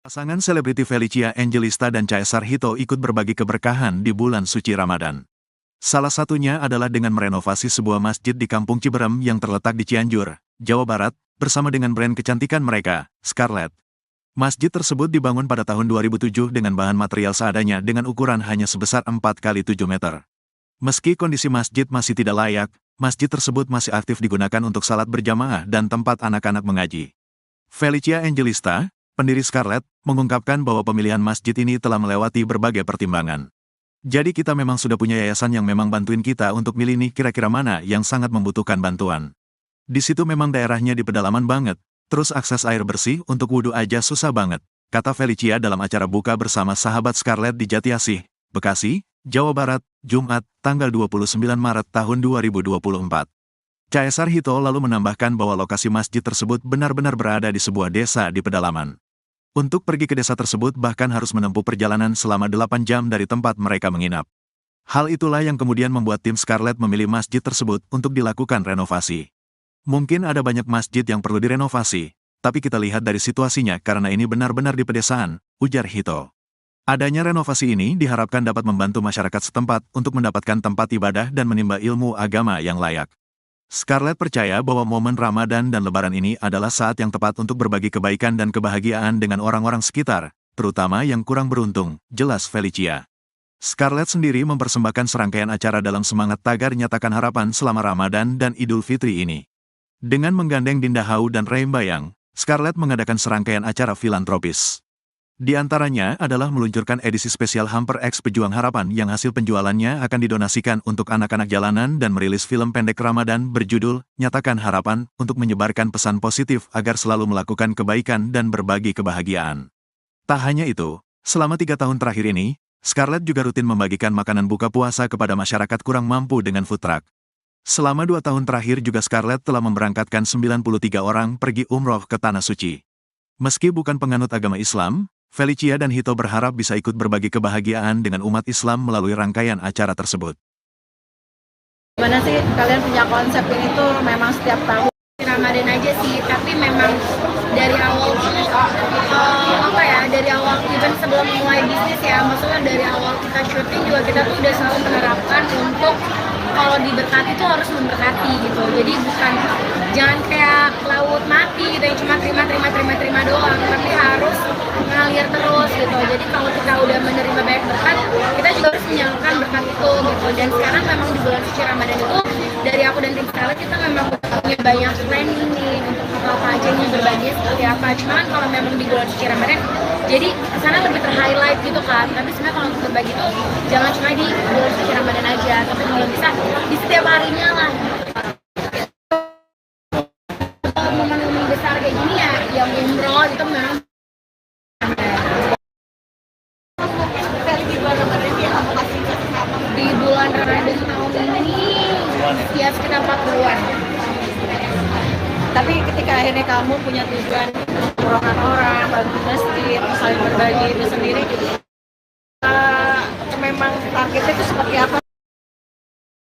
Pasangan selebriti Felicia Angelista dan Caesar Hito ikut berbagi keberkahan di bulan suci Ramadan. Salah satunya adalah dengan merenovasi sebuah masjid di Kampung Ciberem yang terletak di Cianjur, Jawa Barat, bersama dengan brand kecantikan mereka, Scarlett. Masjid tersebut dibangun pada tahun 2007 dengan bahan material seadanya dengan ukuran hanya sebesar 4 kali 7 meter. Meski kondisi masjid masih tidak layak, masjid tersebut masih aktif digunakan untuk salat berjamaah dan tempat anak-anak mengaji. Felicia Angelista, pendiri Scarlett, mengungkapkan bahwa pemilihan masjid ini telah melewati berbagai pertimbangan. Jadi kita memang sudah punya yayasan yang memang bantuin kita untuk milih nih kira-kira mana yang sangat membutuhkan bantuan. Di situ memang daerahnya di pedalaman banget, terus akses air bersih untuk wudhu aja susah banget, kata Felicia dalam acara buka bersama sahabat Scarlett di Jatiasih, Bekasi, Jawa Barat, Jumat, tanggal 29 Maret tahun 2024. Caesar Hito lalu menambahkan bahwa lokasi masjid tersebut benar-benar berada di sebuah desa di pedalaman. Untuk pergi ke desa tersebut bahkan harus menempuh perjalanan selama 8 jam dari tempat mereka menginap. Hal itulah yang kemudian membuat tim Scarlett memilih masjid tersebut untuk dilakukan renovasi. Mungkin ada banyak masjid yang perlu direnovasi, tapi kita lihat dari situasinya karena ini benar-benar di pedesaan, ujar Hito. Adanya renovasi ini diharapkan dapat membantu masyarakat setempat untuk mendapatkan tempat ibadah dan menimba ilmu agama yang layak. Scarlett percaya bahwa momen Ramadan dan Lebaran ini adalah saat yang tepat untuk berbagi kebaikan dan kebahagiaan dengan orang-orang sekitar, terutama yang kurang beruntung, jelas Felicia. Scarlett sendiri mempersembahkan serangkaian acara dalam semangat tagar nyatakan harapan selama Ramadan dan Idul Fitri ini. Dengan menggandeng Dinda Hau dan Reim Bayang, Scarlett mengadakan serangkaian acara filantropis. Di antaranya adalah meluncurkan edisi spesial Hamper X Pejuang Harapan yang hasil penjualannya akan didonasikan untuk anak-anak jalanan dan merilis film pendek Ramadan berjudul Nyatakan Harapan untuk menyebarkan pesan positif agar selalu melakukan kebaikan dan berbagi kebahagiaan. Tak hanya itu, selama 3 tahun terakhir ini, Scarlett juga rutin membagikan makanan buka puasa kepada masyarakat kurang mampu dengan food truck. Selama 2 tahun terakhir juga Scarlett telah memberangkatkan 93 orang pergi umroh ke Tanah Suci. Meski bukan penganut agama Islam, Felicia dan Hito berharap bisa ikut berbagi kebahagiaan dengan umat Islam melalui rangkaian acara tersebut. Gimana sih kalian punya konsep ini tuh memang setiap tahun Ramadan aja sih, tapi memang dari awal dari awal even sebelum mulai bisnis ya, maksudnya dari awal kita syuting juga kita tuh udah selalu menerapkan untuk kalau diberkati tuh harus memberkati gitu. Jadi jangan kayak laut mati gitu yang cuma terima doang, tapi harus ngalir terus gitu. Jadi kalau kita udah menerima banyak berkat, kita juga harus menyalurkan berkat itu gitu. Dan sekarang memang di bulan suci Ramadan itu dari aku dan tim Scarlett kita memang punya banyak planning nih untuk apa aja nih berbagi seperti apa. Cuman kalau memang di bulan suci Ramadan jadi kesana lebih terhighlight gitu kan. Tapi sebenarnya kalau untuk berbagi tuh jangan cuma di bulan suci Ramadan aja, tapi kalau bisa di setiap harinya lah. Momen-momen besar kayak gini ya yang umroh itu memang di bulan Ramadan tahun ini ya sekitar 40-an. Tapi ketika akhirnya kamu punya tujuan umrohkan orang, bantu masjid, saling berbagi itu sendiri, memang targetnya itu seperti apa?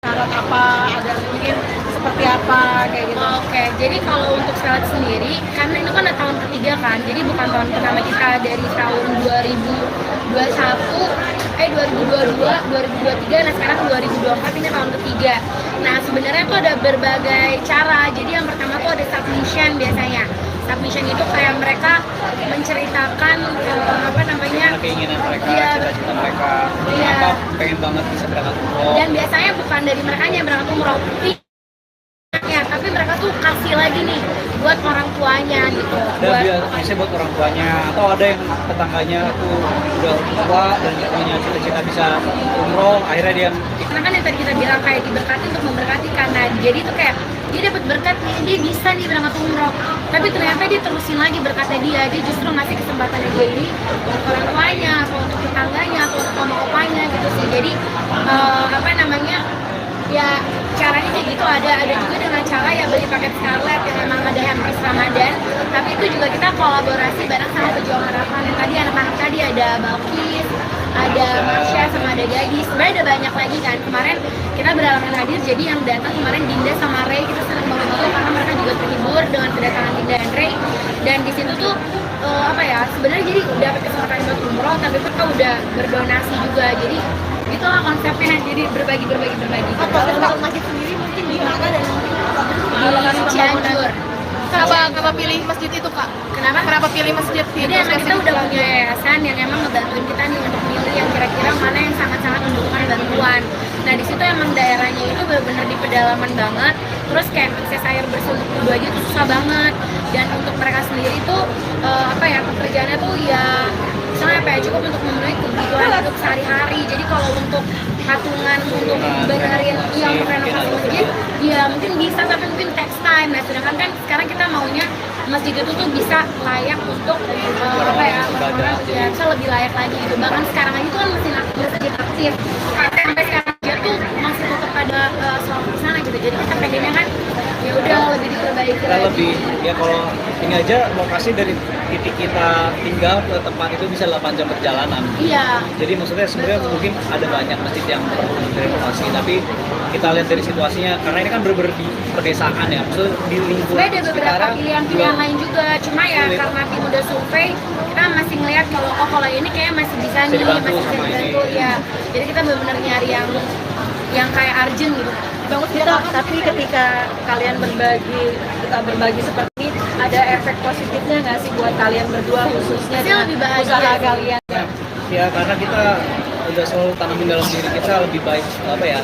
Syarat apa? Ada mungkin seperti apa kayak gitu? Oke, jadi kalau untuk Scarlett sendiri, karena ini kan tahun ketiga kan, jadi bukan tahun pertama kita dari tahun 2022, 2023, nah sekarang 2024 ini tahun ketiga. Nah sebenarnya tuh ada berbagai cara. Jadi yang pertama tuh ada submission biasanya. Submission itu kayak mereka menceritakan keinginan mereka, ya, cita-cita mereka, ya. kenapa pengen banget bisa berangkat umroh. Dan biasanya bukan dari mereka yang berangkat umroh, tapi mereka tuh kasih lagi nih buat orang tuanya gitu. Biasanya buat orang tuanya, atau ada yang tetangganya tuh udah tua dan punya cita-cita bisa umroh, akhirnya dia karena kan yang tadi kita bilang kayak diberkati untuk memberkati, karena jadi tuh kayak dia dapat berkat nih, dia bisa nih berangkat umroh, tapi ternyata dia terusin lagi berkatnya dia justru ngasih kesempatannya dia ini untuk orang tuanya atau untuk tetangganya atau untuk oma-opanya gitu sih. Jadi ya caranya kayak gitu. Ada juga dengan cara ya beli paket Scarlett yang memang ada hampers Ramadan, tapi itu juga kita kolaborasi bareng sama Pejuang Harapan. Tadi anak-anak tadi ada Balkis, ada Marsha, sama ada Gadis, sebenarnya ada banyak lagi kan. Kemarin kita beralangan hadir, jadi yang datang kemarin Dinda sama Ray, kita senang banget itu karena mereka juga terhibur dengan kedatangan Dinda dan Ray. Dan di situ tuh apa ya, sebenarnya jadi dapat kesempatan buat umroh tapi mereka udah berdonasi juga, jadi itulah konsepnya, jadi berbagi. Kalau untuk masjid sendiri mungkin di mana dan mungkin Di Cianjur. Kenapa pilih masjid itu, Kak? Kenapa pilih masjid Jadi emang kita udah punya yayasan yang emang ngebantuin kita nih untuk milih yang kira-kira mana yang sangat-sangat membutuhkan bantuan. Nah di situ emang daerahnya itu benar-benar di pedalaman banget. Terus kayak akses air bersih untuk wudhu aja itu susah banget. Dan untuk mereka sendiri tuh apa ya, pekerjaannya tuh ya misalnya apa ya, cukup untuk memenuhi kebutuhan hidup sehari-hari. Jadi kalau untuk patungan untuk benerin yang renovasi masjid, ya mungkin bisa tapi mungkin text time. Nah sedangkan kan sekarang kita maunya masjid itu tuh bisa layak untuk apa ya, orang ya bisa lebih layak lagi gitu. Bahkan sekarang aja tuh kan masih aktif, sampai sekarang aja tuh masih tetap ada sholat di sana gitu. Jadi kita pengennya kan ya udah lebih diperbaiki Kita lagi. lebih ya kalau ini aja lokasi dari titik kita tinggal ke tempat itu bisa 8 jam perjalanan. Iya. Jadi maksudnya sebenarnya mungkin ada banyak masjid yang perlu direnovasi, tapi kita lihat dari situasinya karena ini kan bener-bener di pedesaan ya, maksudnya di lingkungan Sebenarnya ada beberapa sekitaran pilihan-pilihan juga lain juga, cuma ya sulit. karena tim udah survei, kita masih ngelihat kalau ini kayak masih bisa nih, dibantu masih bisa sama ini. dibantu ya. Jadi kita benar-benar nyari yang kayak urgent gitu. bagus gitu. Tapi ketika kalian berbagi seperti ini, ada efek positifnya nggak sih buat kalian berdua khususnya Pasti dengan lebih bahagia usaha sih. kalian? Ya karena kita udah selalu tanamin dalam diri kita lebih baik apa ya,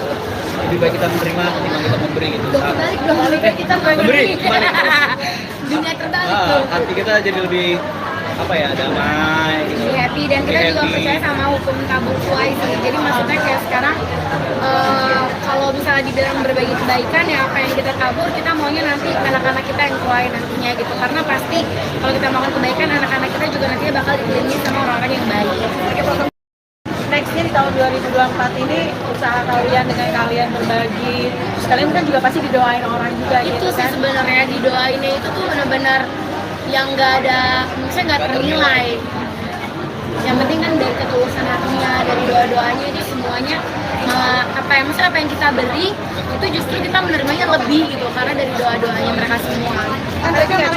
lebih baik kita menerima ketimbang kita memberi gitu. Udah kebalik dong, kita memberi, kebalik. dunia terbalik tuh. Hati kita jadi lebih apa ya, damai gitu. Lebih happy, dan kita Lebih juga happy. percaya sama hukum tabur tuai sih. Jadi maksudnya kayak sekarang kalau misalnya dibilang berbagi kebaikan ya apa yang kita tabur, kita maunya nanti anak-anak kita yang tuai nantinya gitu. Karena pasti kalau kita melakukan kebaikan, anak-anak kita juga nantinya bakal dikelilingi sama orang-orang yang baik. Nextnya di tahun 2024 ini usaha kalian dengan kalian berbagi, terus kalian kan juga pasti didoain orang juga Itu gitu sih kan? sebenarnya didoainnya itu tuh benar-benar yang nggak ada, misalnya nggak ternilai. Yang penting kan dari ketulusan hatinya, dari doa-doanya itu semuanya apa ya, misalnya apa yang kita beri itu justru kita menerimanya lebih gitu karena dari doa-doanya mereka semua. Kan mereka nggak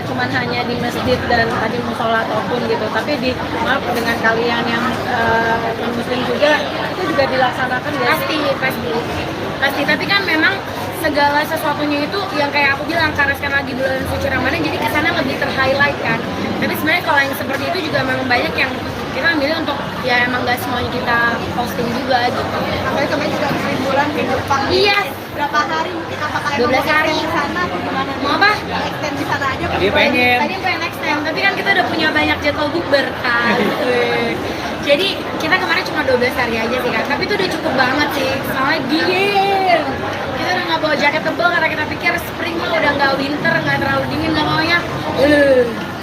cuma hanya di masjid dan tadi musola ataupun gitu, tapi di maaf dengan kalian yang non muslim juga itu juga dilaksanakan ya. Pasti, tapi kan memang segala sesuatunya itu yang kayak aku bilang, karena sekarang lagi bulan suci Ramadan jadi kesana lebih ter-highlight kan. Tapi sebenarnya kalau yang seperti itu juga memang banyak yang kita ambil untuk ya emang gak semuanya kita posting juga gitu. Apalagi kemarin juga habis liburan di Jepang. Iya, Berapa hari mungkin apakah 12 hari. di sana atau gimana? Mau apa? Extend di sana aja. Tadi pengen. Tadi pengen next time, tapi kan kita udah punya banyak jadwal bukber kan. Jadi kita kemarin cuma 12 hari aja sih kan, tapi itu udah cukup banget sih, soalnya dingin. Kita udah nggak bawa jaket tebal karena kita pikir spring mah udah nggak winter, nggak terlalu dingin, nggak maunya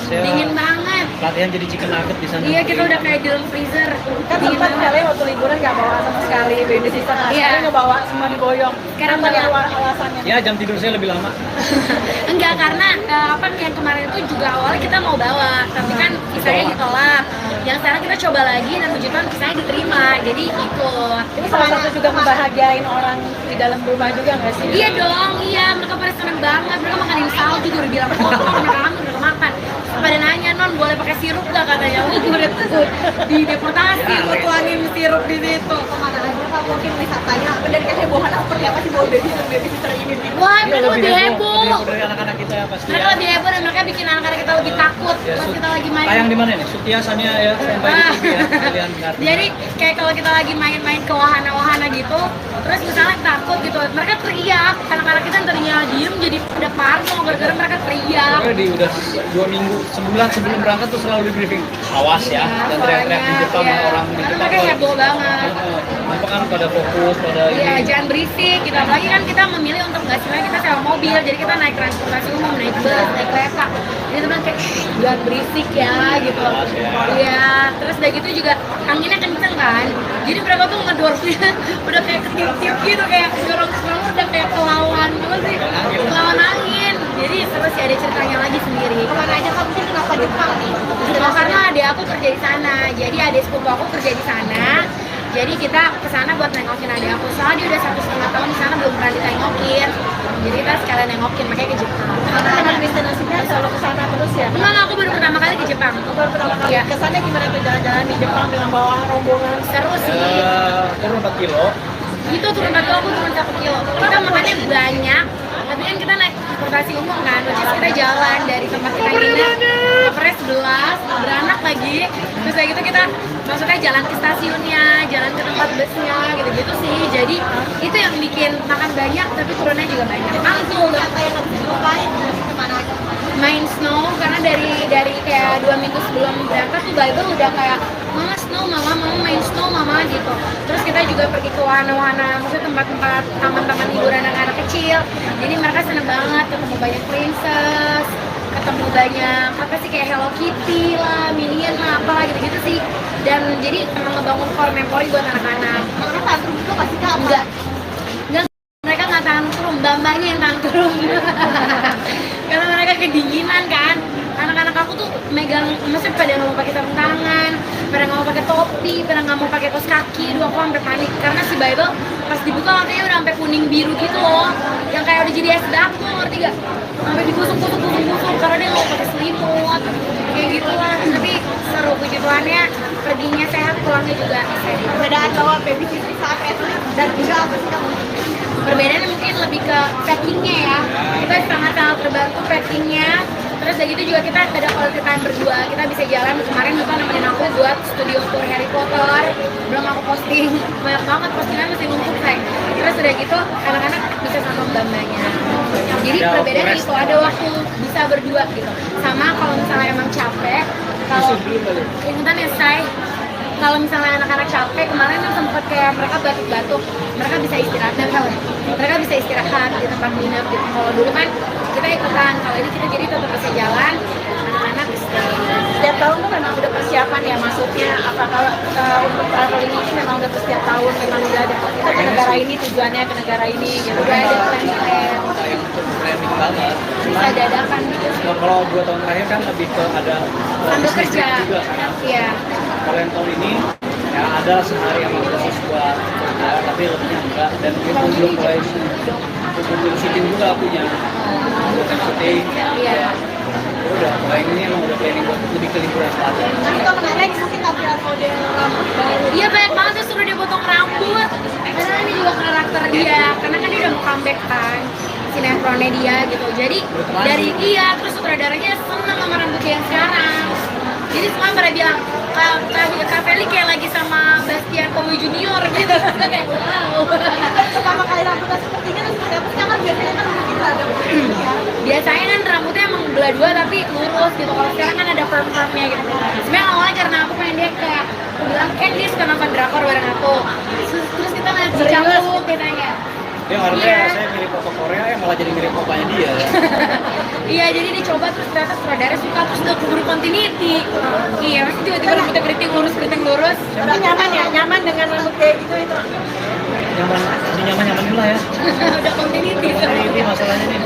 dingin banget. Latihan jadi chicken nugget di sana. Iya, kita udah kayak di dalam freezer. Kan Dingin sempat banget. kalian waktu liburan nggak bawa sama sekali baby sister, Iya. kalian ngebawa semua diboyong. Sekarang Apa bawa. alasannya? Ya jam tidur saya lebih lama. Enggak, karena apa yang kemarin itu juga awalnya kita mau bawa, tapi kan visanya ditolak. Yang sekarang kita coba lagi dan puji Tuhan visanya diterima, jadi ikut. Ini salah satu juga membahagiain orang di dalam rumah juga nggak sih? Iya dong, iya, mereka pada seneng banget. Mereka makanin salju juga udah bilang, oh mereka kangen, udah makan. Pada nanya, non boleh pakai sirup gak katanya? Gue udah di deportasi, gue tuangin sirup di situ. Kemana aja Kak, mungkin wisatanya dan kehebohan seperti apa sih bawa baby sister ini? Wah, Iya, mereka lebih heboh. dari anak-anak kita ya pasti. Mereka lebih heboh dan mereka bikin anak-anak kita lebih takut Ya, pas kita lagi main. tayang di mana nih? Sutiasannya ya, sampai di TV ya. Kalian ngerti. Jadi kayak kalau kita lagi main-main ke wahana-wahana gitu, terus misalnya takut gitu, mereka teriak. Anak-anak kita yang tadinya diem jadi pada parno gara-gara mereka teriak. Pokoknya di udah 2 minggu, sebulan sebelum berangkat tuh selalu di briefing. Awas ya, dan teriak-teriak di depan ya. orang di Karena depan. mereka heboh banget. Apa kan pada fokus pada Iya, ini. jangan berisik gitu. Apalagi kan kita memilih untuk nggak sebenarnya kita sewa mobil, jadi kita naik transportasi umum, naik bus, naik kereta. Jadi teman kayak jangan berisik ya gitu. Awas ya. Iya, terus udah gitu juga anginnya kenceng kan. Jadi mereka tuh ngedorongnya udah kayak ketip-tip gitu, kayak dorong-dorong udah kayak kelawan apa sih? Kelawan angin. Jadi seru sih, ada ceritanya lagi sendiri. Kemana aja Kak, mungkin kenapa Jepang nih? Karena adik aku kerja di sana, jadi adik sepupu aku kerja di sana. Jadi kita kesana buat nengokin adik aku. Soalnya dia udah 1,5 tahun di sana belum pernah ditengokin. Jadi kita sekalian nengokin, makanya ke Jepang. Karena dengan destinasinya selalu ke sana terus ya. Enggak, aku baru pertama kali ke Jepang. Baru pertama kali. Iya. Kesannya gimana tuh jalan-jalan di Jepang dengan bawa rombongan? Seru sih. Turun 4 kilo. Itu turun 1 aku turun 1 kilo. Kita makannya banyak, tapi kan kita naik transportasi umum kan, which is kita jalan dari tempat kita nginep ke Pres 11, beranak lagi. Terus kayak gitu kita maksudnya jalan ke stasiunnya, jalan ke tempat busnya, gitu-gitu sih. Jadi itu yang bikin makan banyak, tapi turunnya juga banyak. Langsung Apa yang harus dilupain kemana aja? main snow, karena dari kayak 2 minggu sebelum berangkat tuh Bible udah kayak mama snow, mama main snow mama gitu. Terus kita juga pergi ke wahana-wahana, maksudnya tempat-tempat taman-taman hiburan anak-anak kecil. Jadi mereka seneng banget ketemu banyak princess, ketemu banyak apa sih kayak Hello Kitty lah, Minion lah, apalah gitu-gitu sih. Dan jadi emang ngebangun core memory buat anak-anak. Karena tantrum itu pasti kamu. Enggak, mereka nggak tantrum, bambanya yang tantrum. Karena mereka kedinginan kan. Anak-anak aku tuh megang, maksudnya pada nggak mau pakai sarung tangan, pada nggak mau pakai topi, pada nggak mau pakai kaos kaki. Dua aku sampai panik karena si Bible pas dibuka matanya udah sampai kuning biru gitu loh, yang kayak udah jadi es batu, ngerti gak? Sampai digusung-gusung karena dia nggak mau pakai selimut, kayak gitu lah. Tapi seru, puji Tuhannya perginya sehat, pulangnya juga sehat. Perbedaan bawa babysitter saat itu dan juga apa sih kamu? Perbedaannya mungkin lebih ke packingnya ya, kita sangat-sangat terbantu packingnya. Terus dari itu juga kita ada quality time berdua, kita bisa jalan. Kemarin Duta nemenin aku buat studio tour Harry Potter, belum aku posting, banyak banget postingan masih numpuk say. Terus udah gitu anak-anak bisa sama mbak-mbaknya. Jadi perbedaannya itu ada waktu bisa berdua gitu. Sama kalau misalnya emang capek, kalau ikutan ya say, kalau misalnya anak-anak capek, kemarin kan sempet kayak mereka batuk-batuk, mereka bisa istirahat, mereka bisa istirahat di tempat nginep gitu. Kalau dulu kan kita ikutan, kalau ini kita jadi tetap bisa jalan, anak-anak stay. Setiap tahun tuh memang udah persiapan ya, maksudnya apakah untuk traveling ini memang udah setiap tahun memang udah ada kita ke negara ini tujuannya ke negara ini gitu. Udah ada plan-plan, Yang planning banget. bisa dadakan gitu. Kalau 2 tahun terakhir kan lebih ke ada Sambil bisnis kerja, juga kan. iya. Kalau yang tahun ini ya ada sehari yang khusus buat kerja, tapi lebihnya enggak. Dan itu belum mulai syuting juga punya syuting. Iya. Udah mulai ini emang udah planning buat lebih ke liburan selatan. Tapi kalau menarik mungkin tampilan model rambut baru. Iya banyak banget tuh suruh dia potong rambut. Karena ini juga karakter dia, karena kan dia udah mau comeback kan sinetronnya dia gitu. Jadi dari dia terus sutradaranya seneng sama rambut dia yang sekarang. Jadi semua pada bilang Kak Feli kayak lagi sama Bastian Kowi Junior gitu. Kayak wow. Pertama kali rambutnya seperti ini terus seperti apa sih? Kan biasanya kan mungkin ada Biasanya kan rambutnya emang belah dua tapi lurus gitu. Kalau sekarang kan ada perm-permnya gitu. Sebenarnya awalnya karena aku pengen dia kayak aku bilang kan dia suka nonton drakor bareng aku. Terus kita ngeliat si Cangkuk katanya. Dia ngarepnya Iya. saya mirip foto Korea ya malah jadi mirip opanya dia. Iya, jadi dicoba terus ternyata sutradara suka terus udah keburu continuity. Iya, masih tiba-tiba rambutnya keriting lurus. Tapi nyaman ya, nyaman dengan rambut kayak gitu itu. Nyaman dulu lah ya. Udah continuity. Ini masalahnya nih.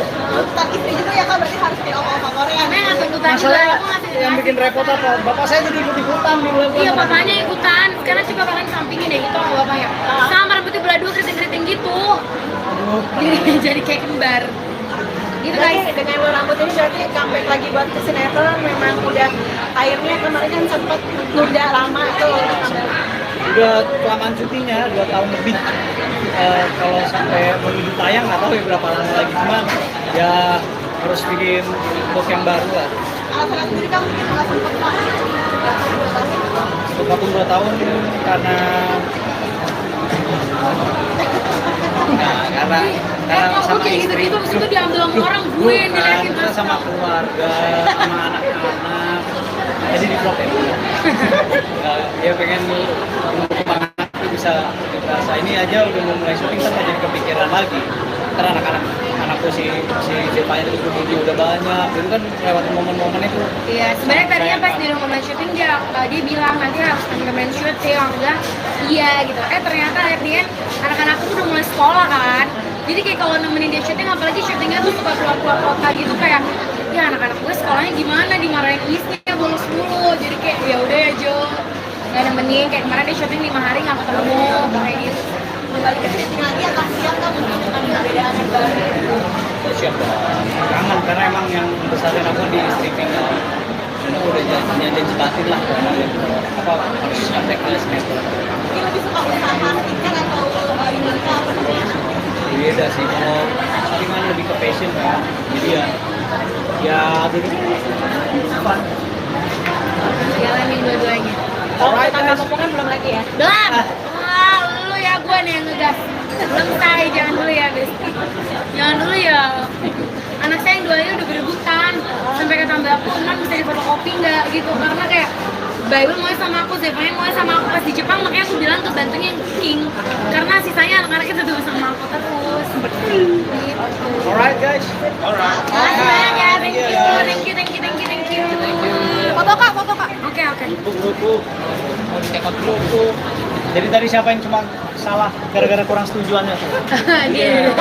Tapi istri juga ya kan berarti harus kayak oma-oma Korea. Karena nggak tuntutan juga, Masalah aku ngasih yang bikin repot apa? Bapak saya jadi ikut-ikutan di bulan. Iya, papanya ikutan. Sekarang coba kalian sampingin deh gitu sama bapaknya. Sama rambutnya belah dua keriting-keriting gitu. Jadi kayak kembar. Gitu guys. Berarti dengan rambut ini berarti comeback lagi buat ke sinetron memang udah akhirnya kemarin kan sempat nunda lama tuh. Udah kelamaan syutingnya 2 tahun lebih. Kalau sampai menuju tayang nggak tahu ya berapa lama lagi, cuma ya harus bikin book yang baru lah. Alasan sendiri kamu nggak sempat Untuk vakum 2 tahun karena Aku sama kayak istri gitu-gitu, abis itu diambil sama orang, gue yang diliatin kita sama keluarga, sama anak-anak, jadi di vlog ya. Dia pengen nunggu anak itu bisa ini aja udah mau mulai syuting kan jadi kepikiran lagi. Karena anakku si Zepanya itu video udah banyak, itu kan lewat momen-momen itu. Iya, sebenarnya tadinya pas di rumah syuting dia bilang nanti harus temen-temen syuting, aku bilang iya gitu. Ternyata akhirnya anak-anakku udah mulai sekolah kan. Jadi kayak kalau nemenin dia syuting, apalagi syutingnya tuh suka keluar-keluar kota gitu kayak ya anak-anak gue sekolahnya gimana, dimarahin isnya bolos mulu. Jadi kayak ya udah ya Jo, nggak nemenin ini kayak kemarin dia syuting 5 hari nggak ketemu kayak gitu. Kembali ke syuting lagi agak siap kan untuk perbedaan yang baru. Siap dong. Kangen karena emang yang besarin aku di streaming dan aku udah janji batin lah apa harus sampai ke sinetron. Mungkin lebih suka usaha marketing atau ini apa namanya? Beda sih, kalau syutingan lebih ke passion kan. Jadi ya jadi fun. Jalanin dua-duanya. Kalau Alright, kita guys. kan belum lagi ya. Belum. Wah, lu ya gue nih yang ngegas. Belum say, jangan dulu ya, Besti. Jangan dulu ya. Anak saya yang duanya udah berebutan. Sampai kata mbak aku, "Non bisa difotokopi nggak?" gitu. Karena kayak Bible mau sama aku, Zevanya mau sama aku pas di Jepang, makanya aku bilang ke bantunya yang King. Karena sisanya anak-anaknya tetap sama aku terus. Gitu. Alright guys. Alright. Makasih banyak ya, thank you. Foto kak. Oke. Grup. Mau dicekot grup. Jadi tadi siapa yang cuma salah gara-gara kurang setujuannya? Dia.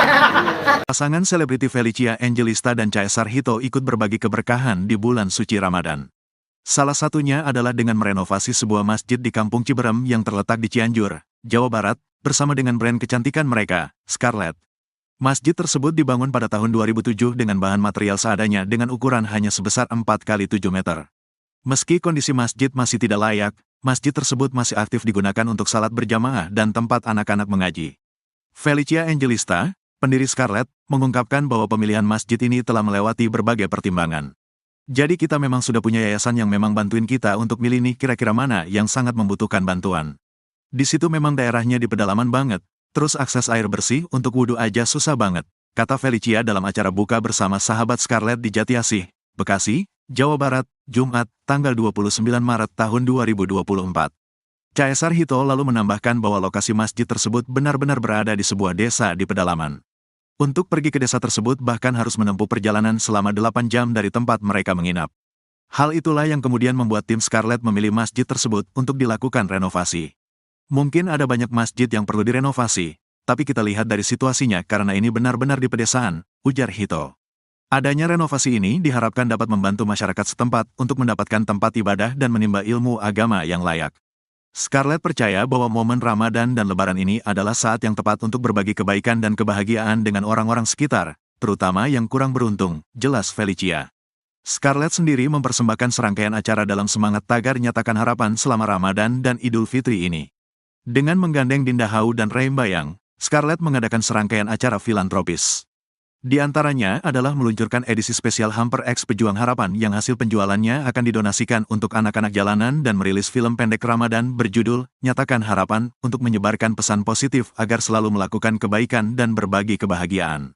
Pasangan selebriti Felicia Angelista dan Caesar Hito ikut berbagi keberkahan di bulan suci Ramadan. Salah satunya adalah dengan merenovasi sebuah masjid di Kampung Ciberem yang terletak di Cianjur, Jawa Barat, bersama dengan brand kecantikan mereka, Scarlett. Masjid tersebut dibangun pada tahun 2007 dengan bahan material seadanya dengan ukuran hanya sebesar 4x7 meter. Meski kondisi masjid masih tidak layak, masjid tersebut masih aktif digunakan untuk salat berjamaah dan tempat anak-anak mengaji. Felicia Angelista, pendiri Scarlett, mengungkapkan bahwa pemilihan masjid ini telah melewati berbagai pertimbangan. Jadi kita memang sudah punya yayasan yang memang bantuin kita untuk milih nih kira-kira mana yang sangat membutuhkan bantuan. Di situ memang daerahnya di pedalaman banget, terus akses air bersih untuk wudhu aja susah banget, kata Felicia dalam acara buka bersama sahabat Scarlett di Jatiasih, Bekasi, Jawa Barat, Jumat, tanggal 29 Maret tahun 2024. Caesar Hito lalu menambahkan bahwa lokasi masjid tersebut benar-benar berada di sebuah desa di pedalaman. Untuk pergi ke desa tersebut bahkan harus menempuh perjalanan selama 8 jam dari tempat mereka menginap. Hal itulah yang kemudian membuat tim Scarlett memilih masjid tersebut untuk dilakukan renovasi. Mungkin ada banyak masjid yang perlu direnovasi, tapi kita lihat dari situasinya karena ini benar-benar di pedesaan, ujar Hito. Adanya renovasi ini diharapkan dapat membantu masyarakat setempat untuk mendapatkan tempat ibadah dan menimba ilmu agama yang layak. Scarlett percaya bahwa momen Ramadan dan Lebaran ini adalah saat yang tepat untuk berbagi kebaikan dan kebahagiaan dengan orang-orang sekitar, terutama yang kurang beruntung, jelas Felicia. Scarlett sendiri mempersembahkan serangkaian acara dalam semangat tagar nyatakan harapan selama Ramadan dan Idul Fitri ini. Dengan menggandeng Dinda Hau dan Reim Bayang, Scarlett mengadakan serangkaian acara filantropis. Di antaranya adalah meluncurkan edisi spesial Hamper X Pejuang Harapan yang hasil penjualannya akan didonasikan untuk anak-anak jalanan dan merilis film pendek Ramadan berjudul Nyatakan Harapan untuk menyebarkan pesan positif agar selalu melakukan kebaikan dan berbagi kebahagiaan.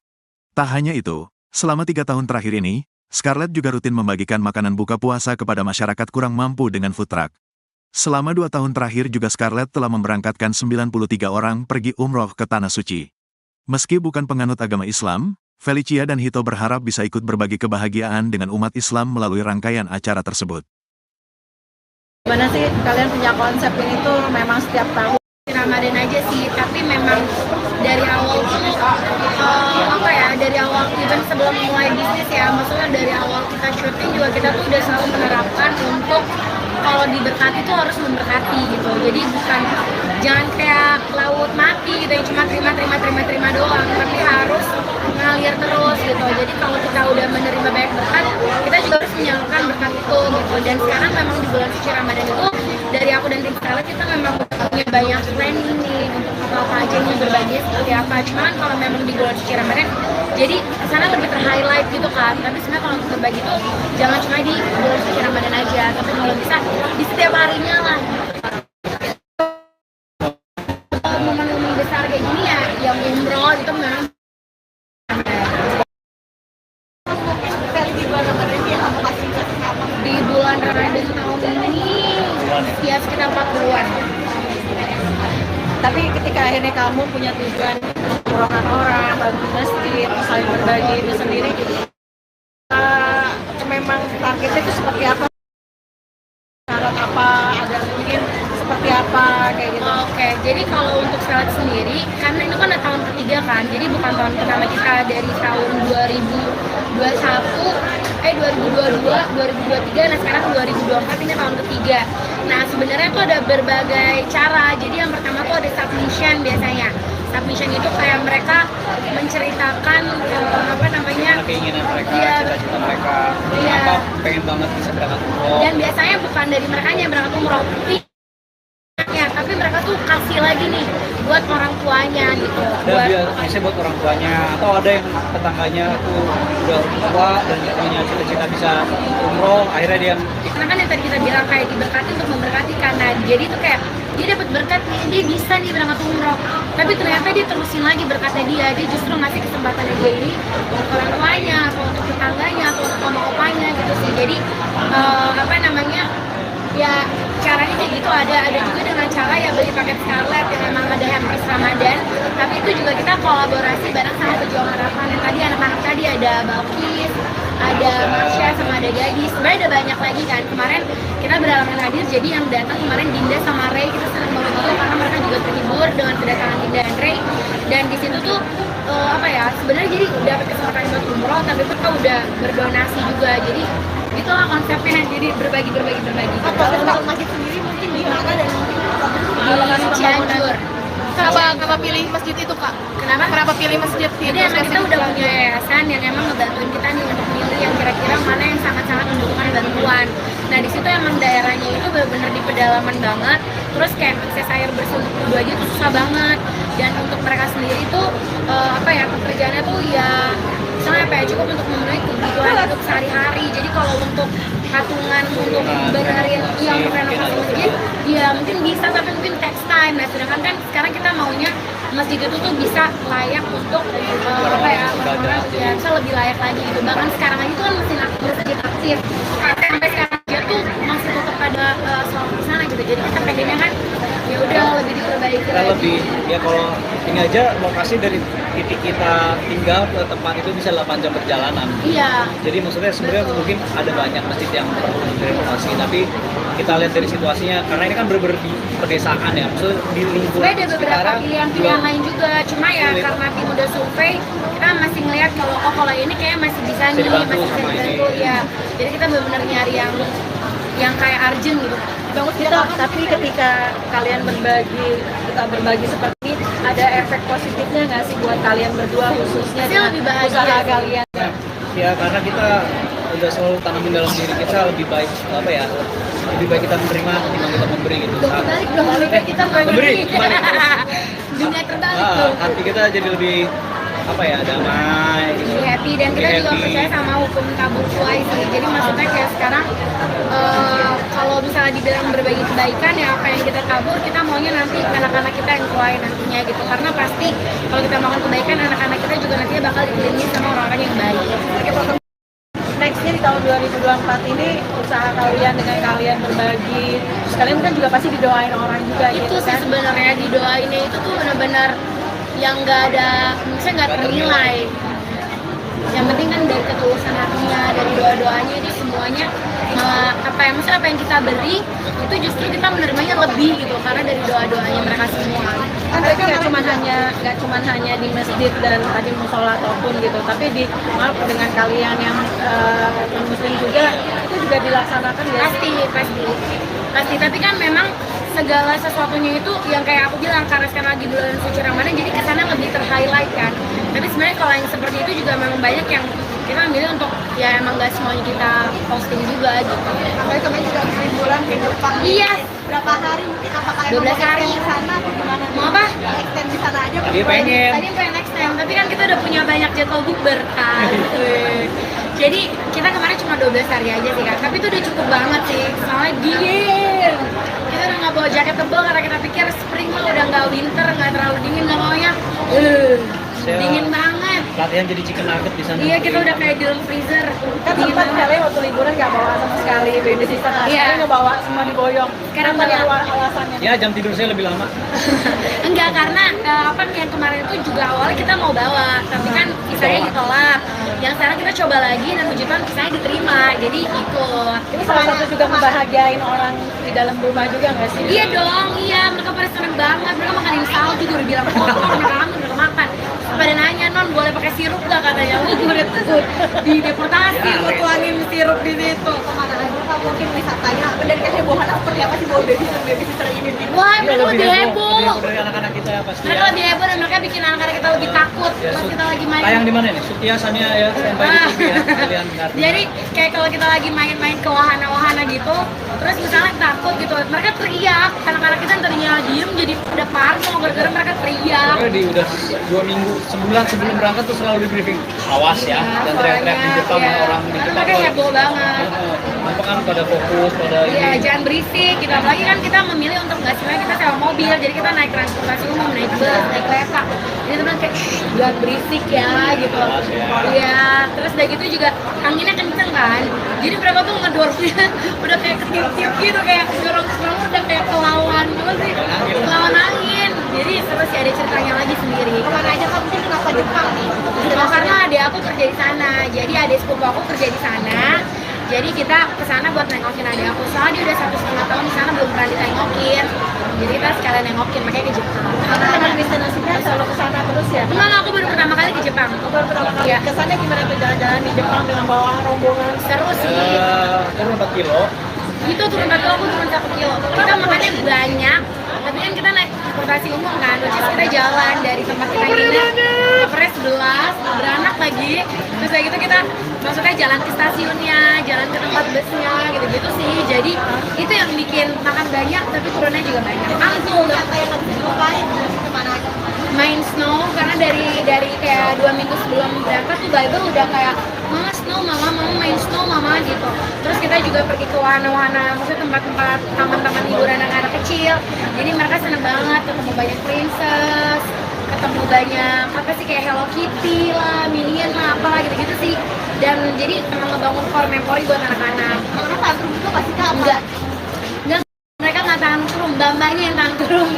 Tak hanya itu, selama 3 tahun terakhir ini, Scarlett juga rutin membagikan makanan buka puasa kepada masyarakat kurang mampu dengan food truck. Selama 2 tahun terakhir juga Scarlett telah memberangkatkan 93 orang pergi umroh ke Tanah Suci. Meski bukan penganut agama Islam, Felicia dan Hito berharap bisa ikut berbagi kebahagiaan dengan umat Islam melalui rangkaian acara tersebut. Gimana sih kalian punya konsep ini tuh memang setiap tahun? Ramadan aja sih, tapi memang dari awal tuh dari awal even sebelum mulai bisnis ya, maksudnya dari awal kita syuting juga kita tuh udah selalu menerapkan untuk kalau diberkati tuh harus memberkati gitu. Jadi jangan kayak laut mati gitu yang cuma terima doang, tapi harus ngalir terus gitu. Jadi kalau kita udah menerima banyak berkat, kita juga harus menyalurkan berkat itu gitu. Dan sekarang memang di bulan suci Ramadan itu dari aku dan tim Scarlett kita memang punya banyak planning nih untuk apa aja nih berbagi seperti apa. Cuman kalau memang di bulan suci Ramadan, jadi sana lebih ter-highlight gitu kan. Tapi sebenarnya kalau untuk berbagi tuh jangan cuma di bulan suci Ramadan aja, tapi kalau bisa di setiap harinya lah. Momen-momen besar kayak gini ya, yang umroh itu memang di bulan Ramadan tahun ini ya sekitar 40-an. Tapi ketika akhirnya kamu punya tujuan mengurangkan orang, bantu masjid, saling berbagi itu sendiri, memang targetnya itu seperti apa? Syarat apa? Ada mungkin seperti apa kayak gitu? Oke, jadi kalau untuk Scarlett sendiri, karena ini kan udah tahun ketiga kan, jadi bukan tahun pertama kita dari tahun 2021 2022, 2023, nah sekarang 2024 ini tahun ketiga. Nah sebenarnya tuh ada berbagai cara. Jadi yang pertama tuh ada submission biasanya. Submission itu kayak mereka menceritakan apa namanya, keinginan mereka, Iya. cita-cita mereka, Iya. apa pengen banget bisa berangkat umroh. dan biasanya bukan dari mereka yang berangkat umroh, tapi mereka tuh kasih lagi nih buat orang tuanya gitu. Ada biasanya buat orang tuanya, atau ada yang tetangganya tuh udah tua dan punya cita-cita bisa umroh, akhirnya dia Karena kan yang tadi kita bilang kayak diberkati untuk memberkati, karena jadi tuh kayak dia dapat berkat nih, dia bisa nih berangkat umroh, tapi ternyata dia terusin lagi berkatnya, dia justru ngasih kesempatannya dia ini untuk orang tuanya atau untuk tetangganya atau untuk mama opanya gitu sih. Jadi apa namanya, ya caranya kayak gitu. Ada juga dengan cara ya beli paket Scarlet yang memang ada hampers Ramadan, tapi itu juga kita kolaborasi bareng sama Pejuang Harapan. Yang tadi anak-anak tadi ada Balkis, ada Marsha, sama ada Gadis. Sebenarnya ada banyak lagi kan. Kemarin kita berhalangan hadir, jadi yang datang kemarin Dinda sama Ray, kita senang banget itu karena mereka juga terhibur dengan kedatangan Dinda dan Ray. Dan di situ tuh apa ya, sebenarnya jadi dapat kesempatan buat umroh, tapi mereka udah berdonasi juga. Jadi itulah konsepnya, jadi berbagi. Kalau masjid sendiri mungkin di mana dan mungkin Di Cianjur. Kenapa pilih masjid itu, Kak? Kenapa pilih masjid Jadi emang kita udah punya yayasan yang emang ngebantuin kita nih untuk milih yang kira-kira mana yang sangat-sangat membutuhkan bantuan. Nah di situ emang daerahnya itu benar-benar di pedalaman banget. Terus kayak akses air bersih untuk wudhu aja tuh susah banget. Dan untuk mereka sendiri tuh apa ya, pekerjaannya tuh ya misalnya apa ya, cukup untuk memenuhi kebutuhan hidup sehari-hari. Jadi kalau untuk patungan untuk benerin yang renovasi masjid, ya mungkin bisa, tapi mungkin text time. Nah sedangkan kan sekarang kita maunya masjid itu tuh bisa layak untuk apa ya, orang-orang ya bisa lebih layak lagi gitu. Bahkan sekarang aja tuh kan masjid aktif, sampai sekarang aja tuh masih tetap ada sholat di sana gitu. Jadi kita pengennya kan ya udah lebih diperbaiki kita lagi. lebih, ya kalau ini aja lokasi dari titik kita tinggal ke tempat itu bisa 8 jam perjalanan. Iya. Jadi maksudnya sebenarnya mungkin ada banyak masjid yang perlu direnovasi, tapi kita lihat dari situasinya, karena ini kan bener-bener di pedesaan ya, maksudnya di lingkungan Sebenarnya ada beberapa sekitaran pilihan lain juga, cuma ya sulit. karena tim udah survei, kita masih ngeliat kalau ini kayak masih bisa nih, dibantu masih bisa sama dibantu ini. ya. Jadi kita benar-benar nyari yang kayak urgent gitu. Bagus gitu, tapi ketika kalian berbagi seperti ini, ada efek positifnya nggak sih buat kalian berdua khususnya Pasti dengan lebih bahagia usaha sih. kalian? Ya karena kita udah selalu tanamin dalam diri kita, lebih baik apa ya, lebih baik kita menerima ketimbang kita memberi gitu. Kebalik dong, kita memberi, kebalik. Dunia terbalik tuh. Hati kita jadi lebih apa ya, damai gitu. Lebih happy, dan kita Lebih juga happy. percaya sama hukum tabur tuai sih. Jadi maksudnya kayak sekarang kalau misalnya dibilang berbagi kebaikan, ya apa yang kita tabur kita maunya nanti anak-anak kita yang tuai nantinya gitu. Karena pasti kalau kita melakukan kebaikan, anak-anak kita juga nantinya bakal dikelilingi sama orang-orang yang baik. Nextnya di tahun 2024 ini usaha kalian dengan kalian berbagi, terus kalian kan juga pasti didoain orang juga Itu gitu sih kan? sebenarnya didoainnya itu tuh benar-benar yang nggak ada, misalnya nggak ternilai. Yang penting kan dari ketulusan hatinya, dari doa-doanya, itu semuanya apa yang kita beri itu justru kita menerimanya lebih gitu, karena dari doa-doanya mereka semua. Kan mereka nggak cuma hanya di masjid dan tadi musola ataupun gitu, tapi dengan kalian yang muslim juga itu juga dilaksanakan ya? Pasti, tapi kan memang segala sesuatunya itu yang kayak aku bilang, karena sekarang lagi bulan suci Ramadan, jadi kesana lebih ter-highlight kan. Tapi sebenarnya kalau yang seperti itu juga memang banyak yang kita ambil untuk ya emang nggak semuanya kita posting juga gitu. Apalagi kemarin juga liburan ke Jepang. Iya, Berapa hari mungkin, apakah 12 hari. di sana atau gimana? Mau apa? Extend di sana aja. Tadi pengen. Tadi pengen next time, tapi kan kita udah punya banyak jadwal bukber kan. Jadi kita kemarin cuma 12 hari aja sih kan, tapi itu udah cukup banget sih, soalnya dingin. Kita udah nggak bawa jaket tebal karena kita pikir spring mah udah nggak winter, nggak terlalu dingin, nggak maunya dingin banget. Latihan jadi chicken nugget di sana. Iya, kita udah kayak di dalam freezer. Kan Dingin sempat banget. kalian waktu liburan nggak bawa sama sekali baby sister, Iya. kalian nggak bawa, semua diboyong. Karena Apa banyak. alasannya? Ya jam tidur saya lebih lama. Enggak, karena apa yang kemarin itu juga awalnya kita mau bawa, tapi kan visanya ditolak. Yang sekarang kita coba lagi dan puji Tuhan visanya diterima, jadi ikut. Ini salah satu juga membahagiain orang di dalam rumah juga nggak sih? Iya dong, iya, mereka pada seneng banget. Mereka makanin salju juga udah bilang, oh mereka udah makan. pada nanya, non boleh pakai sirup nggak katanya. Gue udah takut dideportasi, gue tuangin sirup di situ. Kemana aja Kak, mungkin wisatanya dan kehebohan seperti apa sih bawa babysitter ini? Wah, Iya, mereka lebih heboh. dari anak-anak kita ya pasti. Mereka lebih heboh dan mereka bikin anak-anak kita lebih takut pas kita lagi main. Tayang di mana nih? Sutia Sania ya, standby di TV ya. Kalian dengar. Jadi kayak kalau kita lagi main-main ke wahana-wahana gitu, terus misalnya takut gitu, mereka teriak, anak-anak kita tadinya diem jadi udah parno gara-gara mereka teriak. Pokoknya di udah 2 minggu, sebulan sebelum berangkat tuh selalu di briefing. Awas ya, dan teriak-teriak di depan ya. orang di Karena depan. mereka heboh banget. Apa kan pada fokus pada Iya, ini. jangan berisik gitu. Apalagi kan kita memilih untuk nggak sebenarnya kita sewa mobil, jadi kita naik transportasi umum, naik bus, naik kereta. Jadi teman kayak "Shh, jangan berisik ya gitu. Awas ya. Iya, terus udah gitu juga anginnya kenceng kan. Jadi mereka tuh ngedorongnya udah kayak ketip-tip gitu, kayak dorong udah kayak kelawan apa sih? Kelawan angin. Jadi seru sih, ada ceritanya lagi sendiri. Kemana aja Kak, mungkin kenapa Jepang nih? Oh, karena adik aku kerja di sana. Jadi adik sepupu aku kerja di sana. Jadi kita kesana buat nengokin adik aku. Soalnya dia udah 1,5 tahun di sana belum pernah ditengokin. Jadi kita sekalian nengokin, makanya ke Jepang. Karena emang destinasinya selalu ke sana terus ya. Enggak, aku baru pertama kali ke Jepang. Baru pertama kali Iya. kesannya gimana tuh jalan-jalan di Jepang dengan bawa rombongan? Seru sih. Turun 4 kilo. Itu turun 1 kilo, aku turun 1 kilo. Kita makannya banyak, tapi kan kita naik transportasi umum kan, which is kita jalan dari tempat kita nginep ke Pres 11, beranak lagi. Terus kayak gitu kita maksudnya jalan ke stasiunnya, jalan ke tempat busnya, gitu-gitu sih. Jadi itu yang bikin makan banyak, tapi turunnya juga banyak. Angkul, Apa yang harus dilupain? Kemana aja? main snow, karena dari kayak 2 minggu sebelum berangkat tuh Bible udah kayak mama snow, mama main snow mama gitu. Terus kita juga pergi ke wahana-wahana, maksudnya tempat-tempat taman-taman hiburan anak-anak kecil. Jadi mereka seneng banget ketemu banyak princess, ketemu banyak apa sih kayak Hello Kitty lah, Minion lah, apalah gitu-gitu sih. Dan jadi emang ngebangun core memory buat anak-anak. Karena tantrum itu pasti Kak apa? Enggak, mereka nggak tantrum, mbak-mbaknya yang tantrum.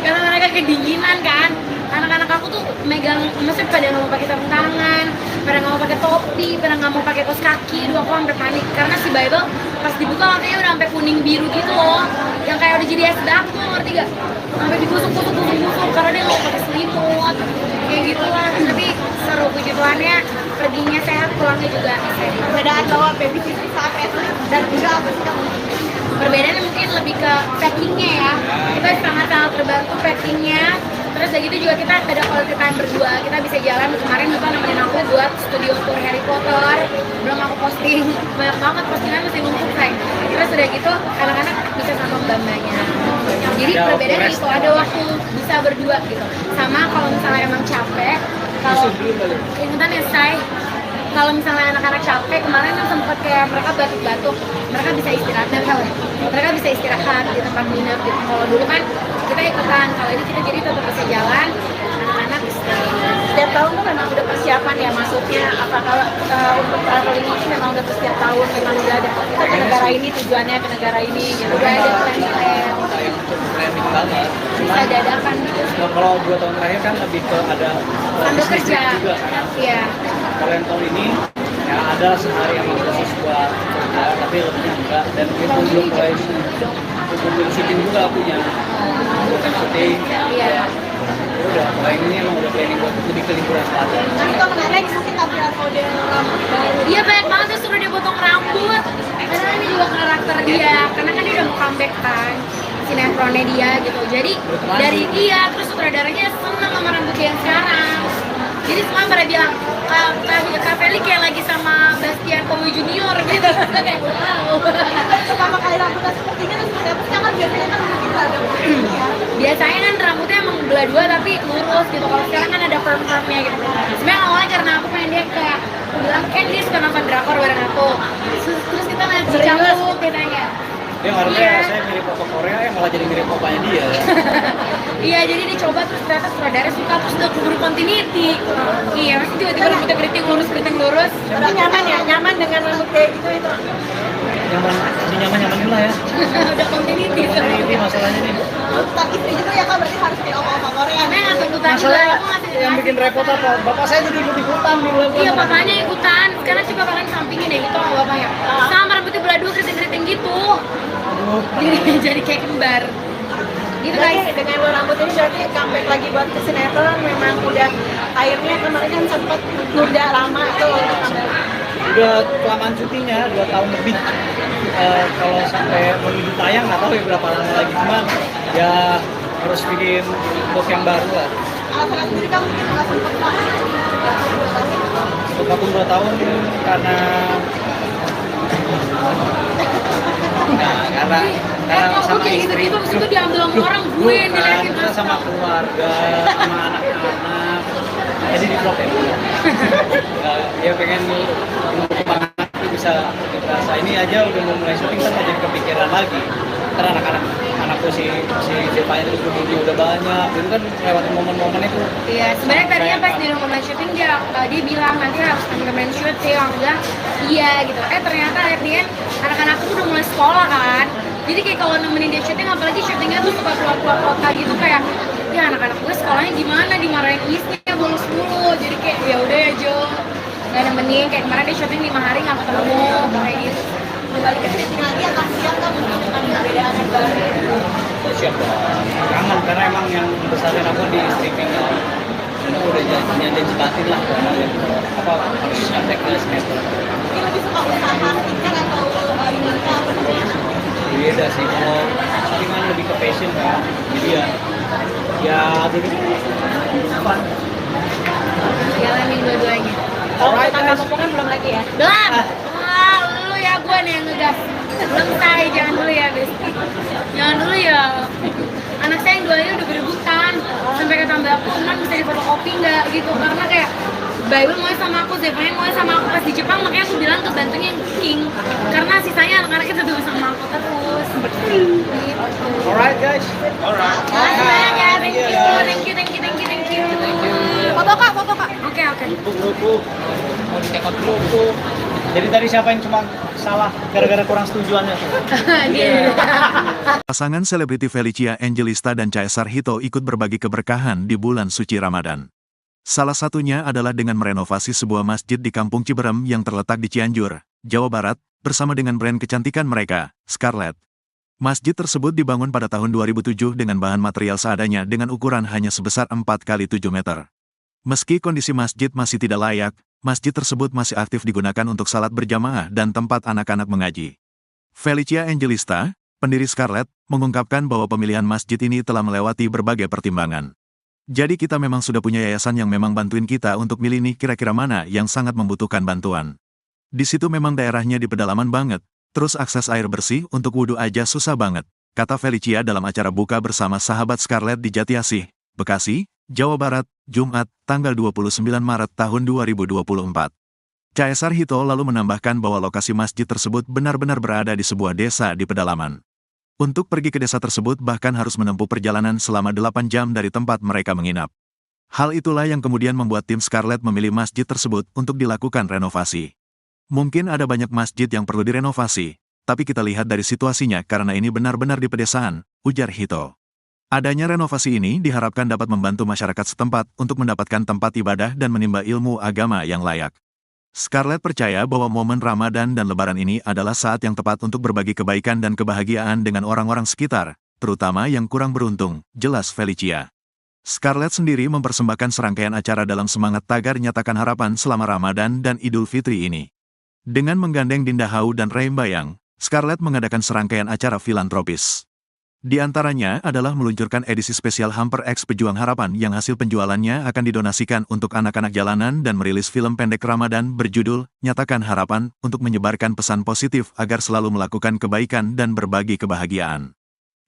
Karena mereka kedinginan kan. Anak-anak aku tuh megang, maksudnya pada nggak mau pakai sarung tangan, pada nggak mau pakai topi, pada nggak mau pakai kaos kaki. Aduh, aku sampai panik karena si Bible pas dibuka matanya udah sampai kuning biru gitu loh, yang kayak udah jadi es batu, ngerti gak? Sampai digusuk-gusuk karena dia nggak mau pakai selimut, kayak gitu lah. Tapi seru, puji Tuhannya perginya sehat, pulangnya juga sehat. Perbedaan bawa babysitter saat itu dan juga apa sih Kak? Perbedaannya mungkin lebih ke packingnya ya, kita sangat-sangat terbantu packingnya. Terus udah gitu juga kita ada quality time berdua, kita bisa jalan. Kemarin juga nemenin aku buat studio tour Harry Potter, belum aku posting, banyak banget postingan masih numpuk sayang. Terus udah gitu anak-anak bisa sama mbak-mbaknya. Jadi perbedaannya itu ada waktu bisa berdua gitu. Sama kalau misalnya emang capek, kalau ingetan ya say, kalau misalnya anak-anak capek, kemarin kan sempat kayak mereka batuk-batuk, mereka bisa istirahat dan kalau mereka bisa istirahat di tempat nginep gitu. Kalau dulu kan kita ikutan, kalau ini kita jadi tetap bisa jalan, anak-anak istirahat. Setiap tahun tuh memang udah persiapan ya, maksudnya apakah untuk traveling ini memang udah setiap tahun memang udah ada kita ke negara ini tujuannya ke negara ini gitu. Udah ada plan-plan, Yang cukup trending banget. bisa dadakan gitu. Nah, kalau 2 tahun terakhir kan lebih ke ada Sambil bisnis kerja, juga kan. iya. Kalau yang tahun ini ya ada sehari emang khusus buat kerja, tapi lebihnya enggak. Dan itu belum mulai belum syuting juga punya syuting. Iya. Udah, kalau yang ini emang udah planning buat lebih ke liburan selatan. Tapi kalau menarik mungkin tampilan model rambut baru. Iya, banyak banget tuh suruh dia potong rambut. Karena ini juga karakter dia, karena kan dia udah mau comeback kan sinetronnya dia gitu. Jadi dari dia terus sutradaranya seneng sama rambut dia yang sekarang. Jadi semua pada bilang Kak Feli kayak lagi sama Bastian Kowi Junior gitu. Kayak wow. Pertama kali rambutnya seperti ini terus seperti apa sih? Kan biasanya kan mungkin ada ya. Biasanya kan rambutnya emang belah dua tapi lurus gitu. Kalau sekarang kan ada perm-permnya gitu. Sebenarnya awalnya karena aku pengen dia kayak aku bilang kan dia suka nonton drakor bareng aku. Terus kita lihat si Canggu katanya. Dia harusnya Iya. saya mirip foto Korea, malah jadi mirip papanya dia. Iya, jadi dicoba terus ternyata sutradara suka terus udah keburu continuity. Iya, masih tiba-tiba rambutnya keriting lurus. Tapi nyaman ya, nyaman dengan rambut kayak gitu itu. Nyaman-nyamanin lah ya. Udah continuity. Ini masalahnya nih. Tak istri juga ya Kak, berarti harus kayak oma-oma Korea. Karena nggak tuntutan juga, Masalah aku ngasih yang bikin repot apa? Bapak saya jadi ikut-ikutan di bulan Iya, bapaknya ikutan. Sekarang coba kalian sampingin deh, itu sama bapaknya. Sama rambutnya belah dua keriting-keriting gitu. Aduh. Jadi kayak kembar. gitu Jadi guys. dengan lo rambut ini berarti comeback lagi buat ke sinetron, memang udah akhirnya kemarin kan sempat nunda lama tuh untuk comeback. Udah kelamaan syutingnya 2 tahun lebih. Kalau sampai menuju tayang nggak tahu ya berapa lama lagi, cuman ya harus bikin book yang baru lah. Alasan sendiri kamu mungkin nggak sempat Untuk vakum 2 tahun karena karena Kok sama kayak istri. gitu-gitu, abis itu diambil sama orang, gue yang Bukan, diliatin kita sama keluarga, sama anak-anak. Jadi di vlog ya. Ya pengen mengembangkan itu bisa ini aja udah mau mulai syuting kan jadi kepikiran lagi. Ntar anakku si Zepa itu udah banyak, itu kan lewat momen-momen itu. Iya, sebenarnya tadinya pas di rumah syuting dia bilang nanti harus temen-temen syuting, aku bilang iya gitu. Ternyata akhirnya anak-anakku udah mulai sekolah kan. Jadi kayak kalau nemenin dia syuting, apalagi syutingnya tuh suka keluar-keluar kota gitu, kayak ya anak-anak gue sekolahnya gimana, dimarahin istri bolos mulu. Jadi kayak ya udah ya Jo, nggak nemenin. Kayak kemarin dia syuting 5 hari nggak ketemu kayak gitu. kembali ke syuting lagi akan siap kan mungkin dengan perbedaan yang baru. Siap dong. Kangen karena emang yang besarin aku di streaming ya. Dan aku udah janji batin lah apa harus kontak ke sinetron. Mungkin lebih suka usaha ikan atau diminta apa namanya? Beda sih, kalau syuting kan lebih ke passion kan. Jadi ya jadi fun. Jalanin dua-duanya. Kalau Alright, kita guys. potongan belum lagi ya? Belum. Wah, lu ya gue nih yang ngegas. Belum say, jangan dulu ya, Bes. Jangan dulu ya. Anak saya yang duanya udah berebutan. Sampai kata Mbak aku, "Man, bisa difotokopi nggak?" gitu. Karena kayak Bible mau sama aku, Zevanya mau sama aku pas di Jepang, makanya aku bilang ke bantunya yang cooking. Karena sisanya anak-anaknya tetap sama aku terus. Gitu. Alright guys. Alright. Makasih banyak ya, thank you, thank you. Foto kak, foto kak. Oke. Grup mau di-take grup. Jadi tadi siapa yang cuma salah gara-gara kurang setujuannya? Dia. Pasangan selebriti Felicia Angelista dan Caesar Hito ikut berbagi keberkahan di bulan suci Ramadan. Salah satunya adalah dengan merenovasi sebuah masjid di Kampung Ciberem yang terletak di Cianjur, Jawa Barat, bersama dengan brand kecantikan mereka, Scarlett. Masjid tersebut dibangun pada tahun 2007 dengan bahan material seadanya dengan ukuran hanya sebesar 4x7 meter. Meski kondisi masjid masih tidak layak, masjid tersebut masih aktif digunakan untuk salat berjamaah dan tempat anak-anak mengaji. Felicia Angelista, pendiri Scarlett, mengungkapkan bahwa pemilihan masjid ini telah melewati berbagai pertimbangan. Jadi kita memang sudah punya yayasan yang memang bantuin kita untuk milih nih kira-kira mana yang sangat membutuhkan bantuan. Di situ memang daerahnya di pedalaman banget, terus akses air bersih untuk wudhu aja susah banget, kata Felicia dalam acara buka bersama sahabat Scarlett di Jatiasih, Bekasi, Jawa Barat, Jumat, tanggal 29 Maret tahun 2024. Caesar Hito lalu menambahkan bahwa lokasi masjid tersebut benar-benar berada di sebuah desa di pedalaman. Untuk pergi ke desa tersebut bahkan harus menempuh perjalanan selama 8 jam dari tempat mereka menginap. Hal itulah yang kemudian membuat tim Scarlett memilih masjid tersebut untuk dilakukan renovasi. Mungkin ada banyak masjid yang perlu direnovasi, tapi kita lihat dari situasinya karena ini benar-benar di pedesaan, ujar Hito. Adanya renovasi ini diharapkan dapat membantu masyarakat setempat untuk mendapatkan tempat ibadah dan menimba ilmu agama yang layak. Scarlett percaya bahwa momen Ramadan dan Lebaran ini adalah saat yang tepat untuk berbagi kebaikan dan kebahagiaan dengan orang-orang sekitar, terutama yang kurang beruntung, jelas Felicia. Scarlett sendiri mempersembahkan serangkaian acara dalam semangat tagar nyatakan harapan selama Ramadan dan Idul Fitri ini. Dengan menggandeng Dinda Hau dan Ray Bayang, Scarlett mengadakan serangkaian acara filantropis. Di antaranya adalah meluncurkan edisi spesial Hamper X Pejuang Harapan yang hasil penjualannya akan didonasikan untuk anak-anak jalanan dan merilis film pendek Ramadan berjudul Nyatakan Harapan untuk menyebarkan pesan positif agar selalu melakukan kebaikan dan berbagi kebahagiaan.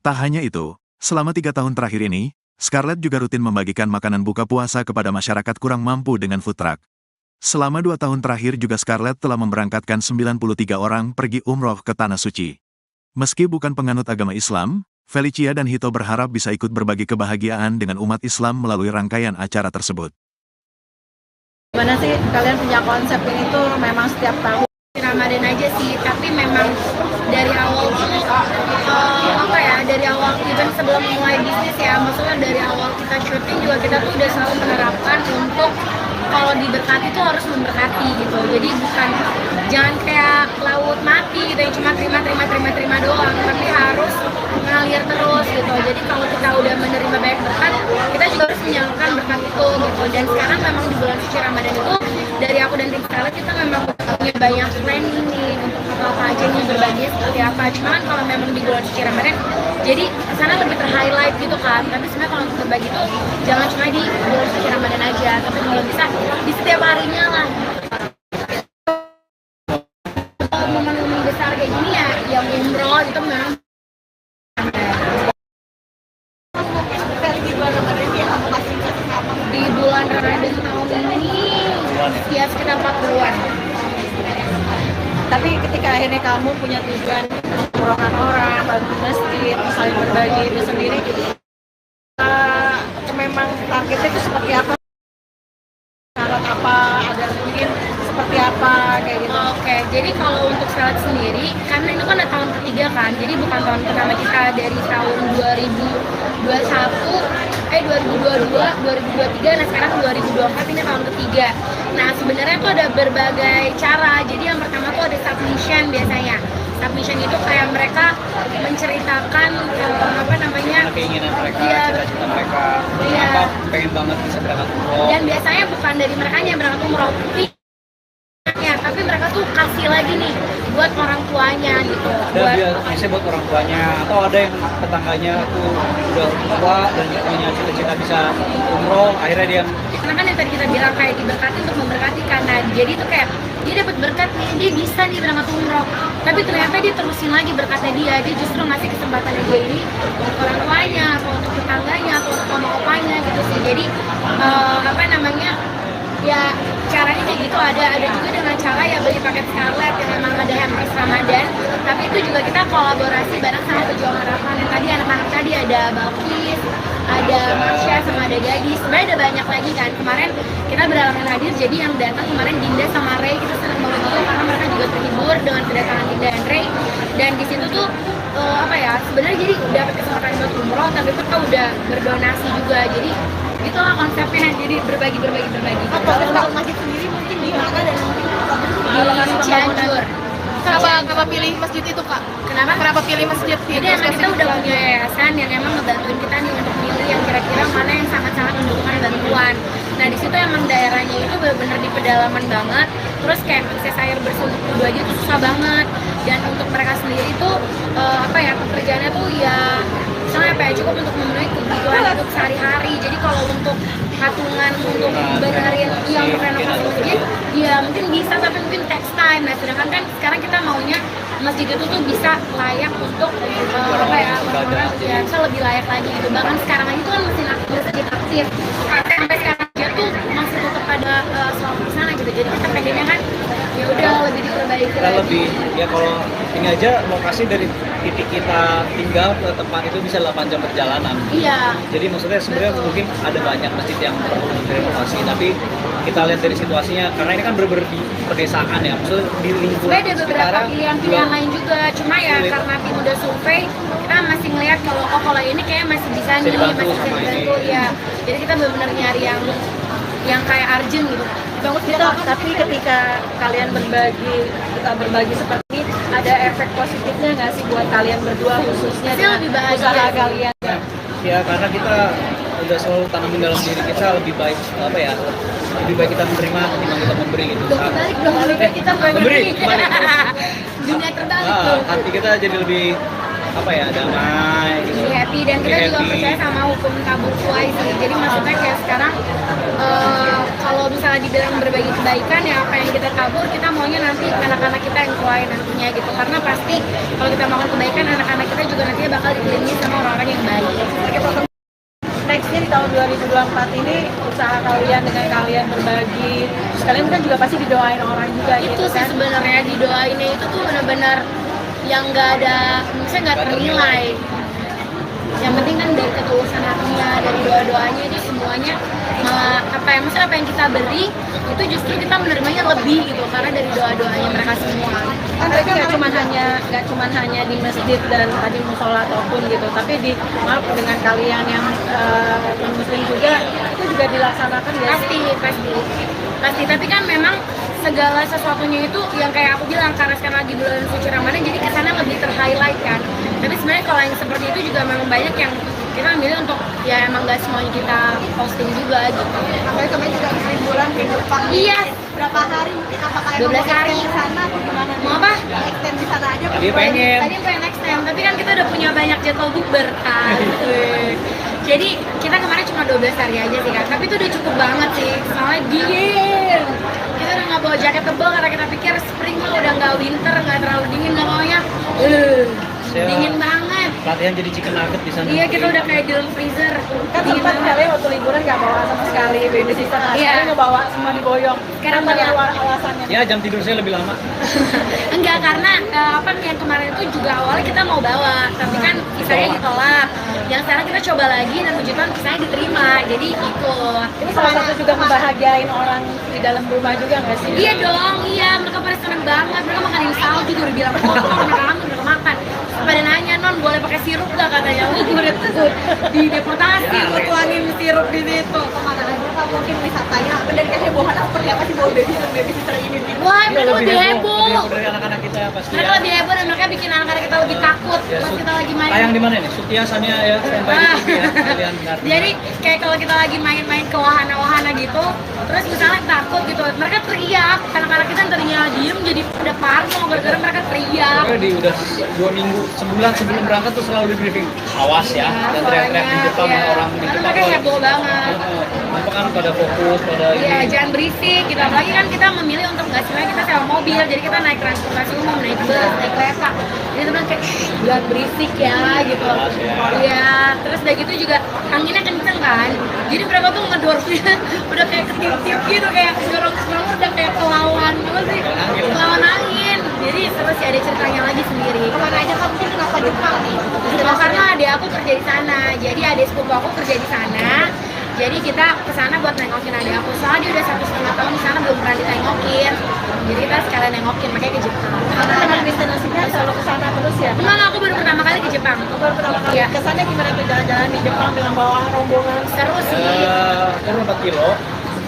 Tak hanya itu, selama 3 tahun terakhir ini, Scarlett juga rutin membagikan makanan buka puasa kepada masyarakat kurang mampu dengan food truck. Selama 2 tahun terakhir juga Scarlett telah memberangkatkan 93 orang pergi umroh ke Tanah Suci. Meski bukan penganut agama Islam, Felicia dan Hito berharap bisa ikut berbagi kebahagiaan dengan umat Islam melalui rangkaian acara tersebut. Gimana sih kalian punya konsep ini tuh memang setiap tahun? Ramadan aja sih, tapi memang dari awal tuh dari awal even sebelum mulai bisnis ya, maksudnya dari awal kita syuting juga kita tuh udah selalu menerapkan untuk kalau diberkati tuh harus memberkati gitu. Jadi bukan jangan kayak laut mati gitu yang cuma terima doang, tapi harus mengalir terus gitu. Jadi kalau kita udah menerima banyak berkat, kita juga harus menyalurkan berkat itu gitu. Dan sekarang memang di bulan suci Ramadan itu dari aku dan tim Scarlett kita memang punya banyak planning nih untuk apa aja nih, berbagi seperti apa. Cuman kalau memang di bulan suci Ramadan, jadi sana lebih ter-highlight gitu kan. Tapi sebenarnya kalau untuk berbagi itu jangan cuma di bulan suci Ramadan aja, tapi kalau bisa di setiap harinya lah. Momen-momen besar kayak gini ya, yang umroh itu memang di bulan Ramadan tahun ini ya sekitar 40-an. Tapi ketika akhirnya kamu punya tujuan mengurangkan orang, bantu masjid, saling berbagi itu sendiri, memang targetnya itu seperti apa? Syarat apa? Ada mungkin seperti apa kayak gitu? Oke, jadi kalau untuk Scarlett sendiri, karena itu kan udah tahun ketiga kan, jadi bukan tahun pertama kita dari tahun 2022, 2023, nah sekarang 2024 ini tahun ketiga. Nah sebenarnya tuh ada berbagai cara. Jadi yang pertama tuh ada submission biasanya. Submission itu kayak mereka menceritakan apa namanya, keinginan mereka, iya, cita-cita mereka, iya, apa pengen banget bisa berangkat umroh. dan biasanya bukan dari mereka yang berangkat umroh, ya, tapi mereka tuh kasih lagi nih buat orang tuanya gitu. Ada biasanya buat orang tuanya, atau ada yang tetangganya tuh udah tua dan punya cita-cita bisa umroh, akhirnya dia Karena kan yang tadi kita bilang kayak diberkati untuk memberkati kan. Nah, jadi itu kayak dia dapat berkat nih, dia bisa nih berangkat umroh. Tapi ternyata dia terusin lagi berkatnya dia justru ngasih kesempatannya dia ini untuk orang tuanya, atau untuk tetangganya, atau untuk mama opanya gitu sih. Jadi apa namanya, ya caranya kayak gitu. Ada juga dengan cara ya beli paket Scarlett yang memang ada hampers Ramadan, tapi itu juga kita kolaborasi bareng sama Pejuang Harapan. Yang tadi anak-anak tadi ada Balkis, ada Marsha, sama ada Gadis. Sebenarnya ada banyak lagi kan. Kemarin kita berhalangan hadir, jadi yang datang kemarin Dinda sama Ray, kita senang banget itu karena mereka juga terhibur dengan kedatangan Dinda dan Ray. Dan di situ tuh apa ya, sebenarnya jadi dapat kesempatan buat umroh, tapi kita udah berdonasi juga. Jadi itulah konsepnya, jadi berbagi. Kalau masjid sendiri mungkin di mana dan mungkin Di Cianjur. Kenapa pilih masjid itu, Kak? Kenapa pilih masjid? Jadi emang kita udah punya yayasan yang emang ngebantuin kita nih untuk milih yang kira-kira mana yang sangat-sangat membutuhkan bantuan. Nah di situ emang daerahnya itu benar-benar di pedalaman banget. Terus kayak akses air bersih untuk wudhu aja itu susah banget. Dan untuk mereka sendiri itu apa ya, pekerjaannya tuh ya misalnya apa ya, cukup untuk memenuhi kebutuhan hidup sehari-hari. Jadi kalau untuk patungan untuk benerin yang renovasi masjid, ya mungkin bisa, tapi mungkin text time. Nah sedangkan kan sekarang kita maunya masjid itu tuh bisa layak untuk apa ya, orang-orang ya bisa lebih layak lagi gitu. Bahkan sekarang aja tuh kan masih masjid aktif, sampai sekarang aja tuh masih tetap ada sholat di sana gitu. Jadi kita pengennya kan ya udah lebih diperbaiki kita lagi. lebih, ya kalau ini aja lokasi dari titik kita tinggal ke tempat itu bisa 8 jam perjalanan. Iya. Jadi maksudnya sebenarnya mungkin ada banyak masjid yang perlu direnovasi, tapi kita lihat dari situasinya, karena ini kan bener-bener di pedesaan ya, maksudnya di lingkungan Sebenarnya ada beberapa sekitaran pilihan lain juga, cuma ya karena tim udah survei, kita masih ngeliat kalau ini kayak masih bisa nih, dibantu masih bisa sama dibantu ini. ya. Jadi kita benar-benar nyari yang kayak urgent gitu. Bagus gitu, tapi ketika kalian berbagi seperti ini, ada efek positifnya nggak sih buat kalian berdua khususnya Pasti dengan lebih bahagia usaha sih. kalian? Ya karena kita udah selalu tanamin dalam diri kita, lebih baik apa ya, lebih baik kita menerima ketimbang kita memberi gitu. Dong kebalik dong, kita memberi, kebalik. Dunia terbalik tuh. Hati kita jadi lebih apa ya, damai gitu. Lebih happy, dan kita Lebih juga happy. percaya sama hukum tabur tuai sih. Jadi maksudnya kayak sekarang kalau misalnya dibilang berbagi kebaikan ya, apa yang kita tabur kita maunya nanti anak-anak kita yang tuai nantinya gitu. Karena pasti kalau kita melakukan kebaikan, anak-anak kita juga nantinya bakal dikelilingi sama orang-orang yang baik. Nextnya di tahun 2024 ini usaha kalian dengan kalian berbagi, terus kalian kan juga pasti didoain orang juga Itu gitu sih kan? sebenarnya didoainnya itu tuh benar-benar yang nggak ada, misalnya nggak ternilai. Yang penting kan dari ketulusan hatinya, dari doa-doanya itu semuanya apa yang kita beri itu justru kita menerimanya lebih gitu, karena dari doa-doanya mereka semua. Kan berarti nggak cuma hanya di masjid dan tadi musola ataupun gitu, tapi dengan kalian yang muslim juga itu juga dilaksanakan ya? Pasti, tapi kan memang segala sesuatunya itu yang kayak aku bilang, karena sekarang lagi bulan suci Ramadan, jadi kesana lebih ter-highlight kan. Tapi sebenarnya kalau yang seperti itu juga memang banyak yang kita milih untuk ya emang nggak semuanya kita posting juga gitu. Apalagi kemarin juga liburan ke Jepang. Iya, Berapa hari mungkin apakah 12 hari di sana atau gimana? mau apa? Extend di sana aja. Tadi pengen. Tadi pengen extend, tapi kan kita udah punya banyak jadwal bukber kan. Jadi kita kemarin cuma 12 hari aja sih kan, tapi itu udah cukup banget sih, soalnya dingin. Kita udah nggak bawa jaket tebal karena kita pikir spring mah udah nggak winter, nggak terlalu dingin, nggak maunya dingin banget. Latihan jadi chicken nugget di sana. Iya, kita udah kayak di dalam freezer. Kan Dingin sempat banget. kalian waktu liburan nggak bawa sama sekali baby sister, Iya. kalian nggak bawa, semua diboyong. Sekarang Apa bawa. alasannya? Ya jam tidur saya lebih lama. Enggak, karena apa yang kemarin itu juga awalnya kita mau bawa, tapi kan visanya ditolak. Yang sekarang kita coba lagi dan puji Tuhan visanya diterima, jadi ikut. Ini salah satu juga membahagiain orang di dalam rumah juga nggak sih? Iya dong, iya, mereka pada seneng banget. Mereka makanin salju juga udah bilang, oh mereka kangen, mereka makan. Pada nanya, non boleh pakai sirup gak katanya? Oh, gue udah tuh di deportasi, gue tuangin sirup di situ. Kemana aja Kak, mungkin wisatanya dan kehebohan seperti apa sih bawa baby sister ini? Wah, Iya, mereka lebih heboh. dari anak-anak kita pasti. Mereka lebih heboh dan mereka bikin anak-anak kita lebih takut pas kita lagi main. Tayang di mana nih? Sutia Sania ya, sampai di TV ya. Kalian dengar. Jadi kayak kalau kita lagi main-main ke wahana-wahana gitu, terus misalnya takut gitu, mereka teriak, anak-anak kita tadinya diem jadi pada parno gara-gara mereka teriak. Pokoknya di udah 2 minggu, sebulan sebelum berangkat tuh selalu di briefing. Awas ya, dan teriak-teriak di depan Iya. orang di Karena depan. mereka heboh banget. Apa kan pada fokus pada Iya, ini. jangan berisik gitu. Apalagi kan kita memilih untuk nggak sebenarnya kita sewa mobil, jadi kita naik transportasi umum, naik bus, naik kereta. Jadi teman kayak "Shh, jangan berisik ya gitu. Iya, terus udah gitu juga anginnya kenceng kan. Jadi mereka tuh ngedorongnya udah kayak ketiup-tiup gitu, kayak dorong udah kayak kelawan apa sih? Kelawan angin. Jadi terus ya ada ceritanya lagi sendiri. Kemana aja Kak, mungkin kenapa Jepang nih? Karena adik aku kerja di sana, jadi adik sepupu aku kerja di sana. Jadi kita kesana buat nengokin adik aku. Soalnya dia udah 1,5 tahun di sana belum pernah ditengokin. Jadi kita sekalian nengokin, makanya ke Jepang. Karena dengan destinasinya selalu ke sana terus ya? Enggak, aku baru pertama kali ke Jepang. Baru pertama kali Iya. ke sana gimana tuh jalan-jalan di Jepang dengan bawa rombongan? Seru sih. Turun 4 kilo.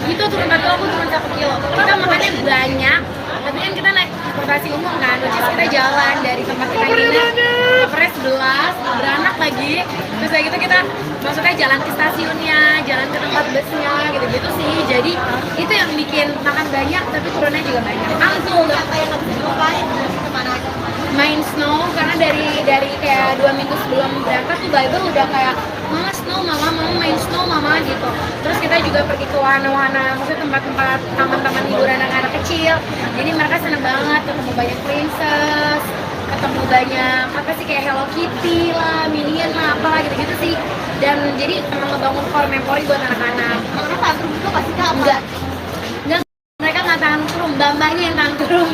Itu turun 1 kilo, aku turun 1 kilo. Kita makannya banyak, tapi kan kita naik transportasi umum kan, which is kita jalan dari tempat kita nginep ke Pres 11, beranak lagi. Terus kayak gitu kita maksudnya jalan ke stasiunnya, jalan ke tempat busnya, gitu-gitu sih. Jadi itu yang bikin makan banyak, tapi turunnya juga banyak. Angkul, Apa yang harus dilupain? Kemana aja? main snow, karena dari kayak 2 minggu sebelum berangkat tuh Bible udah kayak mama snow, mama main snow mama gitu. Terus kita juga pergi ke wahana-wahana, maksudnya tempat-tempat taman-taman hiburan anak-anak kecil. Jadi mereka seneng banget ketemu banyak princess, ketemu banyak apa sih kayak Hello Kitty lah, Minion lah, apalah gitu-gitu sih. Dan jadi emang ngebangun core memori buat anak-anak. Karena tantrum itu pasti Kak apa? Enggak, mereka nggak tantrum, bambanya yang tantrum.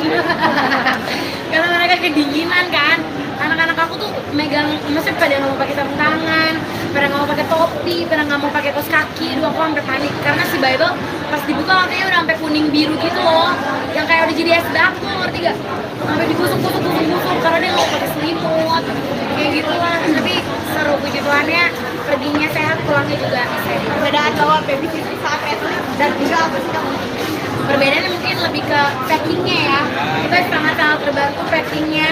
Karena mereka kedinginan kan. Anak-anak aku tuh megang, maksudnya pada nggak mau pakai sarung tangan, pada nggak mau pakai topi, pada nggak mau pakai kaos kaki. Dua aku sampai panik karena si Bible pas dibuka katanya udah sampai kuning biru gitu loh, yang kayak udah jadi es batu, ngerti gak? Sampai digusuk-gusuk karena dia nggak pakai selimut, kayak gitu lah. Tapi seru, puji Tuhannya perginya sehat, pulangnya juga sehat. Perbedaan bawa baby sister saat traveling dan juga apa sih Kak? Perbedaannya mungkin lebih ke packingnya ya, kita sangat-sangat terbantu packingnya.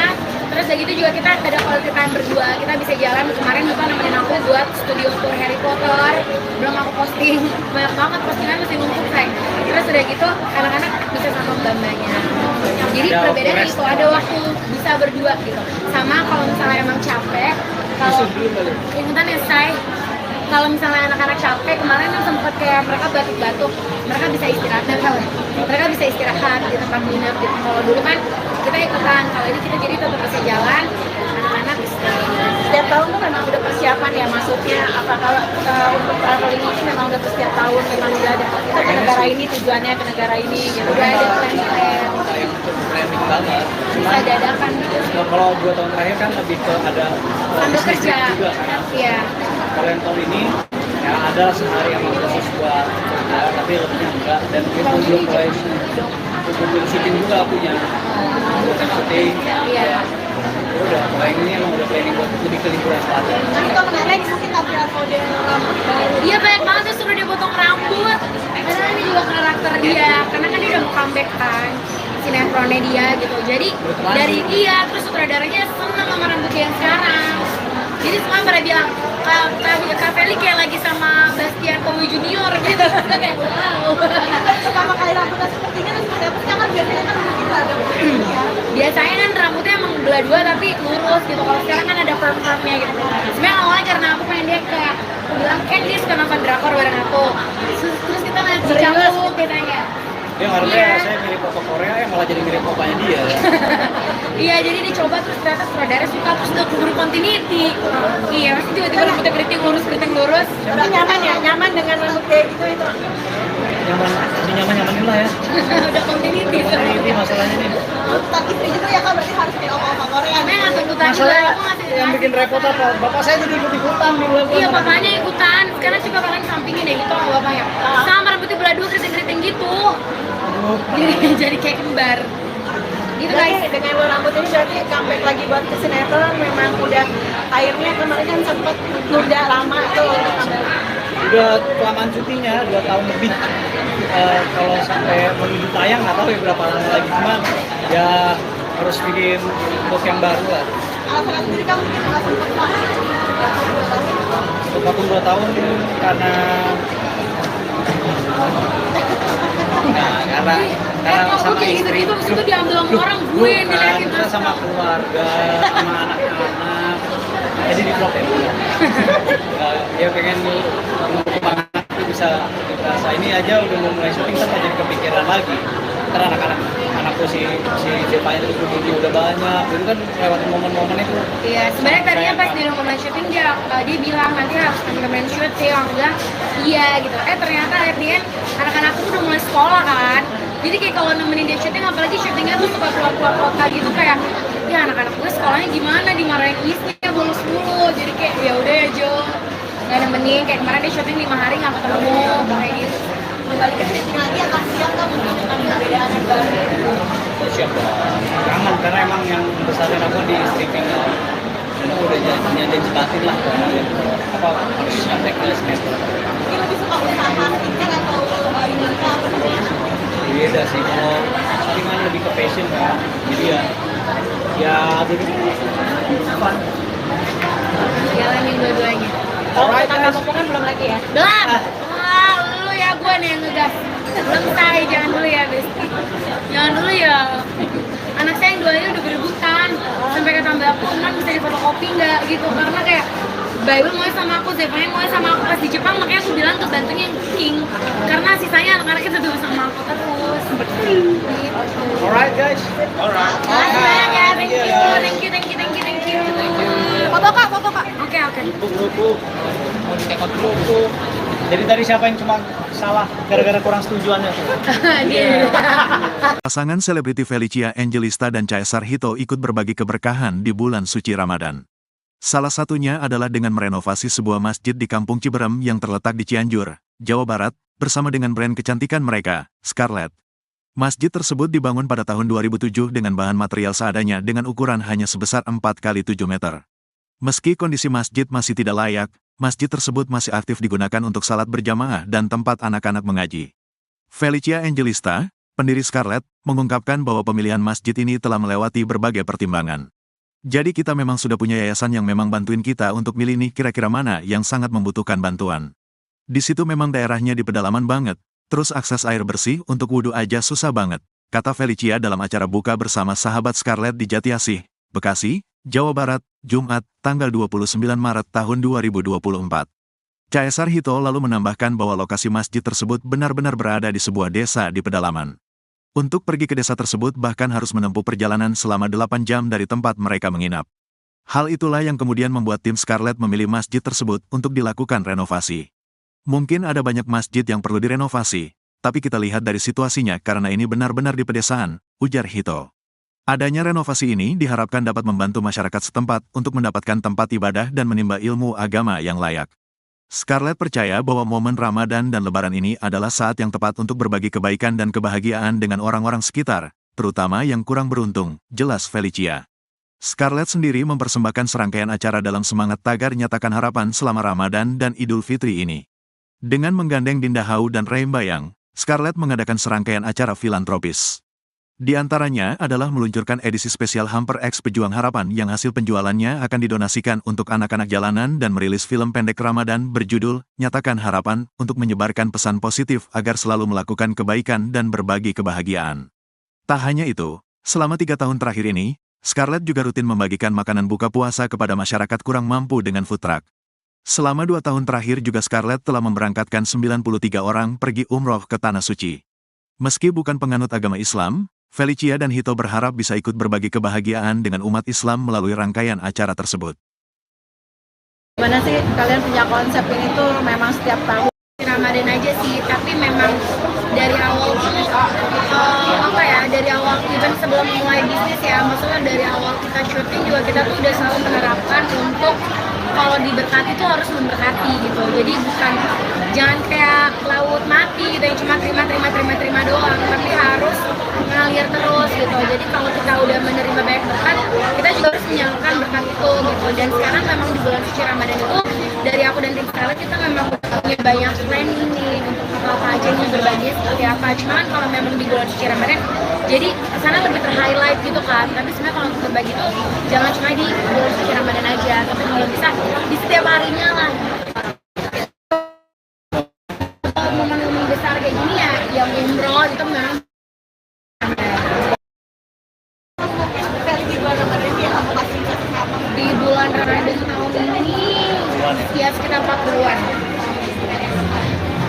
Terus udah gitu juga kita ada quality time berdua, kita bisa jalan. Kemarin juga nemenin aku buat studio tour Harry Potter, belum aku posting, banyak banget postingan masih numpuk sayang. Terus udah gitu anak-anak bisa sama bambanya. Jadi Ada perbedaannya rest. itu ada waktu bisa berdua gitu. Sama kalau misalnya emang capek, kalau ikutan ya say, kalau misalnya anak-anak capek, kemarin kan sempat kayak mereka batuk-batuk, mereka bisa istirahat, mereka bisa istirahat di tempat nginep gitu. Kalau dulu kan kita ikutan, kalau ini kita jadi tetap bisa jalan, anak-anak istirahat. Setiap tahun tuh memang udah persiapan ya, maksudnya apakah untuk traveling ini memang udah setiap tahun memang udah ada kita ke negara ini tujuannya ke negara ini gitu. Udah ada plan-plan, Planning banget. bisa dadakan gitu. Nah, kalau 2 tahun terakhir kan lebih ke ada Sambil bisnis kerja, juga kan. iya. Kalau yang tahun ini ya ada sehari yang khusus buat kerja, tapi lebih enggak, dan itu belum mulai untuk syuting juga punya syuting. Iya. Udah, kalau yang ini emang udah planning buat lebih ke liburan selatan. Nanti kalau menarik mungkin tampil model rambut baru. Iya banyak banget tuh suruh dia potong rambut. Karena ini juga karakter dia, karena kan dia udah mau comeback kan sinetronnya dia gitu. Jadi dari dia terus sutradaranya seneng sama rambut dia yang sekarang. Jadi semua pada bilang Kak Feli kayak lagi sama Bastian Towi Junior gitu. Kayak wow. Pertama kali rambutnya sepertinya terus seperti apa sih? Kan biasanya kan kita ada Biasanya kan rambutnya emang belah dua tapi lurus gitu. Kalau sekarang kan ada perm-permnya gitu. Sebenarnya awalnya karena aku pengen dia kayak aku bilang kan dia suka nonton drakor bareng aku. Terus kita ngeliat Jijangwook katanya. Dia harusnya saya mirip Papa Korea, malah jadi mirip papanya dia. Iya, jadi dicoba terus ternyata sutradara suka terus udah keburu continuity. Iya, pasti tiba-tiba rambutnya keriting lurus. Tapi nyaman ya, nyaman dengan rambut kayak gitu itu. Nyaman lah ya. Udah continuity. Ini masalahnya nih. Tak istri juga ya Kak, berarti harus kayak apa Korea. Emang nggak tuntutan juga, Masalahnya aku ngasih yang bikin repot apa? Bapak saya jadi ikut-ikutan di bulan. Iya, bapaknya ikutan. Sekarang coba kalian sampingin deh gitu sama bapaknya. Sama rambutnya belah dua keriting-keriting gitu. Jadi kayak kembar. Gitu guys. Jadi dengan lo rambut ini berarti comeback lagi buat ke sinetron, memang udah akhirnya kemarin kan sempet udah lama tuh untuk comeback. Udah kelamaan cutinya 2 tahun lebih. Kalau sampai menuju tayang nggak tahu ya berapa lama lagi, cuman ya harus bikin look yang baru lah. Alasan sendiri kamu mungkin nggak sempet Vakum 2 tahun karena Kok sama kayak istri. gitu-gitu terus itu diambil sama orang gue yang diliatin Kita sama keluarga, sama anak-anak. Jadi di vlog ya pengen kembangan itu bisa ini aja udah mau mulai syuting kan jadi kepikiran lagi. Karena anakku si Jepanya itu udah banyak, dulu kan lewat momen-momen itu. Iya, sebenarnya tadinya pas di rumah syuting dia bilang nanti harus temen-temen syuting, aku bilang iya gitu. Ternyata akhirnya anak-anakku udah mulai sekolah kan. Jadi kayak kalau nemenin dia syuting, apalagi syutingnya tuh suka keluar-keluar kota gitu kayak ya anak-anak gue sekolahnya gimana, dimarahin isnya bolos mulu. Jadi kayak ya udah ya Jo, nggak nemenin. Kayak kemarin dia syuting 5 hari nggak ketemu kayak gitu. kembali ke syuting lagi akan siap kan mungkin dengan perbedaan yang baru. Siap dong. Kangen karena emang yang besarin aku di streaming dan aku udah janji batin lah apa harus nyampe ke sinetron. Mungkin lebih suka usaha kan atau ini apa namanya? Beda sih, kalau syuting kan lebih ke passion kan, jadi ya jadi fun. Jalanin dua-duanya. Alright, kakak potongan belum lagi ya? Belum. Wah, lu ya gue nih yang ngegas. Belum say, jangan dulu ya, Besti. Jangan dulu ya. Anak saya yang duanya udah berebutan. Sampai kata mbak aku, "Man, bisa difotokopi nggak?" gitu. Karena kayak Bible mau sama aku, Zephania mau sama aku pas di Jepang, makanya aku bilang ke bantunya yang cooking. Karena sisanya anak-anaknya tetap sama aku terus. Gitu. Alright guys, alright. Makasih banyak ya, thank you. Foto kak. Oke. Buku, mau dikekot buku. Jadi tadi siapa yang cuma salah gara-gara kurang setujuannya tuh? Dia. Pasangan selebriti Felicia Angelista dan Caesar Hito ikut berbagi keberkahan di bulan suci Ramadan. Salah satunya adalah dengan merenovasi sebuah masjid di Kampung Ciberem yang terletak di Cianjur, Jawa Barat, bersama dengan brand kecantikan mereka, Scarlett. Masjid tersebut dibangun pada tahun 2007 dengan bahan material seadanya dengan ukuran hanya sebesar 4x7 meter. Meski kondisi masjid masih tidak layak, masjid tersebut masih aktif digunakan untuk salat berjamaah dan tempat anak-anak mengaji. Felicia Angelista, pendiri Scarlett, mengungkapkan bahwa pemilihan masjid ini telah melewati berbagai pertimbangan. Jadi kita memang sudah punya yayasan yang memang bantuin kita untuk milih nih kira-kira mana yang sangat membutuhkan bantuan. Di situ memang daerahnya di pedalaman banget, terus akses air bersih untuk wudhu aja susah banget, kata Felicia dalam acara buka bersama sahabat Scarlett di Jatiasih, Bekasi, Jawa Barat, Jumat, tanggal 29 Maret tahun 2024. Caesar Hito lalu menambahkan bahwa lokasi masjid tersebut benar-benar berada di sebuah desa di pedalaman. Untuk pergi ke desa tersebut bahkan harus menempuh perjalanan selama 8 jam dari tempat mereka menginap. Hal itulah yang kemudian membuat tim Scarlett memilih masjid tersebut untuk dilakukan renovasi. Mungkin ada banyak masjid yang perlu direnovasi, tapi kita lihat dari situasinya karena ini benar-benar di pedesaan, ujar Hito. Adanya renovasi ini diharapkan dapat membantu masyarakat setempat untuk mendapatkan tempat ibadah dan menimba ilmu agama yang layak. Scarlett percaya bahwa momen Ramadan dan Lebaran ini adalah saat yang tepat untuk berbagi kebaikan dan kebahagiaan dengan orang-orang sekitar, terutama yang kurang beruntung, jelas Felicia. Scarlett sendiri mempersembahkan serangkaian acara dalam semangat tagar nyatakan harapan selama Ramadan dan Idul Fitri ini. Dengan menggandeng Dinda Hau dan Reim Bayang, Scarlett mengadakan serangkaian acara filantropis. Di antaranya adalah meluncurkan edisi spesial Hamper X Pejuang Harapan yang hasil penjualannya akan didonasikan untuk anak-anak jalanan dan merilis film pendek Ramadan berjudul Nyatakan Harapan untuk menyebarkan pesan positif agar selalu melakukan kebaikan dan berbagi kebahagiaan. Tak hanya itu, selama 3 tahun terakhir ini, Scarlett juga rutin membagikan makanan buka puasa kepada masyarakat kurang mampu dengan food truck. Selama 2 tahun terakhir juga Scarlett telah memberangkatkan 93 orang pergi umroh ke Tanah Suci. Meski bukan penganut agama Islam, Felicia dan Hito berharap bisa ikut berbagi kebahagiaan dengan umat Islam melalui rangkaian acara tersebut. Gimana sih kalian punya konsep ini tuh memang setiap tahun? Ramadan aja sih, tapi memang dari awal tuh dari awal even sebelum mulai bisnis ya, maksudnya dari awal kita syuting juga kita tuh udah selalu menerapkan untuk kalau diberkati tuh harus memberkati gitu. Jadi bukan jangan kayak laut mati gitu yang cuma terima doang, tapi harus ngalir terus gitu. Jadi kalau kita udah menerima banyak berkat, kita juga harus menyalurkan berkat itu gitu. Dan sekarang memang di bulan suci Ramadan itu dari aku dan tim Scarlett kita memang punya banyak planning nih untuk apa aja nih berbagi seperti apa. Cuman kalau memang di bulan suci Ramadan, jadi sana lebih ter-highlight gitu kan. Tapi sebenarnya kalau untuk berbagi tuh jangan cuma di bulan suci Ramadan aja, tapi kalau bisa di setiap harinya lah. Momen-momen besar kayak gini ya, yang umroh itu memang di bulan Ramadan tahun ini ya sekitar 40-an.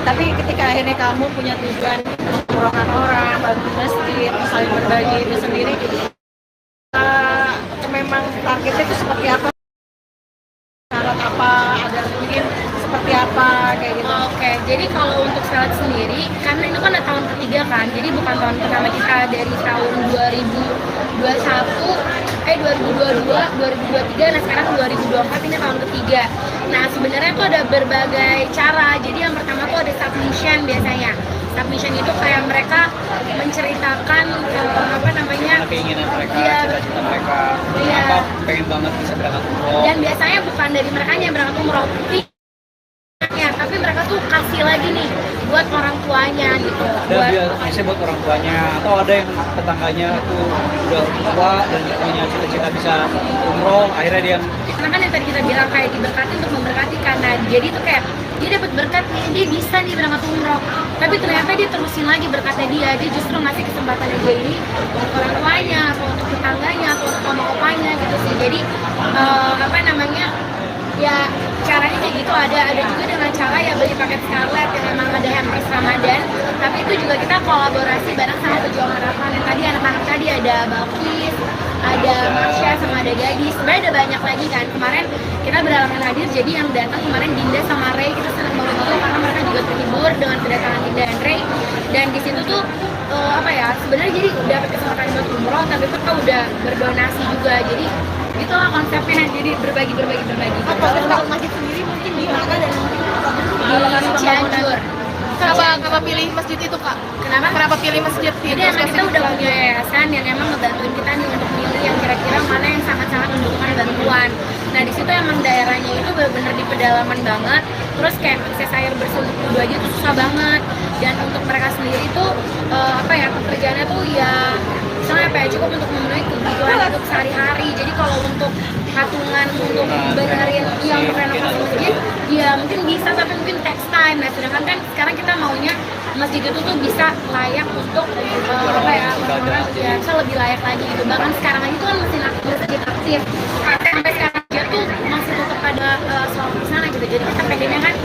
Tapi ketika akhirnya kamu punya tujuan umrohkan orang, bantu masjid, saling berbagi itu sendiri, memang targetnya itu seperti apa? Syarat apa? Ada mungkin seperti apa kayak gitu? Oke, jadi kalau untuk Scarlett sendiri, karena itu kan udah tahun ketiga kan, jadi bukan tahun pertama kita dari tahun 2022, 2023, nah sekarang 2024 ini tahun ketiga. Nah sebenarnya tuh ada berbagai cara. Jadi yang pertama tuh ada submission biasanya. Submission itu kayak mereka menceritakan keinginan mereka, Iya, cita-cita mereka, iya. apa pengen banget bisa berangkat umroh. Dan biasanya bukan dari mereka yang berangkat umroh, tapi mereka tuh kasih lagi nih buat orang tuanya gitu. Ada biasanya buat orang tuanya, atau ada yang tetangganya tuh udah tua dan punya cita-cita bisa umroh, akhirnya dia Karena kan yang tadi kita bilang kayak diberkati untuk memberkati, karena jadi tuh kayak dia dapat berkat nih, dia bisa nih berangkat umroh, tapi ternyata dia terusin lagi berkatnya dia justru ngasih kesempatannya dia ini untuk orang tuanya atau untuk tetangganya atau untuk oma-opanya gitu sih. Jadi ya caranya kayak gitu. Ada juga dengan cara ya beli paket Scarlett yang memang ada hampers Ramadan, tapi itu juga kita kolaborasi bareng sama Pejuang Harapan. Yang tadi anak-anak tadi ada Balkis, ada Marsha, sama ada Gadis. Sebenarnya ada banyak lagi kan. Kemarin kita berhalangan hadir, jadi yang datang kemarin Dinda sama Ray, kita senang banget itu karena mereka juga terhibur dengan kedatangan Dinda dan Ray. Dan di situ tuh sebenarnya jadi dapat kesempatan buat umroh, tapi mereka udah berdonasi juga. Jadi itulah konsepnya, jadi berbagi. Kalau masjid sendiri mungkin di mana dan Di Cianjur. kenapa pilih masjid itu kak? Kenapa pilih masjid itu? Jadi emang kita udah punya yayasan yang emang ngebantuin kita nih untuk milih yang kira-kira mana yang sangat-sangat membutuhkan bantuan. Nah di situ emang daerahnya itu benar-benar di pedalaman banget. Terus kayak akses air bersih untuk wudhu aja tuh susah banget. Dan untuk mereka sendiri itu pekerjaannya tuh ya misalnya cukup untuk memenuhi kebutuhan hidup sehari-hari. Jadi kalau untuk patungan untuk benerin yang renovasi masjid ya mungkin bisa, tapi mungkin text time. Nah sedangkan kan sekarang kita maunya masjid itu tuh bisa layak untuk orang-orang ya bisa lebih layak lagi gitu. Bahkan sekarang aja tuh kan masjid aktif sampai sekarang aja tuh masih tetap ada sholat di sana gitu. Jadi kita pengennya kan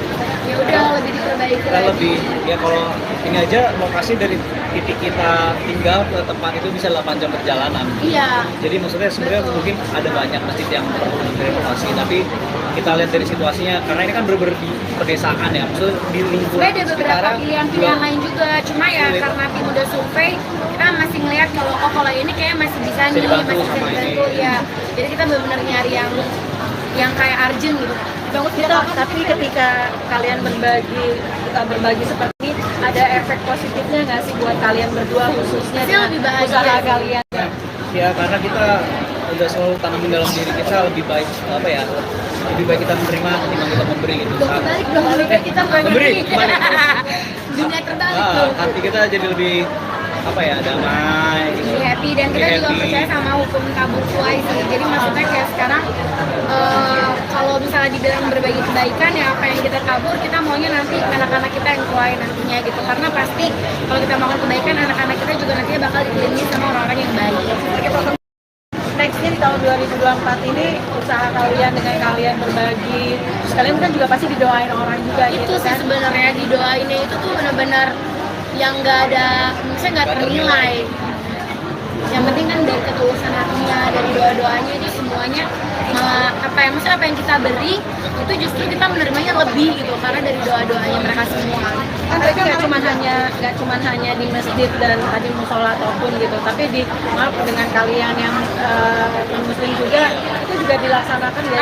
ya udah lebih diperbaiki kita lagi. lebih ya kalau ini aja lokasi dari titik kita tinggal ke tempat itu bisa 8 jam perjalanan. Iya. Jadi maksudnya sebenarnya mungkin ada banyak masjid yang perlu direnovasi, tapi kita lihat dari situasinya karena ini kan bener-bener di pedesaan ya, maksudnya di lingkungan Sebenarnya ada beberapa sekarang pilihan lain juga, cuma ya karena tim udah survei kita masih ngelihat kalau ini kayak masih bisa nih, dibantu masih bisa sama dibantu ini. ya. Jadi kita benar-benar nyari yang kayak urgent gitu. Bagus gitu, tapi ketika kalian berbagi seperti ini, ada efek positifnya nggak sih buat kalian berdua khususnya Pasti dengan lebih bahagia usaha sih. kalian? Ya karena kita udah selalu tanamin dalam diri kita lebih baik lebih baik kita menerima ketimbang kita memberi gitu. Balik dong, kita memberi. dunia terbalik tuh. Hati kita jadi lebih apa ya, damai gitu. Be happy, dan kita juga Happy. percaya sama hukum tabur tuai sih. Jadi maksudnya kayak sekarang kalau misalnya dibilang berbagi kebaikan ya apa yang kita tabur kita maunya nanti anak-anak kita yang tuai nantinya gitu, karena pasti kalau kita melakukan kebaikan anak-anak kita juga nantinya bakal dikelilingi sama orang-orang yang baik. Nextnya di tahun 2024 ini usaha kalian dengan kalian berbagi, terus kalian kan juga pasti didoain orang juga Itu gitu sih kan. sebenarnya didoainnya itu tuh benar-benar yang nggak ada, misalnya nggak ternilai. Yang penting kan dari ketulusan hatinya, dari doa-doanya itu semuanya maksudnya apa yang kita beri itu justru kita menerimanya lebih gitu karena dari doa-doanya mereka semua. Kan mereka nggak cuman hanya di masjid dan tadi musola ataupun gitu, tapi dengan kalian yang non muslim juga itu juga dilaksanakan ya.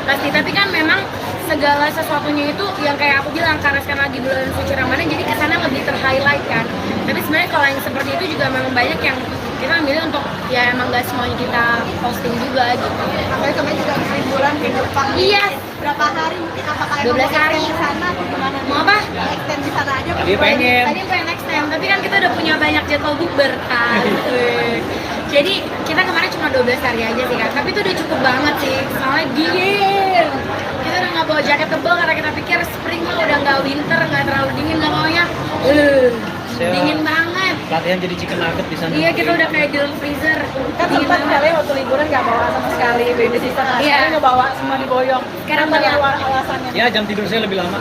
Pasti, tapi kan memang segala sesuatunya itu yang kayak aku bilang karena sekarang lagi bulan suci Ramadan jadi kesana lebih ter-highlight kan. Tapi sebenarnya kalau yang seperti itu juga memang banyak yang kita ambil untuk ya emang gak semuanya kita posting juga gitu. Apalagi kemarin juga habis liburan ke Jepang. Iya, Berapa hari mungkin apakah 12 hari. di sana atau gimana? Mau apa? Extend di sana aja. Tadi pengen. Tadi pengen next time, tapi kan kita udah punya banyak jadwal bukber kan. Jadi kita kemarin cuma 12 hari aja sih kan, tapi itu udah cukup banget sih, soalnya dingin. Kita udah nggak bawa jaket tebal karena kita pikir spring mah udah nggak winter, nggak terlalu dingin, nggak maunya dingin banget. Latihan jadi chicken nugget di sana. Iya, kita udah kayak di dalam freezer. Kan Dingin sempat banget. kalian waktu liburan nggak bawa sama sekali baby sister, Iya. kalian nggak bawa, semua diboyong. Sekarang Apa bawa. alasannya? Ya jam tidur saya lebih lama.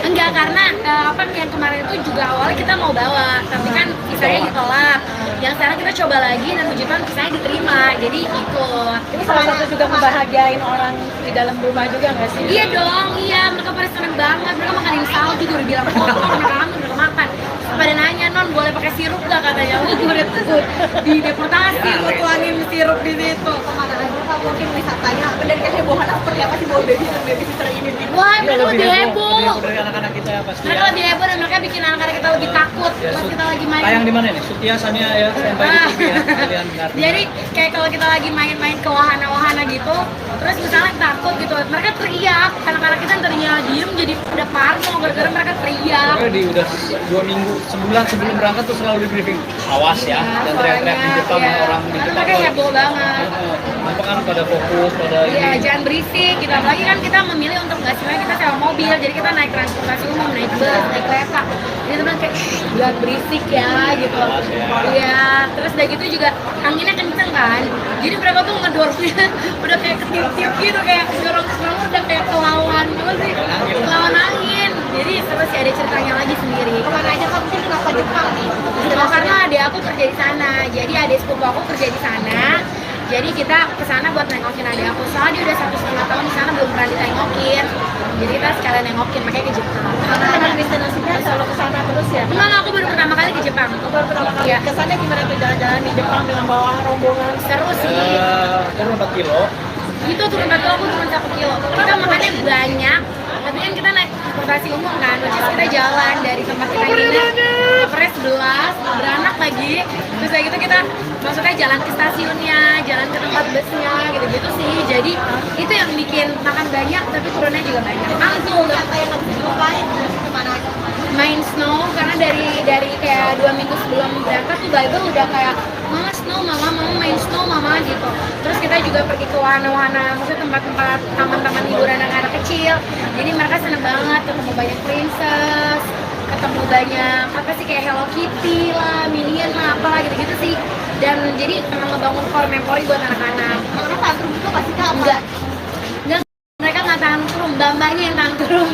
Enggak, karena apa yang kemarin itu juga awalnya kita mau bawa, tapi kan visanya ditolak. Yang sekarang kita coba lagi dan puji Tuhan visanya diterima, jadi ikut. Ini salah satu juga membahagiain orang di dalam rumah juga nggak sih? Iya dong, iya mereka pada seneng banget, mereka makanin salju, gue udah bilang kotor, mereka makan. Pada nanya, non boleh pakai sirup gak katanya, gue udah tuh di deportasi, gue tuangin sirup di situ. Kemana aja Kak, mungkin wisatanya apa dan kehebohan seperti apa sih bawa babysitter ini? Wah, mereka lebih heboh. Dari anak-anak kita ya pasti. Mereka lebih heboh dan mereka bikin anak-anak kita lebih takut pas kita lagi main. Tayang di mana nih? Sutia Sania ya, standby di TV ya. Kalian ngerti. Jadi kayak kalau kita lagi main-main ke wahana-wahana gitu, terus misalnya takut gitu, mereka teriak, anak-anak kita yang tadinya diem jadi udah parno gara-gara mereka teriak. Pokoknya di udah 2 minggu, sebulan sebelum berangkat tuh selalu di briefing. Awas ya, dan teriak-teriak di depan iya. orang di Karena depan. mereka heboh banget. Apa kan pada fokus pada Iya, ini. jangan berisik gitu. Apalagi kan kita memilih untuk nggak sebenarnya kita sewa mobil, jadi kita naik transportasi umum, naik bus, naik kereta. Jadi teman kayak jangan berisik ya gitu. Iya, terus udah gitu juga anginnya kenceng kan. Jadi mereka tuh ngedorongnya udah kayak ketiup-tiup gitu, kayak dorong semua udah kayak kelawan gitu sih. Kelawan angin. Jadi seru sih, ada ceritanya lagi sendiri. Kemana aja Kak, mungkin kenapa Jepang nih? Oh, karena adik aku kerja di sana. Jadi adik sepupu aku kerja di sana. Jadi kita kesana buat nengokin adik aku. Soalnya dia udah 1,5 tahun di sana belum pernah ditengokin. Jadi kita sekalian nengokin, makanya ke Jepang. Karena dengan destinasinya selalu ke sana terus ya? Enggak, aku baru pertama kali ke Jepang. Baru pertama kali Iya. ke sana gimana tuh jalan-jalan di Jepang dengan bawa rombongan? Seru sih. Turun 4 kilo. Itu turun 4 kilo, aku turun 1 kilo. Kita makannya banyak, tapi kan kita naik transportasi umum kan, which is kita jalan dari tempat kita nginep ke Pres 11, beranak lagi. Terus kayak gitu kita maksudnya jalan ke stasiunnya, jalan ke tempat busnya, gitu-gitu sih. Jadi itu yang bikin makan banyak, tapi turunnya juga banyak. Mantul, Apa yang harus dilupain? Kemana aja? main snow, karena dari kayak 2 minggu sebelum berangkat tuh Bible udah kayak mama snow, mama main snow mama gitu. Terus kita juga pergi ke wahana-wahana, maksudnya tempat-tempat taman-taman hiburan anak-anak kecil. Jadi mereka seneng banget ketemu banyak princess, ketemu banyak apa sih kayak Hello Kitty lah, Minion lah, apalah gitu-gitu sih. Dan jadi emang ngebangun core memory buat anak-anak. Kalau tantrum itu pasti Kak apa? Enggak, mereka nggak tantrum, mbak-mbaknya yang tantrum.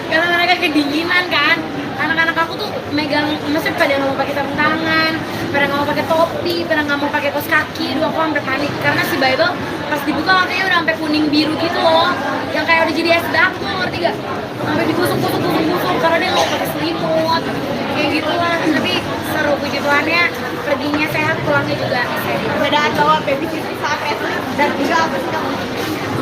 Karena mereka kedinginan kan. Anak-anak aku tuh megang, maksudnya pada nggak mau pakai sarung tangan, pada nggak mau pakai topi, pada nggak mau pakai kaos kaki. Aduh, aku sampai panik karena si Bible pas dibuka warnanya udah sampai kuning biru gitu loh, yang kayak udah jadi es batu, ngerti gak? Sampai digusuk-gusuk karena dia nggak mau pakai selimut, kayak gitu lah. Tapi seru, puji Tuhannya perginya sehat, pulangnya juga sehat. Perbedaan bawa babysitter saat itu dan juga apa sih Kak?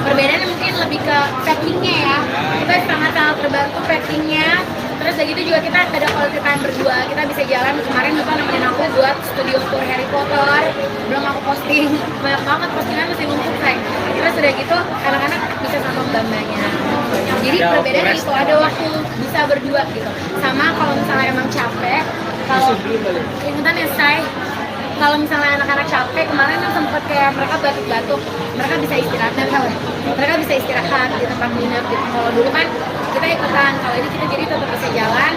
Perbedaannya mungkin lebih ke packingnya ya, kita sangat-sangat terbantu packingnya. Terus udah gitu juga kita ada quality time berdua, kita bisa jalan. Kemarin Bapak nemenin aku buat studio tour Harry Potter, belum aku posting, banyak banget postingan masih numpuk say. Terus udah gitu anak-anak bisa sama mbak-mbaknya. Jadi perbedaannya itu ada waktu bisa berdua gitu. Sama kalau misalnya emang capek, kalau ingetan ya say, kalau misalnya anak-anak capek kemarin kan sempet kayak mereka batuk-batuk, mereka bisa istirahat dan mereka bisa istirahat di tempat nginep gitu. Kalau dulu kan kita ikutan, kalau ini kita jadi tetap bisa jalan,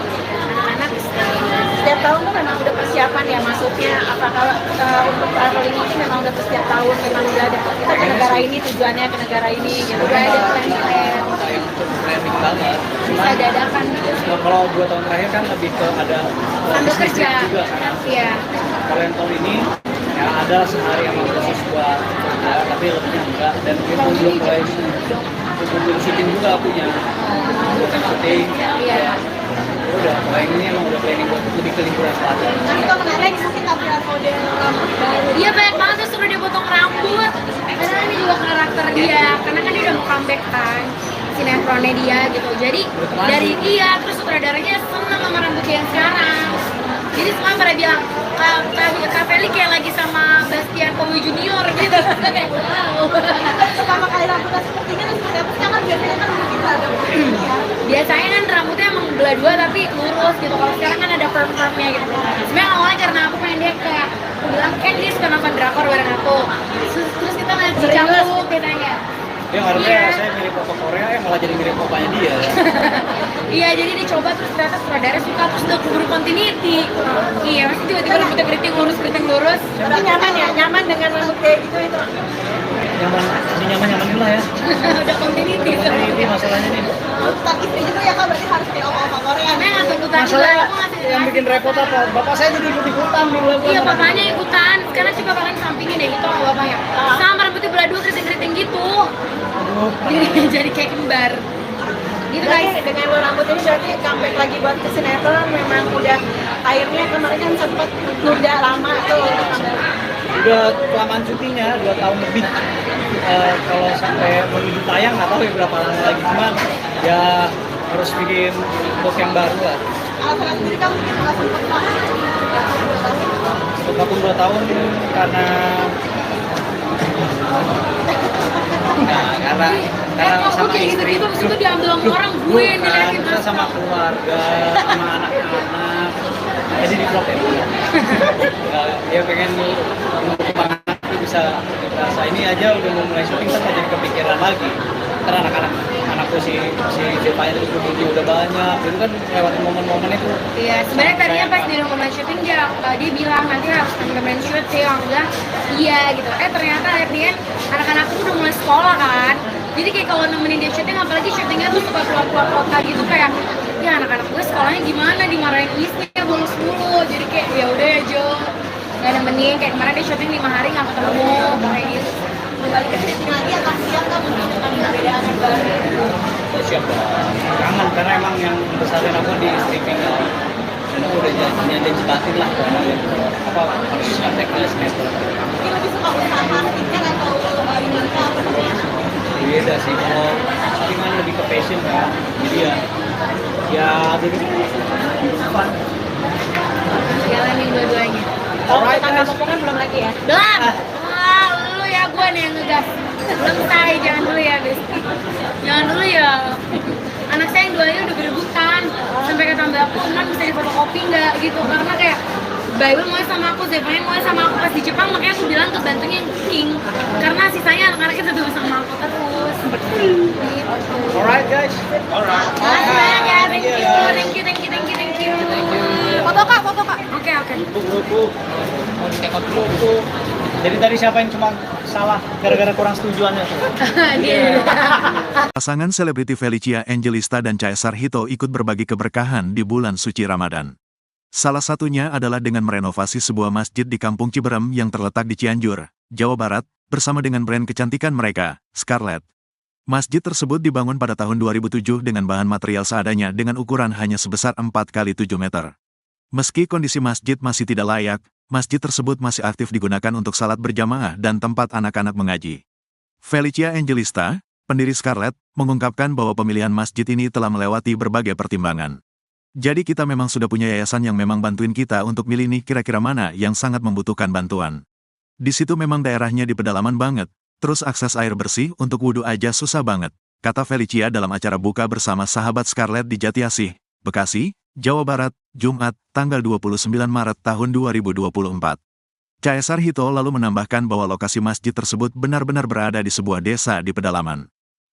anak-anak istirahat. Setiap tahun tuh memang udah persiapan ya, maksudnya apakah untuk traveling ini memang udah setiap tahun memang udah ada kita ke negara ini, tujuannya ke negara ini gitu. Udah ada plan Kayak untuk planning banget. bisa dadakan gitu. Kalau 2 tahun terakhir kan lebih ke ada Sambil bisnis kerja, juga kan. iya. Kalau yang tahun ini ya ada sehari yang khusus buat kerja, tapi lebih enggak, dan kita belum mulai belum syuting juga punya bukan syuting. Iya. Udah, kalau yang ini emang udah planning buat lebih ke liburan selatan. Nah itu menarik mungkin upgrade model rambut baru. Iya banyak banget tuh suruh dia potong rambut. Karena ini juga karakter dia, karena kan dia udah mau comeback kan sinetronnya dia gitu. Jadi dari terus sutradaranya seneng sama rambut dia yang sekarang. Jadi semua pada bilang Kak Feli kayak lagi sama Bastian Kowi Junior gitu. Kayak wow. Pertama kali rambutnya seperti ini terus seperti apa? Kan biasanya kan mungkin ada ya. Biasanya kan rambutnya emang belah dua tapi lurus gitu. Kalau sekarang kan ada perm-permnya gitu. Sebenarnya awalnya karena aku pengen dia kayak aku bilang kan dia suka nonton drakor bareng aku. Terus kita ngeliat Cicamu katanya. Dia harusnya Iya. saya mirip Papa Korea, malah jadi mirip papanya dia. Iya, jadi dicoba terus ternyata sutradara suka terus udah keburu continuity. Iya, masih tiba-tiba rambutnya keriting lurus. Tapi nyaman ya, nyaman dengan rambut kayak gitu itu. Nyaman lah ya. Udah continuity. Ini masalahnya nih. Tuntutan istri juga ya kak, berarti harus kayak oma-oma Korea. Karena nggak tuntutan juga, Masalah aku ngasih yang bikin repot apa? Bapak saya jadi ikut-ikutan dulu. Iya, bapaknya ikutan. Sekarang coba kalian sampingin deh gitu sama bapaknya. Sama rambutnya belah dua keriting-keriting gitu. Jadi kayak kembar. Gitu guys. Berarti dengan lo rambut ini berarti comeback lagi buat ke sinetron memang udah akhirnya kemarin kan sempet nunda lama tuh. Udah kelamaan cutinya 2 tahun lebih. Kalau sampai menuju tayang nggak tahu ya berapa lama lagi, cuman ya harus bikin look yang baru lah. Alasan sendiri kamu mungkin nggak sempat Vakum 2 tahun karena karena Kok sama kayak istri. gitu-gitu, abis itu diambil sama orang gue yang Bukan, diliatin kita sama keluarga, sama anak-anak. Jadi di vlog ya. Dia pengen mengembangkan itu bisa ini aja udah mau mulai syuting kan jadi kepikiran lagi. Karena anakku si Jepanya itu udah banyak, itu kan lewatin momen-momen itu. Iya, sebenarnya tadinya pas di rekaman syuting dia bilang nanti harus rekaman syuting, aku bilang iya gitu. Ternyata akhirnya anak-anakku udah mulai sekolah kan. Jadi kayak kalau nemenin dia syuting, apalagi syutingnya tuh suka keluar kota gitu kayak ya anak-anak gue sekolahnya gimana, dimarahin istrinya bolos mulu. Jadi kayak ya udah ya Jo, nggak nemenin. Kayak kemarin dia syuting 5 hari nggak ketemu kayak gitu. kembali ke syuting lagi akan siap kan mungkin dengan perbedaan yang baru. Siap dong. Kangen karena emang yang besarin aku di streaming kan. Dan aku udah janji batin lah apa harus kontak ke sinetron. Mungkin lebih suka usaha skincare atau ini apa namanya? Beda sih, kalau syuting kan lebih ke passion kan. Jadi ya jadi fun. Jalanin dua-duanya. Kalau tangga potongan belum lagi ya? Belum. Wah, lu ya gue nih yang ngegas. Belum say, jangan dulu ya, Besti. Jangan dulu ya. Anak saya yang duanya udah berebutan. Sampai kata mbak aku, "Man, bisa difotokopi nggak?" gitu. Karena kayak Bible mau sama aku, Zephaniah mau sama aku pas di Jepang, makanya aku bilang ke bantunya yang King. Karena sisanya anak-anaknya tetap sama aku terus. Gitu. Alright guys. Alright. Makasih banyak ya, thank you. Foto kak, foto kak. Oke. Buku. Mau ditekot buku. Jadi tadi siapa yang cuma salah gara-gara kurang setujuannya tuh? Dia. Pasangan selebriti Felicia Angelista dan Caesar Hito ikut berbagi keberkahan di bulan suci Ramadan. Salah satunya adalah dengan merenovasi sebuah masjid di Kampung Ciberem yang terletak di Cianjur, Jawa Barat, bersama dengan brand kecantikan mereka, Scarlett. Masjid tersebut dibangun pada tahun 2007 dengan bahan material seadanya dengan ukuran hanya sebesar 4x7 meter. Meski kondisi masjid masih tidak layak, masjid tersebut masih aktif digunakan untuk salat berjamaah dan tempat anak-anak mengaji. Felicia Angelista, pendiri Scarlett, mengungkapkan bahwa pemilihan masjid ini telah melewati berbagai pertimbangan. Jadi kita memang sudah punya yayasan yang memang bantuin kita untuk milih nih kira-kira mana yang sangat membutuhkan bantuan. Di situ memang daerahnya di pedalaman banget, terus akses air bersih untuk wudhu aja susah banget, kata Felicia dalam acara buka bersama sahabat Scarlett di Jatiasih, Bekasi, Jawa Barat, Jumat, tanggal 29 Maret tahun 2024. Caesar Hito lalu menambahkan bahwa lokasi masjid tersebut benar-benar berada di sebuah desa di pedalaman.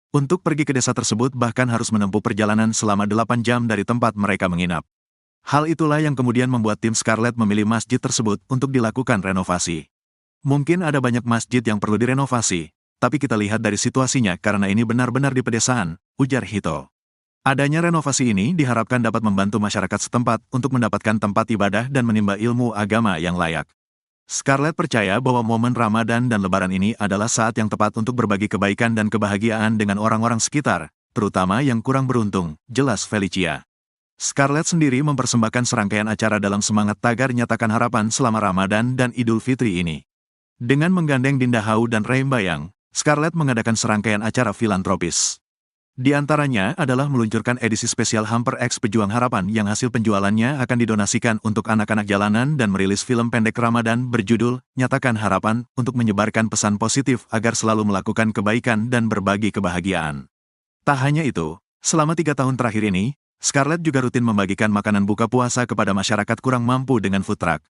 Untuk pergi ke desa tersebut bahkan harus menempuh perjalanan selama 8 jam dari tempat mereka menginap. Hal itulah yang kemudian membuat tim Scarlett memilih masjid tersebut untuk dilakukan renovasi. Mungkin ada banyak masjid yang perlu direnovasi, tapi kita lihat dari situasinya karena ini benar-benar di pedesaan, ujar Hito. Adanya renovasi ini diharapkan dapat membantu masyarakat setempat untuk mendapatkan tempat ibadah dan menimba ilmu agama yang layak. Scarlett percaya bahwa momen Ramadan dan Lebaran ini adalah saat yang tepat untuk berbagi kebaikan dan kebahagiaan dengan orang-orang sekitar, terutama yang kurang beruntung, jelas Felicia. Scarlett sendiri mempersembahkan serangkaian acara dalam semangat tagar nyatakan harapan selama Ramadan dan Idul Fitri ini. Dengan menggandeng Dinda Hau dan Reim Bayang, Scarlett mengadakan serangkaian acara filantropis. Di antaranya adalah meluncurkan edisi spesial Hamper X Pejuang Harapan yang hasil penjualannya akan didonasikan untuk anak-anak jalanan dan merilis film pendek Ramadan berjudul Nyatakan Harapan untuk menyebarkan pesan positif agar selalu melakukan kebaikan dan berbagi kebahagiaan. Tak hanya itu, selama 3 tahun terakhir ini, Scarlett juga rutin membagikan makanan buka puasa kepada masyarakat kurang mampu dengan food truck.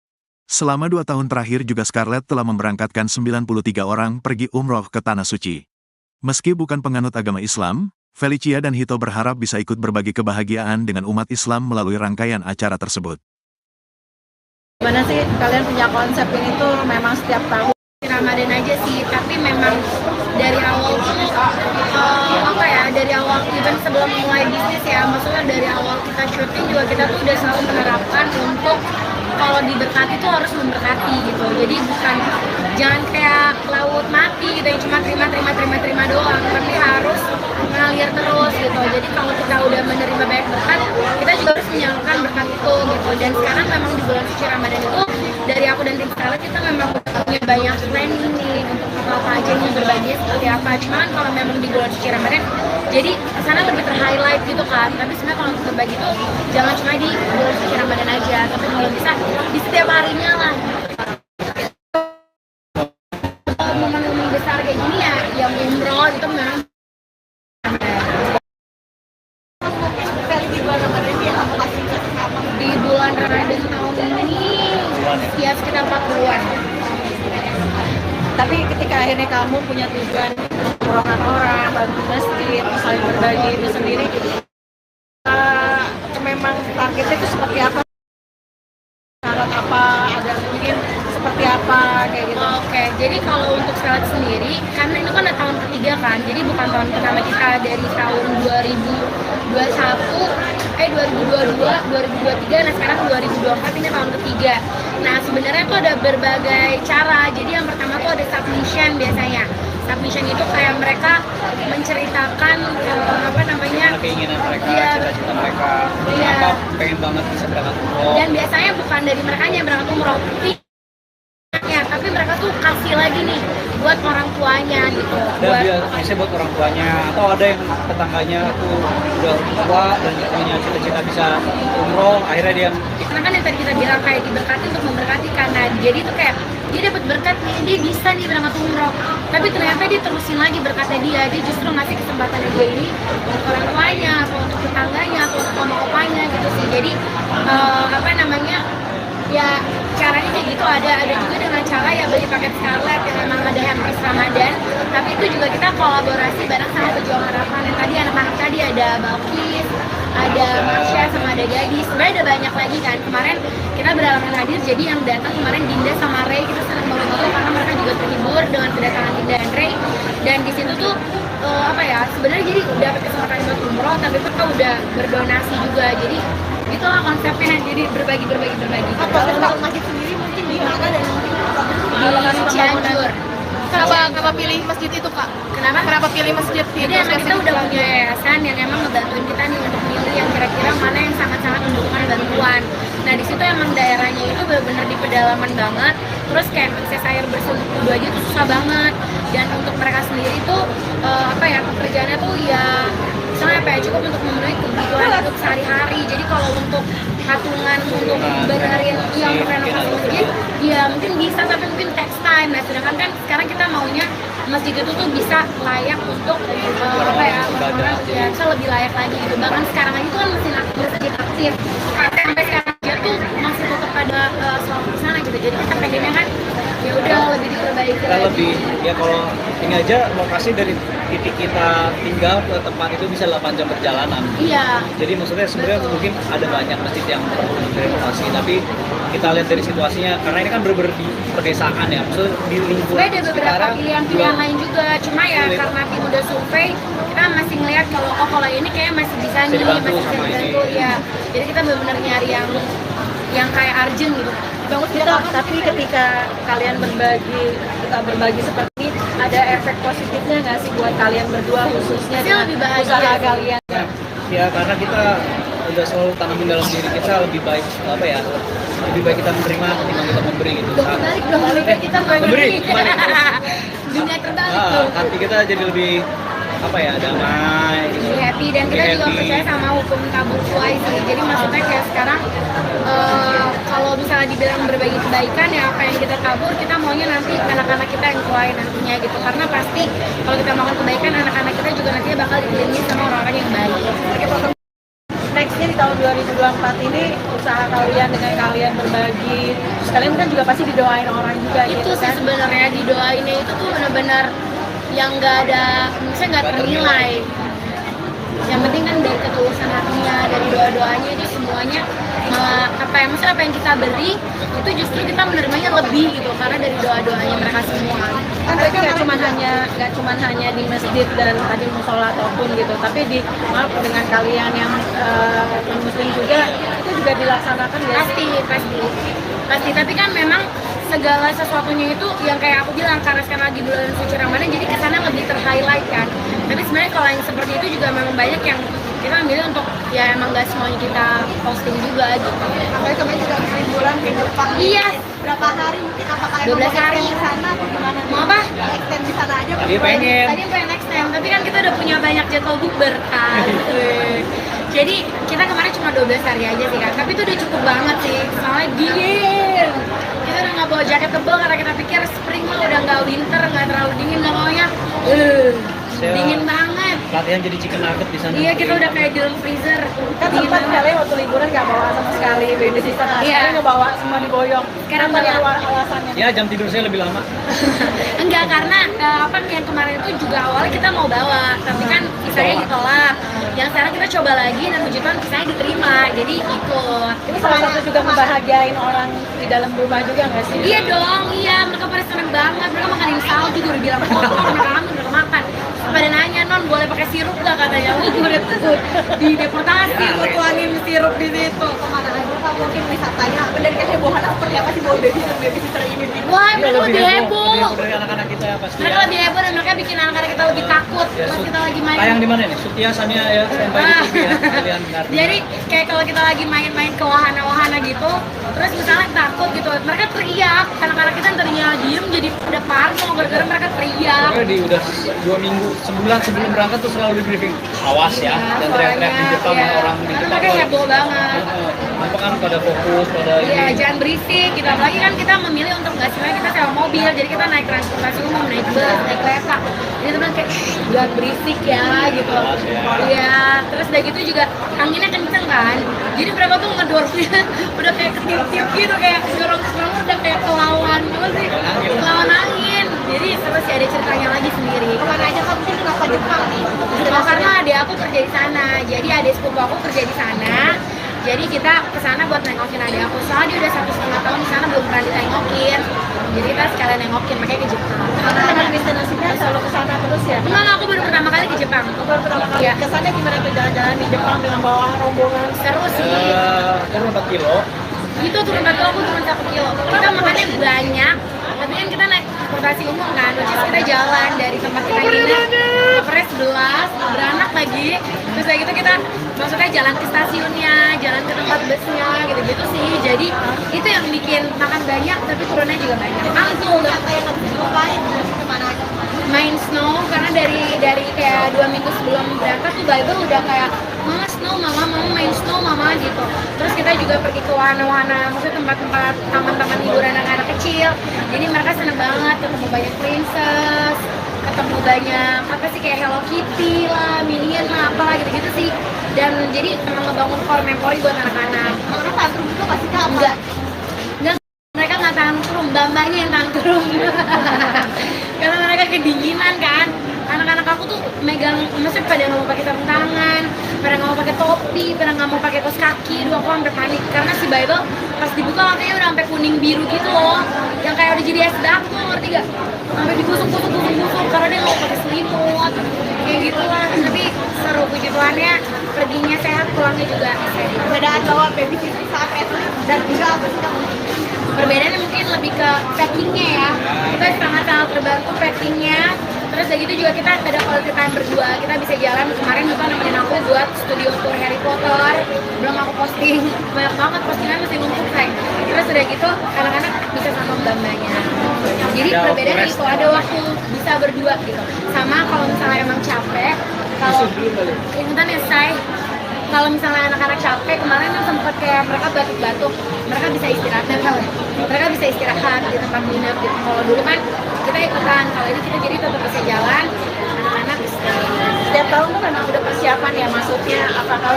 Selama 2 tahun terakhir juga Scarlett telah memberangkatkan 93 orang pergi umroh ke Tanah Suci. Meski bukan penganut agama Islam, Felicia dan Hito berharap bisa ikut berbagi kebahagiaan dengan umat Islam melalui rangkaian acara tersebut. Gimana sih kalian punya konsep ini tuh memang setiap tahun? Ramadan aja sih, tapi memang dari awal tuh dari awal even sebelum mulai bisnis ya, maksudnya dari awal kita syuting juga kita tuh udah selalu menerapkan untuk kalau diberkati tuh harus memberkati gitu. Jadi bukan jangan kayak laut mati gitu yang cuma terima doang, tapi harus ngalir terus gitu. Jadi kalau kita udah menerima banyak berkat, kita juga harus menyalurkan berkat itu gitu. Dan sekarang memang di bulan suci Ramadan itu dari aku dan tim Scarlett kita memang punya banyak planning nih untuk apa aja nih berbagi seperti apa. Cuman kalau memang di bulan suci Ramadan jadi kesana lebih ter-highlight gitu kan. Tapi sebenarnya kalau untuk berbagi tuh jangan cuma di bulan suci Ramadan aja, tapi kalau bisa di setiap harinya lah. Momen-momen besar kayak gini ya yang umroh itu memang di bulan Ramadan tahun ini ya sekitar 40-an. Tapi ketika akhirnya kamu punya tujuan umrohkan orang, bantu masjid, saling berbagi itu sendiri, memang targetnya itu seperti apa? Syarat apa? Ada mungkin seperti apa kayak gitu? Oke, jadi kalau untuk Scarlett sendiri, karena itu kan tahun ketiga kan, jadi bukan tahun pertama kita dari tahun 2022, 2023, nah sekarang 2024 ini tahun ketiga. Nah sebenarnya itu ada berbagai cara. Jadi yang pertama tuh ada submission biasanya. Submission itu kayak mereka menceritakan keinginan mereka, Iya. cita-cita mereka, Iya. kenapa pengen banget bisa berangkat umroh. Dan biasanya bukan dari mereka yang berangkat umroh, tapi mereka tuh kasih lagi nih buat orang tuanya gitu. Dan biasanya buat orang tuanya, atau ada yang tetangganya tuh udah tua dan punya cita-cita bisa umroh, akhirnya dia Karena kan yang tadi kita bilang kayak diberkati untuk memberkati karena jadi tuh kayak dia dapat berkat nih, dia bisa nih berangkat umroh, tapi ternyata dia terusin lagi berkatnya dia justru ngasih kesempatan dia ini untuk orang tuanya atau untuk tetangganya atau untuk oma-opanya gitu sih. Jadi ya caranya kayak gitu. Ada juga dengan cara ya beli paket Scarlett yang memang ada hampers Ramadan, tapi itu juga kita kolaborasi bareng sama Pejuang Harapan. Yang tadi anak-anak tadi ada Balkis, ada Marsha, sama ada Gadis. Sebenarnya ada banyak lagi kan. Kemarin kita beralangan hadir, jadi yang datang kemarin Dinda sama Ray, kita senang banget gitu karena mereka juga terhibur dengan kedatangan Dinda dan Ray. Dan di situ tuh sebenarnya jadi dapat kesempatan buat umroh, tapi mereka udah berdonasi juga. Jadi itulah konsepnya, jadi berbagi. Apa untuk masjid sendiri mungkin di mana dan mungkin Di Cianjur. kenapa pilih masjid itu kak? Kenapa pilih masjid Jadi itu? emang kita udah punya yayasan yang emang ngebantuin kita nih untuk milih yang kira-kira mana yang sangat-sangat membutuhkan bantuan. Nah di situ emang daerahnya itu benar-benar di pedalaman banget. Terus kayak akses air bersih untuk wudhu aja tuh susah banget. Dan untuk mereka sendiri tuh pekerjaannya tuh ya misalnya cukup untuk memenuhi kebutuhan hidup sehari-hari. Jadi kalau untuk patungan untuk benerin yang renovasi masjid, ya mungkin bisa tapi mungkin text time. Nah sedangkan kan sekarang kita maunya masjid itu tuh bisa layak untuk ibadah. ya bisa lebih layak lagi gitu. Bahkan sekarang aja tuh kan masih aktif, sampai sekarang aja tuh masih tetap ada soal sana gitu. Jadi kita pengennya kan ya udah lebih diperbaiki Kita lagi. lebih ya kalau ini aja lokasi dari titik kita tinggal ke tempat itu bisa 8 jam perjalanan. Iya. Jadi maksudnya sebenarnya Betul. mungkin ada banyak masjid yang perlu direnovasi, tapi kita lihat dari situasinya karena ini kan bener-bener di pedesaan ya, maksudnya di lingkungan Sebenarnya ada beberapa sekarang pilihan-pilihan lain juga, cuma ya Pilih. karena tim udah survei, kita masih ngeliat kalau ini kayak masih bisa nih, dibantu masih bisa sama dibantu ini. ya. Jadi kita benar-benar nyari yang kayak urgent gitu. Bagus gitu, tapi ketika kalian berbagi seperti ini, ada efek positifnya nggak sih buat kalian berdua khususnya Pasti dengan lebih bahagia usaha sih. kalian? ya karena kita udah selalu tanamin dalam diri kita lebih baik apa ya, lebih baik kita menerima ketimbang kita memberi gitu. Udah kebalik dong, kita memberi, kebalik. Dunia terbalik tuh. Hati kita jadi lebih apa ya, damai gitu. Lebih happy dan kita Lebih juga happy. percaya sama hukum tabur tuai sih. Jadi maksudnya kayak sekarang kalau misalnya dibilang berbagi kebaikan ya apa yang kita tabur kita maunya nanti anak-anak kita yang tuai nantinya gitu, karena pasti kalau kita melakukan kebaikan anak-anak kita juga nantinya bakal dikelilingi sama orang-orang yang baik. Nextnya di tahun 2024 ini usaha kalian dengan kalian berbagi, terus kalian kan juga pasti didoain orang juga Itu gitu sih kan? sebenarnya didoainnya itu tuh benar-benar yang nggak ada, misalnya nggak ternilai. Yang penting kan dari ketulusan hatinya, dari doa-doanya itu semuanya maksudnya apa yang kita beri itu justru kita menerimanya lebih gitu karena dari doa-doanya mereka semua. Kan berarti nggak cuma hanya di masjid dan tadi musola ataupun gitu, tapi maaf dengan kalian yang non muslim juga itu juga dilaksanakan ya? Pasti, tapi kan memang segala sesuatunya itu yang kayak aku bilang karena sekarang lagi bulan suci Ramadan jadi kesana lebih ter-highlight kan. Tapi sebenarnya kalau yang seperti itu juga memang banyak yang kita ambil untuk ya emang gak semuanya kita posting juga gitu. Apalagi kemarin juga habis liburan ke Jepang. Iya. Berapa hari mungkin apakah 12 hari. di sana atau gimana? Mau apa? Extend di sana aja. Tadi pengen. Tadi pengen extend, tapi kan kita udah punya banyak jadwal bukber kan. Jadi kita kemarin cuma 12 hari aja sih kan, tapi itu udah cukup banget sih, soalnya dingin. Kita udah nggak bawa jaket tebal karena kita pikir spring mah udah nggak winter, nggak terlalu dingin, nggak maunya dingin banget. Latihan jadi chicken nugget di sana. Iya, kita udah kayak di dalam freezer. Kan Dingin sempat banget. kalian waktu liburan nggak bawa sama sekali baby sister, Iya. sekarang ngebawa semua diboyong. Sekarang Apa bawa. alasannya? Ya jam tidur saya lebih lama. Enggak, karena apa yang kemarin itu juga awalnya kita mau bawa, tapi kan visanya ditolak. Yang sekarang kita coba lagi dan puji Tuhan visanya diterima, jadi ikut. Ini salah satu juga membahagiain orang di dalam rumah juga nggak sih? Iya dong, iya mereka pada seneng banget, mereka makanin salju juga udah bilang mereka kangen, mereka makan. Pada nanya, non boleh pakai sirup gak katanya? Wih, gue udah di deportasi, gue tuangin sirup di situ. Kemana aja Kak, mungkin wisatanya dan kehebohannya seperti apa sih bawa baby sister ini? Wah, Iya, mereka lebih heboh. dari anak-anak kita ya pasti. Mereka lebih heboh dan mereka bikin anak-anak kita lebih takut Ya, pas kita lagi main. tayang di mana nih? Sutia Sania ya, sampai di TV ya. Kalian ngerti. Jadi kayak kalau kita lagi main-main ke wahana-wahana gitu, terus misalnya takut gitu, mereka teriak, anak-anak kita tadinya diem jadi udah parno gara-gara mereka teriak. Pokoknya di udah 2 minggu, sebulan sebelum berangkat tuh selalu di briefing. Awas ya, dan teriak-teriak di Jepang Iya. orang di Karena Jepang. mereka heboh banget. Apa kan pada fokus pada Iya, ini. jangan berisik gitu. Apalagi kan kita memilih untuk nggak sebenarnya kita sewa mobil, jadi kita naik transportasi umum, naik bus, naik kereta. Jadi teman kayak jangan berisik ya gitu. Awas ya. Iya, terus udah gitu juga anginnya kenceng kan. Jadi mereka tuh ngedorongnya udah kayak ketiup-tiup gitu, kayak dorong-dorong udah kayak kelawan apa sih? Kelawan angin. Jadi terus ada ceritanya lagi sendiri. Kemana aja Kak, mungkin kenapa Jepang nih? Oh, karena adik aku kerja di sana, jadi adik sepupu aku kerja di sana. Jadi kita ke sana buat nengokin adik aku. Soalnya dia udah 1,5 tahun di sana belum pernah ditengokin. Jadi kita sekalian nengokin, makanya ke Jepang. Karena dengan destinasinya selalu ke sana terus ya? Enggak, aku baru pertama kali ke Jepang. Baru pertama kali Iya. kesannya gimana tuh jalan-jalan di Jepang dengan bawa rombongan? Seru sih. Turun 4 kilo. Itu turun 1 kilo, aku turun 1 kilo. Kita makannya banyak, tapi kan kita naik transportasi umum kan, which is kita jalan dari tempat kita nginep, Pres 11, beranak lagi. Terus kayak gitu kita maksudnya jalan ke stasiunnya, jalan ke tempat busnya, gitu-gitu sih. Jadi itu yang bikin makan banyak, tapi turunnya juga banyak. Angkul, Apa yang harus dilupain? Kemana aja? main snow karena dari kayak 2 minggu sebelum berangkat tuh Bible udah kayak mama snow mama main snow mama gitu. Terus kita juga pergi ke wahana-wahana, maksudnya tempat-tempat taman-taman hiburan anak-anak kecil. Jadi mereka seneng banget ketemu banyak princess, ketemu banyak apa sih kayak Hello Kitty lah, Minion lah, apalah gitu-gitu sih. Dan jadi emang ngebangun core memory buat anak-anak. Orang tantrum itu pasti kamu. Enggak, mereka nggak tantrum, mbak-mbaknya yang tantrum. Karena mereka kedinginan kan. Anak-anak aku tuh megang, maksudnya pada nggak mau pakai sarung tangan, pada nggak mau pakai topi, pada nggak mau pakai kaos kaki. Dulu aku sampai panik karena si Bible pas dibuka makanya udah sampai kuning biru gitu loh, yang kayak udah jadi es batu, ngerti gak? Sampai digusuk-gusuk karena dia nggak mau pakai selimut, kayak gitu lah. Tapi seru, puji Tuhannya perginya sehat, pulangnya juga sehat. Perbedaan bawa baby seat saat itu dan juga apa sih kamu? Perbedaannya mungkin lebih ke packingnya ya, kita sangat-sangat terbantu packingnya. Terus dari gitu juga kita ada quality time berdua, kita bisa jalan. Kemarin juga nemenin aku buat studio tour Harry Potter, belum aku posting, banyak banget postingan masih numpuk say. Terus udah gitu anak-anak bisa sama mbak-mbaknya. Jadi perbedaannya itu ada waktu bisa berdua gitu. Sama kalau misalnya emang capek, kalau ikutan ya say, kalau misalnya anak-anak capek, kemarin kan sempet kayak mereka batuk-batuk, mereka bisa istirahat dan mereka bisa istirahat di tempat nginep gitu. Kalau dulu kan kita ikutan, kalau ini kita jadi tetap bisa jalan, anak-anak istirahat. Setiap tahun tuh memang udah persiapan ya, maksudnya apakah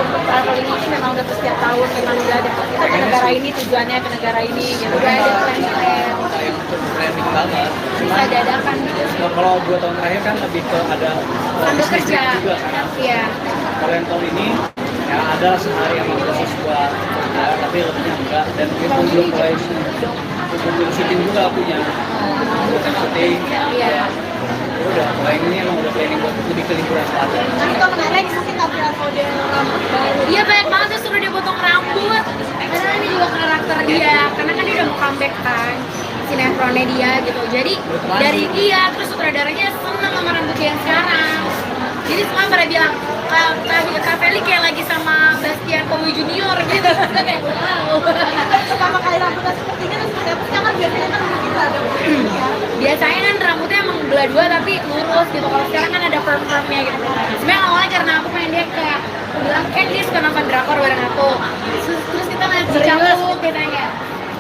untuk traveling ini memang udah setiap tahun memang udah ada kita ke negara ini tujuannya ke negara ini gitu. Udah ada plan-plan, Kayak planning banget. bisa dadakan gitu. Kalau 2 tahun terakhir kan lebih ke ada Sambil bisnis kerja, juga kan. iya. Kalau yang tahun ini ya ada sehari yang khusus buat tapi lebihnya enggak, dan itu belum mulai syuting juga punya syuting. Iya. Udah mulai ini emang udah planning buat lebih ke liburan selatan. Tapi kalau menarik mungkin tampilan model rambut baru. Iya banyak banget tuh suruh dia potong rambut. Karena ini juga karakter dia, karena kan dia udah mau comeback kan sinetronnya dia gitu. Jadi dari dia terus sutradaranya seneng sama rambut dia yang sekarang. Jadi semua pada bilang Kak Feli kayak lagi sama Bastian Kowi Junior gitu. Kayak wow. Pertama kali rambutnya seperti ini terus seperti apa sih? Kan biasanya kan kita ada Biasanya kan rambutnya emang belah dua tapi lurus gitu. Kalau sekarang kan ada perm-permnya gitu. Sebenarnya awalnya karena aku pengen dia kayak aku bilang kan dia suka nonton drakor bareng aku. Terus kita ngeliat si Cangkuk katanya.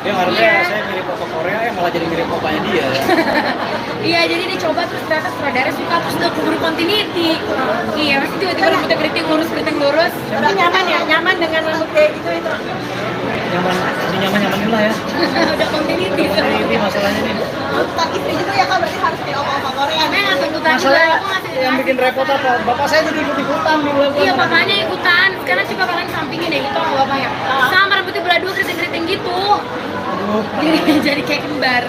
Dia ngarepnya saya mirip papa Korea, malah jadi mirip papanya dia. Iya, jadi dicoba terus ternyata sutradara suka, terus udah keburu continuity. Iya, masih tiba-tiba rambutnya keriting lurus. Tapi nyaman ya, nyaman dengan rambut kayak gitu itu. Nyaman-nyamanin lah ya. Udah continuity. Ini masalahnya nih. tuntutan istri juga ya kan berarti harus kayak oma-oma Korea. Karena nggak tuntutan juga, Masalah aku ngasih yang bikin repot apa? Bapak saya jadi ikut-ikutan di bulan. Iya, bapaknya ikutan. Sekarang coba kalian sampingin deh itu sama bapaknya. Sama rambutnya belah dua keriting-keriting gitu. Aduh. Jadi kayak kembar.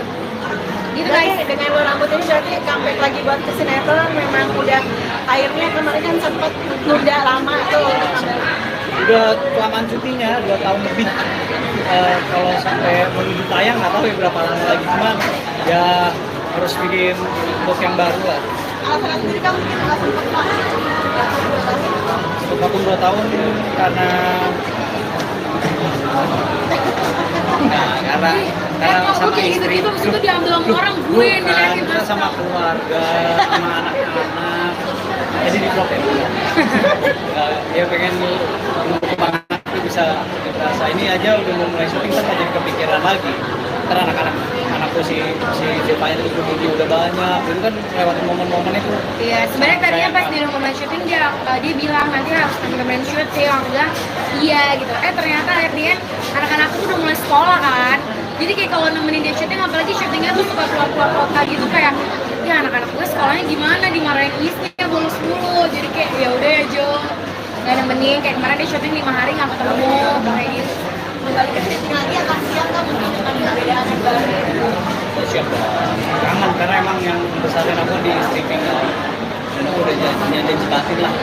Gitu guys. Berarti dengan rambut ini berarti comeback lagi buat ke sinetron memang udah akhirnya kemarin kan sempat nunda lama tuh. Udah kelamaan cutinya 2 tahun lebih. Kalau sampai menuju tayang nggak tahu ya berapa lama lagi, cuman ya harus bikin look yang baru lah. Alasan sendiri kamu mungkin nggak sempat Untuk vakum 2 tahun karena karena Kok gue sama kayak istri. gitu-gitu, maksud gue diambil sama orang, gue yang Bukan, diliatin kita sama keluarga, sama anak-anak. Jadi di vlog ya. Ya pengen nunggu anak itu bisa ini aja udah mau mulai syuting kan jadi kepikiran lagi. Karena anakku si Zevanya itu video udah banyak, itu kan lewatin momen-momen itu. Iya, sebenarnya tadinya pas di rumah syuting dia bilang nanti harus temen-temen syuting, aku bilang iya gitu. Ternyata akhirnya anak-anakku udah mulai sekolah kan. Jadi kayak kalau nemenin dia syuting, apalagi syutingnya tuh suka keluar-keluar kota gitu kayak ya anak-anak gue sekolahnya gimana, dimarahin istrinya bolos mulu. Jadi kayak ya udah ya Jo, nggak nemenin. Kayak kemarin dia syuting 5 hari nggak ketemu kayak gitu. kembali ke syuting lagi akan siap kan mungkin dengan perbedaan yang baru. Siap dong. Kangen karena emang yang besarin aku di streaming kan. Dan aku udah janji batin lah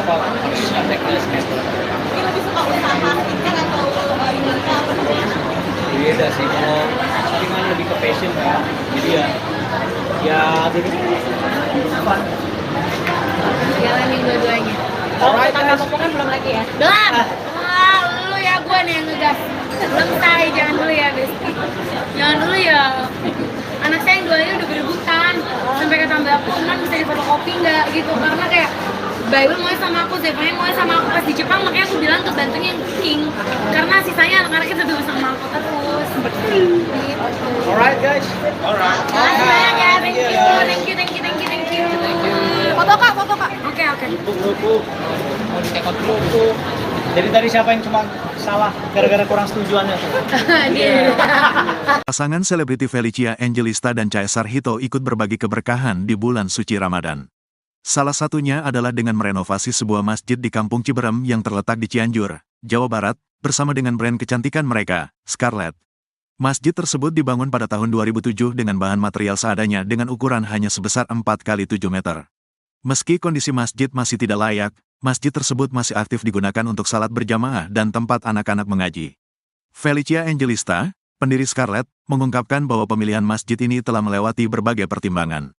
apa harus ada kelas gitu. Mungkin lebih suka usaha marketing kan atau ini apa namanya? Beda sih, kalau syutingan lebih ke passion kan. Jadi ya dulu apa? Jalanin dua-duanya. Kalau kita kamu kan belum lagi ya. Belum. Wah, lu ya gue nih yang ngegas. Belum say, jangan dulu ya, Besti. Jangan dulu ya. Anak saya yang duanya udah berebutan. Sampai sampai kata mbak aku, non bisa di fotokopi nggak gitu, karena kayak Bible mau sama aku, Zephania mau sama aku pas di Jepang, makanya aku bilang ke bantunya yang cooking karena sisanya anak-anaknya tetap sama aku terus. Gitu. Alright guys. Alright. Makasih banyak ya, thank you. Foto kak, foto kak. Oke. Kerupuk. Mau dicekot kerupuk. Jadi tadi siapa yang cuma salah gara-gara kurang setujuannya? Dia. Pasangan selebriti Felicia Angelista dan Caesar Hito ikut berbagi keberkahan di bulan suci Ramadan. Salah satunya adalah dengan merenovasi sebuah masjid di Kampung Ciberem yang terletak di Cianjur, Jawa Barat, bersama dengan brand kecantikan mereka, Scarlett. Masjid tersebut dibangun pada tahun 2007 dengan bahan material seadanya dengan ukuran hanya sebesar 4 kali 7 meter. Meski kondisi masjid masih tidak layak, masjid tersebut masih aktif digunakan untuk salat berjamaah dan tempat anak-anak mengaji. Felicia Angelista, pendiri Scarlett, mengungkapkan bahwa pemilihan masjid ini telah melewati berbagai pertimbangan.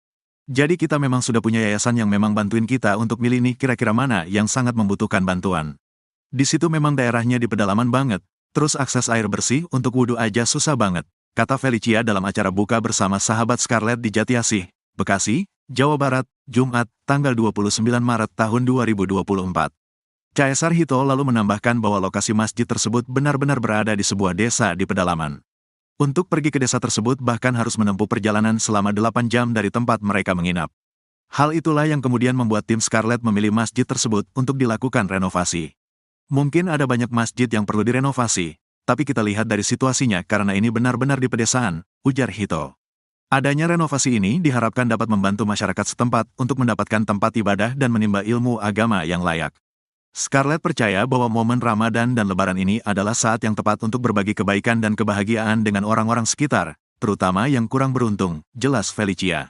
Jadi kita memang sudah punya yayasan yang memang bantuin kita untuk milih nih kira-kira mana yang sangat membutuhkan bantuan. Di situ memang daerahnya di pedalaman banget, terus akses air bersih untuk wudhu aja susah banget, kata Felicia dalam acara buka bersama sahabat Scarlett di Jatiasih, Bekasi, Jawa Barat, Jumat, tanggal 29 Maret tahun 2024. Caesar Hito lalu menambahkan bahwa lokasi masjid tersebut benar-benar berada di sebuah desa di pedalaman. Untuk pergi ke desa tersebut bahkan harus menempuh perjalanan selama 8 jam dari tempat mereka menginap. Hal itulah yang kemudian membuat tim Scarlett memilih masjid tersebut untuk dilakukan renovasi. Mungkin ada banyak masjid yang perlu direnovasi, tapi kita lihat dari situasinya karena ini benar-benar di pedesaan, ujar Hito. Adanya renovasi ini diharapkan dapat membantu masyarakat setempat untuk mendapatkan tempat ibadah dan menimba ilmu agama yang layak. Scarlett percaya bahwa momen Ramadan dan Lebaran ini adalah saat yang tepat untuk berbagi kebaikan dan kebahagiaan dengan orang-orang sekitar, terutama yang kurang beruntung, jelas Felicia.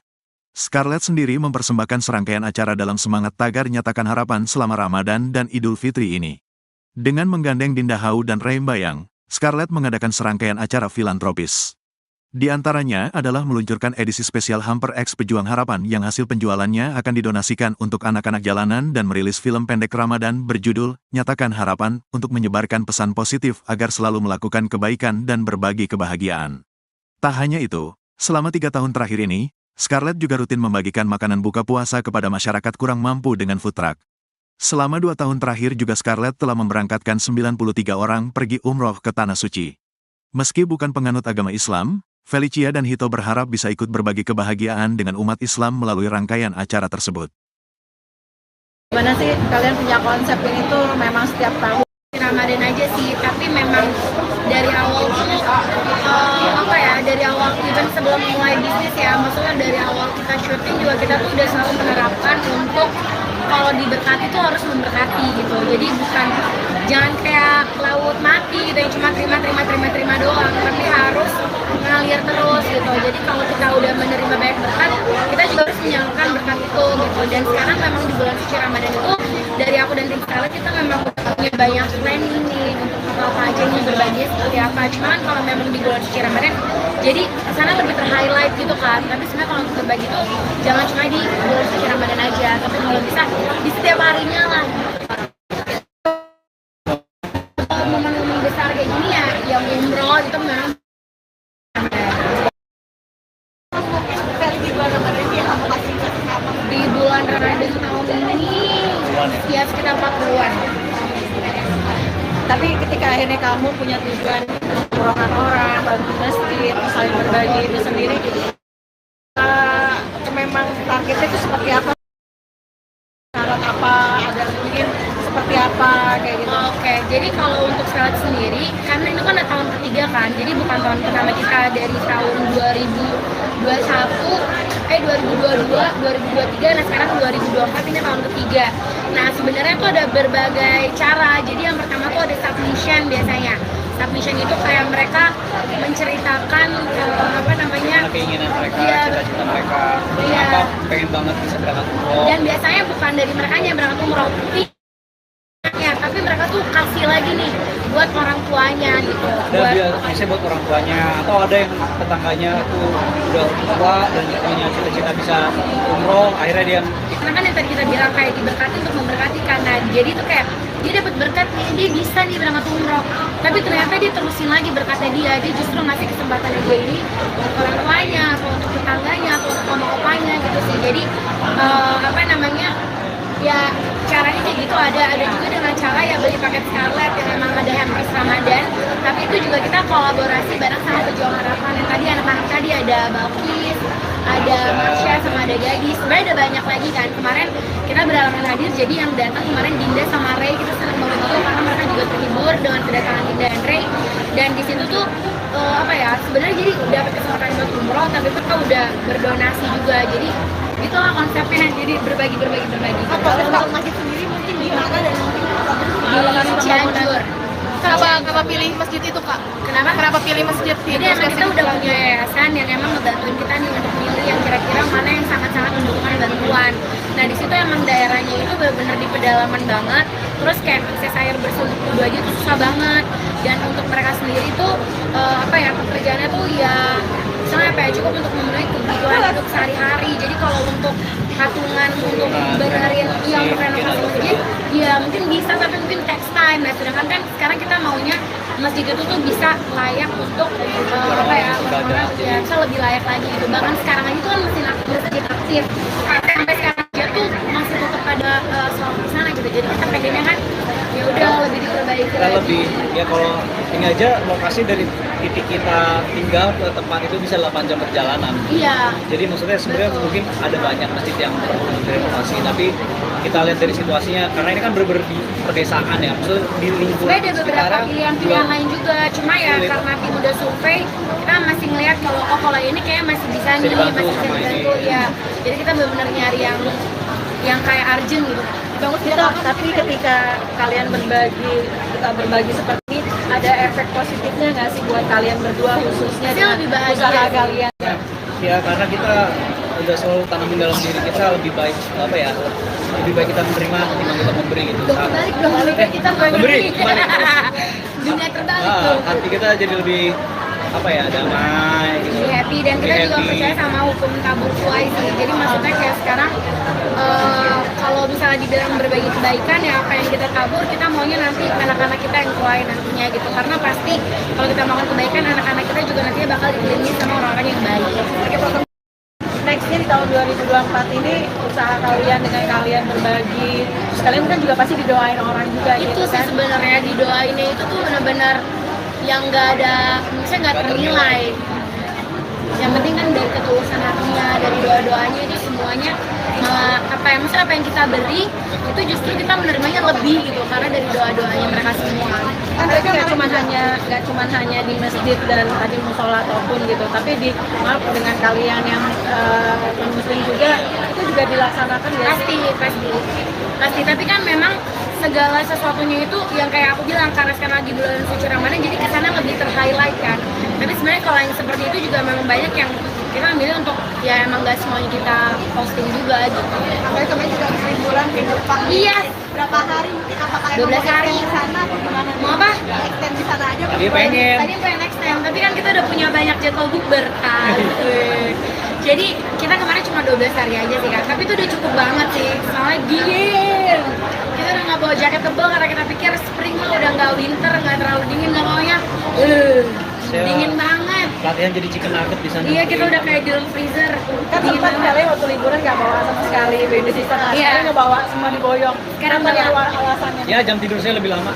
Scarlett sendiri mempersembahkan serangkaian acara dalam semangat tagar nyatakan harapan selama Ramadan dan Idul Fitri ini. Dengan menggandeng Dinda Hau dan Reim Bayang, Scarlett mengadakan serangkaian acara filantropis. Di antaranya adalah meluncurkan edisi spesial Hamper X Pejuang Harapan yang hasil penjualannya akan didonasikan untuk anak-anak jalanan dan merilis film pendek Ramadan berjudul Nyatakan Harapan untuk menyebarkan pesan positif agar selalu melakukan kebaikan dan berbagi kebahagiaan. Tak hanya itu, selama 3 tahun terakhir ini, Scarlett juga rutin membagikan makanan buka puasa kepada masyarakat kurang mampu dengan food truck. Selama 2 tahun terakhir juga Scarlett telah memberangkatkan 93 orang pergi umroh ke Tanah Suci. Meski bukan penganut agama Islam, Felicia dan Hito berharap bisa ikut berbagi kebahagiaan dengan umat Islam melalui rangkaian acara tersebut. Gimana sih kalian punya konsep ini tuh memang setiap tahun? Ramadan aja sih, tapi memang dari awal tuh dari awal even sebelum mulai bisnis ya, maksudnya dari awal kita syuting juga kita tuh udah selalu menerapkan untuk kalau diberkati tuh harus memberkati gitu. Jadi bukan jangan kayak laut mati gitu yang cuma terima doang, tapi harus ngalir terus gitu. Jadi kalau kita udah menerima banyak berkat, kita juga harus menyalurkan berkat itu gitu. Dan sekarang memang di bulan suci Ramadan itu dari aku dan tim Scarlett kita memang punya banyak planning nih untuk apa aja nih berbagi seperti apa. Cuman kalau memang di bulan suci Ramadan, jadi sana lebih ter-highlight gitu kan. Tapi sebenarnya kalau untuk berbagi tuh jangan cuma di bulan suci Ramadan aja, tapi kalau bisa di setiap harinya lah. Momen-momen besar kayak gini ya, yang umroh itu memang di bulan Ramadan tahun ini ya sekitar 40-an. Tapi ketika akhirnya kamu punya tujuan mengurangkan orang, bantu masjid, saling berbagi itu sendiri, memang targetnya itu seperti apa? Syarat apa, ada mungkin seperti apa kayak gitu? Oke, jadi kalau untuk Scarlett sendiri, karena ini kan tahun ketiga kan, jadi bukan tahun pertama kita dari tahun 2022, 2023, nah sekarang 2024 ini tahun ketiga. Nah sebenarnya tuh ada berbagai cara. Jadi yang pertama tuh ada submission biasanya. Submission itu kayak mereka menceritakan keinginan mereka, Iya, cita-cita mereka, iya. apa pengen banget bisa berangkat umroh. Dan biasanya bukan dari mereka yang berangkat umroh, ya, tapi mereka tuh kasih lagi nih buat orang tuanya gitu. Ada biasanya buat orang tuanya atau ada yang tetangganya tuh udah tua dan punya cita-cita bisa umroh, akhirnya dia Karena kan yang tadi kita bilang kayak diberkati untuk memberkati kan. Nah, jadi itu kayak dia dapat berkat nih, dia bisa nih berangkat umroh, tapi ternyata dia terusin lagi berkatnya dia justru ngasih kesempatannya dia ini untuk orang tuanya atau untuk tetangganya atau untuk mama opanya gitu sih. Jadi apa namanya, ya caranya kayak gitu. Ada juga dengan cara ya beli paket Scarlet yang memang ada hampers Ramadan, tapi itu juga kita kolaborasi bareng sama Pejuang Harapan. Yang tadi anak-anak tadi ada Balkis, ada Marsha, sama ada Gadis. Sebenarnya ada banyak lagi kan. Kemarin kita berhalangan hadir, jadi yang datang kemarin Dinda sama Ray, kita senang banget itu karena mereka juga terhibur dengan kedatangan Dinda dan Ray. Dan di situ tuh apa ya, sebenarnya jadi dapat kesempatan buat umroh, tapi kita udah berdonasi juga. Jadi itulah konsepnya, jadi berbagi. Kalau masjid sendiri mungkin di mana dan mungkin Di Cianjur. kenapa pilih masjid itu kak? Kenapa pilih masjid? Jadi emang kita udah punya yayasan yang emang ngebantuin kita nih untuk milih yang kira-kira mana yang sangat-sangat membutuhkan bantuan. Nah di situ emang daerahnya itu benar-benar di pedalaman banget. Terus kayak akses air bersih untuk wudhu aja tuh susah banget. Dan untuk mereka sendiri tuh apa ya, pekerjaannya tuh ya misalnya apa ya, cukup untuk memenuhi kebutuhan hidup sehari-hari. Jadi kalau untuk patungan untuk benerin yang untuk renovasi masjid, ya mungkin bisa, tapi mungkin text time. Nah sedangkan kan sekarang kita maunya masjid itu tuh bisa layak untuk apa ya, orang-orang ya bisa lebih layak lagi gitu. Bahkan sekarang aja tuh kan masjid aktif, sampai sekarang aja tuh masih tetap ada sholat di sana gitu. Jadi kita pengennya kan ya udah lebih diperbaiki Kita lagi. lebih, ya kalau ini aja lokasi dari titik kita tinggal ke tempat itu bisa 8 jam perjalanan. Iya. Jadi maksudnya sebenarnya mungkin ada banyak masjid yang perlu direnovasi, tapi kita lihat dari situasinya, karena ini kan bener-bener di pedesaan ya, maksudnya di lingkungan Sebenarnya ada beberapa sekitaran pilihan lain juga, cuma ya Sulit. karena tim udah survei, kita masih ngeliat kalau ini kayak masih bisa nih, dibantu masih bisa sama dibantu ini. ya. Jadi kita benar-benar nyari yang kayak urgent gitu. Bagus gitu, tapi ketika kalian berbagi seperti ini, ada efek positifnya nggak sih buat kalian berdua khususnya Pasti dengan lebih bahagia usaha sih. kalian? Ya karena kita udah selalu tanamin dalam diri kita, lebih baik apa ya, lebih baik kita menerima ketimbang kita memberi gitu. Udah kebalik dong, kita memberi, kebalik. dunia terbalik tuh. Hati kita jadi lebih apa ya, damai gitu. Lebih happy, dan kita Lebih juga happy. percaya sama hukum tabur tuai sih. Jadi maksudnya kayak sekarang kalau misalnya dibilang berbagi kebaikan ya apa yang kita tabur, kita maunya nanti anak-anak kita yang tuai nantinya gitu. Karena pasti kalau kita melakukan kebaikan, anak-anak kita juga nantinya bakal dikelilingi sama orang-orang yang baik. Nextnya di tahun 2024 ini usaha kalian dengan kalian berbagi, terus kalian kan juga pasti didoain orang juga Itu gitu sih kan? sebenarnya didoainnya itu tuh benar-benar yang nggak ada, misalnya nggak ternilai. Yang penting kan dari ketulusan hatinya, dari doa-doanya itu semuanya apa yang kita beri itu justru kita menerimanya lebih gitu, karena dari doa-doanya mereka semua. Kan berarti nggak cuma hanya di masjid dan tadi musola ataupun gitu, tapi dengan kalian yang muslim juga itu juga dilaksanakan ya? Pasti, tapi kan memang segala sesuatunya itu yang kayak aku bilang, karena sekarang lagi bulan suci Ramadan, jadi kesana lebih ter-highlight kan. Tapi sebenarnya kalau yang seperti itu juga memang banyak yang kita milih untuk ya emang nggak semuanya kita posting juga gitu. Apalagi kemarin juga habis liburan ke Jepang. Iya. Berapa hari mungkin, apakah 12 hari. di sana atau gimana? Mau apa? Extend di sana aja. Tadi pengen. Tadi pengen next time, tapi kan kita udah punya banyak jadwal bukber kan. Jadi kita kemarin cuma 12 hari aja sih kan, tapi itu udah cukup banget sih. Soalnya dingin. Kita udah nggak bawa jaket tebal karena kita pikir spring mah udah nggak winter, nggak terlalu dingin, nggak maunya. Dingin banget. Latihan jadi chicken nugget di sana. Iya, kita udah kayak di dalam freezer. Kan Dingin sempat banget. kalian waktu liburan nggak bawa sama sekali baby sister, Iya. kalian nggak bawa, semua diboyong. Sekarang Apa bawa. alasannya? Ya jam tidur saya lebih lama.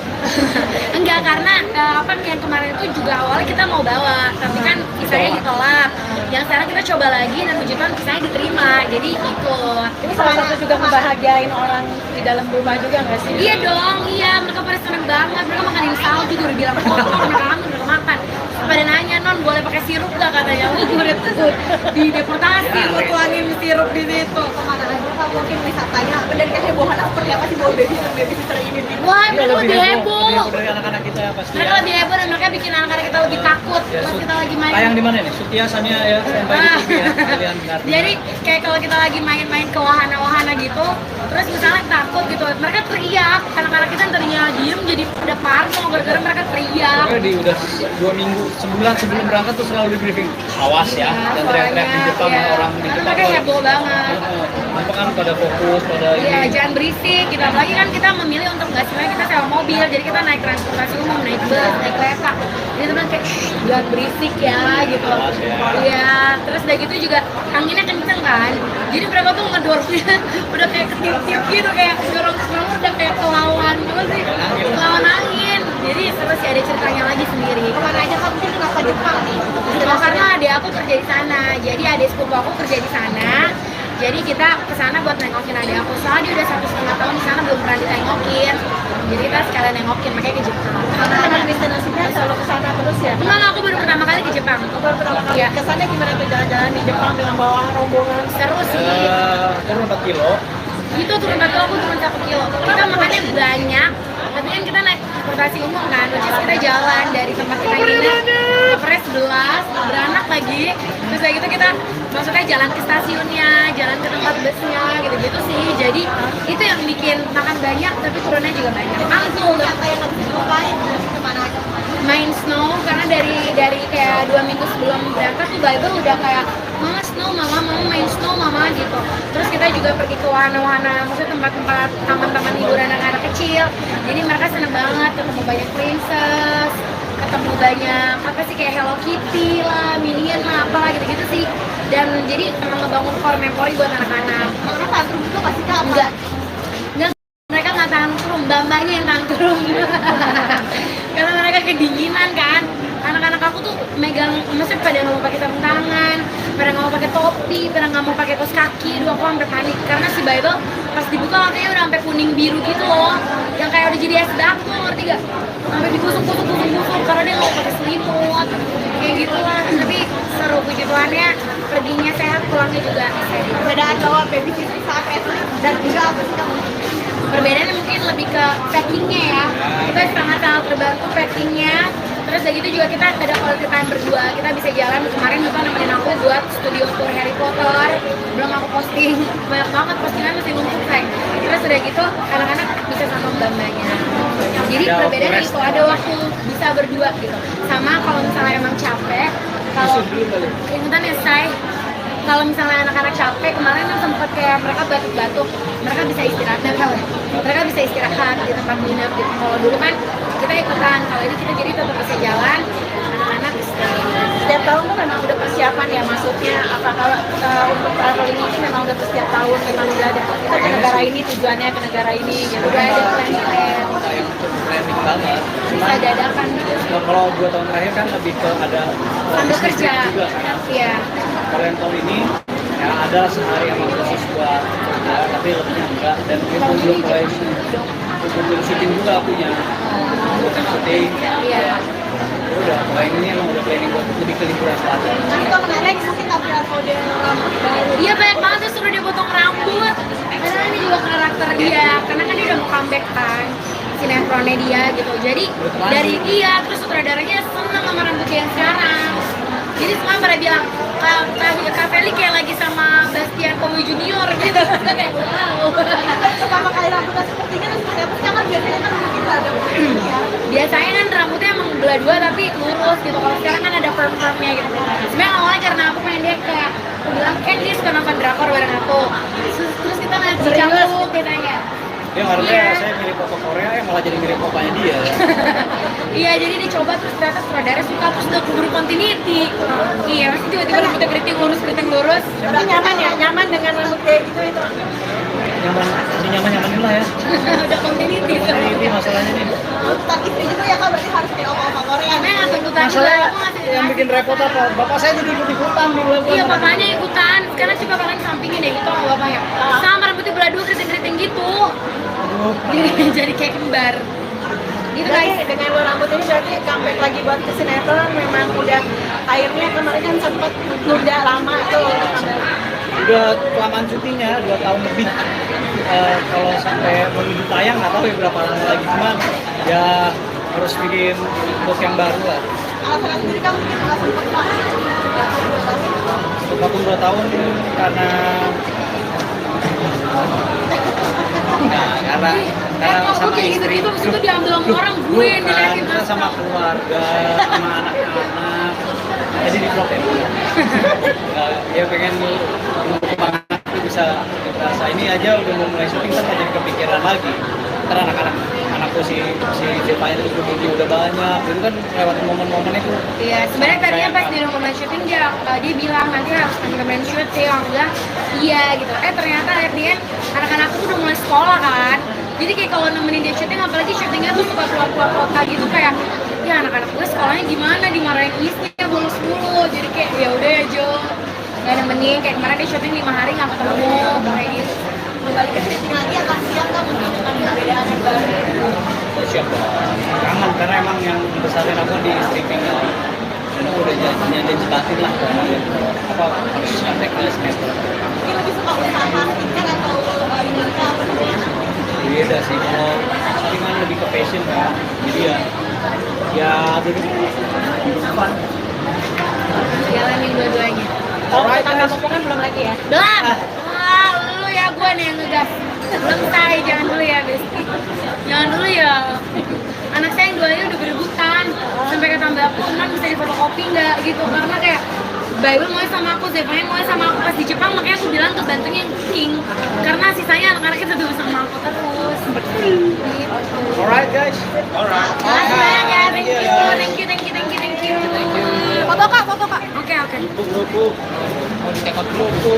Enggak, karena apa yang kemarin itu juga awalnya kita mau bawa, tapi kan visanya ditolak. Yang sekarang kita coba lagi dan puji Tuhan visanya diterima, jadi ikut. Ini salah satu juga ngebahagiain orang di dalam rumah juga nggak sih? Iya dong, iya, mereka pada seneng banget. Mereka makanin salju juga udah bilang, oh mereka kangen udah makan. Pada nanya, non boleh pakai sirup gak katanya? Oh gue udah tuh di deportasi, gue tuangin sirup di situ. Kemana aja Kak, mungkin wisatanya dan kehebohan seperti apa sih bawa baby sister ini? Wah, Iya, mereka lebih heboh. dari anak-anak kita pasti. Mereka lebih heboh dan mereka bikin anak-anak kita lebih takut pas kita lagi main. Tayang di mana nih? Sutia Sania ya, standby di TV ya. Kalian ngerti. Jadi kayak kalau kita lagi main-main ke wahana-wahana gitu, terus misalnya takut gitu, mereka teriak, anak-anak kita tadinya diem jadi pada parno gara-gara mereka teriak. Pokoknya di udah 2 minggu, sebulan sebelum berangkat tuh selalu di briefing, awas ya, dan teriak-teriak di depan orang di depan. Mereka heboh banget. Apa kan pada fokus pada Iya, ini. jangan berisik gitu. Apalagi kan kita memilih untuk nggak sebenarnya kita sewa mobil, jadi kita naik transportasi umum, naik bus, naik kereta. Jadi teman kayak jangan berisik ya gitu. Awas ya. Iya, terus udah gitu juga anginnya kenceng kan. Jadi mereka tuh ngedorongnya udah kayak ketiup-tiup gitu, kayak dorong semua udah kayak kelawan apa sih? Kelawan angin. Jadi seru sih, ada ceritanya lagi sendiri. Kemana aja kamu sih kenapa Jepang nih? Karena adik aku kerja di sana, jadi adik sepupu aku kerja di sana. Jadi kita kesana buat nengokin adik aku. Soalnya dia udah 1,5 tahun di sana belum pernah ditengokin. Jadi kita sekalian nengokin, makanya ke Jepang. Karena teman destinasinya selalu ke sana terus ya. Enggak, aku baru pertama kali ke Jepang. Baru pertama kali Iya. kesannya gimana tuh jalan-jalan di Jepang dengan bawa rombongan? Seru sih. Turun 4 kilo. Itu turun 4 kilo, aku turun 1 kilo. Kita makannya banyak, tapi kan kita naik transportasi umum kan, which is kita jalan dari tempat kita nginep ke Pres 11, beranak lagi. Terus kayak gitu kita maksudnya jalan ke stasiunnya, jalan ke tempat busnya, gitu-gitu sih. Jadi itu yang bikin makan banyak, tapi turunnya juga banyak. Langsung Apa yang harus dilupain? Kemana aja? main snow, karena dari kayak 2 minggu sebelum berangkat tuh Bible udah kayak mama snow, mama main snow mama gitu. Terus kita juga pergi ke wahana-wahana, maksudnya tempat-tempat taman-taman hiburan anak-anak kecil. Jadi mereka seneng banget ketemu banyak princess, ketemu banyak apa sih kayak Hello Kitty lah, Minion lah, apalah gitu-gitu sih. Dan jadi emang ngebangun core memori buat anak-anak. Mereka tantrum juga pasti kak apa? Enggak, mereka nggak tantrum, mbak-mbaknya yang tantrum. Karena mereka kedinginan kan. Anak-anak aku tuh megang, maksudnya pada nggak mau pakai sarung tangan, pada nggak mau pakai topi, pada nggak mau pakai kaos kaki. Dua aku sampai panik karena si Bible pas dibuka katanya udah sampai kuning biru gitu loh, yang kayak udah jadi es batu, ngerti gak? Sampai digusuk-gusuk karena dia nggak pakai selimut, kayak gitu lah. Tapi seru, puji Tuhannya perginya sehat, pulangnya juga sehat. Perbedaan bawa baby sisi saat itu dan juga apa sih kamu? Perbedaannya mungkin lebih ke packingnya ya, kita sangat-sangat terbantu packingnya. Terus udah gitu juga kita ada quality time berdua, kita bisa jalan. Kemarin juga nemenin aku buat studio tour Harry Potter, belum aku posting, banyak banget postingan masih numpuk kayak. Terus udah gitu anak-anak bisa sama mbak-mbaknya. Jadi perbedaannya itu ada waktu bisa berdua gitu. Sama kalau misalnya emang capek, kalau ingetan ya say, kalau misalnya anak-anak capek, kemarin kan sempat kayak mereka batuk-batuk, mereka bisa istirahat, mereka bisa istirahat di tempat nginep gitu. Kalau dulu kan kita ikutan, kalau ini kita jadi tetap bisa jalan, anak-anak istirahat. Setiap tahun tuh memang udah persiapan ya, maksudnya apakah untuk traveling ini memang udah setiap tahun memang udah ada kita ke negara ini tujuannya ke negara ini gitu. Udah ada plan-plan, Yang planning banget. bisa dadakan gitu. Nah, kalau 2 tahun terakhir kan lebih ke ada Sambil bisnis kerja, juga kan. iya. Kalau yang tahun ini ya ada sehari yang khusus buat kerja, tapi lebihnya enggak. Dan itu belum mulai belum syuting juga punya buat yang syuting. Iya. Udah, kalau yang ini emang udah planning buat lebih ke liburan selatan. Nanti kalau menarik mungkin upload model baru. Iya banyak banget tuh suruh dia potong rambut. Karena ini juga karakter dia, karena kan dia udah mau comeback kan sinetronnya dia gitu. Jadi dari dia terus sutradaranya seneng sama rambut dia yang sekarang. Jadi semua pada bilang Kak Feli kayak lagi sama Bastian Kowi Junior gitu. Kayak wow. Pertama kali rambutnya seperti ini terus seperti apa sih? Kan biasanya kan mungkin ada ya. Biasanya kan rambutnya emang belah dua tapi lurus gitu. Kalau sekarang kan ada perm-permnya gitu. Sebenarnya awalnya karena aku pengen dia kayak aku bilang kan dia suka nonton drakor bareng aku. Terus kita ngeliat Jijangwook ditanya. Dia harusnya Iya. saya mirip foto Korea, malah jadi mirip papanya dia. Iya, jadi dicoba terus ternyata sutradara suka terus udah keburu continuity. Iya, pasti tiba-tiba rambutnya keriting lurus. Tapi nyaman ya, nyaman dengan rambut kayak gitu itu. Nyaman dulu lah ya. Udah continuity. Ini masalahnya nih. Tuntutan istri juga ya kak, berarti harus kayak oma-oma Korea. Karena nggak tuntutan juga, Masalah aku ngasih yang bikin repot apa? Bapak saya jadi ikut-ikutan di bulan. Iya, bapaknya ikutan. Sekarang coba kalian sampingin deh gitu sama bapaknya. Sama rambutnya belah dua keriting-keriting gitu. Jadi kayak kembar. Gitu Berarti guys. dengan lo rambut ini berarti comeback lagi buat ke sinetron memang udah akhirnya kemarin kan sempet udah lama tuh untuk comeback. Udah kelamaan syutingnya 2 tahun lebih. Kalau sampai menuju tayang nggak tahu ya berapa lama lagi, cuman ya harus bikin look yang baru lah. Alasan sendiri kamu mungkin alasan pertama. Untuk vakum 2 tahun karena karena Kok sama kayak istri. gitu-gitu terus itu diambil sama orang gue yang Bukan, diliatin kita sama keluarga, sama anak-anak. jadi di vlog ya. Ya pengen nunggu anak itu bisa ini aja udah mau mulai syuting kan jadi kepikiran lagi. Ntar anakku si Jepang itu udah banyak, itu kan lewat momen-momen itu. Iya, sebenarnya tadinya pas di rumah syuting dia bilang nanti harus temen syuting, aku bilang iya gitu. Ternyata akhirnya anak-anakku tuh udah mulai sekolah kan. Jadi kayak kalau nemenin dia syuting, apalagi syutingnya tuh suka keluar kota gitu, kayak ya anak-anak gue sekolahnya gimana, dimarahin isnya bolos mulu. Jadi kayak ya udah ya Jo, nggak nemenin. Kayak kemarin dia syuting 5 hari nggak ketemu kayak gitu. Kembali ke syuting lagi akan siap kan mungkin dengan perbedaan yang baru. Siap dong. Kangen karena emang yang besarin aku di streaming ya. Dan aku udah janji batin lah apa harus sampai ke semester. Mungkin lebih suka usaha kan atau ini apa namanya? Beda sih, kalau syuting kan lebih ke passion kan. Jadi ya jadi fun. Jalanin dua-duanya. Kalau tangga potongan belum lagi ya? Belum. Wah, lu ya gue nih yang ngegas. Belum say, jangan dulu ya, Besti. Jangan dulu ya. Anak saya yang duanya udah berebutan. Sampai kata mbak aku, "Man, bisa difotokopi nggak?" gitu. Karena kayak Bible mau sama aku, Zephaniah mau sama aku pas di Jepang, makanya aku bilang ke bantunya yang cooking. Karena sisanya anak-anak kita tuh sama aku terus. Gitu. Alright guys. Alright. Makasih banyak ya, thank you. Foto kak. Oke. Buku. Mau ditekot buku.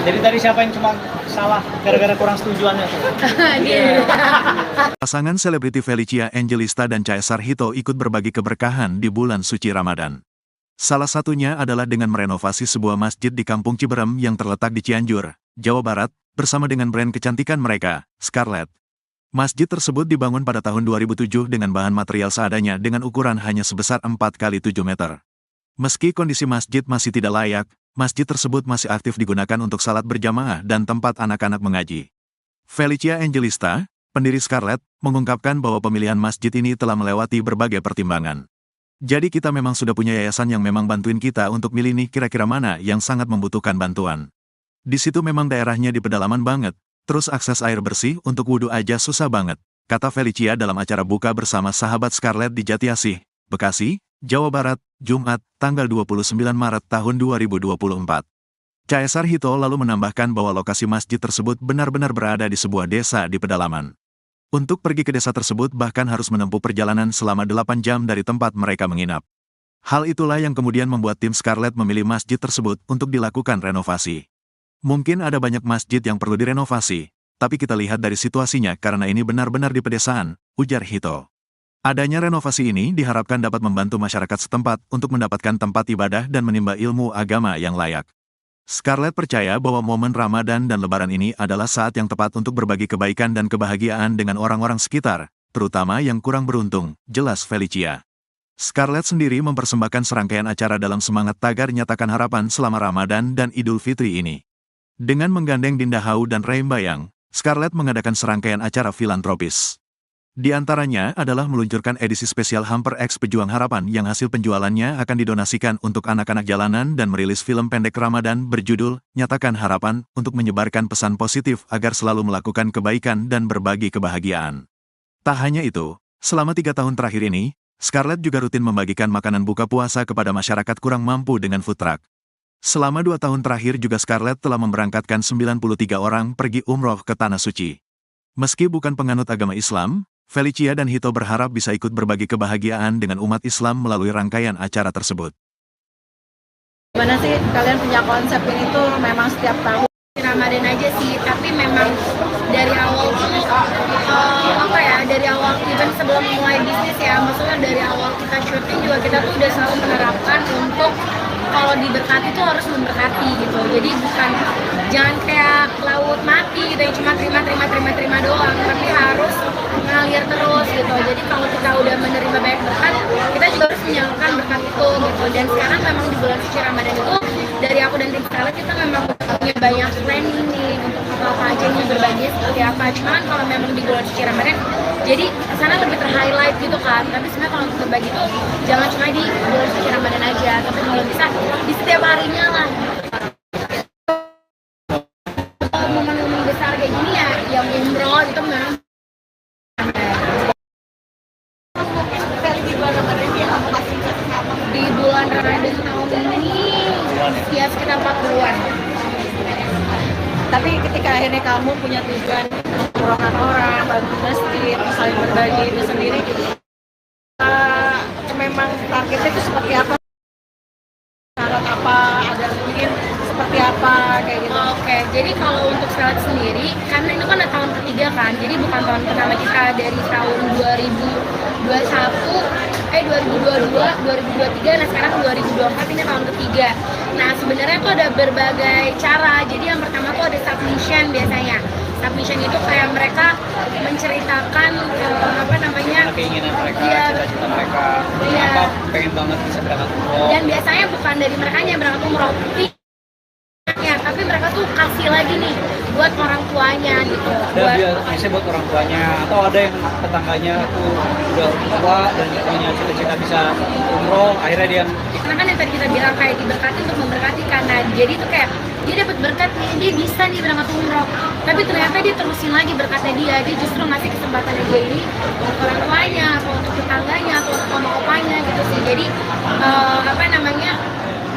Jadi tadi siapa yang cuma salah gara-gara kurang setujuannya tuh? Dia. Pasangan selebriti Felicia Angelista dan Caesar Hito ikut berbagi keberkahan di bulan suci Ramadan. Salah satunya adalah dengan merenovasi sebuah masjid di Kampung Ciberem yang terletak di Cianjur, Jawa Barat, bersama dengan brand kecantikan mereka, Scarlett. Masjid tersebut dibangun pada tahun 2007 dengan bahan material seadanya dengan ukuran hanya sebesar 4x7 meter. Meski kondisi masjid masih tidak layak, masjid tersebut masih aktif digunakan untuk salat berjamaah dan tempat anak-anak mengaji. Felicia Angelista, pendiri Scarlett, mengungkapkan bahwa pemilihan masjid ini telah melewati berbagai pertimbangan. Jadi kita memang sudah punya yayasan yang memang bantuin kita untuk milih nih kira-kira mana yang sangat membutuhkan bantuan. Di situ memang daerahnya di pedalaman banget, terus akses air bersih untuk wudhu aja susah banget, kata Felicia dalam acara buka bersama sahabat Scarlett di Jatiasih, Bekasi, Jawa Barat, Jumat, tanggal 29 Maret tahun 2024. Caesar Hito lalu menambahkan bahwa lokasi masjid tersebut benar-benar berada di sebuah desa di pedalaman. Untuk pergi ke desa tersebut bahkan harus menempuh perjalanan selama 8 jam dari tempat mereka menginap. Hal itulah yang kemudian membuat tim Scarlett memilih masjid tersebut untuk dilakukan renovasi. Mungkin ada banyak masjid yang perlu direnovasi, tapi kita lihat dari situasinya karena ini benar-benar di pedesaan, ujar Hito. Adanya renovasi ini diharapkan dapat membantu masyarakat setempat untuk mendapatkan tempat ibadah dan menimba ilmu agama yang layak. Scarlett percaya bahwa momen Ramadan dan Lebaran ini adalah saat yang tepat untuk berbagi kebaikan dan kebahagiaan dengan orang-orang sekitar, terutama yang kurang beruntung, jelas Felicia. Scarlett sendiri mempersembahkan serangkaian acara dalam semangat tagar nyatakan harapan selama Ramadan dan Idul Fitri ini. Dengan menggandeng Dinda Hau dan Reim Bayang, Scarlett mengadakan serangkaian acara filantropis. Di antaranya adalah meluncurkan edisi spesial Hamper X Pejuang Harapan yang hasil penjualannya akan didonasikan untuk anak-anak jalanan dan merilis film pendek Ramadan berjudul Nyatakan Harapan untuk menyebarkan pesan positif agar selalu melakukan kebaikan dan berbagi kebahagiaan. Tak hanya itu, selama 3 tahun terakhir ini, Scarlett juga rutin membagikan makanan buka puasa kepada masyarakat kurang mampu dengan food truck. Selama 2 tahun terakhir juga Scarlett telah memberangkatkan 93 orang pergi umroh ke Tanah Suci. Meski bukan penganut agama Islam, Felicia dan Hito berharap bisa ikut berbagi kebahagiaan dengan umat Islam melalui rangkaian acara tersebut. Gimana sih kalian punya konsep ini tuh memang setiap tahun? Ramadan aja sih, tapi memang dari awal tuh dari awal even sebelum mulai bisnis ya, maksudnya dari awal kita syuting juga kita tuh udah selalu menerapkan untuk kalau diberkati tuh harus memberkati gitu. Jadi jangan kayak laut mati gitu yang cuma terima doang, tapi harus ngalir terus gitu. Jadi kalau kita udah menerima banyak berkat, kita juga harus menyalurkan berkat itu gitu. Dan sekarang memang di bulan suci Ramadan itu dari aku dan tim Scarlett kita memang punya banyak planning nih untuk apa aja nih berbagi seperti apa. Cuman kalau memang di bulan suci Ramadan jadi sana lebih terhighlight gitu kan. Tapi sebenarnya kalau untuk berbagi tuh jangan cuma di bulan suci Ramadan aja, tapi kalau bisa di setiap harinya lah. Momen-momen besar kayak gini ya, yang umroh itu memang Di bulan Ramadan dia apa kasih apa? di bulan Ramadan tahun tahun ini ya sekitar 40-an. Tapi ketika akhirnya kamu punya tujuan umrohkan orang, bantu masjid, saling berbagi itu sendiri, memang targetnya itu seperti apa? Syarat apa? Ada mungkin seperti apa kayak gitu? Oke, jadi kalau untuk Selat sendiri, karena itu kan tahun ketiga kan, jadi bukan tahun pertama kita dari tahun 2022, 2023, nah sekarang 2024 ini tahun ketiga. Nah sebenarnya tuh ada berbagai cara. Jadi yang pertama tuh ada submission biasanya. Submission itu kayak mereka menceritakan keinginan mereka, Iya. cita-cita mereka, Iya. apa pengen banget bisa berangkat umroh. Dan biasanya bukan dari mereka yang berangkat umroh, ya, tapi mereka tuh kasih lagi nih buat orang tuanya gitu. Ada biasanya buat orang tuanya, atau ada yang tetangganya tuh udah tua dan punya cita-cita bisa umroh, akhirnya dia Karena kan yang tadi kita bilang kayak diberkati untuk memberkati kan. Nah, jadi tuh kayak dia dapat berkat nih, dia bisa nih berangkat umroh. Tapi ternyata dia terusin lagi berkatnya dia justru ngasih kesempatannya dia ini untuk orang tuanya, atau untuk tetangganya, atau untuk mama opanya gitu sih. Jadi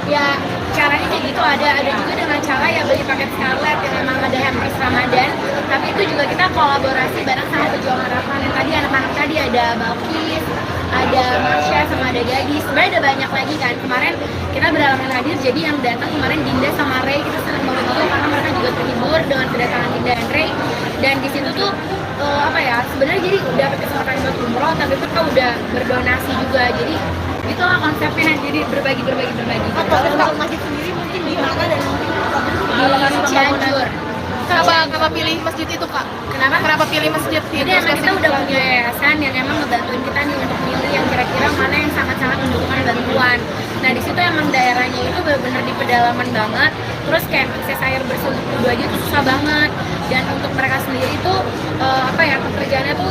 ya caranya kayak gitu. Ada juga dengan cara ya beli paket Scarlet yang memang ada hampers Ramadan, tapi itu juga kita kolaborasi bareng sama Pejuang Harapan. Yang tadi anak-anak tadi ada Balkis, ada Marsha, sama ada Gadis. Sebenarnya ada banyak lagi kan. Kemarin kita berhalangan hadir, jadi yang datang kemarin Dinda sama Ray, kita senang banget itu karena mereka juga terhibur dengan kedatangan Dinda dan Ray. Dan di situ tuh sebenarnya jadi dapat kesempatan buat umroh, tapi kita udah berdonasi juga. Jadi itulah konsepnya, jadi berbagi. Proses bangun masjid sendiri mungkin di mana dan mungkin Di Cianjur. kenapa pilih masjid itu kak? Kenapa pilih masjid itu? Jadi emang kita udah punya yayasan yang emang ngebantuin kita nih untuk milih yang kira-kira mana yang sangat-sangat membutuhkan bantuan. Nah di situ emang daerahnya itu benar-benar di pedalaman banget. Terus kayak akses air bersih untuk wudhu aja tuh susah banget. Dan untuk mereka sendiri tuh pekerjaannya tuh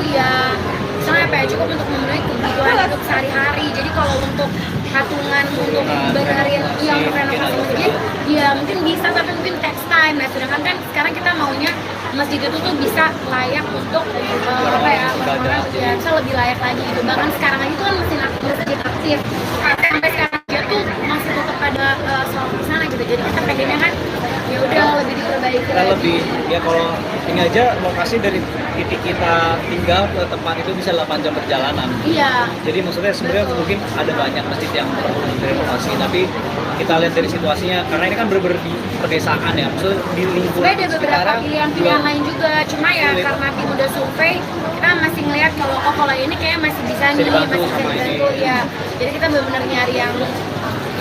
cukup untuk memenuhi kebutuhan hidup sehari-hari. Jadi kalau untuk patungan untuk benerin yang renovasi masjid, ya mungkin bisa, tapi mungkin takes time. Nah sedangkan kan sekarang kita maunya masjid itu tuh bisa layak untuk orang-orang ya bisa lebih layak lagi gitu. Bahkan sekarang aja tuh kan masjid aktif, sampai sekarang aja tuh masih tetap ada sholat di sana gitu. Jadi kita pengennya kan ya udah lebih diperbaiki kita lagi. lebih ya kalau ini aja lokasi dari titik kita tinggal ke tempat itu bisa 8 jam perjalanan. Iya. Jadi maksudnya sebenarnya mungkin ada banyak masjid yang perlu direnovasi, tapi kita lihat dari situasinya karena ini kan bener-bener di pedesaan ya, maksudnya di lingkungan Sebenarnya ada beberapa sekitaran pilihan lain juga, cuma ya karena tim udah survei, kita masih ngeliat kalau ini kayak masih bisa nih, dibantu masih bisa sama ini. dibantu ya. Jadi kita benar-benar nyari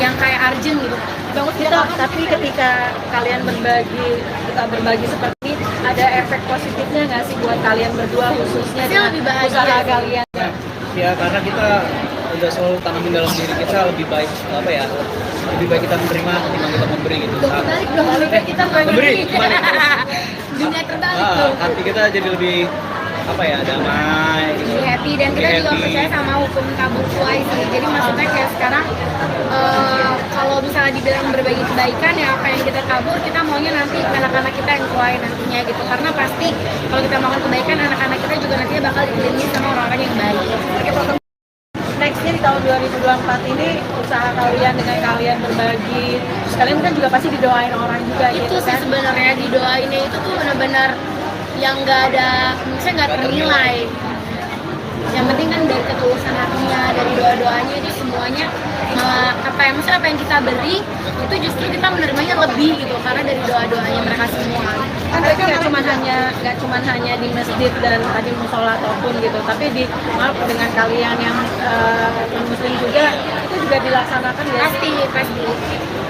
yang kayak urgent gitu. Bagus gitu, tapi ketika kalian berbagi seperti ini, ada efek positifnya nggak sih buat kalian berdua khususnya Pasti dengan lebih bahagia. usaha kalian? Ya karena kita udah selalu tanamin dalam diri kita lebih baik lebih baik kita menerima ketimbang kita memberi gitu. Kebalik dong, kita Memberi, kebalik. Dunia terbalik tuh. Hati kita jadi lebih damai gitu. Lebih happy, dan kita juga Happy. percaya sama hukum tabur tuai sih. Jadi maksudnya kayak sekarang kalau misalnya dibilang berbagi kebaikan ya apa yang kita tabur, kita maunya nanti anak-anak kita yang tuai nantinya gitu. Karena pasti kalau kita melakukan kebaikan, anak-anak kita juga nantinya bakal dikelilingi sama orang-orang yang baik. Nextnya di tahun 2024 ini usaha kalian dengan kalian berbagi, terus kalian kan juga pasti didoain orang juga Itu gitu sih kan? sebenarnya didoainnya itu tuh benar-benar yang nggak ada, misalnya nggak ternilai. Yang penting kan dari ketulusan hatinya, dari doa-doanya itu semuanya maksudnya apa yang kita beri itu justru kita menerimanya lebih gitu karena dari doa-doanya mereka semua. Kan berarti nggak cuma hanya di masjid dan tadi musola ataupun gitu, tapi dengan kalian yang muslim juga itu juga dilaksanakan ya?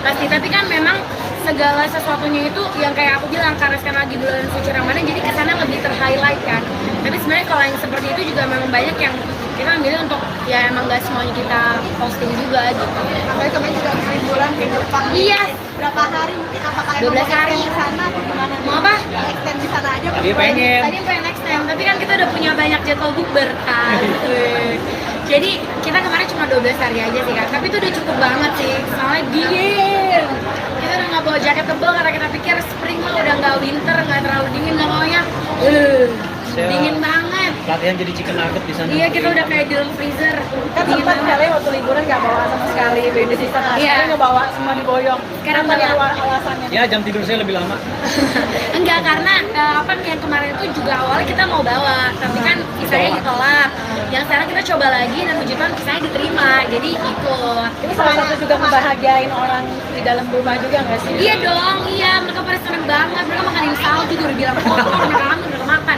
Pasti, tapi kan memang segala sesuatunya itu yang kayak aku bilang, karena sekarang lagi bulan suci Ramadan jadi kesana lebih ter-highlight kan. Tapi sebenarnya kalau yang seperti itu juga memang banyak yang kita milih untuk ya emang nggak semuanya kita posting juga gitu. Makanya kemarin juga liburan ke Jepang. Iya. Berapa hari mungkin apakah 12 hari. di sana atau gimana? Mau apa? Extend di sana aja. Dia pengen. Tadi pengen next time, tapi kan kita udah punya banyak jadwal bukber kan. Jadi kita kemarin cuma 12 hari aja sih kan, tapi itu udah cukup banget sih, soalnya dingin. Kita udah nggak bawa jaket tebal karena kita pikir spring lah udah nggak winter, nggak terlalu dingin, nggak maunya dingin banget. latihan jadi chicken nugget di sana. Iya, kita udah kayak di dalam freezer. Kan sempat kalian waktu liburan nggak bawa sama sekali baby sister, Iya. akhirnya nggak bawa, semua diboyong. Sekarang Apa nih bawa. alasannya? Ya jam tidur saya lebih lama. Enggak, karena apa yang kemarin itu juga awalnya kita mau bawa, tapi kan visanya ditolak. Yang sekarang kita coba lagi dan puji Tuhan visanya diterima, jadi ikut. Ini salah satu juga membahagiain orang di dalam rumah juga nggak sih? Iya dong, iya, mereka pada seneng banget. Mereka makanin salju juga udah bilang, oh mereka kangen, mereka makan.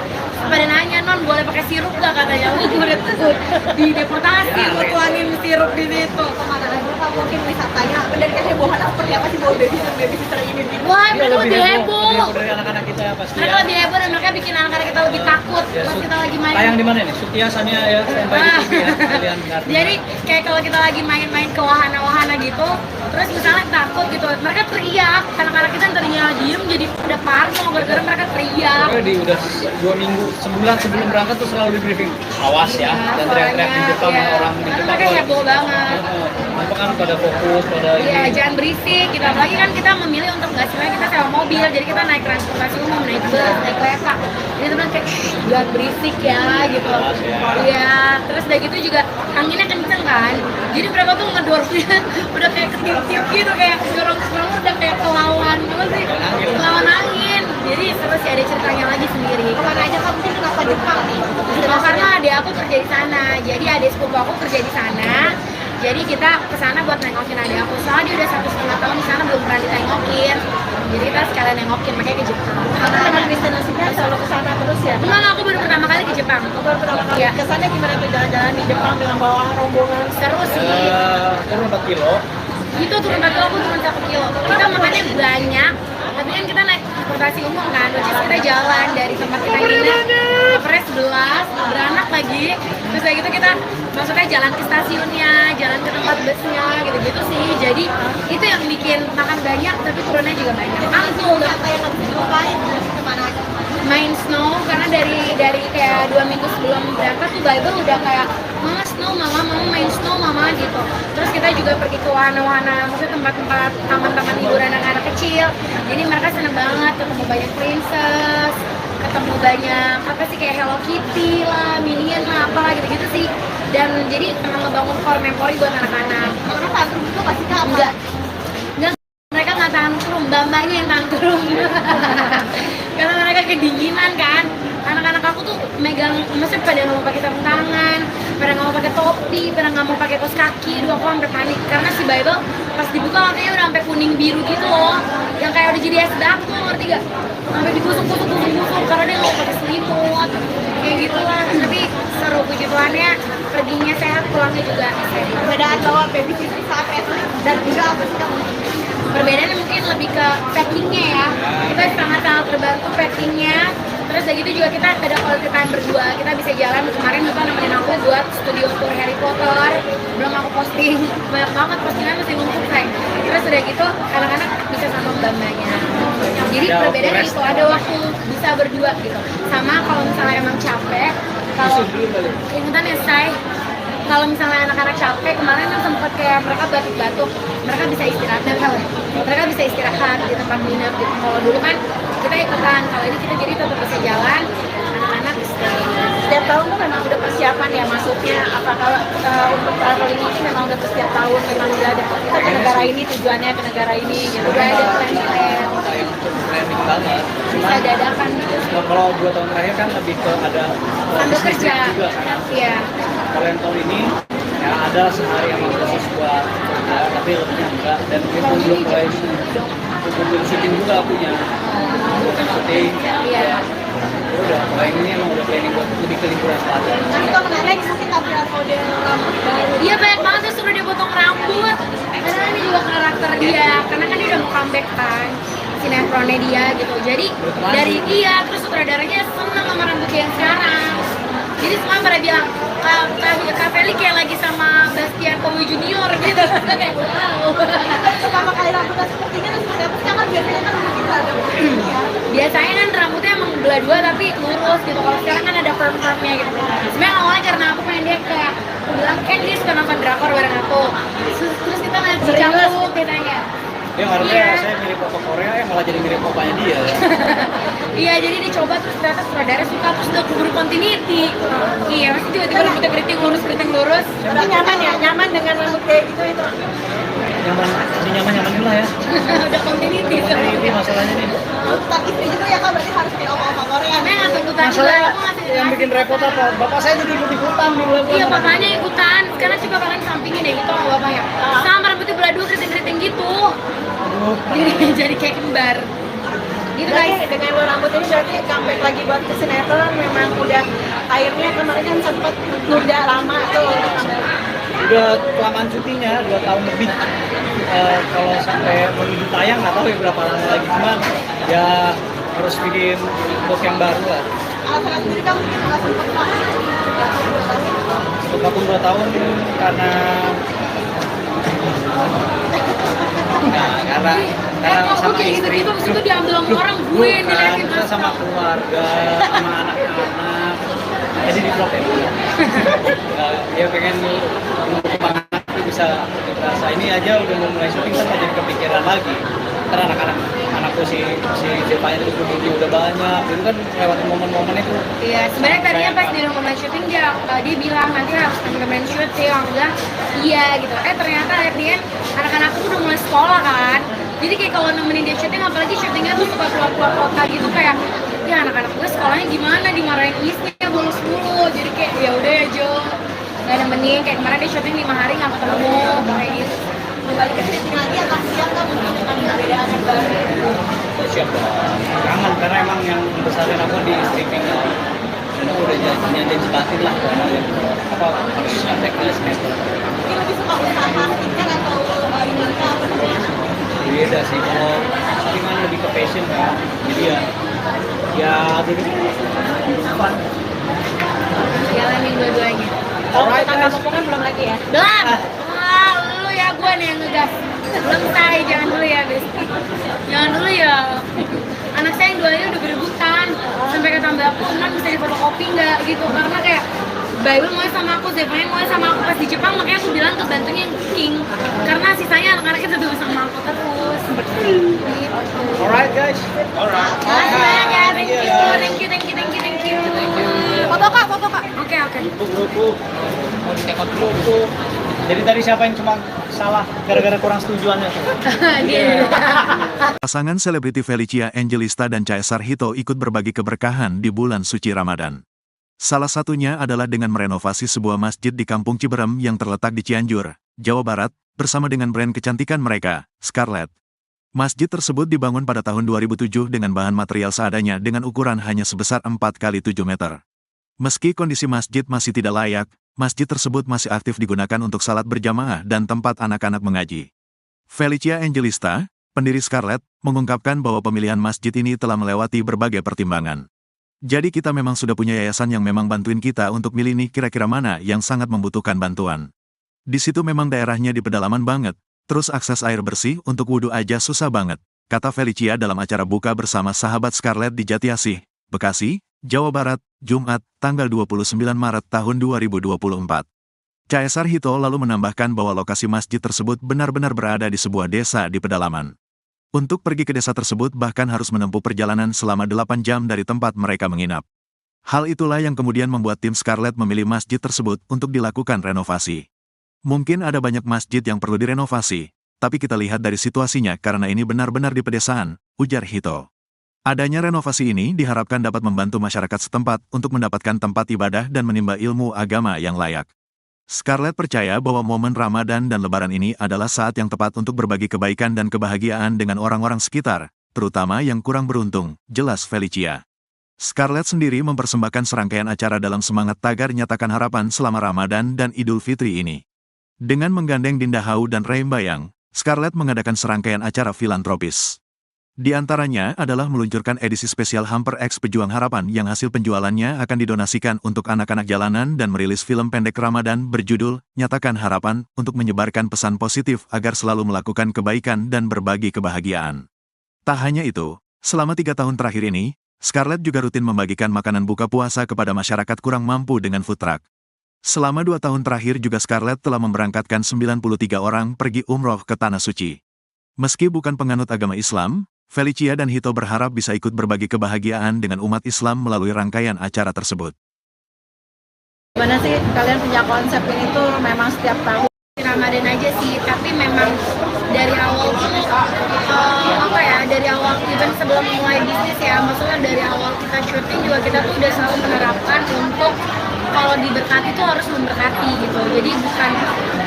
Pada nanya, non boleh pakai sirup gak katanya? Oh, gue udah tuh di deportasi, gue tuangin sirup di situ. Kemana aja Kak, mungkin wisatanya dan kehebohan seperti apa sih bawa baby sister ini gitu? Wah, Iya, mereka lebih heboh. dari anak-anak kita pasti. Mereka lebih heboh dan mereka bikin anak-anak kita lebih takut pas kita lagi main. Tayang di mana nih? Sutia Sania ya, sampai di TV ya. Kalian ngerti. Jadi kayak kalau kita lagi main-main ke wahana-wahana gitu, terus misalnya takut gitu, mereka teriak, anak-anak kita tadinya diem jadi udah parno gara-gara mereka teriak. Pokoknya di udah 2 minggu, sebulan sebelum berangkat tuh selalu di briefing. Awas ya, dan teriak-teriak di depan Iya. orang di Karena depan. mereka heboh banget. Apa kan pada fokus pada Iya, ini. jangan berisik gitu. Apalagi kan kita memilih untuk nggak sebenarnya kita sewa mobil, jadi kita naik transportasi umum, naik bus, naik kereta. Jadi teman kayak "Shh, jangan berisik ya gitu. Awas ya. Iya, terus udah gitu juga anginnya kenceng kan. Jadi mereka tuh ngedorongnya udah kayak ketiup-tiup gitu, kayak dorong udah kayak kelawan apa sih? Kelawan angin. Jadi seru sih, ada ceritanya lagi sendiri. Kemana aja Kak, mungkin kenapa Jepang nih? Karena adik aku kerja di sana, jadi adik sepupu aku kerja di sana. Jadi kita kesana buat nengokin adik aku. Soalnya dia udah 1,5 tahun di sana belum pernah ditengokin. Jadi kita sekalian nengokin, makanya ke Jepang. Karena teman destinasinya selalu ke sana terus ya? Enggak, aku baru pertama kali ke Jepang. Baru pertama kali Iya. ke sana gimana tuh jalan-jalan di Jepang dengan bawa rombongan? Seru sih. Turun 4 kilo. Itu turun 4 kilo, aku turun 1 kilo. Kita makannya banyak, tapi kan kita naik transportasi umum kan, which is kita jalan dari tempat kita nginep ke Pres 11, beranak lagi. Terus kayak gitu kita maksudnya jalan ke stasiunnya, jalan ke tempat busnya, gitu-gitu sih. Jadi itu yang bikin makan banyak, tapi turunnya juga banyak. Angkul, Apa yang harus dilupain? Kemana aja? main snow, karena dari kayak 2 minggu sebelum berangkat tuh Bible udah kayak mama snow, mama main snow mama gitu. Terus kita juga pergi ke wahana-wahana, maksudnya tempat-tempat taman-taman hiburan anak-anak kecil. Jadi mereka seneng banget ketemu banyak princess, ketemu banyak apa sih kayak Hello Kitty lah, Minion lah, apalah gitu-gitu sih. Dan jadi emang ngebangun core memori buat anak-anak. Karena tantrum itu pasti Kak apa? Enggak, mereka nggak tantrum, mbak-mbaknya yang tantrum. Karena mereka kedinginan kan. Anak-anak aku tuh megang, maksudnya pada nggak mau pakai sarung tangan, pada nggak mau pakai topi, pada nggak mau pakai kaos kaki. Dua aku sampai panik karena si Bible pas dibuka matanya udah sampai kuning biru gitu loh, yang kayak udah jadi es batu, ngerti gak? Sampai digusuk-gusuk karena dia nggak pakai selimut, kayak gitu lah. Tapi seru, puji Tuhannya perginya sehat, pulangnya juga sehat. Perbedaan bawa baby sister saat itu dan juga apa sih Kak? Perbedaannya mungkin lebih ke packingnya ya, kita sangat-sangat terbantu packingnya. Terus udah gitu juga kita ada quality time berdua, kita bisa jalan. Kemarin Bapak nemenin aku buat studio tour Harry Potter, belum aku posting, banyak banget postingan masih numpuk say. Terus udah gitu anak-anak bisa sama mbak-mbaknya. Jadi Ada perbedaannya rest. itu ada waktu bisa berdua gitu. Sama kalau misalnya emang capek, kalau ingetan ya say, kalau misalnya anak-anak capek, kemarin kan sempat kayak mereka batuk-batuk, mereka bisa istirahat, mereka bisa istirahat di tempat nginep gitu. Kalau dulu kan kita ikutan, kalau ini kita jadi tetap bisa jalan, anak-anak istirahat. Setiap tahun tuh memang udah persiapan ya, maksudnya apakah untuk traveling ini memang udah setiap tahun memang udah ada kita ke negara ini, tujuannya ke negara ini gitu. Udah ada plan-plan, Planning banget. bisa dadakan gitu. Nah, kalau 2 tahun terakhir kan lebih ke ada Sambil bisnis kerja, juga kan. iya. Kalau yang tahun ini ya ada sehari yang khusus buat kerja, tapi lebihnya enggak. Dan itu belum mulai belum syuting juga punya bukan syuting. Iya. Udah mulai ini emang udah planning buat lebih ke liburan selatan. Nanti kalau menarik mungkin tampilan model rambut baru. Iya, banyak banget tuh suruh dia potong rambut. Karena ini juga karakter dia, karena kan dia udah mau comeback kan sinetronnya dia gitu. Jadi dari dia terus sutradaranya seneng sama rambut dia yang sekarang. Jadi semua pada bilang Kak Feli kayak lagi sama Bastian Kowi Junior gitu. Kayak wow. Pertama kali rambutnya seperti ini terus seperti apa sih? Karena biasanya kan kita ada Biasanya kan rambutnya emang belah dua tapi lurus gitu. Kalau sekarang kan ada perm-permnya gitu. Sebenarnya awalnya karena aku pengen dia kayak aku bilang kan dia suka nonton drakor bareng aku. Terus kita ngeliat si Cangkuk, dia tanya Dia harusnya Iya. saya mirip foto Korea, malah jadi mirip opanya dia. Iya, jadi dicoba terus ternyata sutradara suka terus udah keburu continuity. Iya, pasti tiba-tiba rambutnya keriting lurus. Tapi nyaman ya, nyaman dengan rambut kayak gitu itu. Nyaman dulu lah ya. Udah continuity. Ini masalahnya nih. Tuntutan istri juga ya kak, berarti harus kayak oma-oma Korea. Karena nggak tuntutan juga, Masalahnya aku ngasih yang bikin repot apa? Bapak saya jadi ikut-ikutan di bulan. Iya, bapaknya ikutan. Sekarang coba kalian sampingin deh gitu sama bapaknya. Sama rambutnya belah dua keriting-keriting gitu. Aduh. Jadi kayak kembar. Gitu guys. Berarti dengan lo rambut ini berarti comeback lagi buat ke sinetron, memang udah akhirnya kemarin kan sempat udah lama tuh. Udah kelamaan cutinya 2 tahun lebih. Kalau sampai menuju tayang nggak tahu ya berapa lama lagi, cuman ya harus bikin look yang baru lah. Alasan sendiri kamu mungkin nggak sempat kak. Untuk vakum 2 tahun karena karena Kok sama kayak istri. gitu-gitu abis itu diambil sama orang gue yang Bukan, diliatin kita terus. sama keluarga, sama anak-anak. Jadi di vlog ya. Ya pengen kembangan itu bisa rasa ini aja udah mau mulai syuting kan jadi kepikiran lagi. Karena anakku si Jepanya itu udah banyak, itu kan lewat momen-momen itu. Iya, sebenarnya tadinya pas di rumah syuting dia bilang nanti harus temen-temen syuting, aku bilang iya gitu. Ternyata akhirnya anak-anakku tuh udah mulai sekolah kan. Jadi kayak kalau nemenin dia syuting, apalagi syutingnya tuh suka keluar-keluar kota gitu kayak ya anak-anak gue sekolahnya gimana, dimarahin isnya bolos mulu. Jadi kayak ya udah ya Jo, nggak nemenin. Kayak kemarin dia syuting 5 hari nggak ketemu kayak gitu. Kembali ke syuting lagi akan siap kan mungkin dengan perbedaan yang baru. Siap dong. Kangen karena emang yang besarin aku di streaming dan aku udah janji batin lah apa harus nyampe ke sinetron. Mungkin lebih suka usaha ikan atau ini kak. Beda sih, kalau syuting kan lebih ke passion kan, jadi ya jadi fun. Jalanin dua-duanya. Kalau tangga potongan belum lagi ya? Belum. Wah, lu ya gue nih yang ngegas. Belum say, jangan dulu ya, Besti. Jangan dulu ya. Anak saya yang duanya udah berebutan. Sampai kata mbak aku, "Man, bisa difotokopi nggak?" gitu. Karena kayak Bible mau sama aku, Zephaniah mau sama aku pas di Jepang, makanya aku bilang ke bantunya yang King. Karena sisanya anak-anaknya tetap sama aku terus. Gitu. Alright guys, alright. Makasih banyak ya, thank you. Foto kak, foto kak. Oke. Buku, mau ditekot buku. Jadi tadi siapa yang cuma salah gara-gara kurang setujuannya tuh? Dia. Pasangan selebriti Felicia Angelista dan Caesar Hito ikut berbagi keberkahan di bulan suci Ramadan. Salah satunya adalah dengan merenovasi sebuah masjid di Kampung Ciberem yang terletak di Cianjur, Jawa Barat, bersama dengan brand kecantikan mereka, Scarlett. Masjid tersebut dibangun pada tahun 2007 dengan bahan material seadanya dengan ukuran hanya sebesar 4x7 meter. Meski kondisi masjid masih tidak layak, masjid tersebut masih aktif digunakan untuk salat berjamaah dan tempat anak-anak mengaji. Felicia Angelista, pendiri Scarlett, mengungkapkan bahwa pemilihan masjid ini telah melewati berbagai pertimbangan. Jadi kita memang sudah punya yayasan yang memang bantuin kita untuk milih nih kira-kira mana yang sangat membutuhkan bantuan. Di situ memang daerahnya di pedalaman banget, terus akses air bersih untuk wudhu aja susah banget, kata Felicia dalam acara buka bersama sahabat Scarlett di Jatiasih, Bekasi, Jawa Barat, Jumat, tanggal 29 Maret tahun 2024. Caesar Hito lalu menambahkan bahwa lokasi masjid tersebut benar-benar berada di sebuah desa di pedalaman. Untuk pergi ke desa tersebut bahkan harus menempuh perjalanan selama 8 jam dari tempat mereka menginap. Hal itulah yang kemudian membuat tim Scarlett memilih masjid tersebut untuk dilakukan renovasi. Mungkin ada banyak masjid yang perlu direnovasi, tapi kita lihat dari situasinya karena ini benar-benar di pedesaan, ujar Hito. Adanya renovasi ini diharapkan dapat membantu masyarakat setempat untuk mendapatkan tempat ibadah dan menimba ilmu agama yang layak. Scarlett percaya bahwa momen Ramadan dan Lebaran ini adalah saat yang tepat untuk berbagi kebaikan dan kebahagiaan dengan orang-orang sekitar, terutama yang kurang beruntung, jelas Felicia. Scarlett sendiri mempersembahkan serangkaian acara dalam semangat tagar nyatakan harapan selama Ramadan dan Idul Fitri ini. Dengan menggandeng Dinda Hau dan Reim Bayang, Scarlett mengadakan serangkaian acara filantropis. Di antaranya adalah meluncurkan edisi spesial Hamper X Pejuang Harapan yang hasil penjualannya akan didonasikan untuk anak-anak jalanan dan merilis film pendek Ramadan berjudul Nyatakan Harapan untuk menyebarkan pesan positif agar selalu melakukan kebaikan dan berbagi kebahagiaan. Tak hanya itu, selama 3 tahun terakhir ini, Scarlett juga rutin membagikan makanan buka puasa kepada masyarakat kurang mampu dengan food truck. Selama 2 tahun terakhir juga Scarlett telah memberangkatkan 93 orang pergi umroh ke Tanah Suci. Meski bukan penganut agama Islam, Felicia dan Hito berharap bisa ikut berbagi kebahagiaan dengan umat Islam melalui rangkaian acara tersebut. Gimana sih kalian punya konsep ini tuh memang setiap tahun? Ramadan aja sih, tapi memang dari awal tuh apa ya, dari awal even sebelum mulai bisnis ya, maksudnya dari awal kita syuting juga kita tuh udah selalu menerapkan untuk kalau diberkati tuh harus memberkati gitu. Jadi bukan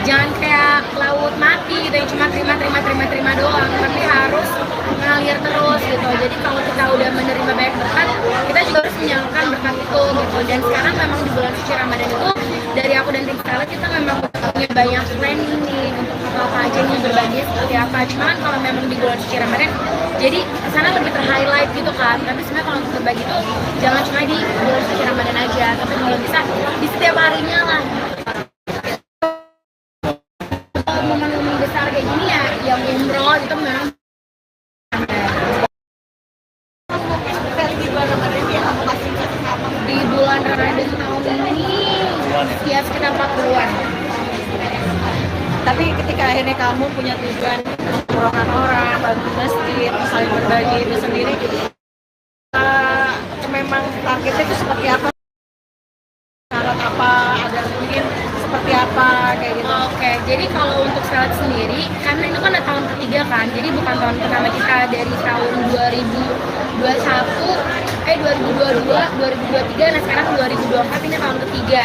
jangan kayak laut mati gitu yang cuma terima doang, tapi harus mengalir terus gitu. Jadi kalau kita udah menerima banyak berkat, kita juga harus menyalurkan berkat itu gitu. Dan sekarang memang di bulan suci Ramadan itu dari aku dan tim Scarlett kita memang punya banyak planning nih untuk apa aja nih berbagi seperti apa. Cuman kalau memang di bulan suci Ramadan jadi kesana lebih ter-highlight gitu kan. Tapi sebenarnya kalau untuk berbagi tuh jangan cuma di bulan suci Ramadan aja, tapi kalau bisa di setiap harinya lah. Momen-momen besar kayak gini ya yang umroh itu memang Di bulan Ramadan ini yang kamu kasih ke apa? di bulan Ramadan tahun ini ya sekitar 40-an. Tapi ketika akhirnya kamu punya tujuan umrohkan orang, bantu masjid, saling berbagi itu sendiri, memang targetnya itu seperti apa? Syarat apa? Ada mungkin seperti apa kayak gitu? Oke, jadi kalau untuk Scarlett sendiri, karena itu kan udah tahun ketiga kan, jadi bukan tahun pertama kita dari tahun 2022, 2023, nah sekarang 2024 ini tahun ketiga.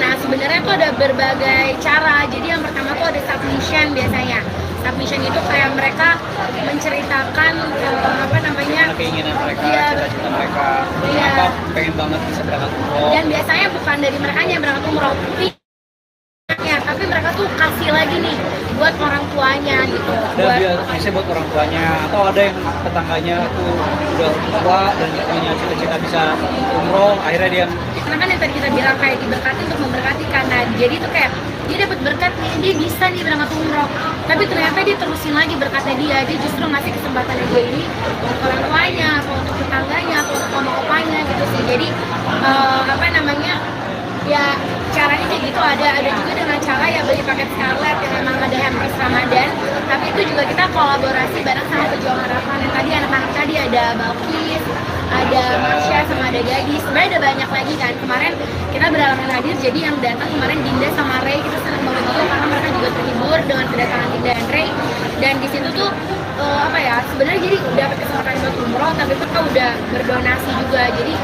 Nah sebenarnya tuh ada berbagai cara, jadi yang pertama tuh ada submission biasanya. Submission itu kayak mereka menceritakan apa namanya, Keinginan mereka, Iya. cita-cita mereka, Iya. apa pengen banget bisa berangkat umroh. dan biasanya bukan dari mereka yang berangkat umroh, tapi mereka tuh kasih lagi nih buat orang tuanya gitu. Ada biasanya buat orang tuanya, atau ada yang tetangganya tuh udah tua dan punya cita-cita bisa umroh, akhirnya dia Karena kan yang tadi kita bilang kayak diberkati untuk memberkati, karena jadi tuh kayak dia dapat berkat nih, dia bisa nih berangkat umroh, tapi ternyata dia terusin lagi berkatnya dia justru ngasih kesempatan dia ini untuk orang tuanya atau untuk tetangganya atau untuk oma-opanya gitu sih. Jadi apa namanya, ya caranya kayak gitu. Ada juga dengan cara ya beli paket Scarlett yang memang ada hampers Ramadan, tapi itu juga kita kolaborasi bareng sama Pejuang Harapan. Yang tadi anak-anak tadi ada Balkis, ada Marsha, sama ada Gadis. Sebenarnya ada banyak lagi kan. Kemarin kita berhalangan hadir, jadi yang datang kemarin Dinda sama Ray, kita senang banget itu karena mereka juga terhibur dengan kedatangan Dinda dan Ray. Dan di situ tuh apa ya, sebenarnya jadi dapat kesempatan buat umroh, tapi mereka udah berdonasi juga. Jadi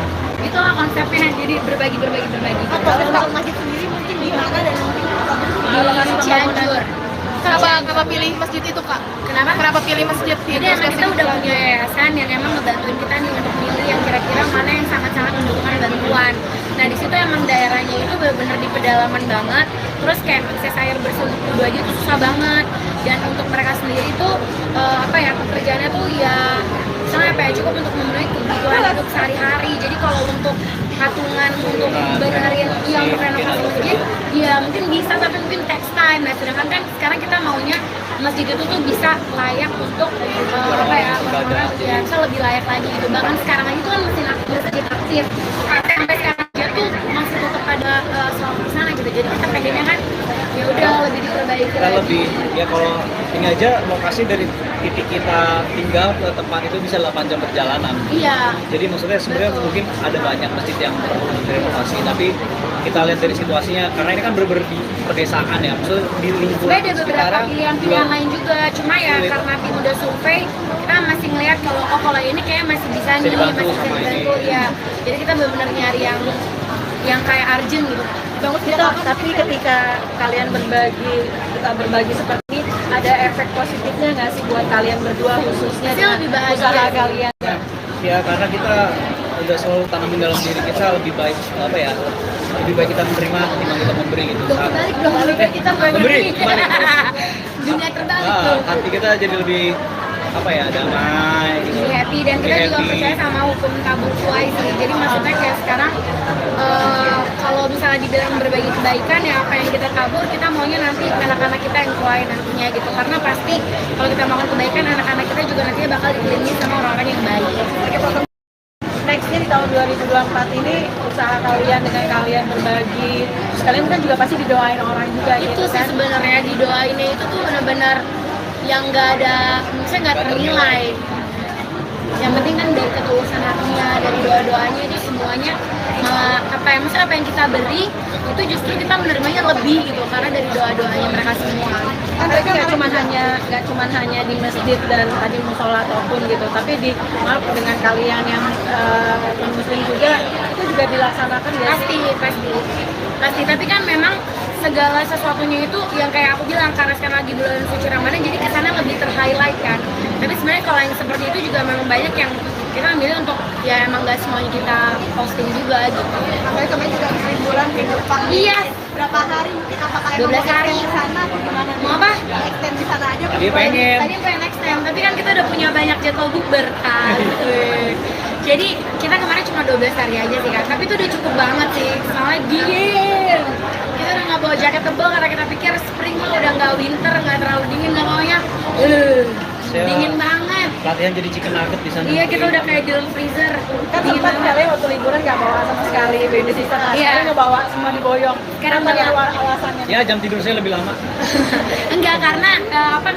itulah konsepnya, jadi berbagi. Kalau untuk masjid sendiri mungkin di mana dan mungkin Di Cianjur. kenapa pilih masjid itu kak? Kenapa pilih masjid Jadi emang kita udah punya yayasan yang emang ngebantuin kita nih untuk milih yang kira-kira mana yang sangat-sangat membutuhkan bantuan. Nah di situ emang daerahnya itu benar-benar di pedalaman banget. Terus kayak akses air bersih untuk wudhu aja itu susah banget. Dan untuk mereka sendiri itu apa ya, pekerjaannya tuh ya misalnya apa ya, cukup untuk memenuhi kebutuhan hidup sehari-hari. Jadi kalau untuk patungan untuk benerin yang untuk renovasi masjid ya mungkin bisa, tapi mungkin text time. Nah sedangkan kan sekarang kita maunya masjid itu tuh bisa layak untuk apa ya, orang ya bisa lebih layak lagi gitu. Bahkan sekarang aja tuh kan masjid aktif sampai sekarang aja tuh masih tetap ada sholat di sana gitu. Jadi kita pengennya kan ya udah lebih diperbaiki kita lagi. lebih ya, kalau ini aja lokasi dari titik kita tinggal ke tempat itu bisa 8 jam perjalanan. Iya. Jadi maksudnya sebenarnya mungkin ada banyak masjid yang perlu direnovasi, tapi kita lihat dari situasinya, karena ini kan bener-bener di pedesaan ya, maksudnya di lingkungan Sebenarnya ada beberapa sekarang pilihan lain juga, cuma ya sulit. karena tim udah survei, kita masih ngeliat kalau ini kayak masih bisa nih, dibantu masih bisa sama dibantu ini. ya. Jadi kita benar-benar nyari yang kayak urgent gitu. Bagus gitu, tapi ketika kalian berbagi seperti ini, ada efek positifnya nggak sih buat kalian berdua khususnya Pasti dengan lebih bahagia usaha sih. kalian? Ya karena kita udah selalu tanamin dalam diri kita, lebih baik apa ya, lebih baik kita menerima ketimbang kita memberi gitu. Balik dong, lebih baik kita Memberi, balik. Dunia terbalik Nah, tuh. hati kita jadi lebih apa ya, damai gitu. Jadi happy, dan kita Lebih juga happy. percaya sama hukum tabur tuai sih. Jadi maksudnya kayak sekarang kalau misalnya dibilang berbagi kebaikan ya apa yang kita tabur, kita maunya nanti anak-anak kita yang tuai nantinya gitu. Karena pasti kalau kita melakukan kebaikan, anak-anak kita juga nantinya bakal dikelilingi sama orang-orang yang baik. Nextnya di tahun 2024 ini usaha kalian dengan kalian berbagi, terus kalian kan juga pasti didoain orang juga Itu gitu sih kan? sebenarnya didoainnya itu tuh benar-benar yang nggak ada, misalnya nggak ternilai. Yang penting kan dari ketulusan hatinya, dari doa-doanya itu semuanya malah misalnya apa yang kita beri itu justru kita menerimanya lebih gitu karena dari doa-doanya mereka semua. Kan mereka nggak cuman hanya di masjid dan tadi musola ataupun gitu, tapi dengan kalian yang non muslim juga itu juga dilaksanakan ya. Pasti tapi kan memang segala sesuatunya itu yang kayak aku bilang karena sekarang lagi bulan suci Ramadan jadi kesana lebih ter-highlight kan. Tapi sebenarnya kalau yang seperti itu juga memang banyak yang kita ambil untuk ya emang gak semuanya kita posting juga gitu. Makanya kemarin juga habis liburan ke Jepang. Iya. Berapa hari mungkin apakah 12 hari di sana atau gimana? Mau apa? Extend di sana aja. Tadi pengen. Tadi pengen extend, tapi kan kita udah punya banyak jadwal bukber kan. Jadi kita kemarin cuma 12 hari aja sih kan, tapi itu udah cukup banget sih. Soalnya dingin. Kita udah nggak bawa jaket tebal karena kita pikir spring mah udah nggak winter, nggak terlalu dingin, nggak maunya. Dingin banget. Latihan jadi chicken nugget di sana. Iya, kita udah kayak di dalam freezer. Kan Dingin sempat banget. kalian waktu liburan nggak bawa sama sekali baby sister, Iya. sekarang nggak bawa, semua diboyong. Sekarang Apa bawa. alasannya? Ya jam tidur saya lebih lama. Enggak, karena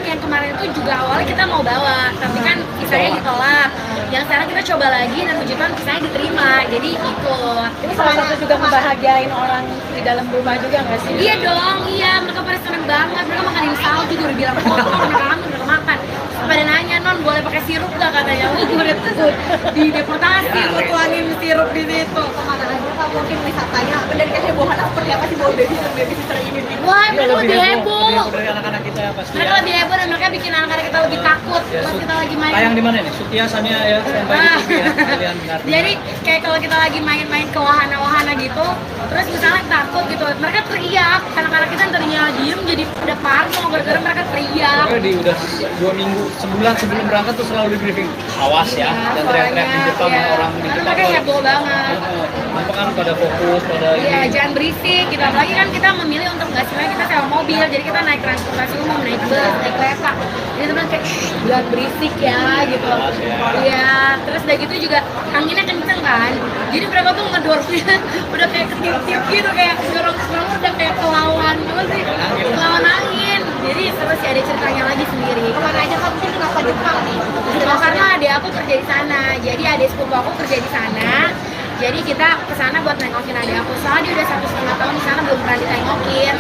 yang kemarin itu juga awalnya kita mau bawa, tapi kan kisahnya ditolak. Yang sekarang kita coba lagi dan puji Tuhan kisahnya diterima, jadi ikut. Ini salah satu juga membahagiain orang di dalam rumah juga nggak sih? Iya dong, iya mereka pada seneng banget, mereka makanin salju juga udah bilang kotor, mereka makan. Pada nanya, non boleh pakai sirup gak katanya? Gue udah tuh di deportasi, gue tuangin sirup di situ. Kemana aja Kak, mungkin wisatanya dan kehebohan seperti apa sih bawa baby sister ini? Wah, mereka lebih heboh. Dari anak-anak kita ya pasti. Mereka lebih heboh dan mereka bikin anak-anak kita lebih takut pas kita lagi main. Tayang di mana nih? Sutia Sania ya, standby di TV ya. Kalian dengar. Jadi kayak kalau kita lagi main-main ke wahana-wahana gitu, terus misalnya takut gitu, mereka teriak. Anak-anak kita yang tadinya diem jadi udah parno gara-gara mereka teriak. Pokoknya di udah 2 minggu, sebulan sebelum berangkat tuh selalu di briefing. Awas ya, dan teriak-teriak di Jepang iya. orang di Karena Jepang. mereka heboh banget. Apa kan pada fokus pada Iya, ini. jangan berisik gitu. Apalagi kan kita memilih untuk nggak sebenarnya kita sewa mobil, jadi kita naik transportasi umum, naik bus, naik kereta. Jadi teman kayak jangan berisik ya gitu. Iya, terus udah gitu juga anginnya kenceng kan. Jadi mereka tuh ngedorongnya udah kayak ketiup-tiup gitu, kayak dorong semua udah kayak kelawan apa sih? Kelawan angin. Jadi terus sih ada ceritanya lagi sendiri. Kemana aja Kak, mungkin kenapa Jepang nih? Oh, karena adik aku kerja di sana. Jadi adik sepupu aku kerja di sana. Jadi kita kesana buat nengokin adik aku. Soalnya dia udah 1,5 tahun di sana belum pernah ditengokin.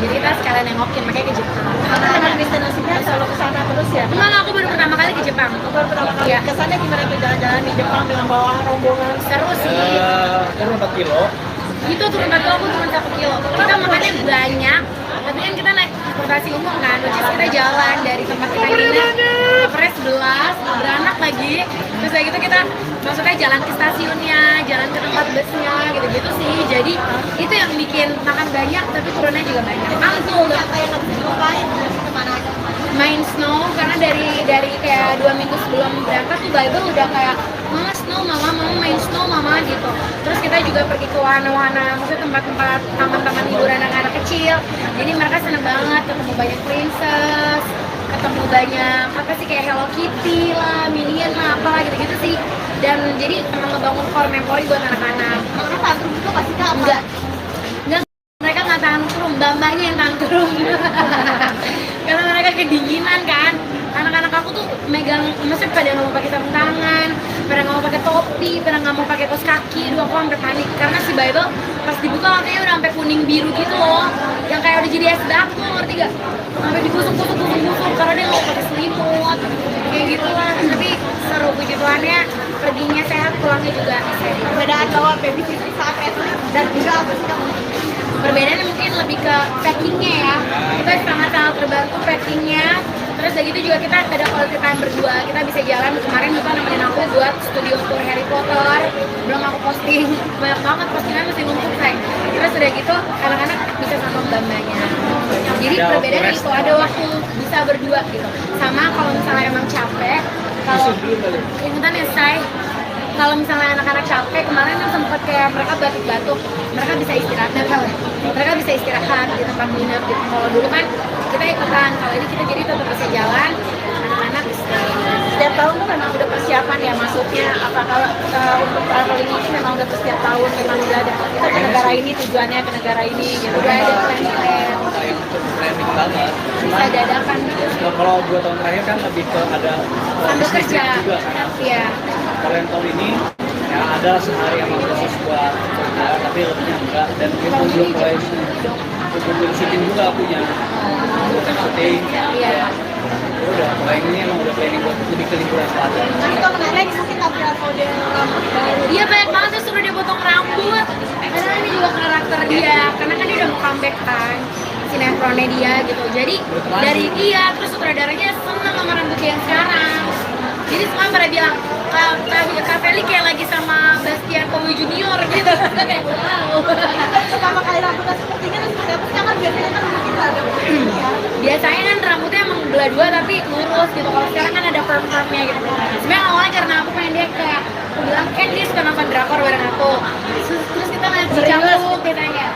Jadi kita sekalian nengokin, makanya ke Jepang. Karena dengan destinasinya selalu ke sana terus ya? Enggak, aku baru pertama kali ke Jepang. Baru pertama kali Iya. ke sana gimana tuh jalan-jalan di Jepang dengan bawa rombongan? Seru sih. Turun 4 kilo. Itu turun 4 kilo, aku turun 1 kilo. Kita makannya banyak, tapi kan kita naik transportasi umum kan, which is kita jalan dari tempat kita nginep ke Pres 11, beranak lagi. Terus kayak gitu kita maksudnya jalan ke stasiunnya, jalan ke tempat busnya, gitu-gitu sih. Jadi itu yang bikin makan banyak, tapi turunnya juga banyak. Mantul gak? Apa yang harus dilupain? Kemana aja? Main snow, karena dari kayak 2 minggu sebelum berangkat tuh Bible udah kayak mama snow, mama main snow mama gitu. Terus kita juga pergi ke wahana-wahana, maksudnya tempat-tempat taman-taman hiburan anak-anak kecil. Jadi mereka seneng banget ketemu banyak princess, ketemu banyak apa sih kayak Hello Kitty lah, Minion lah, apalah gitu-gitu sih. Dan jadi emang ngebangun core memori buat anak-anak. Karena tantrum itu pasti Kak apa? Enggak, mereka nggak tantrum, mbak-mbaknya yang tantrum. Karena mereka kedinginan kan. Anak-anak aku tuh megang, maksudnya pada nggak mau pakai sarung tangan, pada nggak mau pakai topi, pada nggak mau pakai kaos kaki. Aduh, aku sampai panik karena si Bible pas dibuka warnanya udah sampai kuning biru gitu loh, yang kayak udah jadi es batu, ngerti gak? Sampai digusuk-gusuk karena dia nggak mau pakai selimut, kayak gitu lah. Tapi seru, puji Tuhannya perginya sehat, pulangnya juga sehat. Perbedaan bawa baby sister saat itu dan juga apa sih Kak? Perbedaannya mungkin lebih ke packingnya ya, kita sangat-sangat terbantu packingnya. Terus udah gitu juga kita ada quality time berdua, kita bisa jalan. Kemarin juga nemenin aku buat studio tour Harry Potter, belum aku posting, banyak banget postingan masih numpuk say. Terus udah gitu anak-anak bisa sama mbak-mbaknya. Jadi perbedaannya itu ada waktu bisa berdua gitu. Sama kalau misalnya emang capek, kalau ingetan ya say, kalau misalnya anak-anak capek, kemarin kan sempat kayak mereka batuk-batuk, mereka bisa istirahat dan mereka bisa istirahat di tempat nginep gitu. Kalau dulu kan kita ikutan, kalau ini kita jadi tetap bisa jalan, anak-anak istirahat. Setiap tahun tuh memang udah persiapan ya, maksudnya apakah untuk traveling ini memang udah setiap tahun memang udah ada kita ke negara ini tujuannya ke negara ini gitu. Udah ada plan-plan. untuk planning banget. Bisa dadakan gitu. Kalau 2 tahun terakhir kan lebih ke ada Sambil bisnis kerja. juga kan. Iya. Kalau yang tahun ini ya ada sehari yang khusus buat kerja, tapi lebihnya enggak. Dan itu belum mulai belum syuting juga punya bukan syuting. Iya. Udah, kalau yang ini emang udah planning buat lebih ke liburan selatan. Nah itu menarik mungkin upgrade model rambut baru. Iya banyak banget tuh suruh dia potong rambut. Karena ini juga karakter dia, karena kan dia udah mau comeback kan sinetronnya dia gitu. Jadi dari dia terus sutradaranya seneng sama rambut dia yang sekarang. Jadi semua pada bilang Kak Feli kayak lagi sama Bastian Kowi Junior gitu. Kayak wow. Pertama kali rambutnya sepertinya terus seperti apa? Kan biasanya kan kita ada ya. Biasanya kan rambutnya emang belah dua tapi lurus gitu. Kalau sekarang kan ada perm-permnya gitu. Sebenarnya awalnya karena aku pengen dia kayak aku bilang kan dia suka nonton drakor bareng aku. Terus kita ngeliat si Jangkook ditanya.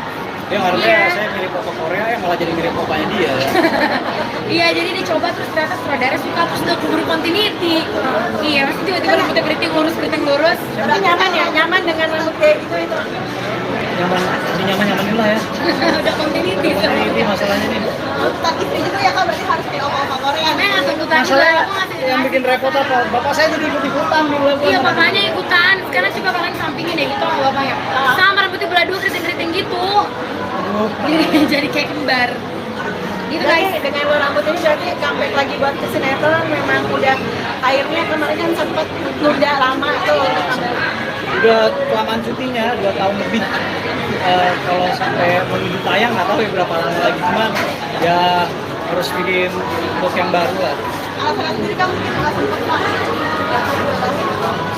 Dia harusnya Iya. saya mirip Papa Korea ya malah jadi mirip opanya dia. Iya, jadi dicoba terus ternyata sutradara suka terus udah keburu continuity. Iya, masih tiba-tiba rambutnya keriting lurus. Tapi nyaman ya, nyaman dengan rambut kayak gitu itu. Nyaman, ini nyaman lah ya. Udah continuity. Ini masalahnya nih. Tuntutan istri juga ya kan berarti harus kayak oma-oma Korea. Emang nggak tuntutan juga, Masalahnya aku ngasih yang bikin repot apa? Bapak saya jadi ikut-ikutan dulu. Iya, bapaknya ikutan. Sekarang coba kalian sampingin deh gitu sama bapaknya. Sama rambutnya belah dua keriting-keriting gitu. Aduh. Jadi kayak kembar. Gitu Berarti guys. dengan lo rambut ini berarti comeback lagi buat ke sinetron memang udah akhirnya kemarin kan sempet nunda lama tuh untuk comeback. Udah kelamaan cutinya 2 tahun lebih. Kalau sampai menuju tayang nggak tahu ya berapa lama lagi, cuman ya harus bikin look yang baru lah. Alasan sendiri kamu mungkin nggak sempat banget.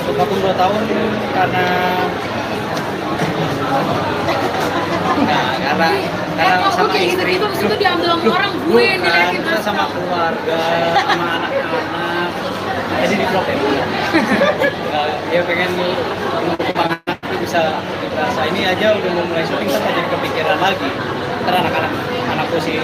Untuk vakum 2 tahun karena karena Kok sama kayak istri. gitu-gitu, abis itu diambil sama orang, gue yang Bukan, diliatin kita sama keluarga, sama anak-anak. Jadi di vlog ya. Dia pengen pengembangan itu bisa ini aja udah mau mulai syuting kan jadi kepikiran lagi. Ntar anakku si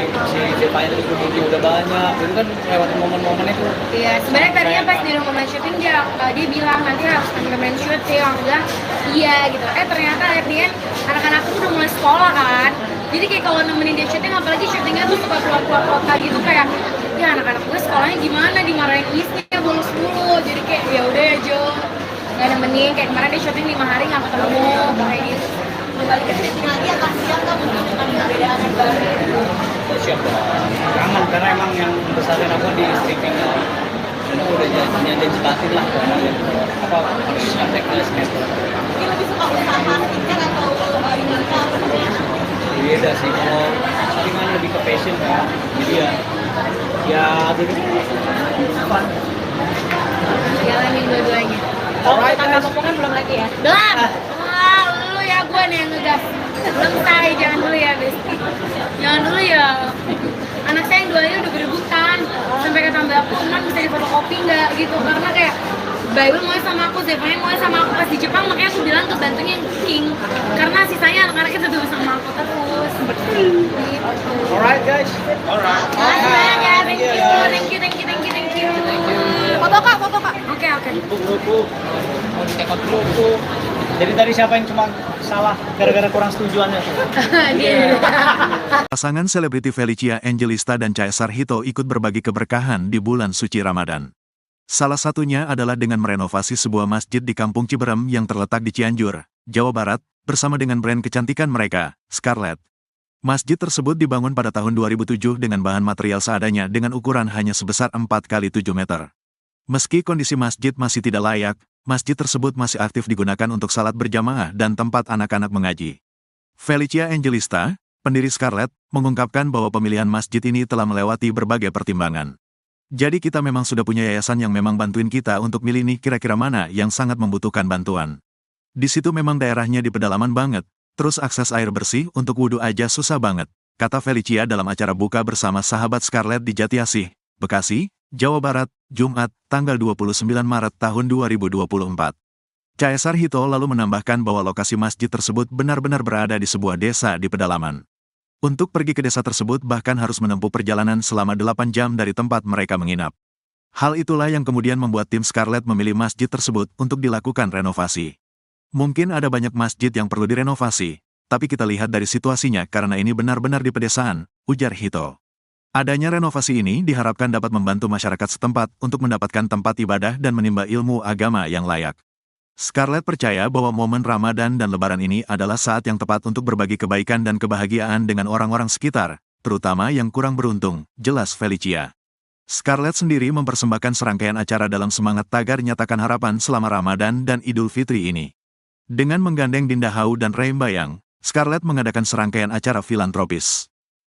Depanya itu udah banyak, itu kan lewat momen-momen itu. Iya, sebenarnya tadinya pas di rekaman syuting dia bilang nanti harus rekaman syuting, aku bilang iya gitu. Ternyata at the end anak-anakku tuh udah mulai sekolah kan. Jadi kayak kalau nemenin dia syuting, apalagi syutingnya tuh suka keluar-keluar kota gitu kayak ya anak-anak gue sekolahnya gimana dimarahin istri bolos mulu. Jadi kayak ya udah ya Jo, nggak nemenin. Kayak kemarin dia syuting 5 hari nggak ketemu kayak gitu. Kembali ke syuting lagi akan siap nggak mungkin dengan perbedaan yang baru. Siap dong. Kangen karena emang yang besarin aku di streaming dan aku udah janji batin lah apa harus sampai ke sinetron. Mungkin lebih suka usaha skincare atau ini apa namanya? Beda sih kalau saringan lebih ke passion ya. Jadi ya jadi fun. Jalanin dua-duanya. Kalau kita nggak potongan belum lagi ya? Belum. Wah, lu ya gue nih yang ngegas. Belum say, jangan dulu ya, Besti. Jangan dulu ya. Anak saya yang duanya udah berebutan. Sampai kata mbak aku, "Man, bisa difotokopi nggak?" gitu. Karena kayak Bible mau sama aku, Zephania mau sama aku pas di Jepang, makanya aku bilang ke bantunya yang King. Karena sisanya anak-anaknya tetap sama aku terus. Gitu. Alright guys. Alright. Makasih banyak ya, thank you. Foto kak, foto kak. Oke. Buku. Mau ditekot buku. Jadi tadi siapa yang cuma salah gara-gara kurang setujuannya tuh? Dia. Pasangan selebriti Felicia Angelista dan Caesar Hito ikut berbagi keberkahan di bulan suci Ramadan. Salah satunya adalah dengan merenovasi sebuah masjid di Kampung Ciberem yang terletak di Cianjur, Jawa Barat, bersama dengan brand kecantikan mereka, Scarlett. Masjid tersebut dibangun pada tahun 2007 dengan bahan material seadanya dengan ukuran hanya sebesar 4x7 meter. Meski kondisi masjid masih tidak layak, masjid tersebut masih aktif digunakan untuk salat berjamaah dan tempat anak-anak mengaji. Felicia Angelista, pendiri Scarlett, mengungkapkan bahwa pemilihan masjid ini telah melewati berbagai pertimbangan. Jadi kita memang sudah punya yayasan yang memang bantuin kita untuk milih nih kira-kira mana yang sangat membutuhkan bantuan. Di situ memang daerahnya di pedalaman banget, terus akses air bersih untuk wudhu aja susah banget, kata Felicia dalam acara buka bersama sahabat Scarlett di Jatiasih, Bekasi, Jawa Barat, Jumat, tanggal 29 Maret tahun 2024. Caesar Hito lalu menambahkan bahwa lokasi masjid tersebut benar-benar berada di sebuah desa di pedalaman. Untuk pergi ke desa tersebut bahkan harus menempuh perjalanan selama 8 jam dari tempat mereka menginap. Hal itulah yang kemudian membuat tim Scarlett memilih masjid tersebut untuk dilakukan renovasi. Mungkin ada banyak masjid yang perlu direnovasi, tapi kita lihat dari situasinya karena ini benar-benar di pedesaan, ujar Hito. Adanya renovasi ini diharapkan dapat membantu masyarakat setempat untuk mendapatkan tempat ibadah dan menimba ilmu agama yang layak. Scarlett percaya bahwa momen Ramadan dan Lebaran ini adalah saat yang tepat untuk berbagi kebaikan dan kebahagiaan dengan orang-orang sekitar, terutama yang kurang beruntung, jelas Felicia. Scarlett sendiri mempersembahkan serangkaian acara dalam semangat tagar nyatakan harapan selama Ramadan dan Idul Fitri ini. Dengan menggandeng Dinda Hau dan Ray Bayang, Scarlett mengadakan serangkaian acara filantropis.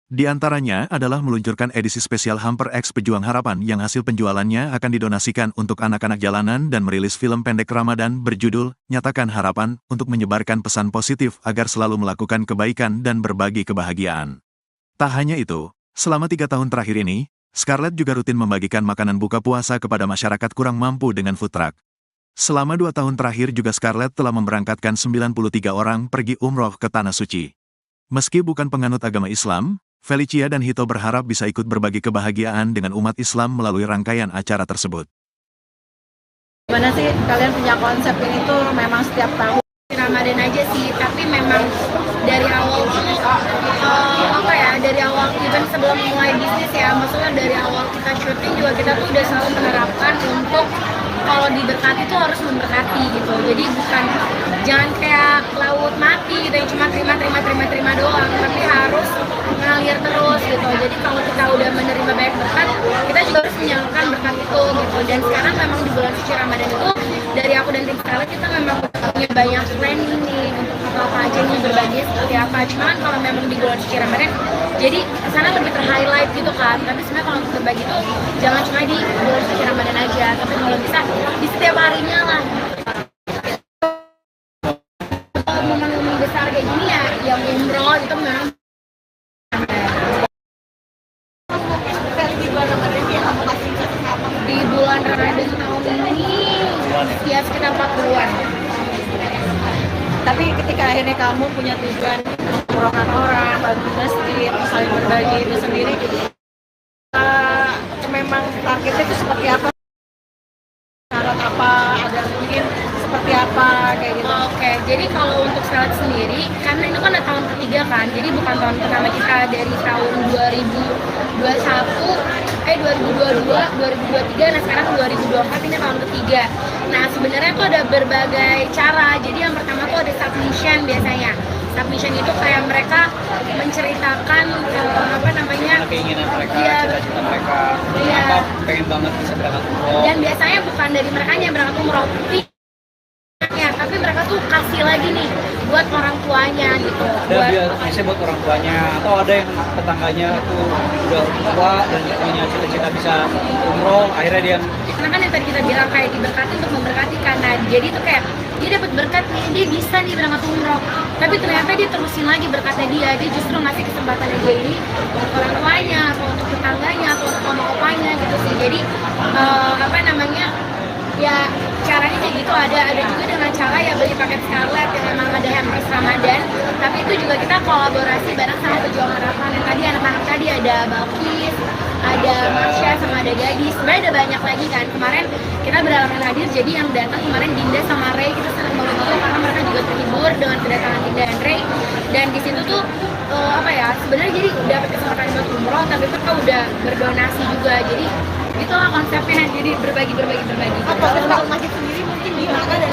Di antaranya adalah meluncurkan edisi spesial Hamper X Pejuang Harapan yang hasil penjualannya akan didonasikan untuk anak-anak jalanan dan merilis film pendek Ramadan berjudul Nyatakan Harapan untuk menyebarkan pesan positif agar selalu melakukan kebaikan dan berbagi kebahagiaan. Tak hanya itu, selama 3 tahun terakhir ini, Scarlett juga rutin membagikan makanan buka puasa kepada masyarakat kurang mampu dengan food truck. Selama 2 tahun terakhir juga Scarlett telah memberangkatkan 93 orang pergi umroh ke Tanah Suci. Meski bukan penganut agama Islam, Felicia dan Hito berharap bisa ikut berbagi kebahagiaan dengan umat Islam melalui rangkaian acara tersebut. Gimana sih kalian punya konsep ini tuh memang setiap tahun? Ramadan aja sih, tapi memang dari awal tuh dari awal even sebelum mulai bisnis ya, maksudnya dari awal kita syuting juga kita tuh udah selalu menerapkan untuk kalau diberkati tuh harus memberkati gitu. Jadi bukan jangan kayak laut mati gitu yang cuma terima doang, tapi harus ngalir terus gitu. Jadi kalau kita udah menerima banyak berkat, kita juga harus menyalurkan berkat itu gitu. Dan sekarang memang di bulan suci Ramadan itu dari aku dan tim Scarlett kita memang punya banyak planning nih untuk apa aja nih berbagi seperti apa. Cuman kalau memang di bulan suci Ramadan jadi kesana lebih ter-highlight gitu kan. Tapi sebenarnya kalau untuk berbagi tuh jangan cuma di bulan suci Ramadan aja, tapi kalau bisa di setiap harinya lah. Momen-momen besar kayak gini ya yang umroh itu memang di bulan Ramadan tahun ini ya sekitar 40-an. Tapi ketika akhirnya kamu punya tujuan umrohkan orang, bantu masjid, saling berbagi itu sendiri, memang targetnya itu seperti apa? Syarat apa? Ada mungkin seperti apa kayak gitu? Oke, jadi kalau untuk Scarlett sendiri, karena itu kan tahun ketiga kan, jadi bukan tahun pertama kita dari tahun 2022, 2023, nah sekarang 2024 ini tahun ketiga. Nah sebenarnya tuh ada berbagai cara. Jadi yang pertama tuh ada submission biasanya. Submission itu kayak mereka menceritakan keinginan mereka, Iya. cita-cita mereka, Iya. apa pengen banget bisa berangkat umroh. Dan biasanya bukan dari mereka yang berangkat umroh, tapi mereka tuh kasih lagi nih buat orang tuanya gitu. Ada biasanya buat orang tuanya, atau ada yang tetangganya tuh udah tua dan punya cita-cita bisa umroh, akhirnya dia Karena kan yang tadi kita bilang kayak diberkati untuk memberkati kan. Nah, jadi tuh kayak dia dapat berkat nih, dia bisa nih berangkat umroh. Tapi ternyata dia terusin lagi berkatnya dia justru ngasih kesempatan dia ini untuk orang tuanya, atau untuk tetangganya, atau untuk oma-opanya gitu sih. Jadi ya caranya kayak gitu. Ada juga dengan cara ya beli paket Scarlett yang memang ada hampers Ramadan. Tapi itu juga kita kolaborasi bareng sama Pejuang Harapan. Yang tadi anak-anak tadi ada Balkis, ada Marsha, sama ada Gadis. Sebenarnya ada banyak lagi kan. Kemarin kita beralangan hadir, jadi yang datang kemarin Dinda sama Ray, kita senang banget itu karena mereka juga terhibur dengan kedatangan Dinda dan Ray. Dan di situ tuh sebenarnya jadi dapat kesempatan buat umroh, tapi mereka udah berdonasi juga. Jadi itulah konsepnya, jadi berbagi. Apa untuk masjid sendiri mungkin di mana dan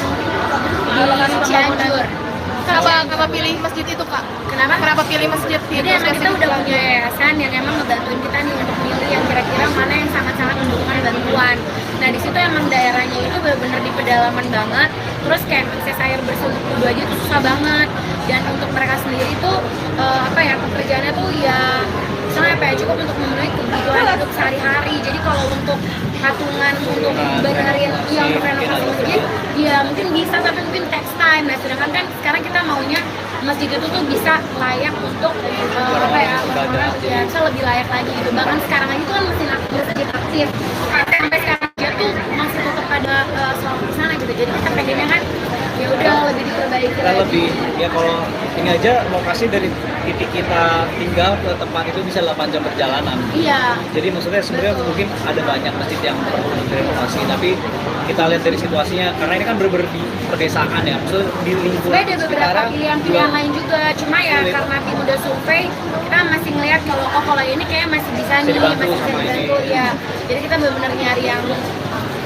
Di Cianjur. kenapa pilih masjid itu kak? Kenapa pilih masjid itu? Jadi emang kita udah punya yayasan yang emang ngebantuin kita nih untuk milih yang kira-kira mana yang sangat-sangat membutuhkan bantuan. Nah di situ emang daerahnya itu benar-benar di pedalaman banget. Terus kayak akses air bersih untuk wudhu aja itu susah banget. Dan untuk mereka sendiri tuh pekerjaannya tuh ya misalnya cukup untuk memenuhi kebutuhan hidup sehari-hari. Jadi kalau untuk patungan untuk benerin yang renovasi masjid, ya mungkin bisa, tapi mungkin text time. Nah sedangkan kan sekarang kita maunya masjid itu tuh bisa layak untuk orang-orang ya bisa lebih layak lagi gitu. Bahkan sekarang aja tuh kan masjid aktif. Sampai sekarang aja tuh masih tetap ada sholat di sana gitu. Jadi kita pengennya kan ya udah lebih diperbaiki kita lagi. lebih ya kalau ini aja lokasi dari titik kita tinggal ke tempat itu bisa 8 jam perjalanan. Iya. Jadi maksudnya sebenarnya Betul. mungkin ada banyak masjid yang perlu direnovasi, tapi kita lihat dari situasinya karena ini kan bener-bener di pedesaan ya, maksudnya di lingkungan Sebenarnya ada beberapa sekitaran pilihan-pilihan juga lain juga, cuma ya sulit. karena tim udah survei, kita masih ngelihat kalau ini kayak masih bisa nih, dibantu masih bisa sama ini. dibantu ya. Jadi kita benar-benar nyari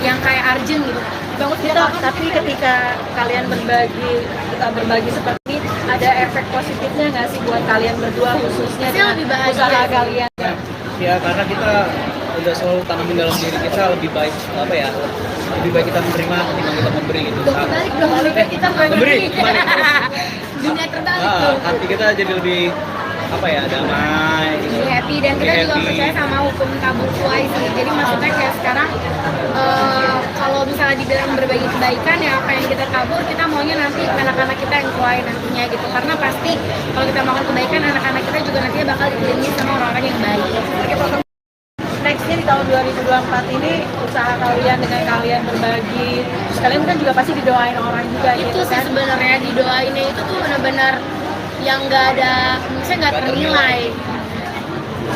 yang kayak urgent gitu. Bagus gitu, tapi ketika kalian berbagi seperti ini, ada efek positifnya nggak sih buat kalian berdua khususnya Pasti dengan lebih bahagia usaha sih. kalian? Ya karena kita udah selalu tanamin dalam diri kita lebih baik apa ya, lebih baik kita menerima ketimbang kita memberi gitu. Udah kebalik dong, kita memberi, kebalik. Dunia terbalik tuh. Hati kita jadi lebih apa ya, damai gitu. Lebih happy dan kita Lebih juga happy. percaya sama hukum tabur tuai sih. Jadi maksudnya kayak sekarang kalau misalnya dibilang berbagi kebaikan ya apa yang kita tabur kita maunya nanti anak-anak kita yang tuai nantinya gitu. Karena pasti kalau kita melakukan kebaikan anak-anak kita juga nantinya bakal dikelilingi sama orang-orang yang baik. Nextnya di tahun 2024 ini usaha kalian dengan kalian berbagi, terus kalian kan juga pasti didoain orang juga Itu gitu sih kan? sebenarnya didoainnya itu tuh benar-benar yang nggak ada, misalnya nggak ternilai.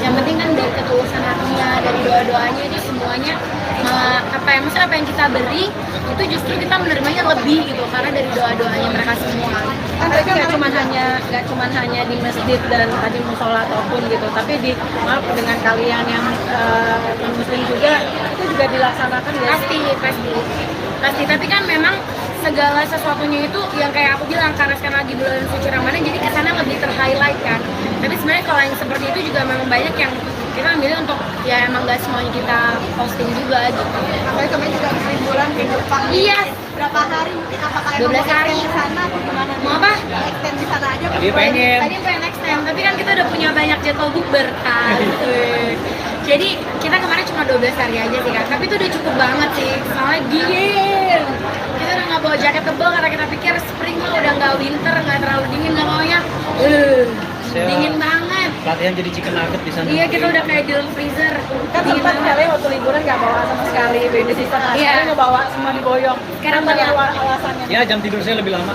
Yang penting kan dari ketulusan hatinya, dari doa-doanya itu semuanya maksudnya apa yang kita beri itu justru kita menerimanya lebih gitu karena dari doa-doanya mereka semua. Kan berarti nggak cuma hanya di masjid dan tadi musola ataupun gitu, tapi dengan kalian yang non muslim juga itu juga dilaksanakan ya? Pasti tapi kan memang segala sesuatunya itu yang kayak aku bilang karena sekarang lagi bulan suci Ramadan jadi kesannya lebih ter-highlight kan. Tapi sebenarnya kalau yang seperti itu juga memang banyak yang kita ambil untuk ya emang gak semuanya kita posting juga gitu. Apalagi kemarin juga habis liburan ke Jepang. Iya. Berapa hari mungkin apakah 12 hari. di sana atau gimana? Mau apa? Extend di sana aja. Tadi pengen. Tadi pengen extend, tapi kan kita udah punya banyak jadwal bukber kan. Jadi kita kemarin cuma 12 hari aja sih kan, tapi itu udah cukup banget sih. Soalnya dingin. Kita udah nggak bawa jaket tebal karena kita pikir spring mah udah nggak winter, nggak terlalu dingin, nggak maunya. Saya Dingin banget. Latihan jadi chicken nugget di sana. Iya kita udah kayak di dalam freezer. Kan Dingin sempat banget. kalian waktu liburan nggak bawa sama sekali baby sister, Iya. kalian nggak bawa semua diboyong. Sekarang Kan bawa. alasannya. Ya jam tidur saya lebih lama.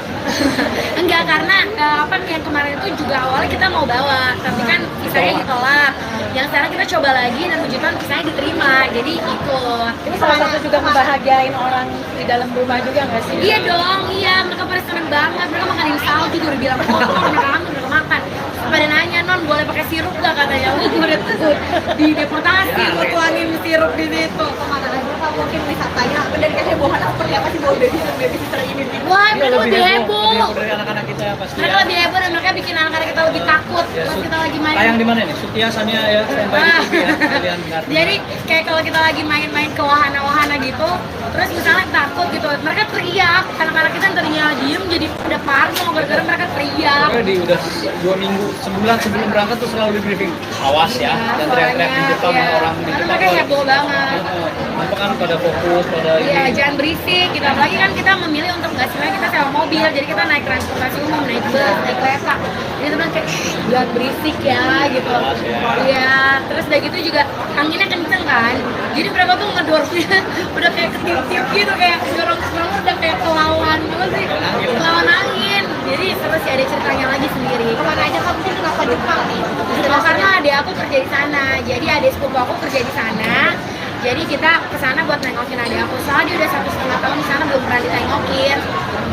Enggak, karena apa yang kemarin itu juga awalnya kita mau bawa, tapi kan visanya ditolak. Yang sekarang kita coba lagi dan puji Tuhan visanya diterima, jadi ikut. Ini salah satu juga membahagiain orang di dalam rumah juga nggak sih? Iya dong, iya mereka pada seneng banget. Mereka makanin salju udah bilang kotor, mereka makan. Pada nanya non boleh pakai sirup nggak katanya? Wah gue udah takut di deportasi, gue tuangin sirup di situ. Kemana aja Kak, mungkin wisatanya dan kehebohan seperti apa sih bawa baby sister ini? Wah Iya, mereka lebih heboh. dari anak-anak kita pasti. Mereka lebih heboh dan mereka bikin anak-anak kita lebih takut pas kita lagi main. Tayang di mana nih? Sutia Sania ya, sampai di TV ya. Kalian nggak. Jadi kayak kalau kita lagi main-main ke wahana-wahana gitu, terus misalnya takut gitu, mereka teriak. Anak-anak kita yang tadinya diem jadi udah parno gara-gara mereka teriak. Pokoknya udah 2 minggu, sebulan sebelum berangkat tuh selalu di briefing. Awas ya, dan teriak-teriak di Jepang iya. orang di Karena Jepang. mereka heboh banget. Apa kan pada fokus pada Iya, ini. jangan berisik gitu. Apalagi kan kita memilih untuk nggak sebenarnya kita sewa mobil, jadi kita naik transportasi umum, naik bus, naik kereta. Jadi teman kayak jangan berisik ya gitu. Awas ya. Iya, terus udah gitu juga anginnya kenceng kan. Jadi mereka tuh ngedorongnya udah kayak ketiup-tiup gitu, kayak dorong udah kayak kelawan apa sih? Kelawan angin. Jadi seru sih ada ceritanya lagi sendiri. Kemana aja Kak, mungkin kenapa Jepang nih? Oh, karena adik aku kerja di sana, jadi adik sepupu aku kerja di sana. Jadi kita ke sana buat nengokin adik aku. Soalnya dia udah 1,5 tahun di sana belum pernah ditengokin.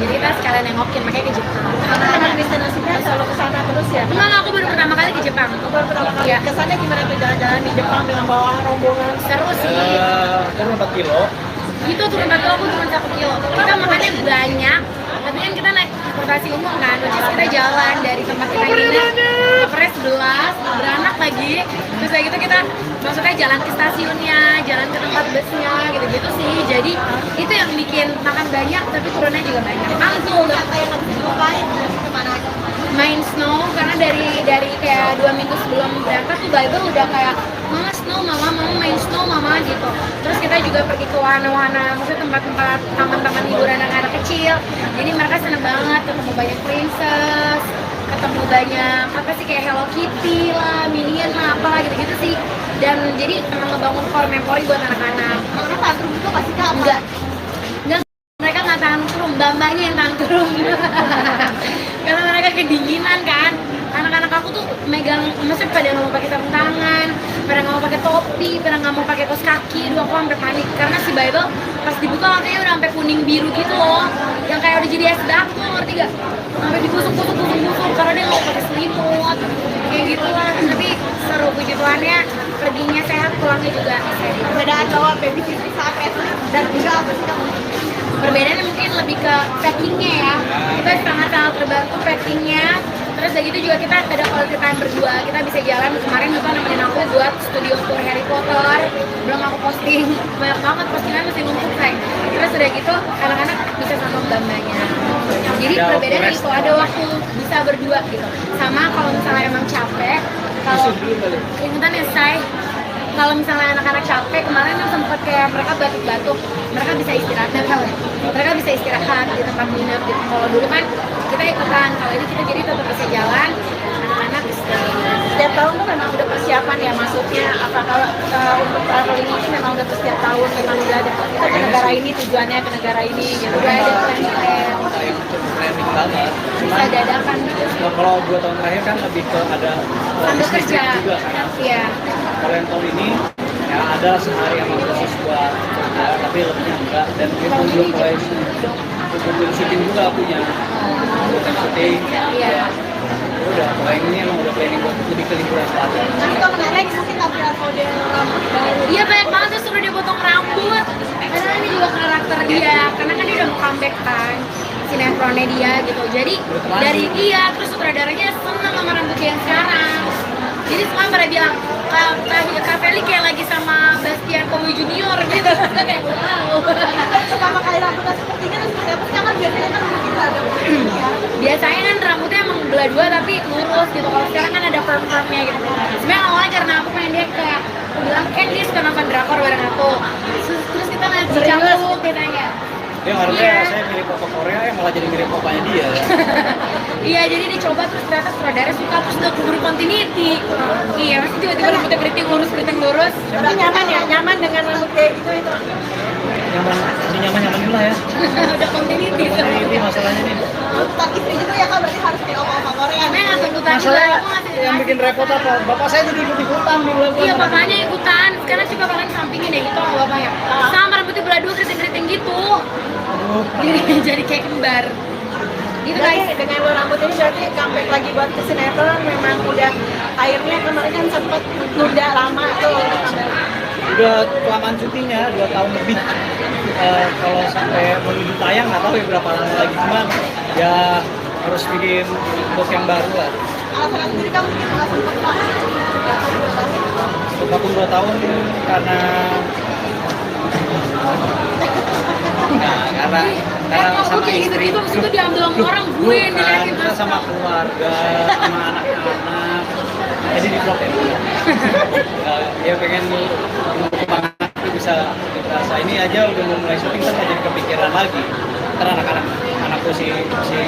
Jadi kita sekalian nengokin, makanya ke Jepang. Karena anak destinasinya selalu ke sana terus ya. Enggak, aku baru pertama kali ke Jepang. Baru pertama kali Iya. kesannya gimana tuh jalan-jalan di Jepang dengan bawa rombongan? Seru sih. Turun 4 kilo. Itu turun 4 kilo, aku turun 1 kilo. Kita makannya banyak, tapi kan kita naik transportasi umum kan, which is kita jalan dari tempat kita nginep ke Pres 11, beranak lagi. Terus kayak gitu kita maksudnya jalan ke stasiunnya, jalan ke tempat busnya, gitu-gitu sih. Jadi itu yang bikin makan banyak, tapi turunnya juga banyak. Mantul dong. Apa yang harus dilupain? Kemana aja? Main snow karena dari kayak 2 minggu sebelum berangkat tuh Bible udah kayak mama snow mama main snow mama gitu. Terus kita juga pergi ke wahana-wahana, maksudnya tempat-tempat taman-taman hiburan anak kecil. Jadi mereka seneng banget ketemu banyak princess, ketemu banyak apa sih kayak Hello Kitty lah, Minion lah, apalah gitu-gitu sih. Dan jadi emang ngebangun core memory buat anak-anak. Kalau tantrum itu pasti Kak? Enggak, mereka nggak tantrum, mbak-mbaknya yang tantrum. Karena mereka kedinginan kan. Anak-anak aku tuh megang, maksudnya pada nggak mau pakai sarung tangan, pada nggak mau pakai topi, pada nggak mau pakai kaos kaki. Aduh, aku sampai panik karena si Bible pas dibuka matanya udah sampai kuning biru gitu loh, yang kayak udah jadi es batu, ngerti gak? Sampai digusuk-gusuk karena dia nggak mau pakai selimut, kayak gitu lah. Tapi seru, puji Tuhannya perginya sehat, pulangnya juga sehat. Perbedaan bawa baby sisi saat wrestling dan enggak apa sih kamu? Perbedaannya mungkin lebih ke packingnya ya, kita sangat-sangat terbantu packingnya. Terus dari itu juga kita ada quality time berdua, kita bisa jalan. Kemarin juga nemenin aku buat studio tour Harry Potter, belum aku posting, banyak banget postingan masih numpuk say. Terus udah gitu anak-anak bisa sama mbak-mbaknya. Jadi perbedaannya itu ada waktu bisa berdua gitu. Sama kalau misalnya emang capek, kalau ingetan ya say, kalau misalnya anak-anak capek, kemarin kan sempet kayak mereka batuk-batuk, mereka bisa istirahat, mereka bisa istirahat di tempat nginep gitu. Kalau dulu kan kita ikutan, kalau ini kita jadi tetap bisa jalan, anak-anak istirahat. Setiap tahun tuh memang udah persiapan ya, maksudnya apa kalau untuk traveling ini memang udah setiap tahun memang udah ada kita ke negara ini, tujuannya ke negara ini gitu. Udah ada plan-plan, Kayak planning banget. bisa dadakan gitu. Nah, kalau 2 tahun terakhir kan lebih ke ada Sambil bisnis kerja, juga kan. iya. Kalau yang tahun ini ya ada sehari yang khusus buat kerja, tapi lebihnya enggak. Dan itu belum mulai syuting juga punya syuting. Iya. Udah, kalau yang ini emang udah planning buat lebih ke liburan selatan. Nanti kalau menarik mungkin tampilan model rambut baru. Iya, banyak banget tuh suruh dia potong rambut. Karena ini juga karakter dia, karena kan dia udah mau comeback kan sinetronnya dia gitu. Jadi dari dia terus sutradaranya seneng sama rambut dia yang sekarang. Jadi semua pada bilang Kak Feli kayak lagi sama Bastian Kowi Junior gitu. Kayak wow. Pertama kali rambutnya seperti ini terus seperti apa sih? Kan biasanya kan mungkin ada Biasanya kan rambutnya emang belah dua tapi lurus gitu. Kalau sekarang kan ada perm-permnya gitu. Sebenarnya awalnya karena aku pengen dia kayak aku bilang kan dia suka nonton drakor bareng aku. Terus kita lihat si Cangkuk katanya. Dia ngarepnya Iya. saya mirip papa Korea, malah jadi mirip papanya dia. Iya, jadi dicoba terus ternyata sutradara suka terus udah keburu continuity. Iya, masih tiba-tiba rambutnya keriting lurus. Tapi nyaman ya, nyaman dengan rambut kayak gitu itu. Nyaman, ini nyaman dulu lah ya. Udah continuity. Ini masalahnya nih. tuntutan istri juga ya kan berarti harus kayak oma-oma Korea. Emang nggak tuntutan juga, Masalah aku ngasih yang bikin repot apa? Bapak saya jadi ikut ikutan di bulan. Iya, bapaknya ikutan. Sekarang coba kalian sampingin deh itu sama bapaknya. Sama rambutnya belah dua keriting-keriting gitu. Aduh. Jadi kayak kembar. Gitu guys. Berarti dengan rambut ini berarti comeback lagi buat ke sinetron memang udah akhirnya kemarin kan sempet nunda lama tuh. Udah kelamaan syutingnya 2 tahun lebih. Kalau sampai menuju tayang nggak tahu ya berapa lama lagi, cuman ya harus bikin book yang baru lah. Alasan sendiri kamu nggak sempat pak? Untuk vakum 2 tahun karena karena Aku sama kayak istri. gitu-gitu, abis itu diambil sama orang, gue yang Bukan, diliatin kita terus. sama keluarga, sama anak-anak. Jadi di vlog ya. Ya pengen anak itu bisa ini aja udah mau mulai syuting kan jadi kepikiran lagi. Karena anakku si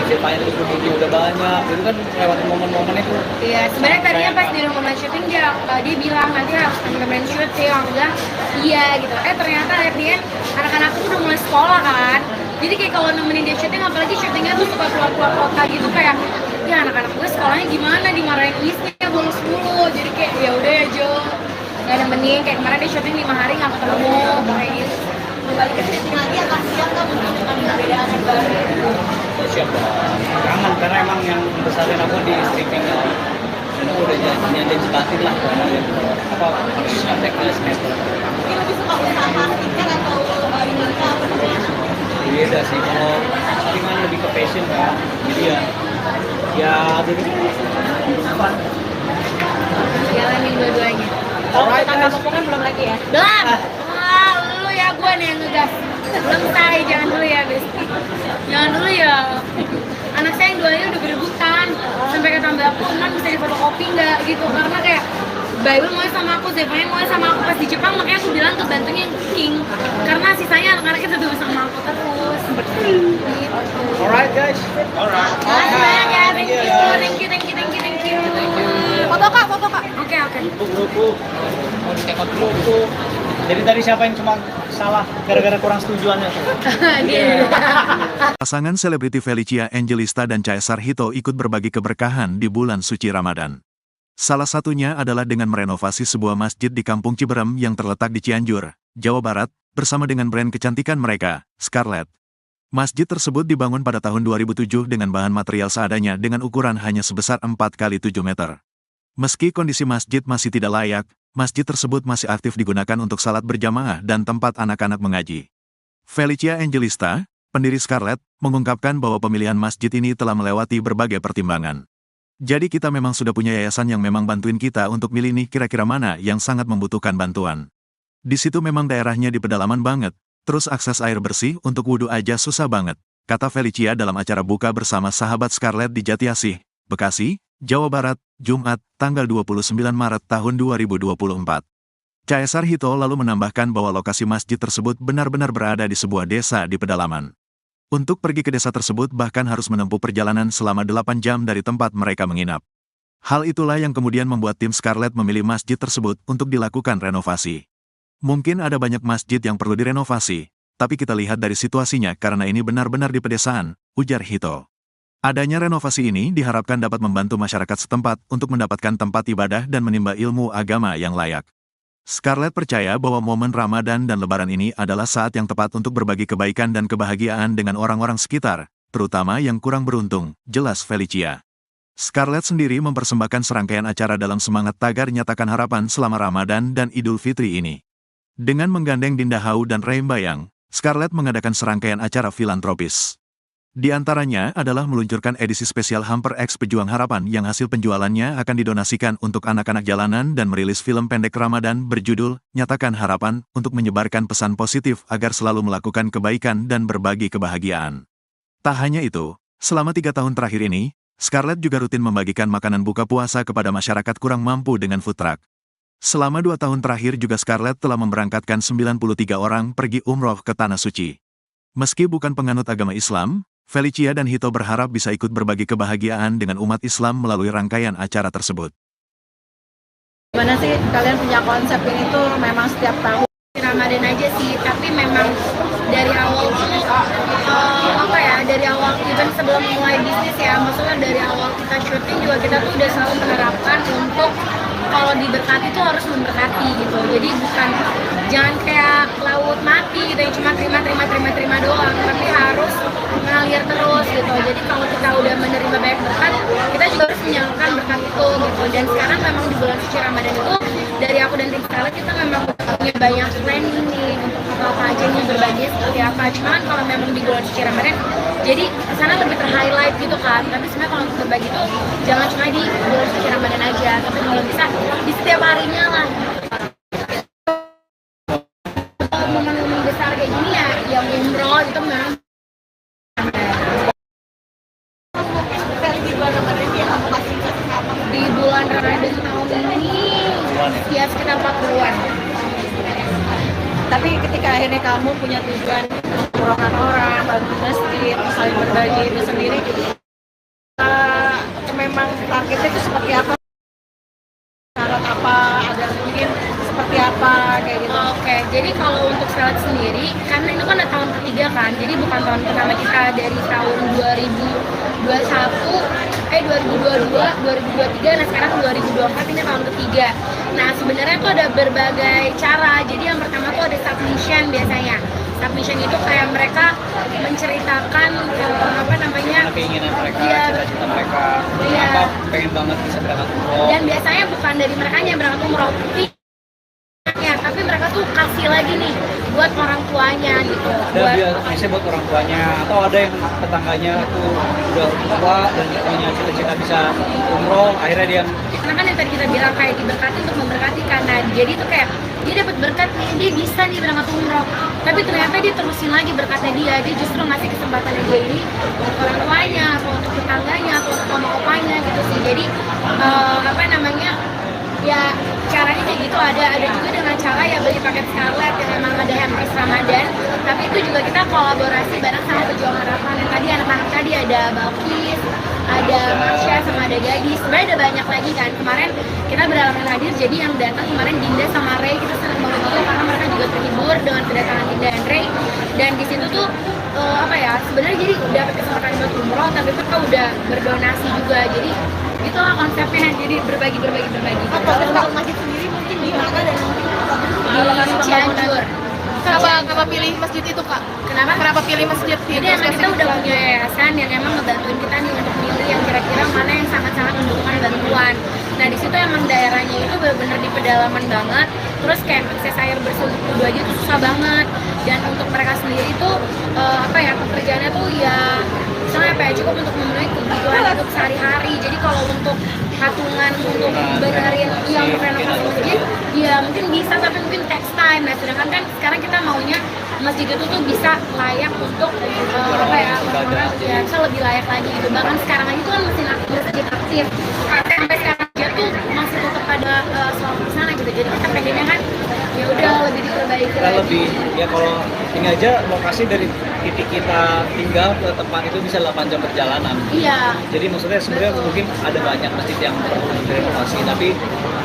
Zepanya itu produknya udah banyak, itu kan lewat momen-momen itu. Iya, sebenarnya tadinya pas di rumah syuting dia bilang nanti harus temen syuting, aku bilang iya gitu. Ternyata akhirnya anak-anakku udah mulai sekolah kan. Jadi kayak kalau nemenin dia syuting, apalagi syutingnya tuh suka keluar-keluar kota gitu kayak ya anak-anak gue sekolahnya gimana, dimarahin istri bolos mulu. Jadi kayak ya udah ya Jo, nggak nemenin. Kayak kemarin dia syuting 5 hari nggak ketemu kayak gitu. Balik ke syuting lagi akan siap nggak mungkin dengan perbedaan yang baru? Siap dong. Kangen karena emang yang besarin aku di streaming itu udah janji batin lah apa harus sampai ke sinetron. Mungkin lebih suka usaha marketing atau ini kah apa namanya? Beda sih, kalau syutingan lebih ke passion kan, jadi ya jadi apa? Jalanin dua-duanya. Kalau kita kamu kan belum lagi ya. Belum. Wah, lu ya gue nih yang ngegas. Belum say, jangan dulu ya, Besti. Jangan dulu ya. Anak saya yang duanya udah berebutan. Sampai kata mbak aku, non bisa difotokopi nggak gitu. Karena kayak Bible mau sama aku, Zevanya mau sama aku pas di Jepang, makanya aku bilang ke bantunya yang cooking. Karena sisanya anak-anaknya tetap sama aku terus. Gitu. Alright guys, alright. Makasih banyak ya, thank you. Foto kak, foto kak. Oke. Grup mau dicekot grup. Jadi tadi siapa yang cuma salah gara-gara kurang setujuannya? Dia. Pasangan selebriti Felicia Angelista dan Caesar Hito ikut berbagi keberkahan di bulan suci Ramadan. Salah satunya adalah dengan merenovasi sebuah masjid di Kampung Ciberem yang terletak di Cianjur, Jawa Barat, bersama dengan brand kecantikan mereka, Scarlett. Masjid tersebut dibangun pada tahun 2007 dengan bahan material seadanya dengan ukuran hanya sebesar 4 kali 7 meter. Meski kondisi masjid masih tidak layak, masjid tersebut masih aktif digunakan untuk salat berjamaah dan tempat anak-anak mengaji. Felicia Angelista, pendiri Scarlett, mengungkapkan bahwa pemilihan masjid ini telah melewati berbagai pertimbangan. Jadi kita memang sudah punya yayasan yang memang bantuin kita untuk milih nih kira-kira mana yang sangat membutuhkan bantuan. Di situ memang daerahnya di pedalaman banget, terus akses air bersih untuk wudhu aja susah banget, kata Felicia dalam acara buka bersama sahabat Scarlett di Jatiasih, Bekasi, Jawa Barat, Jumat, tanggal 29 Maret tahun 2024. Caesar Hito lalu menambahkan bahwa lokasi masjid tersebut benar-benar berada di sebuah desa di pedalaman. Untuk pergi ke desa tersebut bahkan harus menempuh perjalanan selama 8 jam dari tempat mereka menginap. Hal itulah yang kemudian membuat tim Scarlett memilih masjid tersebut untuk dilakukan renovasi. Mungkin ada banyak masjid yang perlu direnovasi, tapi kita lihat dari situasinya karena ini benar-benar di pedesaan, ujar Hito. Adanya renovasi ini diharapkan dapat membantu masyarakat setempat untuk mendapatkan tempat ibadah dan menimba ilmu agama yang layak. Scarlett percaya bahwa momen Ramadan dan Lebaran ini adalah saat yang tepat untuk berbagi kebaikan dan kebahagiaan dengan orang-orang sekitar, terutama yang kurang beruntung, jelas Felicia. Scarlett sendiri mempersembahkan serangkaian acara dalam semangat tagar nyatakan harapan selama Ramadan dan Idul Fitri ini. Dengan menggandeng Dinda Hau dan Reim Bayang, Scarlett mengadakan serangkaian acara filantropis. Di antaranya adalah meluncurkan edisi spesial Hamper X Pejuang Harapan yang hasil penjualannya akan didonasikan untuk anak-anak jalanan dan merilis film pendek Ramadan berjudul Nyatakan Harapan untuk menyebarkan pesan positif agar selalu melakukan kebaikan dan berbagi kebahagiaan. Tak hanya itu, selama 3 tahun terakhir ini, Scarlett juga rutin membagikan makanan buka puasa kepada masyarakat kurang mampu dengan food truck. Selama 2 tahun terakhir juga Scarlett telah memberangkatkan 93 orang pergi umroh ke Tanah Suci. Meski bukan penganut agama Islam, Felicia dan Hito berharap bisa ikut berbagi kebahagiaan dengan umat Islam melalui rangkaian acara tersebut. Gimana sih kalian punya konsep ini tuh memang setiap tahun? Ramadan aja sih, tapi memang dari awal tuh dari awal even sebelum mulai bisnis ya, maksudnya dari awal kita syuting juga kita tuh udah selalu menerapkan untuk kalau diberkati tuh harus memberkati gitu. Jadi bukan jangan kayak laut mati gitu yang cuma terima doang, tapi harus mengalir terus gitu. Jadi kalau kita udah menerima banyak berkat, kita juga harus menyalurkan berkat itu gitu. Dan sekarang memang di bulan suci Ramadan itu dari aku dan tim Scarlett kita memang punya banyak planning nih untuk apa aja nih berbagi seperti apa. Cuman kalau memang di bulan suci Ramadan jadi sana lebih ter-highlight gitu kan. Tapi sebenarnya kalau untuk berbagi tuh jangan cuma di bulan suci Ramadan aja, tapi kalau bisa di setiap harinya lah. Momen-momen besar kayak gini ya, yang umroh itu memang di bulan Ramadan tahun ini ya sekitar 40-an. Tapi ketika akhirnya kamu punya tujuan mengurangkan orang, bantu masjid, saling berbagi itu sendiri, memang targetnya itu seperti apa? Syarat apa? Ada mungkin seperti apa kayak gitu? Oke, jadi kalau untuk Scarlett sendiri, karena itu kan tahun ketiga kan, jadi bukan tahun pertama kita dari tahun 2022, 2023, nah sekarang 2024 ini tahun ketiga. Nah sebenarnya itu ada berbagai cara. Jadi yang pertama tuh ada submission biasanya. Submission itu kayak mereka menceritakan keinginan mereka, Iya. cita-cita mereka, Iya. kenapa pengen banget bisa berangkat umroh. Dan biasanya bukan dari mereka yang berangkat umroh, ya, tapi mereka tuh kasih lagi nih buat orang tuanya gitu. Ada biasanya buat orang tuanya, atau ada yang tetangganya tuh udah tua dan punya cita-cita bisa umroh, akhirnya dia Karena kan yang tadi kita bilang kayak diberkati untuk memberkati kan. Nah, jadi tuh kayak dia dapat berkat nih, dia bisa nih berangkat umroh. Tapi ternyata dia terusin lagi berkatnya dia justru ngasih kesempatannya dia ini untuk orang tuanya, atau untuk tetangganya, atau untuk oma-opanya gitu sih. Jadi ya caranya kayak gitu. Ada juga dengan cara ya beli paket Scarlett yang memang ada hampers Ramadan. Tapi itu juga kita kolaborasi bareng sama Pejuang Harapan. Yang tadi anak-anak tadi ada Balkis, ada Marsha sama ada Gadis. Sebenarnya ada banyak lagi kan. Kemarin kita berhalangan hadir, jadi yang datang kemarin Dinda sama Ray, kita senang banget juga karena mereka juga terhibur dengan kedatangan Dinda dan Ray. Dan di situ tuh apa ya, sebenarnya jadi dapat kesempatan buat umroh, tapi mereka udah berdonasi juga. Jadi itulah konsepnya, jadi berbagi. Kalau masjid sendiri mungkin di mana dan mungkin Di Cianjur. kenapa pilih masjid itu kak? Kenapa pilih masjid itu? Jadi emang kita udah punya yayasan yang emang ngebantuin kita nih untuk milih yang kira-kira mana yang sangat-sangat membutuhkan bantuan. Nah di situ emang daerahnya itu benar-benar di pedalaman banget. Terus kayak akses air bersih untuk wudhu aja tuh susah banget. Dan untuk mereka sendiri tuh apa ya, pekerjaannya tuh ya misalnya apa ya, cukup untuk memenuhi kebutuhan hidup sehari-hari. Jadi kalau untuk patungan untuk benerin yang renovasi masjid, ya mungkin bisa, tapi mungkin takes time. Nah sedangkan kan sekarang kita maunya masjid itu tuh bisa layak untuk apa ya, orang-orang ya bisa lebih layak lagi gitu. Bahkan sekarang aja tuh kan masih masjid aktif, sampai sekarang aja tuh masih tetap ada sholat di sana gitu. Jadi kita pengennya kan ya udah lebih diperbaiki Kita lagi. lebih, ya kalau ini aja lokasi dari titik kita tinggal ke tempat itu bisa 8 jam perjalanan. Iya. Jadi maksudnya sebenarnya mungkin ada banyak masjid yang perlu direnovasi, tapi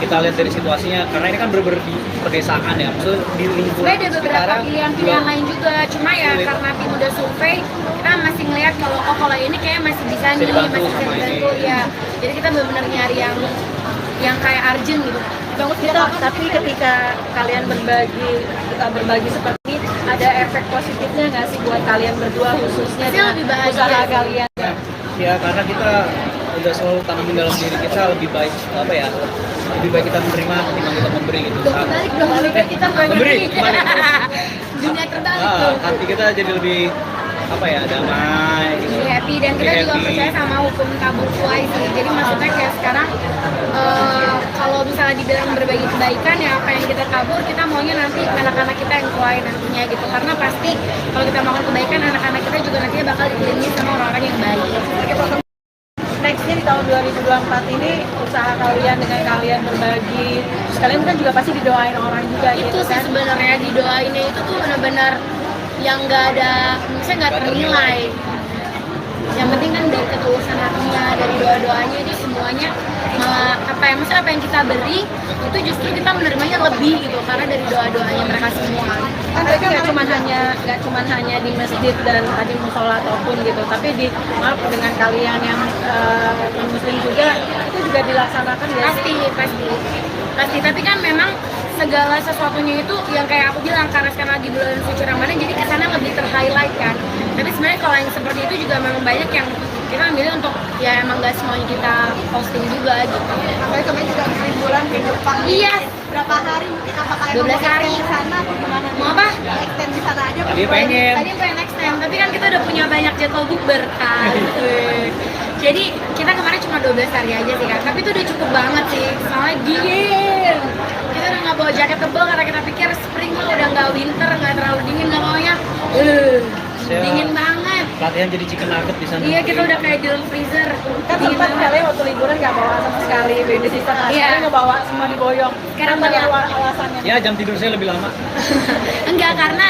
kita lihat dari situasinya, karena ini kan bener-bener di pedesaan ya, maksudnya di lingkungan Sebenarnya ada beberapa sekitaran pilihan-pilihan juga lain juga, cuma ya Sulit. karena tim udah survei, kita masih ngeliat kalau ini kayak masih bisa nih, dibantu masih bisa sama dibantu ini. ya. Jadi kita benar-benar nyari yang kayak urgent gitu. Bagus gitu, tapi ketika kalian berbagi seperti ini, ada efek positifnya nggak sih buat kalian berdua khususnya Pasti dengan lebih bahagia usaha sih. kalian? ya karena kita udah selalu tanamin dalam diri kita lebih baik apa ya, lebih baik kita menerima ketimbang kita memberi gitu. Kebalik dong, kita Memberi, kebalik. Dunia terbalik Ah, tuh. hati kita jadi lebih apa ya, damai gitu. Lebih happy, dan kita Lebih juga happy. percaya sama hukum tabur tuai sih. Jadi maksudnya kayak sekarang kalau misalnya dibilang berbagi kebaikan ya apa yang kita tabur, kita maunya nanti anak-anak kita yang tuai nantinya gitu. Karena pasti kalau kita melakukan kebaikan, anak-anak kita juga nantinya bakal dikelilingi sama orang-orang yang baik. Nextnya di tahun 2024 ini usaha kalian dengan kalian berbagi, terus kalian kan juga pasti didoain orang juga Itu gitu sih kan? sebenarnya didoainnya itu tuh benar-benar yang nggak ada, misalnya nggak ternilai. Yang penting kan dari ketulusan hatinya, dari doa-doanya itu semuanya apa yang kita beri itu justru kita menerimanya lebih gitu, karena dari doa-doanya mereka semua. Kan mereka nggak cuma hanya di masjid dan tadi musola ataupun gitu, tapi dengan kalian yang muslim juga itu juga dilaksanakan ya? Pasti, tapi kan memang segala sesuatunya itu yang kayak aku bilang, karena sekarang lagi bulan suci Ramadan, jadi kesana lebih ter-highlight kan. Tapi sebenarnya kalau yang seperti itu juga memang banyak yang kita milih untuk ya emang nggak semuanya kita posting juga gitu. Apalagi kemarin juga habis liburan ke Jepang. Iya. Berapa hari mungkin, apakah 12 hari. di sana atau gimana? Mau apa? Extend di sana aja. Tadi pengen. Tadi pengen next time, tapi kan kita udah punya banyak jadwal bukber kan. Jadi kita kemarin cuma 12 hari aja sih kan, tapi itu udah cukup banget sih, soalnya dingin. Kita udah nggak bawa jaket tebal karena kita pikir spring lah, udah nggak winter, nggak terlalu dingin, nggak maunya dingin banget. Latihan jadi chicken nugget di sana. Iya, kita udah kayak di dalam freezer. Kan Dingin sempat banget. kalian waktu liburan nggak bawa sama sekali baby sister, Iya. kalian nggak bawa, semua diboyong. Sekarang Apa nih bawa. alasannya? Ya jam tidur saya lebih lama. Enggak, karena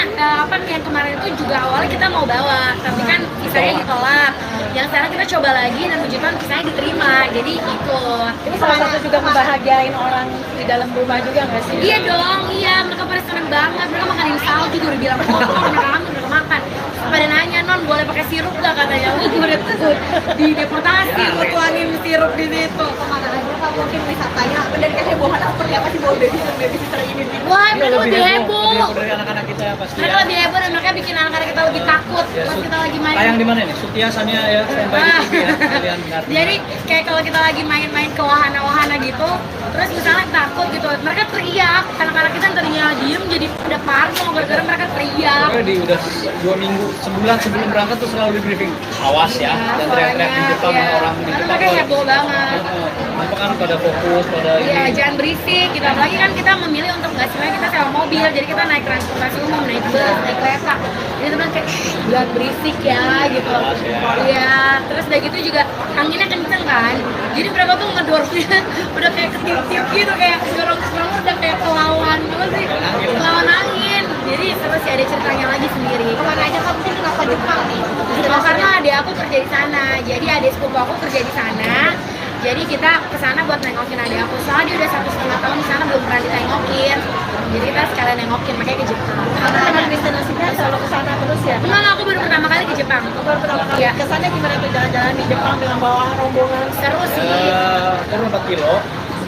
apa yang kemarin itu juga awalnya kita mau bawa, tapi kan visanya ditolak. Yang sekarang kita coba lagi dan puji Tuhan visanya diterima, jadi ikut. Ini salah satu juga membahagiain orang di dalam rumah juga nggak sih? Iya dong, iya, mereka pada seneng banget. Mereka makanin salju juga udah bilang, oh mereka udah makan. Pada nanya, non boleh pakai sirup gak katanya? Oh gue udah takut di deportasi, gue tuangin sirup di situ. Kemana aja kak mungkin wisatanya, dan kehebohan seperti apa sih bawa baby sister ini? Wah, mereka lebih heboh. Lebih dari anak-anak kita pasti. Mereka lebih heboh dan mereka bikin anak-anak kita lebih takut pas kita lagi main. Tayang di mana nih? Sutia Sania ya, standby di TV ya. Kalian ngerti. Jadi kayak kalau kita lagi main-main ke wahana-wahana gitu, terus misalnya takut gitu, mereka teriak, anak-anak kita tadinya diem jadi pada parno gara-gara mereka teriak. Pokoknya di udah 2 minggu, sebulan sebelum berangkat tuh selalu di briefing. Awas ya, dan teriak-teriak di depan iya. orang di Karena depan. mereka heboh banget. Apa kan pada fokus pada Iya, ini. jangan berisik gitu. Apalagi kan kita memilih untuk nggak sebenarnya kita sewa mobil, jadi kita naik transportasi umum, naik bus, naik kereta. Jadi teman kayak jangan berisik ya gitu. Awas ya. Iya, terus udah gitu juga anginnya kenceng kan. Jadi mereka tuh ngedorongnya udah kayak ketiup-tiup gitu, kayak dorong udah kayak kelawan apa sih? Kelawan angin. Jadi jadi seru sih, ada ceritanya lagi sendiri. Kemana aja kan mungkin kenapa Jepang nih? Karena adik aku kerja di sana, jadi adik sepupu aku kerja di sana. Jadi kita kesana buat nengokin adik aku. Soalnya dia udah 1,5 tahun di sana belum pernah ditengokin. Jadi kita sekalian nengokin, makanya ke Jepang. Karena memang destinasinya selalu ke sana terus ya. Enggak, aku baru pertama kali ke Jepang. Baru pertama kali. Iya. Kesannya gimana tuh jalan-jalan di Jepang dengan bawa rombongan? Seru sih. Turun 4 kilo.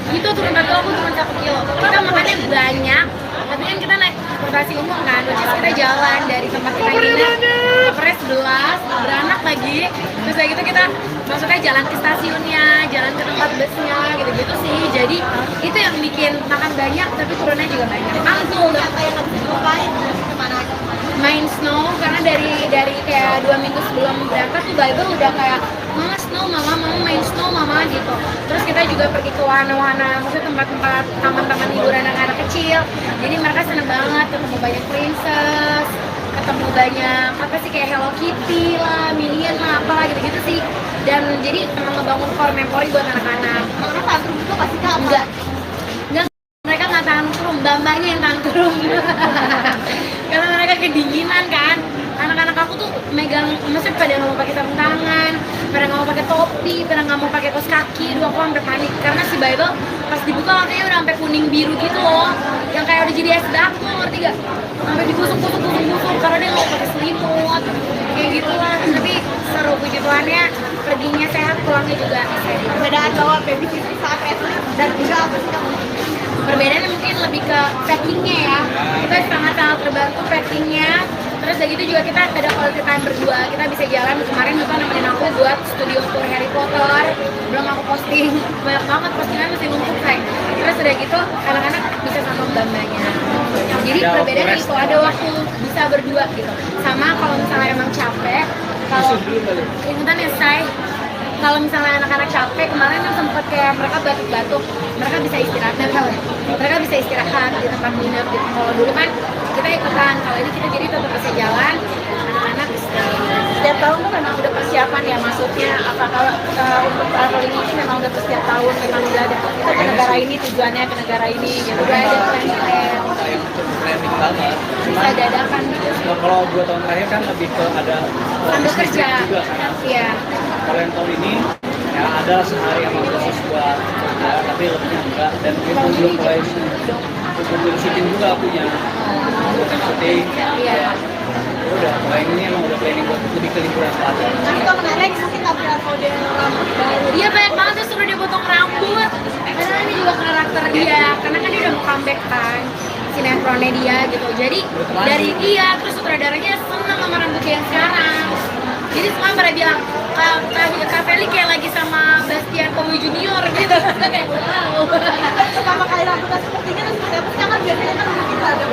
Itu turun 4 kilo, aku turun 1 kilo. Kita makannya banyak, tapi kan kita naik transportasi umum kan, terus kita jalan dari tempat kita nginep ke Pres 11, beranak lagi. Terus kayak gitu kita maksudnya jalan ke stasiunnya, jalan ke tempat busnya, gitu-gitu sih. Jadi itu yang bikin makan banyak, tapi turunnya juga banyak. Mantul, Apa yang nggak bisa dilupain? Kemana aja? main snow, karena dari kayak 2 minggu sebelum berangkat tuh Bible udah kayak mama snow, mama main snow mama gitu. Terus kita juga pergi ke wahana-wahana, maksudnya tempat-tempat taman-taman hiburan anak-anak kecil. Jadi mereka seneng banget ketemu banyak princess, ketemu banyak apa sih kayak Hello Kitty lah, Minion lah, apalah gitu-gitu sih. Dan jadi emang ngebangun core memory buat anak-anak. Karena tantrum itu pasti apa? Enggak, mereka nggak tantrum, mbak-mbaknya yang tantrum. Karena mereka kedinginan kan. Anak-anak aku tuh megang, maksudnya pada nggak mau pakai sarung tangan, pada nggak mau pakai topi, pada nggak mau pakai kaos kaki. Dua aku sampai panik karena si Bible pas dibuka warnanya udah sampai kuning biru gitu loh, yang kayak udah jadi es batu, ngerti gak? Sampai digusuk karena dia nggak pakai selimut, kayak gitu lah. Tapi seru, puji Tuhannya perginya sehat, pulangnya juga sehat. Perbedaan bawa baby sisi saat itu dan juga apa sih kamu? Perbedaannya mungkin lebih ke packingnya ya, kita sangat-sangat terbantu packingnya. Terus udah gitu juga kita ada quality time berdua, kita bisa jalan. Kemarin juga nemenin aku buat studio tour Harry Potter, belum aku posting, banyak banget postingan masih numpuk kayak. Terus udah gitu anak-anak bisa sama mbak-mbaknya. Jadi perbedaannya itu ada waktu bisa berdua gitu. Sama kalau misalnya emang capek, kalau ikutan ya say, kalau misalnya anak-anak capek, kemarin kan sempet kayak mereka batuk-batuk, mereka bisa istirahat, mereka bisa istirahat di tempat nginep gitu. Kalau dulu kan kita ikutan, kalau ini kita jadi tetap bisa jalan, anak-anak istirahat. Setiap tahun tuh memang udah persiapan ya, maksudnya apakah untuk traveling ini memang udah setiap tahun memang udah ada kita ke negara ini tujuannya ke negara ini gitu. Udah ada plan Yang planning banget. bisa dadakan gitu. Nah, kalau 2 tahun terakhir kan lebih ke ada Sambil kerja, juga kan. iya. Kalau yang tahun ini ya ada sehari yang khusus buat kerja, tapi lebih enggak. Dan itu belum mulai belum syuting juga punya syuting. Iya. Udah, kalau yang ini emang udah planning buat lebih ke liburan selatan. Tapi kalau menarik mungkin tampilan model rambut baru. Iya banyak banget tuh suruh dia potong rambut. Karena ini juga karakter dia, karena kan dia udah mau comeback kan sinetronnya dia gitu. Jadi dari dia terus sutradaranya seneng sama rambut dia yang sekarang. Jadi semua pada bilang Kak Feli kayak lagi sama Bastian Kowi Junior gitu. Kayak wow. Pertama kali rambutnya seperti ini terus seperti apa sih? Kan biasanya kan kita ada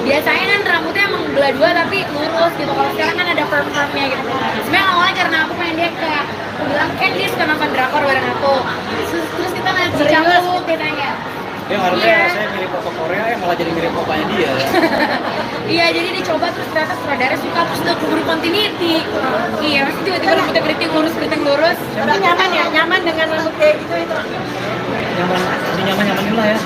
Biasanya kan rambutnya emang belah dua tapi lurus gitu. Kalau sekarang kan ada perm-permnya gitu. Sebenarnya awalnya karena aku pengen dia kayak aku bilang kan dia suka nonton drakor bareng aku. Terus kita ngeliat si Jangwook ditanya. Dia harusnya Iya. saya mirip foto Korea, malah jadi mirip opanya dia. Iya, jadi dicoba terus ternyata sutradara suka terus udah keburu continuity. Iya, pasti tiba-tiba rambutnya keriting lurus. Tapi nyaman ya, nyaman dengan rambut kayak gitu itu. Nyaman dulu lah ya.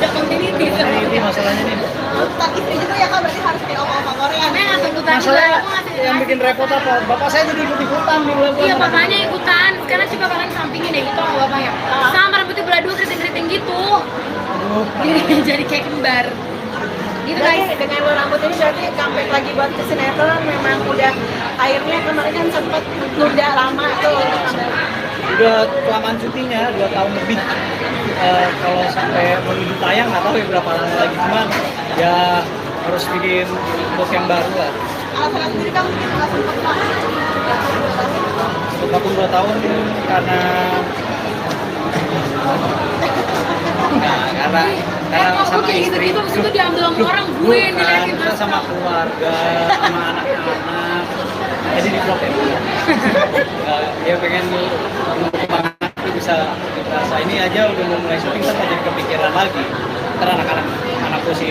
Udah continuity. Ini masalahnya nih. tak istri juga ya Kak, berarti harus kayak oma-oma Korea. Karena nggak tuntutan juga, Masalah aku ngasih yang bikin repot apa? Bapak saya jadi ikut-ikutan di bulan Iya, bapaknya ikutan. Sekarang coba kalian sampingin deh gitu sama bapaknya. Sama rambutnya belah dua keriting-keriting gitu. Jadi kayak kembar. Gitu Berarti guys. dengan lo rambut ini berarti comeback lagi buat ke sinetron memang udah akhirnya kemarin kan sempet nunda lama tuh untuk comeback. Udah kelamaan syutingnya 2 tahun lebih. Kalau sampai menuju tayang nggak tahu ya berapa lama lagi, cuman ya harus bikin look yang baru lah. Alasan sendiri kamu mungkin nggak sempat Untuk vakum 2 tahun karena karena Kok sama kayak istri. gitu-gitu, abis itu diambil sama orang, gue yang Bukan, diliatin kita terus. sama keluarga, sama anak-anak. Jadi di vlog ya. Ya pengen kembangan itu bisa rasa ini aja udah mau mulai syuting kan jadi kepikiran lagi. Ntar anakku si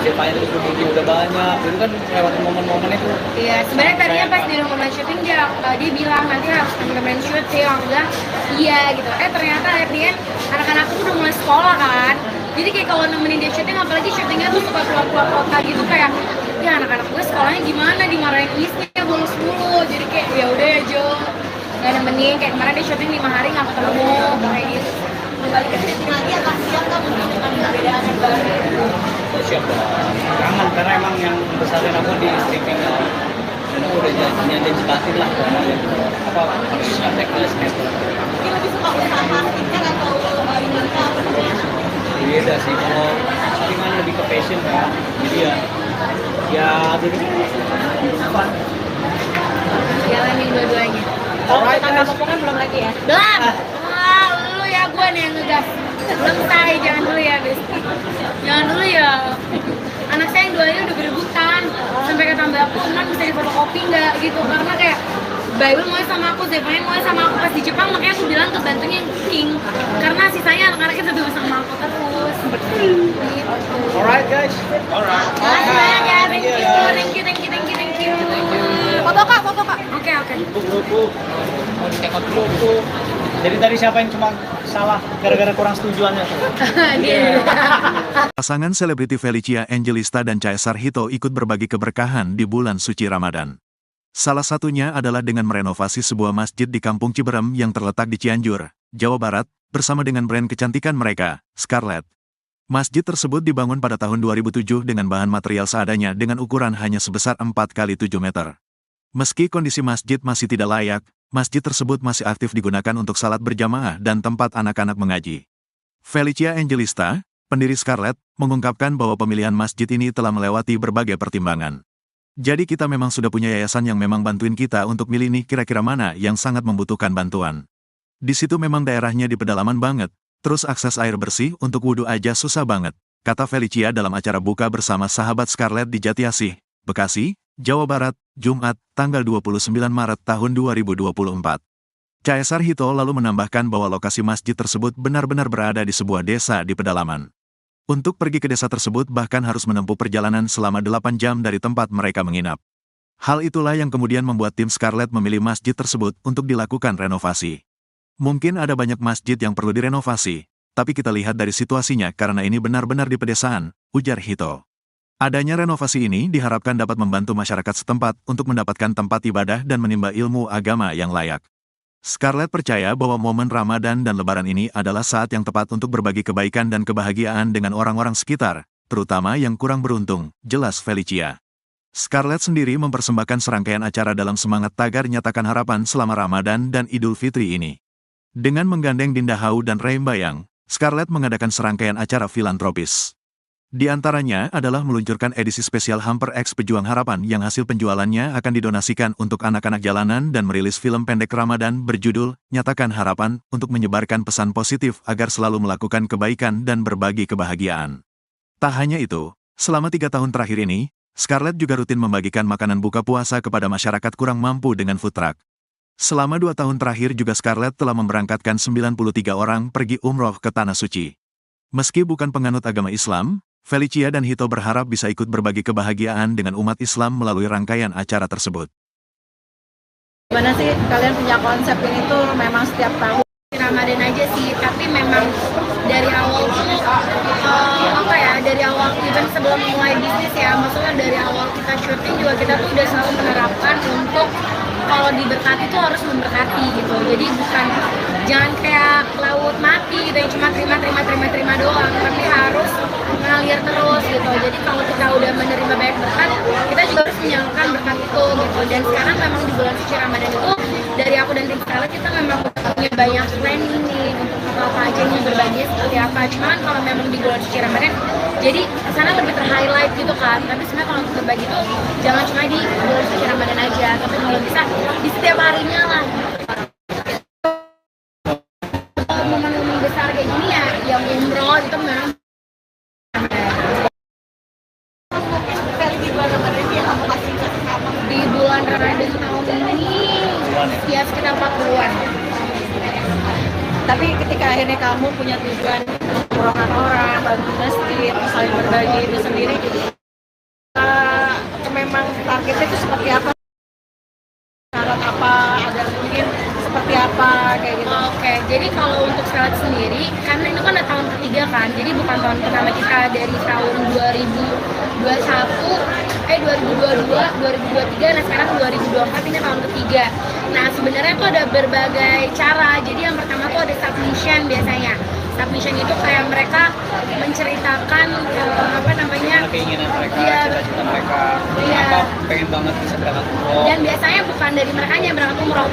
Zepanya itu udah banyak. Dulu kan lewat momen-momen itu. Iya, sebenarnya tadinya pas di rumah syuting dia bilang nanti harus temen-temen syuting, aku bilang iya gitu. Ternyata akhirnya anak-anakku udah mulai sekolah kan, Jadi kayak kalau nemenin dia syuting, apalagi syutingnya tuh suka keluar kota gitu, kayak ya anak-anak gue sekolahnya gimana, dimarahin misnya bolos mulu. Jadi kayak ya udah ya Jo, nggak nemenin. Kayak kemarin dia syuting 5 hari nggak ketemu kayak gitu. Kembali ke syuting lagi akan siap nggak mungkin dengan perbedaan yang baru? Siap dong. Kangen karena emang yang besarin aku di streaming dan aku udah jelasin lah apa harus teknis gitu. Mungkin lebih suka usaha marketing kan atau ini apa? Beda sih, kalau syuting kan lebih ke passion kan, jadi ya jadi fun. Jalanin dua-duanya. Kalau kita potongan belum lagi ya? Belum. Wah, lu ya gue nih yang ngegas. Belum say, jangan dulu ya, Besti. Jangan dulu ya. Anak saya yang duanya udah berebutan. Sampai kata mbak aku, "Man, bisa difotokopi nggak?" gitu. Karena kayak Bible mau sama aku, Zephaniah mau sama aku pas di Jepang, makanya aku bilang ke bantunya yang cooking. Karena sisanya anak-anaknya tetap sama aku terus. Gitu. Alright guys, alright. Makasih banyak ya, thank you. Foto kak. Oke. Buku, mau di-check out buku. Jadi tadi siapa yang cuma salah gara-gara kurang setujuannya tuh? Dia. Pasangan selebriti Felicia Angelista dan Caesar Hito ikut berbagi keberkahan di bulan suci Ramadan. Salah satunya adalah dengan merenovasi sebuah masjid di Kampung Ciberem yang terletak di Cianjur, Jawa Barat, bersama dengan brand kecantikan mereka, Scarlett. Masjid tersebut dibangun pada tahun 2007 dengan bahan material seadanya dengan ukuran hanya sebesar 4x7 meter. Meski kondisi masjid masih tidak layak, masjid tersebut masih aktif digunakan untuk salat berjamaah dan tempat anak-anak mengaji. Felicia Angelista, pendiri Scarlett, mengungkapkan bahwa pemilihan masjid ini telah melewati berbagai pertimbangan. Jadi kita memang sudah punya yayasan yang memang bantuin kita untuk milih nih kira-kira mana yang sangat membutuhkan bantuan. Di situ memang daerahnya di pedalaman banget, terus akses air bersih untuk wudhu aja susah banget, kata Felicia dalam acara buka bersama sahabat Scarlett di Jatiasih, Bekasi, Jawa Barat, Jumat, tanggal 29 Maret tahun 2024. Caesar Hito lalu menambahkan bahwa lokasi masjid tersebut benar-benar berada di sebuah desa di pedalaman. Untuk pergi ke desa tersebut bahkan harus menempuh perjalanan selama 8 jam dari tempat mereka menginap. Hal itulah yang kemudian membuat tim Scarlett memilih masjid tersebut untuk dilakukan renovasi. Mungkin ada banyak masjid yang perlu direnovasi, tapi kita lihat dari situasinya karena ini benar-benar di pedesaan, ujar Hito. Adanya renovasi ini diharapkan dapat membantu masyarakat setempat untuk mendapatkan tempat ibadah dan menimba ilmu agama yang layak. Scarlett percaya bahwa momen Ramadan dan Lebaran ini adalah saat yang tepat untuk berbagi kebaikan dan kebahagiaan dengan orang-orang sekitar, terutama yang kurang beruntung, jelas Felicia. Scarlett sendiri mempersembahkan serangkaian acara dalam semangat tagar nyatakan harapan selama Ramadan dan Idul Fitri ini. Dengan menggandeng Dinda Hau dan Ray Bayang, Scarlett mengadakan serangkaian acara filantropis. Di antaranya adalah meluncurkan edisi spesial Hamper X Pejuang Harapan yang hasil penjualannya akan didonasikan untuk anak-anak jalanan dan merilis film pendek Ramadan berjudul Nyatakan Harapan untuk menyebarkan pesan positif agar selalu melakukan kebaikan dan berbagi kebahagiaan. Tak hanya itu, selama 3 tahun terakhir ini, Scarlett juga rutin membagikan makanan buka puasa kepada masyarakat kurang mampu dengan food truck. Selama 2 tahun terakhir juga Scarlett telah memberangkatkan 93 orang pergi umroh ke Tanah Suci. Meski bukan penganut agama Islam, Felicia dan Hito berharap bisa ikut berbagi kebahagiaan dengan umat Islam melalui rangkaian acara tersebut. Gimana sih kalian punya konsep ini tuh memang setiap tahun? Ramadan aja sih, tapi memang dari awal tuh dari awal even sebelum mulai bisnis ya, maksudnya dari awal kita syuting juga kita tuh udah selalu menerapkan untuk kalau diberkati tuh harus memberkati gitu. Jadi bukan jangan kayak laut mati gitu yang cuma terima doang, tapi harus mengalir terus gitu. Jadi kalau kita udah menerima banyak berkat, kita juga harus menyalurkan berkat itu gitu. Dan sekarang memang di bulan suci Ramadan itu dari aku dan tim Scarlett kita memang punya banyak planning nih untuk apa aja nih berbagi seperti apa. Cuman kalau memang di bulan suci Ramadan, jadi sana lebih ter-highlight gitu kan. Tapi sebenarnya kalau untuk berbagi tuh jangan cuma di bulan suci Ramadan aja, tapi kalau bisa di setiap harinya lah. Momen-momen besar kayak gini ya, yang umroh itu memang di bulan Ramadan tahun ini ya sekitar 40-an. Tapi ketika akhirnya kamu punya tujuan umrohkan orang, bantu masjid, saling berbagi itu sendiri, memang targetnya itu seperti apa? Syarat apa? Ada mungkin seperti apa kayak gitu? Oke, jadi kalau untuk Scarlett sendiri, karena itu kan tahun ketiga kan, jadi bukan tahun pertama kita dari tahun 2022, 2023, nah sekarang 2024 ini tahun ketiga. Nah sebenarnya tuh ada berbagai cara. Jadi yang pertama tuh ada submission biasanya. Submission itu kayak mereka menceritakan apa namanya, keinginan mereka, Iya, cita-cita mereka, Iya. apa pengen banget bisa berangkat umroh. dan biasanya bukan dari mereka yang berangkat umroh,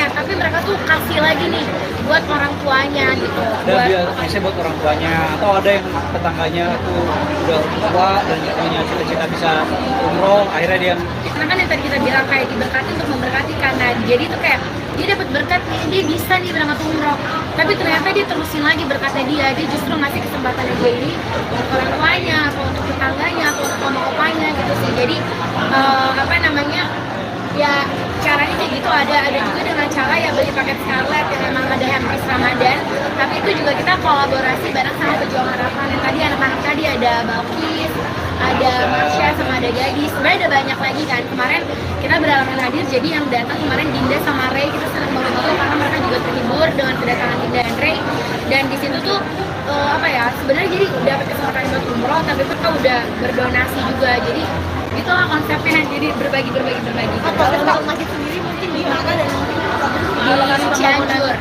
tapi mereka tuh kasih lagi nih buat orang tuanya gitu. Ada biasanya buat orang tuanya, atau ada yang tetangganya tuh udah tua dan punya cita-cita bisa umroh, akhirnya dia Karena kan yang tadi kita bilang kayak diberkati untuk memberkati kan. Nah, jadi tuh kayak dia dapat berkat nih, dia bisa nih berangkat umroh. Tapi ternyata dia terusin lagi berkatnya dia justru ngasih kesempatan dia ini untuk orang tuanya, atau untuk tetangganya, atau untuk oma-opanya gitu sih. Jadi apa namanya, ya caranya kayak gitu. Ada juga dengan cara ya beli paket Scarlet yang memang ada hampers Ramadan, tapi itu juga kita kolaborasi bareng sama Pejuang Harapan. Yang tadi anak-anak tadi ada Balkis, ada Marsha, sama ada Gadis. Sebenarnya ada banyak lagi kan. Kemarin kita berhalangan hadir, jadi yang datang kemarin Dinda sama Ray, kita senang banget tuh karena mereka juga terhibur dengan kedatangan Dinda dan Ray. Dan di situ tuh apa ya, sebenarnya jadi dapat kesempatan buat umroh, tapi mereka udah berdonasi juga. Jadi itulah konsepnya, jadi berbagi. Kalau untuk masjid sendiri mungkin di mana dan mungkin Di Cianjur.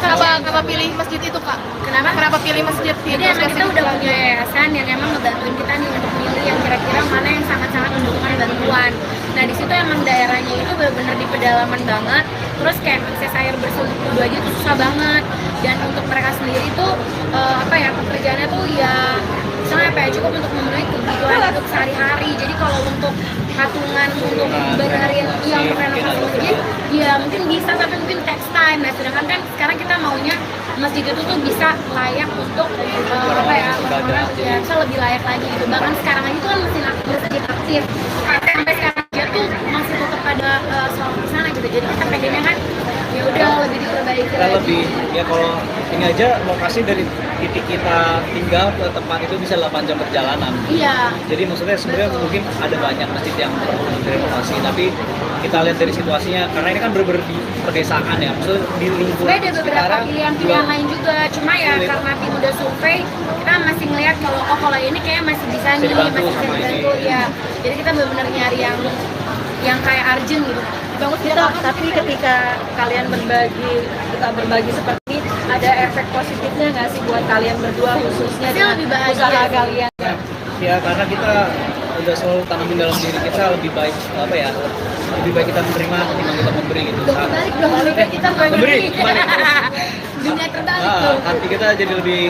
kenapa pilih masjid itu kak? Kenapa pilih masjid itu? Jadi emang kita udah punya yayasan yang emang ngebantuin kita nih untuk milih yang kira-kira mana yang sangat-sangat membutuhkan bantuan. Nah di situ emang daerahnya itu benar-benar di pedalaman banget. Terus kayak akses air bersih untuk wudhu aja tuh susah banget. Dan untuk mereka sendiri tuh apa ya, pekerjaannya tuh ya misalnya apa ya, cukup untuk memenuhi kebutuhan untuk sehari-hari. Jadi kalau untuk patungan untuk benerin yang renovasi masjid, ya mungkin bisa, tapi mungkin text time. Nah sedangkan kan sekarang kita maunya masjid itu tuh bisa layak untuk apa ya, orang ya bisa lebih layak lagi gitu. Bahkan sekarang aja tuh kan masjid aktif, sampai sekarang aja tuh masih tetap ada sholat di sana gitu. Jadi kita pengennya kan ya udah lebih diperbaiki kita lagi. lebih ya, kalau ini aja lokasi dari titik kita tinggal ke tempat itu bisa 8 jam perjalanan. Iya. Jadi maksudnya sebenarnya mungkin ada banyak masjid yang perlu direnovasi, tapi kita lihat dari situasinya, karena ini kan bener-bener di pedesaan ya, maksudnya di lingkungan Sebenarnya ada beberapa sekarang pilihan lain juga, cuma ya sulit. karena tim udah survei, kita masih ngeliat kalau ini kayak masih bisa nih, dibantu masih bisa sama dibantu ini. ya. Jadi kita benar-benar nyari yang kayak urgent gitu. Bagus gitu, tapi ketika kalian berbagi seperti ini, ada efek positifnya nggak sih buat kalian berdua khususnya Pasti dengan lebih bahagia usaha sih. kalian? Ya karena kita udah selalu tanamin dalam diri kita, lebih baik apa ya, lebih baik kita menerima ketimbang kita memberi gitu. Balik dong, kita Memberi, kebalik. Dunia terbalik Nah, tuh. hati kita jadi lebih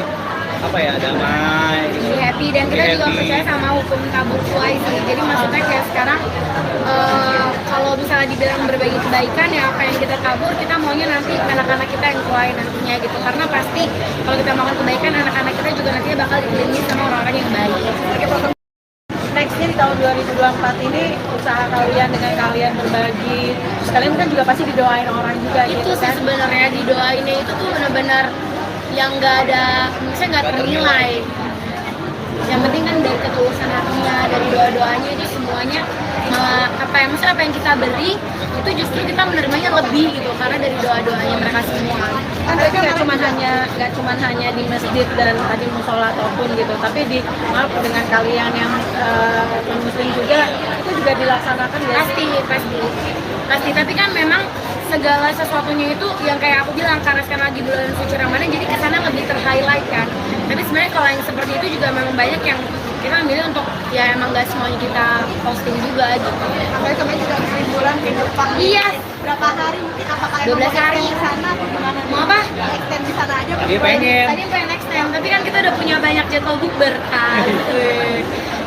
apa ya, damai gitu. Jadi happy, dan kita juga Happy. percaya sama hukum tabur tuai sih. Jadi maksudnya kayak sekarang kalau misalnya dibilang berbagi kebaikan ya, apa yang kita tabur kita maunya nanti anak-anak kita yang tuai nantinya gitu. Karena pasti kalau kita melakukan kebaikan, anak-anak kita juga nantinya bakal dikelilingi sama orang-orang yang baik. Nextnya di tahun 2024 ini usaha kalian dengan kalian berbagi, terus kalian kan juga pasti didoain orang juga Itu gitu sih kan? sebenarnya didoainnya itu tuh benar-benar yang nggak ada, misalnya nggak ternilai. Yang penting kan dari ketulusan hatinya, dari doa-doanya itu semuanya malah apa ya, misalnya apa yang kita beri itu justru kita menerimanya lebih gitu, karena dari doa-doanya mereka semua. Kan berarti nggak cuman hanya di masjid dan tadi musola ataupun gitu, tapi dengan kalian yang non muslim juga itu juga dilaksanakan ya? Pasti, tapi kan memang segala sesuatunya itu yang kayak aku bilang, karena sekarang lagi bulan suci Ramadan, jadi kesana lebih ter-highlight kan. Tapi sebenarnya kalau yang seperti itu juga memang banyak yang kita ambil untuk ya emang gak semuanya kita posting juga gitu. Apalagi kemarin juga habis liburan ke Jepang. Iya. Berapa hari mungkin, apakah 12 hari. di sana atau gimana? Mau apa? Extend di sana aja. Tadi pengen. Tadi pengen next time, tapi kan kita udah punya banyak jadwal bukber kan.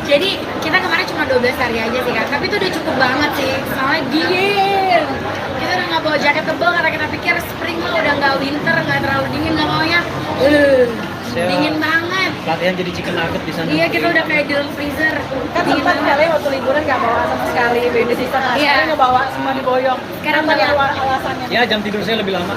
Jadi kita kemarin cuma 12 hari aja sih kan, tapi itu udah cukup banget sih, soalnya dingin. Kita udah nggak bawa jaket tebal karena kita pikir spring mah udah nggak winter, nggak terlalu dingin, nggak maunya dingin banget. Latihan jadi chicken nugget di sana. Iya, kita udah kayak di dalam freezer. Kan Dingin sempat banget. kalian waktu liburan nggak bawa sama sekali baby sister, Iya. sekarang nggak bawa, semua diboyong. Sekarang Apa bawa. alasannya? Ya jam tidur saya lebih lama.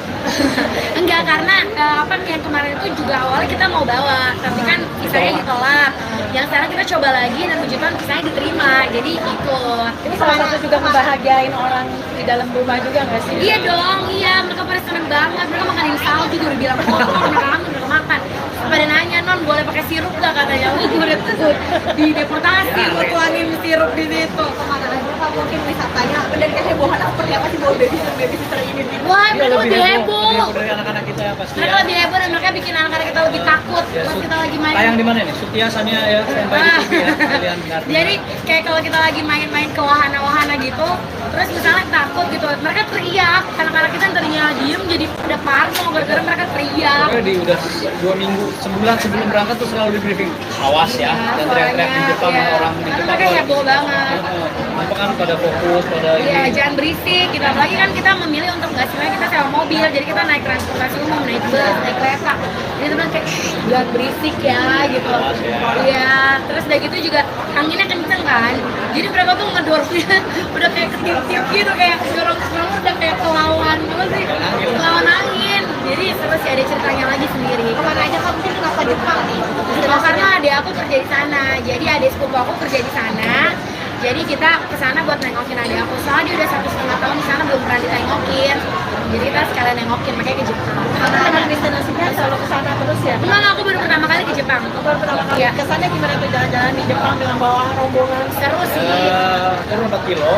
Enggak, karena apa yang kemarin itu juga awalnya kita mau bawa, tapi kan visanya ditolak. Yang sekarang kita coba lagi dan puji Tuhan visanya diterima, jadi ikut. Ini salah satu juga membahagiain orang di dalam rumah juga nggak sih? Iya dong, iya, mereka pada seneng banget. Mereka makan salju juga udah bilang kotor, mereka makan. banget tuh di deportasi gue tuangin sirup di situ. Kemana aja Kak mungkin wisatanya dan kehebohannya seperti apa sih bawa babysitter ini nih? Wah, Iya, mereka lebih heboh. dari anak-anak kita ya pasti. Mereka lebih heboh dan mereka bikin anak-anak kita lebih takut Ya, pas kita lagi main. tayang di mana nih? Sutia Sania ya, standby di TV ya. Kalian dengar. Jadi kayak kalau kita lagi main-main ke wahana-wahana gitu, terus misalnya takut gitu, mereka teriak. Anak-anak kita yang tadinya diem jadi udah parno gara-gara mereka teriak. Pokoknya di udah 2 minggu, sebulan sebelum berangkat tuh selalu di briefing. Awas ya, dan teriak-teriak di Jepang iya. orang di Karena Jepang. mereka heboh banget. Apa kan pada fokus pada Iya, ini. jangan berisik gitu. Apalagi kan kita memilih untuk nggak sebenarnya kita sewa mobil, jadi kita naik transportasi umum, naik bus, naik kereta. Jadi teman kayak jangan berisik ya gitu. Iya, terus udah gitu juga anginnya kenceng kan. Jadi mereka tuh ngedorongnya udah kayak ketip-tip gitu, kayak dorong semua udah kayak kelawan apa sih? Kelawan angin. Jadi seru sih, ada ceritanya lagi sendiri. Kemana aja Kak mungkin kenapa Jepang nih? Oh, karena adik aku kerja di sana. Jadi adik sepupu aku kerja di sana. Jadi kita ke sana buat nengokin adik aku. Soalnya dia udah 1,5 tahun di sana belum pernah ditengokin. Jadi kita sekalian nengokin, makanya ke Jepang. Karena dengan destinasinya selalu ke sana terus ya. Enggak, aku baru pertama kali ke Jepang. Baru pertama kali Iya. ke sana gimana tuh jalan-jalan di Jepang dengan bawa rombongan? Seru sih. Turun 4 kilo.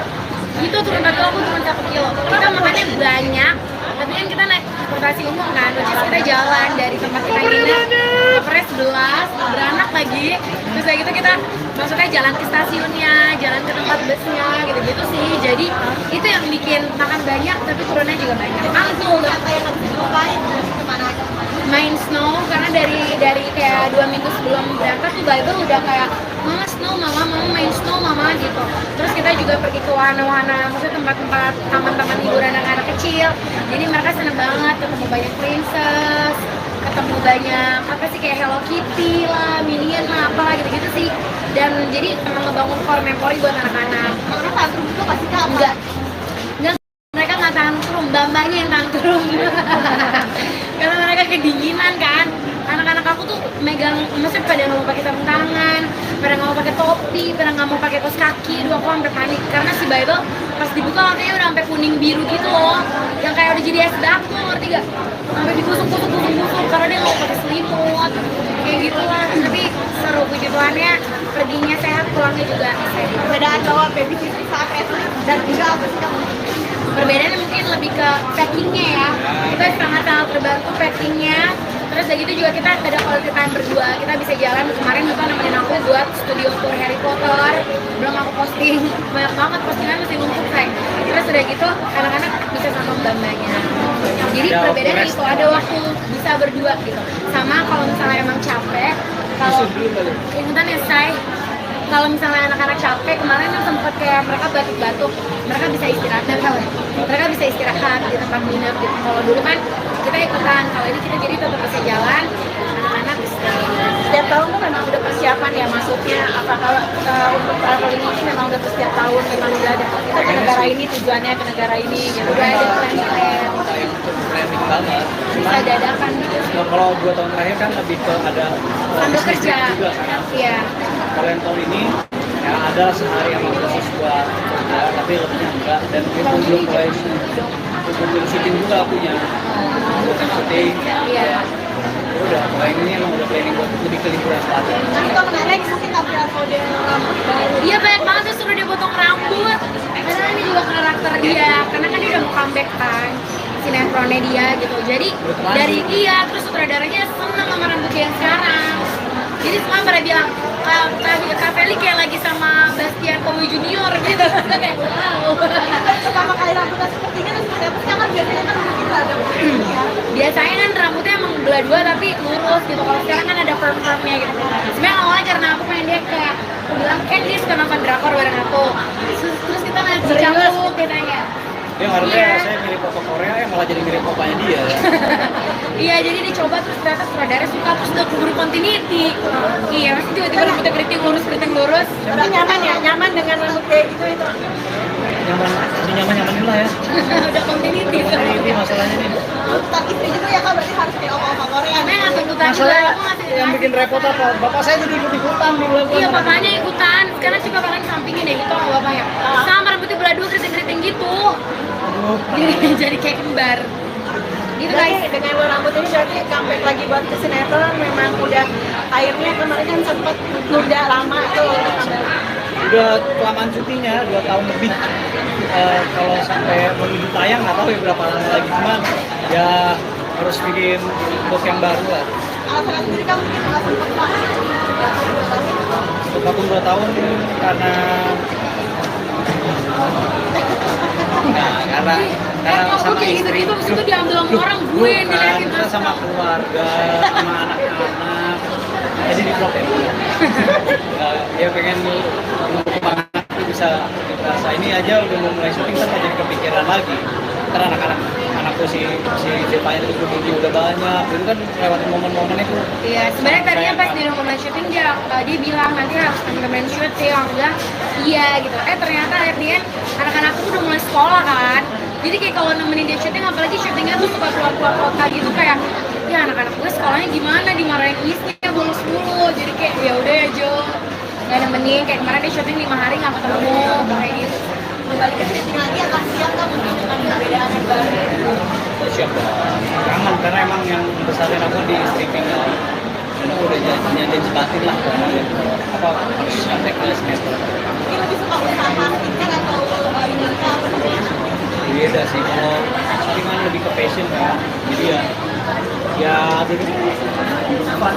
Itu turun 4 kilo, aku turun 1 kilo. Kita makannya banyak, tapi kan kita naik transportasi umum kan, terus kita jalan dari tempat kita nginep ke Pres 11, beranak lagi. Terus kayak gitu kita maksudnya jalan ke stasiunnya, jalan ke tempat busnya, gitu-gitu sih. Jadi itu yang bikin makan banyak, tapi turunnya juga banyak. Langsung Apa yang harus dilupain? Kemana aja? main snow, karena dari kayak 2 minggu sebelum berangkat tuh Bible udah kayak mama snow, mama main snow mama gitu. Terus kita juga pergi ke wahana-wahana, maksudnya tempat-tempat taman-taman hiburan anak-anak kecil. Jadi mereka seneng banget ketemu banyak princess, ketemu banyak apa sih kayak Hello Kitty lah, Minion lah, apalah gitu-gitu sih. Dan jadi emang ngebangun core memori buat anak-anak. Karena tantrum itu pasti Kak apa? Enggak, mereka nggak tantrum, bambanya yang tantrum. Karena mereka kedinginan kan. Anak-anak aku tuh megang, maksudnya pada nggak mau pakai sarung tangan, pada nggak mau pakai topi, pada nggak mau pakai kaos kaki. Aduh, aku sampai panik karena si Bible pas dibuka warnanya udah sampai kuning biru gitu loh, yang kayak udah jadi es batu, ngerti gak? Sampai digusuk-gusuk karena dia nggak mau pakai selimut, kayak gitulah. Tapi seru, puji Tuhannya perginya sehat, pulangnya juga sehat. Perbedaan bawa babysitter saat itu dan juga apa sih Kak? Perbedaannya mungkin lebih ke packingnya ya, kita sangat-sangat terbantu packingnya. Terus udah gitu juga kita ada quality time berdua, kita bisa jalan. Kemarin juga nemenin aku buat studio tour Harry Potter, belum aku posting, banyak banget postingan masih numpuk kayak. Terus udah gitu anak-anak bisa sama mbak-mbaknya. Jadi Ada perbedaannya waktu itu ada waktu bisa berdua gitu. Sama kalau misalnya emang capek, kalau ingetan ya say, kalau misalnya anak-anak capek, kemarin kan sempat kayak mereka batuk-batuk, mereka bisa istirahat dan mereka bisa istirahat di tempat nginep gitu. Kalau dulu kan kita ikutan, kalau ini kita jadi tetap bisa jalan, anak-anak istirahat. Setiap tahun tuh memang udah persiapan ya masuknya. Apakah untuk traveling ini memang udah setiap tahun memang udah ada kita ke negara ini tujuannya ke negara ini gitu. Udah ada plan-plan, Planning banget. bisa dadakan gitu. Nah, kalau 2 tahun terakhir kan lebih ke ada Sambil bisnis kerja, juga kan. iya. Kalau yang tahun ini ya ada sehari yang khusus buat kerja, tapi lebih enggak, dan itu belum mulai belum syuting juga punya bukan syuting. Iya. Udah kalau yang ini emang udah planning buat lebih ke liburan selatan. Nah itu menarik mungkin upgrade model rambut baru. Iya, banyak banget tuh suruh dia potong rambut. Karena ini juga karakter dia, karena kan dia udah mau comeback kan sinetronnya dia gitu. Jadi dari terus sutradaranya seneng sama rambut dia yang sekarang. Jadi semua pada bilang Kak Feli kayak lagi sama Bastian Kowi Junior gitu. Kayak wow. Pertama kali rambutnya seperti ini terus seperti apa sih? Kan biasanya kan mungkin ada ya. Biasanya kan rambutnya emang belah dua tapi lurus gitu. Kalau sekarang kan ada perm-permnya gitu. Sebenarnya awalnya karena aku pengen dia kayak, aku bilang kan dia suka nonton drakor bareng aku. Terus kita ngajak aku, dia tanya. Dia harusnya Iya. saya mirip foto Korea ya malah jadi mirip opanya dia. Iya, jadi dicoba terus ternyata sutradara suka, terus udah keburu continuity. Iya, masih tiba-tiba rambutnya keriting lurus. Tapi nyaman ya, nyaman dengan rambut kayak gitu itu. Nyaman, ini nyaman lah ya. Udah continuity. Ini masalahnya nih. Tuntutan istri juga ya Kak, berarti harus kayak oma-oma Korea. Karena nggak tuntutan juga, Masalahnya aku ngasih yang bikin repot apa? Bapak saya jadi ikut-ikutan di bulan Iya, bapaknya ikutan. Sekarang coba kalian sampingin deh gitu sama bapaknya. Sama rambutnya belah dua keriting-keriting gitu. Jadi kayak kembar. Gitu Berarti guys. dengan lo rambut ini berarti comeback lagi buat ke sinetron memang udah airnya kemarin kan sempat nunda lama tuh. Udah kelamaan cutinya 2 tahun lebih. Kalau sampai menuju tayang nggak tahu ya berapa lama lagi, cuman ya harus bikin book yang baru lah. Alasan sendiri kamu mungkin alasan apa? Untuk vakum 2 tahun karena karena Kok sama kayak istri. gitu-gitu, abis itu diambil sama orang, gue yang Bukan, diliatin kita sama keluarga, sama anak-anak. Jadi di vlog ya. Ya pengen pengembangan itu bisa dirasa ini aja udah mau mulai syuting kan jadi kepikiran lagi. Ntar anakku si Zepanya itu udah banyak, itu kan lewatin momen-momen itu. Iya, sebenarnya tadinya pas di rumah syuting dia bilang nanti harus cameraman syuting, aku bilang iya gitu. Ternyata akhirnya anak-anakku tuh udah mulai sekolah kan. Jadi kayak kalau nemenin dia syuting, apalagi syutingnya tuh suka keluar-keluar kota gitu, kayak ya anak-anak gue sekolahnya gimana, dimarahin istri bolos mulu. Jadi kayak ya udah ya Jo, nggak nemenin. Kayak kemarin dia syuting 5 hari nggak ketemu kayak gitu. Kembali ke syuting lagi akan siap nggak mungkin dengan perbedaan yang baru? Siap dong. Kangen karena emang yang besarin aku di streaming kan. Dan aku udah janji batin lah apa harus sampai ke sinetron. Mungkin lebih suka usaha kan atau ini apa namanya? Beda sih, kalau syuting kan lebih ke passion kan. Jadi ya jadi fun.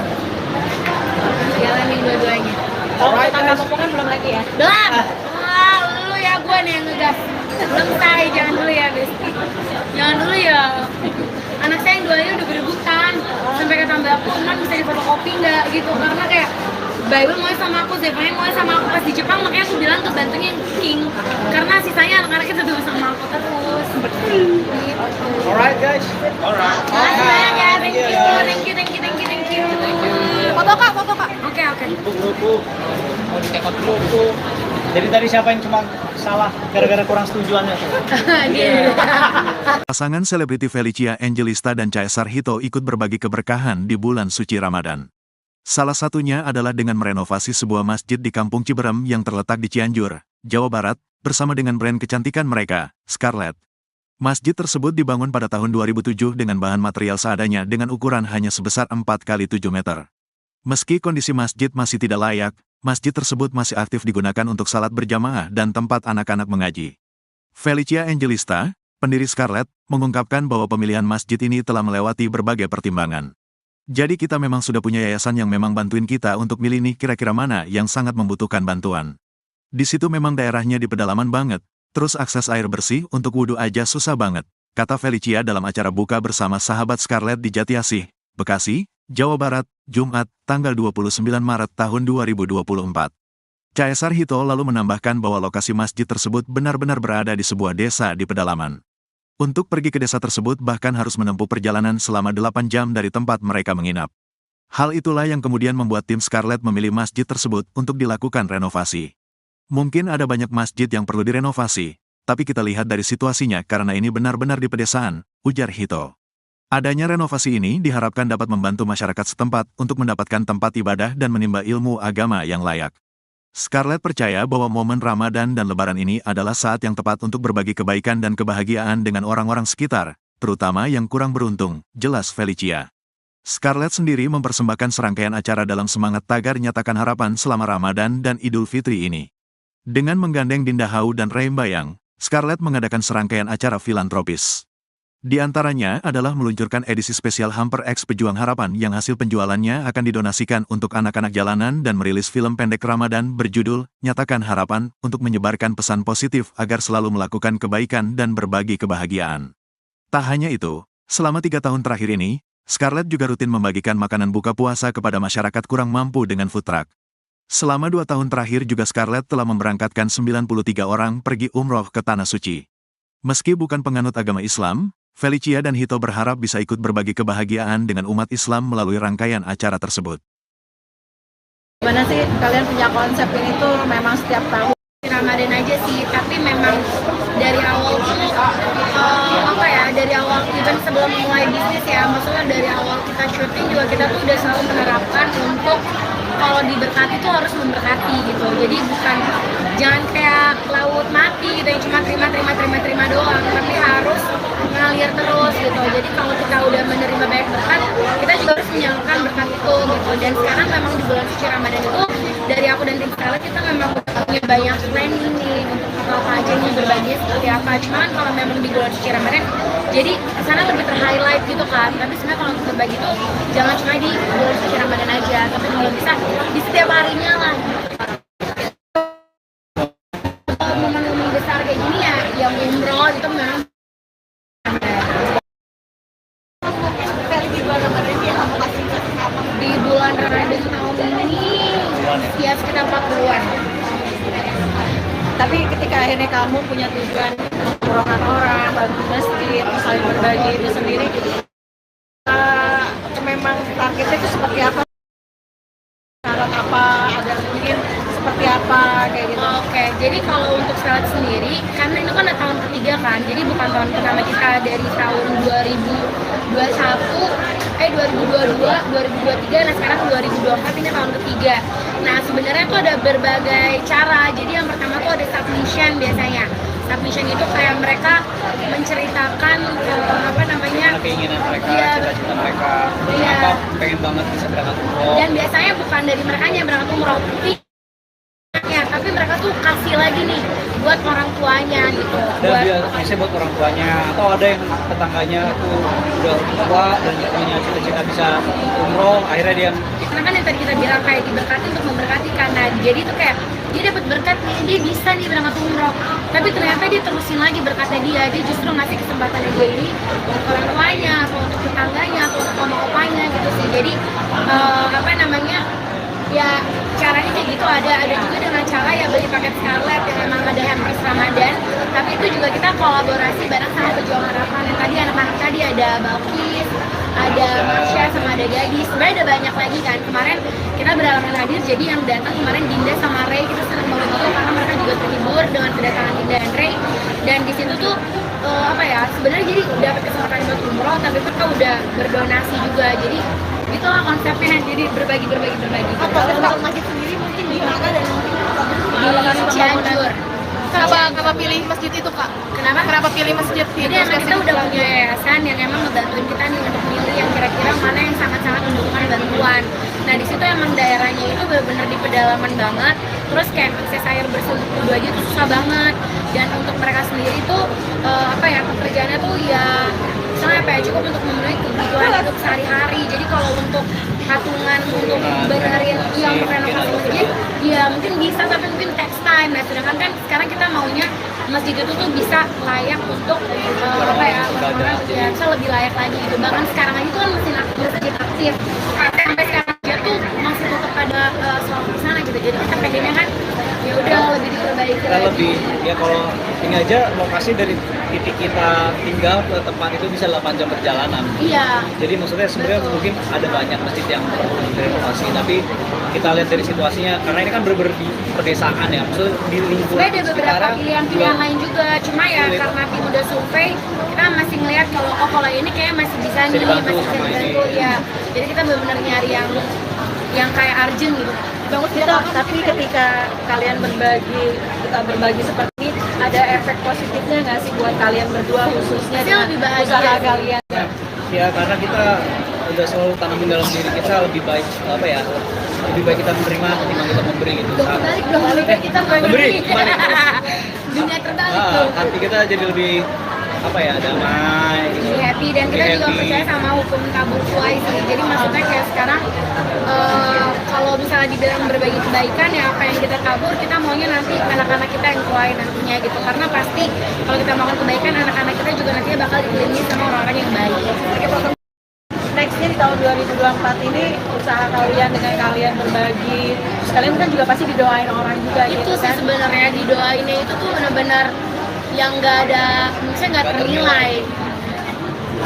Jalanin dua-duanya. Kalau tambah potongan belum lagi ya? Belum. Wah, lu ya gue nih yang ngegas. Belum say, jangan dulu ya, Besti. Jangan dulu ya. Anak saya yang duanya udah berebutan. Sampai kata Mbak aku, "Man, bisa difotokopi nggak?" gitu. Karena kayak Bible mau sama aku, Zephania mau sama aku pas di Jepang, makanya aku bilang tuh bantunya yang King. Karena sisanya anak-anaknya tetap sama aku terus. Gitu. Alright guys. Alright. Makasih banyak ya, thank you. Foto kak, foto kak. Oke. Buku mau ditekot buku. Jadi tadi siapa yang cuma salah gara-gara kurang setujuannya tuh? Dia. Pasangan selebriti Felicia Angelista dan Caesar Hito ikut berbagi keberkahan di bulan suci Ramadan. Salah satunya adalah dengan merenovasi sebuah masjid di Kampung Ciberem yang terletak di Cianjur, Jawa Barat, bersama dengan brand kecantikan mereka, Scarlett. Masjid tersebut dibangun pada tahun 2007 dengan bahan material seadanya dengan ukuran hanya sebesar 4x7 meter. Meski kondisi masjid masih tidak layak, masjid tersebut masih aktif digunakan untuk salat berjamaah dan tempat anak-anak mengaji. Felicia Angelista, pendiri Scarlett, mengungkapkan bahwa pemilihan masjid ini telah melewati berbagai pertimbangan. Jadi kita memang sudah punya yayasan yang memang bantuin kita untuk milih nih kira-kira mana yang sangat membutuhkan bantuan. Di situ memang daerahnya di pedalaman banget, terus akses air bersih untuk wudhu aja susah banget, kata Felicia dalam acara buka bersama sahabat Scarlett di Jatiasih, Bekasi, Jawa Barat, Jumat, tanggal 29 Maret tahun 2024. Caesar Hito lalu menambahkan bahwa lokasi masjid tersebut benar-benar berada di sebuah desa di pedalaman. Untuk pergi ke desa tersebut bahkan harus menempuh perjalanan selama 8 jam dari tempat mereka menginap. Hal itulah yang kemudian membuat tim Scarlett memilih masjid tersebut untuk dilakukan renovasi. Mungkin ada banyak masjid yang perlu direnovasi, tapi kita lihat dari situasinya karena ini benar-benar di pedesaan, ujar Hito. Adanya renovasi ini diharapkan dapat membantu masyarakat setempat untuk mendapatkan tempat ibadah dan menimba ilmu agama yang layak. Scarlett percaya bahwa momen Ramadan dan Lebaran ini adalah saat yang tepat untuk berbagi kebaikan dan kebahagiaan dengan orang-orang sekitar, terutama yang kurang beruntung, jelas Felicia. Scarlett sendiri mempersembahkan serangkaian acara dalam semangat tagar nyatakan harapan selama Ramadan dan Idul Fitri ini. Dengan menggandeng Dinda Hau dan Reim Bayang, Scarlett mengadakan serangkaian acara filantropis. Di antaranya adalah meluncurkan edisi spesial Hamper X Pejuang Harapan yang hasil penjualannya akan didonasikan untuk anak-anak jalanan dan merilis film pendek Ramadan berjudul Nyatakan Harapan untuk menyebarkan pesan positif agar selalu melakukan kebaikan dan berbagi kebahagiaan. Tak hanya itu, selama 3 tahun terakhir ini, Scarlett juga rutin membagikan makanan buka puasa kepada masyarakat kurang mampu dengan food truck. Selama 2 tahun terakhir juga Scarlett telah memberangkatkan 93 orang pergi umroh ke Tanah Suci. Meski bukan penganut agama Islam, Felicia dan Hito berharap bisa ikut berbagi kebahagiaan dengan umat Islam melalui rangkaian acara tersebut. Gimana sih kalian punya konsep ini tuh memang setiap tahun Ramadan aja sih, tapi memang dari awal tuh dari awal even sebelum mulai bisnis ya, maksudnya dari awal kita syuting juga kita tuh udah selalu menerapkan untuk kalau diberkati tuh harus memberkati gitu. Jadi bukan jangan kayak laut mati gitu yang cuma terima doang, tapi harus mengalir terus gitu. Jadi kalau kita udah menerima banyak berkat, kita juga harus menyalurkan berkat itu gitu. Dan sekarang memang di bulan suci Ramadan itu dari aku dan tim Scarlett kita memang punya banyak planning nih untuk apa aja nih berbagi seperti apa. Cuman kalau memang di bulan suci Ramadan jadi kesana lebih terhighlight gitu kan. Tapi sebenarnya kalau untuk berbagi tuh jangan cuma di bulan suci Ramadan aja, tapi kalau bisa di setiap harinya lah. Momen-momen besar kayak gini ya yang umroh itu memang di bulan Ramadan tahun ini ya sekitar 40-an. Tapi ketika akhirnya kamu punya tujuan mengurangkan orang, bantu masjid, saling berbagi itu sendiri, memang targetnya itu seperti apa? Syarat apa? Ada mungkin seperti apa kayak gitu? Oke, jadi kalau untuk Scarlett sendiri, karena itu kan tahun ketiga kan, jadi bukan tahun pertama kita dari tahun 2022, 2023, nah sekarang 2024 ini tahun ketiga. Nah sebenarnya tuh ada berbagai cara. Jadi yang pertama tuh ada submission biasanya. Submission itu kayak mereka menceritakan keinginan mereka, Iya. cita-cita mereka, Iya. apa pengen banget bisa berangkat umroh. Dan biasanya bukan dari mereka yang berangkat umroh, tapi mereka tuh kasih lagi nih buat orang tuanya gitu. Dan biasanya buat orang tuanya atau ada yang tetangganya tuh udah tua dan punya cita-cita bisa umroh, akhirnya dia Karena kan yang tadi kita bilang kayak diberkati untuk memberkati, karena jadi tuh kayak dia dapat berkat nih, dia bisa nih berangkat umroh, tapi ternyata dia terusin lagi berkatnya dia justru ngasih kesempatannya dia ini untuk orang tuanya atau untuk tetangganya atau untuk oma-opanya gitu sih. Jadi ya caranya kayak gitu. Ada juga dengan cara ya beli paket Scarlett yang memang ada hampers Ramadan, tapi itu juga kita kolaborasi bareng sama Pejuang Harapan. Yang tadi anak-anak tadi ada Balkis, ada Marsha, sama ada Gadis. Sebenarnya ada banyak lagi kan. Kemarin kita berhalangan hadir, jadi yang datang kemarin Dinda sama Ray, kita senang banget itu karena mereka juga terhibur dengan kedatangan Dinda dan Ray. Dan di situ tuh sebenarnya jadi dapat kesempatan buat umroh, tapi mereka udah berdonasi juga. Jadi itulah konsepnya, jadi berbagi. Untuk masjid sendiri mungkin di mana dan mungkin Di Cianjur. kenapa pilih masjid itu kak? Kenapa pilih masjid itu? Jadi emang kita udah punya yayasan yang emang ngebantuin kita nih untuk milih yang kira-kira mana yang sangat-sangat membutuhkan bantuan. Nah di situ emang daerahnya itu benar-benar di pedalaman banget. Terus kayak akses air bersih untuk wudhu aja tuh susah banget. Dan untuk mereka sendiri tuh pekerjaannya tuh ya misalnya cukup untuk memenuhi kebutuhan untuk sehari-hari. Jadi kalau untuk patungan untuk benerin yang renovasi masjid ya mungkin bisa, tapi mungkin text time. Nah sedangkan kan sekarang kita maunya masjid itu tuh bisa layak untuk orang-orang ya bisa lebih layak lagi gitu. Bahkan sekarang aja tuh kan masjid aktif sampai sekarang aja tuh masih tetap ada sholat di sana gitu. Jadi kita pengennya kan ya udah lebih diperbaiki kita lagi. lebih ya kalau ini aja lokasi dari titik kita tinggal ke tempat itu bisa 8 jam perjalanan. Iya. Jadi maksudnya sebenarnya mungkin ada banyak masjid yang perlu direnovasi, tapi kita lihat dari situasinya karena ini kan bener-bener di pedesaan ya, maksudnya di lingkungan Sebenarnya ada beberapa sekitaran pilihan-pilihan juga lain juga, cuma ya sulit. karena tim udah survei, kita masih ngeliat kalau ini kayak masih bisa nih, dibantu masih bisa sama dibantu ini. ya. Jadi kita benar-benar nyari yang kayak urgent gitu. Bagus gitu, tapi ketika kalian kita berbagi seperti ini, ada efek positifnya nggak sih buat kalian berdua khususnya Pasti dengan lebih bahagia usaha sih. kalian? Ya karena kita udah selalu tanamin dalam diri kita lebih baik lebih baik kita menerima ketimbang kita memberi gitu. Kebalik dong, lebih baik kita Memberi, kembali. Dunia terbalik tuh. Hati kita jadi lebih damai gitu. Lebih happy, dan kita Lebih juga happy. percaya sama hukum tabur tuai sih. Jadi maksudnya kayak sekarang kalau misalnya dibilang berbagi kebaikan ya apa yang kita tabur, kita maunya nanti anak-anak kita yang tuai nantinya gitu. Karena pasti kalau kita melakukan kebaikan, anak-anak kita juga nantinya bakal dikelilingi sama orang-orang yang baik. Nextnya di tahun 2024 ini usaha kalian dengan kalian berbagi, terus kalian kan juga pasti didoain orang juga Itu gitu sih kan? sebenarnya didoainnya itu tuh benar-benar yang nggak ada, misalnya nggak ternilai.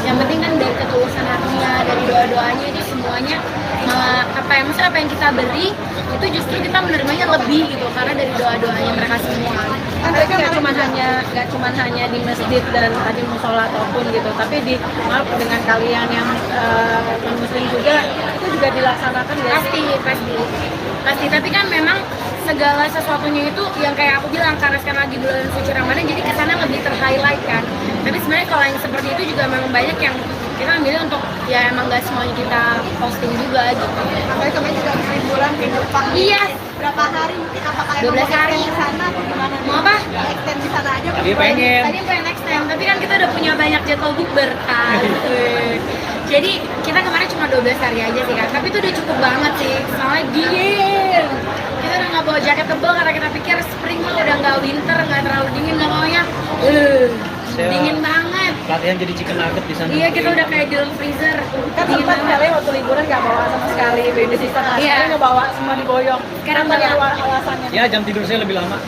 Yang penting kan dari ketulusan hatinya, dari doa-doanya itu semuanya maksudnya apa yang kita beri itu justru kita menerimanya lebih gitu karena dari doa-doanya mereka semua. Kan mereka nggak cuma hanya di masjid dan tadi musola ataupun gitu, tapi di maaf dengan kalian yang non muslim juga itu juga dilaksanakan ya. Pasti tapi kan memang segala sesuatunya itu yang kayak aku bilang karena sekarang lagi bulan suci Ramadan jadi kesana lebih ter-highlight kan. Tapi sebenarnya kalau yang seperti itu juga memang banyak yang kita ambil untuk ya emang gak semuanya kita posting juga gitu. Apalagi kemarin juga habis liburan ke Jepang. Iya. Berapa hari mungkin apakah 12 hari di sana atau gimana? Mau apa? Extend di sana aja. Tadi pengen. Tadi pengen next time, tapi kan kita udah punya banyak jadwal bukber kan. Jadi kita kemarin cuma 12 hari aja sih kan, tapi itu udah cukup banget sih. Soalnya dingin. Kita udah nggak bawa jaket tebal karena kita pikir spring tuh udah nggak winter, nggak terlalu dingin, nggak maunya. Dingin banget. Latihan jadi chicken nugget di sana. Iya, kita udah kayak di dalam freezer. Kan Dingin sempat banget. kalian waktu liburan nggak bawa sama sekali baby sister, Iya. nggak bawa, semua diboyong. Sekarang Apa bawa. alasannya? Ya jam tidur saya lebih lama.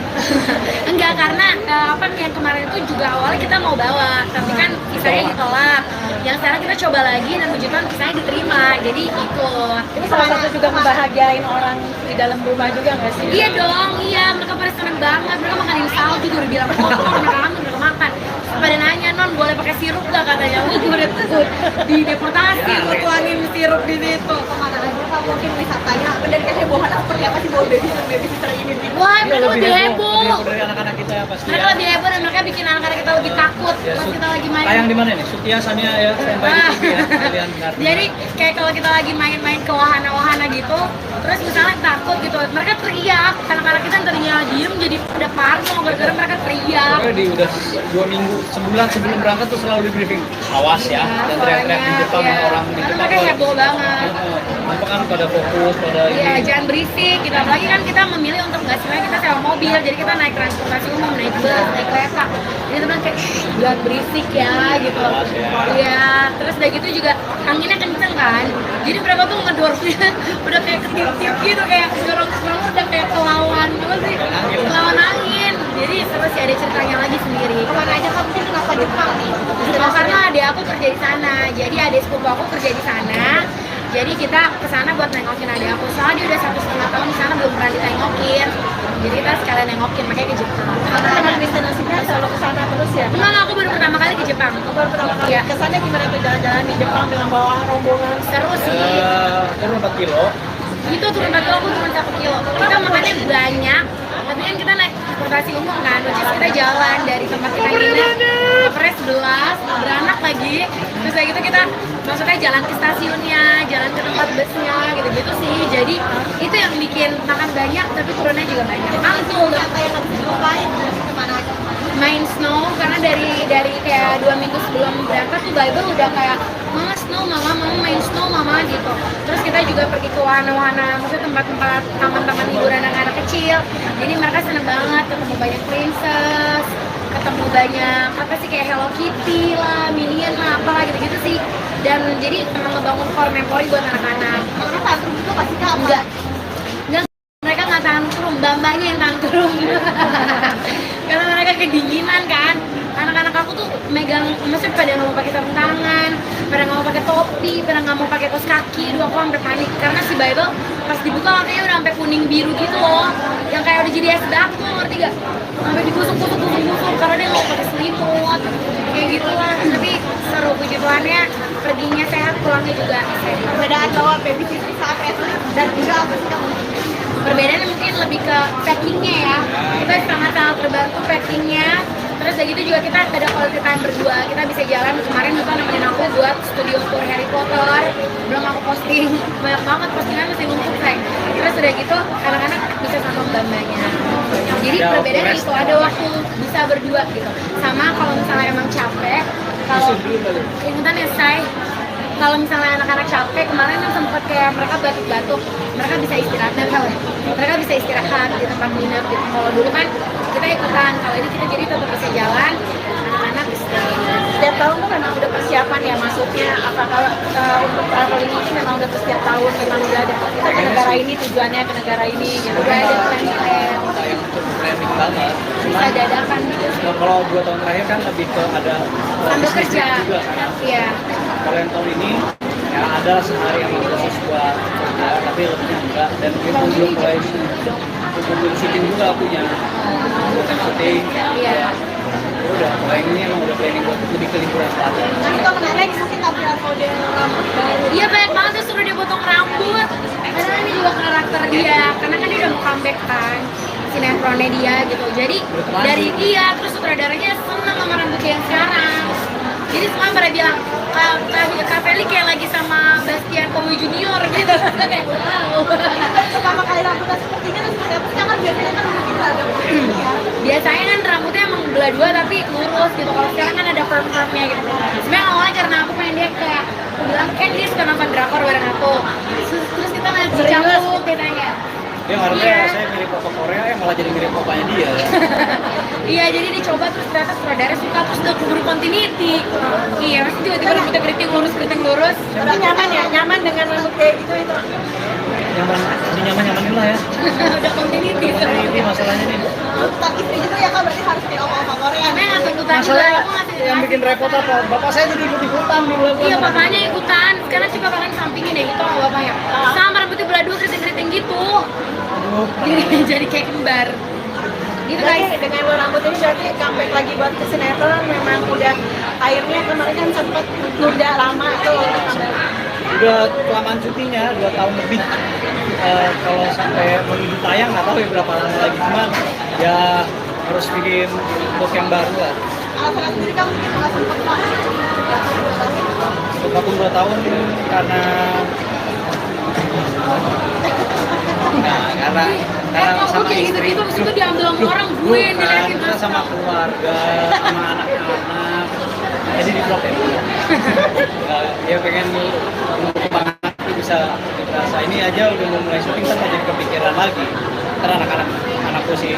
Enggak, karena apa yang kemarin itu juga awalnya kita mau bawa, tapi kan visanya ditolak. Yang sekarang kita coba lagi dan puji Tuhan visanya diterima, jadi ikut. Ini salah satu juga membahagiain orang di dalam rumah juga nggak sih? Iya dong, iya mereka pada seneng banget. Mereka makanin salju, gue udah bilang kotor, mereka makan. Pada nanya, non boleh pakai sirup gak katanya? Gue udah takut di deportasi, gue tuangin sirup di situ. Kemana aja Kak, mungkin wisatanya dan kehebohannya seperti apa sih bawa babysitter ini? Wah, Iya, mereka lebih heboh. dari anak-anak kita ya pasti. Mereka Ya. lebih heboh dan mereka bikin anak-anak kita lebih takut Ya, pas kita lagi main. tayang di mana nih? Sutia Sania ya, standby di TV ya. Kalian ngerti. Jadi kayak kalau kita lagi main-main ke wahana-wahana gitu, terus misalnya takut gitu, mereka teriak. Anak-anak kita yang tadinya diem jadi pada parno gara-gara mereka teriak. Pokoknya di udah 2 minggu, sebulan sebelum berangkat tuh selalu di briefing. Awas ya, dan teriak-teriak di depan Iya. orang di Karena depan. mereka heboh banget. Apa kan pada fokus pada Iya, ini. jangan berisik gitu. Apalagi kan kita memilih untuk nggak sebenarnya kita sewa mobil, jadi kita naik transportasi umum, naik bus, naik kereta. Jadi teman kayak jangan berisik ya gitu. Awas ya. Iya, terus udah gitu juga anginnya kenceng kan. Jadi mereka tuh ngedorongnya udah kayak ketip-tip gitu, kayak dorong udah kayak kelawan apa sih? Kelawan angin. Jadi terus sih ada ceritanya lagi sendiri. Kemana aja Kak, mungkin kenapa Jepang nih? Oh, karena adik aku kerja di sana, jadi adik sepupu aku kerja di sana. Jadi kita ke sana buat nengokin adik aku. Soalnya dia udah 1,5 tahun di sana belum pernah ditengokin. Jadi kita sekalian nengokin, makanya ke Jepang. Karena teman destinasinya selalu ke sana terus ya? Enggak, aku baru pertama kali ke Jepang. Baru pertama kali Iya. kesannya gimana tuh jalan-jalan di Jepang dengan bawa rombongan? Seru sih. Turun 4 kilo. Itu turun batu aku turun 1 kilo. Kita makannya banyak, tapi kan kita naik transportasi umum kan, terus kita jalan dari tempat kita nginep ke Pres 11, beranak lagi. Terus kayak gitu kita maksudnya jalan ke stasiunnya, jalan ke tempat busnya, gitu-gitu sih. Jadi itu yang bikin makan banyak, tapi turunnya juga banyak. Mantul, Apa yang harus dilupain? Kemana aja? main snow karena dari kayak 2 minggu sebelum berangkat tuh Bible udah kayak mama snow, mama main snow mama gitu. Terus kita juga pergi ke wahana-wahana, maksudnya tempat-tempat taman-taman hiburan anak-anak kecil. Jadi mereka seneng banget ketemu banyak princess, ketemu banyak apa sih kayak Hello Kitty lah, Minion lah, apalah gitu-gitu sih. Dan jadi emang ngebangun core memory buat anak-anak. Kalau tantrum itu pasti Kak apa? Enggak, mereka nggak tantrum, bambanya yang tantrum. Karena mereka kedinginan kan. Anak-anak aku tuh megang, maksudnya pada nggak mau pakai sarung tangan, pada nggak mau pakai topi, pada nggak mau pakai kaos kaki. Dulu aku sampai panik karena si Bible pas dibuka katanya udah sampai kuning biru gitu loh, yang kayak udah jadi es batu, ngerti gak? Sampai digusuk-gusuk karena dia nggak mau pakai selimut, kayak gitu lah. Tapi seru, puji Tuhannya perginya sehat, pulangnya juga sehat. Perbedaan bawa babysitter saat wrestling dan juga apa sih Kak? Perbedaannya mungkin lebih ke packingnya ya, kita sangat-sangat terbantu packingnya. Terus udah gitu juga kita ada quality time berdua, kita bisa jalan. Kemarin juga nemenin aku buat studio tour Harry Potter, belum aku posting, banyak banget postingan masih numpuk say. Terus udah gitu anak-anak bisa sama mbak-mbaknya. Jadi Ada perbedaannya rest. itu ada waktu bisa berdua gitu. Sama kalau misalnya emang capek, kalau ingetan ya say, kalau misalnya anak-anak capek, kemarin kan sempat kayak mereka batuk-batuk, mereka bisa istirahat, mereka bisa istirahat di tempat nginep gitu. Kalau dulu kan kita ikutan, kalau ini kita jadi tetap bisa jalan, anak-anak istirahat. Setiap tahun tuh memang udah persiapan ya masuknya, apakah untuk traveling ini memang udah setiap tahun memang udah ada kita ke negara ini tujuannya ke negara ini gitu. Udah ada plan Yang planning banget. bisa dadakan gitu. Nah, kalau 2 tahun terakhir kan lebih ke ada Sambil bisnis kerja, juga kan. iya. Kalau yang tahun ini ya ada sehari yang khusus buat kerja, tapi lebih enggak. Dan kita belum mulai syuting juga punya syuting. Iya. Ya udah, mulai ini emang udah planning buat lebih ke liburan selatan. Nah, itu menarik mungkin tampilan model rambut baru. Iya banyak banget tuh suruh dia potong rambut. Karena ini juga karakter dia, karena kan dia udah mau comeback kan sinetronnya dia gitu. Jadi dari dia terus sutradaranya seneng sama rambut dia yang sekarang. Jadi semua pada bilang Kak Feli kayak lagi sama Bastian Kowi Junior gitu. Kayak wow. Pertama kali rambutnya seperti ini terus seperti apa sih? Kan biasanya kan mungkin ada ya. Biasanya kan rambutnya emang belah dua tapi lurus gitu. Kalau sekarang kan ada perm-permnya gitu. Sebenarnya awalnya karena aku pengen dia kayak aku bilang kan dia suka nonton drakor bareng aku. Terus kita nanti campur katanya. Dia ngarepnya Iya. saya mirip Papa Korea, malah jadi mirip papanya dia. Iya, jadi dicoba terus ternyata sutradara suka terus udah keburu continuity. Iya, masih tiba-tiba rambutnya keriting lurus. Tapi nyaman ya, nyaman dengan rambut kayak gitu itu. Nyaman, lebih nyaman-nyamanin lah ya. Udah continuity. Ini masalahnya nih. Tuntutan istri juga ya Kak, berarti harus di oma-oma Korea. Emang nggak tuntutan juga, Masalah aku ngasih yang bikin repot apa? Bapak saya jadi ikut-ikutan di bulan. Iya, bapaknya ikutan. Sekarang coba kalian sampingin deh itu sama bapaknya. Sama rambutnya belah dua keriting-keriting gitu. Aduh, Jadi kayak kembar. Gitu Berarti guys. dengan lo rambut ini berarti comeback lagi buat ke sinetron memang udah akhirnya kemarin kan sempet nunda lama tuh. udah kelamaan cutinya 2 tahun lebih. Kalau sampai menuju tayang nggak tahu ya berapa lama lagi, cuman ya harus bikin look yang baru lah. Alasan sendiri kamu mungkin nggak sempat vakum. Untuk vakum 2 tahun karena karena Kok sama kayak istri. gitu-gitu mesti tuh diambil sama orang gue yang Bukan, diliatin kita sama keluarga, sama anak-anak. Jadi di vlog ya. Dia pengen semangat itu bisa ini aja udah mau mulai syuting kan jadi kepikiran lagi. Karena anakku si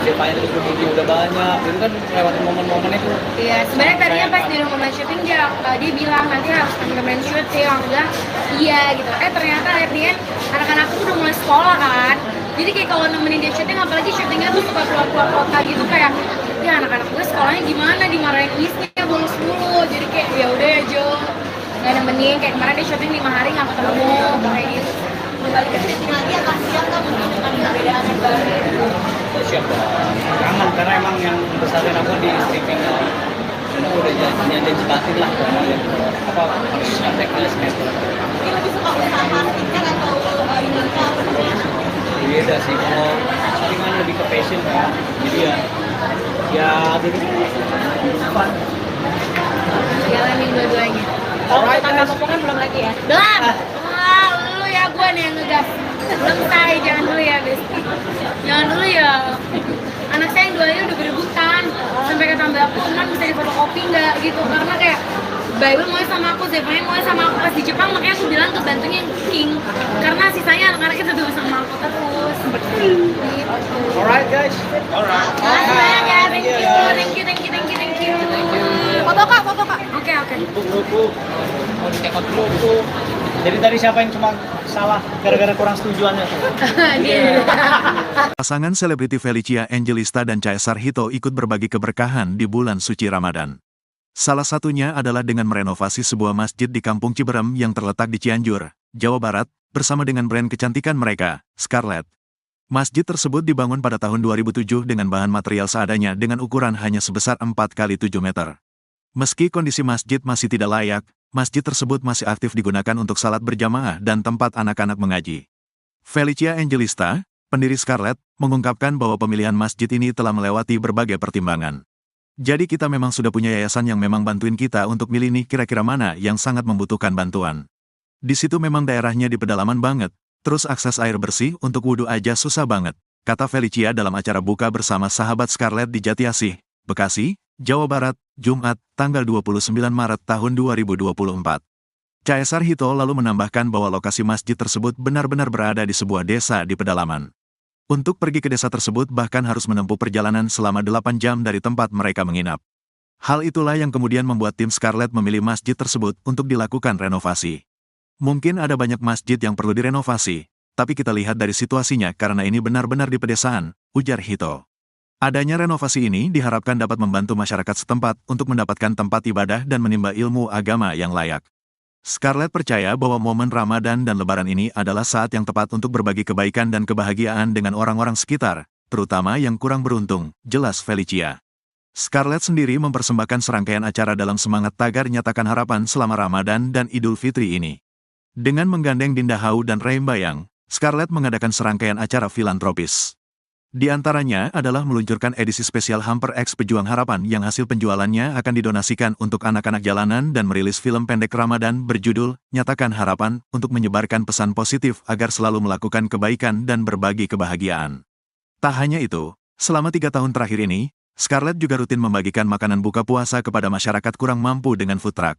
Zepanya itu bukunya udah banyak, itu kan lewatin momen-momen itu. Iya, sebenarnya tadinya pas di rumah main syuting dia bilang nanti harus temen-temen syuting, aku bilang iya gitu. Ternyata akhirnya anak-anakku udah mulai sekolah kan. Jadi kayak kalau nemenin dia syuting, apalagi syutingnya tuh suka keluar-keluar kota gitu kayak ya anak-anak gue sekolahnya gimana, dimarahin isnya bolos mulu. Jadi kayak ya udah ya Jo, nggak nemenin. Kayak kemarin dia syuting 5 hari nggak ketemu kayak gitu. Kembali ke syuting lagi akan siap kan mungkin dengan perbedaan yang baru. Siap kangen karena emang yang besarin aku di streaming dan aku udah janji batin lah apa harus sampai ke sinetron. Mungkin lebih suka usaha marketing kan atau ini apa? Beda sih, kalau saringan lebih ke passion kan, jadi ya jadi fun. Jalanin dua-duanya. Kalau Alright, kita guys. kan belum lagi ya. Belum. Wah, lu ya gue nih yang ngegas. Belum say, jangan dulu ya, Besti. Jangan dulu ya. Anak saya yang duanya udah berebutan. Sampai kata mbak aku, "Emak bisa difotokopi nggak?" gitu. Karena kayak Bible mau sama aku, Zephania mau sama aku pas di Jepang, makanya aku bilang ke bantunya yang King. Karena sisanya anak-anaknya tetap sama aku terus. Gitu. Alright guys, alright. Makasih banyak ya, thank you. Foto Kak. Oke. Buku, mau dicekot dulu. Jadi tadi siapa yang cuma salah gara-gara kurang setujuannya? Dia. Pasangan selebriti Felicia Angelista dan Caesar Hito ikut berbagi keberkahan di bulan suci Ramadan. Salah satunya adalah dengan merenovasi sebuah masjid di Kampung Ciberem yang terletak di Cianjur, Jawa Barat, bersama dengan brand kecantikan mereka, Scarlett. Masjid tersebut dibangun pada tahun 2007 dengan bahan material seadanya dengan ukuran hanya sebesar 4x7 meter. Meski kondisi masjid masih tidak layak, masjid tersebut masih aktif digunakan untuk salat berjamaah dan tempat anak-anak mengaji. Felicia Angelista, pendiri Scarlett, mengungkapkan bahwa pemilihan masjid ini telah melewati berbagai pertimbangan. Jadi kita memang sudah punya yayasan yang memang bantuin kita untuk milih nih kira-kira mana yang sangat membutuhkan bantuan. Di situ memang daerahnya di pedalaman banget, terus akses air bersih untuk wudhu aja susah banget, kata Felicia dalam acara buka bersama sahabat Scarlett di Jatiasih, Bekasi, Jawa Barat, Jumat, tanggal 29 Maret tahun 2024. Caesar Hito lalu menambahkan bahwa lokasi masjid tersebut benar-benar berada di sebuah desa di pedalaman. Untuk pergi ke desa tersebut bahkan harus menempuh perjalanan selama 8 jam dari tempat mereka menginap. Hal itulah yang kemudian membuat tim Scarlett memilih masjid tersebut untuk dilakukan renovasi. Mungkin ada banyak masjid yang perlu direnovasi, tapi kita lihat dari situasinya karena ini benar-benar di pedesaan, ujar Hito. Adanya renovasi ini diharapkan dapat membantu masyarakat setempat untuk mendapatkan tempat ibadah dan menimba ilmu agama yang layak. Scarlett percaya bahwa momen Ramadan dan Lebaran ini adalah saat yang tepat untuk berbagi kebaikan dan kebahagiaan dengan orang-orang sekitar, terutama yang kurang beruntung, jelas Felicia. Scarlett sendiri mempersembahkan serangkaian acara dalam semangat tagar nyatakan harapan selama Ramadan dan Idul Fitri ini. Dengan menggandeng Dinda Hau dan Ray Bayang, Scarlett mengadakan serangkaian acara filantropis. Di antaranya adalah meluncurkan edisi spesial Hamper X Pejuang Harapan yang hasil penjualannya akan didonasikan untuk anak-anak jalanan dan merilis film pendek Ramadan berjudul Nyatakan Harapan untuk menyebarkan pesan positif agar selalu melakukan kebaikan dan berbagi kebahagiaan. Tak hanya itu, selama 3 tahun terakhir ini, Scarlett juga rutin membagikan makanan buka puasa kepada masyarakat kurang mampu dengan food truck.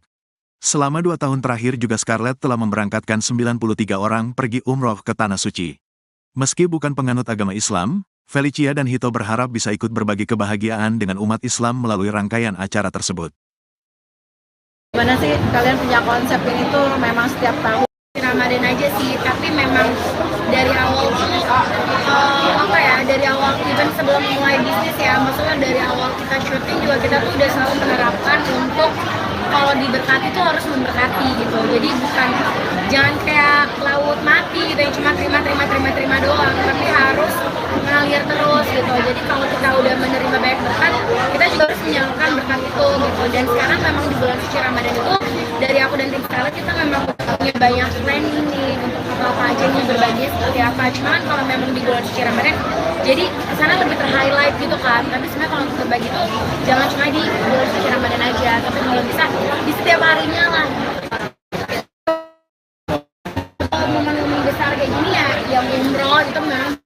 Selama 2 tahun terakhir juga Scarlett telah memberangkatkan 93 orang pergi umroh ke Tanah Suci. Meski bukan penganut agama Islam, Felicia dan Hito berharap bisa ikut berbagi kebahagiaan dengan umat Islam melalui rangkaian acara tersebut. Gimana sih kalian punya konsep ini tuh memang setiap tahun? Ramadan aja sih, tapi memang dari awal tuh dari awal even sebelum mulai bisnis ya, maksudnya dari awal kita syuting juga kita tuh udah selalu menerapkan untuk kalau diberkati tuh harus memberkati gitu. Jadi bukan jangan kayak laut mati gitu yang cuma terima doang, tapi harus ngalir terus gitu. Jadi kalau kita udah menerima banyak berkat, kita juga harus menyalurkan berkat itu gitu. Dan sekarang memang di bulan suci Ramadan itu dari aku dan tim Scarlett kita memang punya banyak planning nih untuk apa aja nih berbagi seperti apa. Cuman kalau memang di bulan suci Ramadan jadi kesana lebih ter-highlight gitu kan. Tapi sebenarnya kalau untuk berbagi tuh jangan cuma di bulan suci Ramadan aja, tapi kalau bisa di setiap harinya lah. Momen-momen besar kayak gini ya yang umroh itu memang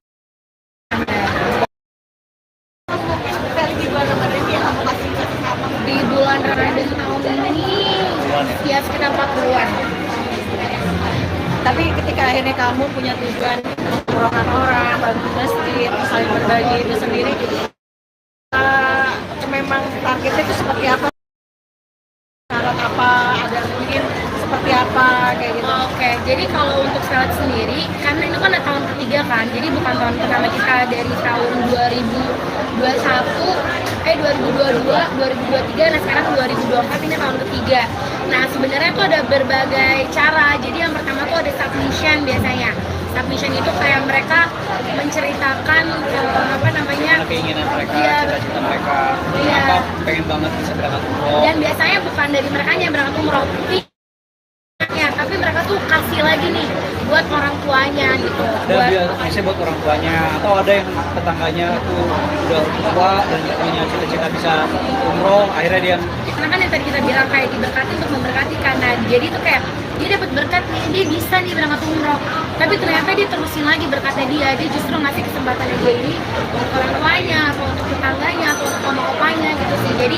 di bulan Ramadan tahun ini ya sekitar 40-an. Tapi ketika akhirnya kamu punya tujuan umrohkan orang, bantu masjid, saling berbagi itu sendiri, memang targetnya itu seperti apa? Syarat apa? Ada mungkin seperti apa kayak gitu? Oke, jadi kalau untuk Scarlett sendiri, karena itu kan tahun ketiga kan, jadi bukan tahun pertama kita dari tahun 2022, 2023, nah sekarang 2024 ini tahun ketiga. Nah sebenarnya itu ada berbagai cara. Jadi yang pertama tuh ada submission biasanya. Submission itu kayak mereka menceritakan keinginan mereka, Iya. cita-cita mereka, Iya. kenapa pengen banget bisa berangkat umroh. Dan biasanya bukan dari mereka yang berangkat umroh, tapi mereka tuh kasih lagi nih buat orang tuanya gitu. Dan biasanya buat orang tuanya, atau ada yang tetangganya tuh udah tua dan punya cita-cita bisa umroh, akhirnya dia Karena kan yang tadi kita bilang kayak diberkati untuk memberkati karena jadi tuh kayak dia dapat berkat nih, dia bisa nih berangkat umroh, tapi ternyata dia terusin lagi berkatnya dia justru ngasih kesempatan dia ini untuk orang tuanya atau untuk tetangganya atau untuk oma-opanya gitu sih. Jadi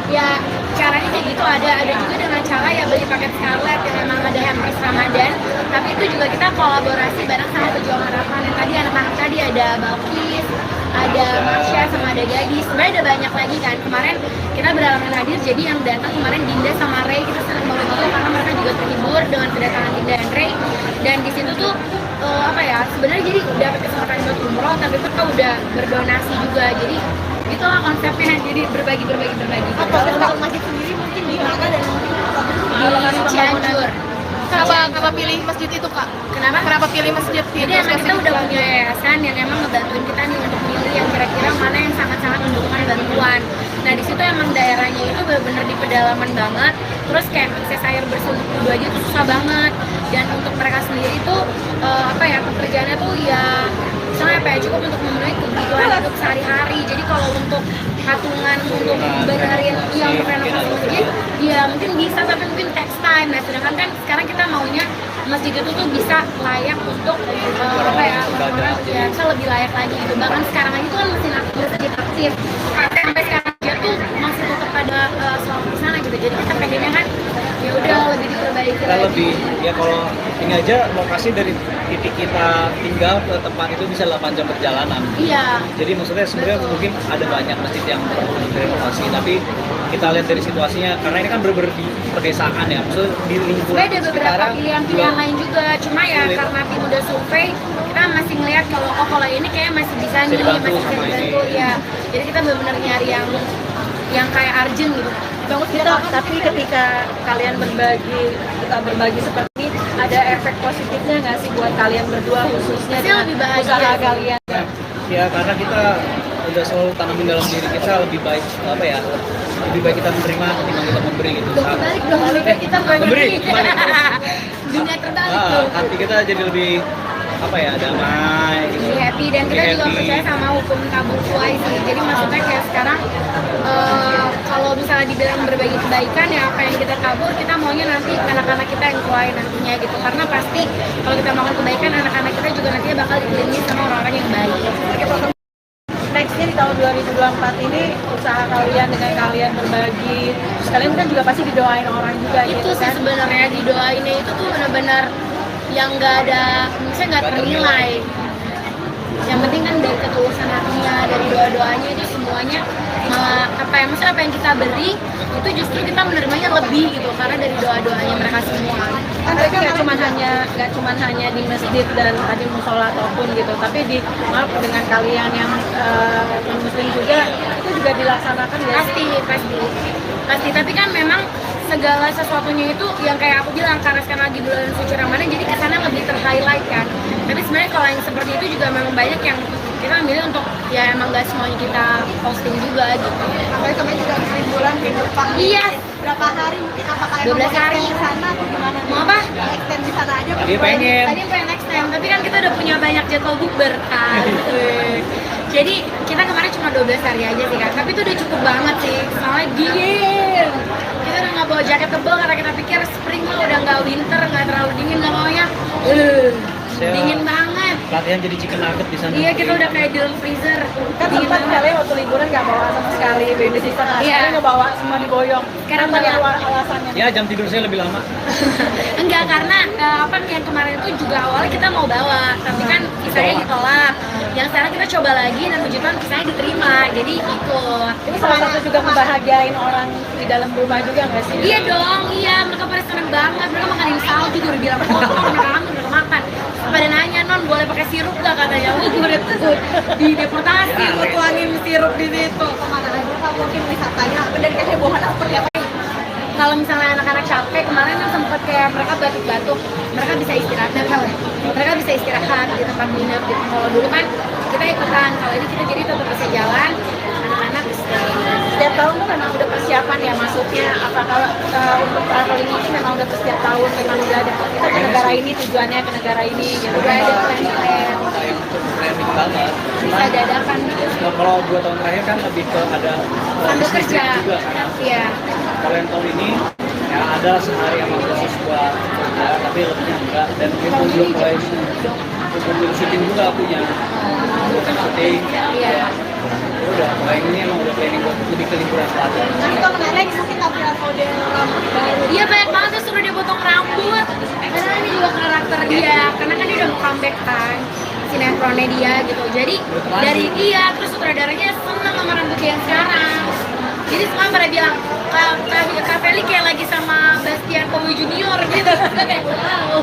ya caranya kayak gitu. Ada juga dengan cara ya beli paket Scarlett yang memang ada hampers Ramadan, tapi itu juga kita kolaborasi bareng sama Pejuang Harapan. Yang tadi anak-anak tadi ada Balkis, ada Marsha, sama ada Gadis. Sebenarnya ada banyak lagi kan. Kemarin kita beralangan hadir, jadi yang datang kemarin Dinda sama Ray, kita senang banget gitu karena mereka juga terhibur dengan kedatangan Dinda dan Ray. Dan di situ tuh sebenarnya jadi dapat kesempatan buat umroh, tapi mereka udah berdonasi juga. Jadi itulah konsepnya, jadi berbagi. Apa untuk masjid sendiri mungkin di mana dan mungkin Di Cianjur. kenapa pilih masjid itu kak? Kenapa pilih masjid itu? Jadi emang kita udah punya yayasan yang emang ngebantuin kita nih untuk milih yang kira-kira mana yang sangat-sangat membutuhkan bantuan. Nah di situ emang daerahnya itu benar-benar di pedalaman banget. Terus kayak akses air bersih untuk wudhu aja itu susah banget. Dan untuk mereka sendiri tuh pekerjaannya tuh ya misalnya cukup untuk memenuhi kebutuhan hidup sehari-hari. Jadi kalau untuk patungan untuk benerin yang renovasi masjid, ya mungkin bisa tapi mungkin text time. Nah sedangkan kan sekarang kita maunya masjid itu tuh bisa layak untuk orang-orang ya bisa lebih layak lagi gitu. Bahkan sekarang aja tuh kan masih aktif. Sampai sekarang aja tuh masih tetap ada soal di sana gitu. Jadi kita pengennya kan ya udah lebih diperbaiki kita lagi. lebih ya kalau ini aja lokasi dari titik kita tinggal ke tempat itu bisa 8 jam perjalanan. Iya. Jadi maksudnya sebenarnya mungkin ada banyak masjid yang perlu direnovasi, tapi kita lihat dari situasinya karena ini kan bener-bener di pedesaan ya, maksudnya di lingkungan Sebenarnya ada beberapa sekitaran pilihan lain juga, cuma ya sulit. karena tim udah survei, kita masih ngelihat kalau ini kayak masih bisa nih, dibantu masih bisa sama ini. dibantu ya. Jadi kita benar-benar nyari yang yang kayak urgent gitu. Bagus Gitu, tapi ketika kalian berbagi seperti ini, ada efek positifnya nggak sih buat kalian berdua khususnya Pasti dengan lebih bahagia usaha sih. kalian? Ya karena kita udah selalu tanamin dalam diri kita lebih baik apa ya, lebih baik kita menerima ketimbang kita memberi gitu. Kebalik dong, lebih baik kita memberi, kebalik. Dunia terbalik tuh. Hati kita jadi lebih apa ya, damai gitu. Lebih happy dan kita Lebih juga happy. percaya sama hukum tabung tuai sih. Jadi maksudnya kayak sekarang kalau misalnya dibilang berbagi kebaikan ya apa yang kita tabur kita maunya nanti anak-anak kita yang tuai nantinya gitu. Karena pasti kalau kita melakukan kebaikan anak-anak kita juga nantinya bakal dikelilingi sama orang-orang yang baik. Nextnya di tahun 2024 ini usaha kalian dengan kalian berbagi, terus kalian kan juga pasti didoain orang juga Itu gitu sih kan? sebenarnya didoainnya itu tuh benar-benar yang nggak ada, misalnya nggak ternilai. Yang penting kan dari ketulusan hatinya, dari doa-doanya itu semuanya apa ya, maksudnya apa yang kita beri itu justru kita menerimanya lebih gitu karena dari doa-doanya mereka semua. Kan mereka nggak cuma hanya di masjid dan tadi musola ataupun gitu, tapi di dengan kalian yang non muslim juga itu juga dilaksanakan ya. Pasti tapi kan memang segala sesuatunya itu yang kayak aku bilang karena sekarang lagi bulan suci Ramadan jadi kesannya lebih ter-highlight kan. Tapi sebenarnya kalau yang seperti itu juga memang banyak yang kita ambil untuk ya emang gak semuanya kita posting juga gitu. Apalagi kemarin juga habis liburan di Jepang. Iya. Berapa hari mungkin apakah 12 hari. di sana atau gimana? Mau apa? Extend di sana aja. Tadi pengen. Tadi pengen next time, tapi kan kita udah punya banyak jadwal bukber kan. Jadi kita kemarin cuma 12 hari aja sih kan, tapi itu udah cukup banget sih, soalnya dingin. Kita udah nggak bawa jaket tebal karena kita pikir spring mah udah nggak winter, nggak terlalu dingin nggak maunya. Saya Dingin banget. Latihan jadi chicken nugget di sana. Iya kita udah kayak di dalam freezer. Kan Dingin sempat banget. kalian waktu liburan nggak bawa sama sekali baby sister, Iya. sekarang nggak bawa, semua diboyong. Sekarang Apa bawa. alasannya? Ya jam tidur saya lebih lama. Enggak, karena apa yang kemarin itu juga awalnya kita mau bawa, tapi kan visanya ditolak. Yang sekarang kita coba lagi dan puji Tuhan visanya diterima, jadi ikut. Ini salah satu juga membahagiain orang di dalam rumah juga nggak sih? Iya dong, iya mereka pada seneng banget, mereka makanin salju udah bilang kotor, mereka kangen, mereka makan. Pada nanya, non boleh pakai sirup gak katanya? Gue udah takut dideportasi, gue tuangin sirup di situ. Kemana aja Kak, mungkin wisatanya dan kehebohannya seperti apa? Kalau misalnya anak-anak capek, kemarin kan sempet kayak mereka batuk-batuk, mereka bisa istirahat, mereka bisa istirahat di tempat nginep gitu. Kalau dulu kan kita ikutan, kalau ini kita jadi tetap bisa jalan, anak-anak Setiap tahun tuh memang udah persiapan ya, maksudnya apakah untuk traveling ini memang udah setiap tahun memang udah ada kita ke negara ini, tujuannya ke negara ini gitu. udah ada plan-plan, Yang cukup planning banget. bisa dadakan gitu. Nah, kalau 2 tahun terakhir kan lebih ke ada Sambil bisnis kerja, juga kan. iya. Kalau yang tahun ini ya ada sehari yang khusus buat kerja, tapi lebihnya enggak. Dan kita belum mulai syuting juga punya syuting. Iya. Udah, mulai ini emang udah planning buat lebih ke liburan selatan. Kan itu menarik mungkin tampil model rambut baru. Iya banyak banget tuh suruh dia potong rambut. Karena ini juga karakter dia, karena kan dia udah mau comeback kan sinetronnya dia gitu. Jadi dari dia terus sutradaranya seneng sama rambut dia yang sekarang. Jadi semua pada bilang Kak Feli kayak lagi sama Bastian Bowie Junior gitu. Kayak wow.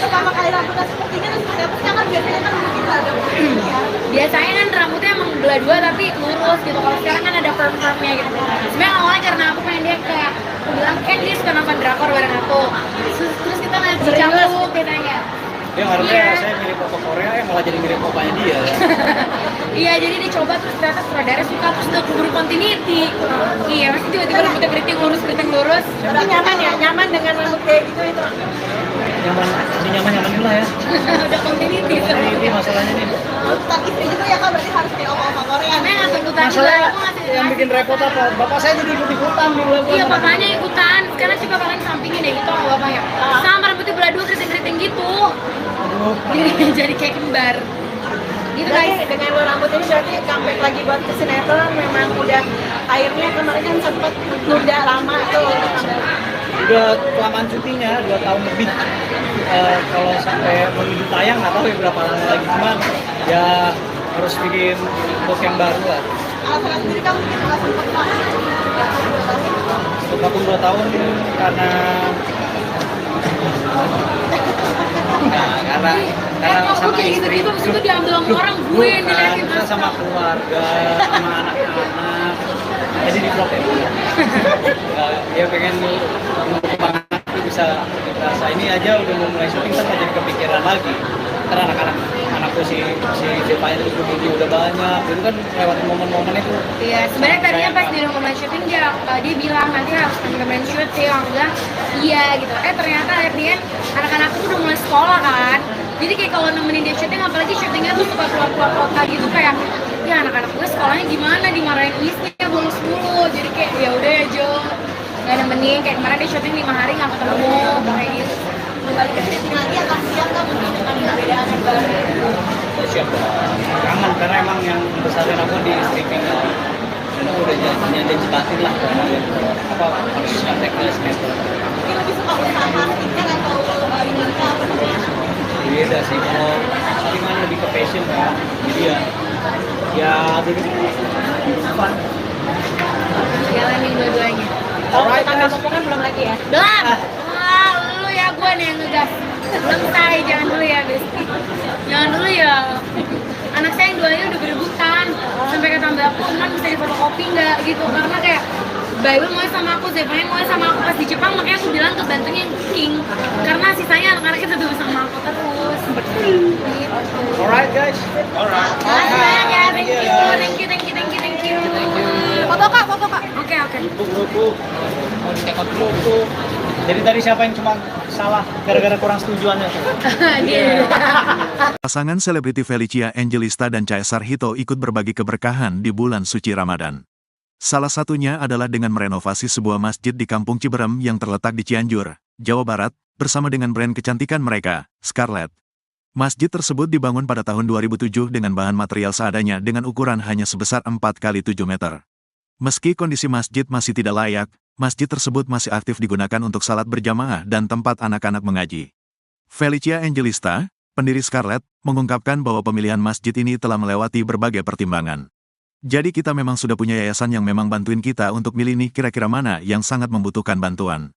Pertama kali rambutnya seperti ini terus seperti apa? Karena biasanya kan mungkin ada ya. Biasanya kan rambutnya emang belah dua tapi lurus gitu. Kalau sekarang kan ada perm-permnya gitu. Sebenarnya awalnya karena aku pengen dia kayak aku bilang kan dia suka nonton drakor bareng aku. Terus kita ngeliat si Cangkuk katanya. Dia harusnya Iya. saya mirip Papa Korea, malah jadi mirip papanya dia. Iya, jadi dicoba terus ternyata sutradara suka terus udah keburu continuity. Iya, pasti tiba-tiba rambutnya keriting lurus. Tapi nyaman ya, nyaman dengan rambut kayak gitu itu. Nyaman, ini nyaman dulu lah ya. Udah continuity. Ini masalahnya nih. Tuntutan istri juga ya Kak, berarti harus kayak oma-oma Korea. Karena nggak tuntutan juga, Masalah aku ngasih yang bikin repot apa? Bapak saya jadi ikut-ikutan di bulan Iya, bapaknya ikutan. Sekarang coba kalian sampingin deh itu sama bapaknya. Sama rambutnya belah dua keriting-keriting gitu. Jadi kayak kembar. Gitu Berarti guys. dengan lo rambut ini berarti comeback lagi buat ke sinetron memang udah akhirnya kemarin kan sempet nunda lama tuh. Udah kelamaan cutinya 2 tahun lebih. Kalau sampai menuju tayang nggak tahu ya berapa lama lagi, cuman ya harus bikin look yang baru lah. Alasan sendiri kamu mungkin nggak sempat Kak. Untuk vakum 2 tahun karena karena Kok sama kayak istri. gitu-gitu abis itu diambil sama orang gue yang Bukan, diliatin kita terus. sama keluarga, sama anak-anak. jadi di vlog ya. Ya pengen pengembangan itu bisa ini aja udah mau mulai syuting kan jadi kepikiran lagi. Karena anakku si Depa itu udah banyak, itu kan lewat momen-momen itu. Iya, sebenarnya tadinya pas di rumah syuting dia bilang nanti harus temen-temen syuting, aku bilang iya gitu. Ternyata akhirnya anak-anak tuh udah mulai sekolah kan. Jadi kayak kalau nemenin dia syuting, apalagi syutingnya tuh suka keluar kota gitu, kayak ya anak-anak gue sekolahnya gimana, dimarahin isnya bolos mulu. Jadi kayak ya udah ya Jo, nggak nemenin. Kayak kemarin dia syuting 5 hari nggak ketemu kayak gitu. Kembali ke syuting lagi akan siap nggak mungkin dengan perbedaan yang baru? Siap dong. Kangen karena emang yang besarin aku di streaming dan aku udah janji batin lah apa harus kontak ke skater. Mungkin lebih suka usaha marketing atau minta apa namanya? Beda sih, kalau syuting kan lebih ke passion kan, jadi ya jadi fun. Jalanin dua-duanya. Kalau tambah potongan belum lagi ya? Belum. Wah, lu ya gue nih yang ngegas. Belum say, jangan dulu ya, Besti. Jangan dulu ya. Anak saya yang duanya udah berebutan. Sampai kata mbak aku, "Man, bisa difotokopi nggak?" gitu. Karena kayak Bible mau sama aku, Zephaniah mau sama aku pas di Jepang, makanya aku bilang ke bantunya yang cooking. Karena sisanya anak-anaknya tetap sama aku terus. Gitu. Alright guys, alright. Makasih banyak ya, thank you. Foto kak. Oke. Buku, mau di-take buku. Jadi tadi siapa yang cuma salah gara-gara kurang setujuannya? Dia. Pasangan selebriti Felicia Angelista dan Caesar Hito ikut berbagi keberkahan di bulan suci Ramadan. Salah satunya adalah dengan merenovasi sebuah masjid di Kampung Ciberem yang terletak di Cianjur, Jawa Barat, bersama dengan brand kecantikan mereka, Scarlett. Masjid tersebut dibangun pada tahun 2007 dengan bahan material seadanya dengan ukuran hanya sebesar 4x7 meter. Meski kondisi masjid masih tidak layak, masjid tersebut masih aktif digunakan untuk salat berjamaah dan tempat anak-anak mengaji. Felicia Angelista, pendiri Scarlett, mengungkapkan bahwa pemilihan masjid ini telah melewati berbagai pertimbangan. Jadi kita memang sudah punya yayasan yang memang bantuin kita untuk milih nih kira-kira mana yang sangat membutuhkan bantuan.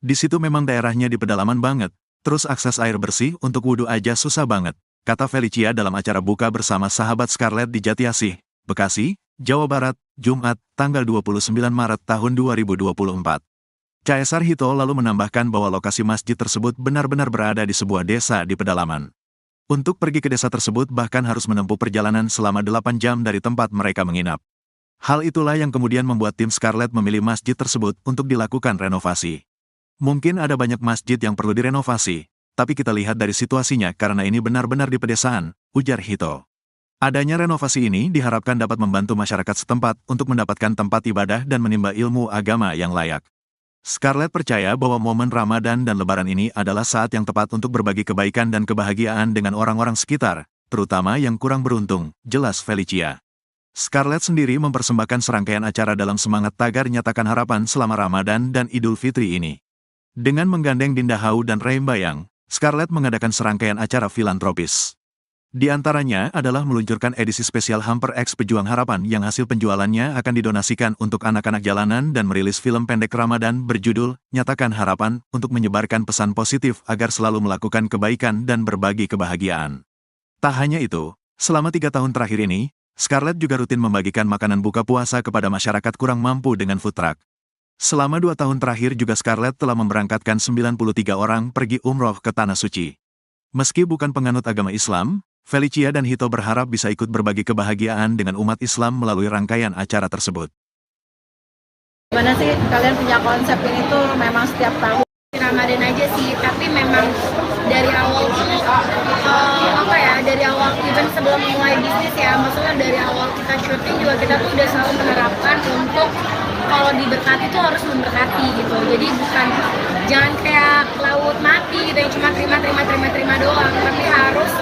Di situ memang daerahnya di pedalaman banget, terus akses air bersih untuk wudhu aja susah banget, kata Felicia dalam acara buka bersama sahabat Scarlett di Jatiasih, Bekasi, Jawa Barat, Jumat, tanggal 29 Maret tahun 2024. Caesar Hito lalu menambahkan bahwa lokasi masjid tersebut benar-benar berada di sebuah desa di pedalaman. Untuk pergi ke desa tersebut bahkan harus menempuh perjalanan selama 8 jam dari tempat mereka menginap. Hal itulah yang kemudian membuat tim Scarlett memilih masjid tersebut untuk dilakukan renovasi. Mungkin ada banyak masjid yang perlu direnovasi, tapi kita lihat dari situasinya karena ini benar-benar di pedesaan, ujar Hito. Adanya renovasi ini diharapkan dapat membantu masyarakat setempat untuk mendapatkan tempat ibadah dan menimba ilmu agama yang layak. Scarlett percaya bahwa momen Ramadan dan Lebaran ini adalah saat yang tepat untuk berbagi kebaikan dan kebahagiaan dengan orang-orang sekitar, terutama yang kurang beruntung, jelas Felicia. Scarlett sendiri mempersembahkan serangkaian acara dalam semangat tagar nyatakan harapan selama Ramadan dan Idul Fitri ini. Dengan menggandeng Dinda Hau dan Reim Bayang, Scarlett mengadakan serangkaian acara filantropis. Di antaranya adalah meluncurkan edisi spesial Hamper X Pejuang Harapan yang hasil penjualannya akan didonasikan untuk anak-anak jalanan dan merilis film pendek Ramadan berjudul Nyatakan Harapan untuk menyebarkan pesan positif agar selalu melakukan kebaikan dan berbagi kebahagiaan. Tak hanya itu, selama 3 tahun terakhir ini, Scarlett juga rutin membagikan makanan buka puasa kepada masyarakat kurang mampu dengan food truck. Selama 2 tahun terakhir juga Scarlett telah memberangkatkan 93 orang pergi umroh ke Tanah Suci. Meski bukan penganut agama Islam, Felicia dan Hito berharap bisa ikut berbagi kebahagiaan dengan umat Islam melalui rangkaian acara tersebut. Gimana sih kalian punya konsep ini tuh memang setiap tahun? Ramadan aja sih, tapi memang dari awal dari awal even sebelum mulai bisnis ya, maksudnya dari awal kita syuting juga kita tuh udah selalu menerapkan untuk kalau diberkati tuh harus memberkati gitu. Jadi jangan kayak laut mati gitu yang cuma terima doang, tapi harus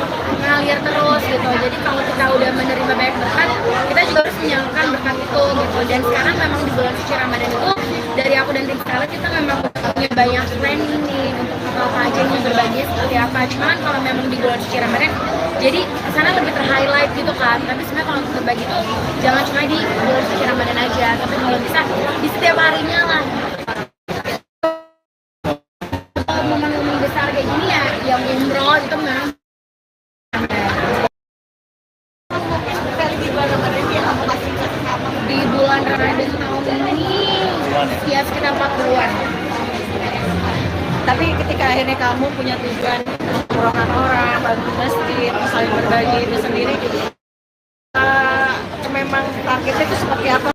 ngalir terus gitu. Jadi kalau kita udah menerima banyak berkat, kita juga harus menyalurkan berkat itu gitu. Dan sekarang memang di bulan suci Ramadan itu dari aku dan tim Scarlett kita memang punya banyak planning nih untuk apa aja nih berbagi seperti apa. Cuman kalau memang di bulan suci Ramadan, jadi sana lebih ter-highlight gitu kan. Tapi sebenarnya kalau untuk berbagi tuh jangan cuma di bulan suci Ramadan aja, tapi kalau bisa di setiap harinya lah. Momen-momen besar kayak gini ya, yang umroh itu memang Di bulan Ramadan tahun keperluan. Tapi ketika akhirnya kamu punya tujuan mengurangkan orang, bantu masjid, saling berbagi itu sendiri, memang targetnya itu seperti apa?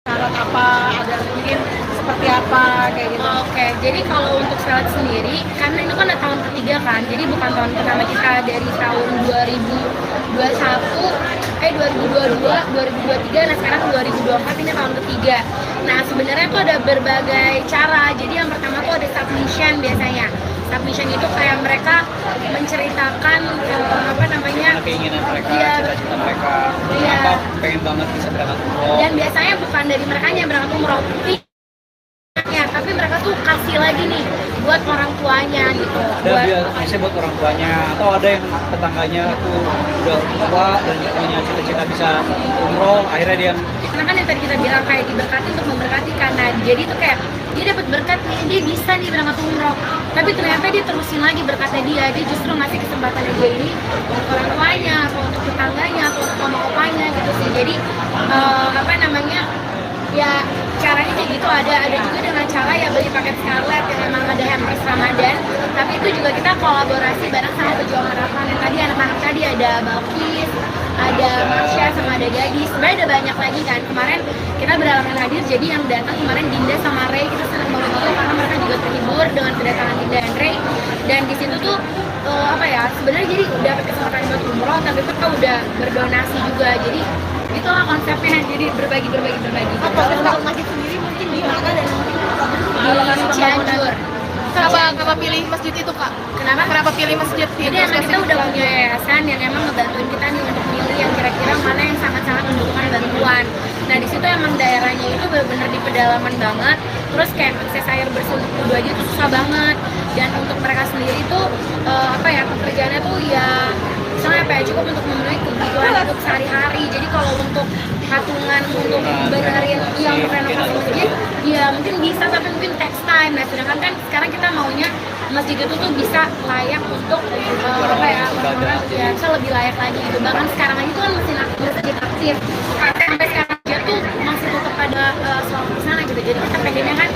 Syarat apa? Ada mungkin seperti apa kayak gitu? Oke, jadi kalau untuk Selat sendiri, karena ini kan udah tahun ketiga kan, jadi bukan tahun pertama kita dari tahun 2022, 2023, nah sekarang 2024 ini tahun ketiga. Nah sebenarnya tuh ada berbagai cara. Jadi yang pertama tuh ada submission biasanya. Submission itu kayak mereka menceritakan apa namanya, keinginan mereka, Iya. cita-cita mereka, Iya. apa pengen banget bisa berangkat umroh. dan biasanya bukan dari mereka yang berangkat umroh, ya, tapi mereka tuh kasih lagi nih buat orang tuanya gitu. Ada biasanya buat orang tuanya, atau ada yang tetangganya tuh udah tua dan punya cita-cita bisa umroh, akhirnya dia Karena kan yang tadi kita bilang kayak diberkati untuk memberkati, karena jadi tuh kayak dia dapat berkat nih, dia bisa nih berangkat umroh, tapi ternyata dia terusin lagi berkatnya dia justru ngasih kesempatannya dia ini untuk orang tuanya atau untuk tetangganya atau untuk mama opanya gitu sih. Jadi apa namanya, ya caranya kayak gitu. Ada juga dengan cara ya beli paket Scarlet yang memang ada hampers Ramadan, tapi itu juga kita kolaborasi bareng sama pejuang harapan. Yang tadi anak-anak tadi ada Balkis, ada Marsha, sama ada Gadis. Sebenarnya ada banyak lagi kan. Kemarin kita berhalangan hadir, jadi yang datang kemarin Dinda sama Ray, kita senang banget itu karena mereka juga terhibur dengan kedatangan Dinda dan Ray. Dan di situ tuh apa ya, sebenarnya jadi dapat kesempatan buat umroh, tapi mereka udah berdonasi juga. Jadi itulah konsepnya, jadi berbagi. Proses bangun masjid sendiri mungkin di mana dan mungkin Di Cianjur. kenapa pilih masjid itu kak? Kenapa pilih masjid di Jadi emang kita udah punya yayasan yang emang ngebantuin kita nih untuk milih yang kira-kira mana yang sangat-sangat membutuhkan bantuan. Nah di situ emang daerahnya itu benar-benar di pedalaman banget. Terus kayak akses air bersih untuk wudhu aja tuh susah banget. Dan untuk mereka sendiri tuh apa ya, pekerjaannya tuh ya misalnya apa ya, cukup untuk memenuhi kebutuhan hidup sehari-hari. Jadi kalau untuk patungan untuk benerin yang renovasi masjid, ya mungkin bisa, tapi mungkin text time. Nah sedangkan kan sekarang kita maunya masjid itu tuh bisa layak untuk apa ya, orang-orang ya bisa lebih layak lagi gitu. Bahkan sekarang aja tuh kan masjid aktif, sampai sekarang aja tuh masih tetap ada sholat di sana gitu. Jadi kita pengennya kan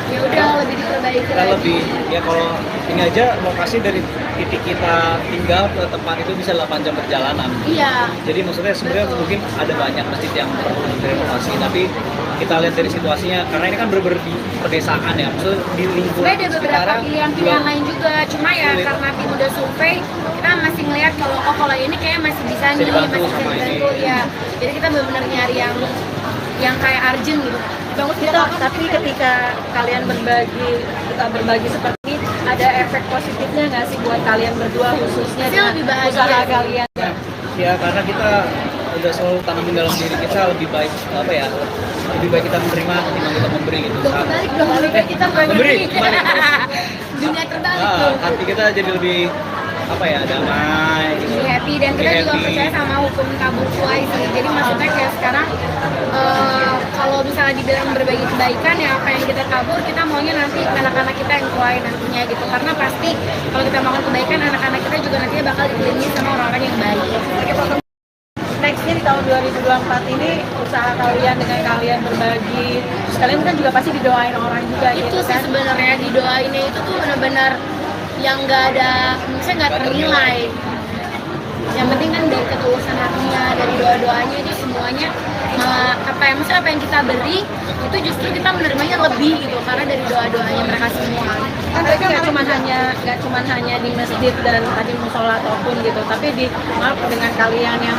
ya udah lebih diperbaiki kita lagi. lebih, ya kalau ini aja lokasi dari titik kita tinggal ke tempat itu bisa 8 jam perjalanan. Iya. Jadi maksudnya sebenarnya mungkin ada banyak masjid yang perlu direnovasi, tapi kita lihat dari situasinya, karena ini kan bener-bener di pedesaan ya, maksudnya di lingkungan Sebenarnya ada beberapa sekitarnya pilihan-pilihan lain juga, cuma ya Sulit. karena tim udah survei, kita masih ngeliat kalau ini kayak masih bisa nih, dibantu masih bisa sama ini. dibantu ya. Jadi kita benar-benar nyari yang kayak urgent gitu. Bagus gitu, tapi ketika kalian berbagi seperti ini, ada efek positifnya nggak sih buat kalian berdua khususnya Pasti dengan lebih bahagia. usaha kalian? Ya karena kita udah selalu tanamin dalam diri kita, lebih baik apa ya, lebih baik kita menerima ketimbang kita memberi gitu. Dong kebalik dong, lebih baik kita memberi, kebalik. Dunia terbalik tuh. Hati kita jadi lebih apa ya, damai gitu. Lebih happy, dan kita Lebih juga happy. percaya sama hukum tabur tuai sih. Jadi maksudnya kayak sekarang kalau misalnya dibilang berbagi kebaikan, ya apa yang kita tabur kita maunya nanti anak-anak kita yang tuai nantinya gitu. Karena pasti kalau kita melakukan kebaikan, anak-anak kita juga nantinya bakal dikelilingi sama orang-orang yang baik. Nextnya di tahun 2024 ini usaha kalian dengan kalian berbagi, terus kalian kan juga pasti didoain orang juga Itu gitu sih kan? sebenarnya didoainnya itu tuh benar-benar yang nggak ada, misalnya nggak ternilai. Yang penting kan dari ketulusan hatinya, dari doa-doanya itu semuanya apa yang kita beri itu justru kita menerimanya lebih gitu, karena dari doa-doanya mereka semua. Kan mereka nggak cuma hanya di masjid dan tadi musola ataupun gitu, tapi dengan kalian yang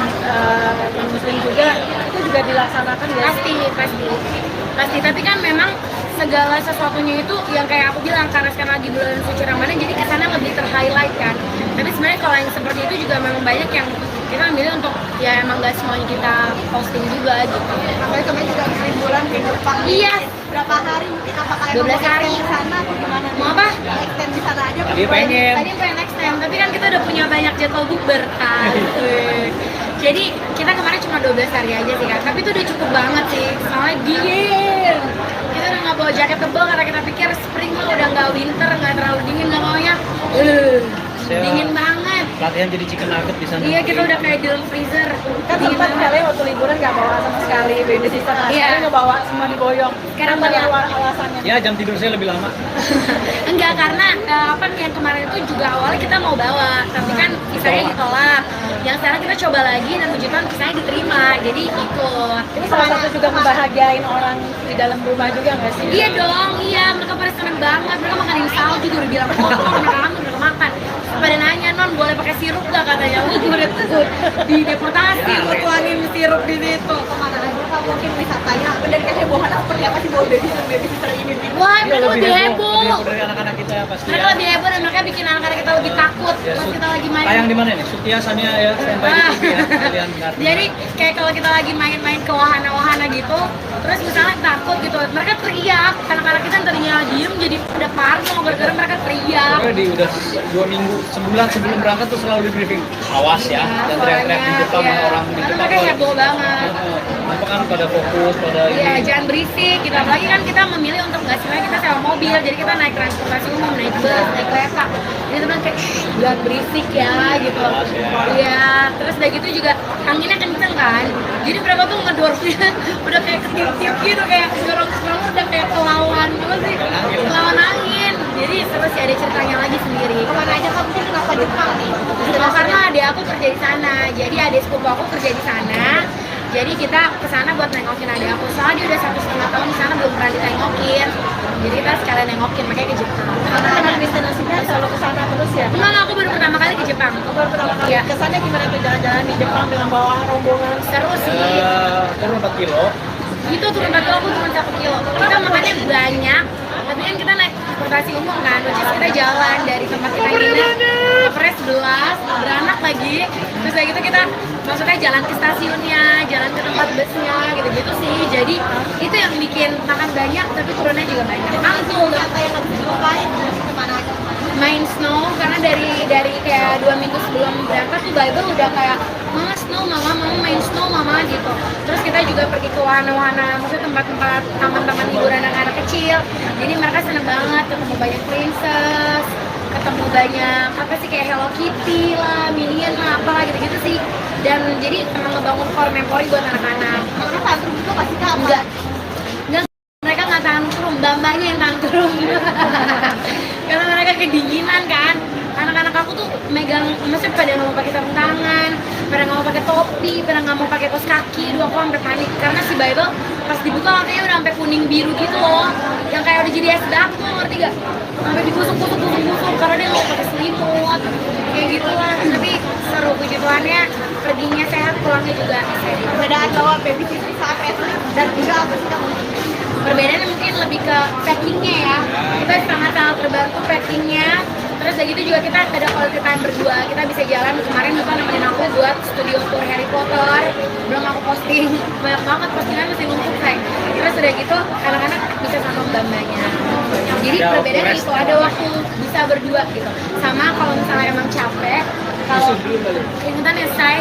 muslim juga itu juga dilaksanakan ya? Pasti, tapi kan memang segala sesuatunya itu yang kayak aku bilang, karena sekarang lagi bulan suci Ramadan, jadi kesana lebih ter-highlight kan. Tapi sebenarnya kalau yang seperti itu juga memang banyak yang kita ambil untuk ya emang nggak semuanya kita posting juga gitu. Apalagi kemarin juga liburan ke Jepang. Iya. Berapa hari mungkin, apakah 12 hari. di sana atau gimana? Mau apa? Extend di sana aja. Dia pengen. Tadi pengen next time, tapi kan kita udah punya banyak jadwal bukber kan. Jadi kita kemarin cuma 12 hari aja sih kan, tapi itu udah cukup banget sih, soalnya dingin. Kita udah nggak bawa jaket tebal karena kita pikir spring mah udah nggak winter, nggak terlalu dingin, nggak maunya dingin banget. latihan jadi chicken nugget di sana. Iya, kita udah kayak di dalam freezer. Kan sempat kalian waktu liburan nggak bawa sama sekali baby sister, Iya. kalian nggak bawa, semua diboyong. Karena Apa yang bawa- alasannya? Ya jam tidur saya lebih lama. Enggak, karena apa yang kemarin itu juga awalnya kita mau bawa, tapi kan visanya ditolak. Yang sekarang kita coba lagi dan puji Tuhan visanya diterima, jadi ikut. Ini salah satu juga membahagiain orang di dalam rumah juga nggak sih? Iya dong, iya mereka pada seneng banget. Mereka makanin salju juga udah bilang kotor, mereka makan. Pada nanya, non boleh pakai sirup nggak katanya? Wah, gue udah tuh di deportasi, gue tuangin sirup di situ. Kemana aja Kak, mungkin wisatanya dan kehebohan seperti apa sih bawa baby sister ini nih? Wah, Iya, mereka lebih heboh. dari anak-anak kita pasti. Mereka lebih heboh dan mereka bikin anak-anak kita lebih takut pas kita lagi main. Tayang di mana nih? Sutia Sania ya, standby di TV ya. Kalian dengar. Jadi kayak kalau kita lagi main-main ke wahana-wahana gitu, terus misalnya takut gitu, mereka teriak, anak-anak kita yang tadinya diem jadi pada parno gara-gara mereka teriak. Pokoknya di udah 2 minggu, sebulan sebelum berangkat tuh selalu di briefing. Awas ya, dan teriak-teriak di depan ya. orang di Karena depan. mereka heboh banget. Apa kan pada fokus pada Iya, ini. jangan berisik gitu. Apalagi kan kita memilih untuk nggak sebenarnya kita sewa mobil, jadi kita naik transportasi umum, naik bus, naik kereta. Jadi teman kayak "Shh, jangan berisik ya gitu. Awas ya. Iya, terus udah gitu juga anginnya kenceng kan. Jadi mereka tuh ngedorongnya udah kayak ketiup-tiup gitu, kayak dorong udah kayak kelawan apa sih? Kelawan angin. Jadi seru sih, ada ceritanya lagi sendiri. Kemana aja Kak, mungkin kenapa Jepang nih? Karena adik aku kerja di sana, jadi adik sepupu aku kerja di sana. Jadi kita kesana buat nengokin adik aku. Soalnya dia udah 1,5 tahun di sana belum pernah ditengokin. Jadi kita sekalian nengokin, makanya ke Jepang. Anak-anak destinasinya selalu ke sana terus ya? Enggak, aku baru pertama kali ke Jepang. Baru pertama kali Iya. kesana gimana tuh jalan-jalan di Jepang dengan bawa rombongan? Seru sih. Turun 4 kilo. Itu turun 1 kilo, aku turun 1 kilo. Kita makannya banyak, tapi kan kita naik transportasi umum kan, which is kita jalan dari tempat kita nginep ke Pres 11, beranak lagi. Terus kayak gitu kita maksudnya jalan ke stasiunnya, jalan ke tempat busnya, gitu-gitu sih. Jadi itu yang bikin makan banyak, tapi turunnya juga banyak. Langsung Apa yang harus dilupain? Kemana aja? main snow, karena dari kayak 2 minggu sebelum berangkat tuh Bible udah kayak mama snow, mama main snow mama gitu. Terus kita juga pergi ke wahana-wahana, maksudnya tempat-tempat taman-taman hiburan anak-anak kecil. Jadi mereka seneng banget ketemu banyak princess, ketemu banyak apa sih kayak Hello Kitty lah, Minion lah, apalah gitu-gitu sih. Dan jadi emang ngebangun core memori buat anak-anak. Karena tantrum juga pasti Kak, apa? Enggak, mereka nggak tantrum, mbak-mbaknya yang tantrum. Karena mereka kedinginan kan. Anak-anak aku tuh megang, maksudnya pada nggak mau pakai sarung tangan, pada nggak mau pakai topi, pada nggak mau pakai kaos kaki. Aduh, aku sampai panik karena si Bible pas dibuka katanya udah sampai kuning biru gitu loh, yang kayak udah jadi es batu, ngerti gak? Sampai digusuk-gusuk karena dia nggak pakai selimut, kayak gitulah. Tapi seru, puji Tuhannya perginya sehat, pulangnya juga sehat. Perbedaan bawa baby sister saat wrestling dan juga apa sih Kak? Perbedaannya mungkin lebih ke packingnya ya, kita sangat-sangat terbantu packingnya. Terus dari gitu juga kita ada quality time berdua, kita bisa jalan. Kemarin juga nemenin aku buat studio tour Harry Potter, belum aku posting, banyak banget postingan masih numpuk sayang. Terus udah gitu anak-anak bisa sama mbak-mbaknya. Jadi Ya, perbedaannya waktu itu ada waktu bisa berdua gitu. Sama kalau misalnya emang capek, kalau ingetan ya say,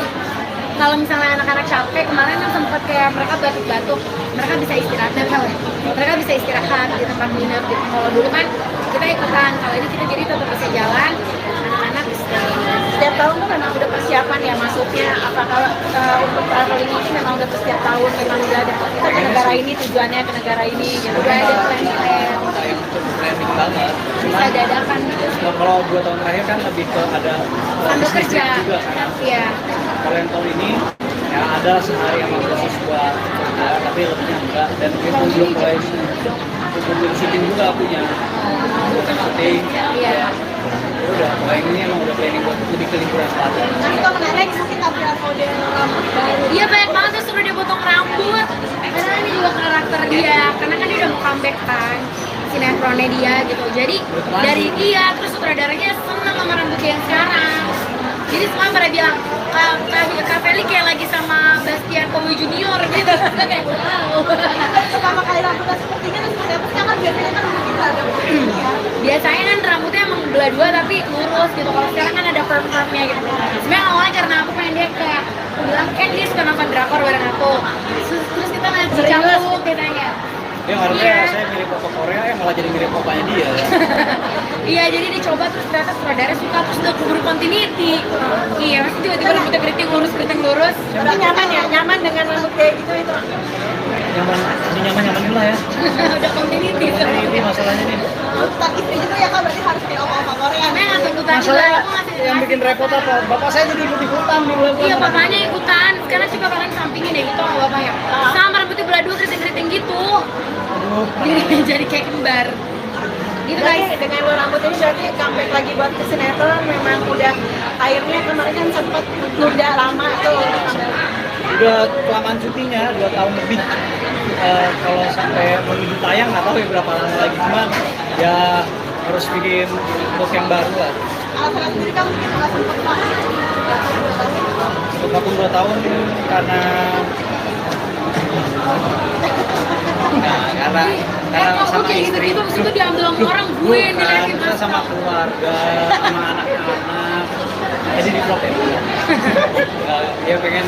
kalau misalnya anak-anak capek, kemarin kan sempat kayak mereka batuk-batuk, mereka bisa istirahat, mereka bisa istirahat di tempat nginep gitu. Kalau dulu kan kita ikutan, kalau ini kita jadi tetap bisa jalan, anak-anak istirahat. Setiap tahun tuh memang udah persiapan ya, maksudnya apakah untuk traveling ini memang udah setiap tahun memang udah ada kita ke negara ini, tujuannya ke negara ini gitu. Udah ada plan-plan, Yang cukup planning banget. bisa dadakan gitu. Nah, kalau 2 tahun terakhir kan lebih ke ada Sambil business kerja, trip juga kan. iya. Kalau yang tahun ini ya ada sehari yang khusus buat tapi lebihnya enggak, dan kita belum mulai untuk syuting juga punya bukan syuting. Iya. Udah mulai ini emang udah planning buat lebih ke liburan selatan. Kan juga menarik mungkin tampilan model rambut baru. Iya, banyak banget tuh suruh dia potong rambut. Karena ini juga karakter dia, karena kan dia udah mau comeback kan sinetronnya dia gitu. Jadi dari dia terus sutradaranya seneng sama rambut dia yang sekarang. Jadi semua pada bilang Kak Feli kayak lagi sama Bastian Kowi Junior gitu. Kayak wow. Pertama kali rambutnya seperti ini terus seperti apa sih? Karena biasanya kan mungkin ada Biasanya kan rambutnya emang dua-dua tapi lurus gitu. Kalau sekarang kan ada perm-permnya gitu. Sebenarnya awalnya karena aku pengen dia kayak aku bilang kan dia suka nonton drakor bareng aku. Terus kita ngeliat si Cangkuk katanya. Ya harusnya Iya. saya mirip Papa Korea ya malah jadi mirip papanya dia ya. Iya, jadi dicoba terus ternyata sutradara suka, terus udah keburu continuity. rambutnya keriting lurus. Tapi nyaman ya, nyaman dengan rambut kayak gitu itu. Nyaman dulu lah ya. Udah continuity. Ini masalahnya nih. Tuntutan istri gitu ya kak, berarti harus kayak oma-oma Korea. Emang nggak tuntutan juga, Masalah aku ngasih yang bikin repot apa? Bapak saya jadi ikut-ikutan di bulan. Iya, bapaknya ikutan. Sekarang coba kalian sampingin deh, gitu sama bapaknya. Sama rambutnya belah dua keriting-keriting gitu. Jadi kayak kembar. Gitu Jadi guys. dengan lo rambut ini berarti comeback lagi buat ke sinetron, memang udah airnya kemarin kan sempet nunda lama tuh. Udah kelamaan cutinya 2 tahun lebih. Kalau sampai menuju tayang nggak tahu ya berapa lama lagi, cuman ya harus bikin look yang baru lah. Alasan sendiri kamu mungkin nggak sempet pak. Untuk vakum 2 tahun karena Kok sama kayak istri. gitu-gitu, abis itu diambil sama orang, gue yang Bukan, diliatin kita sama keluarga, sama anak-anak. Jadi di vlog ya. Dia pengen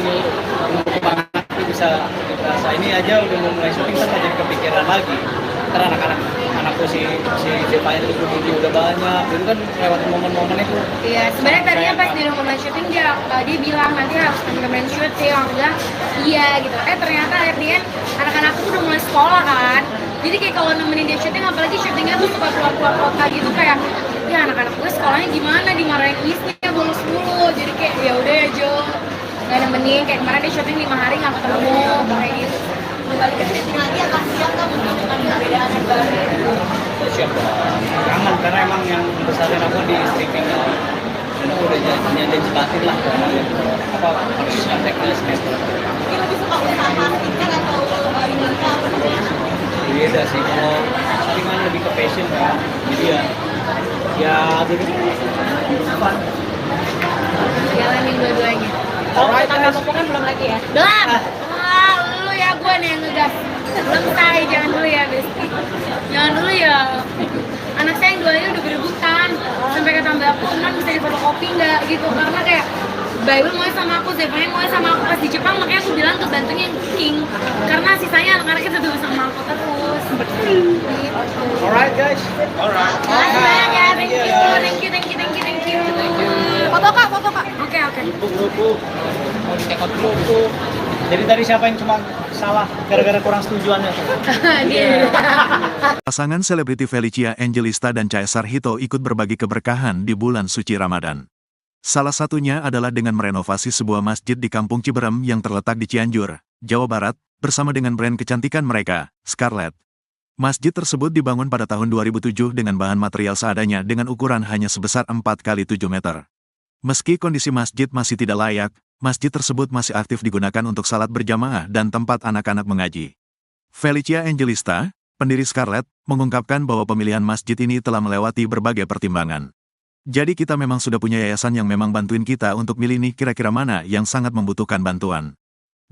kembang anak itu bisa rasa ini aja udah mau mulai syuting kan jadi kepikiran lagi. Ntar anakku si Depain itu udah banyak. Dulu kan lewat momen-momen itu. Iya, sebenarnya tadinya pas di rumah syuting dia bilang nanti harus temen-temen syuting, aku bilang iya gitu. Ternyata akhirnya anak-anakku tuh udah mulai sekolah kan. Jadi kayak kalau nemenin dia syuting, apalagi syutingnya tuh suka keluar-keluar kota gitu, kayak ya anak-anak gue sekolahnya gimana, dimarahin isnya bolos mulu. Jadi kayak ya udah ya Jo, nggak nemenin. Kayak kemarin dia syuting 5 hari nggak ketemu kayak gitu. Kembali ke syuting lagi akan siap kan mungkin dengan perbedaan yang baru. Siap dong. Kangen karena emang yang besarin aku di streaming ya. Dan aku udah janji batin lah apa harus kontaknya schedule. Mungkin lebih suka usaha pastikan atau diminta apa namanya. Beda sih, kalau syuting kan lebih ke passion kan. Jadi ya jadi fun. Jalanin dua-duanya. Kalau tambah potongan belum lagi ya? Belum. Wah, lu ya gue nih yang ngegas. Belum say, jangan dulu ya, Besti. Jangan dulu ya. Anak saya yang duanya udah berebutan. Sampai kata mbak aku, "Man, bisa difotokopi nggak?" gitu. Karena kayak Bible mau sama aku, Zephania mau sama aku pas di Jepang, makanya aku bilang ke bantunya yang cooking. Karena sisanya anak-anaknya tetap sama aku terus. Gitu. Alright guys. Alright. Makasih banyak ya, thank you. Foto kak, foto kak. Oke. Buku. Mau di-take dulu. Jadi tadi siapa yang cuma salah gara-gara kurang setujuannya? Dia. Pasangan selebriti Felicia Angelista dan Caesar Hito ikut berbagi keberkahan di bulan suci Ramadan. Salah satunya adalah dengan merenovasi sebuah masjid di Kampung Ciberem yang terletak di Cianjur, Jawa Barat, bersama dengan brand kecantikan mereka, Scarlett. Masjid tersebut dibangun pada tahun 2007 dengan bahan material seadanya dengan ukuran hanya sebesar 4x7 meter. Meski kondisi masjid masih tidak layak, masjid tersebut masih aktif digunakan untuk salat berjamaah dan tempat anak-anak mengaji. Felicia Angelista, pendiri Scarlett, mengungkapkan bahwa pemilihan masjid ini telah melewati berbagai pertimbangan. Jadi kita memang sudah punya yayasan yang memang bantuin kita untuk milih nih kira-kira mana yang sangat membutuhkan bantuan.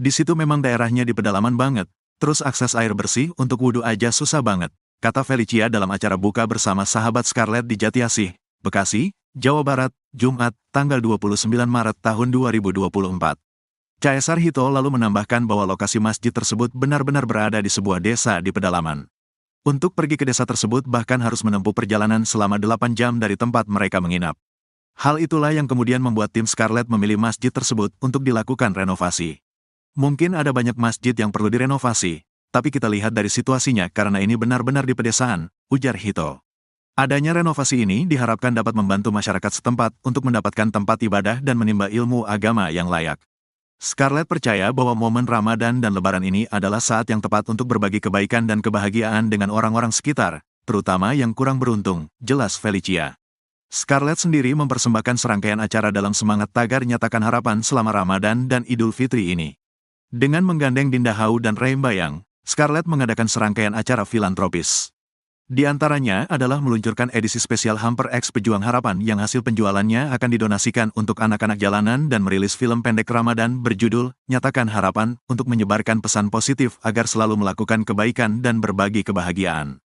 Di situ memang daerahnya di pedalaman banget, terus akses air bersih untuk wudhu aja susah banget, kata Felicia dalam acara buka bersama sahabat Scarlett di Jatiasih, Bekasi, Jawa Barat, Jumat, tanggal 29 Maret tahun 2024. Caesar Hito lalu menambahkan bahwa lokasi masjid tersebut benar-benar berada di sebuah desa di pedalaman. Untuk pergi ke desa tersebut bahkan harus menempuh perjalanan selama 8 jam dari tempat mereka menginap. Hal itulah yang kemudian membuat tim Scarlett memilih masjid tersebut untuk dilakukan renovasi. Mungkin ada banyak masjid yang perlu direnovasi, tapi kita lihat dari situasinya karena ini benar-benar di pedesaan, ujar Hito. Adanya renovasi ini diharapkan dapat membantu masyarakat setempat untuk mendapatkan tempat ibadah dan menimba ilmu agama yang layak. Scarlett percaya bahwa momen Ramadan dan Lebaran ini adalah saat yang tepat untuk berbagi kebaikan dan kebahagiaan dengan orang-orang sekitar, terutama yang kurang beruntung, jelas Felicia. Scarlett sendiri mempersembahkan serangkaian acara dalam semangat tagar nyatakan harapan selama Ramadan dan Idul Fitri ini. Dengan menggandeng Dinda Hau dan Ray Bayang, Scarlett mengadakan serangkaian acara filantropis. Di antaranya adalah meluncurkan edisi spesial Hamper X Pejuang Harapan yang hasil penjualannya akan didonasikan untuk anak-anak jalanan dan merilis film pendek Ramadan berjudul Nyatakan Harapan untuk menyebarkan pesan positif agar selalu melakukan kebaikan dan berbagi kebahagiaan.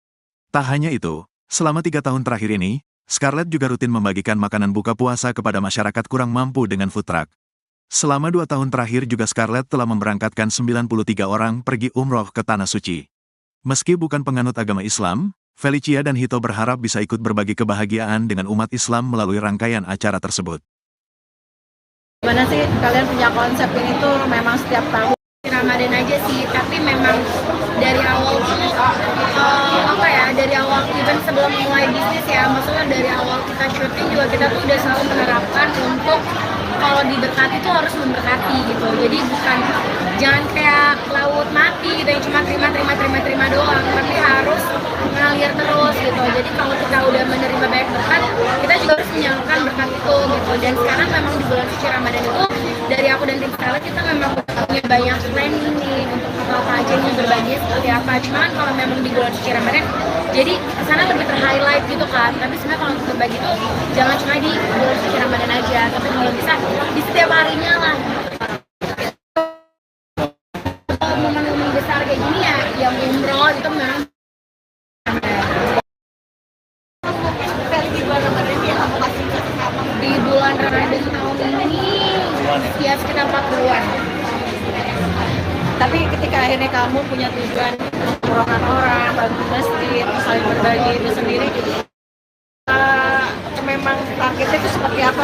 Tak hanya itu, selama 3 tahun terakhir ini, Scarlett juga rutin membagikan makanan buka puasa kepada masyarakat kurang mampu dengan food truck. Selama 2 tahun terakhir juga Scarlett telah memberangkatkan 93 orang pergi umroh ke Tanah Suci. Meski bukan penganut agama Islam, Felicia dan Hito berharap bisa ikut berbagi kebahagiaan dengan umat Islam melalui rangkaian acara tersebut. gimana sih kalian punya konsep ini tuh memang setiap tahun? Ramadan aja sih, tapi memang dari awal tuh apa ya, dari awal even sebelum mulai bisnis ya, maksudnya dari awal kita syuting juga kita tuh udah selalu menerapkan untuk kalau diberkati tuh harus memberkati gitu. Jadi bukan jangan kayak laut mati gitu yang cuma terima doang, tapi harus ngalir terus gitu. Jadi kalau kita udah menerima banyak berkat, kita juga harus menyalurkan berkat itu gitu. Dan sekarang memang di bulan suci Ramadan itu dari aku dan tim Scarlett kita memang punya banyak planning nih untuk apa aja nih, berbagi seperti apa. Cuman kalau memang di bulan suci Ramadan jadi sana lebih ter-highlight gitu kan. Tapi sebenarnya kalau untuk berbagi tuh jangan cuma di bulan suci Ramadan aja, tapi kalau bisa di setiap harinya lah. Momen-momen besar kayak gini ya, yang umroh itu memang Di bulan Ramadan ini yang kamu kasih ke apa? di bulan Ramadan tahun ini ya sekitar 40-an. Tapi ketika akhirnya kamu punya tujuan mengurangkan orang, bantu masjid, saling berbagi itu sendiri, memang targetnya itu seperti apa?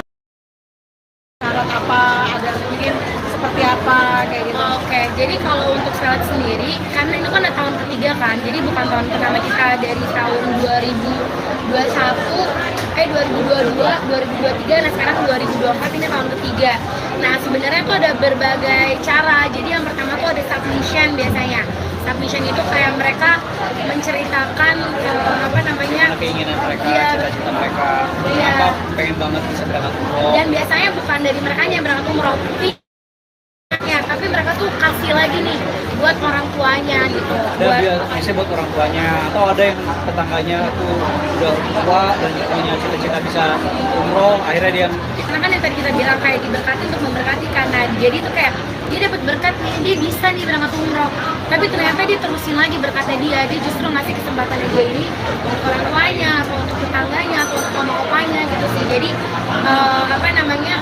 Syarat apa? Ada mungkin seperti apa kayak gitu? Oke, jadi kalau untuk Scarlett sendiri, karena itu kan udah tahun ketiga kan, jadi bukan tahun pertama kita dari tahun 2022, 2023, nah sekarang 2024 ini tahun ketiga. Nah sebenarnya tuh ada berbagai cara, jadi yang pertama tuh ada submission biasanya. Submission itu kayak mereka menceritakan apa namanya, keinginan mereka, Iya. cita-cita mereka, Iya. apa pengen banget bisa berangkat umroh. dan biasanya bukan dari mereka yang berangkat umroh, ya, tapi mereka tuh kasih lagi nih buat orang tuanya gitu. Ada biasanya buat orang tuanya, atau ada yang tetangganya tuh udah tua dan punya cita-cita bisa umroh, akhirnya dia Karena kan yang tadi kita bilang kayak diberkati untuk memberkati, karena jadi tuh kayak dia dapat berkat nih, dia bisa nih berangkat umroh, tapi ternyata dia terusin lagi berkatnya dia justru ngasih kesempatannya dia ini untuk orang tuanya atau untuk tetangganya atau untuk mama opanya gitu sih. Jadi apa namanya,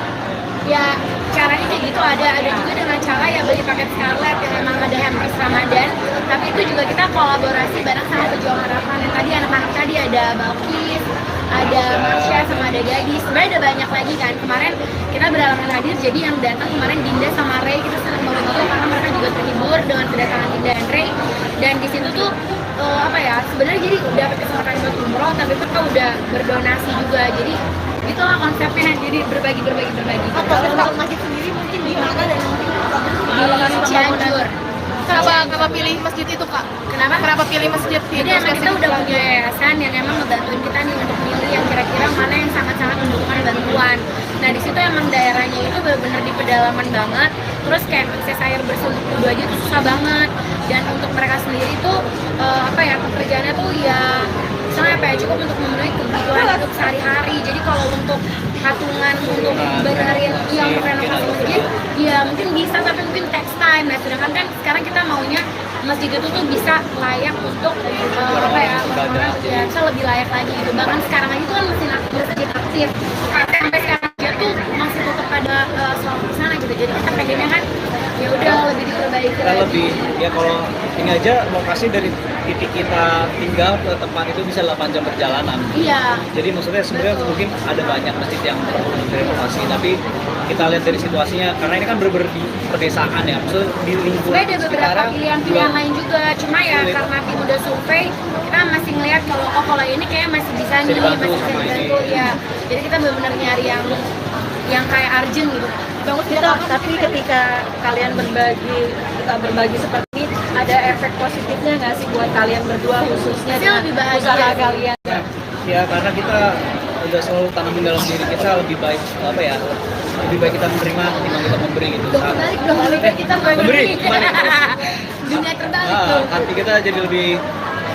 ya caranya kayak gitu. Ada juga dengan cara ya beli paket Scarlett yang memang ada hampers Ramadan, tapi itu juga kita kolaborasi bareng sama Pejuang Harapan. Yang tadi anak-anak tadi ada Balkis, ada Marsha, sama ada Gadis. Sebenarnya ada banyak lagi kan. Kemarin kita berhalangan hadir, jadi yang datang kemarin Dinda sama Ray, kita senang banget itu karena mereka juga terhibur dengan kedatangan Dinda dan Ray. Dan di situ tuh apa ya, sebenarnya jadi dapat kesempatan buat umroh, tapi mereka udah berdonasi juga. Jadi itulah konsepnya, jadi berbagi. Proses bangun masjid sendiri mungkin di mana dan mungkin Di Cianjur. Kenapa pilih masjid itu, Kak? Kenapa pilih masjid Jadi emang kita udah punya yayasan yang emang ngebantuin kita nih untuk milih yang kira-kira mana yang sangat-sangat membutuhkan bantuan. Nah di situ emang daerahnya itu benar-benar di pedalaman banget. Terus kayak akses air bersih untuk wudhu aja tuh susah banget. Dan untuk mereka sendiri tuh apa ya, pekerjaannya tuh ya misalnya apa ya, cukup untuk memenuhi kebutuhan hidup sehari-hari. Jadi kalau untuk patungan untuk benerin yang renovasi masjid, ya mungkin bisa, tapi mungkin text time. Nah sedangkan kan sekarang kita maunya masjid itu tuh bisa layak untuk apa ya, orang ya bisa lebih layak lagi gitu. Bahkan sekarang aja tuh kan masjid aktif, sampai sekarang aja tuh masih tetap ada sholat di sana gitu. Jadi kita pengennya kan ya udah lebih diperbaiki kita lagi. lebih, ya kalau ini aja lokasi dari titik kita tinggal ke tempat itu bisa 8 jam perjalanan. Iya. Jadi maksudnya sebenarnya mungkin ada banyak masjid yang perlu direnovasi, tapi kita lihat dari situasinya, karena ini kan bener-bener di pedesaan ya, maksudnya di lingkungan Sebenarnya ada beberapa sekitarnya pilihan-pilihan lain juga, cuma ya Sulit. karena tim udah survei, kita masih ngeliat kalau ini kayak masih bisa nih, dibantu masih bisa sama dibantu ini. ya. Jadi kita benar-benar nyari yang kayak urgent gitu. Tapi ketika kalian berbagi seperti ini, ada efek positifnya nggak sih buat kalian berdua khususnya Pasti lebih bahagia. usaha kalian? Ya karena kita udah selalu tanamin dalam diri kita, lebih baik apa ya, lebih baik kita menerima ketimbang kita memberi gitu. Dong kebalik dong, lebih baik kita memberi, kebalik. Dunia terbalik tuh. Hati kita jadi lebih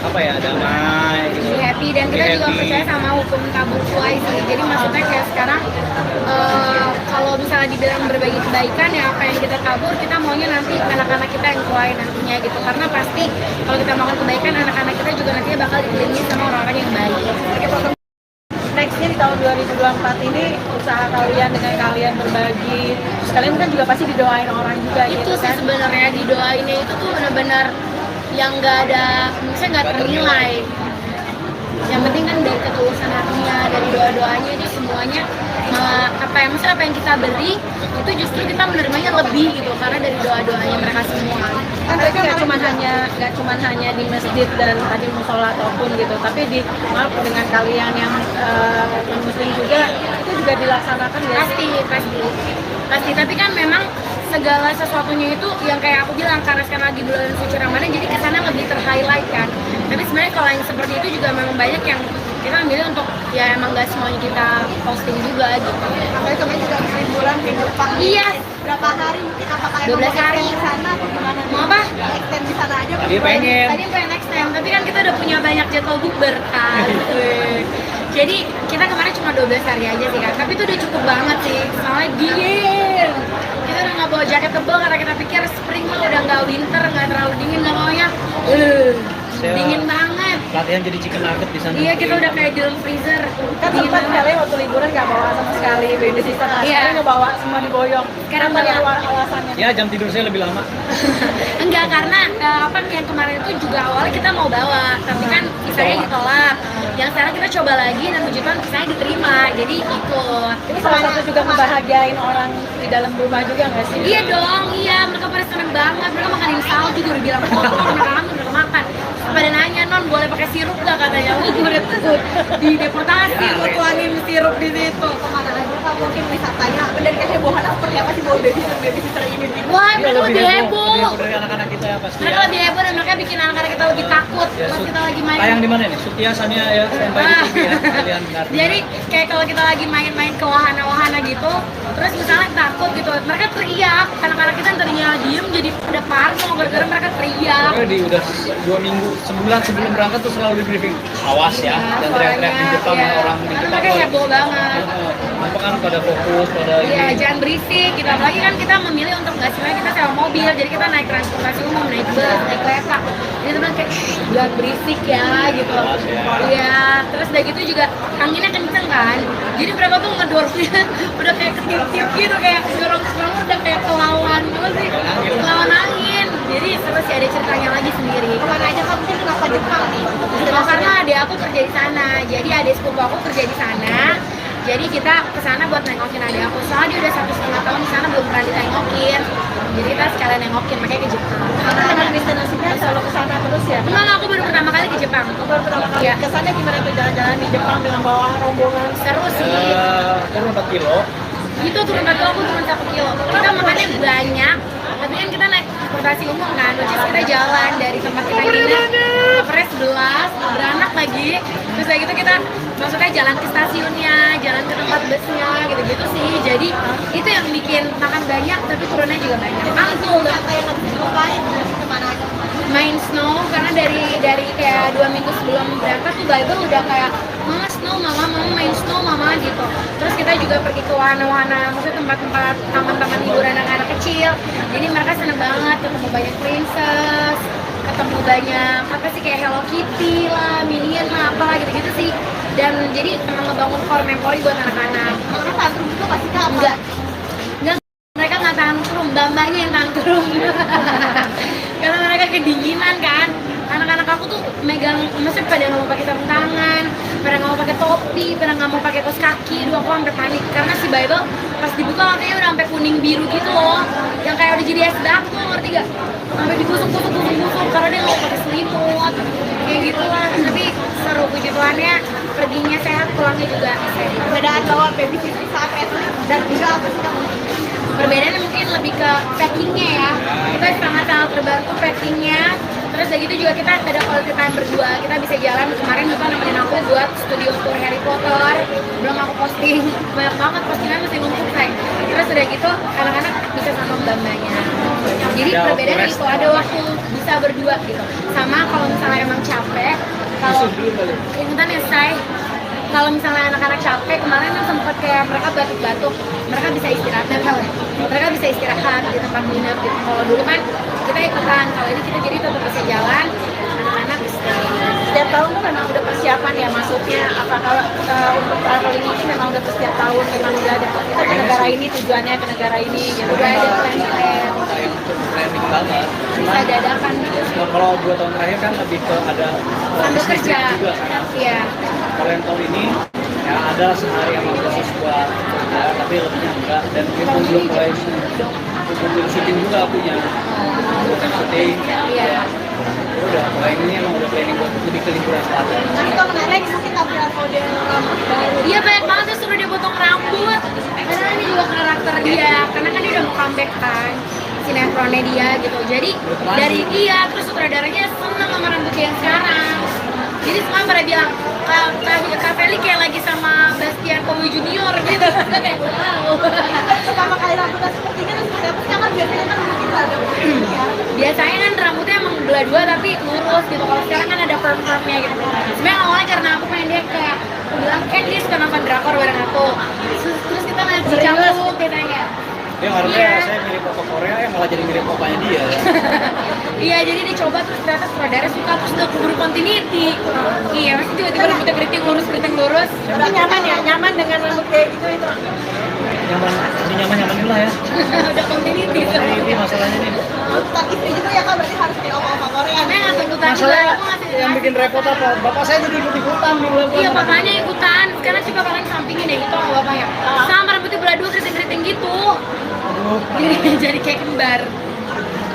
apa ya, damai gitu. Lebih happy, dan kita Lebih juga happy. percaya sama hukum tabur tuai sih. Jadi maksudnya kayak sekarang kalau misalnya dibilang berbagi kebaikan ya, apa yang kita tabur kita maunya nanti anak-anak kita yang tuai nantinya gitu. Karena pasti kalau kita melakukan kebaikan, anak-anak kita juga nantinya bakal dikelilingi sama orang-orang yang baik. Nextnya di tahun 2024 ini usaha kalian dengan kalian berbagi, terus kalian kan juga pasti didoain orang juga Itu gitu sih kan? sebenarnya didoainnya itu tuh benar-benar yang nggak ada, misalnya nggak ternilai. yang penting kan dari ketulusan hatinya, dari doa-doanya itu semuanya maksudnya apa yang kita beri itu justru kita menerimanya lebih gitu karena dari doa-doanya mereka semua. Kan berarti nggak cuman hanya di masjid dan tadi musola ataupun gitu, tapi dengan kalian yang muslim juga itu juga dilaksanakan ya. Pasti tapi kan memang segala sesuatunya itu yang kayak aku bilang karena sekarang lagi bulan suci Ramadan jadi kesana lebih ter-highlight kan. Tapi sebenarnya kalau yang seperti itu juga memang banyak yang kita ambil untuk ya emang nggak semuanya kita posting juga gitu. Apalagi kemarin juga liburan ke Jepang. Iya. Berapa hari mungkin apakah 12 hari di sana atau gimana? Mau apa? Extend di sana aja. Tadi pengen. Tadi pengen next time, tapi kan kita udah punya banyak jadwal bukber kan. Jadi kita kemarin cuma 12 hari aja sih kan, tapi itu udah cukup banget sih. Soalnya dingin. Kita udah nggak bawa jaket tebal karena kita pikir spring mah udah nggak winter, nggak terlalu dingin, nggak maunya. Dingin banget. Latihan jadi chicken nugget di sana. Iya, kita udah kayak di dalam freezer. Kan sempat kalian waktu liburan nggak bawa sama sekali baby sister, Iya. sekarang ngebawa semua diboyong. Sekarang Apa bawa. alasannya? Ya jam tidur saya lebih lama. Enggak, karena apa yang kemarin itu juga awalnya kita mau bawa, tapi kan visanya ditolak. Yang sekarang kita coba lagi dan puji Tuhan visanya diterima, jadi ikut. Ini salah satu juga ngebahagiain orang di dalam rumah juga nggak sih? Iya dong, iya mereka pada seneng banget. Mereka makanin salju juga udah bilang kotor, mereka makan. Pada nanya, non boleh pakai sirup nggak katanya? Wah, gue udah tuh di deportasi, gue tuangin sirup di situ. Kemana aja Kak, mungkin wisatanya dan kehebohan seperti apa sih bawa baby sister ini? Wah, Iya, mereka lebih heboh. dari anak-anak kita ya pasti. Mereka lebih heboh dan mereka bikin anak-anak kita lebih takut pas kita lagi main. Tayang di mana nih? Sutia Sania ya, sampai di TV ya. Kalian dengar. Jadi kayak kalau kita lagi main-main ke wahana-wahana gitu, terus misalnya takut gitu, mereka teriak. Anak-anak kita yang tadinya diem jadi pada parno gara-gara mereka teriak. Pokoknya di udah 2 minggu, sebulan sebelum berangkat tuh selalu di briefing. Awas ya, dan teriak-teriak di Jepang ya. orang di Karena Jepang. mereka heboh banget. Apa kan pada fokus pada Iya, ini. jangan berisik gitu. Apalagi kan kita memilih untuk nggak sebenarnya kita sewa mobil, jadi kita naik transportasi umum, naik bus, naik kereta. Jadi teman kayak "Shh, jangan berisik ya gitu. Awas ya. Iya, terus udah gitu juga anginnya kenceng kan. Jadi mereka tuh ngedorongnya udah kayak ketiup-tiup gitu, kayak dorong udah kayak kelawan apa sih? Kelawan angin. Jadi seru sih, ada ceritanya lagi sendiri. Kemana aja Kak, mungkin kenapa Jepang nih? Karena adik aku kerja di sana, jadi adik sepupu aku kerja di sana. Jadi kita kesana buat nengokin adik aku. Soalnya dia udah 1,5 tahun di sana belum pernah ditengokin. Jadi kita sekalian nengokin, makanya ke Jepang. Karena dengan destinasinya selalu ke sana terus ya. Enggak, aku baru pertama kali ke Jepang. Baru pertama kali Iya. ke sana gimana tuh jalan-jalan di Jepang dengan bawa rombongan? Seru sih. Turun 4 kilo. Itu turun 1 aku turun 1 kilo. Kita makannya banyak, tapi kan kita naik transportasi umum kan, which is kita jalan dari tempat kita nginep ke Pres 11, beranak lagi. Terus kayak gitu kita maksudnya jalan ke stasiunnya, jalan ke tempat busnya, gitu-gitu sih. Jadi itu yang bikin makan banyak, tapi turunnya juga banyak. Angkul, Apa yang harus dilupain? Kemana aja? main snow karena dari kayak 2 minggu sebelum berangkat tuh Bible udah kayak mama snow mama main snow mama gitu. Terus kita juga pergi ke wahana-wahana, maksudnya tempat-tempat taman-taman hiburan anak-anak kecil. Jadi mereka seneng banget ketemu banyak princess, ketemu banyak apa sih kayak Hello Kitty lah, Minion lah, apalah gitu-gitu sih. Dan jadi emang ngebangun core memori buat anak-anak. Mereka tantrum juga pasti Kak? Enggak, mereka nggak tantrum, mbak-mbaknya yang tantrum. Karena mereka kedinginan kan. Anak-anak aku tuh megang, maksudnya pada nggak mau pakai sarung tangan, pada nggak mau pakai topi, pada nggak mau pakai kaos kaki. Dua aku sampai panik karena si Bible pas dibuka matanya udah sampai kuning biru gitu loh, yang kayak udah jadi es batu, ngerti gak? Sampai digusuk-gusuk karena dia nggak pakai selimut, kayak gitulah. Tapi seru, puji Tuhannya perginya sehat, pulangnya juga sehat. Perbedaan bawa baby sister saat itu dan juga apa sih Kak? Perbedaannya mungkin lebih ke packingnya ya, kita sangat-sangat terbantu packingnya. Terus dari gitu juga kita ada quality time berdua, kita bisa jalan. Kemarin juga nemenin aku buat studio tour Harry Potter, belum aku posting, banyak banget postingan masih numpuk sayang. Terus udah gitu anak-anak bisa sama mbak-mbaknya. Jadi perbedaannya itu ada waktu bisa berdua gitu. Sama kalau misalnya emang capek, kalau ingetan ya say, kalau misalnya anak-anak capek, kemarin kan sempat kayak mereka batuk-batuk, mereka bisa istirahat, mereka bisa istirahat di tempat nginep gitu. Kalau dulu kan kita ikutan, kalau ini kita jadi tetap bisa jalan, anak-anak istirahat. Setiap tahun tuh memang udah persiapan ya, maksudnya apakah untuk traveling ini memang udah setiap tahun memang udah ada kita ke negara ini tujuannya ke negara ini gitu. Udah ada plan-plan. cukup planning banget. Bisa Cuman dadakan gitu. kalau 2 tahun terakhir kan lebih ke ada Sambil business kerja. trip juga kan. Iya. Kalau yang tahun ini ya ada sehari emang khusus buat kerja, tapi lebihnya enggak. Dan itu belum mulai untuk syuting juga punya bukan syuting. Iya. Udah, kalau yang ini emang udah planning buat lebih ke liburan selatan. Tapi kalau menarik mungkin tampilan model rambut baru. Iya banyak banget tuh suruh dia potong rambut. Karena ini juga karakter dia, karena kan dia udah mau comeback kan sinetronnya dia gitu. Jadi dari dia terus sutradaranya seneng sama rambut dia yang sekarang. Jadi semua pada bilang Kak Feli kayak lagi sama Bastian Kowi Junior gitu. Kayak wow. Pertama kali rambutnya seperti ini terus seperti apa sih? Karena biasanya kan mungkin ada ya. Biasanya kan rambutnya emang dua-dua tapi lurus gitu. Kalau sekarang kan ada perm-permnya gitu. Sebenarnya awalnya karena aku pengen dia kayak aku bilang kan dia suka nonton drakor bareng aku. Terus kita ngeliat si Cangkuk katanya. Dia harusnya saya mirip Papa Korea, ya malah jadi mirip papanya dia. Iya, jadi dicoba terus ternyata sutradara suka terus udah keburu continuity. Iya, pasti tiba-tiba rambutnya keriting lurus. Tapi nyaman ya, nyaman dengan rambut kayak gitu itu. Nyaman, ini nyaman-nyaman dulu lah ya. Udah continuity. Ini masalahnya nih. Tuntutan istri gitu ya Kak, berarti harus kayak oma-oma Korea. Karena nggak tuntutan juga, Masalahnya aku ngasih yang bikin repot apa? Bapak saya jadi ikut-ikutan di bulan Iya, bapaknya ikutan. Sekarang coba kalian sampingin deh, itu sama bapaknya. Sama rambutnya belah dua keriting-keriting gitu. Jadi kayak kembar.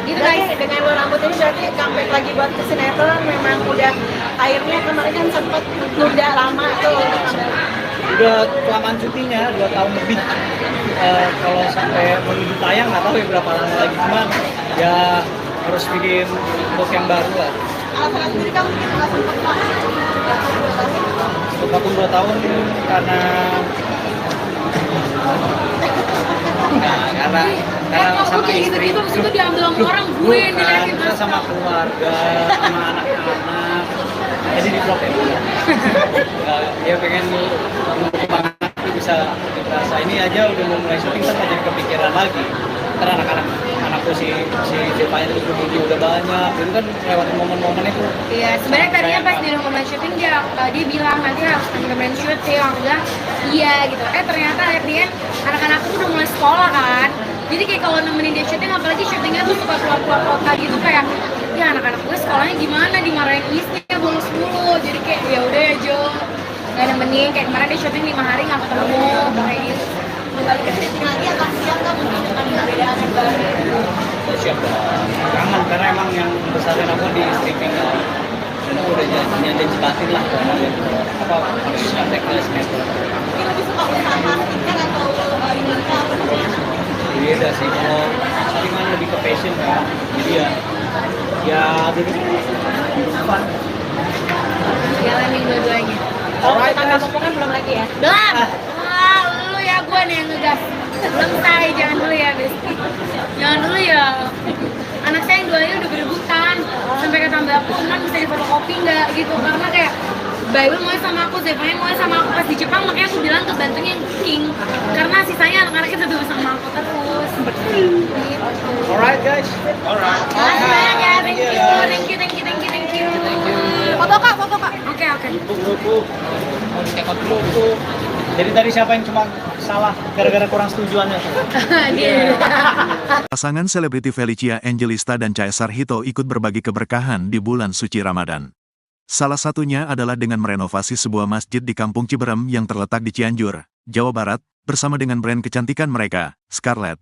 Gitu guys. Berarti dengan lo rambut ini berarti comeback lagi buat ke sinetron memang udah akhirnya kemarin kan sempat udah lama tuh Udah kelamaan cutinya 2 tahun lebih. Kalau sampai menuju tayang nggak tahu ya berapa lama lagi, cuman ya harus bikin look yang baru lah. Alasan sendiri kamu mungkin nggak sempat Kak. Untuk vakum 2 tahun karena karena Kok sama kayak istri. gitu-gitu, terus itu diambil sama orang, gue yang Bukan, diliatin kita mas. sama keluarga, sama anak-anak. Jadi di vlog ya. Ya pengen pengembangan itu bisa terasa. Ini aja udah mau mulai syuting kan jadi kepikiran lagi. Karena anakku si Jepanya itu udah banyak. Itu kan lewat momen-momen itu. Iya, sebenarnya tadinya pas di rumah syuting dia bilang nanti harus temen-temen syuting, aku bilang iya gitu. Ternyata akhirnya anak-anakku udah mulai sekolah kan. Jadi kayak kalau nemenin dia syuting, apalagi syutingnya tuh suka keluar-keluar kota gitu kayak ya anak-anak gue sekolahnya gimana, dimarahin istri bolos mulu. Jadi kayak ya udah ya Jo, nggak nemenin. Kayak kemarin dia syuting 5 hari nggak ketemu kayak gitu. Kembali ke syuting lagi akan siap Kak mungkin dengan perbedaan yang baru. Siap dong. Kangen karena emang yang besarin aku di streaming kan. Dan aku udah janji batin lah apa harus kontak ke sinetron. Mungkin lebih suka usaha marketing atau ini Kak apa namanya? Beda sih, kalau syuting kan lebih ke passion kan. Jadi ya jadi fun. Jalanin dua-duanya. kalau kita kan belum lagi ya. Belum. Wah, lu ya gue nih yang ngegas. Belum say, jangan dulu ya Besti. Jangan dulu ya. Anak saya yang duanya udah berebutan. Sampai kata mbak aku, kan bisa difotokopi nggak gitu. Karena kayak Bible mau sama aku, Zevanya mau sama aku pas di Jepang, makanya aku bilang ke bantunya yang cooking. Karena sisanya anak-anaknya tetap sama aku terus. Gitu. Alright guys. Alright. Makasih banyak ya, thank you. Foto Kak, foto Kak. Oke. Buku. Mau ditekot buku. Jadi tadi siapa yang cuma salah gara-gara kurang setujuannya? Dia. Pasangan selebriti Felicia Angelista dan Caesar Hito ikut berbagi keberkahan di bulan suci Ramadan. Salah satunya adalah dengan merenovasi sebuah masjid di Kampung Ciberem yang terletak di Cianjur, Jawa Barat, bersama dengan brand kecantikan mereka, Scarlett.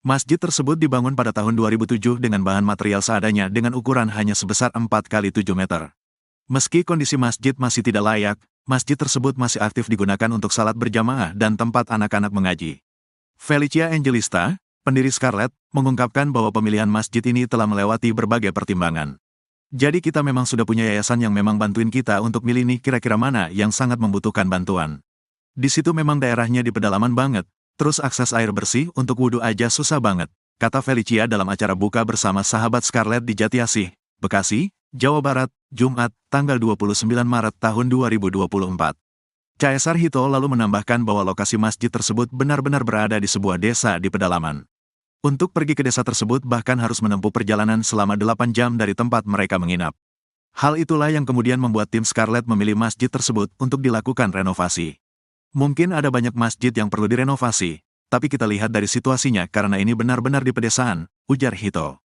Masjid tersebut dibangun pada tahun 2007 dengan bahan material seadanya dengan ukuran hanya sebesar 4x7 meter. Meski kondisi masjid masih tidak layak, masjid tersebut masih aktif digunakan untuk salat berjamaah dan tempat anak-anak mengaji. Felicia Angelista, pendiri Scarlett, mengungkapkan bahwa pemilihan masjid ini telah melewati berbagai pertimbangan. Jadi kita memang sudah punya yayasan yang memang bantuin kita untuk milih nih kira-kira mana yang sangat membutuhkan bantuan. Di situ memang daerahnya di pedalaman banget, terus akses air bersih untuk wudhu aja susah banget, kata Felicia dalam acara buka bersama sahabat Scarlett di Jatiasih, Bekasi, Jawa Barat, Jumat, tanggal 29 Maret tahun 2024. Caesar Hito lalu menambahkan bahwa lokasi masjid tersebut benar-benar berada di sebuah desa di pedalaman. Untuk pergi ke desa tersebut bahkan harus menempuh perjalanan selama 8 jam dari tempat mereka menginap. Hal itulah yang kemudian membuat tim Scarlett memilih masjid tersebut untuk dilakukan renovasi. Mungkin ada banyak masjid yang perlu direnovasi, tapi kita lihat dari situasinya karena ini benar-benar di pedesaan, ujar Hito.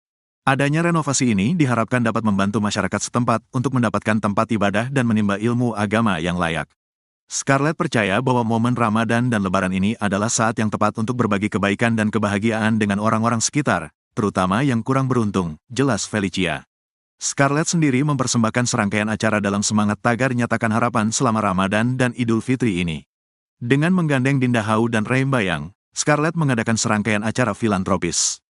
Adanya renovasi ini diharapkan dapat membantu masyarakat setempat untuk mendapatkan tempat ibadah dan menimba ilmu agama yang layak. Scarlett percaya bahwa momen Ramadan dan Lebaran ini adalah saat yang tepat untuk berbagi kebaikan dan kebahagiaan dengan orang-orang sekitar, terutama yang kurang beruntung, jelas Felicia. Scarlett sendiri mempersembahkan serangkaian acara dalam semangat tagar nyatakan harapan selama Ramadan dan Idul Fitri ini. Dengan menggandeng Dinda Hau dan Ray Bayang, Scarlett mengadakan serangkaian acara filantropis.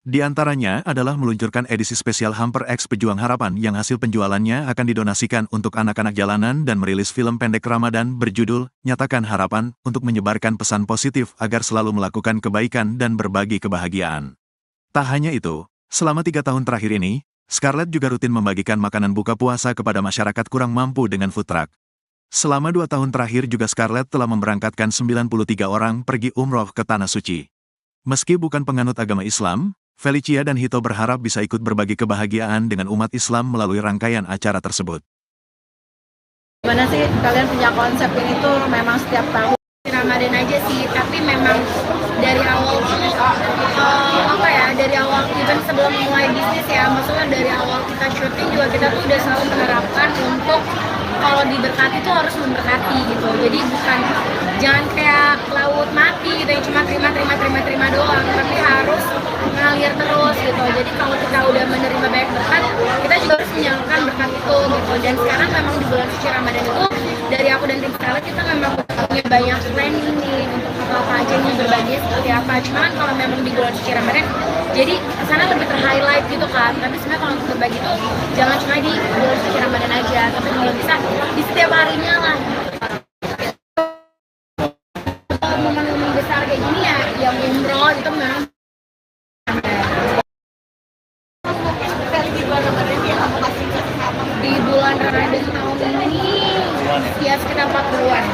Di antaranya adalah meluncurkan edisi spesial Hamper X Pejuang Harapan yang hasil penjualannya akan didonasikan untuk anak-anak jalanan dan merilis film pendek Ramadan berjudul Nyatakan Harapan untuk menyebarkan pesan positif agar selalu melakukan kebaikan dan berbagi kebahagiaan. Tak hanya itu, selama 3 tahun terakhir ini, Scarlett juga rutin membagikan makanan buka puasa kepada masyarakat kurang mampu dengan food truck. Selama 2 tahun terakhir juga Scarlett telah memberangkatkan 93 orang pergi umroh ke Tanah Suci. Meski bukan penganut agama Islam, Felicia dan Hito berharap bisa ikut berbagi kebahagiaan dengan umat Islam melalui rangkaian acara tersebut. Gimana sih kalian punya konsep ini tuh memang setiap tahun? Ramadan aja sih, tapi memang dari awal tuh dari awal even sebelum mulai bisnis ya, maksudnya dari awal kita syuting juga kita tuh udah selalu menerapkan untuk kalau diberkati tuh harus memberkati gitu. Jadi bukan jangan kayak laut mati gitu yang cuma terima doang, tapi harus ngalir terus gitu. Jadi kalau kita udah menerima banyak berkat, kita juga harus menyalurkan berkat itu gitu. Dan sekarang memang di bulan suci Ramadan itu dari aku dan tim Scarlett kita memang punya banyak planning nih untuk apa aja nih berbagi seperti apa. Cuman kalau memang di bulan suci Ramadan jadi kesana lebih ter-highlight gitu kan. Tapi sebenarnya kalau untuk berbagi itu jangan cuma di bulan suci Ramadan aja, tapi kalau bisa di setiap harinya lah. Momen-momen besar kayak gini ya, yang umroh itu memang di bulan Ramadan tahun ini ya sekitar 40-an.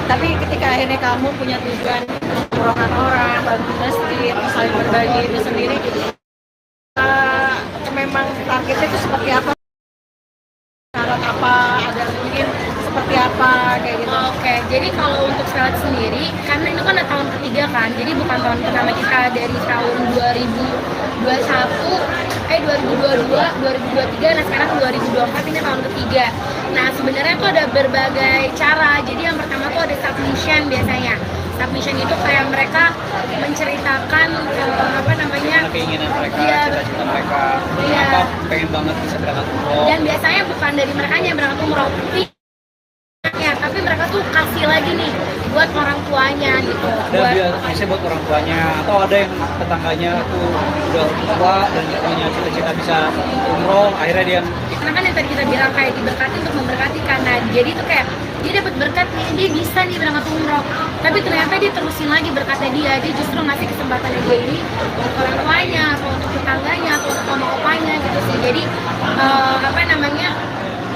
Tapi ketika akhirnya kamu punya tujuan umrohkan orang, bantu masjid, saling berbagi itu sendiri, memang targetnya itu seperti apa? Syarat apa? Ada mungkin seperti apa kayak gitu? Oke, jadi kalau untuk Scarlett sendiri, karena itu kan tahun ketiga kan, jadi bukan tahun pertama kita dari tahun 2022, 2023, nah sekarang 2024 ini tahun ketiga. Nah sebenarnya tuh ada berbagai cara. Jadi yang pertama tuh ada submission biasanya. Submission itu kayak mereka menceritakan keinginan mereka, Iya. cita-cita mereka, Iya. apa pengen banget bisa berangkat umroh. Dan biasanya bukan dari mereka yang berangkat umroh, tapi mereka tuh kasih lagi nih buat orang tuanya gitu. Ada biasanya buat orang tuanya, atau ada yang tetangganya tuh udah tua dan punya cita-cita bisa umroh, akhirnya dia Karena kan yang tadi kita bilang kayak diberkati untuk memberkati, karena jadi tuh kayak dia dapat berkat nih, dia bisa nih berangkat umroh, tapi ternyata dia terusin lagi berkatnya dia justru ngasih kesempatannya dia ini untuk orang tuanya atau untuk tetangganya atau untuk mama opanya gitu sih. Jadi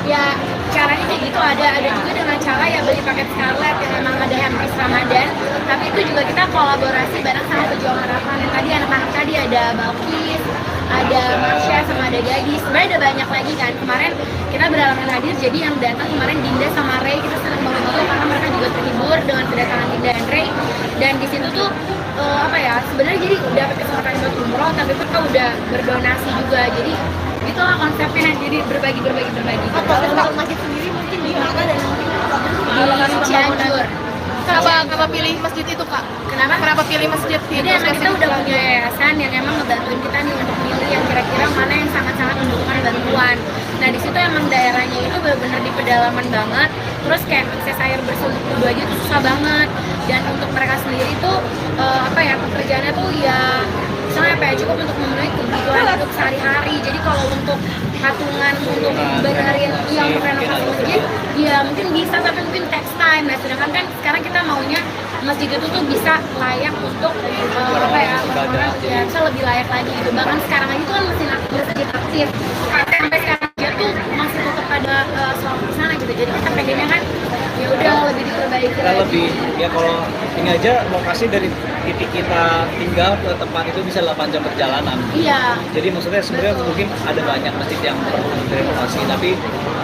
ya caranya kayak gitu. Ada juga dengan cara ya beli paket Scarlett yang memang ada hampers Ramadan, tapi itu juga kita kolaborasi bareng sama Pejuang Harapan. Yang tadi anak-anak tadi ada Balkis, ada Marsha, sama ada Gadis. Sebenarnya ada banyak lagi kan. Kemarin kita berhalangan hadir, jadi yang datang kemarin Dinda sama Ray, kita senang banget karena mereka juga terhibur dengan kedatangan Dinda dan Ray. Dan di situ tuh sebenarnya jadi dapat kesempatan buat umroh, tapi mereka udah berdonasi juga. Jadi itulah konsepnya, jadi berbagi. Kalau masjid sendiri mungkin di mana dan Di Cianjur. kenapa pilih masjid itu Kak? Kenapa pilih masjid itu? Jadi emang kita udah punya yayasan yang emang ngebantuin kita nih untuk milih yang kira-kira mana yang sangat-sangat membutuhkan bantuan. Nah di situ emang daerahnya itu benar-benar di pedalaman banget. Terus kayak akses air bersih untuk wudhu aja itu susah banget. Dan untuk mereka sendiri itu pekerjaannya tuh ya misalnya cukup untuk memenuhi kebutuhan untuk sehari-hari. Jadi kalau untuk patungan untuk benerin yang untuk renovasi masjid ya mungkin bisa, tapi mungkin text time. Nah sedangkan kan sekarang kita maunya masjid itu tuh bisa layak untuk orang-orang ya bisa lebih layak lagi gitu. Bahkan sekarang aja tuh kan masih masjid aktif, sampai sekarang aja tuh masih tetap ada sholat di sana gitu. Jadi kita pengennya kan ya udah lebih diperbaiki kita lagi. lebih ya kalau ini aja lokasi dari titik kita tinggal ke tempat itu bisa 8 jam perjalanan. Iya. Jadi maksudnya sebenarnya mungkin ada banyak masjid yang perlu direnovasi, tapi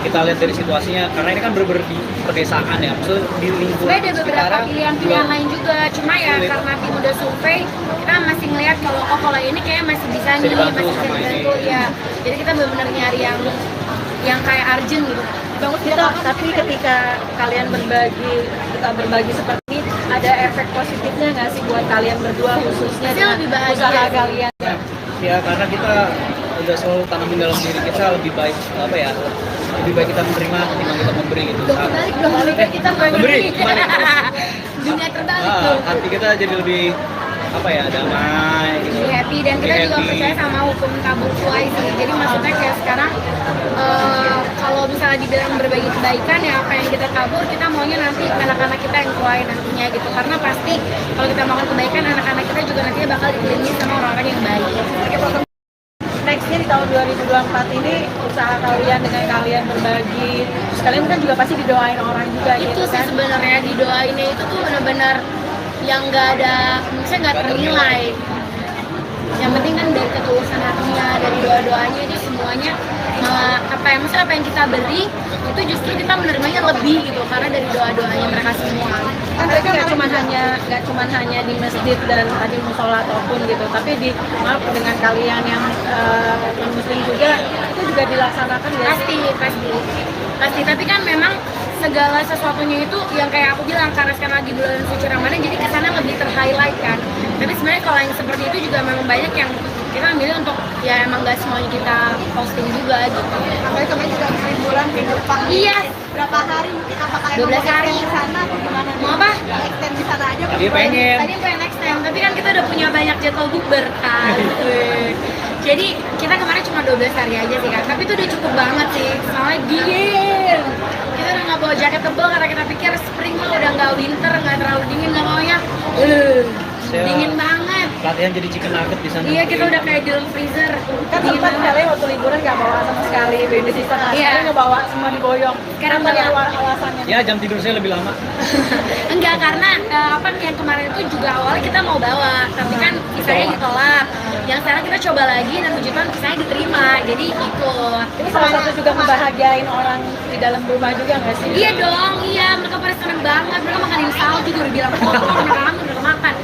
kita lihat dari situasinya, karena ini kan bener-bener di pedesaan ya, maksudnya di lingkungan Sebenarnya ada beberapa sekarang pilihan-pilihan lain juga, cuma ya Sulit. karena tim udah survei, kita masih ngeliat kalau ini kayak masih bisa Bisa nih, dibantu masih bisa sama ini. dibantu ya. Jadi kita benar-benar nyari yang kayak urgent gitu. Bagus kita, tapi ketika kalian kita berbagi seperti ini, ada efek positifnya nggak sih buat kalian berdua khususnya Pasti dengan lebih bahagia usaha sih. kalian? ya karena kita udah selalu tanamin dalam diri kita lebih baik apa ya, lebih baik kita menerima ketimbang kita memberi gitu. Kebalik dong, kita memberi, kebalik. Dunia terbalik tuh. Hati kita jadi lebih apa ya, damai gitu. Lebih happy dan kita Lebih juga happy. percaya sama hukum tabur tuai sih. Jadi maksudnya kayak sekarang kalau misalnya dibilang berbagi kebaikan ya apa yang kita tabur kita maunya nanti anak-anak kita yang tuai nantinya gitu. Karena pasti kalau kita makan kebaikan anak-anak kita juga nantinya bakal dikelilingi sama orang-orang yang baik. Nextnya di tahun 2024 ini usaha kalian dengan kalian berbagi, terus kalian kan juga pasti didoain orang juga Itu gitu sih kan? sebenarnya didoainnya itu tuh benar-benar yang nggak ada, misalnya nggak ternilai. Yang penting kan dari ketulusan hatinya, dari doa-doanya itu semuanya malah apa yang kita beri itu justru kita menerimanya lebih gitu karena dari doa-doanya mereka semua. Kan mereka nggak cuman hanya di masjid dan tadi musola ataupun gitu, tapi dengan kalian yang non muslim juga itu juga dilaksanakan ya? Pasti tapi kan memang segala sesuatunya itu yang kayak aku bilang karena sekarang lagi bulan suci Ramadan jadi kesana lebih ter-highlight kan. Tapi sebenarnya kalau yang seperti itu juga memang banyak yang kita milih untuk ya emang nggak semuanya kita posting juga gitu. Apalagi kemarin juga liburan ke Jepang. Iya. Berapa hari mungkin apakah 12 hari. di sana atau gimana? Mau apa? Extend di sana aja. Tadi pengen. Tadi pengen next time, tapi kan kita udah punya banyak jadwal bukber kan. Jadi kita kemarin cuma 12 hari aja sih kan, tapi itu udah cukup banget sih. Soalnya dingin. Kita udah nggak bawa jaket tebal karena kita pikir spring mah udah nggak winter, nggak terlalu dingin, nggak maunya. Dingin banget. Latihan jadi chicken nugget di sana. Iya, kita udah kayak di dalam freezer. Kan Dingin sempat banget. kalian waktu liburan nggak bawa sama sekali baby sister, Iya. kalian nggak bawa, semua diboyong. Sekarang Apa nih bawa. alasannya? Ya jam tidur saya lebih lama. Enggak, karena yang kemarin itu juga awalnya kita mau bawa, tapi kan visanya ditolak. Yang sekarang kita coba lagi dan puji Tuhan visanya diterima, jadi ikut. Ini salah satu juga membahagiain orang di dalam rumah juga nggak sih? Iya dong, iya mereka pada seneng banget, mereka makanin salju juga udah bilang kotor, mereka udah makan.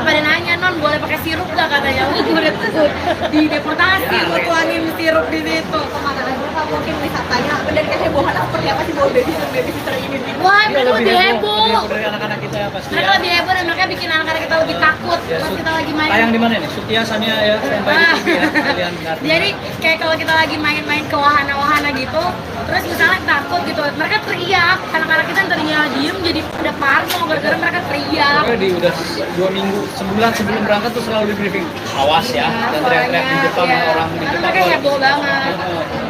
Pada nanya, non boleh pakai sirup gak katanya, gue udah tuh di deportasi, gue tuangin sirup di situ. Kemana aja Kak, mungkin wisatanya dan kehebohan seperti apa sih bawa baby sister ini? Wah, mereka lebih heboh. Dari anak-anak kita ya pasti. Mereka lebih heboh dan mereka bikin anak-anak kita lebih takut pas kita lagi main. Tayang di mana nih? Sutia Sania ya, standby di TV ya. Kalian ngerti. Jadi kayak kalau kita lagi main-main ke wahana-wahana gitu, terus misalnya takut gitu, mereka teriak, anak-anak kita yang tadinya diem jadi pada parno gara-gara mereka teriak. Pokoknya di udah 2 minggu, sebulan sebelum berangkat tuh selalu di briefing. Awas ya, dan teriak-teriak di Jepang iya. orang di Karena Jepang. mereka heboh banget.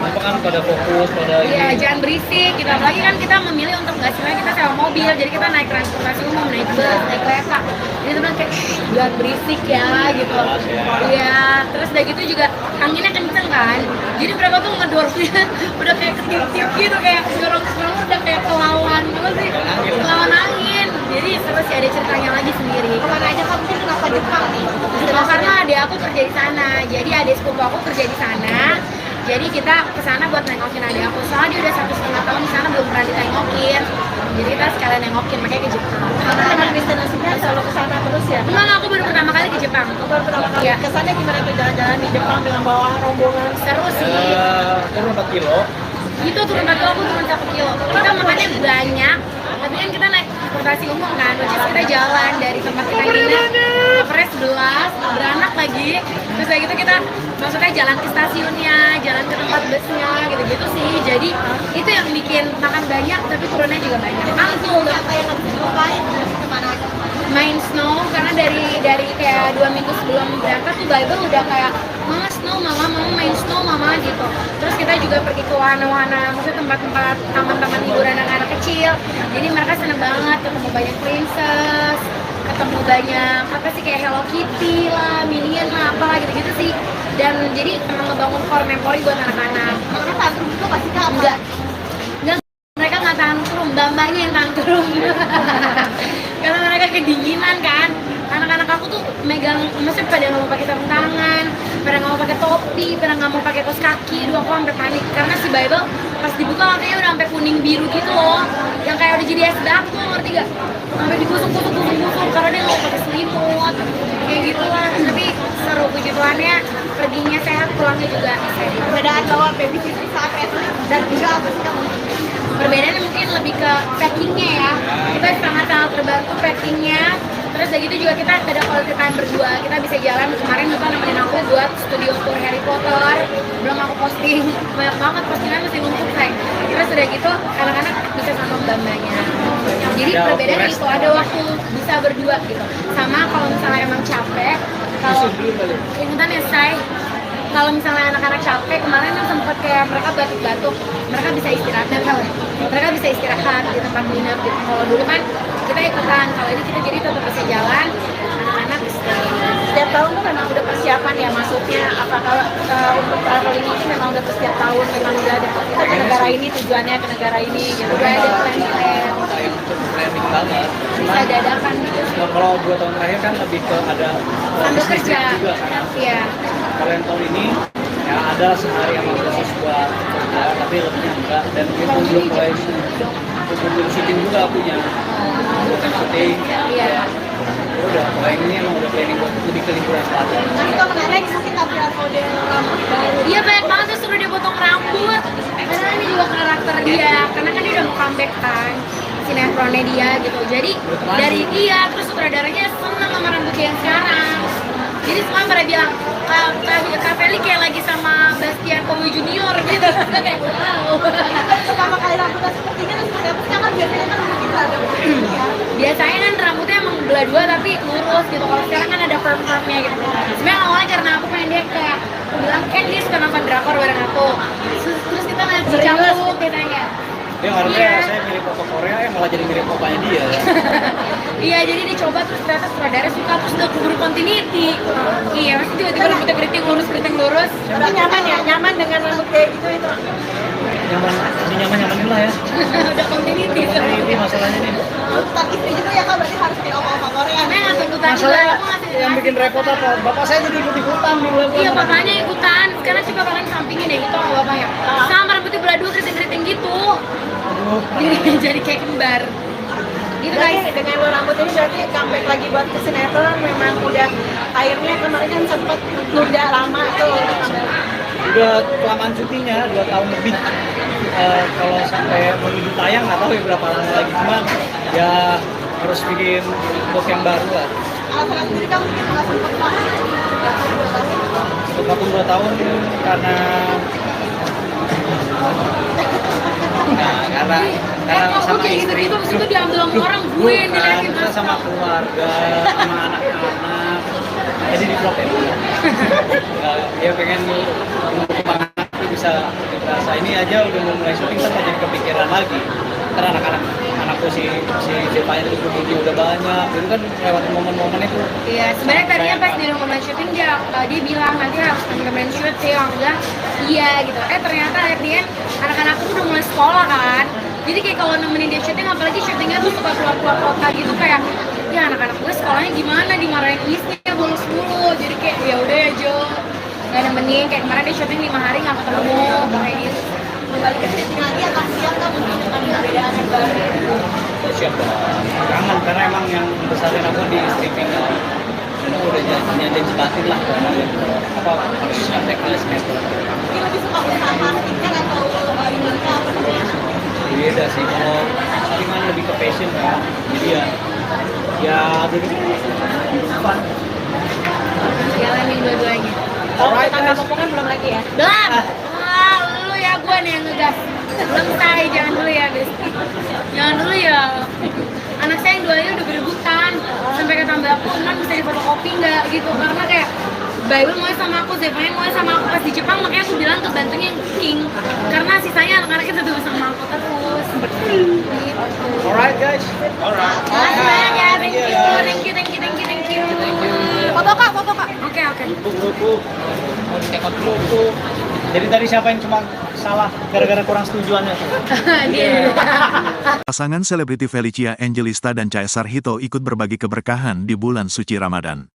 Apa kan pada fokus pada Iya, ini. jangan berisik gitu. Apalagi kan kita memilih untuk nggak sebenarnya kita sewa mobil, jadi kita naik transportasi umum, naik bus, naik kereta. Jadi itu bilang kayak jangan berisik ya gitu. Iya, terus udah gitu juga anginnya kenceng kan. Jadi mereka tuh ngedorongnya udah kayak ketiup-tiup gitu, kayak dorong-dorong udah kayak kelawan apa sih? Kelawan angin. Jadi seru sih, ada ceritanya lagi sendiri. Kemana aja Kak, mungkin kenapa Jepang nih? Oh, karena adik aku kerja di sana. Jadi adik sepupu aku kerja di sana. Jadi kita kesana buat nengokin adik aku. Soalnya dia udah 1,5 tahun di sana belum pernah ditengokin. Jadi kita sekalian nengokin, makanya ke Jepang. Karena dengan destinasinya selalu ke sana terus ya? Enggak, aku baru pertama kali ke Jepang. Baru pertama kali Iya. kesannya gimana tuh jalan-jalan di Jepang dengan bawa rombongan? Seru sih. Turun 4 kilo. Itu turun 1 kilo, aku turun 1 kilo. Kita makannya banyak, tapi kan kita naik transportasi umum kan, which is kita jalan dari tempat kita nginep ke Pres 11, beranak lagi. Terus kayak gitu kita maksudnya jalan ke stasiunnya, jalan ke tempat busnya, gitu-gitu sih. Jadi itu yang bikin makan banyak, tapi turunnya juga banyak. Mantul, Apa yang harus dilupain? Kemana aja? main snow karena dari kayak 2 minggu sebelum berangkat tuh Bible udah kayak mama snow, mama main snow mama gitu. Terus kita juga pergi ke wahana-wahana, maksudnya tempat-tempat taman-taman hiburan anak-anak kecil. Jadi mereka seneng banget ketemu banyak princess, ketemu banyak apa sih kayak Hello Kitty lah, Minion lah, apalah gitu-gitu sih. Dan jadi emang ngebangun core memori buat anak-anak. Karena tantrum itu pasti Kak. Enggak, mereka nggak tantrum, mbak-mbaknya yang tantrum. Karena mereka kedinginan kan. Anak-anak aku tuh megang, maksudnya pada nggak mau pakai sarung tangan, pada nggak mau pakai topi, pada nggak mau pakai kaos kaki. Aduh, aku sampai panik karena si Bible pas dibuka matanya udah sampai kuning biru gitu loh, yang kayak udah jadi es batu, ngerti gak? Sampai digusuk karena dia nggak pakai selimut kayak gitu lah. Tapi seru, puji Tuhannya perginya sehat, pulangnya juga sehat. Perbedaan bawa babysitter saat itu dan juga apa sih kamu? Perbedaannya mungkin lebih ke packingnya ya, kita sangat-sangat terbantu packingnya. Terus dari gitu juga kita ada quality time berdua, kita bisa jalan. Kemarin Bapak nemenin aku buat studio tour Harry Potter, belum aku posting, banyak banget postingan masih numpuk say. Terus udah gitu anak-anak bisa sama mbak-mbaknya. Jadi perbedaan itu ada waktu bisa berdua gitu. Sama kalau misalnya emang capek, kalau ingetan ya say, kalau misalnya anak-anak capek, kemarin kan sempat kayak mereka batuk-batuk, mereka bisa istirahat dan kalau mereka bisa istirahat di tempat nginep gitu. Kalau dulu kan kita ikutan, kalau ini kita jadi tetap bisa jalan, anak-anak istirahat. Setiap tahun tuh memang udah persiapan ya, maksudnya apakah untuk traveling ini memang udah setiap tahun memang udah ada kita ke negara ini, tujuannya ke negara ini gitu. Udah ada plan Yang cukup planning banget. bisa dadakan gitu. Nah, kalau 2 tahun terakhir kan lebih ke ada Sambil bisnis kerja, juga kan. iya. Kalau yang tahun ini ya ada sehari yang khusus buat kerja, tapi lebih enggak, dan itu belum mulai belum syuting juga punya bukan syuting. Iya. Udah, kalau yang ini emang udah planning buat lebih ke liburan selatan. Nah itu menarik mungkin tampilan model rambut baru. Iya banyak banget tuh suruh dia potong rambut. Karena ini juga karakter dia, karena kan dia udah mau comeback kan sinetronnya dia gitu. Jadi dari dia terus sutradaranya seneng sama rambut dia yang sekarang. Jadi semua pada bilang Kak Feli kayak lagi sama Bastian Kowi Junior gitu. Kayak wow. Pertama kali rambutnya seperti ini terus seperti apa? Kan biasanya kan mungkin ada ya. Biasanya kan rambutnya emang belah dua tapi lurus gitu. Kalau sekarang kan ada perm-permnya gitu. Sebenarnya awalnya karena aku pengen dia kayak aku bilang kan dia suka nonton drakor bareng aku. Terus kita ngeliat si Cangkuk katanya. Dia harusnya Iya. saya mirip foto Korea, malah jadi mirip opanya dia. Iya, jadi dicoba terus ternyata sutradara suka terus udah keburu continuity. Iya, masih tiba-tiba rambutnya keriting lurus. Tapi nyaman ya, nyaman dengan rambut kayak gitu itu. Nyaman lah ya. Udah continuity. Ini masalahnya nih. Tuntutan istri juga ya kak, berarti harus kayak oma-oma Korea. Karena nggak tuntutan juga, Masalah aku ngasih yang bikin repot apa? Bapak saya jadi ikut-ikutan di bulan. Iya, bapaknya ikutan. Sekarang coba kalian sampingin deh gitu sama bapaknya. Sama rambutnya belah dua keriting-keriting gitu. Jadi kayak kembar. Gitu Berarti guys. dengan lo rambut ini berarti comeback lagi buat ke sinetron memang udah akhirnya kemarin kan sempet nunda lama tuh. Udah kelamaan cutinya 2 tahun lebih. Kalau sampai menuju tayang nggak tahu ya berapa lama lagi, cuma ya harus bikin book yang baru lah. Alasan sendiri kamu mungkin nggak sempat banget. Untuk vakum 2 tahun karena karena Kok sama kayak istri. gitu-gitu abis itu diambil sama orang, gue yang diliatin Kita sama keluarga, sama anak-anak, jadi di vlog ya. Ya pengen mengembangkan itu bisa ini aja udah mau mulai syuting kan jadi kepikiran lagi. Karena anakku si Zevanya itu butuhnya udah banyak, dulu kan lewat momen-momen itu. Iya, sebenarnya tadinya pas di rekaman syuting dia bilang nanti harus rekaman syuting, aku bilang iya gitu. Ternyata akhirnya anak-anakku tuh udah mulai sekolah kan. Jadi kayak kalau nemenin dia syuting, apalagi syutingnya tuh suka keluar-keluar kota gitu kayak ya anak-anak gue sekolahnya gimana, dimarahin istri bolos mulu. Jadi kayak ya udah ya Jo, nggak nemenin. Kayak kemarin dia syuting 5 hari nggak ketemu kayak gitu. Kembali ke syuting lagi akan siap kan mungkin dengan perbedaan yang baru. Siap dong. Kangen karena emang yang besarin aku di streaming itu udah janji batin lah. Apa harus nyampe ke sinetron. Mungkin lebih suka bersama kan atau Indonesia apa namanya? Beda sih, kalau saringan lebih ke passion ya. Jadi ya jadi fun. Jalanin dua-duanya. Kalau tangga potongan belum lagi ya? Belum. Wah, lu ya gue nih yang ngegas. Belum say, jangan dulu ya, Besti. Jangan dulu ya. Anak saya yang duanya udah berebutan. Sampai kata mbak aku, non bisa difotokopi nggak gitu. Karena kayak Bible mau sama aku, Zevanya mau sama aku pas di Jepang, makanya aku bilang ke bantunya yang King. Karena sisanya anak-anaknya tetap sama aku terus. Gitu. Alright guys. Alright. Makasih banyak ya, thank you. Foto kak, foto kak. Oke. Buku. Mau dicekot dulu. Jadi tadi siapa yang cuma salah gara-gara kurang setujuannya? Dia. Pasangan selebriti Felicia Angelista dan Caesar Hito ikut berbagi keberkahan di bulan suci Ramadan.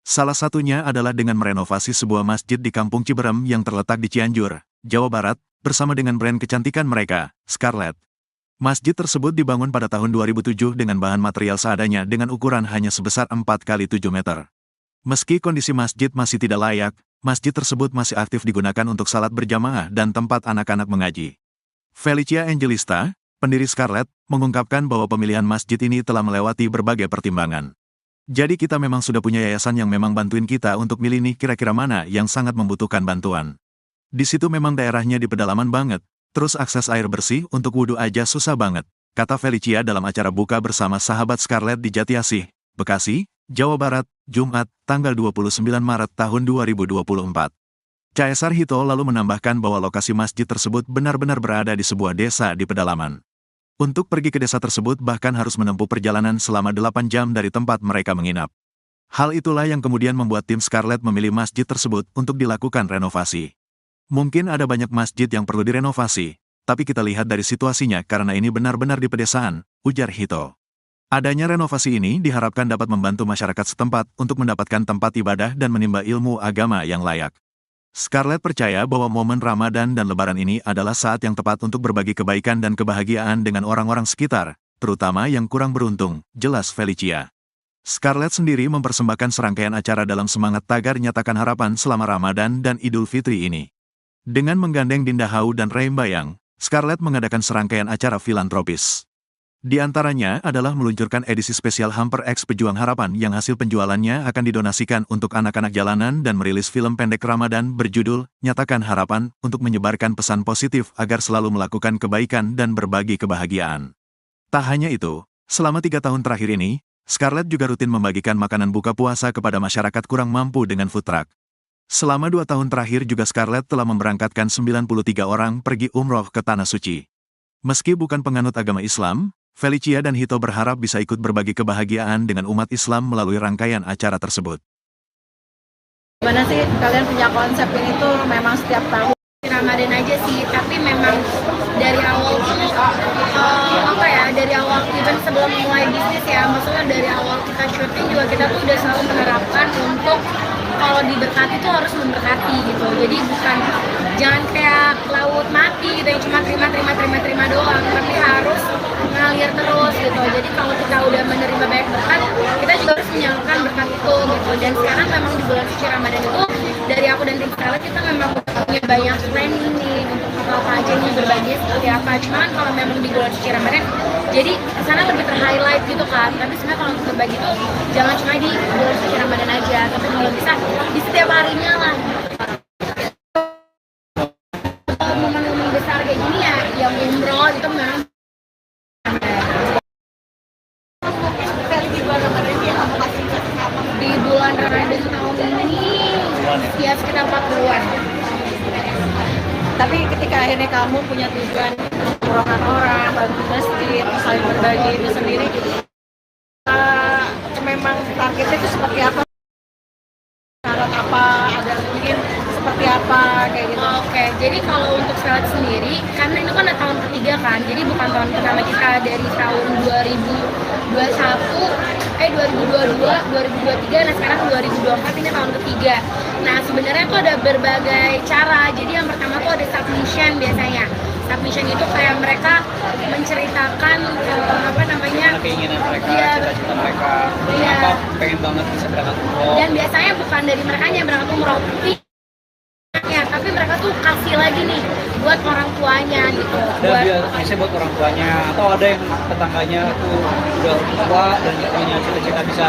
Salah satunya adalah dengan merenovasi sebuah masjid di Kampung Ciberem yang terletak di Cianjur, Jawa Barat, bersama dengan brand kecantikan mereka, Scarlett. Masjid tersebut dibangun pada tahun 2007 dengan bahan material seadanya dengan ukuran hanya sebesar 4 kali 7 meter. Meski kondisi masjid masih tidak layak, masjid tersebut masih aktif digunakan untuk salat berjamaah dan tempat anak-anak mengaji. Felicia Angelista, pendiri Scarlett, mengungkapkan bahwa pemilihan masjid ini telah melewati berbagai pertimbangan. Jadi kita memang sudah punya yayasan yang memang bantuin kita untuk milih nih kira-kira mana yang sangat membutuhkan bantuan. Di situ memang daerahnya di pedalaman banget, terus akses air bersih untuk wudhu aja susah banget, kata Felicia dalam acara buka bersama sahabat Scarlett di Jatiasih, Bekasi, Jawa Barat, Jumat, tanggal 29 Maret tahun 2024. Caesar Hito lalu menambahkan bahwa lokasi masjid tersebut benar-benar berada di sebuah desa di pedalaman. Untuk pergi ke desa tersebut bahkan harus menempuh perjalanan selama 8 jam dari tempat mereka menginap. Hal itulah yang kemudian membuat tim Scarlett memilih masjid tersebut untuk dilakukan renovasi. Mungkin ada banyak masjid yang perlu direnovasi, tapi kita lihat dari situasinya karena ini benar-benar di pedesaan, ujar Hito. Adanya renovasi ini diharapkan dapat membantu masyarakat setempat untuk mendapatkan tempat ibadah dan menimba ilmu agama yang layak. Scarlett percaya bahwa momen Ramadan dan Lebaran ini adalah saat yang tepat untuk berbagi kebaikan dan kebahagiaan dengan orang-orang sekitar, terutama yang kurang beruntung, jelas Felicia. Scarlett sendiri mempersembahkan serangkaian acara dalam semangat tagar nyatakan harapan selama Ramadan dan Idul Fitri ini. Dengan menggandeng Dinda Hau dan Reim Bayang, Scarlett mengadakan serangkaian acara filantropis. Di antaranya adalah meluncurkan edisi spesial Hamper X Pejuang Harapan yang hasil penjualannya akan didonasikan untuk anak-anak jalanan dan merilis film pendek Ramadan berjudul Nyatakan Harapan untuk menyebarkan pesan positif agar selalu melakukan kebaikan dan berbagi kebahagiaan. Tak hanya itu, selama 3 tahun terakhir ini, Scarlett juga rutin membagikan makanan buka puasa kepada masyarakat kurang mampu dengan food truck. Selama 2 tahun terakhir juga Scarlett telah memberangkatkan 93 orang pergi umroh ke Tanah Suci. Meski bukan penganut agama Islam, Felicia dan Hito berharap bisa ikut berbagi kebahagiaan dengan umat Islam melalui rangkaian acara tersebut. Gimana sih kalian punya konsep ini tuh memang setiap tahun? Ramadan aja sih, tapi memang dari awal tuh dari awal even sebelum mulai bisnis ya, maksudnya dari awal kita syuting juga kita tuh udah selalu menerapkan untuk kalau diberkati tuh harus memberkati gitu. Jadi bukan jangan kayak laut mati gitu yang cuma terima doang, tapi harus ngalir terus gitu. Jadi kalau kita udah menerima banyak berkat, kita juga harus menyalurkan berkat itu gitu. Dan sekarang memang di bulan suci Ramadan itu dari aku dan tim Scarlett kita memang punya banyak planning nih untuk apa aja nih berbagi seperti apa. Cuman kalau memang di bulan suci Ramadan, jadi kesana lebih ter-highlight gitu kan. Tapi sebenarnya kalau untuk berbagi tuh jangan cuma di bulan suci Ramadan aja, tapi kalau bisa di setiap harinya lah. Momen-momen besar kayak gini ya, yang umroh itu memang di bulan Ramadan tahun ini ya sekitar 40-an. Tapi ketika akhirnya kamu punya tujuan mengurangkan orang, bantu masjid, saling berbagi itu sendiri, memang targetnya itu seperti apa? Syarat apa? Ada mungkin seperti apa kayak gitu? Oke, jadi kalau untuk Scarlett sendiri, karena itu kan tahun ketiga kan, jadi bukan tahun pertama kita dari tahun 2022, 2023, nah sekarang 2024 ini tahun ketiga. Nah sebenarnya tuh ada berbagai cara. Jadi yang pertama tuh ada submission biasanya. Submission itu kayak mereka menceritakan keinginan mereka, Iya, cita-cita mereka, iya. kenapa pengen banget bisa berangkat umroh. Dan biasanya bukan dari mereka yang berangkat umroh, ya, tapi mereka tuh kasih lagi nih buat orang tuanya gitu. Ada biasanya buat orang tuanya, atau ada yang tetangganya tuh udah tua dan punya cita-cita bisa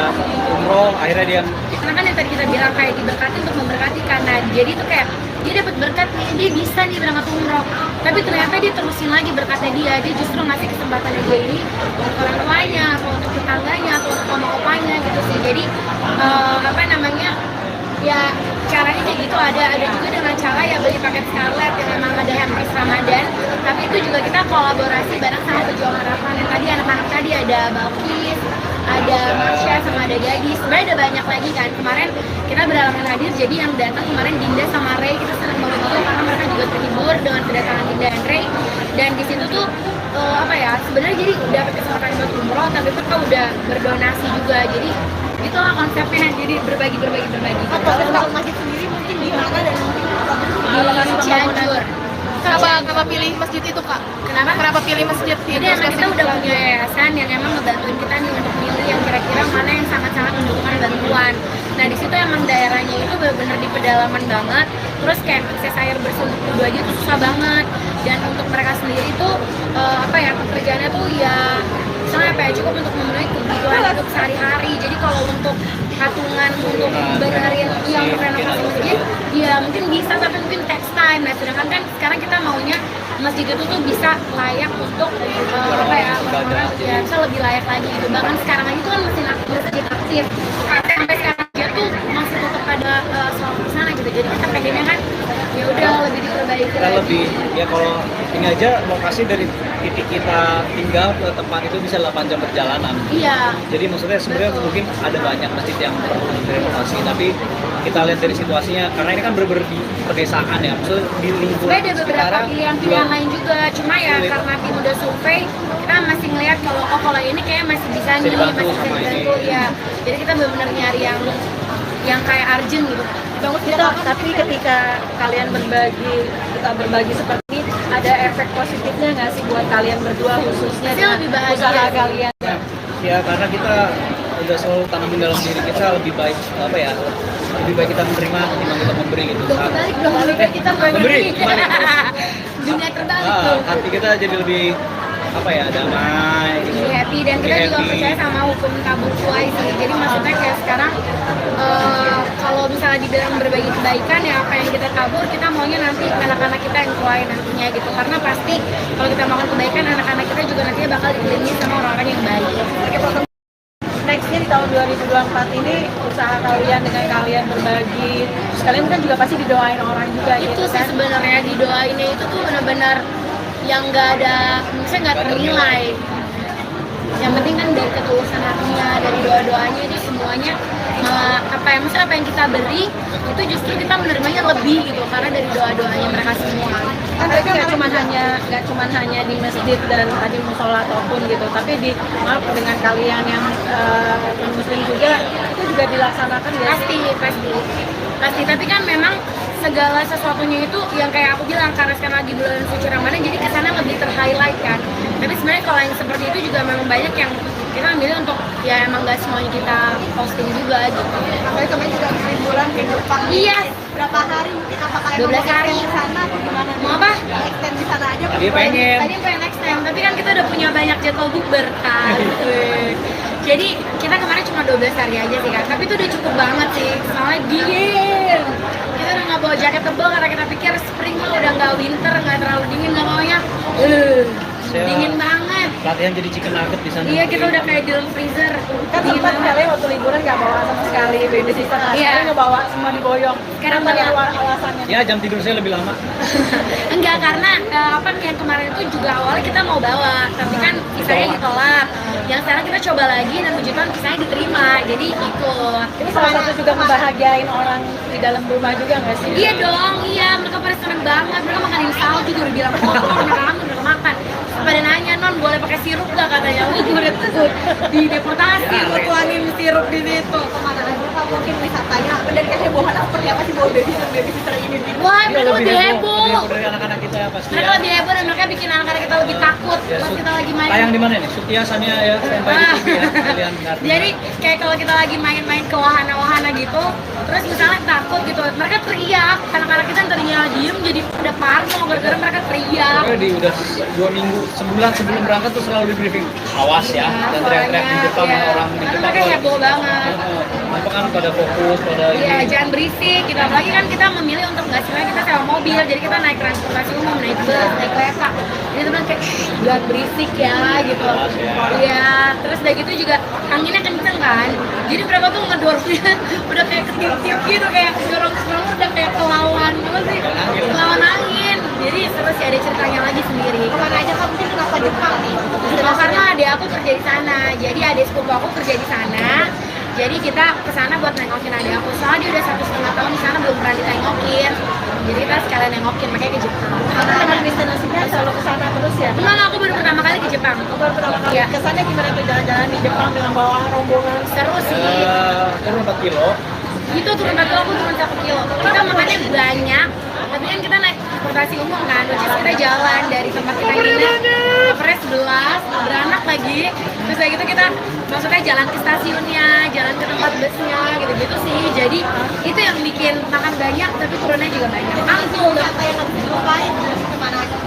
umroh, akhirnya dia Karena kan yang tadi kita bilang kayak diberkati untuk memberkati, karena jadi tuh kayak dia dapat berkat nih, dia bisa nih berangkat umroh, tapi ternyata dia terusin lagi berkatnya dia justru ngasih kesempatannya dia ini untuk orang tuanya, atau untuk tetangganya, atau untuk oma-opanya gitu sih. Jadi ya caranya kayak gitu. Ada juga dengan cara ya beli paket Scarlett yang memang ada hampers Ramadan, tapi itu juga kita kolaborasi bareng sama Pejuang Harapan. Yang tadi anak-anak tadi ada Balkis, ada Marsha, sama ada Gadis, sebenarnya ada banyak lagi kan. Kemarin kita berhalangan hadir, jadi yang datang kemarin Dinda sama Ray, kita senang banget itu karena mereka juga terhibur dengan kedatangan Dinda dan Ray. Dan di situ tuh sebenarnya jadi dapat kesempatan buat umroh, tapi mereka udah berdonasi juga. Jadi Gitu lah konsepnya, jadi berbagi. Kalau untuk masjid sendiri mungkin di mana dan mungkin Di Cianjur. kenapa pilih masjid itu kak? Kenapa pilih masjid itu? Jadi emang kita udah punya yayasan yang emang ngebantuin kita nih untuk milih yang kira-kira mana yang sangat-sangat membutuhkan bantuan. Nah di situ emang daerahnya itu benar-benar di pedalaman banget. Terus kayak akses air bersih untuk wudhu aja tuh susah banget. Dan untuk mereka sendiri tuh pekerjaannya tuh ya misalnya cukup untuk memenuhi kebutuhan hidup sehari-hari. Jadi kalau untuk patungan untuk benerin yang renovasi masjid, ya mungkin bisa tapi mungkin text time. Nah sedangkan kan sekarang kita maunya masjid itu tuh bisa layak untuk orang-orang ya bisa lebih layak lagi gitu. Bahkan sekarang aja tuh kan masjid aktif sampai sekarang aja tuh masih tetap ada sholat di sana gitu. Jadi kita pengennya kan ya udah lebih diperbaiki Kita lagi. lebih ya kalau ini aja lokasi dari titik kita tinggal ke tempat itu bisa 8 jam perjalanan. Iya. Jadi maksudnya sebenarnya mungkin ada banyak masjid yang perlu direnovasi, tapi kita lihat dari situasinya karena ini kan bener-bener di pedesaan ya, maksudnya di lingkungan Sebenarnya ada beberapa sekitaran pilihan lain juga, cuma ya sulit. karena tim udah survei, kita masih ngeliat kalau ini kayak masih bisa nih, dibantu masih bisa sama ini. dibantu ya. Jadi kita benar-benar nyari yang kayak urgent gitu. Bagus gitu, tapi ketika kalian kita berbagi seperti ini, ada efek positifnya nggak sih buat kalian berdua khususnya Pasti dengan lebih bahagia usaha sih. kalian? Ya karena kita udah selalu tanamin dalam diri kita lebih baik lebih baik kita menerima ketimbang kita memberi gitu. Balik dong, kita Memberi, kembali. Dunia terbalik Ah, tuh. hati kita jadi lebih damai gitu. Lebih happy dan kita Lebih juga happy. percaya sama hukum tabur tuai sih. Jadi maksudnya kayak sekarang kalau misalnya dibilang berbagi kebaikan ya apa yang kita tabur kita maunya nanti anak-anak kita yang tuai nantinya gitu. Karena pasti kalau kita melakukan kebaikan anak-anak kita juga nantinya bakal dikelilingi sama orang-orang yang baik. Nextnya di tahun 2024 ini usaha kalian dengan kalian berbagi, terus kalian kan juga pasti didoain orang juga Itu gitu sih kan? sebenarnya didoainnya itu tuh benar-benar yang nggak ada, misalnya nggak ternilai. Yang penting kan dari ketulusan hatinya, dari doa-doanya itu semuanya misalnya apa yang kita beri itu justru kita menerimanya lebih gitu karena dari doa-doanya mereka semua. Kan berarti nggak cuma hanya di masjid dan tadi musola ataupun gitu, tapi dengan kalian yang non muslim juga itu juga dilaksanakan ya? Pasti tapi kan memang segala sesuatunya itu yang kayak aku bilang karena sekarang lagi bulan suci Ramadan jadi kesana lebih ter-highlight kan. Tapi sebenarnya kalau yang seperti itu juga memang banyak yang kita ambil untuk ya emang gak semuanya kita posting juga gitu. Apalagi kemarin juga habis liburan ke Jepang. Iya. Berapa hari mungkin apakah 12 hari. di sana atau gimana? Mau apa? Extend di sana aja. Tadi pengen. Tadi pengen next time, tapi kan kita udah punya banyak jadwal bukber kan. Jadi kita kemarin cuma 12 hari aja sih kan, tapi itu udah cukup banget sih, soalnya dingin. Kita udah nggak bawa jaket tebal karena kita pikir spring mah udah nggak winter, nggak terlalu dingin, nggak maunya dingin banget. Latihan jadi chicken nugget di sana. Iya kita udah kayak di dalam freezer. Kan Dingin sempat banget. kalian waktu liburan nggak bawa sama sekali baby sister, Iya. sekarang nggak bawa, semua diboyong. Sekarang Apa bawa. alasannya? Ya jam tidur saya lebih lama. Enggak, karena yang kemarin itu juga awalnya kita mau bawa, tapi kan visanya ditolak. Yang sekarang kita coba lagi dan puji Tuhan visanya diterima, jadi ikut. Ini salah satu juga membahagiain orang di dalam rumah juga nggak sih? Iya dong, iya mereka pada seneng banget, mereka makanin salju juga udah bilang kotor, mereka udah makan. Pada nanya, non boleh pakai sirup gak katanya, gue udah takut di deportasi, gue tuangin sirup di situ. Kemana aja kak mungkin wisatanya dan kehebohan seperti apa sih bawa babysitter ini? Wah, Iya, mereka lebih heboh. dari anak-anak kita ya pasti. Mereka lebih heboh dan mereka bikin anak-anak kita lebih takut Ya, pas kita lagi main. Tayang di mana nih? Sutia Sania ya, standby di TV ya. Kalian ngerti. Jadi kayak kalau kita lagi main-main ke wahana-wahana gitu, terus misalnya takut gitu, mereka teriak, anak-anak kita yang tadinya diem jadi udah parno gara-gara mereka teriak. Pokoknya udah 2 minggu, sebulan sebelum berangkat tuh selalu di briefing. Awas ya, dan teriak-teriak di depan ya. orang di depan. Mereka heboh banget. Apa kan pada fokus pada Iya, ini. jangan berisik gitu. Apalagi kan kita memilih untuk nggak sebenarnya kita sewa mobil, jadi kita naik transportasi umum, naik bus, naik kereta. Jadi teman kayak jangan berisik ya gitu. Iya, terus udah gitu juga anginnya kenceng kan. Jadi mereka tuh ngedorongnya udah kayak ketiup-tiup gitu, kayak dorong udah kayak kelawan apa sih? Kelawan angin. Jadi terus sih ada ceritanya lagi sendiri. Kemana aja kak mungkin kenapa Jepang nih? Oh, karena adik aku kerja di sana, jadi adik sepupu aku kerja di sana. Jadi kita kesana buat nengokin adik aku. Soalnya dia udah 1,5 tahun di sana belum pernah ditengokin. Jadi kita sekalian nengokin, makanya ke Jepang. Karena teman destinasinya selalu ke sana terus ya? Enggak, aku baru pertama kali ke Jepang. Baru pertama kali. Iya. Kesannya gimana tuh jalan-jalan di Jepang dengan bawa rombongan? Seru sih. Turun 4 kilo. Itu turun 4 kilo, aku turun 1 kilo. Kita makannya banyak, tapi kan kita naik transportasi umum kan, which is kita jalan dari tempat kita nginep, covernya 11, beranak lagi, terus kayak gitu kita maksudnya jalan ke stasiunnya, jalan ke tempat busnya, gitu-gitu sih. Jadi itu yang bikin makan banyak, tapi turunnya juga banyak. Angkul Apa yang harus dilupain kemana aja?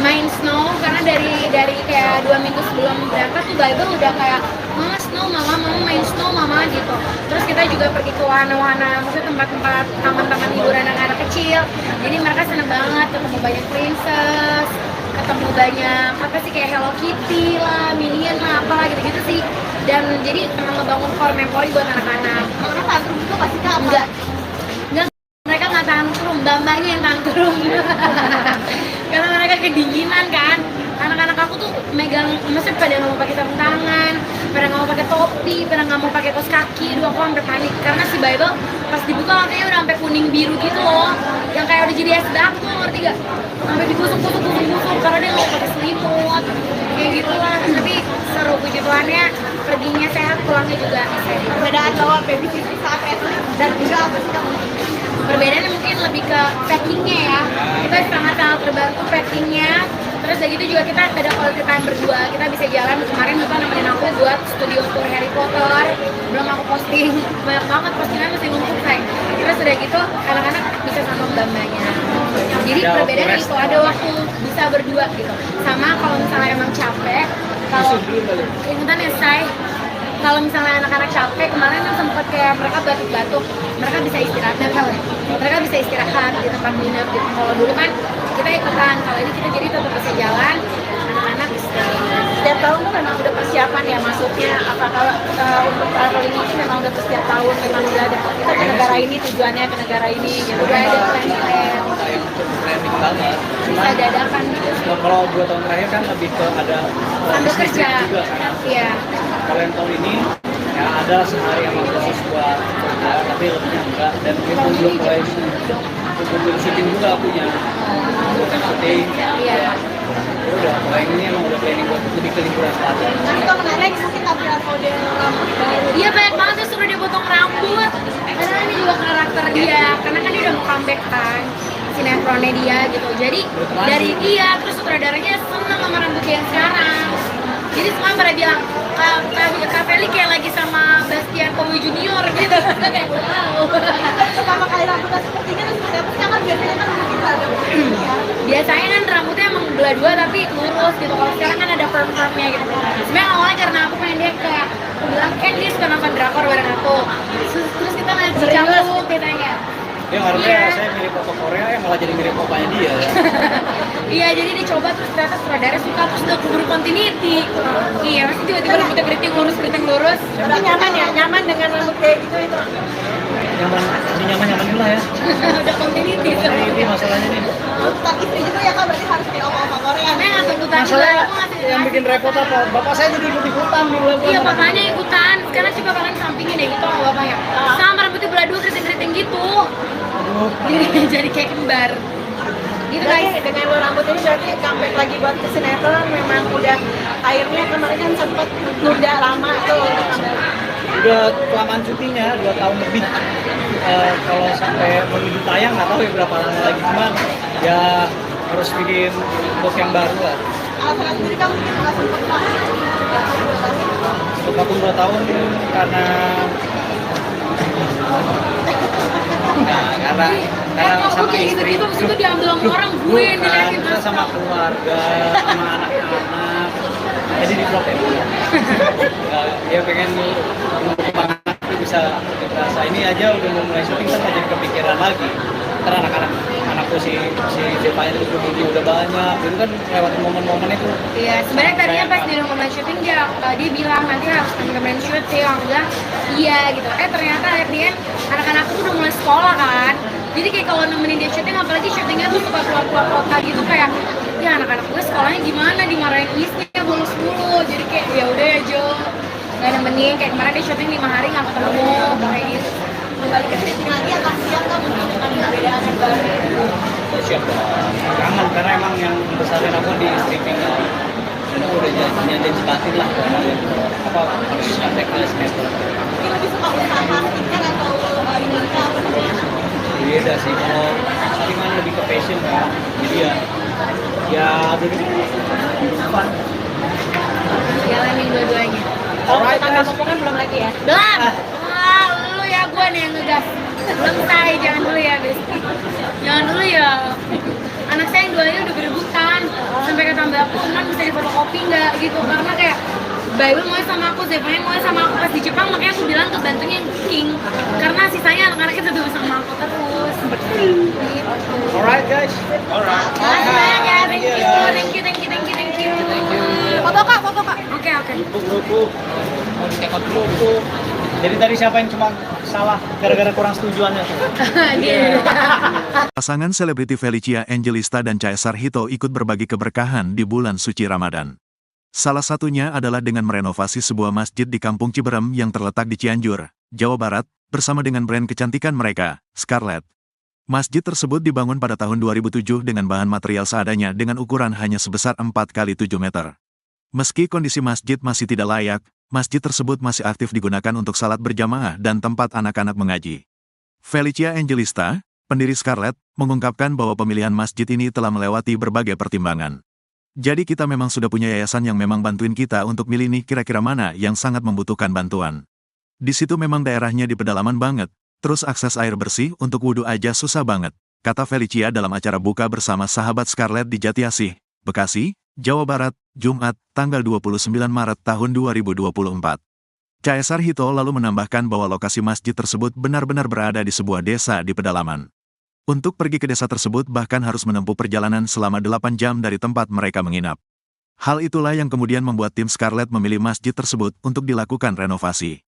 main snow, karena dari kayak 2 minggu sebelum berangkat tuh Bible udah kayak mama snow, mama main snow mama gitu. Terus kita juga pergi ke wahana-wahana, maksudnya tempat-tempat taman-taman hiburan anak-anak kecil. Jadi mereka seneng banget ketemu banyak princess, ketemu banyak apa sih kayak Hello Kitty lah, Minion lah, apalah gitu-gitu sih. Dan jadi emang ngebangun core memory buat anak-anak. Karena tantrum itu pasti kamu. Enggak, mereka nggak tantrum, bambanya yang tantrum. Karena mereka kedinginan kan. Anak-anak aku tuh megang, maksudnya pada nggak mau pakai sarung tangan, pada nggak mau pakai topi, pada nggak mau pakai kaos kaki. Aduh, aku sampai panik karena si Bible pas dibuka katanya udah sampai kuning biru gitu loh, yang kayak udah jadi es batu, ngerti gak? Sampai digusuk-gusuk karena dia nggak mau pakai selimut, kayak gitulah. Tapi seru, puji Tuhannya perginya sehat, pulangnya juga sehat. Perbedaan bawa babysitter saat SD dan juga apa sih kamu? Perbedaannya mungkin lebih ke packingnya ya, kita sangat-sangat terbantu packingnya. Terus dari itu juga kita ada quality time berdua, kita bisa jalan. Kemarin Bapak nemenin aku buat studio tour Harry Potter, belum aku posting, banyak banget postingan masih numpuk say. Terus udah gitu anak-anak bisa sama mbak-mbaknya. Jadi Ada perbedaannya waktu itu ada waktu bisa berdua gitu. Sama kalau misalnya emang capek, kalau ingetan ya say, kalau misalnya anak-anak capek, kemarin kan sempat kayak mereka batuk-batuk, mereka bisa istirahat dan mereka bisa istirahat di tempat nginep gitu. Kalau dulu kan kita ikutan, kalau ini kita jadi tetap bisa jalan, anak-anak istirahat. Setiap tahun tuh memang udah persiapan ya masuknya. Apakah untuk traveling ini memang udah setiap tahun memang udah ada kita ke negara ini tujuannya ke negara ini gitu. Udah ada plan Yang planning banget. bisa dadakan gitu. Kalau 2 tahun terakhir kan lebih ke ada Sambil bisnis kerja, juga kan. iya. Kalau yang tahun ini ya ada sehari yang khusus buat kerja, tapi lebihnya enggak. Dan kita belum mulai untuk syuting juga punya bukan syuting. Iya. Ya udah, kalau yang ini emang udah planning buat lebih ke liburan selatan. Nah, itu menarik mungkin tampilan model rambut baru. Iya banyak banget tuh suruh dia potong rambut. Karena ini juga karakter dia, karena kan dia udah mau comeback kan sinetronnya dia gitu. Jadi dari dia terus sutradaranya seneng sama rambut dia yang sekarang. Jadi semua pada bilang Kak Feli kayak lagi sama Bastian Kowi Junior gitu. Kayak wow. Pertama kali rambutnya seperti ini terus seperti apa sih? Kan biasanya kan kita ada ya. Biasanya kan rambutnya emang belah dua tapi lurus gitu. Kalau sekarang kan ada perm-permnya gitu. Sebenarnya awalnya karena aku pengen dia kayak aku bilang kan dia suka nonton drakor bareng aku. Terus kita lagi cambuk ditanya. Yang harusnya Iya. saya mirip foto Korea yang malah jadi mirip opanya dia. Iya, jadi dicoba terus ternyata sutradara suka terus udah keburu continuity. Iya, masih tiba-tiba rambutnya keriting lurus. Tapi nyaman ya, nyaman dengan rambut kayak gitu itu. Nyaman, ini nyaman dulu lah ya. Udah continuity. Ini masalahnya nih. Tuntutan istri juga ya kan berarti harus kayak oma-oma Korea. Karena nggak tuntutan juga, Masalah aku ngasih yang bikin repot apa? Bapak saya jadi ikut ikutan di bulan. Iya, bapaknya ikutan. Sekarang coba kalian sampingin deh gitu sama bapaknya. Sama rambutnya belah dua keriting-keriting gitu. Aduh. Jadi kayak kembar. Gitu Berarti guys. dengan lo rambut ini berarti comeback lagi buat ke sinetron memang udah akhirnya kemarin kan sempet nunda lama tuh. Udah kelamaan cutinya 2 tahun lebih. Kalau sampai menuju tayang nggak tahu ya berapa lama lagi, cuman ya harus bikin look yang baru lah. Alasan sendiri kamu mungkin nggak sempat pakai. Untuk vakum 2 tahun karena karena Kok sama kayak istri. gitu-gitu, abis itu diambil sama orang gue yang Bukan, diliatin kita sama keluarga, sama anak-anak. Jadi di vlog ya. Dia pengen anak itu bisa rasa ini aja udah mau mulai syuting kan jadi kepikiran lagi. Karena anakku si Zepa itu udah banyak, itu kan lewatin momen-momen itu. Iya, sebenarnya tadinya pas di rekaman syuting dia bilang nanti harus rekaman syuting, aku bilang iya gitu. Ternyata akhirnya anak-anakku tuh udah mulai sekolah kan. Jadi kayak kalau nemenin dia syuting, apalagi syutingnya tuh suka keluar-keluar kota gitu kayak ya anak-anak gue sekolahnya gimana, dimarahin isnya bolos mulu. Jadi kayak ya udah ya Jo, nggak nemenin. Kayak kemarin dia syuting 5 hari nggak ketemu kayak gitu. Kembali ke syuting lagi akan siap kan mungkin dengan perbedaan yang baru. Siap dong. Kangen karena emang yang besarin aku di streaming. Dan aku udah janji punya janji batin lah ke kalian gitu. Apa harus sampai ke skater. Mungkin lebih suka usaha skincare atau nikah apa namanya? Beda sih, kalau saringan lebih ke passion kan. Jadi ya jadi fun. Jalanin dua-duanya. Alright, tangga potongan belum lagi ya? Belum. Wah, lu ya gue nih yang ngegas. Belum say, jangan dulu ya, Besti. Jangan dulu ya. Anak saya yang duanya udah berebutan. Sampai kata Mbak aku, "Man, bisa difotokopi nggak?" gitu. Karena kayak Bible mau sama aku, Zephaniah mau sama aku pas di Jepang, makanya aku bilang tuh bantunya yang King. Karena sisanya anak-anaknya tetap sama aku terus. Gitu. Alright guys. Alright. Makasih banyak ya, thank you. Foto kak, foto kak. Oke. Kerupuk. Mau ditekot kerupuk. Jadi tadi siapa yang cuma salah gara-gara kurang setujuannya? Gitu. Pasangan selebriti Felicia Angelista dan Caesar Hito ikut berbagi keberkahan di bulan suci Ramadan. Salah satunya adalah dengan merenovasi sebuah masjid di Kampung Ciberem yang terletak di Cianjur, Jawa Barat, bersama dengan brand kecantikan mereka, Scarlett. Masjid tersebut dibangun pada tahun 2007 dengan bahan material seadanya dengan ukuran hanya sebesar 4x7 meter. Meski kondisi masjid masih tidak layak, masjid tersebut masih aktif digunakan untuk salat berjamaah dan tempat anak-anak mengaji. Felicia Angelista, pendiri Scarlett, mengungkapkan bahwa pemilihan masjid ini telah melewati berbagai pertimbangan. Jadi kita memang sudah punya yayasan yang memang bantuin kita untuk milih nih kira-kira mana yang sangat membutuhkan bantuan. Di situ memang daerahnya di pedalaman banget, terus akses air bersih untuk wudhu aja susah banget, kata Felicia dalam acara buka bersama sahabat Scarlett di Jatiasih, Bekasi, Jawa Barat, Jumat, tanggal 29 Maret tahun 2024. Caesar Hito lalu menambahkan bahwa lokasi masjid tersebut benar-benar berada di sebuah desa di pedalaman. Untuk pergi ke desa tersebut bahkan harus menempuh perjalanan selama 8 jam dari tempat mereka menginap. Hal itulah yang kemudian membuat tim Scarlett memilih masjid tersebut untuk dilakukan renovasi.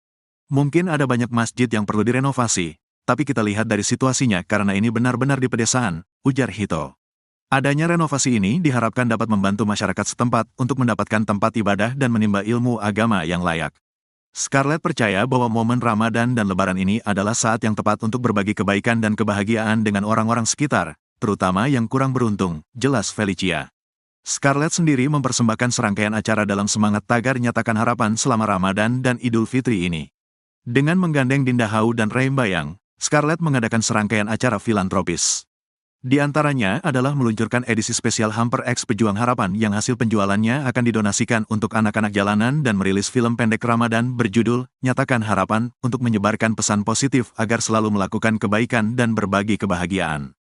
Mungkin ada banyak masjid yang perlu direnovasi, tapi kita lihat dari situasinya karena ini benar-benar di pedesaan, ujar Hito. Adanya renovasi ini diharapkan dapat membantu masyarakat setempat untuk mendapatkan tempat ibadah dan menimba ilmu agama yang layak. Scarlett percaya bahwa momen Ramadan dan Lebaran ini adalah saat yang tepat untuk berbagi kebaikan dan kebahagiaan dengan orang-orang sekitar, terutama yang kurang beruntung, jelas Felicia. Scarlett sendiri mempersembahkan serangkaian acara dalam semangat tagar nyatakan harapan selama Ramadan dan Idul Fitri ini. Dengan menggandeng Dinda Hau dan Reim Bayang, Scarlett mengadakan serangkaian acara filantropis. Di antaranya adalah meluncurkan edisi spesial Hamper X Pejuang Harapan yang hasil penjualannya akan didonasikan untuk anak-anak jalanan dan merilis film pendek Ramadan berjudul Nyatakan Harapan untuk menyebarkan pesan positif agar selalu melakukan kebaikan dan berbagi kebahagiaan.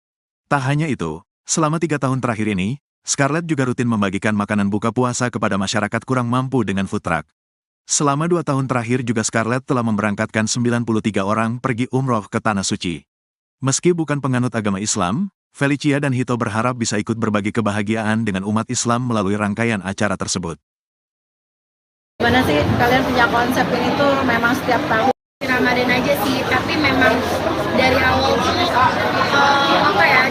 Tak hanya itu, selama 3 tahun terakhir ini, Scarlett juga rutin membagikan makanan buka puasa kepada masyarakat kurang mampu dengan food truck. Selama 2 tahun terakhir juga Scarlett telah memberangkatkan 93 orang pergi umroh ke Tanah Suci. Meski bukan penganut agama Islam, Felicia dan Hito berharap bisa ikut berbagi kebahagiaan dengan umat Islam melalui rangkaian acara tersebut. Gimana sih kalian punya konsep ini tuh memang setiap tahun? Ramadan aja sih, tapi memang dari awal tuh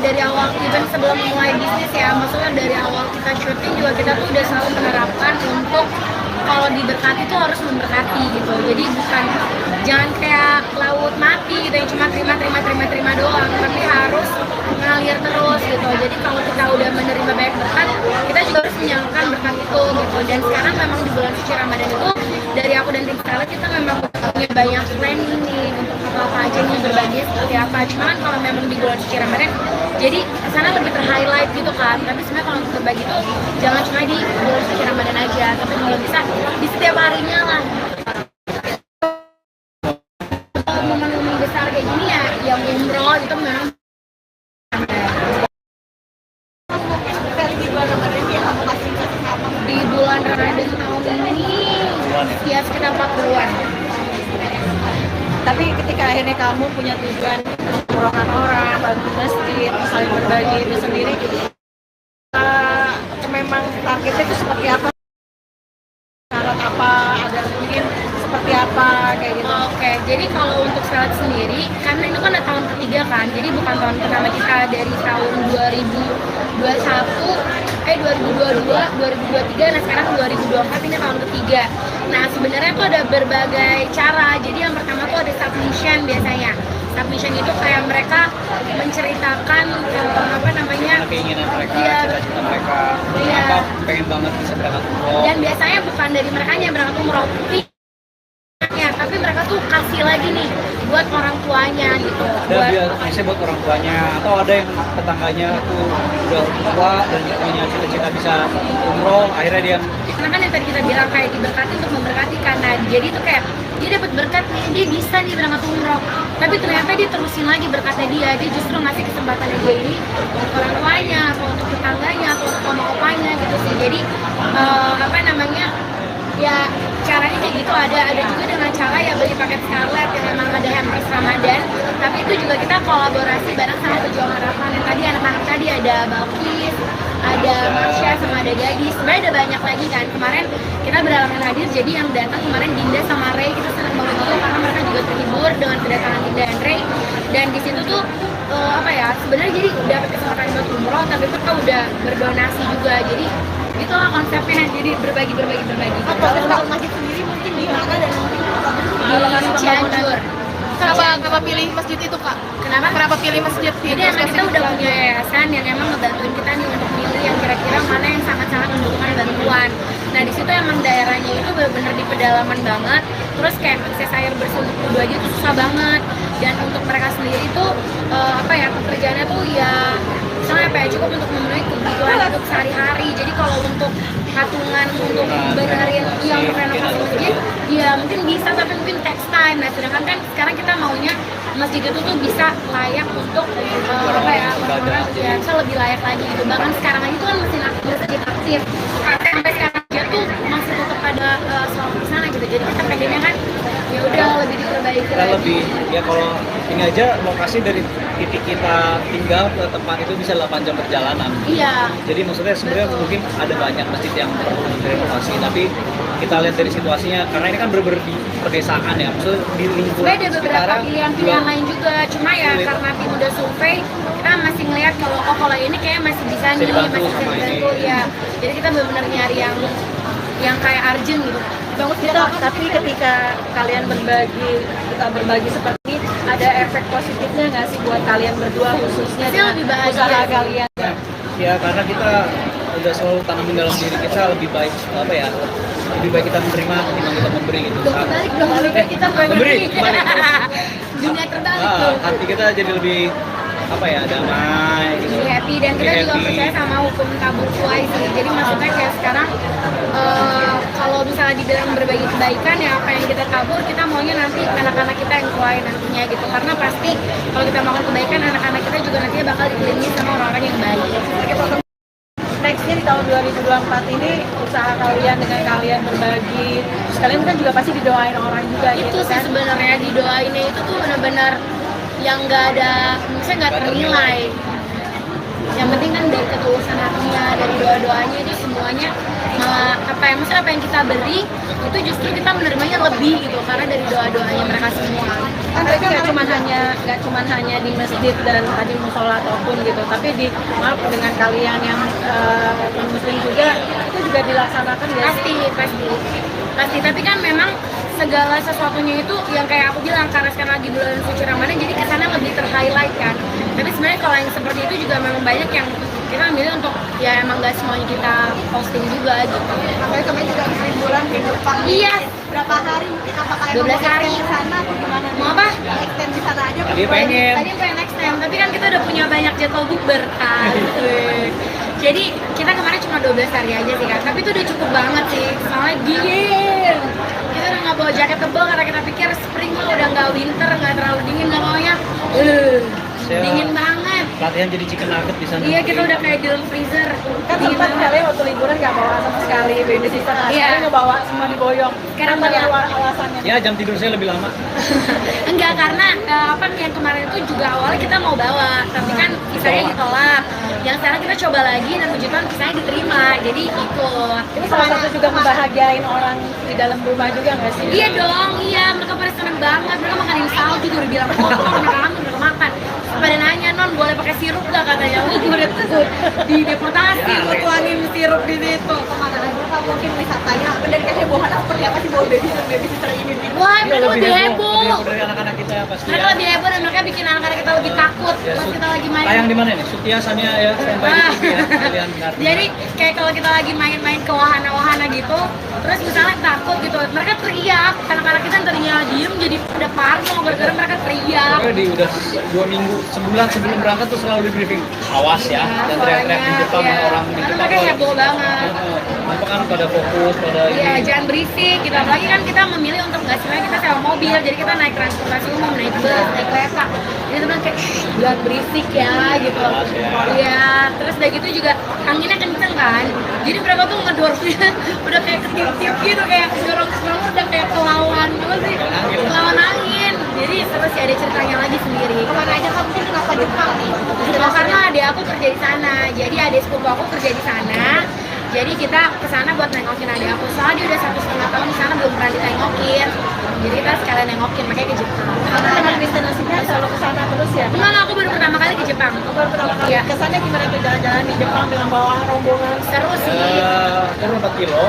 dari awal even sebelum mulai bisnis ya, maksudnya dari awal kita syuting juga kita tuh udah selalu menerapkan untuk kalau diberkati tuh harus memberkati gitu. Jadi jangan kayak laut mati gitu yang cuma terima doang, tapi harus ngalir terus gitu. Jadi kalau kita udah menerima banyak berkat, kita juga harus menyalurkan berkat itu gitu. Dan sekarang memang di bulan suci Ramadan itu dari aku dan tim Scarlett kita memang punya banyak planning nih untuk apa aja nih berbagi seperti apa. Cuman kalau memang di bulan suci Ramadan, jadi sana lebih ter-highlight gitu kan. Tapi sebenarnya kalau untuk berbagi tuh jangan cuma di bulan suci Ramadan aja, tapi kalau bisa di setiap harinya lah. Momen-momen besar kayak gini ya, yang umroh itu memang di bulan Ramadan tahun ini ya sekitar 40-an. Tapi ketika akhirnya kamu punya tujuan umrohkan orang, bantu masjid, saling berbagi itu sendiri, memang targetnya itu seperti apa? Syarat apa? Ada mungkin seperti apa kayak gitu? Oke, jadi kalau untuk Scarlett sendiri, karena itu kan tahun ketiga kan, jadi bukan tahun pertama kita dari tahun 2022, 2023, nah sekarang 2024 ini tahun ketiga. Nah sebenarnya tuh ada berbagai cara, jadi yang pertama tuh ada submission biasanya. submission itu kayak mereka menceritakan apa namanya keinginan mereka, Iya. cita-cita mereka, Iya. apa pengen banget bisa berangkat umroh. dan biasanya bukan dari mereka yang berangkat umroh tapi mereka tuh kasih lagi nih buat orang tuanya gitu. Ada biasanya buat orang tuanya, atau ada yang tetangganya tuh udah tua dan punya cita-cita bisa umroh, akhirnya dia Karena kan yang tadi kita bilang kayak diberkati untuk memberkati karena jadi tuh kayak dia dapat berkat nih, dia bisa nih berangkat umroh, tapi ternyata dia terusin lagi berkatnya dia justru ngasih kesempatannya dia ini untuk orang tuanya atau untuk tetangganya atau untuk oma-opanya gitu sih. Jadi apa namanya ya caranya kayak gitu ada juga dengan cara ya beli paket Scarlett yang memang ada hampers Ramadan, tapi itu juga kita kolaborasi bareng sama pejuang harapan yang tadi anak-anak tadi ada Balkis, ada Marsha sama ada Gadis, sebenarnya ada banyak lagi kan. Kemarin kita beralangan hadir, jadi yang datang kemarin Dinda sama Ray, kita senang banget itu karena mereka juga terhibur dengan kedatangan Dinda dan Ray, dan di situ tuh apa ya sebenarnya jadi dapat kesempatan buat umroh tapi mereka udah berdonasi juga, jadi itulah konsepnya, jadi berbagi. Kalau untuk masjid sendiri mungkin di mana dan mungkin Di Cianjur. kenapa pilih masjid itu kak? Kenapa pilih masjid itu? Jadi emang kita udah punya yayasan yang emang ngebantuin kita nih untuk milih yang kira-kira mana yang sangat-sangat membutuhkan bantuan. Nah di situ emang daerahnya itu benar-benar di pedalaman banget. Terus kayak akses air bersih untuk kedua aja itu susah banget. Dan untuk mereka sendiri tuh apa ya pekerjaannya tuh ya misalnya apa ya cukup untuk memenuhi kebutuhan untuk sehari-hari. Jadi kalau untuk patungan untuk benerin yang renovasi masjid ya mungkin bisa tapi mungkin text time. Nah sedangkan kan sekarang kita maunya masjid itu tuh bisa layak untuk apa ya orang ya bisa lebih layak lagi gitu. Bahkan sekarang aja tuh kan masih aktif sampai sekarang aja tuh masih tetap ada sholat di sana gitu. Jadi kita pengennya kan ya udah lebih diperbaiki kita lagi. lebih ya kalau ini aja lokasi dari titik kita tinggal ke tempat itu bisa 8 jam perjalanan. Iya. Jadi maksudnya sebenarnya mungkin ada banyak masjid yang perlu direnovasi, tapi kita lihat dari situasinya karena ini kan bener-bener di pedesaan ya, maksudnya di lingkungan Sebenarnya ada beberapa sekitaran pilihan-pilihan juga lain juga, cuma ya sulit. karena tim udah survei kita masih ngelihat kalau ini kayak masih bisa nih, dibantu masih bisa sama ini. dibantu ya. Jadi kita benar-benar nyari yang kayak urgent gitu. Bagus gitu, tapi ketika kalian kita berbagi seperti ini, ada efek positifnya nggak sih buat kalian berdua khususnya Pasti dengan lebih bahagia usaha sih. kalian? Ya karena kita udah selalu tanamin dalam diri kita lebih baik apa ya, lebih baik kita menerima ketimbang kita memberi gitu. Kebalik dong, kita memberi, kebalik. dunia terbalik tuh. Hati kita jadi lebih apa ya, damai gitu. Lebih happy dan kita Lebih juga happy. percaya sama hukum tabur tuai sih. Jadi maksudnya kayak sekarang kalau misalnya dibilang berbagi kebaikan ya apa yang kita tabur kita maunya nanti anak-anak kita yang tuai nantinya gitu. Karena pasti kalau kita melakukan kebaikan anak-anak kita juga nantinya bakal dikelilingi sama orang-orang yang baik. Nextnya di tahun 2024 ini usaha kalian dengan kalian berbagi, terus kalian kan juga pasti didoain orang juga Itu gitu sih kan? sebenarnya didoainnya itu tuh benar-benar yang nggak ada, misalnya nggak ternilai. Yang penting kan dari ketulusan hatinya, dari doa-doanya itu semuanya apa ya, maksudnya apa yang kita beri itu justru kita menerimanya lebih gitu karena dari doa-doanya mereka semua. Kan berarti nggak cuma hanya di masjid dan tadi musola ataupun gitu, tapi di maaf dengan kalian yang non muslim juga itu juga dilaksanakan ya? Pasti tapi kan memang segala sesuatunya itu yang kayak aku bilang karena sekarang lagi bulan suci Ramadan jadi kesana lebih ter-highlight kan. Tapi sebenarnya kalau yang seperti itu juga memang banyak yang kita ambil untuk ya emang gak semuanya kita posting juga gitu. Makanya kemarin juga habis liburan di Jepang. Iya. Berapa hari mungkin apakah 12 hari. di sana atau gimana? Mau apa? Extend di sana aja. Tadi pengen. Tadi pengen next time, tapi kan kita udah punya banyak jadwal bukber kan. Jadi kita kemarin cuma 12 hari aja sih kan, tapi itu udah cukup banget sih, soalnya dingin. Kita udah nggak bawa jaket tebal karena kita pikir spring mah udah nggak winter, nggak terlalu dingin, nggak maunya Saya dingin banget. Latihan jadi chicken nugget di sana. Iya kita udah kayak di dalam freezer. Kan Dingin sempat banget. kalian waktu liburan nggak bawa sama sekali baby sister, Iya. kalian ngebawa semua diboyong. Sekarang Apa bawa. alasannya? Ya jam tidur saya lebih lama. Enggak, karena apa yang kemarin itu juga awalnya kita mau bawa, tapi kan visanya ditolak. Yang sekarang kita coba lagi dan puji Tuhan visanya diterima, jadi ikut. Ini salah satu juga membahagiain orang di dalam rumah juga nggak sih? Iya dong, iya mereka pada seneng banget, mereka makanin salju juga udah bilang kotor, mereka makan. Pada nanya, non boleh pakai pakai sirup nggak katanya. Gue dideportasi, gue tuangin sirup di situ. Kemana aja Kak mungkin wisatanya dan kehebohan seperti apa sih bawa babysitter ini? Wah, Iya, mereka lebih heboh. dari anak-anak kita ya pasti. Mereka lebih heboh dan mereka bikin anak-anak kita lebih takut Ya, pas kita lagi main. Tayang di mana nih? Sutia Sania ya, standby di TV ya. Kalian ngerti. Jadi kayak kalau kita lagi main-main ke wahana-wahana gitu, terus misalnya takut gitu, mereka teriak, anak-anak kita yang tadinya diem jadi pada parno gara-gara mereka teriak. Pokoknya udah 2 minggu, sebulan sebelum berangkat tuh selalu di briefing. Awas ya, dan teriak-teriak di Jepang ya. orang di Karena Jepang. mereka heboh banget. Apa kan pada fokus pada Iya, ini. jangan berisik gitu. Apalagi kan kita memilih untuk nggak sebenarnya kita sewa mobil, jadi kita naik transportasi umum, naik bus, naik kereta. Jadi teman kayak jangan berisik ya gitu. Jelas ya. Iya, terus udah gitu juga anginnya kenceng kan. Jadi mereka tuh ngedorongnya udah kayak ketiup-tiup gitu, kayak dorong udah kayak kelawan apa sih? Kelawan angin. Jadi terus sih ada ceritanya lagi sendiri. Kemana aja Kak mungkin kenapa Jepang nih? Oh, karena adik aku kerja di sana. Jadi adik sepupu aku kerja di sana. Jadi kita ke sana buat nengokin adik aku. Soalnya dia udah 1,5 tahun di sana belum pernah ditengokin. Jadi kita sekalian nengokin, makanya ke Jepang. Karena dengan destinasinya selalu ke sana terus ya. Enggak, aku baru pertama kali ke Jepang. Baru pertama kali Iya. ke sana gimana tuh jalan-jalan di Jepang dengan bawa rombongan? Seru sih. Turun 4 kilo.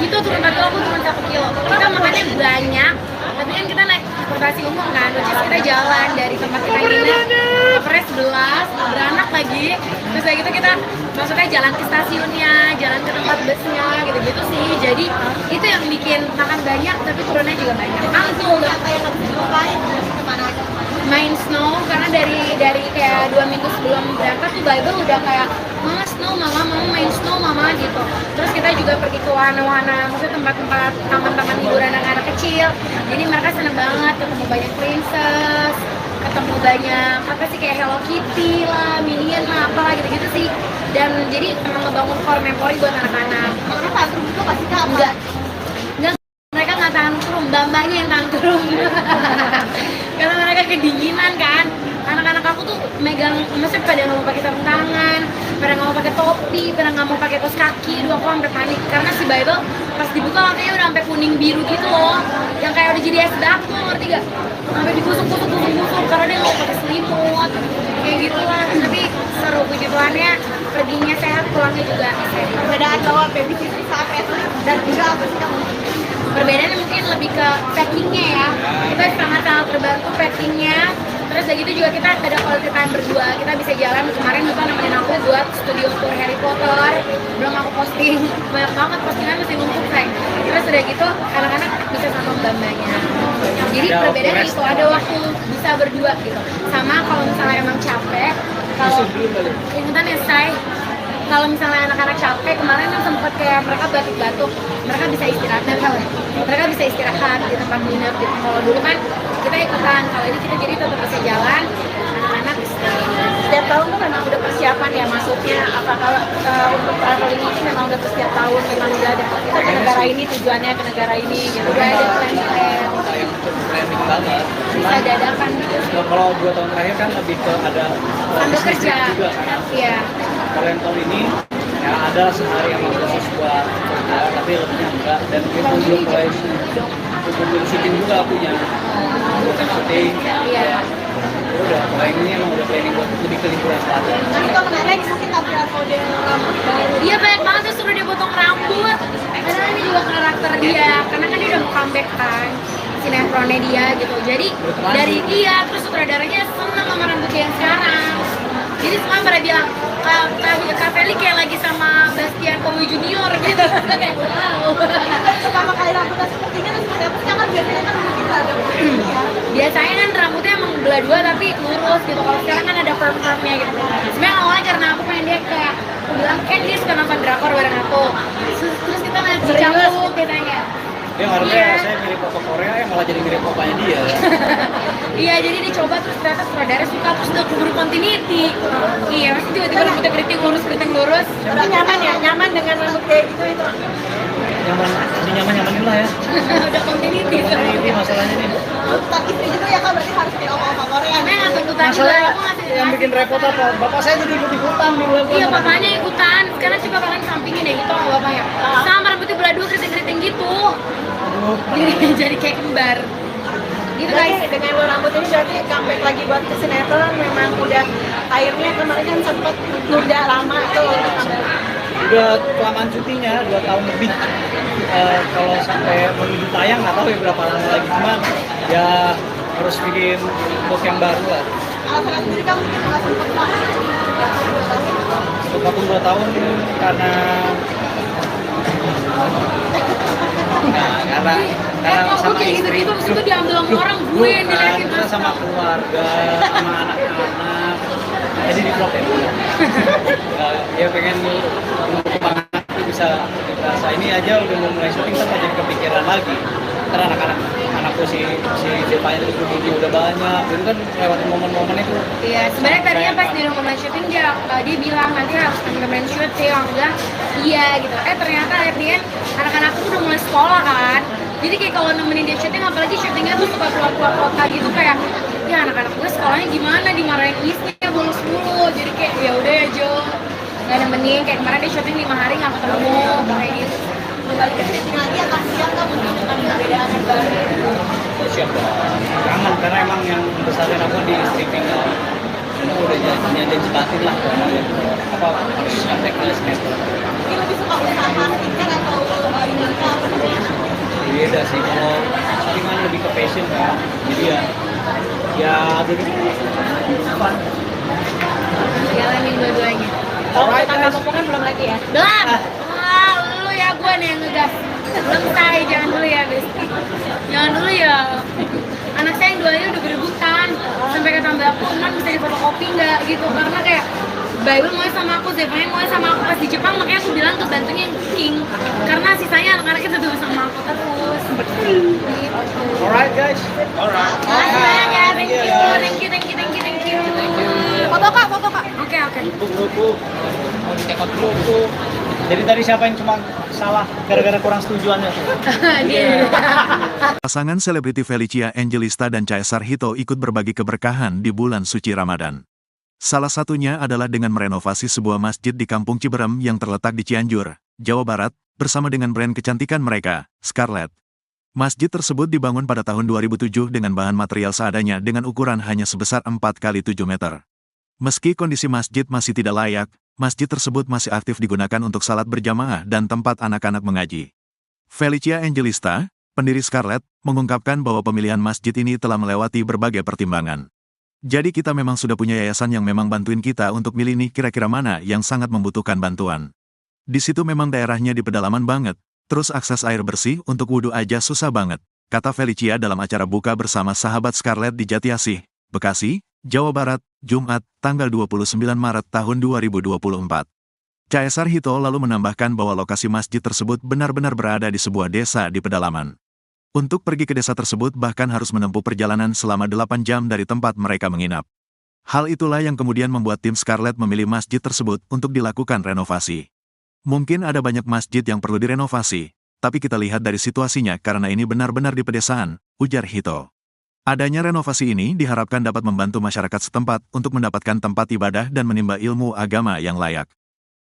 Itu turun 1 kilo, aku turun 1 kilo. Kita makannya banyak, tapi kan kita naik transportasi umum kan, which is kita jalan dari tempat kita nginep ke Pres 11, beranak lagi. Terus kayak gitu kita maksudnya jalan ke stasiunnya, jalan ke tempat busnya, gitu-gitu sih. Jadi itu yang bikin makan banyak, tapi turunnya juga banyak. Langsung Apa yang harus dilupain? Kemana aja? main snow, karena dari kayak 2 minggu sebelum berangkat tuh Bible udah kayak mama snow, mama mau main snow mama gitu. Terus kita juga pergi ke wahana-wahana, maksudnya tempat-tempat taman-taman hiburan anak-anak kecil. Jadi mereka seneng banget ketemu banyak princess, ketemu banyak apa sih kayak Hello Kitty lah, Minion lah, apalah gitu-gitu sih. Dan jadi emang ngebangun core memory buat anak-anak. Karena tantrum itu pasti Kak Enggak, mereka nggak tantrum, bambanya yang tantrum. Karena mereka kedinginan kan. Anak-anak aku tuh megang, maksudnya pada nggak mau pakai sarung tangan, pada nggak mau pakai topi, pada nggak mau pakai kaos kaki. Dua aku sampai panik karena si Bible pas dibuka matanya udah sampai kuning biru gitu loh, yang kayak udah jadi es batu, ngerti gak? Sampai digusuk-gusuk karena dia nggak mau pakai selimut, kayak gitu lah. Tapi seru, puji Tuhannya perginya sehat, pulangnya juga sehat. perbedaan bawa babysitter saat Netflix dan juga apa sih Kak? Perbedaannya mungkin lebih ke packingnya ya, kita sangat-sangat terbantu packingnya. Terus udah gitu juga kita ada quality time berdua, kita bisa jalan. Kemarin Duta nemenin aku buat studio tour Harry Potter, belum aku posting, banyak banget postingan masih numpuk say. Terus udah gitu anak-anak bisa sama mbak-mbaknya. Jadi Ada perbedaannya waktu itu ada waktu bisa berdua gitu. Sama kalau misalnya emang capek, kalau ingetan ya say, kalau misalnya anak-anak capek, kemarin kan sempet kayak mereka batuk-batuk, mereka bisa istirahat, mereka bisa istirahat di tempat nginep gitu. Kalau dulu kan kita ikutan, kalau ini kita jadi tetap bisa jalan, anak-anak istirahat. Setiap tahun tuh memang udah persiapan ya masuknya. Apakah untuk traveling ini memang udah setiap tahun memang udah ada kita ke negara ini tujuannya ke negara ini gitu. Udah ada plan-plan, Yang planning banget. bisa dadakan gitu. Nah, kalau 2 tahun terakhir kan lebih ke ada Sambil business kerja, trip juga kan. iya. Kalau yang tahun ini ya ada sehari yang khusus buat kerja, tapi lebihnya enggak. Dan kita belum mulai syuting juga punya syuting. Iya. Udah, mulai ini emang udah planning buat lebih ke liburan selatan. Nah itu menarik mungkin tampilan model rambut baru. Iya banyak banget tuh suruh dia potong rambut. Karena ini juga karakter dia, karena kan dia udah mau comeback kan sinetronnya dia gitu. Jadi dari dia terus sutradaranya seneng sama rambutnya yang sekarang. Jadi semua pada bilang Kak Feli kayak lagi sama Bastian Kowi Junior gitu. Kayak wow. Pertama kali rambutnya seperti ini terus seperti apa sih? Kan biasanya kan mungkin ada Biasanya kan rambutnya emang belah dua tapi lurus gitu. Kalau sekarang kan ada perm-permnya gitu. Sebenarnya awalnya karena aku pengen dia kayak aku bilang kan dia suka nonton drakor bareng aku. Terus kita main campur katanya. Dia harusnya Iya. saya mirip foto Korea yang malah jadi mirip opanya dia. Iya, jadi dicoba terus ternyata sutradara suka terus udah keburu continuity. Iya, pasti tiba-tiba rambutnya keriting lurus. Tapi nyaman ya, nyaman dengan rambut kayak gitu itu. Nyaman, lebih nyaman-nyamanin lah ya. Udah continuity. Ini masalahnya nih. tuntutan istri juga ya Kak, berarti harus kayak oma-oma Korea. Karena nggak tuntutan juga, Masalah aku ngasih yang bikin repot apa? Bapak saya jadi ikut-ikutan di bulan Iya, bapaknya ikutan. Sekarang coba kalian sampingin deh gitu sama bapaknya. Sama rambutnya belah dua keriting-keriting gitu. Aduh, Jadi kayak kembar. Gitu guys. Berarti dengan lo rambut ini berarti comeback lagi buat ke sinetron, memang udah akhirnya kemarin kan sempet nunda lama tuh. Udah kelamaan syutingnya 2 tahun lebih. Kalau sampai menuju tayang nggak tahu ya berapa lama lagi, cuman ya harus bikin look yang baru lah. Alasan sendiri kamu nggak sempat Vakum 2 tahun karena karena Kok sama kayak istri. gitu-gitu maksudnya diambil sama orang, gue yang Bukan, diliatin kita terus. sama keluarga, sama anak-anak. Jadi di vlog ya. Ya pengen semangat itu bisa ini aja udah mau mulai syuting tapi jadi kepikiran lagi. Karena anakku si Devanya itu udah banyak, itu kan lewat momen-momen itu. Iya, sebenarnya tadinya pas di rumah syuting dia bilang nanti harus temen-temen syuting, aku bilang iya gitu. Ternyata akhirnya anak-anak tuh udah mulai sekolah kan. Jadi kayak kalau nemenin dia syuting, apalagi syutingnya tuh suka keluar-keluar kota gitu, kayak ya anak-anak gue sekolahnya gimana, dimarahin istrinya bolos mulu. Jadi kayak ya udah ya Jo, nggak nemenin. Kayak kemarin dia syuting 5 hari nggak ketemu kayak gitu. balik ke syuting lagi akan siap nggak mungkin dengan perbedaan yang baru? Siap dong. Kangen karena emang yang besarin aku di stripping itu udah janji batin lah apa harus sampai ke sinetron. Mungkin lebih suka usaha marketing atau dinamika apa namanya? Beda sih, kalau syuting kan lebih ke passion kan, jadi ya jadi fun. Jalanin dua-duanya. Kalau kita nggak kan belum lagi ya. Belum. Lu ya, gue nih yang ngegas. Belum say, jangan dulu ya, Besti. Jangan dulu ya. Anak saya yang 2 ini udah berebutan. Sampai kata Mbak aku, "Man, bisa difotokopi nggak?" gitu. Karena kayak Bible mau sama aku, Zevanya mau sama aku pas di Jepang, makanya aku bilang ke bantunya yang cooking. Karena sisanya anak-anaknya tetap sama aku terus. Gitu. Alright guys, alright. Makasih banyak ya, thank you. Foto kak. Oke. Grup, mau dicekot grup. Jadi tadi siapa yang cuma salah gara-gara kurang setujuannya? Dia. Pasangan selebriti Felicia Angelista dan Caesar Hito ikut berbagi keberkahan di bulan suci Ramadan. Salah satunya adalah dengan merenovasi sebuah masjid di Kampung Ciberem yang terletak di Cianjur, Jawa Barat, bersama dengan brand kecantikan mereka, Scarlett. Masjid tersebut dibangun pada tahun 2007 dengan bahan material seadanya dengan ukuran hanya sebesar 4x7 meter. Meski kondisi masjid masih tidak layak, masjid tersebut masih aktif digunakan untuk salat berjamaah dan tempat anak-anak mengaji. Felicia Angelista, pendiri Scarlett, mengungkapkan bahwa pemilihan masjid ini telah melewati berbagai pertimbangan. Jadi kita memang sudah punya yayasan yang memang bantuin kita untuk milih nih kira-kira mana yang sangat membutuhkan bantuan. Di situ memang daerahnya di pedalaman banget, terus akses air bersih untuk wudhu aja susah banget, kata Felicia dalam acara buka bersama sahabat Scarlett di Jatiasih, Bekasi, Jawa Barat, Jumat, tanggal 29 Maret tahun 2024. Caesar Hito lalu menambahkan bahwa lokasi masjid tersebut benar-benar berada di sebuah desa di pedalaman. Untuk pergi ke desa tersebut bahkan harus menempuh perjalanan selama 8 jam dari tempat mereka menginap. Hal itulah yang kemudian membuat tim Scarlett memilih masjid tersebut untuk dilakukan renovasi. Mungkin ada banyak masjid yang perlu direnovasi, tapi kita lihat dari situasinya karena ini benar-benar di pedesaan, ujar Hito. Adanya renovasi ini diharapkan dapat membantu masyarakat setempat untuk mendapatkan tempat ibadah dan menimba ilmu agama yang layak.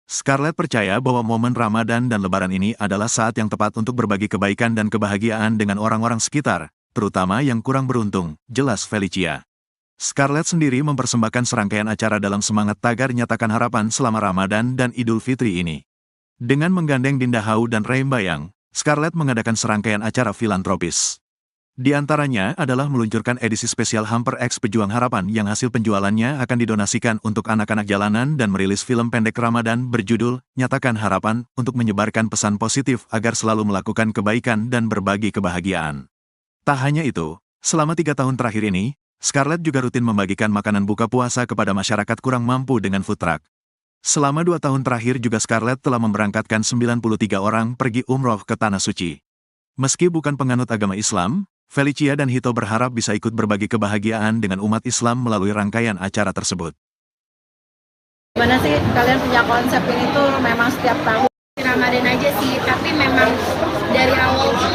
Scarlett percaya bahwa momen Ramadan dan Lebaran ini adalah saat yang tepat untuk berbagi kebaikan dan kebahagiaan dengan orang-orang sekitar, terutama yang kurang beruntung, jelas Felicia. Scarlett sendiri mempersembahkan serangkaian acara dalam semangat tagar nyatakan harapan selama Ramadan dan Idul Fitri ini. Dengan menggandeng Dinda Hau dan Reim Bayang, Scarlett mengadakan serangkaian acara filantropis. Di antaranya adalah meluncurkan edisi spesial Hamper X Pejuang Harapan yang hasil penjualannya akan didonasikan untuk anak-anak jalanan dan merilis film pendek Ramadan berjudul Nyatakan Harapan untuk menyebarkan pesan positif agar selalu melakukan kebaikan dan berbagi kebahagiaan. Tak hanya itu, selama 3 tahun terakhir ini, Scarlett juga rutin membagikan makanan buka puasa kepada masyarakat kurang mampu dengan food truck. Selama 2 tahun terakhir juga Scarlett telah memberangkatkan 93 orang pergi umroh ke Tanah Suci. Meski bukan penganut agama Islam, Felicia dan Hito berharap bisa ikut berbagi kebahagiaan dengan umat Islam melalui rangkaian acara tersebut. Gimana sih kalian punya konsep ini tuh memang setiap tahun? Ramadan aja sih, tapi memang dari awal tuh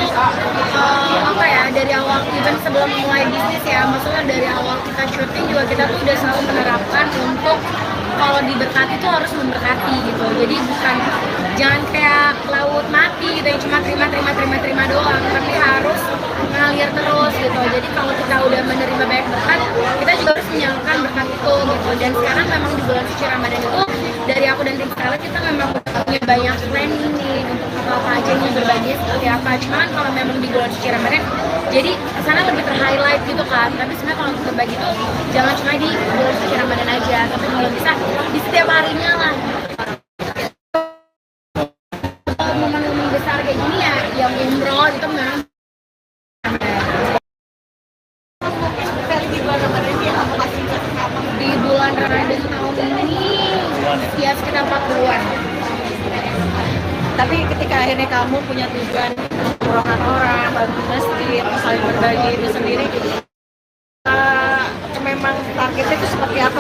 dari awal even sebelum mulai bisnis ya, maksudnya dari awal kita syuting juga kita tuh udah selalu menerapkan untuk kalau diberkati tuh harus memberkati gitu. Jadi bukan jangan kayak laut mati gitu yang cuma terima doang, tapi harus ngalir terus gitu. Jadi kalau kita udah menerima banyak berkat, kita juga harus menyalurkan berkat itu gitu. Dan sekarang memang di bulan suci Ramadan itu dari aku dan tim Scarlett kita memang punya banyak planning nih untuk apa aja nih berbagi seperti apa. Cuman kalau memang di bulan suci Ramadan jadi kesana lebih ter-highlight gitu kan. Tapi sebenarnya kalau untuk berbagi itu jangan cuma di bulan suci Ramadan aja, tapi kalau bisa di setiap harinya lah. Momen-momen besar kayak gini ya yang umroh itu memang di bulan Ramadan sih kamu kasih apa? di bulan Ramadan tahun ini ya sekitar 40-an. Tapi ketika akhirnya kamu punya tujuan mengurangkan orang, bantu masjid, saling berbagi itu sendiri, memang targetnya itu seperti apa?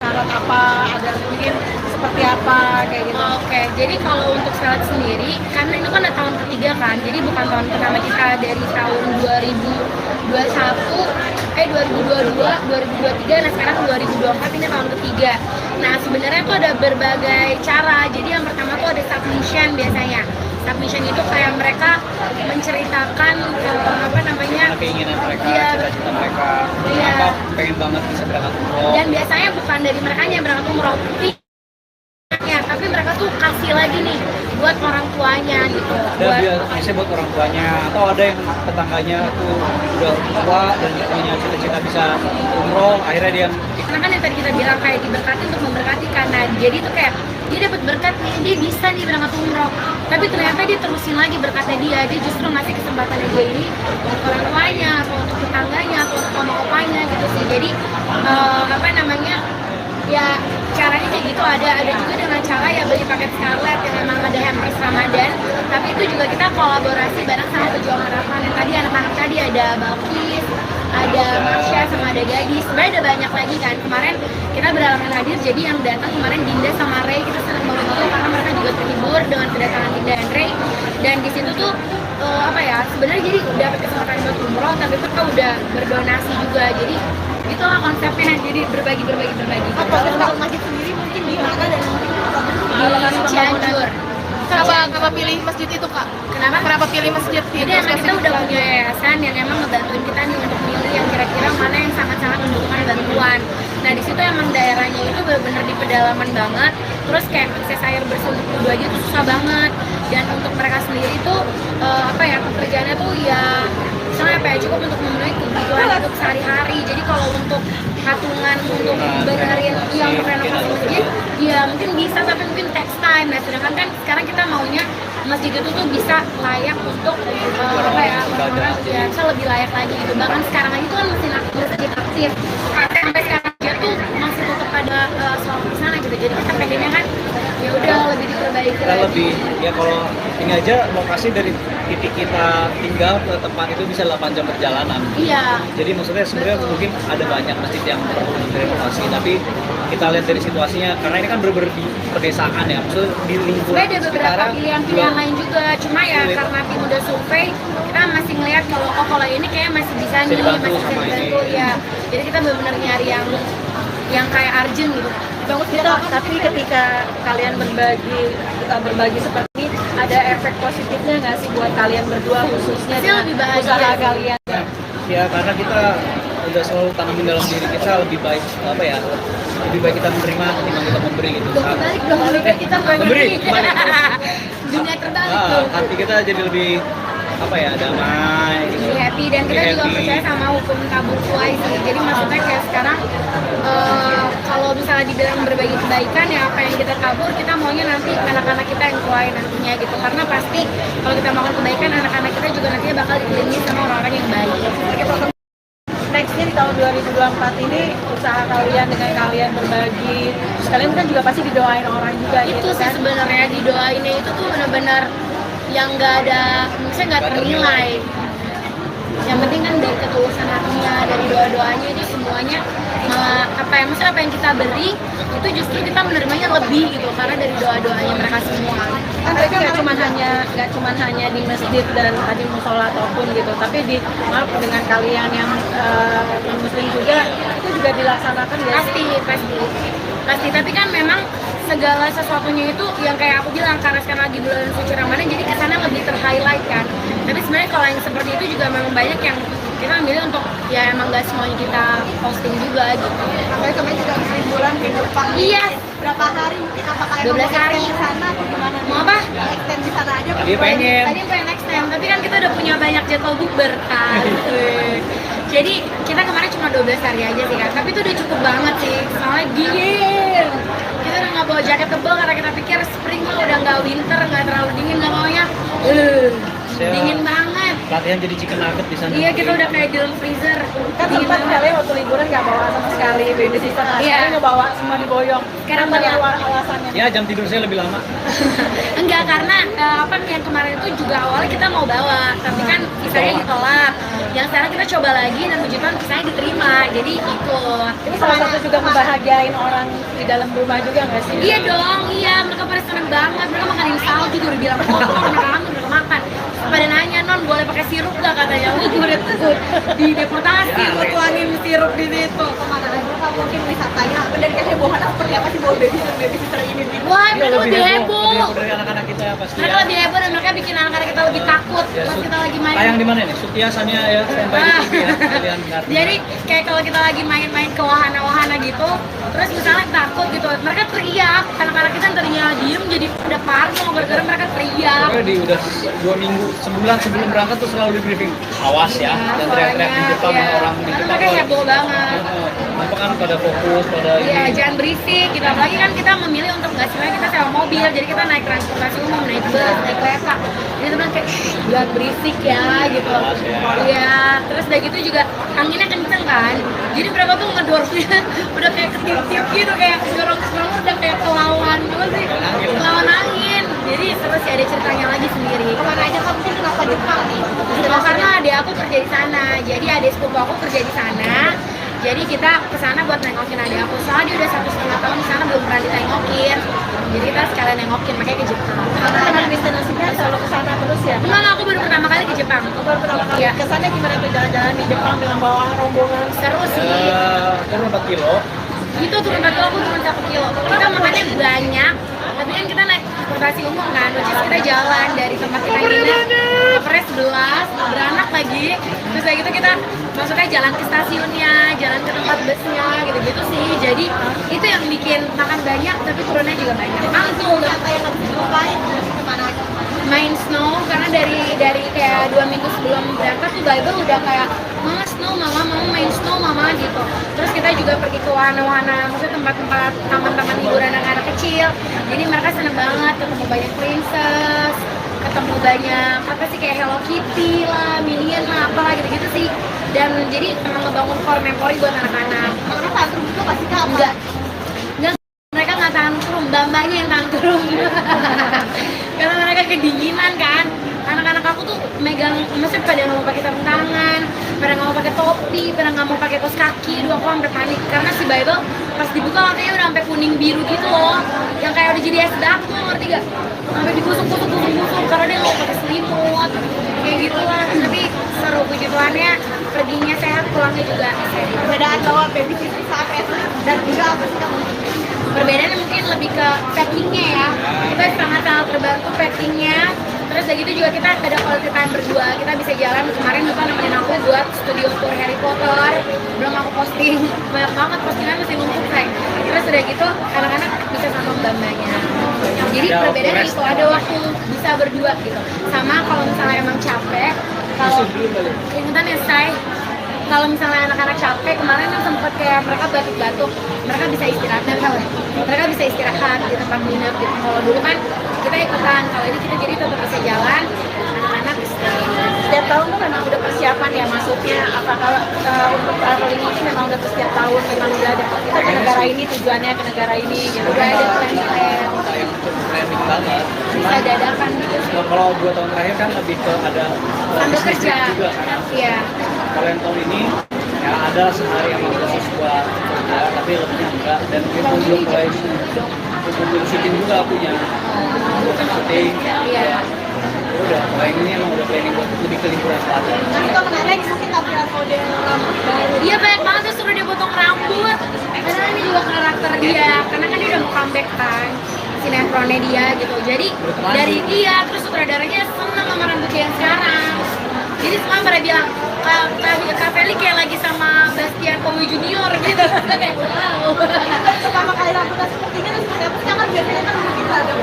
Syarat apa? Ada mungkin seperti apa kayak gitu? Oke, jadi kalau untuk Scarlett sendiri, karena itu kan udah tahun ketiga kan, jadi bukan tahun pertama kita dari tahun 2022, 2023, nah sekarang 2024 ini tahun ketiga. Nah sebenarnya tuh ada berbagai cara, jadi yang pertama tuh ada submission biasanya. Submission itu kayak mereka menceritakan apa namanya keinginan mereka, Iya. cita-cita mereka, Iya. kenapa pengen banget bisa berangkat umroh. dan biasanya bukan dari mereka yang berangkat umroh, tapi mereka tuh kasih lagi nih buat orang tuanya gitu. Ada biasanya buat orang tuanya, atau ada yang tetangganya tuh udah tua dan punya cita-cita bisa umroh, akhirnya dia Karena kan yang tadi kita bilang kayak diberkati untuk memberkati karena jadi tuh kayak dia dapat berkat nih, dia bisa nih berangkat umroh, tapi ternyata dia terusin lagi berkatnya dia justru ngasih kesempatan dia ini untuk orang tuanya atau untuk tetangganya atau untuk mama opanya gitu sih. Jadi apa namanya ya caranya kayak gitu. Ada juga dengan cara ya beli paket Scarlett yang memang ada hampers Ramadan, tapi itu juga kita kolaborasi bareng sama pejuang harapan yang tadi anak-anak tadi ada Balkis, ada Marsha sama ada Gadis, sebenarnya ada banyak lagi kan. Kemarin kita berhalangan hadir, jadi yang datang kemarin Dinda sama Ray, kita senang banget karena mereka juga terhibur dengan kedatangan Dinda dan Ray. Dan di situ tuh apa ya sebenarnya jadi dapat kesempatan buat umroh, tapi mereka udah berdonasi juga. Jadi itulah konsepnya, jadi berbagi. Apa kalau masjid sendiri mungkin di mana dan mungkin Di Cianjur. kenapa pilih masjid itu kak? Kenapa pilih masjid itu? Jadi emang kita udah punya yayasan yang emang ngebantuin kita nih untuk milih yang kira-kira mana yang sangat-sangat membutuhkan bantuan. Nah di situ emang daerahnya itu benar-benar di pedalaman banget. Terus kayak akses air bersih untuk wudhu aja tuh susah banget. Dan untuk mereka sendiri tuh apa ya pekerjaannya tuh ya misalnya apa ya cukup untuk memenuhi kebutuhan hidup sehari-hari. Jadi kalau untuk patungan untuk benerin yang renovasi masjid ya mungkin bisa, tapi mungkin text time. Nah sedangkan kan sekarang kita maunya masjid itu tuh bisa layak untuk apa ya orang ya bisa lebih layak lagi gitu. Bahkan sekarang aja tuh kan masjid aktif sampai sekarang aja tuh masih tetap ada sholat di sana gitu. Jadi kita pengennya kan ya udah lebih diperbaiki kita lagi. lebih ya kalau ini aja lokasi dari titik kita tinggal ke tempat itu bisa 8 jam perjalanan. Iya. Jadi maksudnya sebenarnya mungkin ada banyak masjid yang perlu direnovasi, tapi kita lihat dari situasinya karena ini kan bener-bener di pedesaan ya, maksudnya di lingkungan Sebenarnya ada beberapa sekitaran pilihan-pilihan lain juga, cuma ya Sulit. karena tim udah survei kita masih ngeliat kalau ini kayak masih bisa nih, dibantu masih bisa sama ini. dibantu ya. Jadi kita benar-benar nyari yang kayak urgent gitu. Bagus gitu, tapi ketika kalian berbagi seperti ini, ada efek positifnya nggak sih buat kalian berdua khususnya Pasti dengan lebih bahagia usaha sih. kalian? Ya karena kita udah selalu tanamin dalam diri kita lebih baik apa ya, lebih baik kita menerima ketimbang kita memberi gitu. Udah kebalik dong, kita memberi, kebalik. Dunia terbalik tuh. Hati kita jadi lebih apa ya, damai gitu. Lebih happy, dan kita Lebih juga happy. percaya sama hukum tabur tuai sih. Jadi maksudnya kayak sekarang kalau misalnya dibilang berbagi kebaikan ya apa yang kita tabur kita maunya nanti anak-anak kita yang tuai nantinya gitu. Karena pasti kalau kita melakukan kebaikan anak-anak kita juga nantinya bakal dikelilingi sama orang-orang yang baik. Nextnya di tahun 2024 ini usaha kalian dengan kalian berbagi, terus kalian kan juga pasti didoain orang juga Itu gitu sih kan? sebenarnya didoainnya itu tuh benar-benar yang nggak ada, maksudnya nggak ternilai. Yang penting kan dari ketulusan hatinya, dari doa-doanya itu semuanya apa ya, maksudnya apa yang kita beri itu justru kita menerimanya lebih gitu karena dari doa-doanya mereka semua. Kan mereka nggak cuma hanya di masjid dan di musola ataupun gitu, tapi maaf dengan kalian yang non muslim juga itu juga dilaksanakan ya. Pasti pasti. Tapi kan memang segala sesuatunya itu yang kayak aku bilang, karena sekarang lagi bulan suci Ramadan, jadi kesana lebih ter-highlight kan. Tapi sebenarnya kalau yang seperti itu juga memang banyak yang kita milih untuk ya emang gak semuanya kita posting juga gitu. Apalagi kemarin juga habis liburan ke Jepang. Iya. Berapa hari mungkin, apakah 12 hari di sana atau gimana? Mau apa? Extend di sana aja. Tadi pengen. Tadi pengen extend, tapi kan kita udah punya banyak jadwal bukber kan. Jadi kita kemarin cuma 12 hari aja sih kan, tapi itu udah cukup banget sih, soalnya dingin. Kita udah nggak bawa jaket tebal karena kita pikir spring mah udah nggak winter, nggak terlalu dingin, nggak maunya dingin banget. Latihan jadi chicken nugget di sana. Iya, kita udah kayak di dalam freezer. Kan Dingin sempat banget. kalian waktu liburan nggak bawa sama sekali baby sister, Iya. sekarang ngebawa semua diboyong. Sekarang Apa bawa. alasannya? Ya jam tidur saya lebih lama. Enggak, karena apa yang kemarin itu juga awalnya kita mau bawa, tapi kan visanya ditolak. Yang sekarang kita coba lagi dan puji Tuhan visanya diterima, jadi ikut. Ini salah satu juga ngebahagiain orang di dalam rumah juga nggak sih? Iya dong, iya, mereka pada seneng banget. Mereka makanin salju juga udah bilang kotor, mereka makan. Pada nanya, non boleh pakai sirup gak katanya? Gue udah di deportasi, gue tuangin sirup di situ. Kemana aja Kak, mungkin wisatanya dan kehebohan seperti apa sih bawa baby sister ini? Wah, Iya, mereka lebih heboh. dari anak-anak kita ya pasti. Mereka Ya. lebih heboh dan mereka bikin anak-anak kita lebih takut Ya, pas kita lagi main. Tayang di mana nih? Sutiasannya ya sampai di TV ya. Kalian ngerti. Jadi kayak kalau kita lagi main-main ke wahana-wahana gitu, terus misalnya takut gitu, mereka teriak, anak-anak kita tadinya diem jadi udah parno gara-gara mereka teriak. Pokoknya di udah 2 minggu, sebulan sebelum berangkat tuh selalu di briefing. Awas ya, dan teriak-teriak di Jepang ya. orang di Karena Jepang. mereka tuh- heboh banget. Apa kan pada fokus pada Iya, ini. jangan berisik gitu. Apalagi kan kita memilih untuk nggak sebenarnya kita sewa mobil, jadi kita naik transportasi umum, naik bus, naik kereta. Jadi teman kayak jangan berisik ya gitu. Awas ya. Iya, terus udah gitu juga anginnya kenceng kan. Jadi mereka tuh ngedorongnya udah kayak ketip-tip gitu, kayak dorong-dorong udah kayak kelawan gitu sih. Kelawan angin. Jadi seru sih, ada ceritanya lagi sendiri. Kemana aja Kak, mungkin kenapa Jepang nih? Oh, karena adik aku kerja di sana, jadi adik sepupu aku kerja di sana. Jadi kita ke sana buat nengokin adik aku. Soalnya dia udah 1,5 tahun di sana belum pernah ditengokin. Jadi kita sekalian nengokin, makanya ke Jepang. Karena emang destinasinya selalu ke sana terus ya. Emang aku baru pertama kali ke Jepang. Baru pertama kali Iya. ke sana gimana tuh jalan-jalan di Jepang dengan bawa rombongan? Seru sih. Turun 4 kilo. Itu turun 1 kilo, aku turun 1 kilo. Kita makannya banyak, tapi kan kita naik transportasi umum kan, which is kita jalan dari tempat kita nginep ke Pres 11, beranak lagi. Terus kayak gitu kita maksudnya jalan ke stasiunnya, jalan ke tempat busnya, gitu-gitu sih. Jadi itu yang bikin makan banyak, tapi turunnya juga banyak. Langsung Apa yang harus dilupain? Kemana aja? main snow, karena dari kayak 2 minggu sebelum berangkat tuh Bible udah kayak mama snow, mama mau main snow mama gitu. Terus kita juga pergi ke wahana-wahana, maksudnya tempat-tempat taman-taman hiburan anak-anak kecil. Jadi mereka seneng banget ketemu banyak princess, ketemu banyak apa sih kayak Hello Kitty lah, Minion lah, apalah gitu-gitu sih. Dan jadi emang ngebangun core memori buat anak-anak. Karena tantrum itu pasti Kak apa? Enggak, mereka nggak tantrum, bambanya yang tantrum. Karena mereka kedinginan kan. Anak-anak aku tuh megang, maksudnya pada nggak mau pakai sarung tangan, pada nggak mau pakai topi, pada nggak mau pakai kaos kaki. Dua aku sampai panik karena si Bible pas dibuka matanya udah sampai kuning biru gitu loh, yang kayak udah jadi es batu, ngerti gak? Sampai digusuk-gusuk karena dia nggak mau pakai selimut, kayak gitu lah. Tapi seru, puji Tuhannya perginya sehat, pulangnya juga sehat. Perbedaan bawa baby sister saat SD dan juga apa sih Kak? Perbedaannya mungkin lebih ke packingnya ya, kita sangat terbantu packingnya. Terus dari itu juga kita ada quality time berdua, kita bisa jalan. Kemarin Lupa nemenin aku buat studio tour Harry Potter, belum aku posting, banyak banget postingan masih numpuk sayang. Terus udah gitu anak-anak bisa sama mbak-mbaknya. Jadi Ya, perbedaannya rest. itu ada waktu bisa berdua gitu. Sama kalau misalnya emang capek, kalau ingetan ya say, kalau misalnya anak-anak capek, kemarin kan sempet kayak mereka batuk-batuk, mereka bisa istirahat, mereka bisa istirahat di tempat nginep gitu. Kalau dulu kan kita ikutan, kalau ini kita jadi tetap bisa jalan, anak-anak istirahat. Setiap tahun tuh memang udah persiapan ya, maksudnya apakah untuk traveling ini memang udah setiap tahun memang udah ada kita ke negara ini tujuannya ke negara ini gitu. Udah ada plan-plan, Yang trending banget. bisa dadakan gitu. Kalau 2 tahun terakhir kan lebih ke ada Sambil bisnis kerja, juga kan. iya. Kalau yang tahun ini ya ada sehari emang khusus buat kerja, tapi lebih enggak, dan kita belum mulai syuting juga punya syuting. Iya. Udah mulai ini emang udah planning buat lebih ke liburan selatan. Tapi Kak menarik mungkin tampilan model rambut baru. Iya banyak banget tuh suruh dia potong rambut. Karena ini juga karakter dia. Karena comeback kan sinetronnya dia gitu. Jadi dari dia terus sutradaranya seneng sama rambut dia yang sekarang. Jadi semua pada bilang Kak Feli kayak lagi sama Bastian Kowi Junior gitu. Kayak wow. Pertama kali rambutnya seperti ini terus seperti apa sih? Kan biasanya kan mungkin ada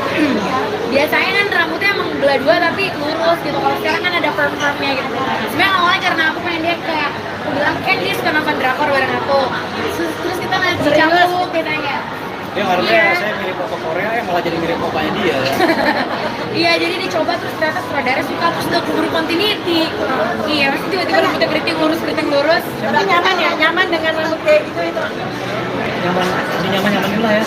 ya. Biasanya kan rambutnya emang belah dua tapi lurus gitu. Kalau sekarang kan ada perm-permnya gitu. Sebenarnya awalnya karena aku pengen dia kayak aku bilang kan dia suka nonton drakor bareng aku. Terus kita ngeliat Cicangkuk katanya. Dia ngarepnya Iya. saya mirip Papa Korea, malah jadi mirip papanya dia. Iya, jadi dicoba terus ternyata sutradara suka terus udah keburu continuity. Iya, terus tiba-tiba rambutnya keriting lurus. Tapi nyaman ya, nyaman dengan rambut kayak gitu itu. Nyaman, ini nyaman-nyamanin lah ya.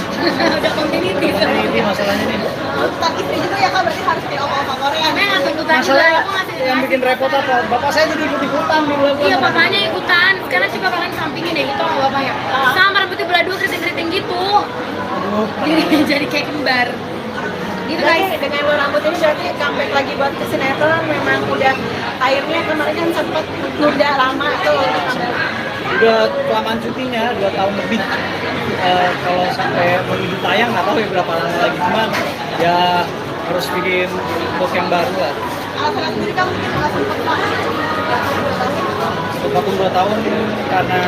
Udah continuity. Ini masalahnya nih. Tuntutan istri juga ya Kak, berarti harus kayak opa-opa Korea. Karena nggak tuntutan juga, Masalah aku ngasih yang bikin repot apa? Bapak saya jadi ikut-ikutan di bulan Iya, papanya ikutan. Sekarang coba kalian sampingin deh gitu sama bapaknya. Sama rambutnya belah dua keriting-keriting gitu. Aduh. Jadi kayak kembar. Gitu guys. Berarti dengan rambut ini berarti comeback lagi buat ke sinetron memang udah akhirnya kemarin kan sempat nunda lama tuh. Udah kelamaan cutinya, 2 tahun lebih. Kalau sampai menuju tayang nggak tahu ya berapa lama lagi, cuman ya harus bikin look yang baru lah. Alasan sendiri kamu mungkin nggak sempat banget. Untuk vakum 2 tahun karena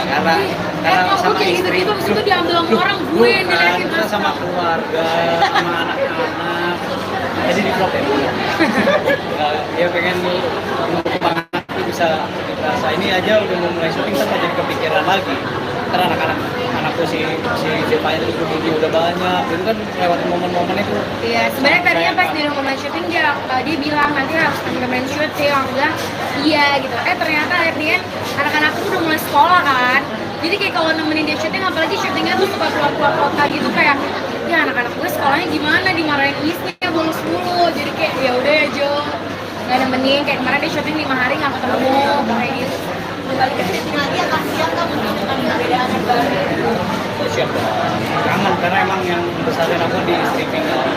karena Kok sama kayak istri. gitu-gitu abis itu diambil sama orang gue yang Bukan, diliatin kita sama keluarga, sama anak-anak. Jadi di vlog ya. Ya pengen nunggu anak itu bisa rasa ini aja udah mau mulai syuting kan jadi kepikiran lagi. Karena anakku si Zevanya terus begitu udah banyak, itu kan lewat momen-momen itu. Iya, sebenarnya tadinya pas di rumah syuting dia bilang nanti harus temen-temen syuting, aku bilang iya gitu. Ternyata akhirnya anak-anakku udah mulai sekolah kan. Jadi kayak kalau nemenin dia syuting, apalagi syutingnya tuh suka keluar-keluar kota gitu kayak ya anak-anak gue sekolahnya gimana dimarahin istri bolos mulu. Jadi kayak ya udah ya Jo, nggak nemenin. Kayak kemarin dia syuting 5 hari nggak ketemu kayak gitu. Kembali ke syuting lagi ya kasihan kan mungkin dengan perbedaan yang baru. Siap dong. Kangen karena emang yang besarin aku di streaming kan.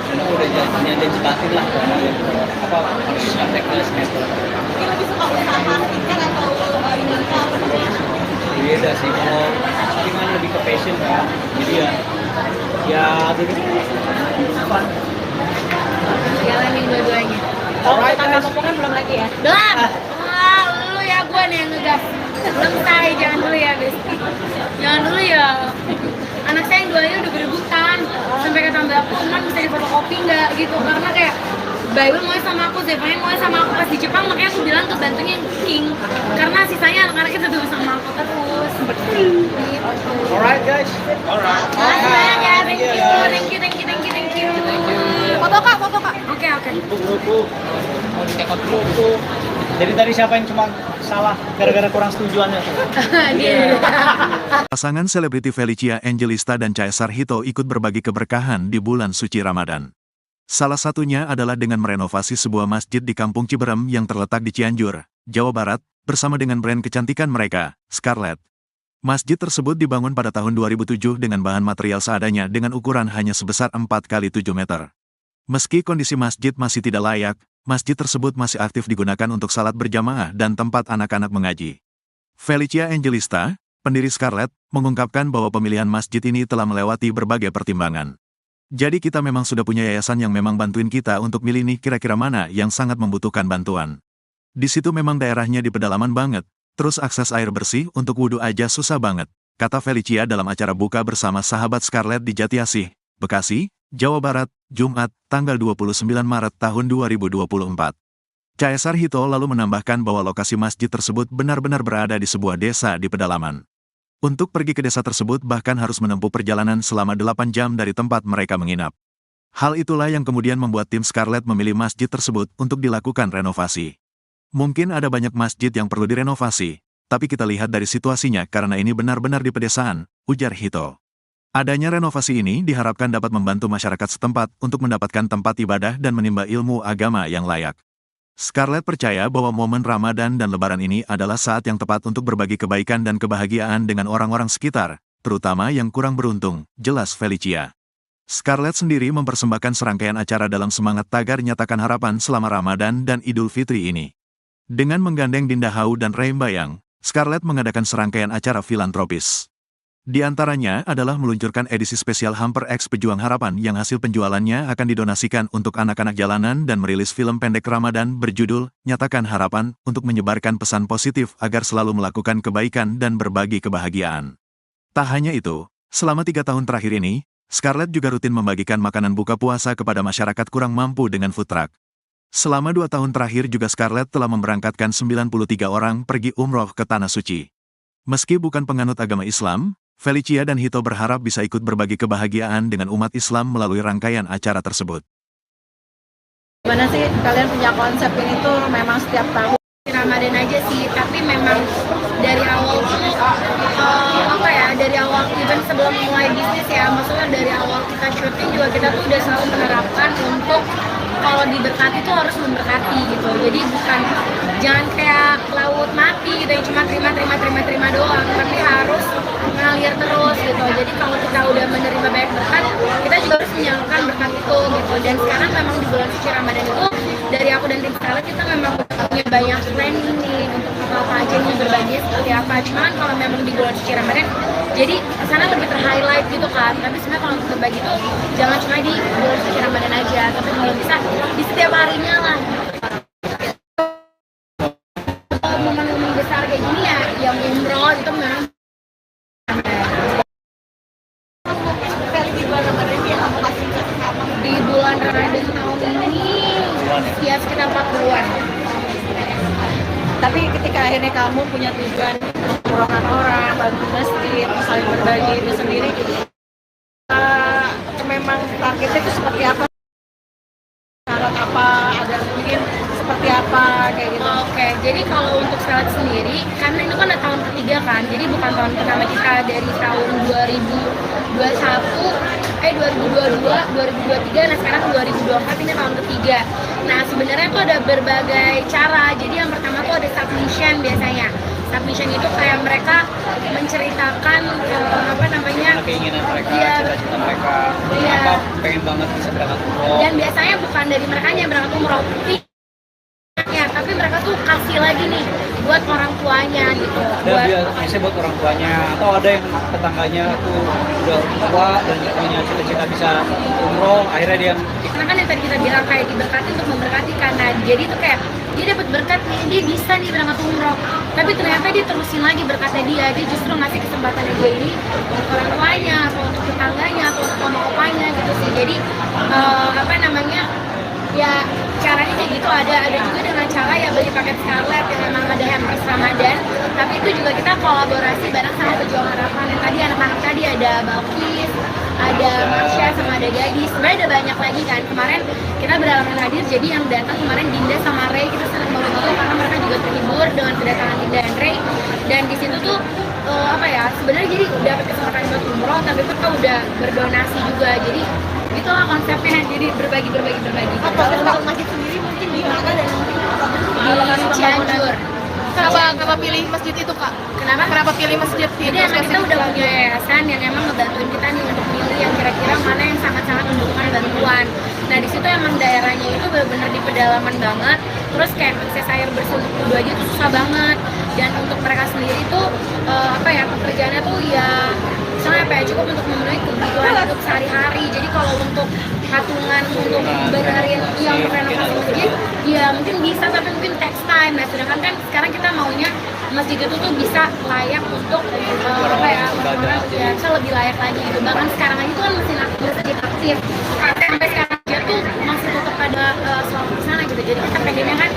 Dan aku udah janji batin lah apa harus kontak ke sinetron. Mungkin lebih suka usaha marketing kan atau ini apa namanya? Beda sih, kalau syuting kan lebih ke passion kan. Jadi ya jadi fun. Jalanin dua-duanya. Kalau kita popo kan belum lagi ya. Belum. Wah, lu ya gue nih yang ngegas. Belum say, jangan dulu ya, Besti. Jangan dulu ya. Anak saya yang duanya udah berebutan. Sampai kata mbak aku, non bisa difotokopi nggak gitu. Karena kayak Bible mau sama aku, Zevanya mau sama aku pas di Jepang, makanya aku bilang ke bantunya yang cooking. Karena sisanya anak-anaknya tetap sama aku terus. Gitu. Alright guys. Alright. Makasih banyak ya, thank you. Foto Kak, foto Kak. Oke. Grup mau dicekot grup. Jadi tadi siapa yang cuma salah gara-gara kurang setujuannya? Dia. Pasangan selebriti Felicia Angelista dan Caesar Hito ikut berbagi keberkahan di bulan suci Ramadan. Salah satunya adalah dengan merenovasi sebuah masjid di Kampung Ciberem yang terletak di Cianjur, Jawa Barat, bersama dengan brand kecantikan mereka, Scarlett. Masjid tersebut dibangun pada tahun 2007 dengan bahan material seadanya dengan ukuran hanya sebesar 4 kali 7 meter. Meski kondisi masjid masih tidak layak, masjid tersebut masih aktif digunakan untuk salat berjamaah dan tempat anak-anak mengaji. Felicia Angelista, pendiri Scarlett, mengungkapkan bahwa pemilihan masjid ini telah melewati berbagai pertimbangan. Jadi kita memang sudah punya yayasan yang memang bantuin kita untuk milih nih kira-kira mana yang sangat membutuhkan bantuan. Di situ memang daerahnya di pedalaman banget, terus akses air bersih untuk wudhu aja susah banget, kata Felicia dalam acara buka bersama sahabat Scarlett di Jatiasih, Bekasi, Jawa Barat, Jumat, tanggal 29 Maret tahun 2024. Caesar Hito lalu menambahkan bahwa lokasi masjid tersebut benar-benar berada di sebuah desa di pedalaman. Untuk pergi ke desa tersebut bahkan harus menempuh perjalanan selama 8 jam dari tempat mereka menginap. Hal itulah yang kemudian membuat tim Scarlett memilih masjid tersebut untuk dilakukan renovasi. Mungkin ada banyak masjid yang perlu direnovasi, tapi kita lihat dari situasinya karena ini benar-benar di pedesaan, ujar Hito. Adanya renovasi ini diharapkan dapat membantu masyarakat setempat untuk mendapatkan tempat ibadah dan menimba ilmu agama yang layak. Scarlett percaya bahwa momen Ramadan dan Lebaran ini adalah saat yang tepat untuk berbagi kebaikan dan kebahagiaan dengan orang-orang sekitar, terutama yang kurang beruntung, jelas Felicia. Scarlett sendiri mempersembahkan serangkaian acara dalam semangat tagar nyatakan harapan selama Ramadan dan Idul Fitri ini. Dengan menggandeng Dinda Hau dan Reim Bayang, Scarlett mengadakan serangkaian acara filantropis. Di antaranya adalah meluncurkan edisi spesial Hamper X Pejuang Harapan yang hasil penjualannya akan didonasikan untuk anak-anak jalanan dan merilis film pendek Ramadan berjudul Nyatakan Harapan untuk menyebarkan pesan positif agar selalu melakukan kebaikan dan berbagi kebahagiaan. Tak hanya itu, selama 3 tahun terakhir ini, Scarlett juga rutin membagikan makanan buka puasa kepada masyarakat kurang mampu dengan food truck. Selama 2 tahun terakhir juga Scarlett telah memberangkatkan 93 orang pergi umroh ke Tanah Suci. Meski bukan penganut agama Islam, Felicia dan Hito berharap bisa ikut berbagi kebahagiaan dengan umat Islam melalui rangkaian acara tersebut. Gimana sih kalian punya konsep ini tuh memang setiap tahun? Ramadan aja sih, tapi memang dari awal tuh dari awal even sebelum mulai bisnis ya, maksudnya dari awal kita syuting juga kita tuh udah selalu menerapkan untuk kalau diberkati tuh harus memberkati gitu. Jadi bukan jangan kayak laut mati gitu yang cuma terima doang, tapi harus mengalir terus gitu. Jadi kalau kita udah menerima banyak berkat, kita juga harus menyalurkan berkat itu gitu. Dan sekarang memang di bulan suci Ramadan itu dari aku dan tim Scarlett kita memang punya banyak planning nih untuk apa aja nih berbagi seperti apa. Cuman kalau memang di bulan suci Ramadan, jadi kesana lebih terhighlight gitu kan. Tapi sebenarnya kalau untuk berbagi tuh jangan cuma di bulan suci Ramadan aja, tapi kalau bisa di setiap harinya lah. Momen-momen besar kayak gini ya, yang umroh itu memang di bulan Ramadan tahun ini ya sekitar 40-an. Tapi ketika akhirnya kamu punya tujuan mengurangi orang, bantu masjid, saling berbagi itu sendiri, memang targetnya itu seperti apa? Syarat apa? Ada mungkin seperti apa kayak gitu? Oke, jadi kalau untuk Scarlett sendiri, karena itu kan tahun ketiga kan, jadi bukan tahun pertama kita dari tahun 2022, 2023, nah sekarang 2024 ini tahun ketiga. Nah sebenarnya tuh ada berbagai cara. Jadi yang pertama tuh ada submission biasanya. Submission itu kayak mereka menceritakan keinginan mereka, Iya. cita-cita mereka, Iya. apa pengen banget bisa berangkat umroh. Dan biasanya bukan dari mereka yang berangkat umroh, tapi mereka tuh kasih lagi nih buat orang tuanya gitu. Ada biasanya buat orang tuanya, atau ada yang tetangganya tuh udah tua dan punya cita-cita bisa umroh, akhirnya dia Karena kan yang tadi kita bilang kayak diberkati untuk memberkati, karena jadi tuh kayak dia dapat berkat nih, dia bisa nih berangkat umroh, tapi ternyata dia terusin lagi berkatnya dia justru ngasih kesempatannya dia ini untuk orang tuanya atau untuk tetangganya atau untuk mama opanya gitu sih. Jadi ya caranya kayak gitu. Ada juga dengan cara ya beli paket Scarlett yang memang ada hampers Ramadan, tapi itu juga kita kolaborasi bareng sama Pejuang Harapan. Yang tadi anak-anak tadi ada Balkis, ada Marsha, sama ada Gadis. Sebenarnya ada banyak lagi kan. Kemarin kita berhalangan hadir, jadi yang datang kemarin Dinda sama Ray, kita senang banget itu karena mereka juga terhibur dengan kedatangan Dinda dan Ray. Dan di situ tuh sebenarnya jadi dapat kesempatan buat umroh, tapi mereka udah berdonasi juga. Jadi itulah konsepnya, jadi berbagi. Kalau masjid sendiri mungkin di mana dan Di Cianjur. kenapa pilih masjid itu Kak? Kenapa pilih masjid itu? Jadi emang kita udah punya yayasan yang emang ngebantuin kita nih untuk pilih yang kira-kira mana yang sangat-sangat membutuhkan bantuan. Nah di situ emang daerahnya itu benar-benar di pedalaman banget. Terus kayak akses air bersih untuk wudhu aja itu susah banget. Dan untuk mereka sendiri itu pekerjaannya tuh cukup untuk memenuhi kebutuhan hidup sehari-hari. Jadi kalau untuk patungan untuk benerin yang renovasi masjid, ya mungkin bisa, tapi mungkin text time. Nah sedangkan kan sekarang kita maunya masjid itu tuh bisa layak untuk bisa lebih layak lagi gitu. Bahkan sekarang aja tuh kan masih masjid aktif, sampai sekarang aja tuh masih tetap ada sholat di sana gitu. Jadi kita pengennya kan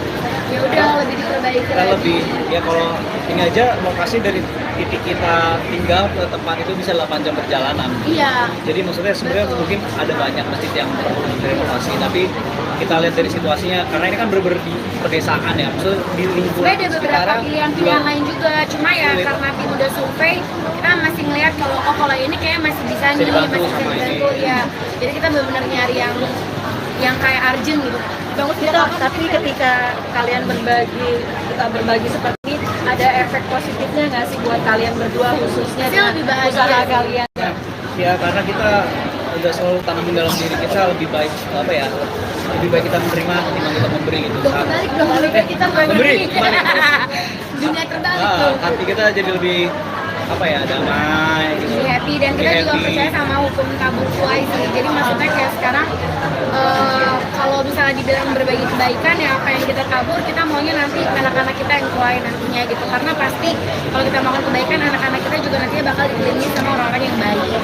ya udah lebih diperbaiki kita lagi. lebih ya kalau ini aja lokasi dari titik kita tinggal ke tempat itu bisa 8 jam perjalanan. Iya. Jadi maksudnya sebenarnya mungkin ada banyak masjid yang perlu direnovasi, tapi kita lihat dari situasinya karena ini kan bener-bener di pedesaan ya, maksudnya di lingkungan Sebenarnya ada beberapa sekarang pilihan lain juga, cuma ya sulit. karena tim udah survei, kita masih ngeliat kalau ini kayak masih bisa nih, dibantu masih bisa sama dibantu ini. ya. Jadi kita benar-benar nyari yang kayak urgent gitu. Bagus gitu, tapi ketika kalian berbagi seperti ini, ada efek positifnya nggak sih buat kalian berdua khususnya Pasti dengan lebih bahagia usaha sih. kalian? Ya karena kita udah selalu tanamin dalam diri kita lebih baik lebih baik kita menerima ketimbang kita memberi gitu. Kebalik dong, kita memberi. dunia terbalik tuh. hati kita jadi lebih apa ya, damai gitu. Lebih happy, dan kita Lebih juga happy. percaya sama hukum tabur tuai sih. Jadi maksudnya kayak sekarang kalau misalnya dibilang berbagi kebaikan ya, apa yang kita tabur kita maunya nanti anak-anak kita yang tuai nantinya gitu, karena pasti kalau kita melakukan kebaikan anak-anak kita juga nantinya bakal dikelilingi sama orang-orang yang baik.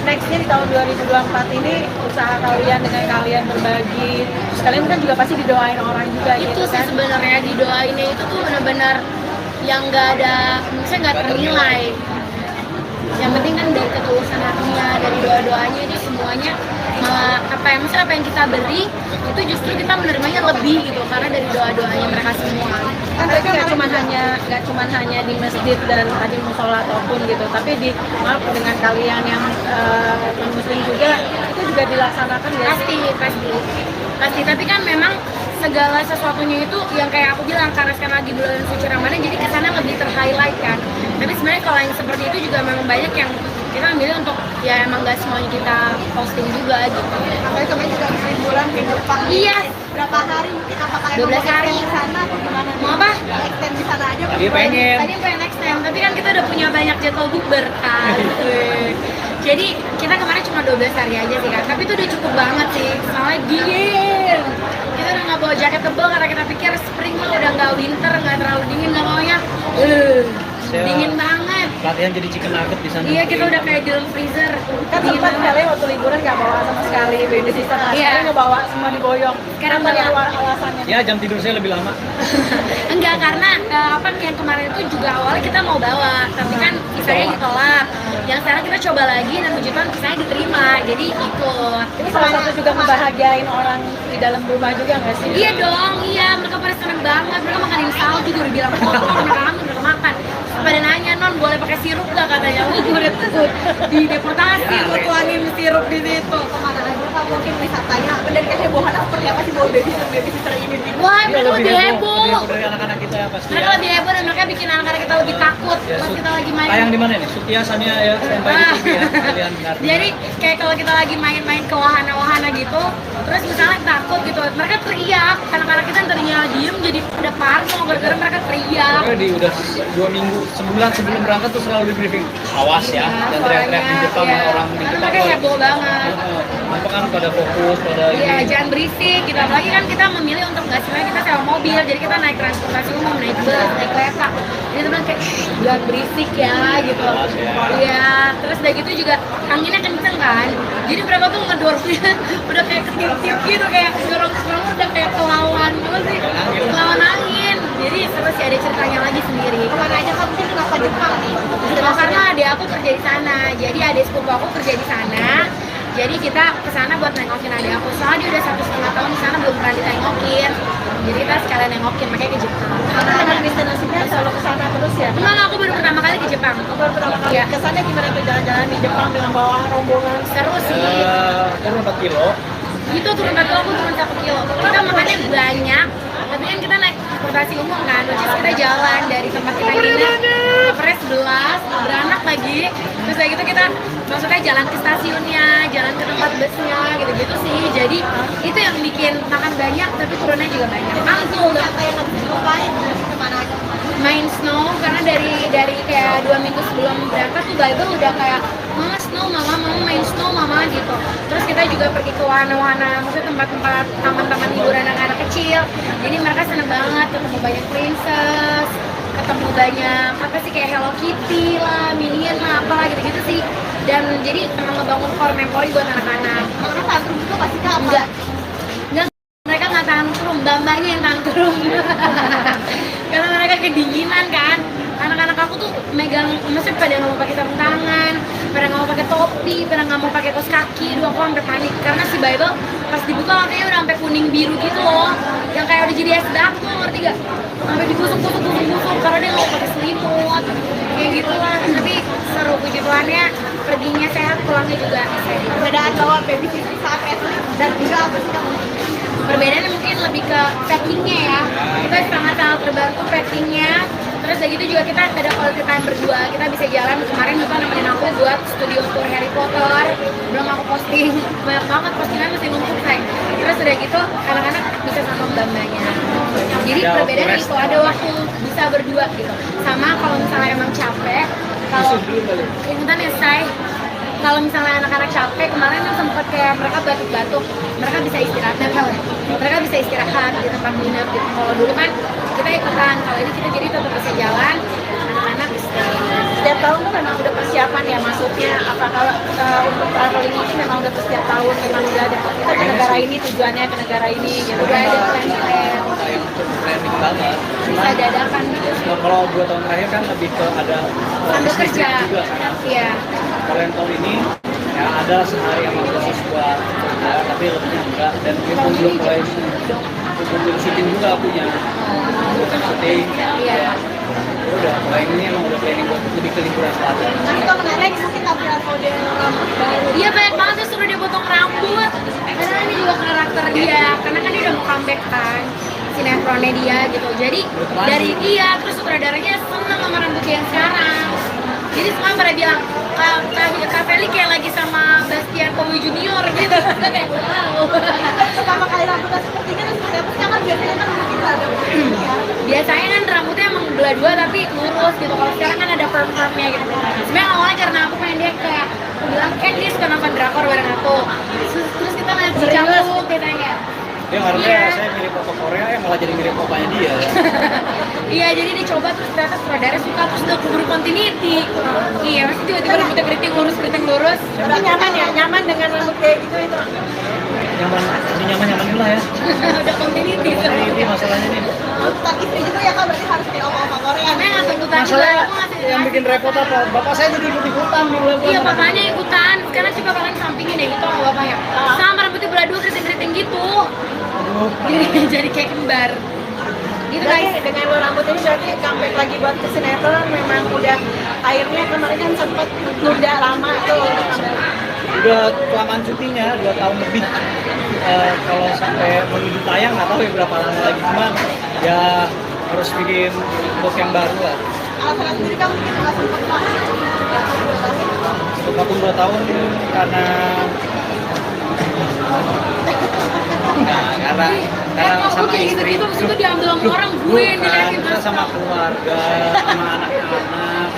Nextnya di tahun 2024 ini usaha kalian dengan kalian berbagi, terus kalian kan juga pasti didoain orang juga Itu gitu sih kan. sebenarnya didoainnya itu tuh benar-benar yang nggak ada, misalnya nggak ternilai. Yang penting kan dari ketulusan hatinya, dari doa-doanya itu semuanya malah apa yang misalnya apa yang kita beri itu justru kita menerimanya lebih gitu, karena dari doa-doanya mereka semua. Kan berarti nggak cuman hanya di masjid dan tadi musola ataupun gitu, tapi di maaf dengan kalian yang muslim juga itu juga dilaksanakan ya. Pasti, tapi kan memang segala sesuatunya itu yang kayak aku bilang, karena sekarang lagi bulan suci Ramadan jadi kesana lebih ter-highlight kan. Tapi sebenarnya kalau yang seperti itu juga memang banyak yang kita ambil untuk ya emang nggak semuanya kita posting juga gitu. Makanya kemarin juga liburan ke Jepang. Iya. Berapa hari mungkin, apakah 12 hari. di sana atau gimana? Mau apa? Extend di sana aja. Tadi pengen. Tadi pengen next time, tapi kan kita udah punya banyak jadwal bukber kan. Jadi kita kemarin cuma 12 hari aja sih kan, tapi itu udah cukup banget sih, soalnya dingin. Kita udah nggak bawa jaket tebal karena kita pikir spring mah udah nggak winter, nggak terlalu dingin, nggak maunya dingin banget. Latihan jadi chicken nugget di sana. Iya, kita udah kayak di dalam freezer. Kan Dingin sempat banget. kalian waktu liburan nggak bawa sama sekali baby sister, Iya. sekarang nggak bawa, semua diboyong. Sekarang Apa nih bawa. alasannya? Ya jam tidur saya lebih lama. Enggak, karena apa yang kemarin itu juga awalnya kita mau bawa, tapi kan visanya ditolak. Yang sekarang kita coba lagi dan puji Tuhan visanya diterima, jadi ikut. Ini salah satu juga ngebahagiain orang di dalam rumah juga nggak sih? Iya dong, iya, mereka pada seneng banget. Mereka makanin salju juga udah bilang kotor, mereka kangen, mereka makan. Pada nanya, non boleh pakai sirup gak katanya? Wih, gue udah tuh di deportasi, gue tuangin sirup di situ. Kemana aja Kak, mungkin wisatanya dan kehebohan seperti apa sih bawa baby sister ini? Wah, mereka lebih Lebih heboh. dari anak-anak kita pasti. Mereka Ya. lebih heboh dan mereka bikin anak-anak kita lebih takut Ya, pas kita lagi main. Tayang di mana nih? Sutia Sania ya, standby di TV ya. Kalian ngerti. Jadi kayak kalau kita lagi main-main ke wahana-wahana gitu, terus misalnya takut gitu, mereka teriak. Anak-anak kita yang tadinya diem jadi pada parno gara-gara mereka teriak. Pokoknya di udah 2 minggu, sebulan sebelum berangkat tuh selalu di briefing. Awas ya, dan teriak-teriak di Jepang iya. orang di Karena Jepang. mereka heboh banget. Apa kan pada fokus pada Iya, ini. jangan berisik gitu. Apalagi kan kita memilih untuk nggak sebenarnya kita sewa mobil, jadi kita naik transportasi umum, naik bus, naik kereta. Jadi teman kayak "Shh, jangan berisik ya gitu. Iya, terus udah gitu juga anginnya kenceng kan. Jadi mereka tuh ngedorongnya udah kayak ketip-tip gitu, kayak dorong udah kayak kelawan apa sih? Kelawan angin. Jadi seru sih, ada ceritanya lagi sendiri. Kemana aja Kak, mungkin kenapa Jepang nih? Karena adik aku kerja di sana, jadi adik sepupu aku kerja di sana. Jadi kita kesana buat nengokin adik aku. Soalnya dia udah 1,5 tahun di sana belum pernah ditengokin. Jadi kita sekalian nengokin, makanya ke Jepang. Karena dengan destinasinya selalu ke sana terus ya? Enggak, aku baru pertama kali ke Jepang. Baru pertama kali Iya. ke sana gimana tuh jalan-jalan di Jepang dengan bawa rombongan? Seru sih. Turun 4 kilo. Itu turun 1 kilo, aku turun 1 kilo. Kita makannya banyak, tapi kan kita naik transportasi umum kan, terus kita jalan dari tempat kita nginep ke Pres 11, beranak lagi. Terus kayak gitu kita maksudnya jalan ke stasiunnya, jalan ke tempat busnya, gitu-gitu sih. Jadi itu yang bikin makan banyak, tapi turunnya juga banyak. Mantul dong. Apa yang harus dilupain? Kemana aja? Main snow, karena dari kayak 2 minggu sebelum berangkat tuh Bible udah kayak mama snow, mama main snow mama gitu. Terus kita juga pergi ke wahana-wahana, maksudnya tempat-tempat taman-taman hiburan anak-anak kecil. Jadi mereka seneng banget ketemu banyak princess, ketemu banyak apa sih kayak Hello Kitty lah, Minion lah, apalah gitu-gitu sih. Dan jadi emang ngebangun core memori buat anak-anak. Karena tantrum itu pasti Kak apa? Enggak, mereka nggak tantrum, mbak-mbaknya yang tantrum. Karena mereka kedinginan kan. Anak-anak aku tuh megang, maksudnya pada nggak mau pakai sarung tangan, pada nggak mau pakai topi, pada nggak mau pakai kaos kaki. Dua aku sampai panik karena si Bible pas dibuka warnanya udah sampai kuning biru gitu loh, yang kayak udah jadi es batu, ngerti gak? Sampai digusuk karena dia nggak mau pakai selimut, kayak gitu lah. Tapi seru, puji Tuhannya perginya sehat, pulangnya juga sehat. Perbedaan bawa baby sister saat wrestling dan juga apa sih Kak? Perbedaannya mungkin lebih ke packingnya ya, kita sangat-sangat terbantu packingnya. Terus udah gitu juga kita ada quality time berdua, kita bisa jalan. Kemarin juga nemenin aku buat studio tour Harry Potter, belum aku posting, banyak banget postingan masih numpuk kayak. Terus udah gitu anak-anak bisa sama mbak-mbaknya. Jadi Ya, perbedaan rest. itu ada waktu bisa berdua gitu. Sama kalau misalnya emang capek, kalau ikutan ya say. Kalau misalnya anak-anak capek, kemarin kan sempat kayak mereka batuk-batuk, mereka bisa istirahat mereka bisa istirahat di tempat nginep gitu. Kalau dulu kan kita ikutan, kalau ini kita jadi tetap bisa jalan, anak-anak istirahat. Setiap tahun tuh memang udah persiapan ya, maksudnya apakah untuk traveling ini memang udah setiap tahun memang udah ada kita ke negara ini tujuannya ke negara ini gitu. Udah ada plan Kayak cukup planning banget. bisa dadakan gitu. Nah, kalau 2 tahun terakhir kan lebih ke ada Sambil bisnis kerja, juga kan. iya. Kalau yang tahun ini ya ada sehari yang khusus buat kerja, tapi lebih enggak, dan itu pun belum mulai belum syuting juga punya bukan syuting. Iya. Udah, kalau yang ini emang udah planning buat lebih ke liburan selatan. Nah, itu menarik mungkin upload model rambut baru. Iya banyak banget tuh suruh dia potong rambut. Karena ini juga karakter dia, karena kan dia udah mau comeback kan sinetronnya dia gitu. Jadi dari dia terus sutradaranya seneng sama rambut dia yang sekarang. Jadi semua pada bilang Kak Feli kayak lagi sama Bastian Kowi Junior gitu. Kayak wow. Pertama kali rambutnya seperti ini terus seperti apa? Kan biasanya kan mungkin ada ya. Biasanya kan rambutnya emang belah dua tapi lurus gitu. Kalau sekarang kan ada perm-permnya gitu. Sebenarnya awalnya karena aku pengen dia kayak aku bilang kan dia suka nonton drakor bareng aku. Terus kita ngeliat si Cangkuk dia tanya. Dia harusnya Iya. saya mirip foto Korea, malah jadi mirip opanya dia. Iya, jadi dicoba terus ternyata sutradara suka terus udah keburu continuity. Iya, masih tiba-tiba rambutnya keriting lurus. Tapi nyaman ya, nyaman dengan rambut kayak gitu itu. Nyaman, ini nyaman dulu lah ya. Udah continuity. Ini masalahnya nih. Tuntutan istri juga ya Kak, berarti harus kayak oma-oma Korea. Karena nggak tuntutan juga, Masalahnya aku ngasih yang bikin repot apa? Bapak saya jadi ikut-ikutan di bulan. Iya, bapaknya ikutan. Sekarang coba kalian sampingin deh gitu sama bapaknya. Sama rambutnya belah dua keriting-keriting gitu. Jadi kayak kembar. Gitu Berarti guys. dengan lo rambut ini berarti comeback lagi buat ke sinetron memang udah akhirnya kemarin kan sempet nunda lama tuh. Udah kelamaan cutinya 2 tahun lebih. Kalau sampai menuju tayang nggak tahu ya berapa lama lagi, cuma ya harus bikin look yang baru lah. Alasan sendiri kamu mungkin nggak sempat banget. Untuk vakum 2 tahun karena karena Kok sama kayak istri. gitu-gitu abis itu diambil sama orang gue yang Bukan, diliatin kita sama keluarga, sama anak-anak.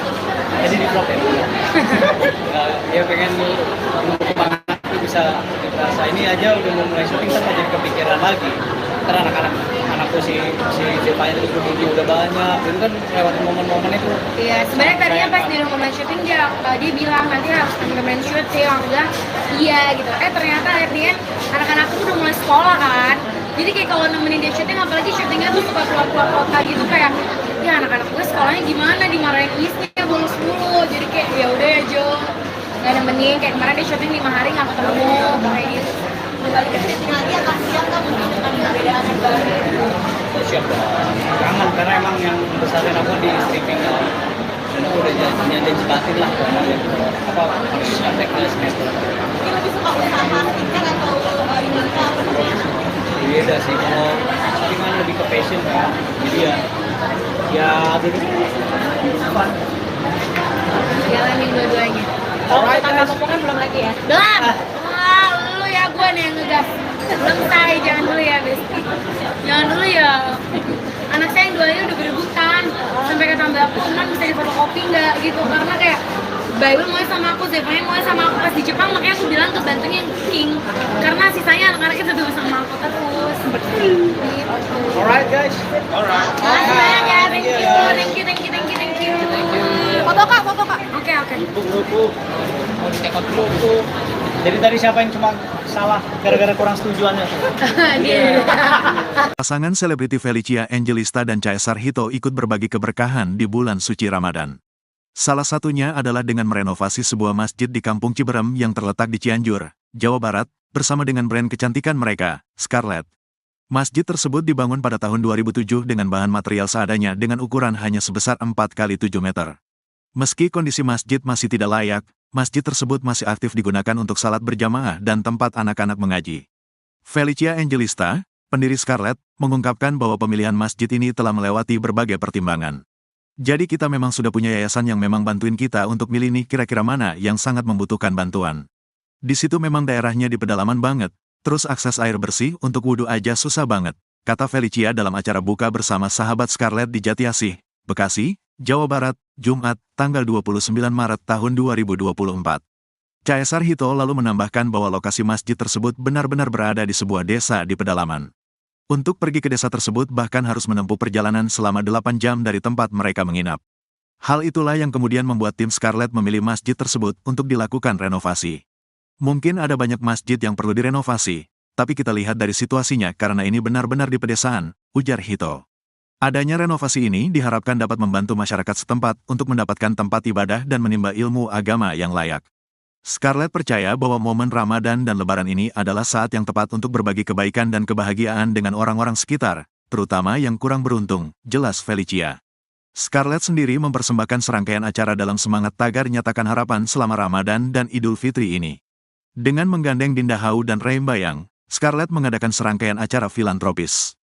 Jadi di vlog ya. Ya pengen mengembangkan itu bisa dirasa ini aja udah mau mulai syuting kan jadi kepikiran lagi. Ntar anakku si Zevanya itu berbuku udah banyak, itu kan lewat momen-momen itu. Iya, sebenarnya tadinya pas di rekaman syuting dia bilang nanti harus temen-temen syuting, aku bilang iya gitu. Ternyata akhirnya anak-anakku tuh udah mulai sekolah kan. Jadi kayak kalau nemenin dia syuting, apalagi syutingnya tuh suka keluar-keluar kota gitu kayak ya anak-anak gue sekolahnya gimana dimarahin istri bolos mulu. Jadi kayak ya udah ya Jo, nggak nemenin. Kayak kemarin dia syuting 5 hari nggak ketemu kayak gitu. Kembali ke syuting lagi akan siap kan mungkin dengan perbedaan yang baru. Siap dong. Kangen karena emang yang besarin aku di streaming ya. Dan aku udah janji batin lah apa harus kontak ke sinetron. Mungkin lebih suka usaha skincare atau ini apa namanya? Beda sih, kalau syuting kan lebih ke passion kan. Jadi ya dulu fun. Jalanin dua-duanya. Kalau tetangga potongan belum lagi ya. Belum. Wah, lu ya gue nih yang ngegas. Belum say, jangan dulu ya, Besti. Jangan dulu ya. Anak saya yang duanya udah berebutan. Sampai kata mbak aku, "Non bisa difotokopi nggak?" gitu. Karena kayak Bible mau sama aku, Zevanya mau sama aku pas di Jepang, makanya aku bilang ke bantengnya yang king. Karena sisanya anak-anaknya tetap sama aku terus. Gitu. Alright guys. Alright. Makasih banyak ya, thank you. Foto Kak, foto Kak. Oke. Buku mau ditekot buku. Jadi tadi siapa yang cuma salah gara-gara kurang setujuannya? Dia. Pasangan selebriti Felicia Angelista dan Caesar Hito ikut berbagi keberkahan di bulan suci Ramadan. Salah satunya adalah dengan merenovasi sebuah masjid di Kampung Ciberem yang terletak di Cianjur, Jawa Barat, bersama dengan brand kecantikan mereka, Scarlett. Masjid tersebut dibangun pada tahun 2007 dengan bahan material seadanya dengan ukuran hanya sebesar 4x7 meter. Meski kondisi masjid masih tidak layak, masjid tersebut masih aktif digunakan untuk salat berjamaah dan tempat anak-anak mengaji. Felicia Angelista, pendiri Scarlett, mengungkapkan bahwa pemilihan masjid ini telah melewati berbagai pertimbangan. Jadi kita memang sudah punya yayasan yang memang bantuin kita untuk milih nih kira-kira mana yang sangat membutuhkan bantuan. Di situ memang daerahnya di pedalaman banget, terus akses air bersih untuk wudhu aja susah banget, kata Felicia dalam acara buka bersama sahabat Scarlett di Jatiasih, Bekasi, Jawa Barat, Jumat, tanggal 29 Maret tahun 2024. Caesar Hito lalu menambahkan bahwa lokasi masjid tersebut benar-benar berada di sebuah desa di pedalaman. Untuk pergi ke desa tersebut bahkan harus menempuh perjalanan selama 8 jam dari tempat mereka menginap. Hal itulah yang kemudian membuat tim Scarlett memilih masjid tersebut untuk dilakukan renovasi. Mungkin ada banyak masjid yang perlu direnovasi, tapi kita lihat dari situasinya karena ini benar-benar di pedesaan, ujar Hito. Adanya renovasi ini diharapkan dapat membantu masyarakat setempat untuk mendapatkan tempat ibadah dan menimba ilmu agama yang layak. Scarlett percaya bahwa momen Ramadan dan Lebaran ini adalah saat yang tepat untuk berbagi kebaikan dan kebahagiaan dengan orang-orang sekitar, terutama yang kurang beruntung, jelas Felicia. Scarlett sendiri mempersembahkan serangkaian acara dalam semangat tagar nyatakan harapan selama Ramadan dan Idul Fitri ini. Dengan menggandeng Dinda Hau dan Reim Bayang, Scarlett mengadakan serangkaian acara filantropis.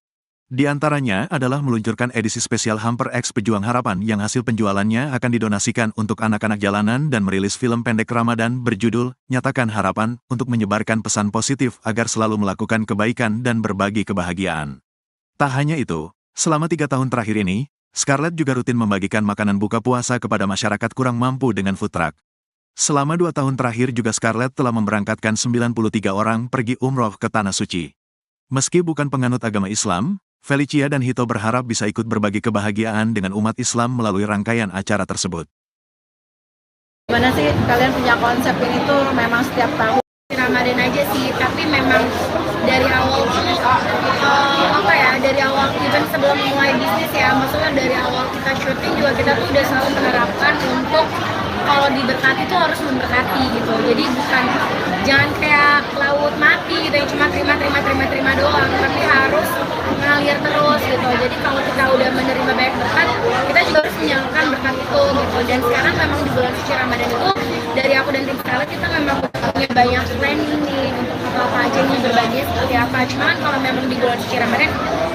Di antaranya adalah meluncurkan edisi spesial Hamper X Pejuang Harapan yang hasil penjualannya akan didonasikan untuk anak-anak jalanan dan merilis film pendek Ramadan berjudul Nyatakan Harapan untuk menyebarkan pesan positif agar selalu melakukan kebaikan dan berbagi kebahagiaan. Tak hanya itu, selama 3 tahun terakhir ini, Scarlett juga rutin membagikan makanan buka puasa kepada masyarakat kurang mampu dengan food truck. Selama 2 tahun terakhir juga Scarlett telah memberangkatkan 93 orang pergi umroh ke Tanah Suci. Meski bukan penganut agama Islam, Felicia dan Hito berharap bisa ikut berbagi kebahagiaan dengan umat Islam melalui rangkaian acara tersebut. Gimana sih kalian punya konsep ini tuh memang setiap tahun? Ramadan aja sih, tapi memang dari awal tuh dari awal even sebelum mulai bisnis ya, maksudnya dari awal kita syuting juga kita tuh udah selalu menerapkan untuk kalau diberkati tuh harus memberkati gitu. Jadi bukan jangan kayak laut mati gitu yang cuma terima doang, tapi harus mengalir terus gitu. Jadi kalau kita udah menerima banyak berkat, kita juga harus menyalurkan berkat itu gitu. Dan sekarang memang di bulan suci Ramadan itu dari aku dan tim Scarlett kita memang punya banyak planning nih untuk apa aja nih berbaginya seperti apa. Cuman kalau memang di bulan suci Ramadan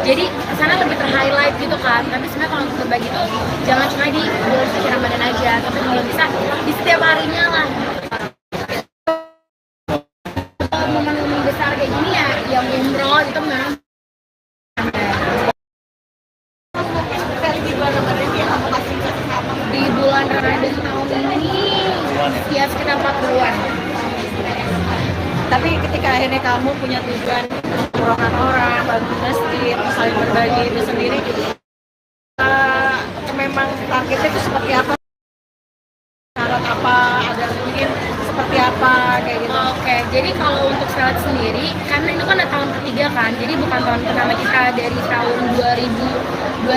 jadi sana lebih ter-highlight gitu kan. Tapi sebenarnya kalau untuk berbagi tuh jangan cuma di bulan suci Ramadan aja, tapi kalau bisa di setiap harinya lah. Momen-momen besar kayak gini ya yang umroh itu memang di bulan Ramadan tahun ini ya sekitar 4 bulan. Tapi ketika akhirnya kamu punya tujuan umrohkan orang, bantu masjid, saling berbagi itu sendiri, memang targetnya itu seperti apa? Syarat apa? Ada mungkin seperti apa kayak gitu? Oke, jadi kalau untuk Scarlett sendiri, karena itu kan tahun ketiga kan, jadi bukan tahun pertama kita dari tahun 2022,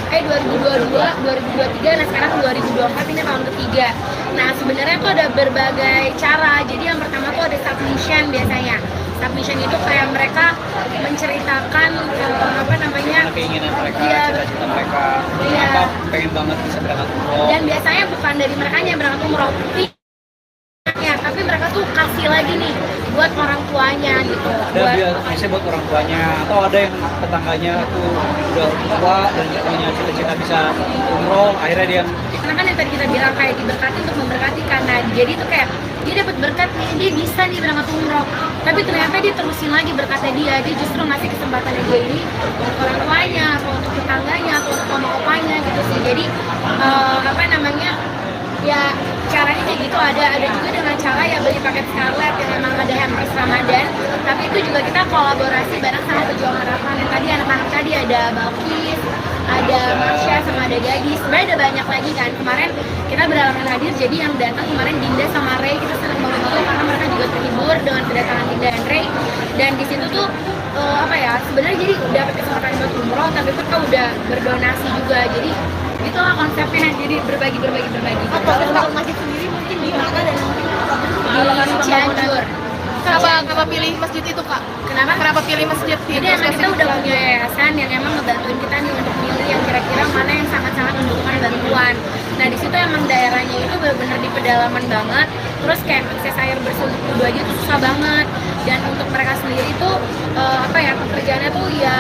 2023, nah sekarang 2024 ini tahun ketiga. Nah sebenarnya tuh ada berbagai cara. Jadi yang pertama tuh ada submission biasanya. Submission itu kayak mereka menceritakan keinginan mereka, Iya, cita-cita mereka, iya. apa pengen banget bisa berangkat umroh. Dan biasanya bukan dari mereka yang berangkat umroh, ya, tapi mereka tuh kasih lagi nih buat orang tuanya gitu. Ada biasanya buat orang tuanya, atau ada yang tetangganya tuh udah tua dan punya cita-cita bisa umroh, akhirnya dia Karena kan yang tadi kita bilang kayak diberkati untuk memberkati, karena jadi tuh kayak dia dapat berkat nih, dia bisa nih berangkat umroh, tapi ternyata dia terusin lagi berkatnya dia justru ngasih kesempatannya dia ini untuk orang tuanya atau untuk tetangganya atau untuk oma-opanya gitu sih. Jadi ya caranya kayak gitu. Ada juga dengan cara ya beli paket Scarlett yang memang ada hampers Ramadan, tapi itu juga kita kolaborasi bareng sama Pejuang Harapan. Yang tadi anak-anak tadi ada Balkis, ada Marsha, sama ada Gadis. Sebenarnya ada banyak lagi kan. Kemarin kita berhalangan hadir, jadi yang datang kemarin Dinda sama Ray, kita senang banget karena mereka juga terhibur dengan kedatangan Dinda dan Ray. Dan di situ tuh sebenarnya jadi dapat kesempatan buat umroh, tapi kita udah berdonasi juga. Jadi itulah konsepnya, jadi berbagi. Kalau masjid sendiri mungkin di mana dan mungkin Di Cianjur. kenapa pilih masjid itu Kak? Kenapa pilih masjid itu? Jadi emang kita udah punya yayasan yang emang ngebantuin kita nih untuk milih yang kira-kira mana yang sangat-sangat membutuhkan bantuan. Nah di situ emang daerahnya itu benar-benar di pedalaman banget. Terus kayak akses air bersih untuk wudhu aja tuh susah banget. Dan untuk mereka sendiri tuh pekerjaannya tuh ya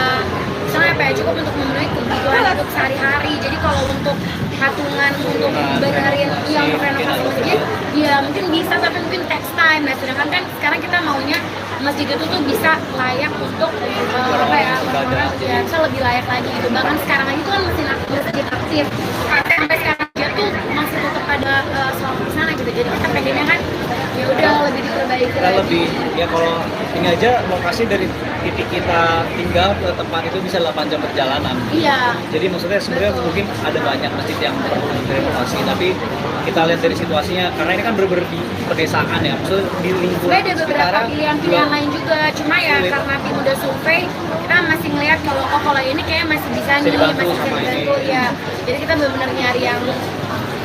misalnya apa ya, cukup untuk memenuhi kebutuhan hidup sehari-hari. Jadi kalau untuk patungan untuk benerin yang untuk renovasi masjid, ya mungkin bisa, tapi mungkin text time. Nah, sedangkan kan sekarang kita maunya masjid itu tuh bisa layak untuk apa ya, orang ya bisa lebih layak lagi gitu. Bahkan sekarang aja tuh kan masjid aktif, sampai sekarang aja tuh masih tetap ada sholat di sana gitu. Jadi kita pengennya kan ya udah lebih diperbaiki Kita lagi. lebih ya kalau ini aja lokasi dari titik kita tinggal ke tempat itu bisa 8 jam perjalanan. Iya. Jadi maksudnya sebenarnya mungkin ada banyak masjid yang perlu direnovasi, tapi kita lihat dari situasinya karena ini kan bener-bener di pedesaan ya, maksudnya di lingkungan Sebenarnya ada beberapa sekitaran pilihan-pilihan juga lain juga, cuma ya sulit. karena tim udah survei, kita masih ngeliat kalau ini kayak masih bisa nih, dibantu masih bisa sama dibantu ini. ya. Jadi kita benar-benar nyari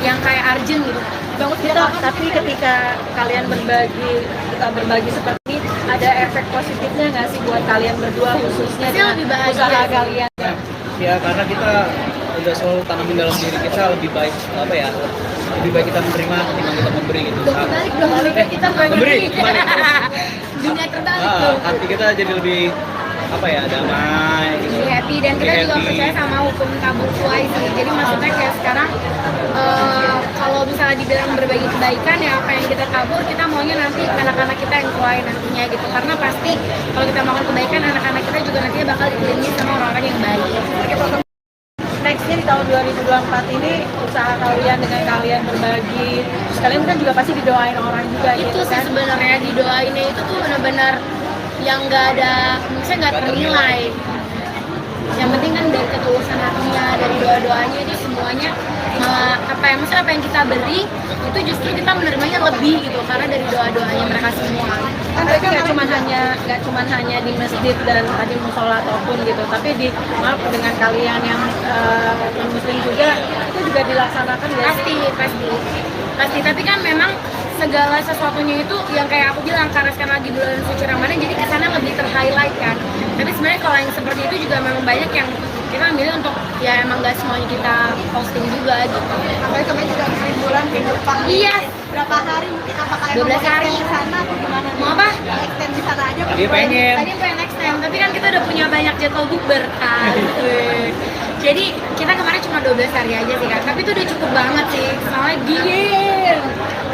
yang kayak urgent gitu. Bagus gitu, tapi ketika kalian kita berbagi seperti ini, ada efek positifnya nggak sih buat kalian berdua khususnya Pasti dengan lebih bahagia usaha sih. kalian? Ya karena kita udah selalu tanamin dalam diri kita lebih baik apa ya, lebih baik kita menerima ketimbang kita memberi gitu. Balik dong, kita Memberi, kembali. dunia terbalik Ah, tuh. hati kita jadi lebih apa ya, damai gitu. Lebih happy, dan kita Lebih juga happy. percaya sama hukum tabur tuai sih. Jadi maksudnya kayak sekarang kalau misalnya dibilang berbagi kebaikan ya apa yang kita tabur, kita maunya nanti anak-anak kita yang tuai nantinya gitu. Karena pasti kalau kita melakukan kebaikan, anak-anak kita juga nantinya bakal dikelilingi sama orang-orang yang baik. Nextnya di tahun 2024 ini usaha kalian dengan kalian berbagi, terus kalian kan juga pasti didoain orang juga Itu gitu sih kan? sebenarnya didoainnya itu tuh benar-benar yang nggak ada, misalnya nggak ternilai. Yang penting kan dari ketulusan hatinya, dari doa-doanya itu semuanya malah apa ya, misalnya apa yang kita beri itu justru kita menerimanya lebih gitu karena dari doa-doanya mereka semua. Kan berarti nggak cuma hanya di masjid dan tadi musola ataupun gitu, tapi maaf dengan kalian yang non muslim juga itu juga dilaksanakan ya? Pasti, tapi kan memang segala sesuatunya itu yang kayak aku bilang, karena sekarang lagi bulan suci Ramadan jadi kesana lebih ter-highlight kan. Tapi sebenarnya kalau yang seperti itu juga memang banyak yang kita ambil untuk ya emang gak semuanya kita posting juga gitu. Apalagi kemarin juga habis liburan ke Jepang. Iya. Berapa hari mungkin, apakah 12 hari. di sana atau gimana? Mau apa? Extend di sana aja. Tadi pengen. Tadi pengen next time, tapi kan kita udah punya banyak jadwal bukber kan. Jadi kita kemarin cuma 12 hari aja sih kan, tapi itu udah cukup banget sih, soalnya dingin.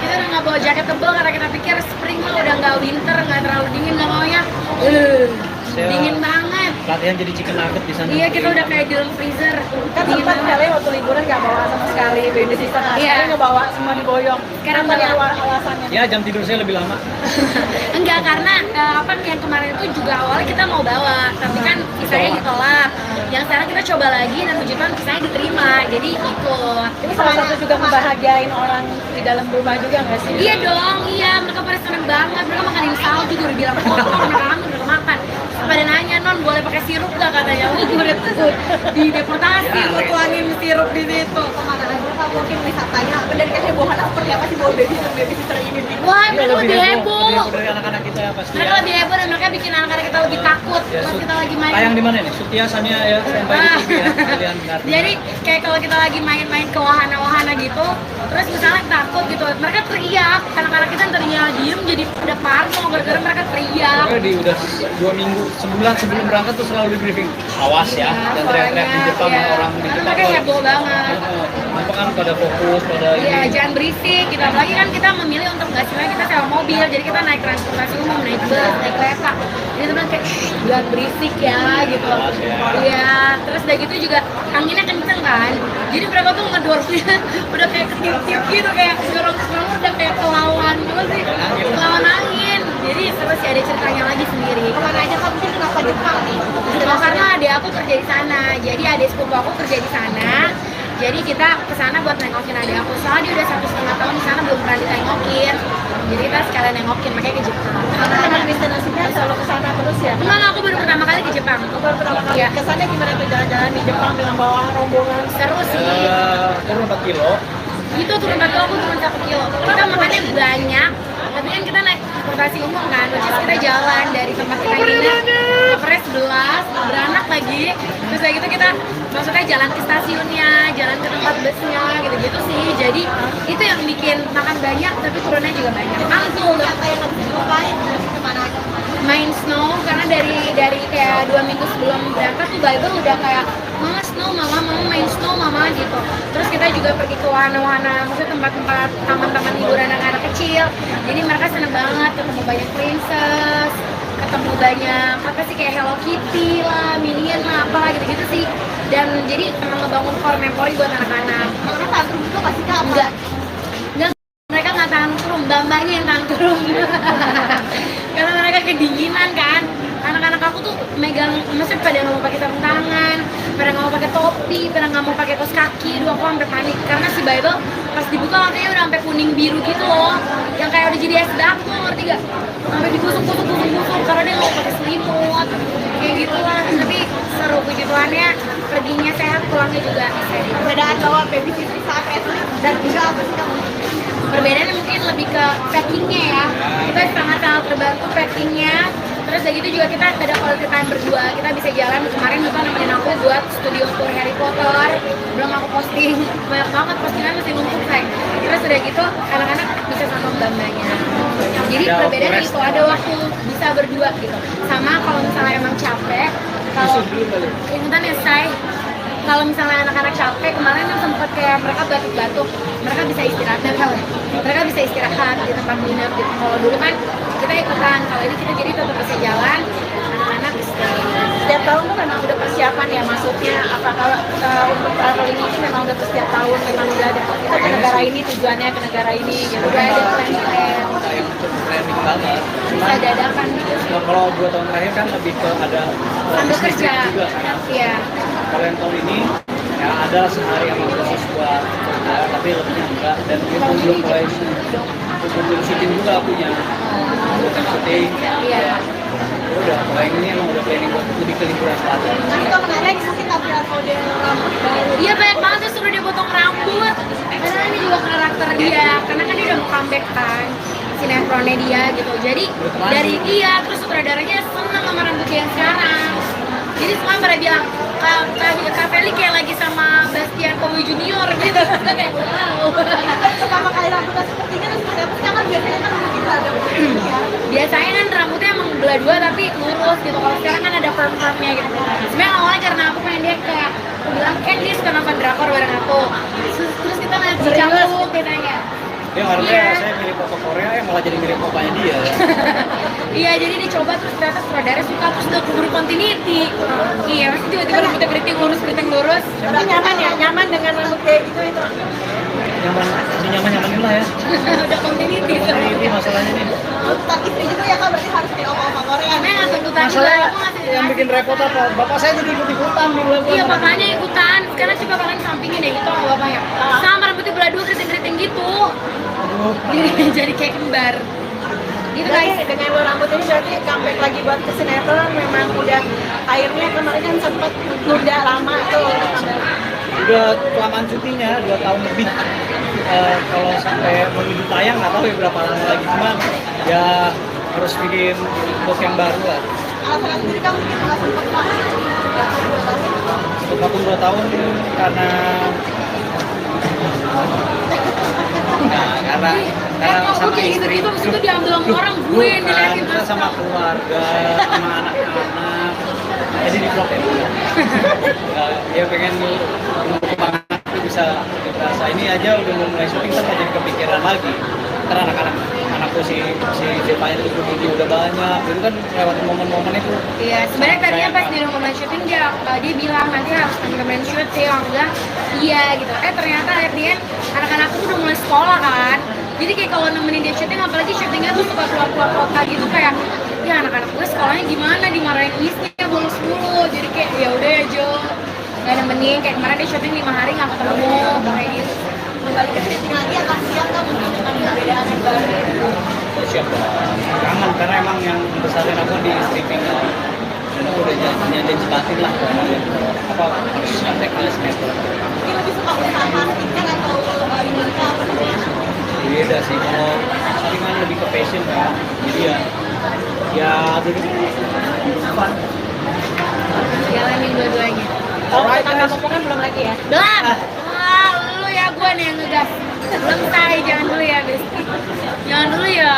Kita udah nggak bawa jaket tebal karena kita pikir spring mah udah nggak winter, nggak terlalu dingin, nggak maunya dingin banget. Latihan jadi chicken nugget di sana. Iya, kita udah kayak di dalam freezer. Kan Dingin sempat banget. kalian waktu liburan nggak bawa sama sekali baby sister, Iya. sekarang nggak bawa, semua diboyong. Sekarang Apa bawa. alasannya? Ya jam tidur saya lebih lama. Enggak, karena apa yang kemarin itu juga awalnya kita mau bawa, tapi kan visanya ditolak. Yang sekarang kita coba lagi dan puji Tuhan visanya diterima, jadi ikut. Ini salah satu juga membahagiain orang di dalam rumah juga nggak sih? Iya dong, iya, mereka pada seneng banget. Mereka makanin salju, gue udah bilang kotor, mereka udah makan. Pada nanya, non boleh pakai sirup gak katanya? Gue udah di deportasi, gue tuangin sirup di situ. Kemana aja Pak, mungkin wisatanya dan kehebohannya seperti apa sih bawa babysitter ini? Wah, Iya, mereka lebih heboh. dari anak-anak kita ya pasti. Mereka Ya. lebih heboh dan mereka bikin anak-anak kita lebih takut Ya, pas kita lagi main. tayang di mana nih? Sutia Sania ya, standby di TV ya. Kalian ngerti. Jadi kayak kalau kita lagi main-main ke wahana-wahana gitu, terus misalnya takut gitu, mereka teriak, anak-anak kita yang tadinya diem jadi udah parno gara-gara mereka teriak. Pokoknya di udah 2 minggu, sebulan sebelum berangkat tuh selalu di briefing. Awas ya, dan teriak-teriak di depan iya. orang di Karena depan. mereka heboh banget. Apa kan pada fokus pada Iya, ini. jangan berisik gitu. Apalagi kan kita memilih untuk nggak sebenarnya kita sewa mobil, jadi kita naik transportasi umum, naik bus, naik kereta. Jadi teman kayak jangan berisik ya gitu. Awas ya. Iya, terus udah gitu juga anginnya kenceng kan. Jadi mereka tuh ngedorongnya udah kayak ketiup-tiup gitu, kayak dorong udah kayak kelawan gitu sih. Kelawan angin. Jadi terus sih ada ceritanya lagi sendiri. Kemana aja Kak, mungkin kenapa Jepang nih? Oh, karena adik aku kerja di sana, jadi adik sepupu aku kerja di sana. Jadi kita kesana buat nengokin adik aku. Soalnya dia udah 1,5 tahun di sana belum pernah ditengokin. Jadi kita sekalian nengokin, makanya ke Jepang. Karena emang destinasinya selalu ke sana terus ya? Enggak, aku baru pertama kali ke Jepang. Baru pertama kali Iya. kesannya gimana tuh jalan-jalan di Jepang dengan bawa rombongan? Seru sih. Turun 4 kilo. Itu turun 4 kilo, aku turun 1 kilo. Kita makannya banyak, tapi kan kita naik transportasi umum kan, which is kita jalan dari tempat kita nginep, covernya 11, beranak lagi. Terus kayak gitu kita maksudnya jalan ke stasiunnya, jalan ke tempat busnya, gitu-gitu sih. Jadi itu yang bikin makan banyak, tapi turunnya juga banyak. Mantul, Apa yang harus dilupain? Kemana aja? main snow, karena dari kayak 2 minggu sebelum berangkat tuh Bible udah kayak mama snow, mama main snow mama gitu. Terus kita juga pergi ke wahana-wahana, maksudnya tempat-tempat taman-taman hiburan anak-anak kecil. Jadi mereka seneng banget ketemu banyak princess, ketemu banyak apa sih kayak Hello Kitty lah, Minion lah, apa gitu-gitu sih. Dan jadi emang ngebangun core memori buat anak-anak. Mereka tantrum itu pasti kak Enggak, mereka nggak tantrum, mbak-mbaknya yang tantrum. Karena mereka kedinginan kan. Anak-anak aku tuh megang, maksudnya pada nggak mau pakai sarung tangan, pada nggak mau pakai topi, pada nggak mau pakai kaos kaki. Dulu aku sampai panik karena si Bible pas dibuka katanya udah sampai kuning biru gitu loh, yang kayak udah jadi es batu, ngerti gak? Sampai digusuk-gusuk karena dia nggak mau pakai selimut, kayak gitulah. Tapi seru, puji Tuhannya perginya sehat, pulangnya juga sehat. perbedaan bawa babysitter saat SD dan juga apa sih kamu? Perbedaannya mungkin lebih ke packingnya ya, kita sangat-sangat terbantu packingnya. Terus dari itu juga kita ada quality time berdua, kita bisa jalan. Kemarin Duta nemenin aku buat studio tour Harry Potter, belum aku posting, banyak banget postingan masih numpuk say. Terus udah gitu anak-anak bisa sama mbak-mbaknya. Jadi perbedaannya itu ada waktu bisa berdua gitu. Sama kalau misalnya emang capek, kalau ingetan ya say, kalau misalnya anak-anak capek, kemarin kan sempat kayak mereka batuk-batuk, mereka bisa istirahat dan mereka bisa istirahat di tempat nginep gitu. Kalau dulu kan kita ikutan, kalau ini kita jadi tetap bisa jalan, anak-anak istirahat. Setiap tahun tuh memang udah persiapan ya masuknya. Apakah untuk traveling ini memang udah setiap tahun memang udah ada kita ke negara ini tujuannya ke negara ini gitu. Udah ada plan-plan, Yang planning banget. bisa dadakan gitu. Nah, kalau 2 tahun terakhir kan lebih ke ada Sambil bisnis kerja, juga kan. iya. Kalau yang tahun ini ya ada sehari yang khusus buat kerja, tapi lebihnya enggak. Dan itu belum mulai belum syuting juga punya bukan syuting. Iya. Udah mulai ini emang udah planning buat lebih ke liburan selatan. Nah itu menarik mungkin tampilan model rambut baru. Iya banyak banget tuh suruh dia potong rambut. Karena ini juga karakter dia, karena kan dia udah mau comeback kan sinetronnya dia gitu. Jadi dari dia terus sutradaranya seneng sama rambut dia yang sekarang. Jadi semua pada bilang Kak Feli kayak lagi sama Bastian Kowi Junior gitu. Kayak wow. Pertama kali rambutnya seperti ini terus seperti apa sih? Kan biasanya kan kita ada ya. Biasanya kan rambutnya emang belah dua tapi lurus gitu. Kalau sekarang kan ada perm-permnya gitu. Sebenarnya awalnya karena aku pengen dia kayak aku bilang kan dia suka nonton drakor bareng aku. Terus kita ngeliat si Cangkuk katanya. Dia harusnya Iya. saya milih foto Korea yang malah jadi mirip opanya dia. Iya, jadi dicoba terus ternyata sutradara suka terus udah keburu continuity. Iya, pasti tiba-tiba rambutnya keriting lurus. Tapi nyaman ya, nyaman dengan rambut kayak gitu itu. Nyaman dulu lah ya. Udah continuity. Ini masalahnya nih. Tuntutan istri juga ya kak berarti harus kayak oma-oma Korea. Karena nggak tuntutan juga, Masalahnya aku ngasih yang bikin repot apa? Bapak saya jadi ikut-ikutan di bulan Iya, bapaknya ikutan. Sekarang coba kalian sampingin deh gitu sama bapaknya. Sama rambutnya belah dua keriting-keriting gitu. Jadi kayak kembar. Gitu guys. Berarti dengan lo rambut ini berarti comeback lagi buat ke sinetron memang udah akhirnya kemarin kan sempat nunda lama tuh. Udah kelamaan cutinya 2 tahun lebih. Kalau sampai menuju tayang nggak tahu ya berapa lama lagi, cuman ya harus bikin look yang baru lah. Alasan sendiri kamu mungkin nggak sempat banget. Vakum 2 tahun karena karena Kok sama kayak istri. gitu-gitu, abis itu diambil sama orang, gue yang Bukan, diliatin kita sama keluarga, sama anak-anak. Jadi di vlog ya. Dia pengen semangat itu bisa dirasa ini aja udah mau mulai syuting kan jadi kepikiran lagi. Karena anakku si Zepanya itu begini udah banyak, itu kan lewat momen-momen itu. Iya, sebenarnya tadinya pas di rumah syuting dia bilang nanti harus temen-temen syuting, aku bilang iya gitu. Ternyata akhirnya anak-anakku udah mulai sekolah kan. Jadi kayak kalau nemenin dia syuting, apalagi syutingnya tuh suka keluar-keluar kota gitu kayak ya anak-anak gue sekolahnya gimana, dimarahin isnya bolos mulu. Jadi kayak ya udah ya Jo, nggak nemenin. Kayak kemarin dia syuting 5 hari nggak ketemu kayak gitu. Kembali ke syuting lagi akan siap kan mungkin dengan perbedaan yang baru. Siap kangen karena emang yang besarin aku di stripping kan. Dan aku udah janji batin lah apa harus nyontek ke sinetron. Mungkin lebih suka usaha marketing atau dinamika apa namanya? Beda sih, kalau saringan lebih ke passion kan. Jadi ya dulu fun. Jalanin dua-duanya. Kalau tangga potongan belum lagi ya? Belum. Wah, lu ya gue nih yang ngegas. Belum say, jangan dulu ya, Besti. Jangan dulu ya.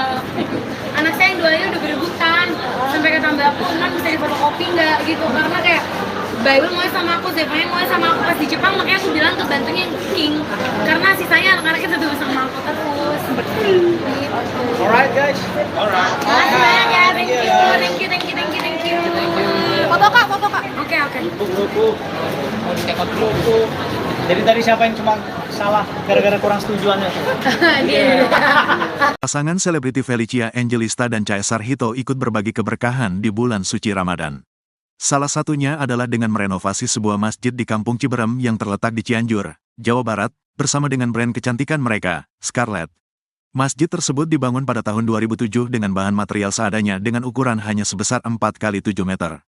Anak saya yang 2 udah berebutan. Sampai gitu, karena kayak Bible mau sama aku, Zephaniah mau sama aku pas di Jepang, makanya aku bilang tuh bantunya yang King, karena sisanya anak-anak itu tuh sama aku terus. Gitu. Alright guys. Alright. Makasih banyak ya, thank you. Foto kak, foto kak. Oke. Buku. Mau dicekot buku. Jadi tadi siapa yang cuma salah gara-gara kurang setujuannya? Iya. Pasangan selebriti Felicia Angelista dan Caesar Hito ikut berbagi keberkahan di bulan suci Ramadan. Salah satunya adalah dengan merenovasi sebuah masjid di Kampung Ciberem yang terletak di Cianjur, Jawa Barat, bersama dengan brand kecantikan mereka, Scarlett. Masjid tersebut dibangun pada tahun 2007 dengan bahan material seadanya dengan ukuran hanya sebesar 4 kali 7 meter.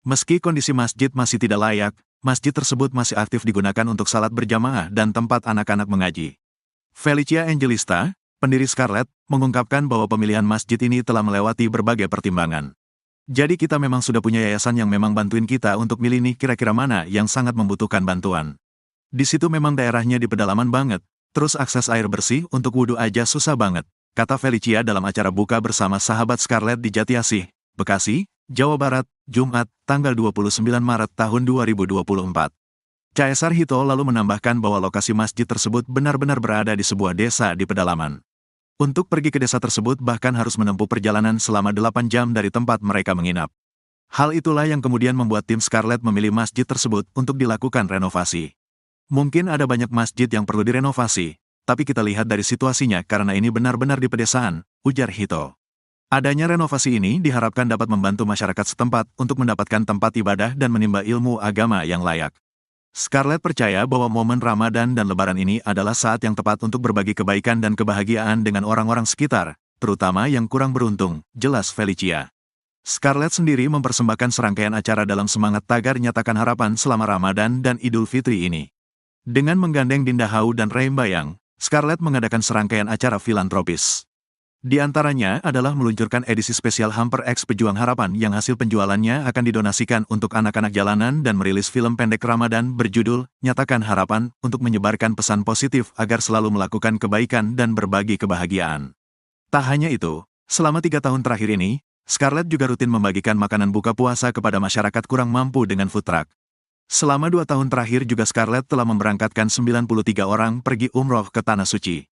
Meski kondisi masjid masih tidak layak, masjid tersebut masih aktif digunakan untuk salat berjamaah dan tempat anak-anak mengaji. Felicia Angelista, pendiri Scarlett, mengungkapkan bahwa pemilihan masjid ini telah melewati berbagai pertimbangan. Jadi kita memang sudah punya yayasan yang memang bantuin kita untuk milih nih kira-kira mana yang sangat membutuhkan bantuan. Di situ memang daerahnya di pedalaman banget, terus akses air bersih untuk wudhu aja susah banget, kata Felicia dalam acara buka bersama sahabat Scarlett di Jatiasih, Bekasi, Jawa Barat, Jumat, tanggal 29 Maret tahun 2024. Caesar Hito lalu menambahkan bahwa lokasi masjid tersebut benar-benar berada di sebuah desa di pedalaman. Untuk pergi ke desa tersebut bahkan harus menempuh perjalanan selama 8 jam dari tempat mereka menginap. Hal itulah yang kemudian membuat tim Scarlett memilih masjid tersebut untuk dilakukan renovasi. Mungkin ada banyak masjid yang perlu direnovasi, tapi kita lihat dari situasinya karena ini benar-benar di pedesaan, ujar Hito. Adanya renovasi ini diharapkan dapat membantu masyarakat setempat untuk mendapatkan tempat ibadah dan menimba ilmu agama yang layak. Scarlett percaya bahwa momen Ramadan dan Lebaran ini adalah saat yang tepat untuk berbagi kebaikan dan kebahagiaan dengan orang-orang sekitar, terutama yang kurang beruntung, jelas Felicia. Scarlett sendiri mempersembahkan serangkaian acara dalam semangat tagar nyatakan harapan selama Ramadan dan Idul Fitri ini. Dengan menggandeng Dinda Hau dan Reim Bayang, Scarlett mengadakan serangkaian acara filantropis. Di antaranya adalah meluncurkan edisi spesial Hamper X Pejuang Harapan yang hasil penjualannya akan didonasikan untuk anak-anak jalanan dan merilis film pendek Ramadan berjudul Nyatakan Harapan untuk menyebarkan pesan positif agar selalu melakukan kebaikan dan berbagi kebahagiaan. Tak hanya itu, selama 3 tahun terakhir ini, Scarlett juga rutin membagikan makanan buka puasa kepada masyarakat kurang mampu dengan food truck. Selama 2 tahun terakhir juga Scarlett telah memberangkatkan 93 orang pergi umroh ke Tanah Suci.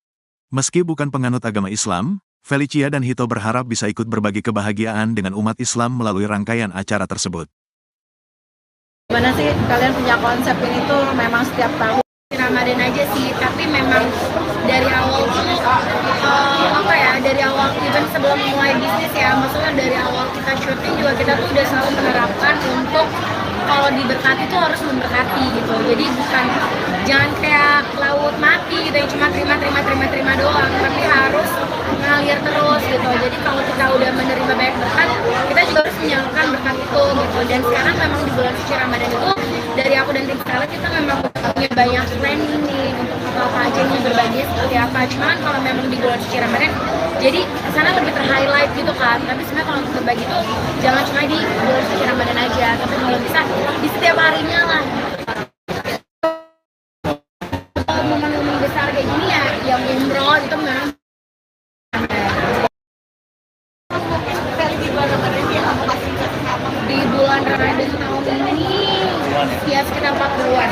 Meski bukan penganut agama Islam, Felicia dan Hito berharap bisa ikut berbagi kebahagiaan dengan umat Islam melalui rangkaian acara tersebut. Gimana sih kalian punya konsep ini tuh memang setiap tahun? Ramadan aja sih, tapi memang dari awal tuh dari awal even sebelum mulai bisnis ya, maksudnya dari awal kita syuting juga kita tuh udah selalu menerapkan untuk kalau diberkati tuh harus memberkati gitu. Jadi jangan kayak laut mati gitu yang cuma terima doang, tapi harus ngalir terus gitu. Jadi kalau kita udah menerima banyak berkat, kita juga harus menyalurkan berkat itu gitu. Dan sekarang memang di bulan suci Ramadan itu dari aku dan tim Scarlett kita memang punya banyak planning nih untuk apa aja nih berbagi seperti apa. Cuman kalau memang di bulan suci Ramadan, jadi sana lebih ter-highlight gitu kan. Tapi sebenarnya kalau untuk berbagi tuh jangan cuma di bulan suci Ramadan aja, tapi kalau bisa di setiap harinya lah. Momen-momen besar kayak gini ya, yang umroh itu memang di bulan Ramadan tahun ini ya sekitar 40-an.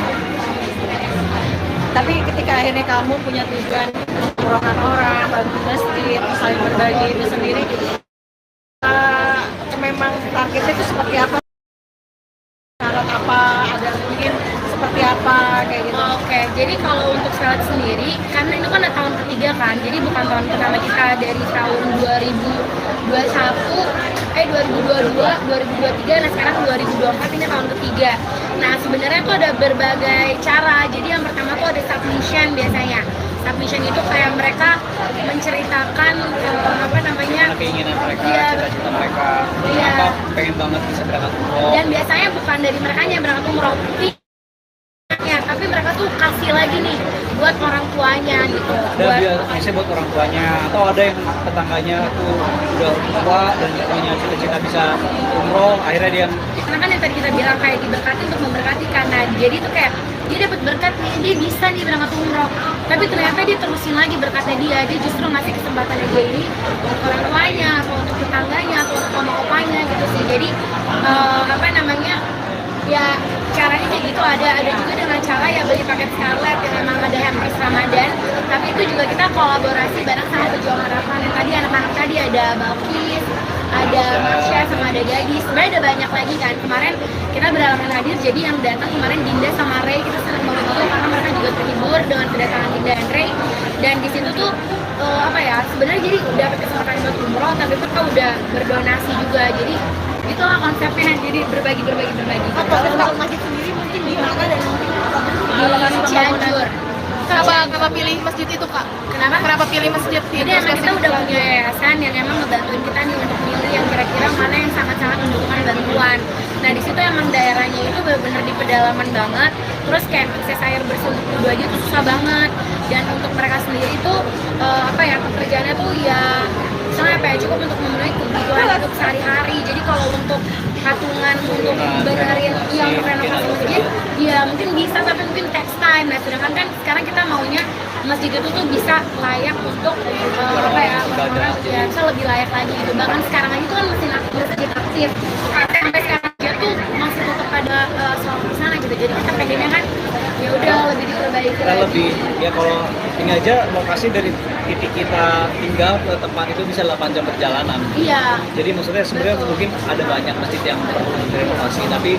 Tapi ketika akhirnya kamu punya tujuan umrohkan orang, bantu masjid, saling berbagi itu sendiri, memang targetnya itu seperti apa? Syarat apa? Ada mungkin seperti apa kayak gitu? Oke, jadi kalau untuk Scarlett sendiri, karena itu kan tahun ketiga kan, jadi bukan tahun pertama kita dari tahun 2022, 2023, nah sekarang 2024 ini tahun ketiga. Nah sebenarnya tuh ada berbagai cara. Jadi yang pertama tuh ada submission biasanya. Submission itu kayak mereka menceritakan keinginan mereka, Iya. cita-cita mereka, Iya. apa pengen banget bisa berangkat umroh. Dan biasanya bukan dari mereka yang berangkat umroh, tapi mereka tuh kasih lagi nih buat orang tuanya gitu. Ada biasanya buat orang tuanya, atau ada yang tetangganya tuh udah tua dan punya cita-cita bisa umroh, akhirnya dia Karena kan yang tadi kita bilang kayak diberkati untuk memberkati, karena jadi tuh kayak dia dapat berkat nih, dia bisa nih berangkat umroh, tapi ternyata dia terusin lagi berkatnya dia justru ngasih kesempatannya dia ini untuk orang tuanya atau untuk tetangganya atau untuk oma opanya gitu. sih. Jadi apa namanya, ya caranya kayak gitu. Ada juga dengan cara ya beli paket Scarlett yang memang ada hampers Ramadan, tapi itu juga kita kolaborasi bareng sama pejuang harapan. Yang tadi anak-anak tadi ada Balkis, ada Marsha, sama ada Gadis. Sebenarnya ada banyak lagi kan. Kemarin kita berhalangan hadir, jadi yang datang kemarin Dinda sama Ray, kita senang banget itu karena mereka juga terhibur dengan kedatangan Dinda dan Ray. Dan di situ tuh apa ya, sebenarnya jadi udah kesempatan buat umroh, tapi mereka udah berdonasi juga. Jadi itulah konsepnya, jadi berbagi. Kalau untuk masjid sendiri mungkin di mana dan mungkin Di Cianjur. Kenapa pilih masjid itu, Kak? Kenapa pilih masjid itu? Jadi emang kita udah punya yayasan yang emang ngebantuin kita nih untuk milih yang kira-kira mana yang sangat-sangat membutuhkan bantuan. Nah di situ emang daerahnya itu benar-benar di pedalaman banget. Terus kayak akses air bersih untuk wudhu aja tuh susah banget. Dan untuk mereka sendiri itu apa ya, pekerjaannya tuh ya misalnya apa ya, cukup untuk memenuhi kebutuhan untuk sehari-hari. Jadi kalau untuk patungan untuk benerin yang renovasi masjid, ya mungkin bisa, tapi mungkin text time. Nah sedangkan kan sekarang kita maunya masjid itu tuh bisa layak untuk apa ya, orang ya bisa lebih layak lagi gitu. Bahkan sekarang aja tuh kan masjid aktif, sampai sekarang aja tuh masih tetap ada sholat di sana gitu. Jadi kita pengennya kan ya udah lebih diperbaiki Kita lagi. lebih, ya kalau ini aja lokasi dari titik kita tinggal ke tempat itu bisa 8 jam perjalanan. Iya. Jadi maksudnya sebenarnya mungkin ada banyak masjid yang perlu direnovasi, tapi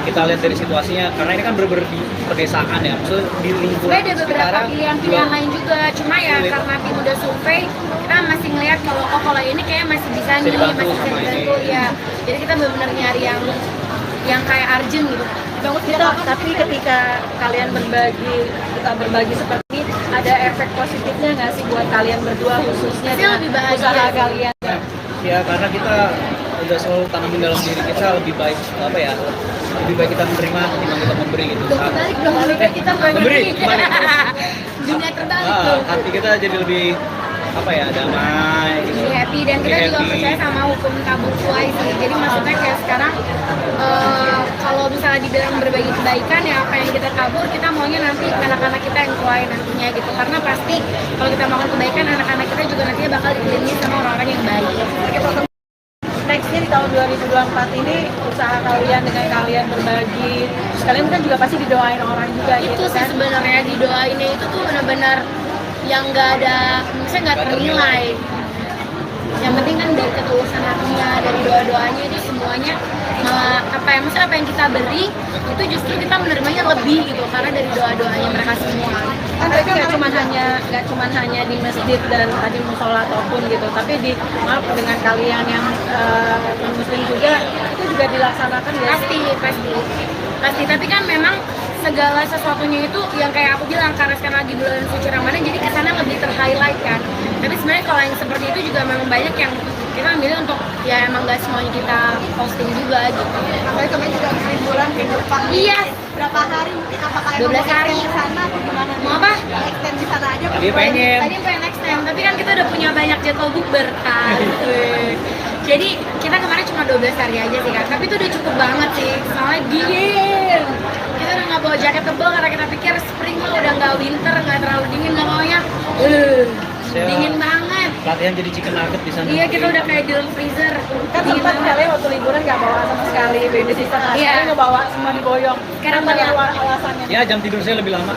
kita lihat dari situasinya, karena ini kan bener-bener di pedesaan ya, maksudnya di lingkungan Sebenarnya ada beberapa sekarang pilihan-pilihan juga lain juga, cuma ya Sulit. karena tim udah survei, kita masih ngeliat kalau ini kayak masih bisa nih, dibantu masih bisa sama ini. dibantu ya. Jadi kita benar-benar nyari yang kayak urgent gitu. Bagus gitu, tapi ketika kalian kita berbagi seperti ini, ada efek positifnya nggak sih buat kalian berdua khususnya Pasti dengan lebih bahagia usaha sih. kalian? ya karena kita udah selalu tanamin dalam diri kita lebih baik apa ya, lebih baik kita menerima ketimbang kita memberi gitu. Kebalik dong, kita memberi, kebalik. dunia terbalik tuh. Hati kita jadi lebih apa ya, damai gitu. Lebih happy, dan kita Lebih juga happy. percaya sama hukum tabur tuai sih. Jadi maksudnya kayak sekarang kalau misalnya dibilang berbagi kebaikan ya apa yang kita tabur, kita maunya nanti anak-anak kita yang tuai nantinya gitu. Karena pasti kalau kita melakukan kebaikan, anak-anak kita juga nantinya bakal dikelilingi sama orang-orang yang baik. Nextnya di tahun 2024 ini usaha kalian dengan kalian berbagi, terus kalian kan juga pasti didoain orang juga Itu gitu sih kan? sebenarnya didoainnya itu tuh benar-benar yang nggak ada, misalnya nggak ternilai. Yang penting kan dari ketulusan hatinya, dari doa-doanya itu semuanya apa ya, maksudnya apa yang kita beri itu justru kita menerimanya lebih gitu, karena dari doa-doanya mereka semua. Kan berarti nggak cuma hanya di masjid dan tadi musola ataupun gitu, tapi di maaf dengan kalian yang non muslim juga itu juga dilaksanakan ya? Pasti, tapi kan memang segala sesuatunya itu yang kayak aku bilang, karena sekarang lagi bulan suci Ramadan, jadi kesana lebih ter-highlight kan. Tapi sebenarnya kalau yang seperti itu juga memang banyak yang kita ambil untuk ya emang gak semuanya kita posting juga gitu. Apalagi kemarin juga habis liburan ke Jepang. Iya. Berapa hari mungkin, apakah 12 hari. di sana atau gimana? Mau apa? Extend di sana aja. Tadi pengen. Tadi pengen next time, tapi kan kita udah punya banyak jadwal bukber kan. Jadi kita kemarin cuma 12 hari aja sih kan, tapi itu udah cukup banget sih, soalnya dingin. Kita udah nggak bawa jaket tebal karena kita pikir spring mah udah nggak winter, nggak terlalu dingin, nggak maunya dingin banget. Latihan jadi chicken nugget di sana. Iya, kita udah kayak di dalam freezer. Kan Dingin sempat banget. kalian waktu liburan nggak bawa sama sekali baby sister, Iya. kalian ngebawa semua diboyong. Sekarang Apa bawa. alasannya? Ya jam tidur saya lebih lama.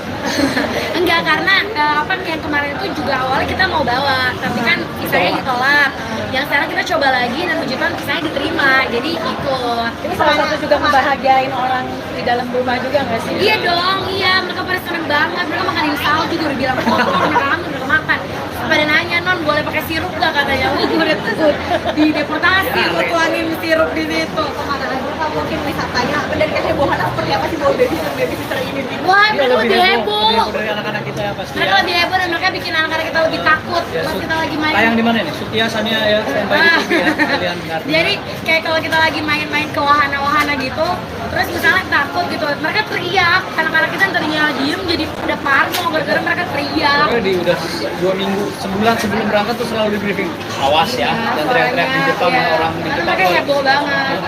Enggak, karena apa yang kemarin itu juga awalnya kita mau bawa, tapi kan visanya ditolak. Yang sekarang kita coba lagi dan puji Tuhan visanya diterima, jadi ikut. Ini salah satu juga membahagiain orang di dalam rumah juga nggak sih? Iya dong, iya, mereka pada seneng banget. Mereka makanin salju juga udah bilang, oh mereka kangen, mereka makan. Pada nanya, non boleh pakai sirup gak katanya? Wih, gue udah takut dideportasi, gue tuangin sirup di situ. Kemana aja Kak, mungkin wisatanya apa dan kehebohan seperti apa sih bawa babysitter ini? Wah, Dia mereka lebih heboh. dari anak-anak kita ya pasti. Mereka Ya. lebih heboh dan mereka bikin anak-anak kita lebih takut Ya, pas kita lagi main. Tayang di mana nih? Sutia Sania ya, standby di TV ya. Kalian ngerti. Jadi kayak kalau kita lagi main-main ke wahana-wahana gitu, terus misalnya takut gitu, mereka teriak. Anak-anak kita yang tadinya diem jadi udah parno gara-gara mereka teriak. Pokoknya di udah 2 minggu, sebulan sebelum berangkat tuh selalu di briefing. Awas ya, dan teriak-teriak di depan iya. orang di Karena depan. mereka heboh banget.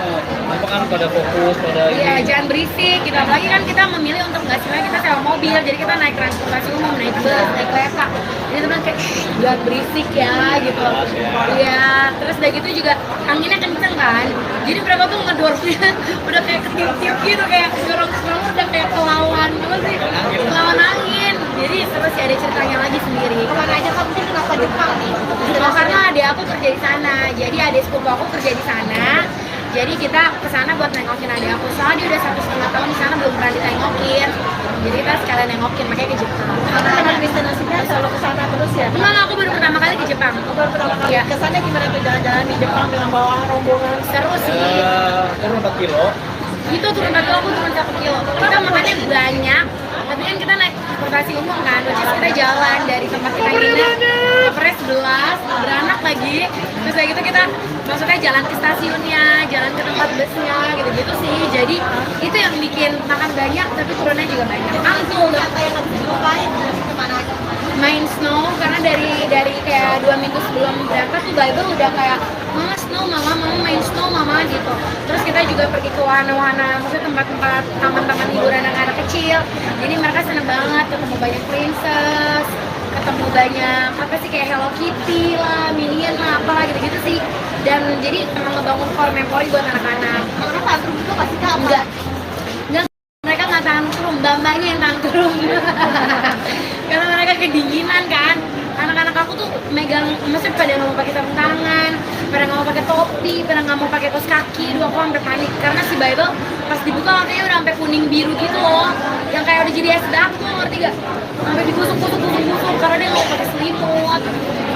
Apa kan pada fokus pada Iya, ini. jangan berisik gitu. Apalagi kan kita memilih untuk nggak sebenarnya kita sewa mobil, jadi kita naik transportasi umum, naik bus, naik kereta. Jadi teman kayak jangan berisik ya gitu. Jelas, ya. Iya, terus udah gitu juga anginnya kenceng kan. Jadi mereka tuh ngedorongnya udah kayak ketiup-tiup gitu, kayak dorong udah kayak kelawan apa sih? Kelawan angin. Jadi terus ada ceritanya lagi sendiri. Kemana aja kamu sih kenapa Jepang nih? Oh, karena adik aku kerja di sana. Jadi adik sepupu aku kerja di sana. Jadi kita ke sana buat nengokin adik aku. Soalnya dia udah 1,5 tahun di sana belum pernah ditengokin. Jadi kita sekalian nengokin, makanya ke Jepang. Karena memang destinasinya selalu ke sana terus ya. Emang aku baru pertama kali ke Jepang. Baru pertama kali Iya. ke sana gimana tuh jalan-jalan di Jepang dengan bawa rombongan? Seru sih. Turun 4 kilo. Itu turun batu aku turun 1 kilo. Kita makannya banyak. Tapi kan kita naik transportasi umum kan, which is kita jalan dari tempat kita nginep ke Pres 11, beranak lagi. Terus kayak gitu kita maksudnya jalan ke stasiunnya, jalan ke tempat busnya, gitu-gitu sih. Jadi itu yang bikin makan banyak, tapi turunnya juga banyak. Angkul, Apa yang harus dilupain? Kemana aja? main snow karena dari kayak 2 minggu sebelum berangkat tuh Bible udah kayak mama snow mama main snow mama gitu. Terus kita juga pergi ke wahana-wahana, maksudnya tempat-tempat taman-taman hiburan anak-anak kecil. Jadi mereka seneng banget ketemu banyak princess, ketemu banyak apa sih kayak Hello Kitty lah, Minion lah, apalah gitu-gitu sih. Dan jadi emang ngebangun core memory buat anak-anak. Orang tantrum itu pasti kamu. Enggak, mereka nggak tantrum, bambanya yang tantrum. Karena mereka kedinginan kan. Anak-anak aku tuh megang, maksudnya pada nggak mau pakai sarung tangan, pada nggak mau pakai topi, pada nggak mau pakai kaos kaki. Dua aku sampai panik karena si Bible pas dibuka matanya udah sampai kuning biru gitu loh, yang kayak udah jadi es batu, ngerti gak? Sampai digusuk-gusuk karena dia nggak mau pakai selimut,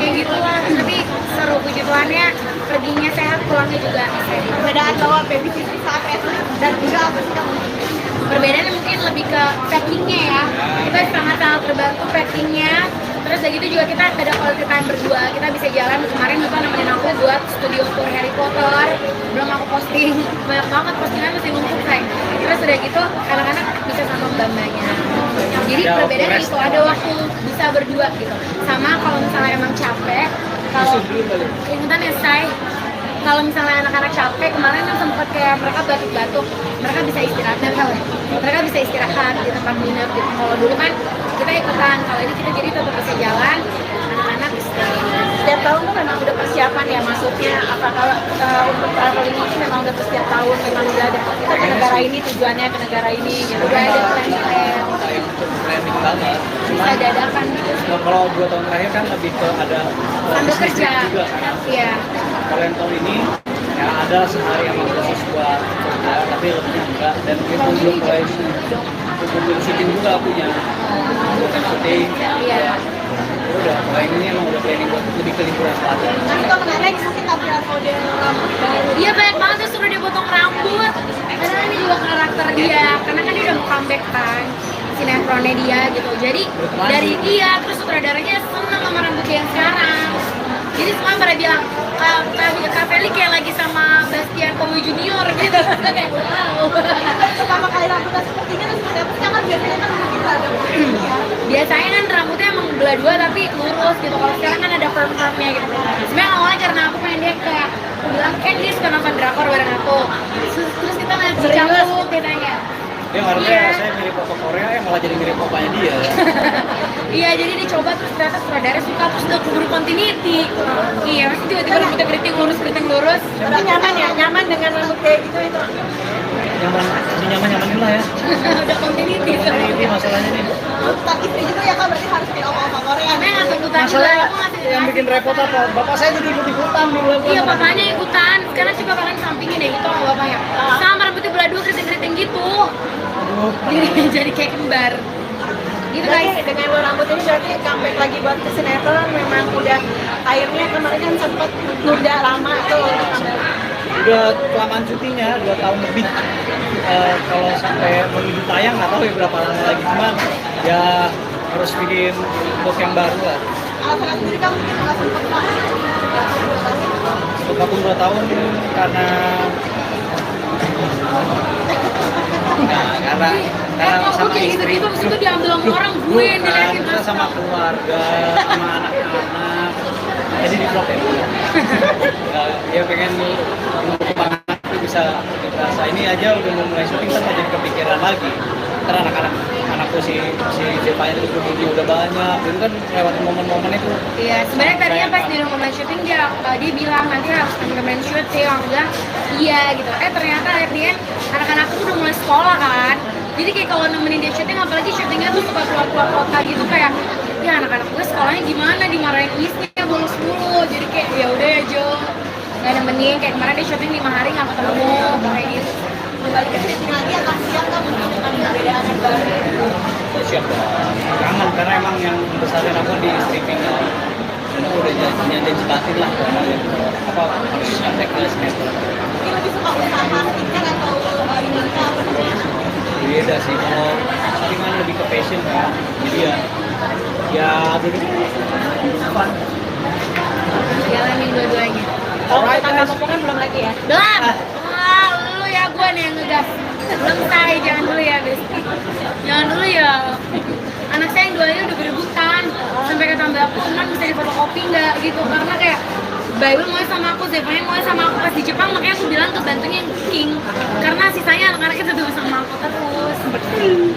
kayak gitu lah. Tapi seru, puji Tuhannya perginya sehat, pulangnya juga sehat. Perbedaan bawa baby sisi saat SD dan juga apa sih kamu? Perbedaannya mungkin lebih ke packingnya ya, kita sangat terbantu packingnya. Terus udah gitu juga kita ada quality time berdua, kita bisa jalan. Kemarin Duta nemenin aku buat studio tour Harry Potter, belum aku posting, banyak banget postingan masih numpuk say. Terus udah gitu anak-anak bisa sama mbak-mbaknya. Jadi Ada perbedaannya waktu itu ada waktu bisa berdua gitu. Sama kalau misalnya emang capek, kalau ingetan ya say, kalau misalnya anak-anak capek, kemarin kan sempat kayak mereka batuk-batuk, mereka bisa istirahat dan mereka bisa istirahat di tempat nginep gitu. Kalau dulu kan kita ikutan, kalau ini kita jadi tetap bisa jalan, anak-anak istirahat. Setiap tahun tuh memang udah persiapan ya, maksudnya apakah untuk traveling ini memang udah setiap tahun memang udah ada kita ke negara ini tujuannya ke negara ini gitu. Udah ada plan-plan, Planning banget. bisa dadakan gitu. Nah, kalau 2 tahun terakhir kan lebih ke ada Sambil business kerja, trip juga kan. iya. Kalau yang tahun ini ya ada sehari yang khusus buat kerja, tapi lebihnya enggak. Dan kita belum mulai syuting juga punya syuting. Iya. Udah mulai ini emang udah planning buat lebih ke liburan selatan. Nanti kalau menarik mungkin tampilan model rambut baru. Iya banyak banget tuh suruh dia potong rambut. Karena ini juga karakter dia, karena kan dia udah mau comeback kan sinetronnya dia gitu. Jadi dari dia terus sutradaranya seneng sama rambutnya yang sekarang. Jadi semua pada bilang Kak Feli kayak lagi sama Bastian Kowi Junior gitu. Kayak wow. Pertama kali rambutnya seperti ini terus seperti apa sih? Kan biasanya kan mungkin ada. Biasanya kan rambutnya emang belah dua tapi lurus gitu. Kalau sekarang kan ada perm-permnya gitu. Sebenarnya awalnya karena aku pengen dia kayak aku bilang kan dia suka nonton drakor bareng aku. Terus kita ngeliat si Cangkuk ditanya. Dia ngarepnya Iya. saya mirip foto Korea, malah jadi mirip opanya dia. Iya, jadi dicoba terus ternyata sutradara suka terus udah keburu continuity. Iya, masih tiba-tiba rambutnya keriting lurus. Tapi nyaman ya, nyaman dengan rambut kayak gitu itu. Nyaman, lebih nyaman-nyamanin lah ya. Udah continuity. Ini masalahnya nih. Tuntutan istri juga ya Kak, berarti harus kayak oma-oma Korea. Karena nggak tuntutan juga, Masalah aku ngasih yang bikin repot apa? Bapak saya jadi ikut-ikutan di bulan. Iya, bapaknya ikutan. Sekarang coba kalian sampingin deh gitu sama bapaknya. Sama rambutnya belah dua keriting-keriting gitu. Aduh. Jadi kayak kembar. Gitu Berarti guys. dengan lo rambut ini berarti comeback lagi buat ke sinetron memang udah akhirnya kemarin kan sempat nunda lama tuh. Udah kelamaan cutinya 2 tahun lebih. Kalau sampai menuju tayang nggak tahu ya berapa lama lagi, cuman ya harus bikin look yang baru lah. Alasan sendiri kamu mungkin nggak sempat banget. Untuk vakum 2 tahun karena karena Kok sama kayak istri. gitu-gitu mesti tuh diambil sama orang gue yang Bukan, diliatin kita terus. sama keluarga, sama anak-anak. Jadi di vlog ya. Ya pengen nunggu kemana bisa ini aja udah mau mulai syuting kan jadi kepikiran lagi. Karena anakku si Zepa itu udah banyak, itu kan lewat momen-momen itu. Iya, sebenarnya tadinya pas di rumah syuting dia bilang nanti harus temen-temen syuting, aku bilang iya gitu. Ternyata akhirnya anak-anak tuh udah mulai sekolah kan. Jadi kayak kalau nemenin dia syuting, apalagi syutingnya tuh suka keluar-keluar kota gitu, kayak ya anak-anak gue sekolahnya gimana, dimarahin istri bolos mulu. Jadi kayak ya udah ya Jo, nggak nemenin. Kayak kemarin dia syuting 5 hari nggak ketemu kayak gitu. Kembali ke syuting lagi akan siap nggak menemukan perbedaan yang baru? Siap dong. Kangen karena emang yang besarin aku di stripping dan aku udah nyanyi jelasin lah apa harus sampai ke semester. Mungkin lebih suka usaha marketing atau ini apa namanya? Beda sih, kalau syuting kan lebih ke passion kan. Jadi ya dulu fun. Jalanin dua-duanya. Kalau kita potongan belum lagi ya? Belum. Wah, lu ya gue nih yang ngegas. Belum say, jangan dulu ya, Besti. Jangan dulu ya. Anak saya yang 2 ini udah berebutan. Sampai kata Mbak aku, "Man, bisa difotokopi nggak?" gitu. Karena kayak Bible mau sama aku, Zevanya mau sama aku pas di Jepang, makanya aku bilang ke bantunya yang cooking. Karena sisanya anak-anaknya tetap sama aku terus. Gitu.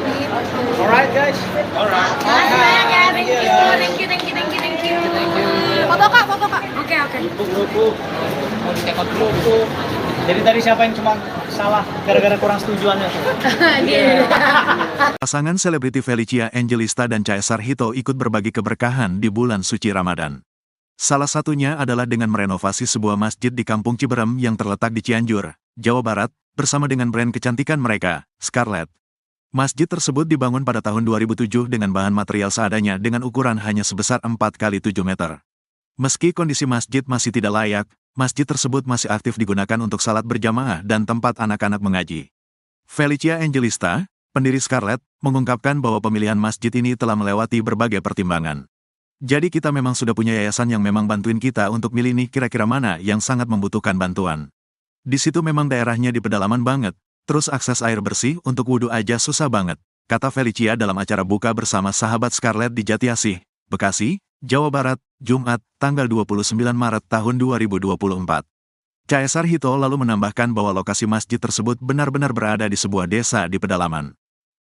Alright guys. Alright. Makasih banyak ya, thank you. Foto kak. Oke. Grup mau dicekot grup. Jadi tadi siapa yang cuma salah gara-gara kurang setujuannya? Dia. Pasangan selebriti Felicia Angelista dan Caesar Hito ikut berbagi keberkahan di bulan suci Ramadan. Salah satunya adalah dengan merenovasi sebuah masjid di Kampung Ciberem yang terletak di Cianjur, Jawa Barat, bersama dengan brand kecantikan mereka, Scarlett. Masjid tersebut dibangun pada tahun 2007 dengan bahan material seadanya dengan ukuran hanya sebesar 4x7 meter. Meski kondisi masjid masih tidak layak, masjid tersebut masih aktif digunakan untuk salat berjamaah dan tempat anak-anak mengaji. Felicia Angelista, pendiri Scarlett, mengungkapkan bahwa pemilihan masjid ini telah melewati berbagai pertimbangan. Jadi kita memang sudah punya yayasan yang memang bantuin kita untuk milih nih kira-kira mana yang sangat membutuhkan bantuan. Di situ memang daerahnya di pedalaman banget, terus akses air bersih untuk wudhu aja susah banget, kata Felicia dalam acara buka bersama sahabat Scarlett di Jatiasih, Bekasi, Jawa Barat, Jumat, tanggal 29 Maret tahun 2024. Caesar Hito lalu menambahkan bahwa lokasi masjid tersebut benar-benar berada di sebuah desa di pedalaman.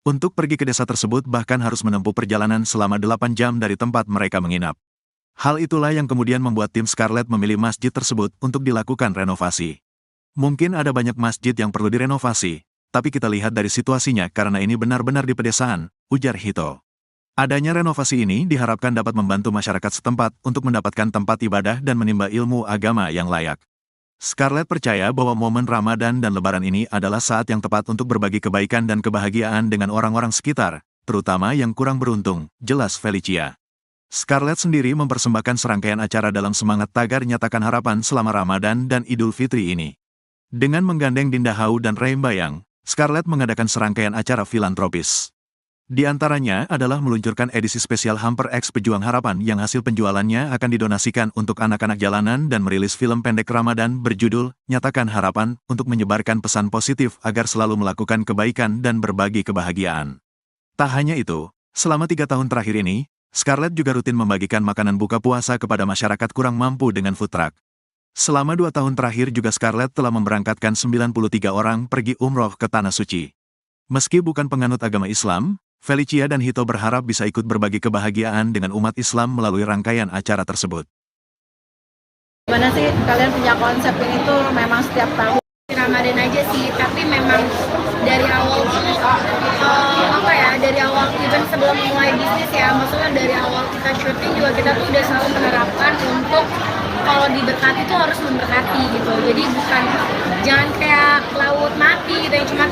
Untuk pergi ke desa tersebut bahkan harus menempuh perjalanan selama 8 jam dari tempat mereka menginap. Hal itulah yang kemudian membuat tim Scarlett memilih masjid tersebut untuk dilakukan renovasi. Mungkin ada banyak masjid yang perlu direnovasi, tapi kita lihat dari situasinya karena ini benar-benar di pedesaan, ujar Hito. Adanya renovasi ini diharapkan dapat membantu masyarakat setempat untuk mendapatkan tempat ibadah dan menimba ilmu agama yang layak. Scarlett percaya bahwa momen Ramadan dan Lebaran ini adalah saat yang tepat untuk berbagi kebaikan dan kebahagiaan dengan orang-orang sekitar, terutama yang kurang beruntung, jelas Felicia. Scarlett sendiri mempersembahkan serangkaian acara dalam semangat tagar nyatakan harapan selama Ramadan dan Idul Fitri ini. Dengan menggandeng Dinda Hau dan Reim Bayang, Scarlett mengadakan serangkaian acara filantropis. Di antaranya adalah meluncurkan edisi spesial Hamper X Pejuang Harapan yang hasil penjualannya akan didonasikan untuk anak-anak jalanan dan merilis film pendek Ramadan berjudul Nyatakan Harapan untuk menyebarkan pesan positif agar selalu melakukan kebaikan dan berbagi kebahagiaan. Tak hanya itu, selama 3 tahun terakhir ini, Scarlett juga rutin membagikan makanan buka puasa kepada masyarakat kurang mampu dengan food truck. Selama 2 tahun terakhir juga Scarlett telah memberangkatkan 93 orang pergi umroh ke Tanah Suci. Meski bukan penganut agama Islam, Felicia dan Hito berharap bisa ikut berbagi kebahagiaan dengan umat Islam melalui rangkaian acara tersebut. Gimana sih kalian punya konsep ini tuh memang setiap tahun? Ramadan aja sih, tapi memang dari awal tuh dari awal even sebelum mulai bisnis ya, maksudnya dari awal kita syuting juga kita tuh udah selalu menerapkan untuk kalau diberkati tuh harus memberkati gitu. Jadi bukan jangan kayak laut mati gitu yang cuma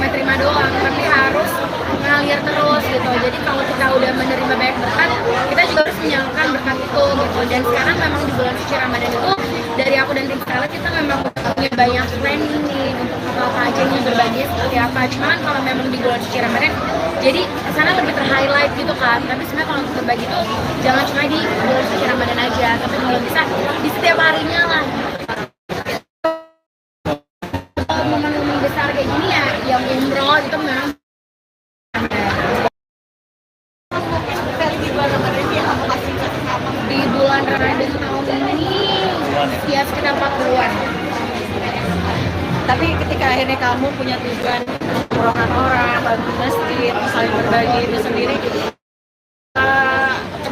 terima doang, tapi harus ngalir terus gitu. Jadi kalau kita udah menerima banyak berkat, kita juga harus menyalurkan berkat itu gitu. Dan sekarang memang di bulan suci Ramadan itu dari aku dan tim Scarlett kita memang punya banyak planning nih untuk apa aja nih berbagi seperti apa. Cuman kalau memang di bulan suci Ramadan, jadi kesana lebih ter-highlight gitu kan. Tapi sebenarnya kalau untuk berbagi tuh jangan cuma di bulan suci Ramadan aja, tapi kalau bisa di setiap harinya lah. Momen-momen besar kayak gini ya, yang umroh itu memang di bulan Ramadan tahun ini ya sekitar 40-an. Tapi ketika akhirnya kamu punya tujuan umrohkan orang, bantu masjid, saling berbagi itu sendiri,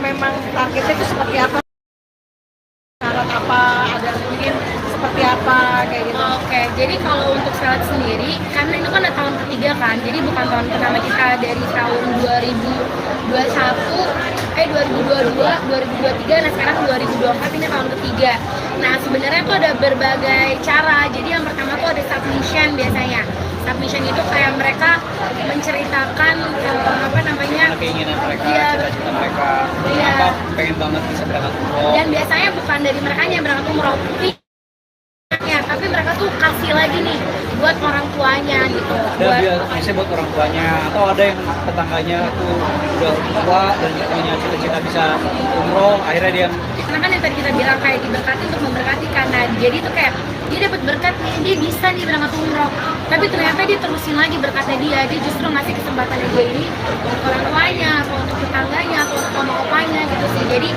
memang targetnya itu seperti apa? Syarat apa? Ada mungkin seperti apa kayak gitu? Oke, jadi kalau untuk Selat sendiri, karena itu kan udah tahun ketiga kan, jadi bukan tahun pertama kita dari tahun 2022, 2023, nah sekarang 2024 ini tahun ketiga. Nah sebenarnya tuh ada berbagai cara, jadi yang pertama tuh ada submission biasanya. Submission itu kayak mereka menceritakan apa namanya, keinginan mereka, Iya. cita-cita mereka, Iya. apa pengen banget bisa berangkat umroh. dan biasanya bukan dari mereka yang berangkat umroh, tapi mereka tuh kasih lagi nih buat orang tuanya gitu. Ada biasanya buat orang tuanya, atau ada yang tetangganya tuh udah tua dan punya cita-cita bisa umroh, akhirnya dia Karena kan yang tadi kita bilang kayak diberkati untuk memberkati, karena jadi tuh kayak dia dapat berkat nih, dia bisa nih berangkat umroh, tapi ternyata dia terusin lagi berkatnya dia justru ngasih kesempatan dia ini untuk orang tuanya atau untuk tetangganya atau untuk oma opanya gitu sih. Jadi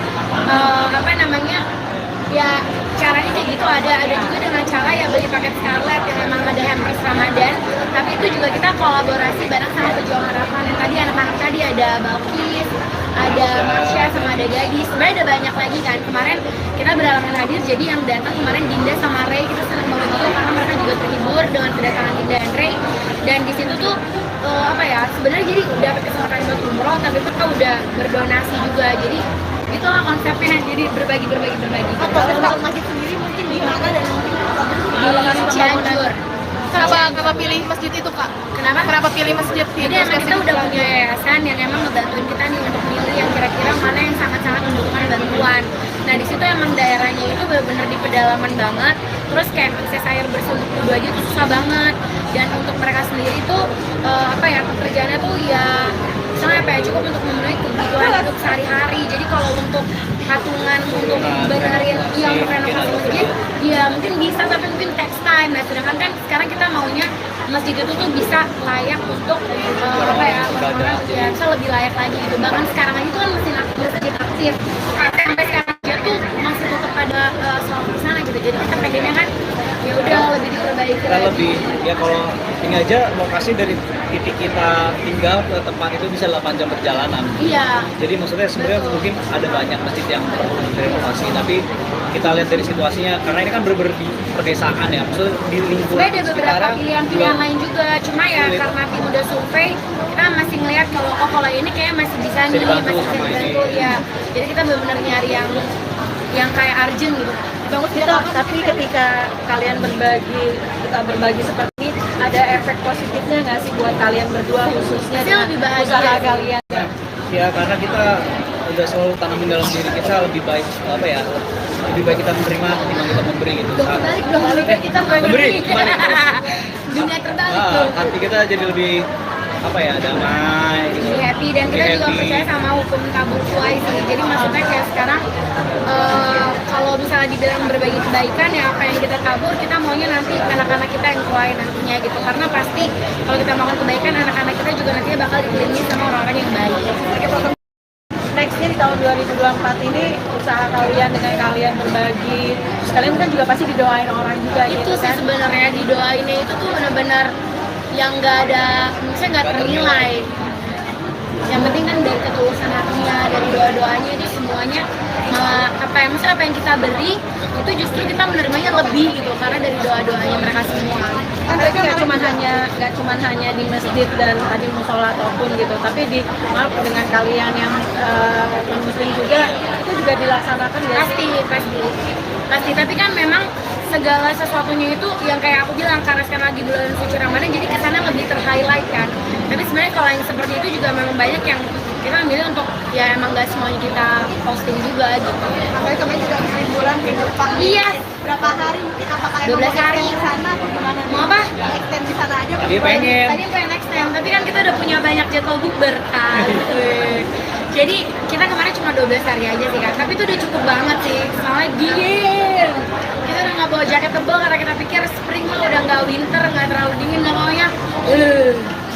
apa namanya, ya caranya kayak gitu. Ada juga dengan cara ya beli paket Scarlet yang memang ada hampers Ramadan, tapi itu juga kita kolaborasi bareng sama Pejuang Harapan. Yang tadi anak-anak tadi ada Balkis, ada Marsha, sama ada Gadis. Sebenarnya ada banyak lagi kan. Kemarin kita berhalangan hadir, jadi yang datang kemarin Dinda sama Ray, kita senang banget gitu karena mereka juga terhibur dengan kedatangan Dinda dan Ray. Dan di situ tuh apa ya, sebenarnya jadi dapat kesempatan buat umroh, tapi mereka udah berdonasi juga. Jadi itulah konsepnya, jadi berbagi. Kalau masjid sendiri mungkin di mana dan mungkin Di Cianjur. kenapa pilih masjid itu kak? Kenapa pilih masjid Jadi emang kita udah punya yayasan yang emang ngebantuin kita nih untuk milih yang kira-kira mana yang sangat-sangat membutuhkan bantuan. Nah di situ emang daerahnya itu benar-benar di pedalaman banget. Terus kayak akses air bersih untuk wudhu aja itu susah banget. Dan untuk mereka sendiri tuh apa ya, pekerjaannya tuh ya misalnya apa ya, cukup untuk memenuhi kebutuhan hidup sehari-hari. Jadi kalau untuk patungan untuk benerin yang renovasi masjid, ya mungkin bisa, tapi mungkin text time. Nah sedangkan kan sekarang kita maunya masjid itu tuh bisa layak untuk apa ya, orang-orang ya bisa lebih layak lagi gitu. Bahkan sekarang aja tuh kan masjid aktif, sampai sekarang aja tuh masih tetap ada sholat di sana gitu. Jadi kita pengennya kan ya udah lebih diperbaiki kita lagi. lebih, ya kalau ini aja lokasi dari titik kita tinggal ke tempat itu bisa 8 jam perjalanan. Iya. Jadi maksudnya sebenarnya mungkin ada banyak masjid yang perlu direnovasi, tapi kita lihat dari situasinya, karena ini kan bener-bener di pedesaan ya, maksudnya di lingkungan Sebenarnya ada beberapa sekitaran pilihan-pilihan lain juga, cuma ya sulit. karena tim udah survei, kita masih ngeliat kalau ini kayak masih bisa nih, dibantu masih bisa sama ini. dibantu ya. Jadi kita benar-benar nyari yang kayak urgent gitu. Bagus gitu, tapi ketika kalian kita berbagi seperti ini, ada efek positifnya nggak sih buat kalian berdua khususnya Pasti dengan lebih bahagia usaha sih. kalian? Ya karena kita udah selalu tanamin dalam diri kita lebih baik apa ya, lebih baik kita menerima ketimbang kita memberi gitu. Kebalik dong, kita memberi, kebalik. Dunia terbalik Ah, tuh. hati kita jadi lebih apa ya, damai gitu. Lebih happy, dan kita Lebih juga happy. percaya sama hukum tabur tuai sih. Jadi maksudnya kayak sekarang kalau misalnya dibilang berbagi kebaikan ya, apa yang kita tabur kita maunya nanti anak-anak kita yang tuai nantinya gitu. Karena pasti kalau kita melakukan kebaikan, anak-anak kita juga nantinya bakal dikelilingi sama orang-orang yang baik. Nextnya di tahun 2024 ini usaha kalian dengan kalian berbagi, terus kalian kan juga pasti didoain orang juga Itu gitu sih kan? sebenarnya didoainnya itu tuh benar-benar yang nggak ada, misalnya nggak ternilai. Yang penting kan dari ketulusan hatinya, dari doa-doanya itu semuanya apa yang kita beri itu justru kita menerimanya lebih gitu, karena dari doa-doanya mereka semua. Tapi nggak cuman hanya di masjid dan tadi musola ataupun gitu, tapi dengan kalian yang non muslim juga itu juga dilaksanakan ya? Pasti, tapi kan memang segala sesuatunya itu yang kayak aku bilang, karena sekarang lagi bulan suci Ramadan, jadi kesana lebih ter-highlight kan. Tapi sebenarnya kalau yang seperti itu juga memang banyak yang kita milih untuk ya emang gak semuanya kita posting juga gitu. Apalagi kemarin juga habis liburan di Jepang. Iya. Berapa hari mungkin, apakah 12 hari. di sana atau gimana? Mau apa? Extend di sana aja. Dia pengen. Tadi pengen extend, tapi kan kita udah punya banyak jadwal bukber kan. Jadi kita kemarin cuma 12 hari aja sih kan, tapi itu udah cukup banget sih, soalnya dingin. Kita udah nggak bawa jaket tebal karena kita pikir spring mah udah nggak winter, nggak terlalu dingin, nggak maunya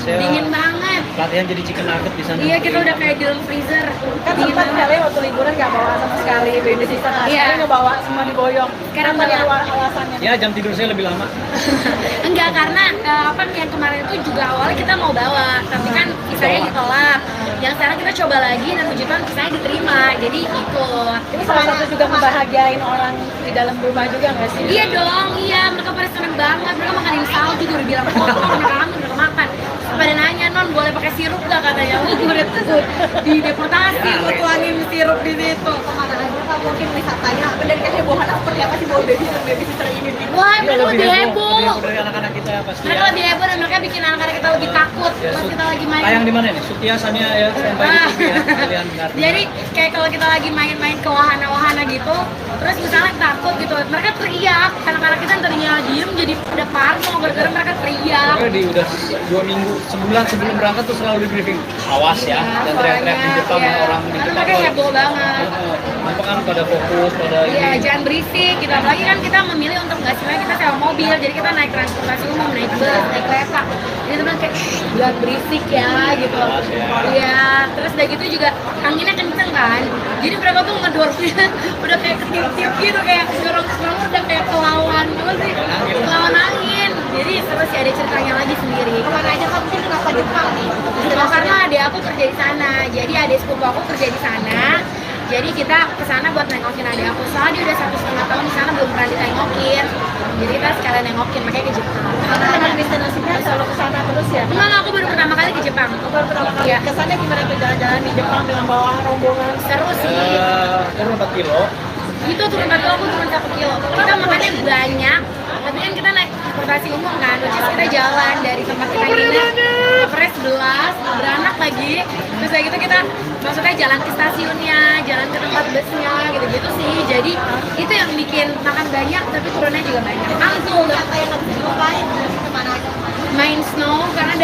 dingin banget. Latihan jadi chicken nugget di sana. Iya, kita udah kayak di dalam freezer. Kan sempat kali waktu liburan nggak bawa sama sekali baby sister, Iya. sekarang ngebawa semua diboyong. Sekarang Kan tadi bawa. alasannya. Ya jam tidur saya lebih lama. Enggak, karena apa yang kemarin itu juga awalnya kita mau bawa, tapi kan visanya ditolak. Yang sekarang kita coba lagi dan puji Tuhan visanya diterima, jadi ikut. Ini salah satu juga ngebahagiain orang di dalam rumah juga nggak sih? Iya dong, iya, mereka pada seneng banget. Mereka makanin salju juga udah bilang, oh mereka kangen, mereka makan. Pada nanya, non boleh pakai sirup gak katanya? Gue udah di deportasi, gue tuangin sirup di situ. Kemana aja Kak, mungkin wisatanya dan kehebohan seperti apa sih bawa baby sister ini nih? Wah, Iya, mereka lebih heboh. dari anak-anak kita pasti. Mereka Ya. lebih heboh dan mereka bikin anak-anak kita lebih takut pas kita lagi main. Tayang di mana nih? Sutia Sania ya, sampai di TV ya. Kalian ngerti. Jadi kayak kalau kita lagi main-main ke wahana-wahana gitu, terus misalnya takut gitu, mereka teriak. Anak-anak kita yang tadinya diem jadi pada parno gara-gara mereka teriak. Pokoknya di udah 2 minggu, sebulan sebelum berangkat tuh selalu di briefing. Awas ya, dan teriak-teriak di depan Iya. orang di Karena depan. mereka heboh banget. Apa kan pada fokus pada Iya, ini. jangan berisik gitu. Apalagi kan kita memilih untuk nggak sebenarnya kita sewa mobil, jadi kita naik transportasi umum, naik bus, naik kereta. Jadi teman kayak "Shh, jangan berisik ya gitu. Awas ya. Iya, terus udah gitu juga anginnya kenceng kan. Jadi mereka tuh ngedorongnya udah kayak ketiup-tiup gitu, kayak dorong-dorong udah kayak kelawan gitu sih. Kelawan angin. Jadi terus ada ceritanya lagi sendiri. Kemana aja Kak, mungkin kenapa Jepang nih? Oh, karena adik aku kerja di sana, jadi adik sepupu aku kerja di sana. Jadi kita ke sana buat nengokin adik aku. Soalnya dia udah 1,5 tahun di sana belum pernah ditengokin. Jadi kita sekalian nengokin, makanya ke Jepang. Karena emang destinasinya selalu ke sana terus ya. Emang aku baru pertama kali ke Jepang. Baru pertama kali Iya. kesannya gimana tuh jalan-jalan di Jepang dengan bawa rombongan? Seru sih. Turun 4 kilo. Itu turun 1 kilo, aku turun 1 kilo. Kita makannya banyak, tapi kan kita naik transportasi umum kan, which is kita jalan dari tempat kita nginep ke Pres 11, beranak lagi. Terus kayak gitu kita maksudnya jalan ke stasiunnya, jalan ke tempat busnya, gitu-gitu sih. Jadi itu yang bikin makan banyak, tapi turunnya juga banyak. Langsung Apa yang harus dilupain? Kemana aja? main snow, karena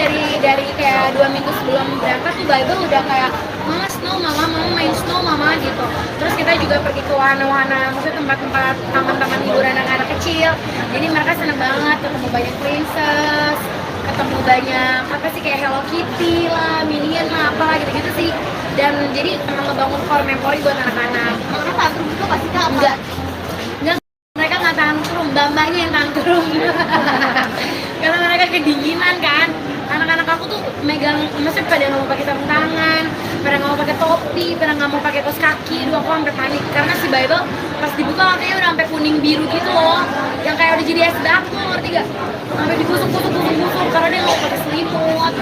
dari kayak 2 minggu sebelum berangkat tuh Bible udah kayak mama snow, mama mau main snow mama gitu. Terus kita juga pergi ke wahana-wahana, maksudnya tempat-tempat taman-taman hiburan anak-anak kecil. Jadi mereka seneng banget ketemu banyak princess, ketemu banyak apa sih kayak Hello Kitty lah, Minion lah, apalah gitu-gitu sih. Dan jadi emang ngebangun core memory buat anak-anak. Karena tantrum itu pasti Kak apa? Enggak, mereka nggak tantrum, mbak-mbaknya yang tantrum. Karena mereka kedinginan kan. Anak-anak aku tuh megang, maksudnya pada nggak mau pakai sarung tangan, pada nggak mau pakai topi, pada nggak mau pakai kaos kaki. Dua aku sampai panik karena si Bible pas dibuka katanya udah sampai kuning biru gitu loh, yang kayak udah jadi es batu, ngerti gak? Sampai digusuk-gusuk karena dia nggak pakai selimut,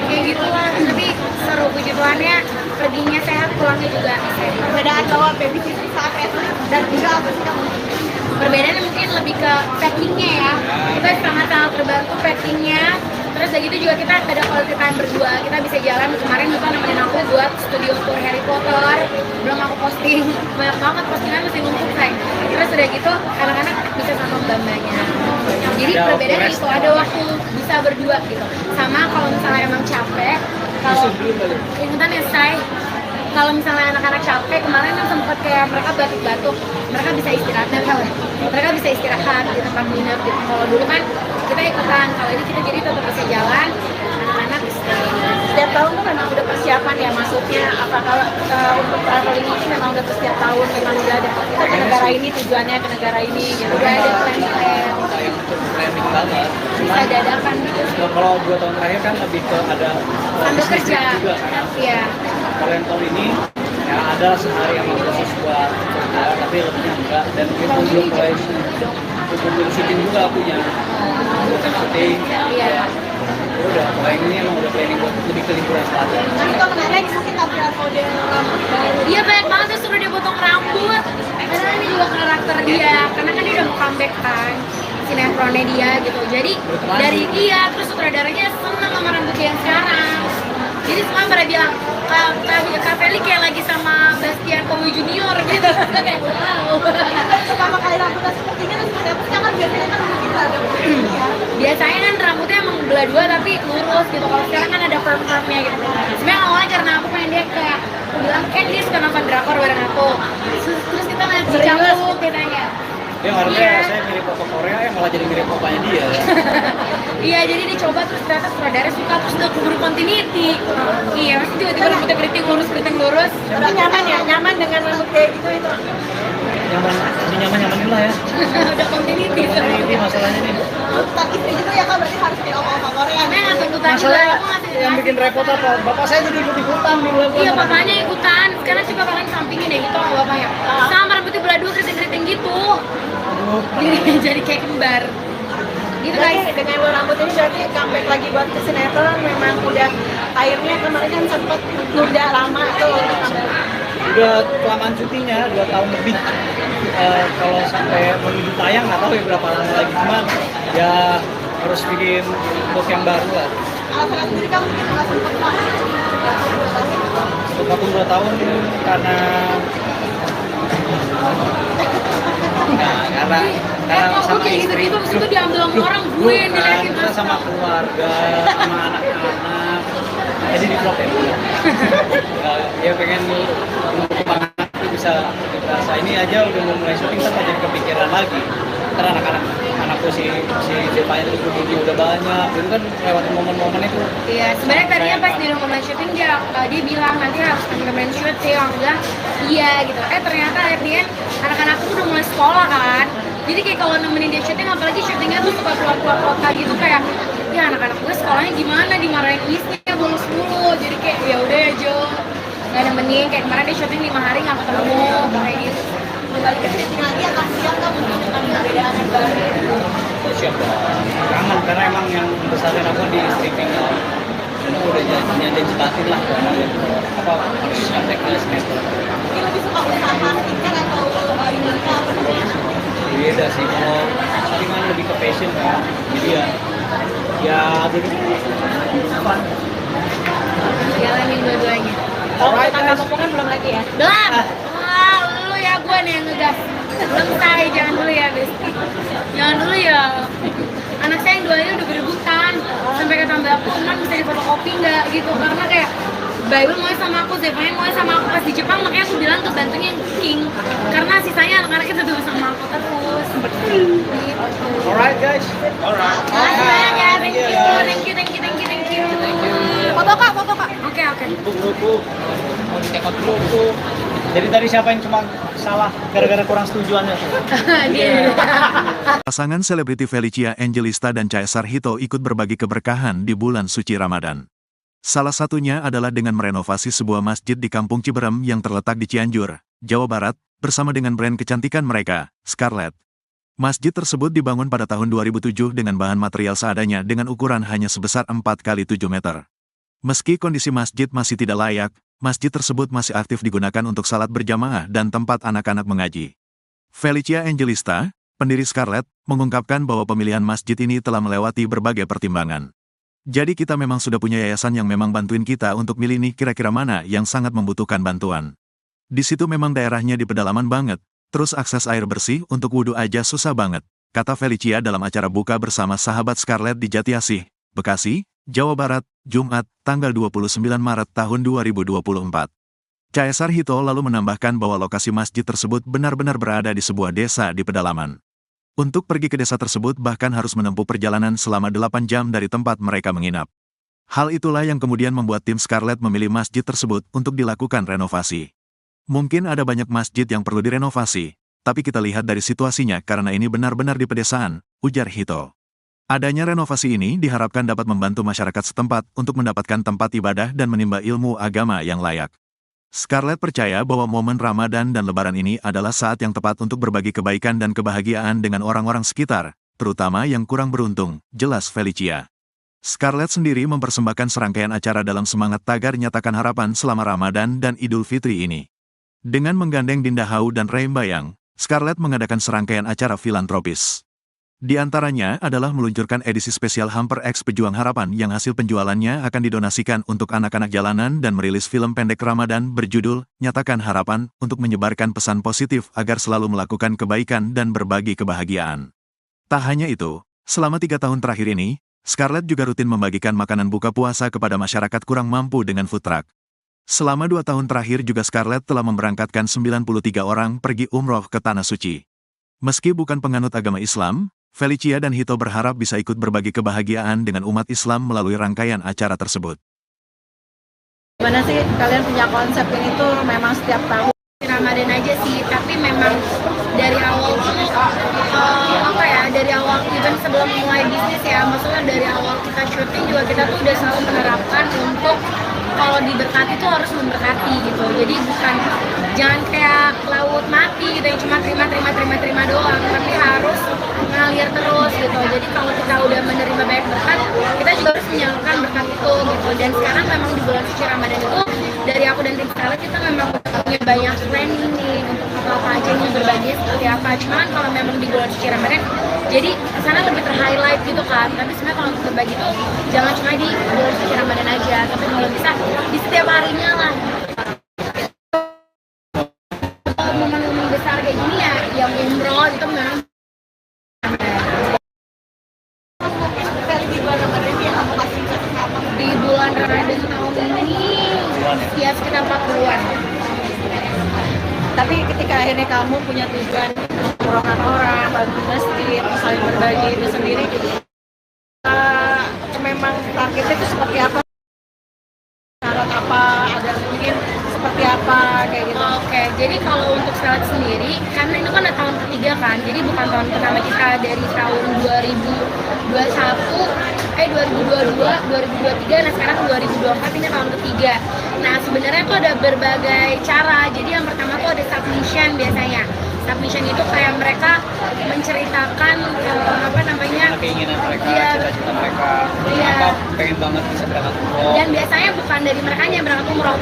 kayak gitu lah. Tapi seru, puji Tuhannya perginya sehat, pulangnya juga sehat. Perbedaan bawa baby sister saat traveling dan juga apa sih Kak? Perbedaannya mungkin lebih ke packingnya ya, kita sangat-sangat terbantu packingnya. Terus dari itu juga kita ada quality time berdua, kita bisa jalan. Kemarin juga nemenin aku buat studio tour Harry Potter, belum aku posting, banyak banget postingan masih numpuk say. Terus udah gitu anak-anak bisa sama mbak-mbaknya. Jadi perbedaannya itu ada waktu bisa berdua gitu. Sama kalau misalnya emang capek, kalau ingetan ya say, kalau misalnya anak-anak capek, kemarin kan sempat kayak mereka batuk-batuk, mereka bisa istirahat, mereka bisa istirahat di tempat nginep gitu. Kalau dulu kan kita ikutan, kalau ini kita jadi tetap bisa jalan, anak-anak istirahat. Setiap tahun tuh memang udah persiapan ya, maksudnya apa kalau untuk traveling ini memang udah setiap tahun memang udah ada kita ke negara ini tujuannya ke negara ini gitu. Udah ada plan-plan, Yang planning banget. bisa dadakan gitu. Kalau 2 tahun terakhir kan lebih ke ada Sambil bisnis kerja, juga kan. iya. Kalau yang tahun ini ya ada sehari yang khusus buat kerja, tapi lebihnya enggak. Dan kita belum mulai syuting juga punya syuting. Iya. Udah mulai ini emang udah planning buat lebih ke liburan selatan. Tapi kalau menarik mungkin tampil model rambut baru. Iya banyak banget tuh suruh dia potong rambut. Karena ini juga karakter dia, karena kan dia udah mau comeback kan sinetronnya dia gitu. Jadi dari dia terus sutradaranya seneng sama rambut dia yang sekarang. Jadi semua pada bilang Kak Feli kayak lagi sama Bastian Kowi Junior gitu. Kayak wow. Pertama kali rambutnya seperti ini terus seperti apa sih? Kan biasanya kan mungkin ada Biasanya kan rambutnya emang belah dua tapi lurus gitu. Kalau sekarang kan ada perm-permnya gitu. Sebenarnya awalnya karena aku pengen dia kayak aku bilang kan dia suka nonton drakor bareng aku. Terus kita ngeliat si Canggu, dia tanya Dia ngarepnya Iya. saya mirip Papa Korea, malah jadi mirip papanya dia. Iya, jadi dicoba terus ternyata sutradara suka terus udah keburu continuity. Iya, terus tiba-tiba rambutnya keriting lurus. Tapi nyaman ya, nyaman dengan rambut kayak gitu itu. Nyaman-nyamanin lah ya. Udah continuity. Ini masalahnya nih. Tuntutan istri juga ya kak, berarti harus kayak oma-oma Korea. Karena nggak tuntutan juga, Masalah aku ngasih yang bikin repot apa? Bapak saya jadi ikut-ikutan nih bulan Iya, papanya ikutan. Sekarang coba kalian sampingin deh gitu sama bapaknya. Sama rambutnya belah dua keriting-keriting gitu. Jadi kayak kembar. Gitu guys. Berarti dengan lo rambut ini berarti comeback lagi buat ke sinetron, memang udah akhirnya kemarin kan sempet nunda lama tuh. Udah kelamaan cutinya 2 tahun lebih. Kalau sampai menuju tayang nggak tahu ya berapa lama lagi, cuman ya harus bikin look yang baru lah. Alasan sendiri kamu gitu nggak sempet pak? Untuk aku 2 tahun karena karena Kok sama kayak istri. gitu-gitu, abis itu diambil sama orang, gue yang Bukan, diliatin kita sama keluarga, sama anak-anak. Jadi di vlog ya. Ya pengen kembangan itu bisa ini aja udah mau mulai syuting kan jadi kepikiran lagi. Ntar anakku si Zepanya terus begini udah banyak, itu kan lewat momen-momen itu. Iya, sebenarnya tadinya pas di rumah syuting dia bilang nanti harus temen-temen syuting, aku bilang iya gitu. Ternyata akhirnya anak-anakku udah mulai sekolah kan. Jadi kayak kalau nemenin dia syuting, apalagi syutingnya tuh suka keluar-keluar kota gitu kayak ya anak-anak gue sekolahnya gimana, dimarahin istrinya bolos mulu. Jadi kayak ya udah ya Jo, nggak nemenin. Kayak kemarin dia syuting 5 hari nggak ketemu kayak gitu. Kembali ke syuting lagi ya kak, siap nggak mungkin dengan perbedaan yang baru? Siap dong. Kangen karena emang yang besarin aku di streaming dan aku udah janji batin lah apa harus sampai ke sinetron. Mungkin lebih suka usaha marketing atau ini apa namanya? Beda sih, kalau syuting kan lebih ke passion kan, jadi ya jadi fun. Jalanin dua-duanya. Kalau tetangga Popo kan belum lagi ya. Belum. Wah, lu ya gue nih yang ngegas. Belum say, jangan dulu ya, Besti. Jangan dulu ya. Anak saya yang 2 ini udah berebutan. Sampai kata Mbak aku, "Non bisa difotokopi nggak?" gitu. Karena kayak Bible mau sama aku, Zevanya mau sama aku pas di Jepang, makanya aku bilang tuh bantunya yang cooking. Karena sisanya anak-anaknya tetap sama aku terus. Gitu. Alright guys, alright. Makasih banyak ya, thank you. Foto kak, foto kak. Oke. Buku, mau dicekot dulu. Jadi tadi siapa yang cuma salah gara-gara kurang setujuannya? Dia. Pasangan selebriti Felicia Angelista dan Caesar Hito ikut berbagi keberkahan di bulan suci Ramadan. Salah satunya adalah dengan merenovasi sebuah masjid di Kampung Ciberem yang terletak di Cianjur, Jawa Barat, bersama dengan brand kecantikan mereka, Scarlett. Masjid tersebut dibangun pada tahun 2007 dengan bahan material seadanya dengan ukuran hanya sebesar 4x7 meter. Meski kondisi masjid masih tidak layak, masjid tersebut masih aktif digunakan untuk salat berjamaah dan tempat anak-anak mengaji. Felicia Angelista, pendiri Scarlett, mengungkapkan bahwa pemilihan masjid ini telah melewati berbagai pertimbangan. Jadi kita memang sudah punya yayasan yang memang bantuin kita untuk milih nih kira-kira mana yang sangat membutuhkan bantuan. Di situ memang daerahnya di pedalaman banget, terus akses air bersih untuk wudhu aja susah banget, kata Felicia dalam acara buka bersama sahabat Scarlett di Jatiasih, Bekasi, Jawa Barat, Jumat, tanggal 29 Maret tahun 2024. Caesar Hito lalu menambahkan bahwa lokasi masjid tersebut benar-benar berada di sebuah desa di pedalaman. Untuk pergi ke desa tersebut bahkan harus menempuh perjalanan selama 8 jam dari tempat mereka menginap. Hal itulah yang kemudian membuat tim Scarlett memilih masjid tersebut untuk dilakukan renovasi. Mungkin ada banyak masjid yang perlu direnovasi, tapi kita lihat dari situasinya karena ini benar-benar di pedesaan, ujar Hito. Adanya renovasi ini diharapkan dapat membantu masyarakat setempat untuk mendapatkan tempat ibadah dan menimba ilmu agama yang layak. Scarlett percaya bahwa momen Ramadan dan Lebaran ini adalah saat yang tepat untuk berbagi kebaikan dan kebahagiaan dengan orang-orang sekitar, terutama yang kurang beruntung, jelas Felicia. Scarlett sendiri mempersembahkan serangkaian acara dalam semangat tagar nyatakan harapan selama Ramadan dan Idul Fitri ini. Dengan menggandeng Dinda Hau dan Reim Bayang, Scarlett mengadakan serangkaian acara filantropis. Di antaranya adalah meluncurkan edisi spesial Hamper X Pejuang Harapan yang hasil penjualannya akan didonasikan untuk anak-anak jalanan dan merilis film pendek Ramadan berjudul Nyatakan Harapan untuk menyebarkan pesan positif agar selalu melakukan kebaikan dan berbagi kebahagiaan. Tak hanya itu, selama 3 tahun terakhir ini, Scarlett juga rutin membagikan makanan buka puasa kepada masyarakat kurang mampu dengan food truck. Selama 2 tahun terakhir juga Scarlett telah memberangkatkan 93 orang pergi umroh ke Tanah Suci. Meski bukan penganut agama Islam, Felicia dan Hito berharap bisa ikut berbagi kebahagiaan dengan umat Islam melalui rangkaian acara tersebut. Gimana sih kalian punya konsep ini tuh memang setiap tahun? Ramadan aja sih, tapi memang dari awal tuh dari awal even sebelum mulai bisnis ya, maksudnya dari awal kita syuting juga kita tuh udah selalu menerapkan untuk kalau diberkati tuh harus memberkati gitu. Jadi bukan jangan kayak laut mati gitu yang cuma terima doang, tapi harus ngalir terus gitu. Jadi kalau kita udah menerima banyak berkat, kita juga harus menyalurkan berkat itu gitu. Dan sekarang memang di bulan suci Ramadan itu dari aku dan tim Scarlett kita memang punya banyak planning nih untuk apa aja nih berbagi seperti apa. Cuman kalau memang di bulan suci Ramadan, jadi kesana lebih terhighlight gitu kan. Tapi sebenarnya kalau untuk berbagi tuh jangan cuma di bulan suci Ramadan aja, tapi kalau bisa di setiap harinya lah. Momen-momen besar kayak gini ya, yang umroh itu memang di bulan Ramadan tahun ini ya sekitar 40-an. Tapi ketika akhirnya kamu punya tujuan mengumpulkan orang, bantu masjid, saling berbagi itu sendiri, memang targetnya itu seperti apa? Syarat apa? Ada mungkin seperti apa kayak gitu? Oke, jadi kalau untuk Scarlett sendiri, karena itu kan tahun ketiga kan, jadi bukan tahun pertama kita dari tahun 2022, 2023, nah sekarang 2024 ini tahun ketiga. Nah sebenarnya tuh ada berbagai cara. Jadi yang pertama tuh ada submission biasanya. Submission itu kayak mereka menceritakan keinginan mereka, Iya. cita-cita mereka, Iya. apa pengen banget bisa berangkat umroh. Dan biasanya bukan dari mereka yang berangkat umroh,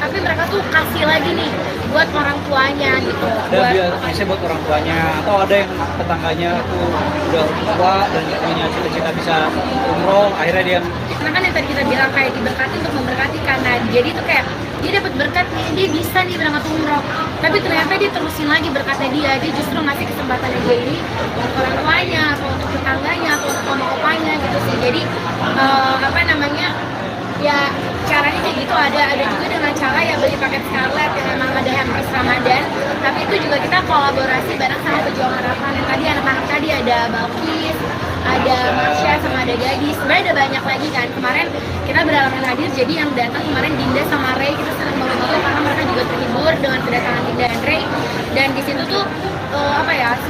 tapi mereka tuh kasih lagi nih buat orang tuanya gitu. Ada biasanya buat orang tuanya, atau ada yang tetangganya tuh udah tua dan punya cita-cita bisa umroh, akhirnya dia Karena kan yang tadi kita bilang kayak diberkati untuk memberkati, karena jadi tuh kayak dia dapat berkat nih, dia bisa nih berangkat umroh, tapi ternyata dia terusin lagi berkatnya dia justru ngasih kesempatannya dia ini untuk orang tuanya atau untuk tetangganya atau untuk oma-opanya gitu sih. Jadi ya caranya kayak gitu. Ada juga dengan cara ya beli paket Scarlett yang memang ada hampers Ramadan, tapi itu juga kita kolaborasi bareng sama Pejuang Harapan. Yang tadi anak-anak tadi ada Balkis, ada Marsha, sama ada Gadis. Sebenarnya ada banyak lagi kan. Kemarin kita berhalangan hadir, jadi yang datang kemarin Dinda sama Ray, kita senang banget karena mereka juga terhibur dengan kedatangan Dinda dan Ray. Dan di situ tuh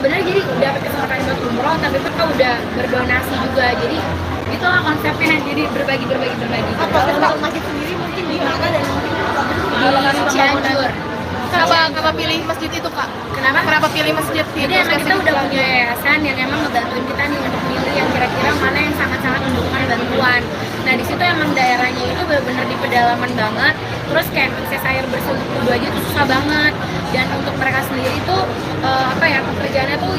sebenarnya jadi dapat kesempatan buat umroh, tapi mereka udah berdonasi juga. Jadi itulah konsepnya, jadi berbagi. Apa untuk masjid sendiri mungkin di mana dan Di Cianjur. kenapa pilih masjid itu kak? Kenapa pilih masjid itu? Jadi emang kita udah punya yayasan yang emang ngebantuin kita nih untuk milih yang kira-kira mana yang sangat-sangat membutuhkan bantuan. Nah di situ emang daerahnya itu benar-benar di pedalaman banget. Terus kayak akses air bersih untuk wudhu aja tuh susah banget. Dan untuk mereka sendiri tuh pekerjaannya tuh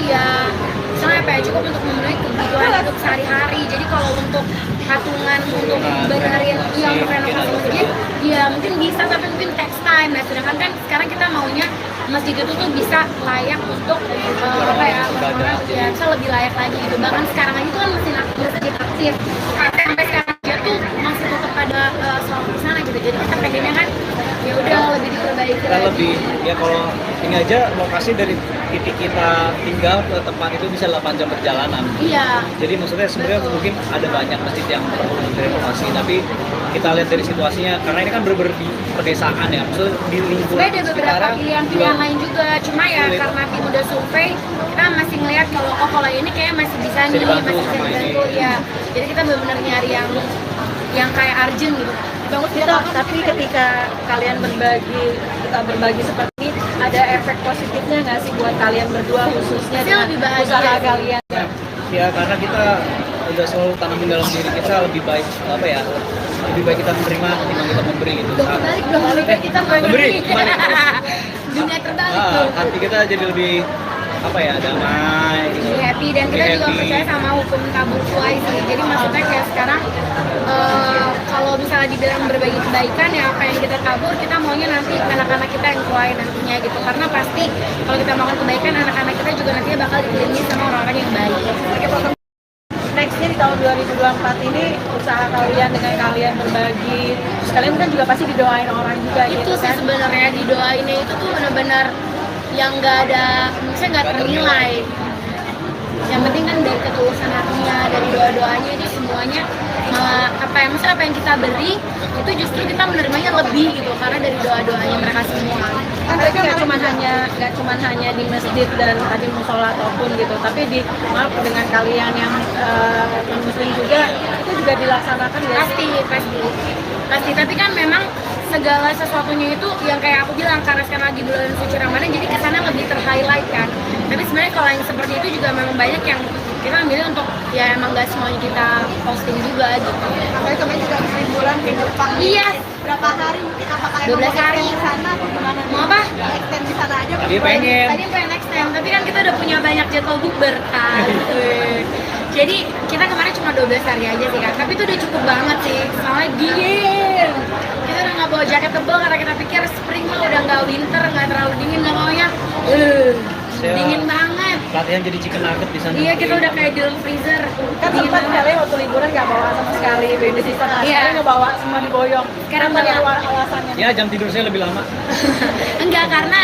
cukup untuk memenuhi kebutuhan hidup sehari-hari. Jadi kalau untuk patungan untuk benerin untuk renovasi masjid, ya mungkin bisa, tapi mungkin takes time. Nah sedangkan kan sekarang kita maunya masjid itu tuh bisa layak untuk orang-orang ya bisa lebih layak lagi gitu. Bahkan sekarang aja tuh kan masih masjid aktif, sampai sekarang aja tuh masih tetap ada sholat di sana gitu. Jadi kita pengennya kan ya udah lebih diperbaiki kita lagi. lebih ya kalau ini aja lokasi dari titik kita tinggal ke tempat itu bisa 8 jam perjalanan. Iya. Jadi maksudnya sebenarnya mungkin ada banyak masjid yang perlu direnovasi, tapi kita lihat dari situasinya karena ini kan bener-bener di pedesaan ya, maksudnya di lingkungan Sebenarnya ada beberapa sekarang pilihan lain juga, cuma ya sulit. karena tim udah survei, kita masih ngeliat kalau ini kayak masih bisa nih, dibantu masih bisa sama dibantu ini. ya. Jadi kita benar-benar nyari yang kayak urgent gitu. Bagus gitu, tapi ketika kalian berbagi seperti ini, ada efek positifnya nggak sih buat kalian berdua khususnya Pasti dengan lebih bahagia. usaha kalian? Ya karena kita udah selalu tanamin dalam diri kita lebih baik kita menerima ketimbang kita memberi gitu. Kebalik dong, kita Memberi, memberi. kebalik. Dunia terbalik tuh. Hati kita jadi lebih damai gitu. Lebih happy, dan kita juga Happy. percaya sama hukum tabur tuai sih. Jadi maksudnya kayak sekarang kalau misalnya dibilang berbagi kebaikan ya apa yang kita tabur, kita maunya nanti anak-anak kita yang tuai nantinya gitu. Karena pasti kalau kita melakukan kebaikan, anak-anak kita juga nantinya bakal dikelilingi sama orang-orang yang baik. Nextnya di tahun 2024 ini usaha kalian dengan kalian berbagi, terus kalian kan juga pasti didoain orang juga Itu gitu sih kan? sebenarnya didoainnya itu tuh benar-benar yang nggak ada, misalnya nggak ternilai. Yang penting kan dari ketulusan hatinya, dari doa-doanya itu semuanya malah misalnya apa yang kita beri itu justru kita menerimanya lebih gitu karena dari doa-doanya mereka semua. Kan mereka nggak cuman hanya di masjid dan tadi musola ataupun gitu, tapi dengan kalian yang muslim juga itu juga dilaksanakan ya. Pasti. Tapi kan memang segala sesuatunya itu yang kayak aku bilang karena sekarang lagi bulan suci Ramadan jadi kesana lebih ter-highlight kan. Tapi sebenarnya kalau yang seperti itu juga memang banyak yang kita ambil untuk ya emang nggak semuanya kita posting juga gitu. Makanya kemarin juga habis liburan ke Jepang. Iya. Berapa hari mungkin apakah 12 hari di sana atau gimana? Mau apa? Extend di sana aja. Tadi pengen. Tadi pengen extend, tapi kan kita udah punya banyak jadwal bukber kan. Jadi kita kemarin cuma 12 hari aja sih kan, tapi itu udah cukup banget sih. Soalnya dingin. Kita udah nggak bawa jaket tebal karena kita pikir spring mah udah nggak winter, nggak terlalu dingin, nggak maunya. Dingin banget. Latihan jadi chicken nugget di sana. Iya, kita udah kayak di dalam freezer. Kan sempat kalian waktu liburan nggak bawa sama sekali baby sister, akhirnya nggak bawa, semua diboyong. Sekarang Apa nih bawa. alasannya? Ya jam tidur saya lebih lama. Enggak, karena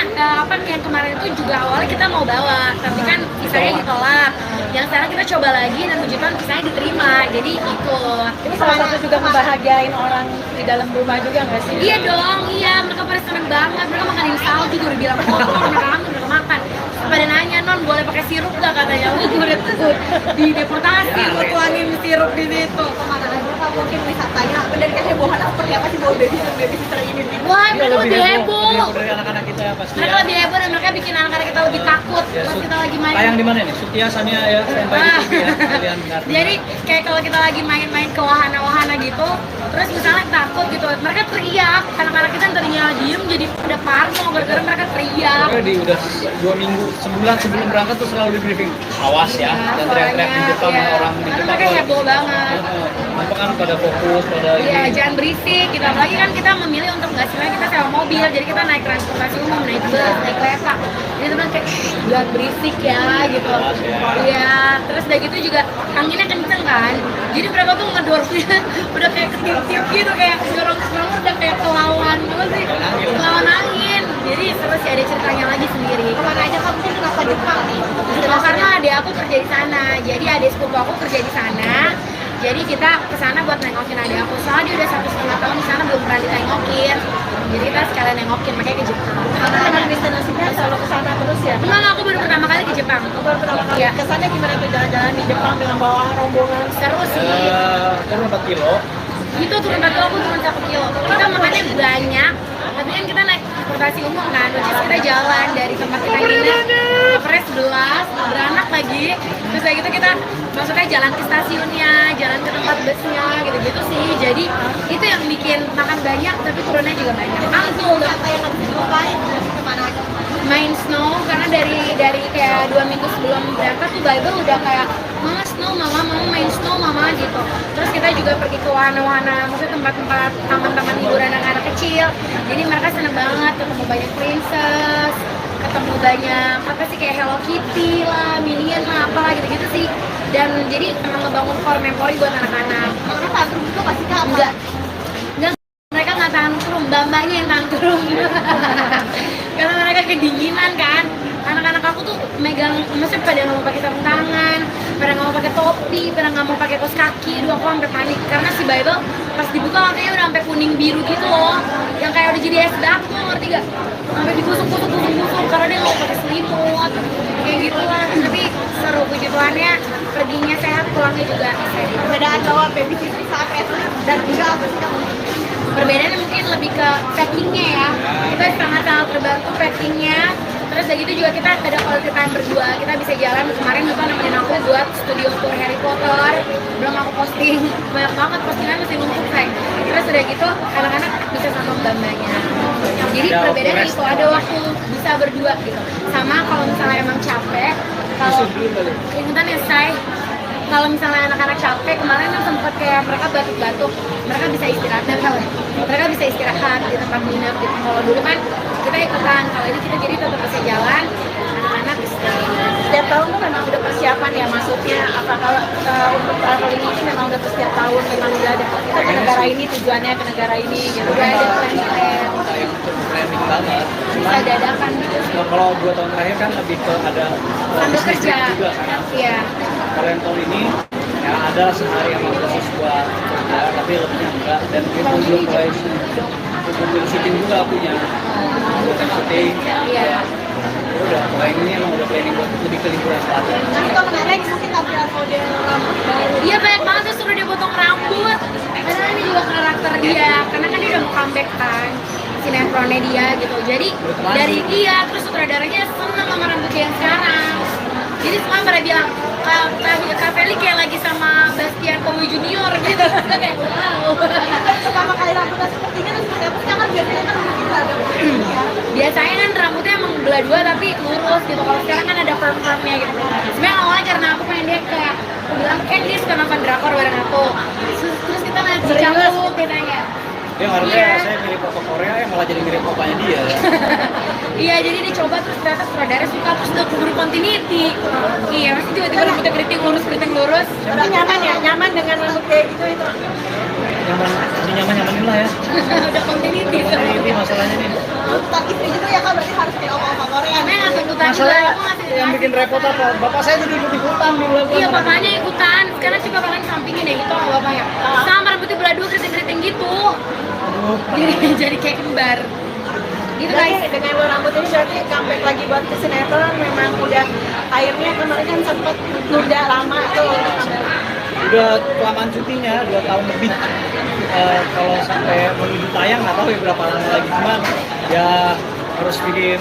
yang kemarin itu juga awalnya kita mau bawa, tapi kan visanya ditolak. Yang sekarang kita coba lagi dan puji Tuhan visanya diterima, jadi ikut. Ini salah satu juga membahagiain orang di dalam rumah juga nggak sih? Iya dong, iya mereka pada seneng banget, mereka makanin salju, gue udah bilang kotor, mereka udah makan. Pada nanya, non boleh pakai sirup gak katanya, gue udah tuh di deportasi, gue tuangin sirup di situ. Kemana aja Kak, mungkin wisatanya dan kehebohan seperti apa sih bawa baby sister ini? Wah, mereka lebih heboh. Dari anak-anak kita pasti. Mereka lebih heboh dan mereka bikin anak-anak kita lebih takut pas kita lagi main. Tayang di mana nih? Sutiasanya ya, standby di TV ya. Kalian dengar. Jadi kayak kalau kita lagi main-main ke wahana-wahana gitu, terus misalnya takut gitu, mereka teriak. Anak-anak kita yang tadinya diem jadi pada parno gara-gara mereka teriak. Pokoknya di udah 2 minggu, sebulan sebelum berangkat tuh selalu di briefing. Awas ya, dan teriak-teriak di depan orang di Karena depan. mereka heboh banget. Apa kan pada fokus pada Iya, ini. jangan berisik gitu. Apalagi kan kita memilih untuk nggak sebenarnya kita sewa mobil, jadi kita naik transportasi umum, naik bus, naik kereta. Jadi teman kayak jangan berisik ya gitu. Iya, terus udah gitu juga anginnya kenceng kan. Jadi mereka tuh ngedorongnya udah kayak ketiup-tiup gitu, kayak dorong udah kayak kelawan apa sih? Kelawan angin. Jadi terus ada ceritanya lagi sendiri. Kemana aja Kak, mungkin kenapa Jepang nih? Karena adik aku kerja di sana, jadi adik sepupu aku kerja di sana. Jadi kita kesana buat nengokin adik aku. Soalnya dia udah 1,5 tahun di sana belum pernah ditengokin. Jadi kita sekalian nengokin, makanya ke Jepang. Karena dengan destinasinya selalu ke sana terus ya? Enggak, aku baru pertama kali ke Jepang. Baru pertama kali Iya. kesana gimana tuh jalan-jalan di Jepang dengan bawa rombongan? Seru sih. Turun 4 kilo. Itu turun 4 kilo, aku turun 1 kilo. Kita makannya banyak, tapi kan kita naik transportasi umum kan, which is kita jalan dari tempat kita nginep ke Pres 11, beranak lagi. Terus kayak gitu kita maksudnya jalan ke stasiunnya, jalan ke tempat busnya, gitu-gitu sih. Jadi itu yang bikin makan banyak, tapi turunnya juga banyak. Mantul dong. Apa yang harus dilupain? Kemana aja? Main snow, karena dari kayak 2 minggu sebelum berangkat tuh Bible udah kayak mama snow, mama main snow mama gitu. Terus kita juga pergi ke wahana-wahana, maksudnya tempat-tempat taman-taman hiburan anak-anak kecil. Jadi mereka seneng banget ketemu banyak princess, ketemu banyak apa sih kayak Hello Kitty lah, Minion lah, apalah gitu-gitu sih. Dan jadi emang ngebangun core memori buat anak-anak. Karena tantrum itu pasti Kak, Enggak, mereka nggak tantrum, mbak-mbaknya yang tantrum. Karena mereka kedinginan kan. Anak-anak aku tuh megang, maksudnya pada nggak mau pakai sarung tangan, pada nggak mau pakai topi, pada nggak mau pakai kaos kaki. Dua aku sampai panik karena si Bible pas dibuka katanya udah sampai kuning biru gitu loh, yang kayak udah jadi es batu, ngerti gak? Sampai digusuk-gusuk karena dia nggak pakai selimut, kayak gitu lah. Tapi seru, puji Tuhannya perginya sehat, pulangnya juga sehat. perbedaan bawa baby sister saat itu dan juga apa sih Kak? Perbedaannya mungkin lebih ke packingnya ya, kita sangat-sangat terbantu packingnya. Terus dari itu juga kita ada quality time berdua, kita bisa jalan. Kemarin Lupa nemenin aku buat studio tour Harry Potter, belum aku posting, banyak banget postingan masih numpuk kayak. Terus udah gitu anak-anak bisa sama mbak-mbaknya. Jadi perbedaannya itu ada waktu bisa berdua gitu. Sama kalau misalnya emang capek, kalau ingetan ya say, kalau misalnya anak-anak capek, kemarin kan sempat kayak mereka batuk-batuk, mereka bisa istirahat, mereka bisa istirahat di tempat nginep gitu. Kalau dulu kan kita ikutan, kalau ini kita jadi tetap bisa jalan, anak-anak istirahat. Setiap tahun tuh memang udah persiapan ya, maksudnya apakah untuk traveling ini memang udah setiap tahun memang udah ada kita ke negara ini, tujuannya ke negara ini gitu. Udah ada plan-plan. Planning banget. bisa dadakan gitu. Nah, kalau 2 tahun terakhir kan lebih ke ada Sambil bisnis kerja. juga kan. Iya. Kalau yang tahun ini ya ada sehari emang khusus buat kerja, tapi lebihnya enggak. Dan kita belum mulai untuk syuting juga punya bukan syuting. Iya. Udah, kalau yang ini emang udah planning buat lebih ke liburan selatan. Kan itu menarik mungkin tampilan model rambut baru. Iya banyak banget tuh suruh dia potong rambut. Karena ini juga karakter dia, karena kan dia udah mau comeback kan sinetronnya dia gitu. Jadi dari dia terus sutradaranya seneng sama rambut dia yang sekarang. Jadi semua pada bilang Kak Feli kayak lagi sama Bastian Kowi Junior gitu. Kayak wow. Pertama kali rambutnya seperti ini terus seperti apa sih? Kan biasanya kan mungkin ada Biasanya kan rambutnya emang belah dua tapi lurus gitu. Kalau sekarang kan ada perm-permnya gitu. Sebenarnya awalnya karena aku pengen dia kayak aku bilang kan dia suka nonton drakor bareng aku. Terus kita ngeliat si Cangkuk katanya. Dia harusnya Iya. saya mirip Papa Korea, yang malah jadi mirip papanya dia. Iya, jadi dicoba terus ternyata sutradara suka terus udah keburu continuity. Iya, masih tiba-tiba rambutnya keriting lurus. Tapi nyaman ya, nyaman dengan rambut kayak gitu itu. Nyaman-nyamanin lah ya. Udah continuity. Ini masalahnya nih. tuntutan istri gitu ya Kak, berarti harus kayak oma-oma Korea. Karena nggak tuntutan juga, Masalah aku ngasih yang bikin repot apa? Bapak saya jadi ikut-ikutan di bulan Iya, bapaknya ikutan. Sekarang coba kalian sampingin ya gitu sama bapaknya. Sama rambutnya belah dua keriting-keriting gitu. Jadi kayak kembar. Gitu Berarti guys. dengan lo rambut ini berarti comeback lagi buat ke sinetron memang udah akhirnya kemarin kan sempet nunda lama tuh. Udah kelamaan syutingnya 2 tahun lebih. Kalau sampai menuju tayang nggak tahu ya berapa lama lagi, cuman ya harus bikin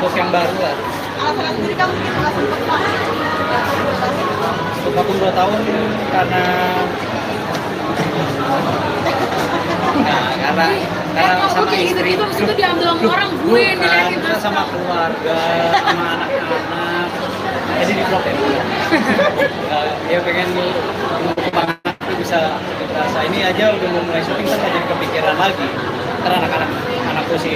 look yang baru lah. Alasan sendiri kamu mungkin nggak sempet Untuk vakum 2 tahun karena karena Kok sama kayak istri. gitu-gitu abis itu diambil sama orang gue yang Bukan, diliatin kita sama keluarga, sama anak-anak. Jadi di vlog ya. Dia pengen kembang anak tuh bisa terasa. Ini aja udah mau mulai syuting kan jadi kepikiran lagi. Karena anakku si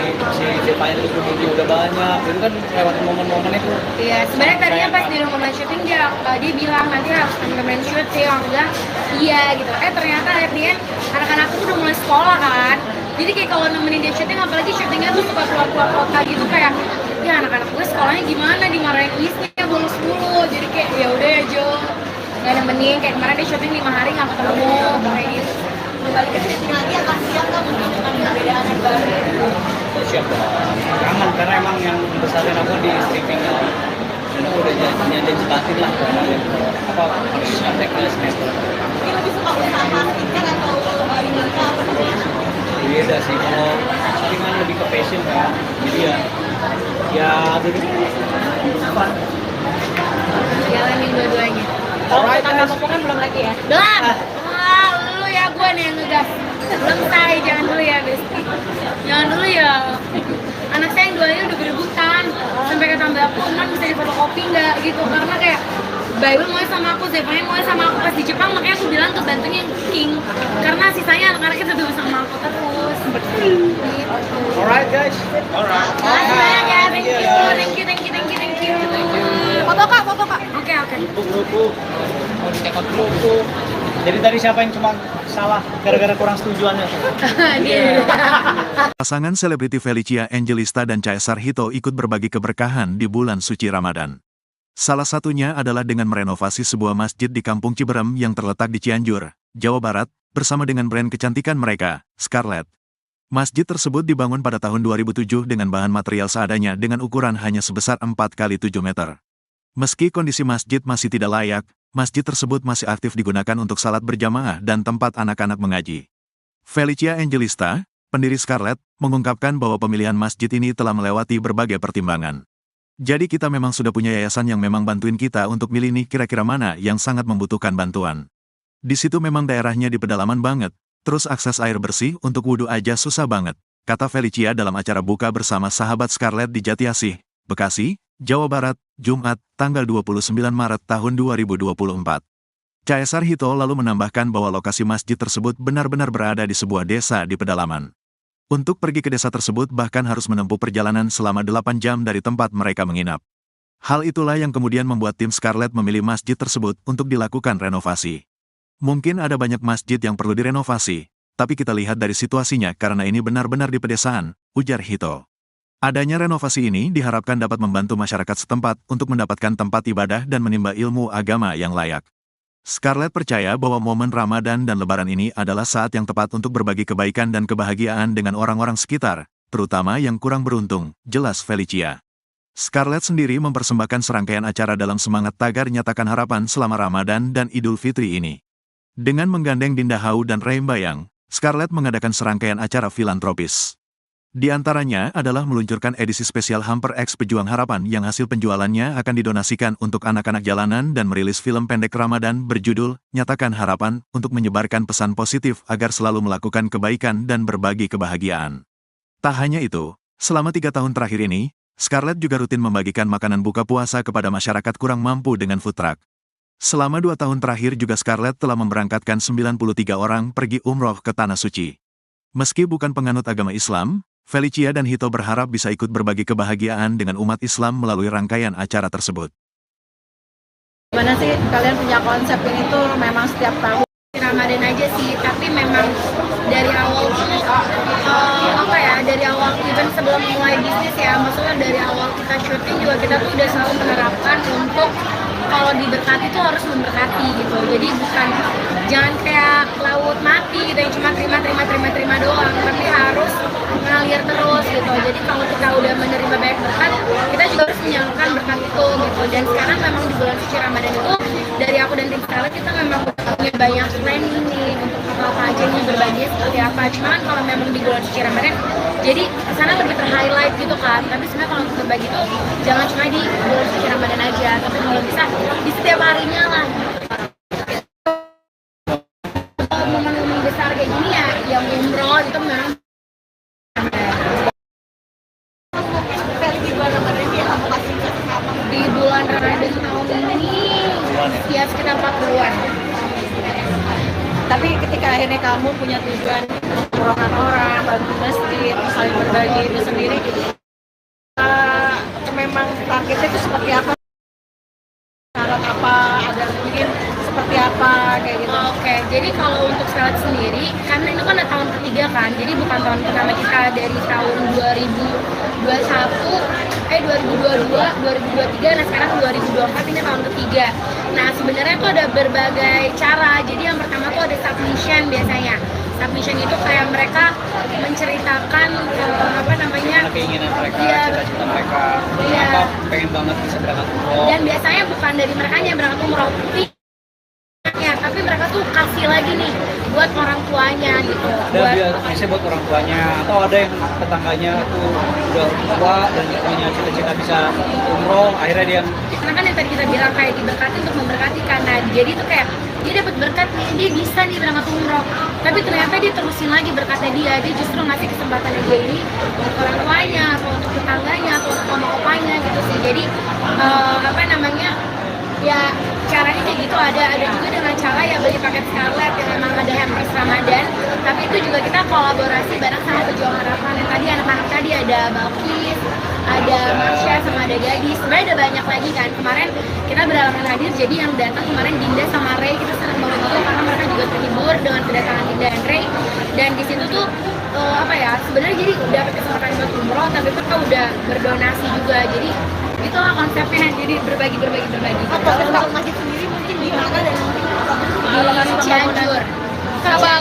Depain itu video udah banyak. Itu kan lewat momen-momen itu. Iya, sebenarnya tadinya pas di rumah syuting dia bilang nanti harus temen-temen syuting, aku bilang iya gitu. Ternyata akhirnya anak-anakku udah mulai sekolah kan. Jadi kayak kalau nemenin dia syuting, apalagi syutingnya tuh suka keluar-keluar kota gitu kayak ya anak-anak gue sekolahnya gimana dimarahin isnya bolos mulu. Jadi kayak ya udah ya Jo, nggak nemenin. Kayak kemarin dia syuting 5 hari nggak ketemu kayak gitu. balik ke syuting lagi akan siap nggak mungkin dengan perbedaan yang baru. Siap dong. Kangen karena emang yang besarin aku di streaming ya. Dan aku udah janji batin lah apa harus kontak ke sinetron. Mungkin lebih suka usaha pastikan atau dinamika apa namanya? Beda sih, kalau syuting kan lebih ke passion kan. Jadi ya dulu fun. Jalanin dua-duanya. Kalau tambah potongan belum lagi ya? Belum. Wah, lu ya gue nih yang ngegas. Belum say, jangan dulu ya, Besti. Jangan dulu ya. Anak saya yang duanya udah berebutan. Sampai kata mbak aku, "Man, bisa difotokopi nggak?" gitu. Karena kayak Bible mau sama aku, Zephania mau sama aku pas di Jepang, makanya aku bilang ke bantunya yang cooking. Karena sisanya anak-anaknya tetap sama aku terus. Gitu. Alright guys. Alright. Makasih banyak ya, thank you. Foto Kak, foto Kak. Oke. Grup-grup mau ditekot grup. Jadi tadi siapa yang cuma salah gara-gara kurang setujuannya? Dia. Pasangan selebriti Felicia Angelista dan Caesar Hito ikut berbagi keberkahan di bulan suci Ramadan. Salah satunya adalah dengan merenovasi sebuah masjid di Kampung Ciberem yang terletak di Cianjur, Jawa Barat, bersama dengan brand kecantikan mereka, Scarlett. Masjid tersebut dibangun pada tahun 2007 dengan bahan material seadanya dengan ukuran hanya sebesar 4x7 meter. Meski kondisi masjid masih tidak layak, masjid tersebut masih aktif digunakan untuk salat berjamaah dan tempat anak-anak mengaji. Felicia Angelista, pendiri Scarlett, mengungkapkan bahwa pemilihan masjid ini telah melewati berbagai pertimbangan. Jadi kita memang sudah punya yayasan yang memang bantuin kita untuk milih nih kira-kira mana yang sangat membutuhkan bantuan. Di situ memang daerahnya di pedalaman banget, terus akses air bersih untuk wudhu aja susah banget, kata Felicia dalam acara buka bersama sahabat Scarlett di Jatiasih, Bekasi, Jawa Barat, Jumat, tanggal 29 Maret tahun 2024. Caesar Hito lalu menambahkan bahwa lokasi masjid tersebut benar-benar berada di sebuah desa di pedalaman. Untuk pergi ke desa tersebut bahkan harus menempuh perjalanan selama 8 jam dari tempat mereka menginap. Hal itulah yang kemudian membuat tim Scarlett memilih masjid tersebut untuk dilakukan renovasi. Mungkin ada banyak masjid yang perlu direnovasi, tapi kita lihat dari situasinya karena ini benar-benar di pedesaan, ujar Hito. Adanya renovasi ini diharapkan dapat membantu masyarakat setempat untuk mendapatkan tempat ibadah dan menimba ilmu agama yang layak. Scarlett percaya bahwa momen Ramadan dan Lebaran ini adalah saat yang tepat untuk berbagi kebaikan dan kebahagiaan dengan orang-orang sekitar, terutama yang kurang beruntung, jelas Felicia. Scarlett sendiri mempersembahkan serangkaian acara dalam semangat tagar nyatakan harapan selama Ramadan dan Idul Fitri ini. Dengan menggandeng Dinda Hau dan Ray Bayang, Scarlett mengadakan serangkaian acara filantropis. Di antaranya adalah meluncurkan edisi spesial Hamper X Pejuang Harapan yang hasil penjualannya akan didonasikan untuk anak-anak jalanan dan merilis film pendek Ramadan berjudul Nyatakan Harapan untuk menyebarkan pesan positif agar selalu melakukan kebaikan dan berbagi kebahagiaan. Tak hanya itu, selama 3 tahun terakhir ini, Scarlett juga rutin membagikan makanan buka puasa kepada masyarakat kurang mampu dengan food truck. Selama 2 tahun terakhir juga Scarlett telah memberangkatkan 93 orang pergi umroh ke Tanah Suci. Meski bukan penganut agama Islam, Felicia dan Hito berharap bisa ikut berbagi kebahagiaan dengan umat Islam melalui rangkaian acara tersebut. Gimana sih kalian punya konsep ini tuh memang setiap tahun? Ramadan aja sih, tapi memang dari awal tuh dari awal even sebelum mulai bisnis ya, maksudnya dari awal kita syuting juga kita tuh udah selalu menerapkan untuk kalau diberkati tuh harus memberkati gitu. Jadi bukan jangan kayak laut mati gitu yang cuma terima doang, tapi harus mengalir terus gitu. Jadi kalau kita udah menerima banyak berkat, kita juga harus menyalurkan berkat itu gitu. Dan sekarang memang di bulan suci Ramadan itu dari aku dan tim Scarlett kita memang punya banyak planning nih untuk apa aja nih berbagi seperti apa. Cuman kalau memang di bulan suci Ramadan, jadi kesana lebih terhighlight gitu kan. Tapi sebenarnya kalau untuk berbagi tuh jangan cuma di bulan suci Ramadan aja, tapi kalau bisa di setiap harinya lah. Momen-momen besar kayak gini ya, yang umroh itu memang di bulan Ramadan tahun ini ya sekitar 40-an. Tapi ketika akhirnya kamu punya tujuan mengurangi orang, bantu masjid, saling berbagi itu sendiri, memang targetnya itu seperti apa? Syarat apa? Ada mungkin seperti apa kayak gitu? Oke, jadi kalau untuk Scarlett sendiri, karena itu kan tahun ketiga kan, jadi bukan tahun pertama kita dari tahun 2022, 2023, nah sekarang 2024 ini tahun ketiga. Nah sebenarnya tuh ada berbagai cara. Jadi yang pertama tuh ada submission biasanya. Submission itu kayak mereka menceritakan keinginan mereka, Iya. cita-cita mereka, Iya. apa pengen banget bisa berangkat umroh. Dan biasanya bukan dari mereka yang berangkat umroh, tapi mereka tuh kasih lagi nih buat orang tuanya gitu. Ada biasanya buat orang tuanya, atau ada yang tetangganya tuh udah tua dan punya cita-cita bisa umroh, akhirnya dia Karena kan yang tadi kita bilang kayak diberkati untuk memberkati, karena jadi tuh kayak dia dapat berkat nih, dia bisa nih berangkat umroh, tapi ternyata dia terusin lagi berkatnya dia justru ngasih kesempatannya dia ini untuk orang tuanya atau untuk tetangganya atau untuk oma-opanya gitu sih. Jadi ya caranya kayak gitu. Ada juga dengan cara ya beli paket Scarlett yang memang ada hampers Ramadan, tapi itu juga kita kolaborasi bareng sama Pejuang Harapan. Yang tadi anak-anak tadi ada Balkis, ada Marsha, sama ada Gadis. Sebenarnya ada banyak lagi kan. Kemarin kita berhalangan hadir, jadi yang datang kemarin Dinda sama Ray, kita senang banget itu karena mereka juga terhibur dengan kedatangan Dinda dan Ray. Dan di situ tuh sebenarnya jadi dapat kesempatan buat umroh, tapi mereka udah berdonasi juga. Jadi itulah konsepnya, jadi berbagi. Kalau masjid sendiri mungkin di mana dan Di Cianjur.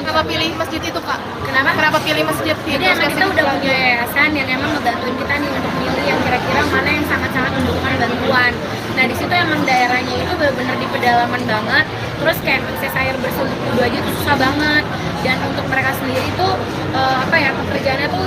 kenapa pilih masjid itu Kak? Kenapa pilih masjid itu? Jadi emang kita udah punya yayasan yang emang ngebantuin kita nih untuk milih yang kira-kira mana yang sangat-sangat membutuhkan bantuan. Nah di situ emang daerahnya itu benar-benar di pedalaman banget. Terus kayak akses air bersih untuk wudhu aja itu susah banget. Dan untuk mereka sendiri itu pekerjaannya tuh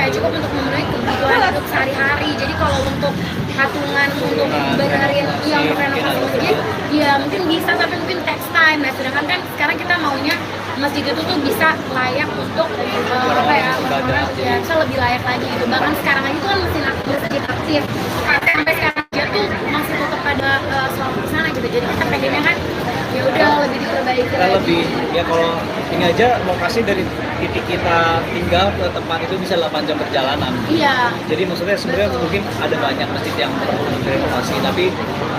cukup untuk memenuhi kebutuhan hidup sehari-hari. Jadi kalau untuk patungan untuk benerin untuk renovasi masjid, ya mungkin bisa, tapi mungkin takes time. Nah sedangkan kan sekarang kita maunya masjid itu tuh bisa layak untuk orang-orang ya bisa lebih layak lagi gitu. Bahkan sekarang aja tuh kan masjid aktif sampai sekarang aja tuh masih tetap ada sholat di sana gitu. Jadi kita pengennya kan ya udah lebih diperbaiki kita lagi. lebih ya kalau ini aja lokasi dari titik kita tinggal ke tempat itu bisa 8 jam perjalanan. Iya. Jadi maksudnya sebenarnya mungkin ada banyak masjid yang perlu direnovasi, tapi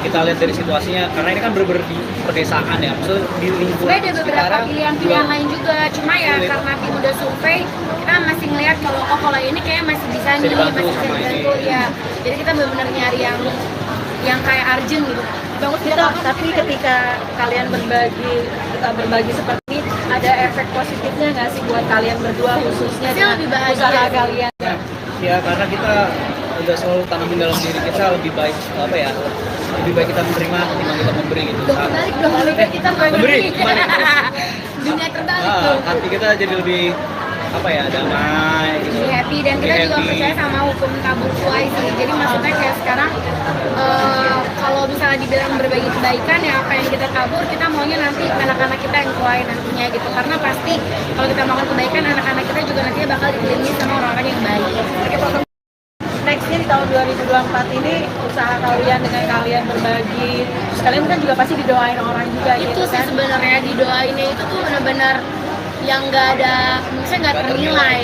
kita lihat dari situasinya, karena ini kan bener-bener di pedesaan ya, maksudnya di lingkungan Sebenarnya ada beberapa sekarang pilihan-pilihan lain juga, cuma ya Sulit. karena tim udah survei, kita masih ngeliat kalau ini kayak masih bisa nih, dibantu masih sama bisa ini. dibantu ya. Jadi kita benar-benar nyari yang kayak urgent gitu. Bagus gitu, tapi ketika kalian berbagi seperti ini, ada efek positifnya nggak sih buat kalian berdua khususnya Pasti dengan lebih bahagia usaha sih. kalian? Ya karena kita udah selalu tanamin dalam diri kita lebih baik apa ya, lebih baik kita menerima ketimbang kita memberi gitu. Balik dong, kita mau memberi, beri. balik. Dunia terbalik tuh. Hati kita jadi lebih apa ya, damai gitu. Lebih happy dan kita Lebih juga happy. percaya sama hukum tabur tuai sih. Jadi maksudnya kayak sekarang kalau misalnya dibilang berbagi kebaikan ya apa yang kita tabur kita maunya nanti anak-anak kita yang tuai nantinya gitu. Karena pasti kalau kita melakukan kebaikan anak-anak kita juga nantinya bakal dikelilingi sama orang-orang yang baik. Nextnya di tahun 2024 ini usaha kalian dengan kalian berbagi, terus kalian kan juga pasti didoain orang juga Itu gitu sih kan? sebenarnya didoainnya itu tuh benar-benar yang nggak ada, misalnya nggak ternilai.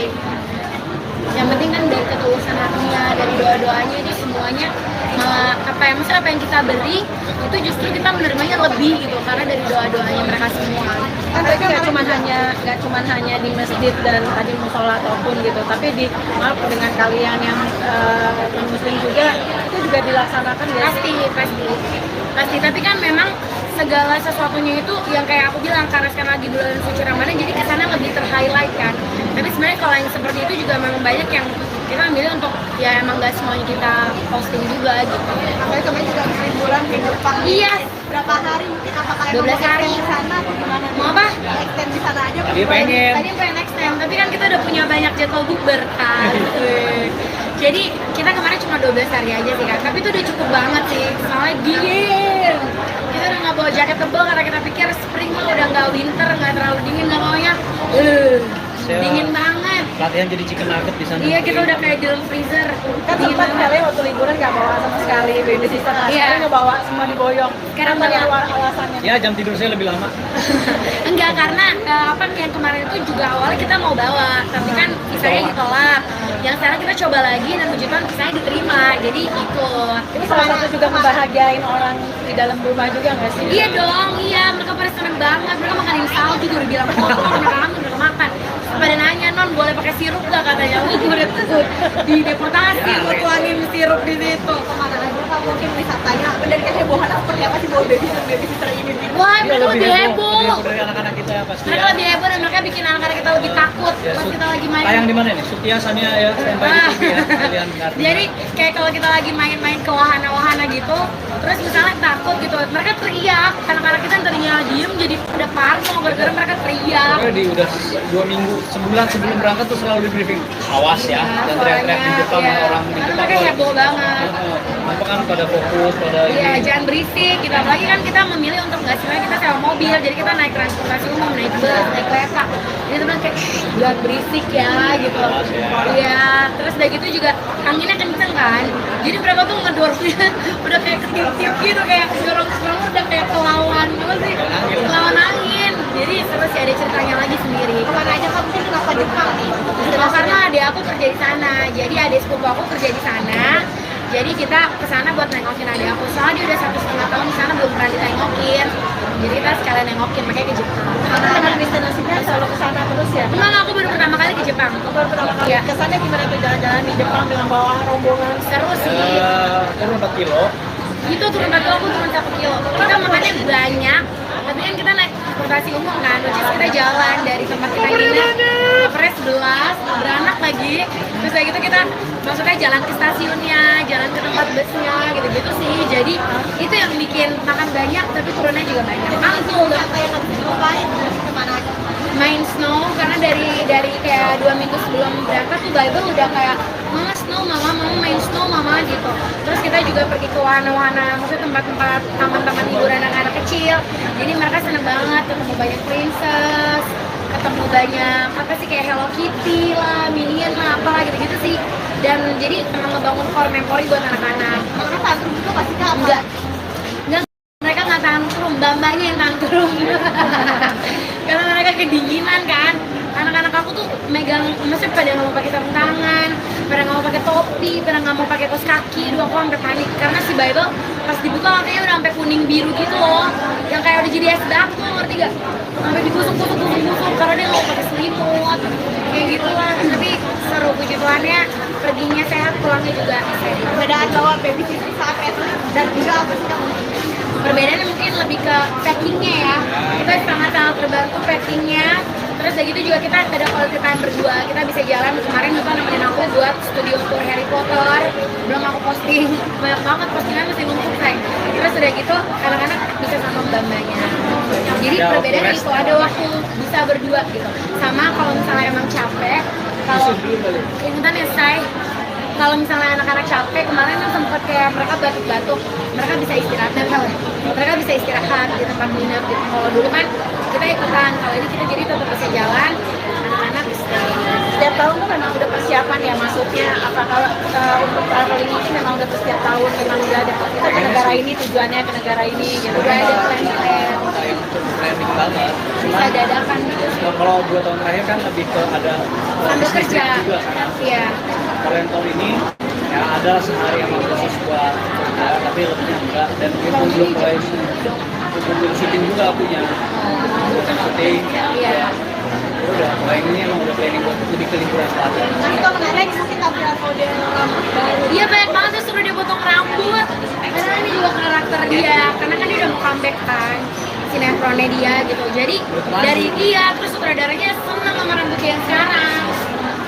Yang penting kan dari ketulusan hatinya, dari doa-doanya itu semuanya malah apa yang kita beri itu justru kita menerimanya lebih gitu karena dari doa-doanya mereka semua. Kan berarti nggak cuman hanya di masjid dan tadi musola ataupun gitu, tapi dengan kalian yang non muslim juga itu juga dilaksanakan ya? Pasti tapi kan memang segala sesuatunya itu yang kayak aku bilang karena sekarang lagi bulan suci Ramadan jadi kesana lebih ter-highlight kan. Tapi sebenarnya kalau yang seperti itu juga memang banyak yang kita milih untuk ya emang nggak semuanya kita posting juga gitu. Makanya kemarin juga habis liburan ke Jepang. Iya. Berapa hari mungkin apakah 12 hari. di sana atau gimana? Mau apa? Extend di sana aja. Dia pengen. Tadi pengen next time, tapi kan kita udah punya banyak jadwal bukber kan. Jadi kita kemarin cuma 12 hari aja sih kan, tapi itu udah cukup banget sih. Soalnya dingin. Kita udah nggak bawa jaket tebal karena kita pikir spring mah udah nggak winter, nggak terlalu dingin, nggak maunya. Dingin banget. Latihan jadi chicken nugget di sana. Iya kita udah kayak di dalam freezer. Kan Dingin sempat banget. kalian waktu liburan nggak bawa sama sekali baby sister, Iya. sekarang nggak bawa, semua diboyong. Sekarang Apa nih bawa. alasannya? Ya jam tidur saya lebih lama. Enggak, karena yang kemarin itu juga awalnya kita mau bawa, tapi kan visanya ditolak. Yang sekarang kita coba lagi dan puji Tuhan visanya diterima, jadi ikut. Ini salah satu juga membahagiain orang di dalam rumah juga nggak sih? Iya dong, iya mereka pada seneng banget, mereka makanin salju juga udah bilang kotor, mereka udah makan. Pada nanya, non boleh pakai sirup gak katanya, gue udah takut di deportasi, gue tuangin sirup di situ. Kemana aja Kak, mungkin wisatanya dan kehebohan seperti apa sih bawa baby sister ini? Wah, mereka lebih heboh. Dari anak-anak kita pasti. Mereka lebih heboh dan mereka bikin anak-anak kita lebih takut pas kita lagi main. Tayang di mana nih? Sutia Sania ya, standby di TV ya. Kalian ngerti. Jadi kayak kalau kita lagi main-main ke wahana-wahana gitu, terus misalnya takut gitu, mereka teriak, anak-anak kita yang tadinya diem jadi pada parno gara-gara mereka teriak. Pokoknya di udah 2 minggu, sebulan sebelum berangkat tuh selalu di briefing. Awas ya, dan teriak-teriak di depan Iya. orang di Karena depan. mereka heboh banget. Apa kan pada fokus pada Iya, ini. jangan berisik gitu. Apalagi kan kita memilih untuk nggak sebenarnya kita sewa mobil, jadi kita naik transportasi umum, naik bus, naik kereta. Jadi teman kayak jangan berisik ya gitu. Iya, terus udah gitu juga anginnya kenceng kan. Jadi mereka tuh ngedorongnya udah kayak ketip-tip gitu, kayak dorong-dorong udah kayak kelawan apa sih? Kelawan angin. Jadi terus ya ada ceritanya lagi sendiri. Kemana aja Kak, mungkin kenapa Jepang nih? Oh, karena adik aku kerja di sana, jadi adik sepupu aku kerja di sana. Jadi kita kesana buat nengokin adik aku. Soalnya dia udah 1,5 tahun di sana belum pernah ditengokin. Jadi kita sekalian nengokin, makanya ke Jepang. Karena dengan destinasinya selalu ke sana terus ya? Enggak, aku baru pertama kali ke Jepang. Baru pertama kali Iya. ke sana gimana tuh jalan-jalan di Jepang dengan bawa rombongan? Seru sih. Turun 4 kilo. Itu turun 4 kilo, aku turun 1 kilo. Kita makannya banyak, tapi kan kita naik transportasi umum kan, which is kita jalan dari tempat kita nginep ke Pres 11, beranak lagi. Terus kayak gitu kita maksudnya jalan ke stasiunnya, jalan ke tempat busnya, gitu-gitu sih. Jadi itu yang bikin makan banyak, tapi turunnya juga banyak. Mantul deh. Apa yang harus dilupain? Kemana aja? Main snow karena dari kayak 2 minggu sebelum berangkat tuh Bible udah kayak mama snow mama main snow mama gitu. Terus kita juga pergi ke wahana-wahana, maksudnya tempat-tempat taman-taman hiburan anak-anak kecil. Jadi mereka seneng banget ketemu banyak princess, ketemu banyak apa sih kayak Hello Kitty lah, Minion lah, apalah gitu-gitu sih. Dan jadi emang ngebangun core memori buat anak-anak. Mereka tantrum juga pasti Kak? Enggak, mereka nggak tantrum, mbak-mbaknya yang tantrum. Karena mereka kedinginan kan. Anak-anak aku tuh megang, maksudnya pada nggak mau pakai sarung tangan, pada nggak mau pakai topi, pada nggak mau pakai kaos kaki. Dulu aku sampai panik karena si Bible pas dibuka katanya udah sampai kuning biru gitu loh, yang kayak udah jadi es batu, ngerti gak? Sampai digusuk-gusuk karena dia nggak pakai selimut, kayak gitu lah. Tapi seru, puji Tuhannya perginya sehat, pulangnya juga sehat. Perbedaan bawa baby sissy saat itu dan juga apa sih kamu? Perbedaannya mungkin lebih ke packingnya ya, kita sangat-sangat terbantu packingnya. Terus dari gitu juga kita ada quality time berdua, kita bisa jalan. Kemarin juga nemenin aku buat studio tour Harry Potter, belum aku posting, banyak banget postingan masih numpuk say. Terus udah gitu anak-anak bisa sama mbak-mbaknya, jadi perbedaan itu ada waktu bisa berdua gitu. Sama kalau misalnya emang capek, kalau ingetan ya say, kalau misalnya anak-anak capek, kemarin kan sempat kayak mereka batuk-batuk, mereka bisa istirahat dan mereka bisa istirahat di tempat nginep gitu. Kalau dulu kan kita ikutan, kalau ini kita jadi tetap bisa jalan, anak-anak istirahat. Setiap tahun tuh memang udah persiapan ya, maksudnya apakah untuk traveling ini memang udah setiap tahun memang udah ada kita ke negara ini, tujuannya ke negara ini gitu. Udah ada plan-plan, Kayak untuk planning banget. bisa dadakan gitu. Kalau 2 tahun terakhir kan lebih ke ada Sambil bisnis kerja, juga kan. iya. Kalau yang tahun ini ya ada sehari yang khusus buat kerja, tapi lebih enggak. Dan itu belum mulai belum syuting juga punya syuting. Iya. Udah, kalau yang ini emang udah planning buat lebih ke liburan selatan. Nah itu menarik mungkin tampilan model rambut baru. Iya banyak banget tuh suruh dia potong rambut. Karena ini juga karakter dia, karena kan dia udah mau comeback kan sinetronnya dia gitu. Jadi dari dia terus sutradaranya seneng sama rambut dia yang sekarang.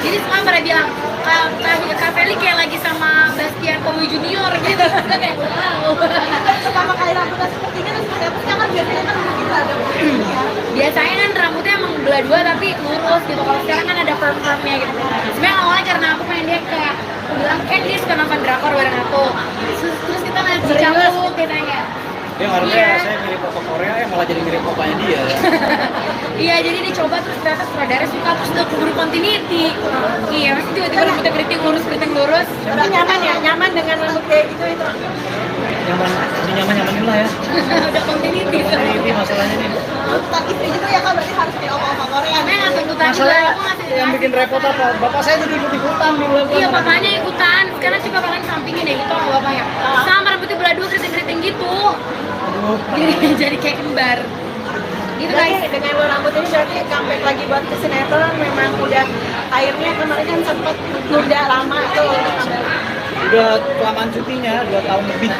Jadi semua pada bilang Kak Feli kayak lagi sama Bastian Kowi Junior gitu. Kayak wow. Pertama kali rambutnya seperti ini terus seperti apa sih? Kan biasanya kan mungkin ada ya. Biasanya kan rambutnya emang belah dua tapi lurus gitu. Kalau sekarang kan ada perm-permnya gitu. Sebenarnya awalnya karena aku pengen dia kayak, aku bilang kan dia suka nonton drakor bareng aku. Terus kita ngeliat si Cangkuk katanya. Dia harusnya Iya. saya mirip Papa Korea, malah jadi mirip papanya dia. Iya, jadi dicoba terus ternyata sutradara suka, terus udah keburu continuity. Iya, masih tiba-tiba rambutnya keriting lurus. Tapi nyaman ya, nyaman dengan rambut kayak gitu itu. Nyaman, ini nyaman dulu lah ya. Udah continuity. Ini masalahnya nih. Tuntutan istri juga ya kan berarti harus kayak oma-oma Korea. Karena nggak tuntutan juga, Masalahnya aku ngasih yang bikin repot apa? Bapak saya jadi ikut-ikutan di bulan. Iya, bapaknya ikutan. Sekarang coba kalian sampingin deh gitu sama bapaknya. Sama rambutnya belah dua keriting-keriting gitu. Aduh. Jadi kayak kembar. Gitu Berarti guys. dengan lo rambut ini berarti comeback lagi buat ke sinetron memang udah akhirnya kemarin kan sempet nunda lama tuh untuk comeback. Udah kelamaan cutinya 2 tahun lebih.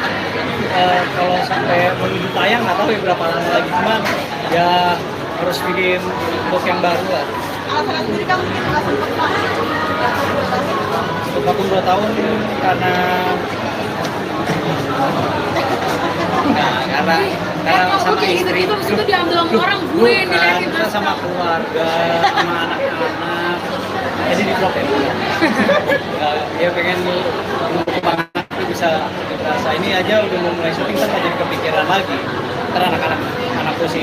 Kalau sampai menuju tayang nggak tahu ya berapa lama lagi, cuman ya harus bikin look yang baru lah. Alasan sendiri kamu mungkin nggak sempat banget. Untuk vakum 2 tahun karena karena Aku sama kayak istri. gitu-gitu, abis itu diambil sama orang, gue yang Bukan, diliatin kita sama keluarga, sama anak-anak. Jadi di vlog ya. Ya pengen pengembangan itu bisa terasa. Ini aja udah mau mulai syuting kan jadi kepikiran lagi. Ntar anakku si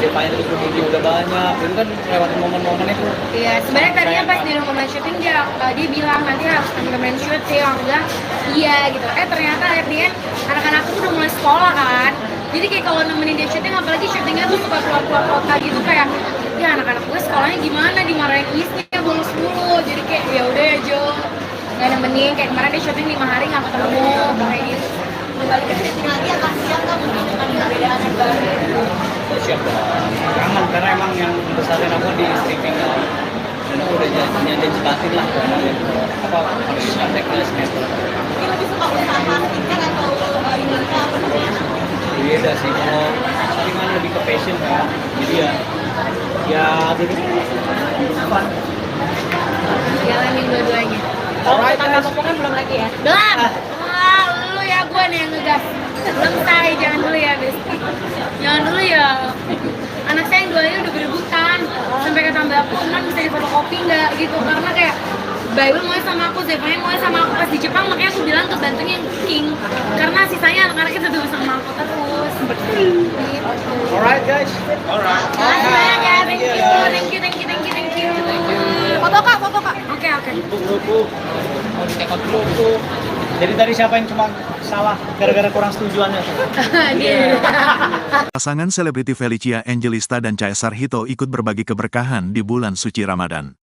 Jepanya itu udah banyak. Itu kan lewatin momen-momen itu. Iya, sebenarnya tadinya pas di rekaman syuting dia bilang nanti harus temen-temen shoot sih, orang bilang iya gitu. Ternyata akhirnya anak-anakku tuh udah mulai sekolah kan. Jadi kayak kalau nemenin dia syuting, apalagi syutingnya tuh suka keluar-keluar kota gitu, kayak ya anak-anak gue sekolahnya gimana, dimarahin isnya bolos mulu. Jadi kayak ya udah ya Jo, nggak nemenin. Kayak kemarin dia syuting 5 hari nggak ketemu kayak gitu. Kembali ke syuting lagi akan siap kan mungkin dengan perbedaan yang baru. Siap dong. Kangen karena emang yang besarin aku di streaming kan. Dan aku udah janji batin lah. Apa harus sampai ke sinetron. Mungkin lebih suka usaha skincare atau ini apa namanya? Beda sih, kalau saringan lebih ke passion kan. Jadi ya jadi fun. Jalanin dua-duanya. Kalau tetangga popongan belum lagi ya? Belum. Wah, lu ya, gue nih yang ngegas. Belum say, jangan dulu ya, Besti. Jangan dulu ya. Anak saya yang duanya udah berebutan. Sampai kata mbak aku, non bisa difotokopi nggak gitu. Karena kayak Bible mau sama aku, Zephania mau sama aku pas di Jepang, makanya aku bilang ke bantunya yang King. Karena sisanya anak-anaknya tetap sama aku terus. Gitu. Alright guys. Alright. Makasih banyak ya, thank you. Foto kak. Oke. Buku. Mau ditekot dulu. Jadi tadi siapa yang cuma salah gara-gara kurang setujuannya? Pasangan selebriti Felicia Angelista dan Caesar Hito ikut berbagi keberkahan di bulan suci Ramadan.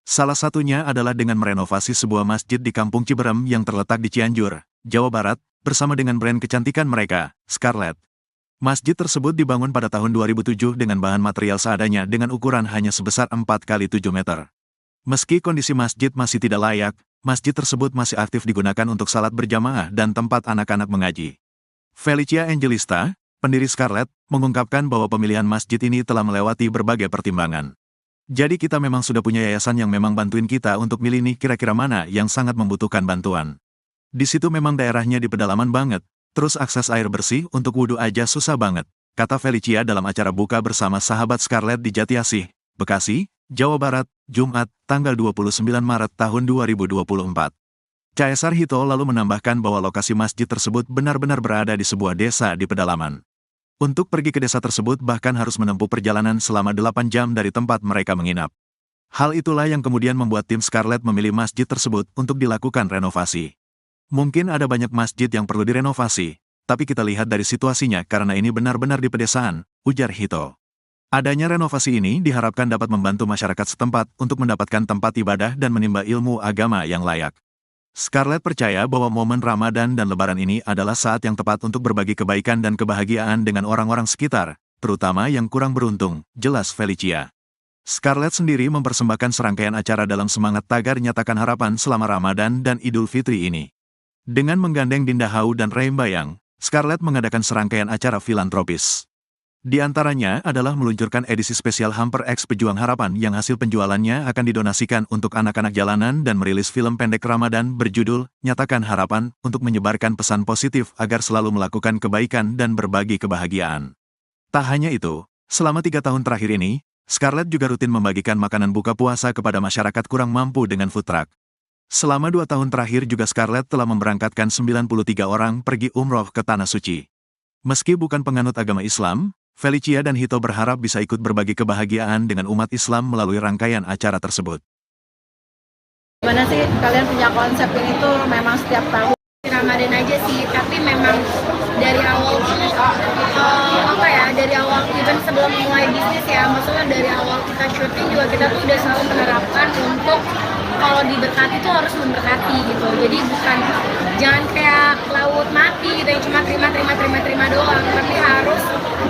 Salah satunya adalah dengan merenovasi sebuah masjid di Kampung Ciberem yang terletak di Cianjur, Jawa Barat, bersama dengan brand kecantikan mereka, Scarlett. Masjid tersebut dibangun pada tahun 2007 dengan bahan material seadanya dengan ukuran hanya sebesar 4 kali 7 meter. Meski kondisi masjid masih tidak layak, masjid tersebut masih aktif digunakan untuk salat berjamaah dan tempat anak-anak mengaji. Felicia Angelista, pendiri Scarlett, mengungkapkan bahwa pemilihan masjid ini telah melewati berbagai pertimbangan. Jadi kita memang sudah punya yayasan yang memang bantuin kita untuk milih nih kira-kira mana yang sangat membutuhkan bantuan. Di situ memang daerahnya di pedalaman banget, terus akses air bersih untuk wudhu aja susah banget, kata Felicia dalam acara buka bersama sahabat Scarlett di Jatiasih, Bekasi, Jawa Barat, Jumat, tanggal 29 Maret tahun 2024. Caesar Hito lalu menambahkan bahwa lokasi masjid tersebut benar-benar berada di sebuah desa di pedalaman. Untuk pergi ke desa tersebut bahkan harus menempuh perjalanan selama 8 jam dari tempat mereka menginap. Hal itulah yang kemudian membuat tim Scarlett memilih masjid tersebut untuk dilakukan renovasi. Mungkin ada banyak masjid yang perlu direnovasi, tapi kita lihat dari situasinya karena ini benar-benar di pedesaan, ujar Hito. Adanya renovasi ini diharapkan dapat membantu masyarakat setempat untuk mendapatkan tempat ibadah dan menimba ilmu agama yang layak. Scarlett percaya bahwa momen Ramadan dan Lebaran ini adalah saat yang tepat untuk berbagi kebaikan dan kebahagiaan dengan orang-orang sekitar, terutama yang kurang beruntung, jelas Felicia. Scarlett sendiri mempersembahkan serangkaian acara dalam semangat tagar nyatakan harapan selama Ramadan dan Idul Fitri ini. Dengan menggandeng Dinda Hau dan Reim Bayang, Scarlett mengadakan serangkaian acara filantropis. Di antaranya adalah meluncurkan edisi spesial Hamper X Pejuang Harapan yang hasil penjualannya akan didonasikan untuk anak-anak jalanan dan merilis film pendek Ramadan berjudul Nyatakan Harapan untuk menyebarkan pesan positif agar selalu melakukan kebaikan dan berbagi kebahagiaan. Tak hanya itu, selama 3 tahun terakhir ini, Scarlett juga rutin membagikan makanan buka puasa kepada masyarakat kurang mampu dengan food truck. Selama 2 tahun terakhir juga Scarlett telah memberangkatkan 93 orang pergi umroh ke Tanah Suci. Meski bukan penganut agama Islam, Felicia dan Hito berharap bisa ikut berbagi kebahagiaan dengan umat Islam melalui rangkaian acara tersebut. Gimana sih kalian punya konsep ini tuh memang setiap tahun? Ramadan aja sih, tapi memang dari awal tuh dari awal even sebelum mulai bisnis ya, maksudnya dari awal kita syuting juga kita tuh udah selalu menerapkan untuk kalau diberkati tuh harus memberkati gitu. Jadi bukan jangan kayak laut mati gitu yang cuma terima doang, tapi harus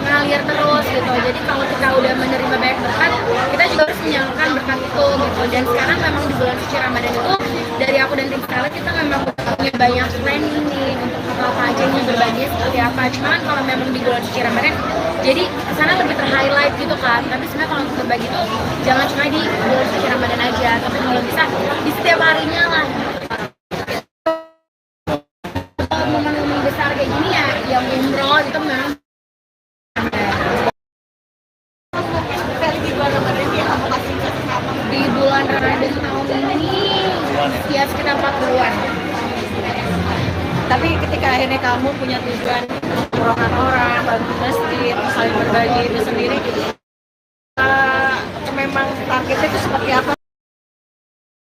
mengalir terus gitu. Jadi kalau kita udah menerima banyak berkat, kita juga harus menyalurkan berkat itu gitu. Dan sekarang memang di bulan suci Ramadan itu dari aku dan tim Scarlett kita memang punya banyak planning nih untuk apa aja yang berbagi seperti apa. Cuman kalau memang di bulan suci Ramadan jadi kesana lebih ter-highlight gitu kan. Tapi sebenarnya kalau untuk berbagi itu jangan cuma di bulan suci Ramadan aja, tapi kalau bisa di setiap harinya lah. Momen-momen besar kayak gini ya yang umroh itu memang di bulan Ramadan tahun ini ya sekitar 40-an. Tapi ketika akhirnya kamu punya tujuan umrohkan orang, bantu masjid, saling berbagi itu sendiri, memang targetnya itu seperti apa?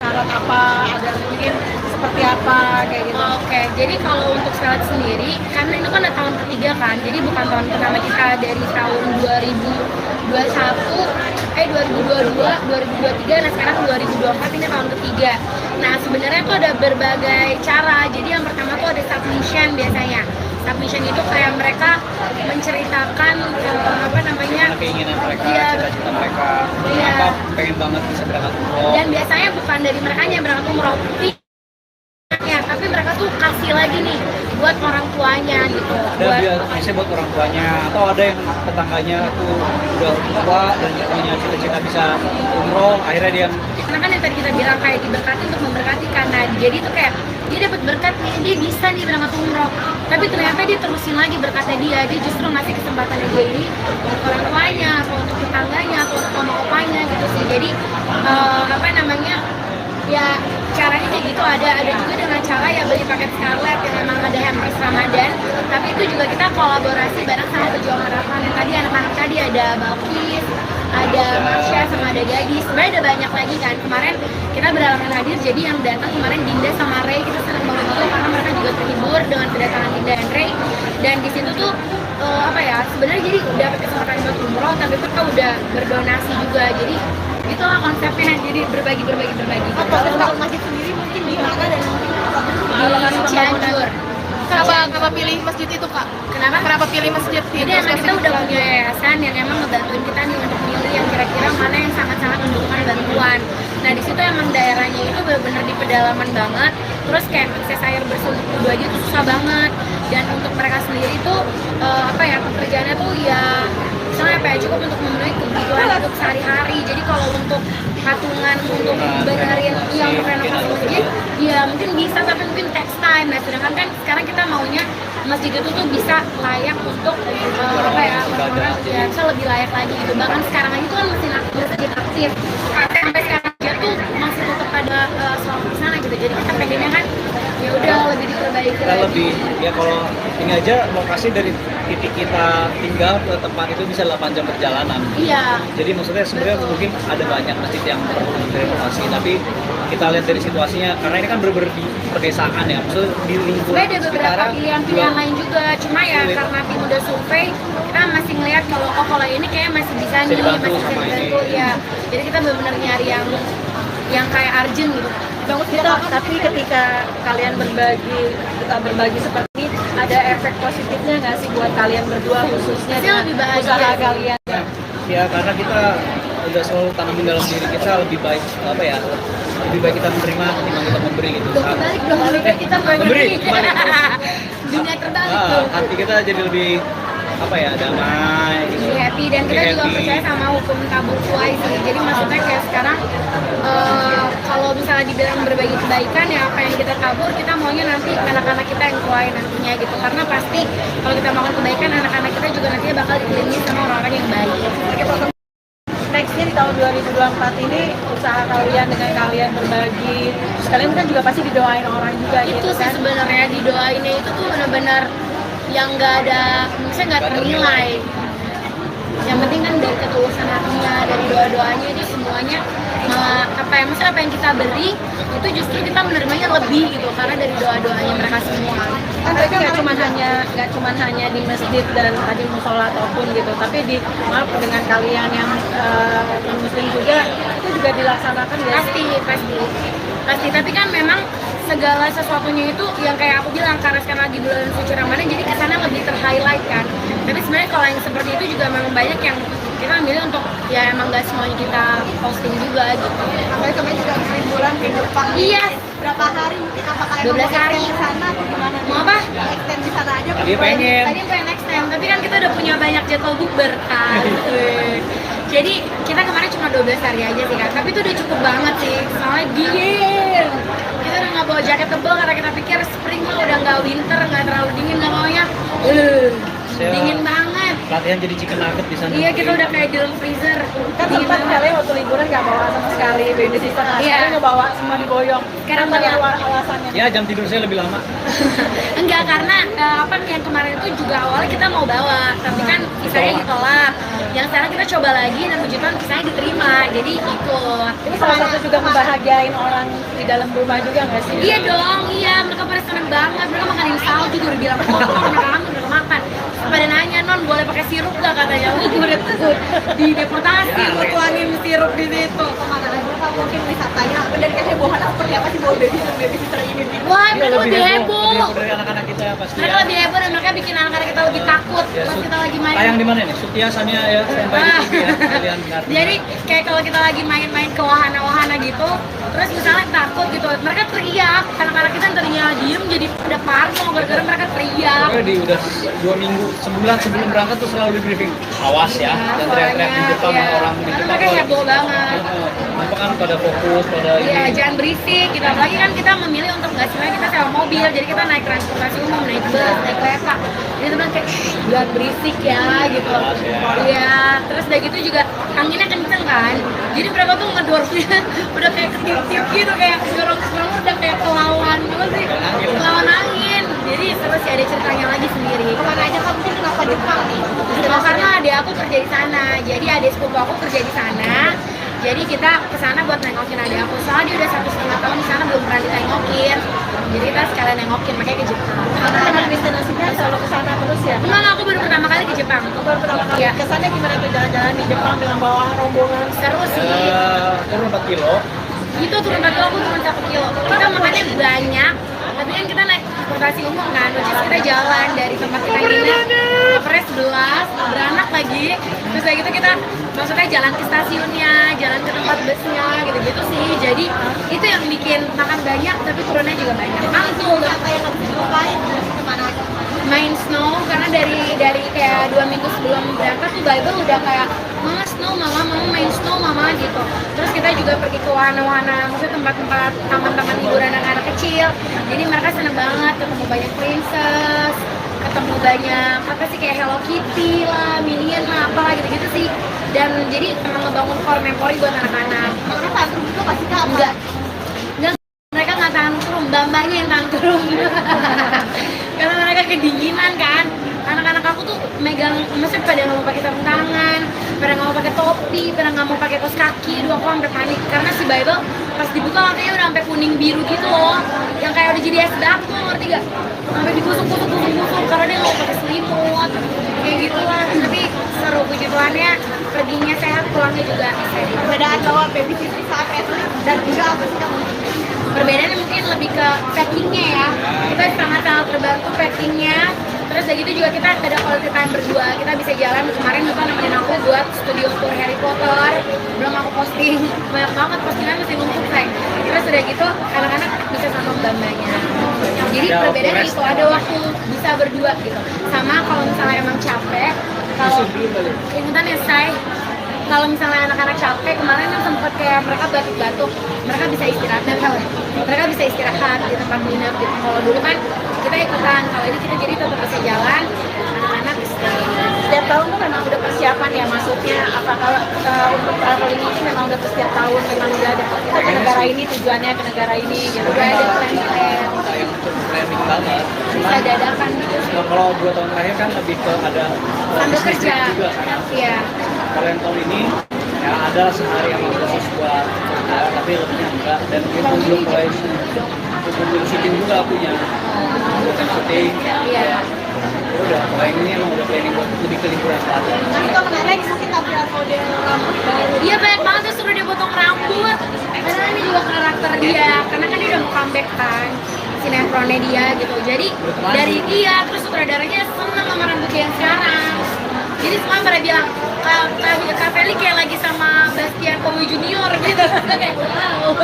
Syarat apa? Ada mungkin seperti apa kayak gitu? Oke, jadi kalau untuk Scarlett sendiri, karena itu kan tahun ketiga kan, jadi bukan tahun pertama kita dari tahun 2022, 2023, nah sekarang 2024 ini tahun ketiga. Nah sebenarnya tuh ada berbagai cara. Jadi yang pertama tuh ada submission biasanya. Submission itu kayak mereka menceritakan keinginan mereka, Iya, cita-cita mereka, iya. apa pengen banget bisa berangkat umroh. Dan biasanya bukan dari mereka yang berangkat umroh, tapi mereka tuh kasih lagi nih buat orang tuanya gitu. Ada biasanya buat orang tuanya, atau ada yang tetangganya tuh udah tua dan punya cita-cita bisa umroh, akhirnya dia Karena kan yang tadi kita bilang kayak diberkati untuk memberkati, karena jadi tuh kayak dia dapat berkat nih, dia bisa nih berangkat umroh, tapi ternyata dia terusin lagi berkatnya dia justru ngasih kesempatannya dia ini untuk orang tuanya atau untuk tetangganya atau untuk oma-opanya gitu sih. Jadi ya caranya kayak gitu. Ada juga dengan cara misalnya ya beli paket Scarlet yang memang ada hampers Ramadan, tapi itu juga kita kolaborasi bareng sama pejuang harapan. Yang tadi anak-anak tadi ada Balkis, ada Marsha, sama ada Gadis. Sebenarnya ada banyak lagi kan. Kemarin kita berhalangan hadir, jadi yang datang kemarin Dinda sama Ray, kita senang banget itu karena mereka juga terhibur dengan kedatangan Dinda dan Ray. Dan di situ tuh apa ya, sebenarnya jadi dapat kesempatan buat umroh, tapi mereka udah berdonasi juga. Jadi itulah konsepnya, jadi berbagi. Kalau untuk masjid sendiri mungkin di mana dan mungkin Di Cianjur. kenapa pilih masjid itu kak? Kenapa pilih masjid itu? Jadi emang kita udah punya yayasan yang emang ngebantuin kita nih untuk milih yang kira-kira mana yang sangat-sangat membutuhkan bantuan. Nah di situ emang daerahnya itu benar-benar di pedalaman banget. Terus kayak akses air bersih untuk wudhu aja tuh susah banget. Dan untuk mereka sendiri tuh apa ya, pekerjaannya tuh ya misalnya apa ya, cukup untuk memenuhi kebutuhan hidup sehari-hari. Jadi kalau untuk patungan untuk benerin yang untuk renovasi masjid ya mungkin bisa, tapi mungkin text time. Nah sedangkan kan sekarang kita maunya masjid itu tuh bisa layak untuk apa ya, orang ya bisa lebih layak lagi gitu. Bahkan sekarang aja tuh kan masjid aktif sampai sekarang aja tuh masih tetap ada sholat di sana gitu. Jadi kita pengennya kan ya udah lebih diperbaiki Kita lagi. lebih, ya kalau ini aja lokasi dari titik kita tinggal ke tempat itu bisa 8 jam perjalanan. Iya. Jadi maksudnya sebenarnya mungkin ada banyak masjid yang perlu direnovasi, tapi kita lihat dari situasinya, karena ini kan bener-bener di pedesaan ya, maksudnya di lingkungan Sebenarnya ada beberapa sekitaran pilihan-pilihan juga lain juga, cuma ya sulit. karena tim udah survei, kita masih ngeliat kalau ini kayak masih bisa nih, dibantu masih bisa sama ini. dibantu ya. Jadi kita benar-benar nyari yang kayak urgent gitu. Bagus gitu, tapi ketika kalian berbagi seperti ini, ada efek positifnya nggak sih buat kalian berdua khususnya Pasti dengan lebih bahagia usaha sih. kalian? Ya karena kita udah selalu tanamin dalam diri kita, lebih baik apa ya, lebih baik kita menerima ketimbang kita memberi gitu. Balik dong, kita Memberi, kembali. dunia terbalik Ah, tuh. hati kita jadi lebih apa ya, damai gitu. Lebih happy, dan kita Lebih juga happy. percaya sama hukum tabur tuai sih. Jadi maksudnya kayak sekarang kalau misalnya dibilang berbagi kebaikan ya apa yang kita tabur, kita maunya nanti anak-anak kita yang tuai nantinya gitu. Karena pasti kalau kita melakukan kebaikan, anak-anak kita juga nantinya bakal dikelilingi sama orang-orang yang baik. Nextnya di tahun 2024 ini usaha kalian dengan kalian berbagi, terus kalian kan juga pasti didoain orang juga Itu gitu sih kan? sebenarnya didoainnya itu tuh benar-benar yang nggak ada, misalnya nggak ternilai. Yang penting kan dari ketulusan hatinya, dari doa-doanya itu semuanya apa ya, misalnya apa yang kita beri itu justru kita menerimanya lebih gitu karena dari doa-doanya mereka semua. Tapi nggak cuma hanya di masjid dan tadi musola ataupun gitu, tapi di maaf dengan kalian yang non muslim juga itu juga dilaksanakan ya? Pasti, tapi kan memang segala sesuatunya itu yang kayak aku bilang, karena sekarang lagi bulan suci Ramadan jadi kesana lebih ter-highlight kan. Tapi sebenarnya kalau yang seperti itu juga memang banyak yang kita ambil untuk ya emang gak semuanya kita posting juga gitu. Apalagi kemarin juga habis liburan ke Jepang. Iya. Berapa hari mungkin, apakah 12 hari. di sana atau gimana? Mau apa? Extend di sana aja. Tadi pengen. Tadi pengen next time, tapi kan kita udah punya banyak jadwal bukber kan. Jadi kita kemarin cuma 12 hari aja sih kan, tapi itu udah cukup banget sih, soalnya dingin. Kita udah nggak bawa jaket tebal karena kita pikir spring mah udah nggak winter, nggak terlalu dingin, nggak maunya dingin banget. Latihan jadi chicken nugget di sana. Iya, kita udah kayak di dalam freezer. Kan Dingin sempat banget. kalian waktu liburan nggak bawa sama sekali baby sister, Iya. sekarang nggak bawa, semua diboyong. Sekarang Apa bawa. alasannya? Ya jam tidur saya lebih lama. Enggak, karena apa yang kemarin itu juga awalnya kita mau bawa, tapi kan visanya ditolak. Yang sekarang kita coba lagi dan puji Tuhan visanya diterima, jadi ikut. Ini salah satu juga membahagiain orang di dalam rumah juga nggak sih? Iya dong, iya, mereka pada seneng banget, mereka makanin salju, gue udah bilang kotor, mereka udah makan. Pada nanya, non boleh pakai sirup gak katanya, gue udah di deportasi, gue tuangin sirup di situ. Kemana aja Kak, mungkin wisatanya dan kehebohannya seperti apa sih bawa babysitter ini? Wah, Iya, mereka lebih heboh. dari anak-anak kita ya pasti. Mereka Ya. lebih heboh dan mereka bikin anak-anak kita lebih takut Ya, pas kita lagi main. tayang di mana nih? Sutia Sania ya, standby di TV ya. Kalian ngerti. Jadi kayak kalau kita lagi main-main ke wahana-wahana gitu, terus misalnya takut gitu, mereka teriak, anak-anak kita yang tadinya diem jadi pada parno gara-gara mereka teriak. Pokoknya di udah 2 minggu, sebulan sebelum berangkat tuh selalu di briefing. Awas ya, dan teriak-teriak di depan Iya. orang di Karena depan. mereka heboh banget. Apa kan pada fokus pada Iya, ini. jangan berisik gitu. Apalagi kan kita memilih untuk nggak semuanya kita sewa mobil, jadi kita naik transportasi umum, naik bus, naik kereta. Jadi teman kayak, "Shh, jangan berisik ya," gitu. Ya. Iya, terus udah gitu juga anginnya kenceng kan, jadi mereka tuh ngedorongnya udah kayak ketip-tip gitu, kayak dorong udah kayak kelawan apa sih, kelawan angin. Jadi seru sih, ada ceritanya lagi sendiri. Kemana aja kamu sih, kenapa Jepang nih? Oh, karena adik aku kerja di sana, jadi adik sepupu aku kerja di sana. Jadi kita kesana buat nengokin adik aku, soalnya dia udah 1,5 tahun di sana belum pernah ditengokin. Jadi kita sekalian nengokin, makanya ke Jepang. Karena memang destinasinya selalu ke sana terus ya. Enggak, aku baru pertama kali ke Jepang. Baru pertama kali Iya. ke sana gimana tuh jalan-jalan di Jepang dengan bawa rombongan? Seru sih. Turun 4 kilo. Itu turun batu aku turun 1 kilo. Kita makannya banyak, tapi kan kita naik transportasi umum kan, terus kita jalan dari tempat kita nginep ke Pres 11, beranak lagi. Terus kayak gitu kita maksudnya jalan ke stasiunnya, jalan ke tempat busnya, gitu-gitu sih. Jadi itu yang bikin makan banyak, tapi turunnya juga banyak. Mantul, Apa yang harus dilupain? Kemana aja? main snow, karena dari kayak 2 minggu sebelum berangkat tuh Bible udah kayak mama snow, mama main snow mama gitu. Terus kita juga pergi ke wahana-wahana, maksudnya tempat-tempat taman-taman hiburan anak-anak kecil. Jadi mereka seneng banget ketemu banyak princess, ketemu banyak apa sih kayak Hello Kitty lah, Minion lah, apalah gitu-gitu sih. Dan jadi emang ngebangun core memori buat anak-anak. Karena tantrum itu pasti kamu. Enggak, mereka nggak tantrum, bambanya yang tantrum. Karena mereka kedinginan kan. Anak-anak aku tuh megang, maksudnya pada nggak mau pakai sarung tangan, pada nggak mau pakai topi, pada nggak mau pakai kaos kaki. Dulu aku sampai panik karena si Bible pas dibuka katanya udah sampai kuning biru gitu loh, yang kayak udah jadi es batu, ngerti gak? Sampai digusuk-gusuk karena dia nggak mau pakai selimut, kayak gitulah. Tapi seru, puji Tuhannya perginya sehat, pulangnya juga sehat. Perbedaan bawa babysitter saat itu dan juga apa sih kamu? Perbedaannya mungkin lebih ke packingnya ya, kita sangat-sangat terbantu packingnya. Terus dari itu juga kita ada quality time berdua, kita bisa jalan. Kemarin Bapak nemenin aku buat studio tour Harry Potter, belum aku posting, banyak banget postingan masih numpuk kayak. Terus udah gitu anak-anak bisa sama bambanya. Jadi Ada perbedaannya waktu itu ada waktu bisa berdua gitu. Sama kalau misalnya emang capek, kalau ikutan ya say, kalau misalnya anak-anak capek, kemarin kan sempat kayak mereka batuk-batuk, mereka bisa istirahat, mereka bisa istirahat di tempat nginep gitu. Kalau dulu kan kita ikutan, kalau ini kita jadi tetap bisa jalan, anak-anak istirahat. Setiap tahun tuh memang udah persiapan ya masuknya. Apa kalau untuk traveling ini memang udah setiap tahun memang udah ada kita ke negara ini tujuannya ke negara ini gitu. Udah ada plan-plan, Yang planning banget. bisa dadakan gitu. Kalau 2 tahun terakhir kan lebih ke ada Sambil bisnis kerja, juga kan. iya. Kalau yang tahun ini ya ada sehari yang khusus buat kerja, tapi lebihnya enggak. Dan kita belum mulai syuting juga punya syuting. Iya. Ya udah, kalau yang ini emang udah planning buat lebih ke liburan selatan. Nah itu menarik mungkin tampilan model rambut baru. Iya banyak banget tuh suruh dia potong rambut. Karena ini juga karakter dia, karena kan dia udah mau comeback kan sinetronnya dia gitu. Jadi dari dia terus sutradaranya seneng sama rambut dia yang sekarang. Jadi semua pada bilang Kak Feli kayak lagi sama Bastian Bowie Junior gitu. Kita kayak wow.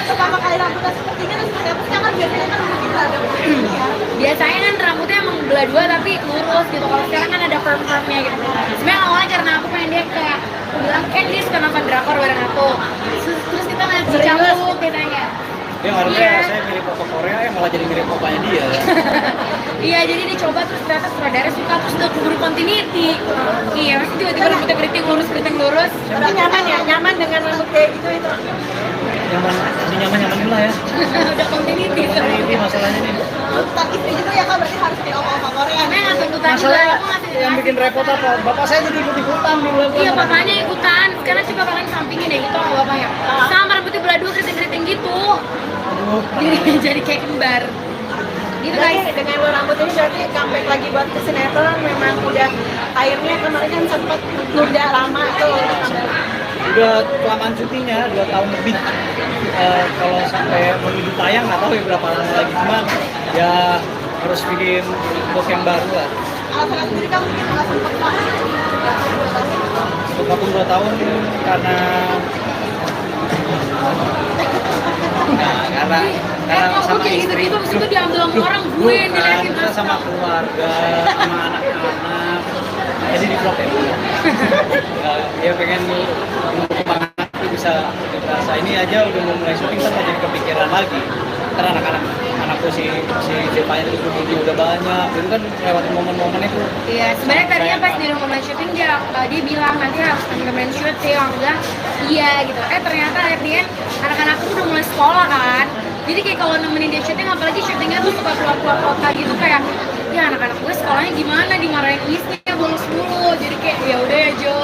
Pertama kali rambutnya seperti ini terus seperti apa sih? Kan biasanya kan mungkin ada ya. Biasanya kan rambutnya emang belah dua tapi lurus gitu. Kalau sekarang kan ada perm-permnya gitu. Sebenarnya awalnya karena aku pengen dia kayak, aku bilang kan dia suka nonton drakor bareng aku. Terus kita ngeliat si Canggu katanya. Dia harusnya Iya. saya milih foto Korea ya malah jadi mirip opanya dia. Iya, jadi dicoba terus ternyata sutradara suka, terus udah keburu continuity. Iya, masih tiba-tiba rambutnya keriting lurus. Tapi nyaman ya, nyaman dengan rambut kayak gitu itu. Nyaman, ini nyaman dulu lah ya. Udah continuity. Ini masalahnya nih. Tuntutan istri juga ya kan berarti harus kayak oma-oma Korea. Karena nggak tuntutan juga, Masalah aku ngasih yang bikin repot apa? Bapak saya jadi ikut-ikutan di bulan. Iya, bapaknya ikutan. Sekarang coba kalian sampingin deh gitu sama bapaknya. Sama rambutnya belah dua keriting-keriting gitu. Aduh. Jadi kayak kembar. Gitu Berarti guys. dengan lo rambut ini berarti comeback lagi buat ke sinetron memang udah akhirnya kemarin kan sempet nunda lama tuh. Udah kelamaan syutingnya 2 tahun lebih. Kalau sampai menuju tayang nggak tahu ya berapa lama lagi, cuman ya harus bikin book yang baru lah. Alasan sendiri kamu mungkin nggak sempat banget. Untuk waktu 2 tahun karena karena Kok sama kayak istri. gitu-gitu, abis itu diambil sama orang, gue yang Bukan, diliatin kita sama keluarga, sama anak-anak. Jadi di vlog ya. Dia pengen semangat itu bisa berasa ini aja udah mau mulai syuting kan jadi kepikiran lagi. Karena anak-anak waktu si Zevanya itu butuhnya udah banyak, itu kan lewatin momen-momen itu. Iya, sebenarnya tadinya pas di rumah syuting dia bilang nanti harus cameraman syuting, aku bilang iya gitu. Ternyata at the end anak-anakku udah mulai sekolah kan. Jadi kayak kalau nemenin dia syuting, apalagi syutingnya tuh suka keluar-keluar kota gitu, kayak ya anak-anak gue sekolahnya gimana, dimarahin isnya bolos mulu. Jadi kayak ya udah ya Jo,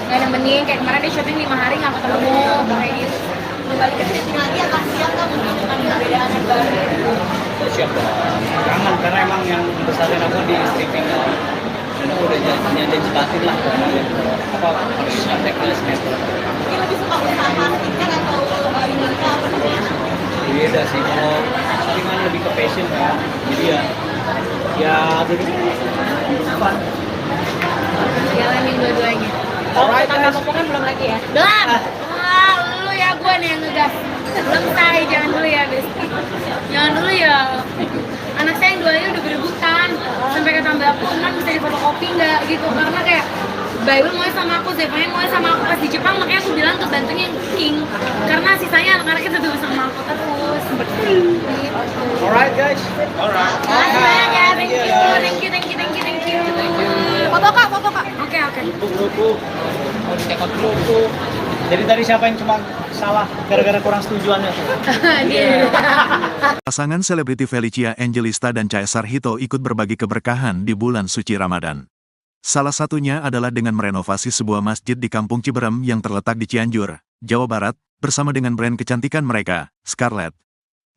nggak nemenin. Kayak kemarin dia syuting 5 hari nggak ketemu, kayak gitu. Kembali ke syuting lagi akan siap nggak mungkin dengan perbedaan yang baru? Siap dong, kangen karena emang yang besarin aku di stripping kan. Dan aku udah janji batin lah apa harus sampai ke sinetron. Mungkin lebih suka usaha marketing kan atau ini apa namanya? Beda sih, kalau saringan lebih ke passion kan. Jadi ya dulu fun. Jalanin dua-duanya. Alright, tambah ngomongan belum lagi ya? Belum. Wah, lu ya gue nih yang ngegas. Belum say, jangan dulu ya, Besti. Jangan dulu ya. Anak saya yang duanya udah berebutan. Sampai kata Mbak aku, "Man, bisa difotokopi nggak?" gitu. Karena kayak Bayu mau sama aku, Zevanya mau sama aku pas di Jepang, makanya aku bilang tuh bantunya yang King. Karena sisanya anak-anaknya tetap sama aku terus. Gitu. Alright guys. Alright. Makasih banyak ya, thank you. Foto kak, foto kak. Oke. Grup mau dicekot grup. Jadi tadi siapa yang cuma salah gara-gara kurang setujuannya tuh? Dia. Pasangan selebriti Felicia Angelista dan Caesar Hito ikut berbagi keberkahan di bulan suci Ramadan. Salah satunya adalah dengan merenovasi sebuah masjid di Kampung Ciberem yang terletak di Cianjur, Jawa Barat, bersama dengan brand kecantikan mereka, Scarlett.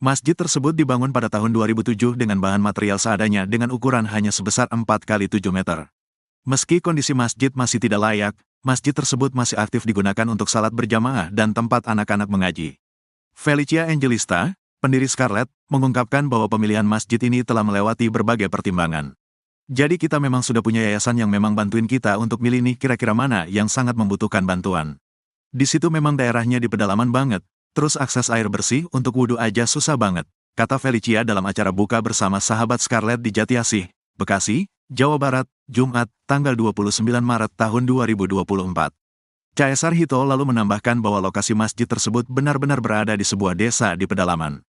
Masjid tersebut dibangun pada tahun 2007 dengan bahan material seadanya dengan ukuran hanya sebesar 4x7 meter. Meski kondisi masjid masih tidak layak, masjid tersebut masih aktif digunakan untuk salat berjamaah dan tempat anak-anak mengaji. Felicia Angelista, pendiri Scarlett, mengungkapkan bahwa pemilihan masjid ini telah melewati berbagai pertimbangan. Jadi kita memang sudah punya yayasan yang memang bantuin kita untuk milih nih kira-kira mana yang sangat membutuhkan bantuan. Di situ memang daerahnya di pedalaman banget, terus akses air bersih untuk wudhu aja susah banget, kata Felicia dalam acara buka bersama sahabat Scarlett di Jatiasih, Bekasi, Jawa Barat, Jumat, tanggal 29 Maret tahun 2024. Caesar Hito lalu menambahkan bahwa lokasi masjid tersebut benar-benar berada di sebuah desa di pedalaman.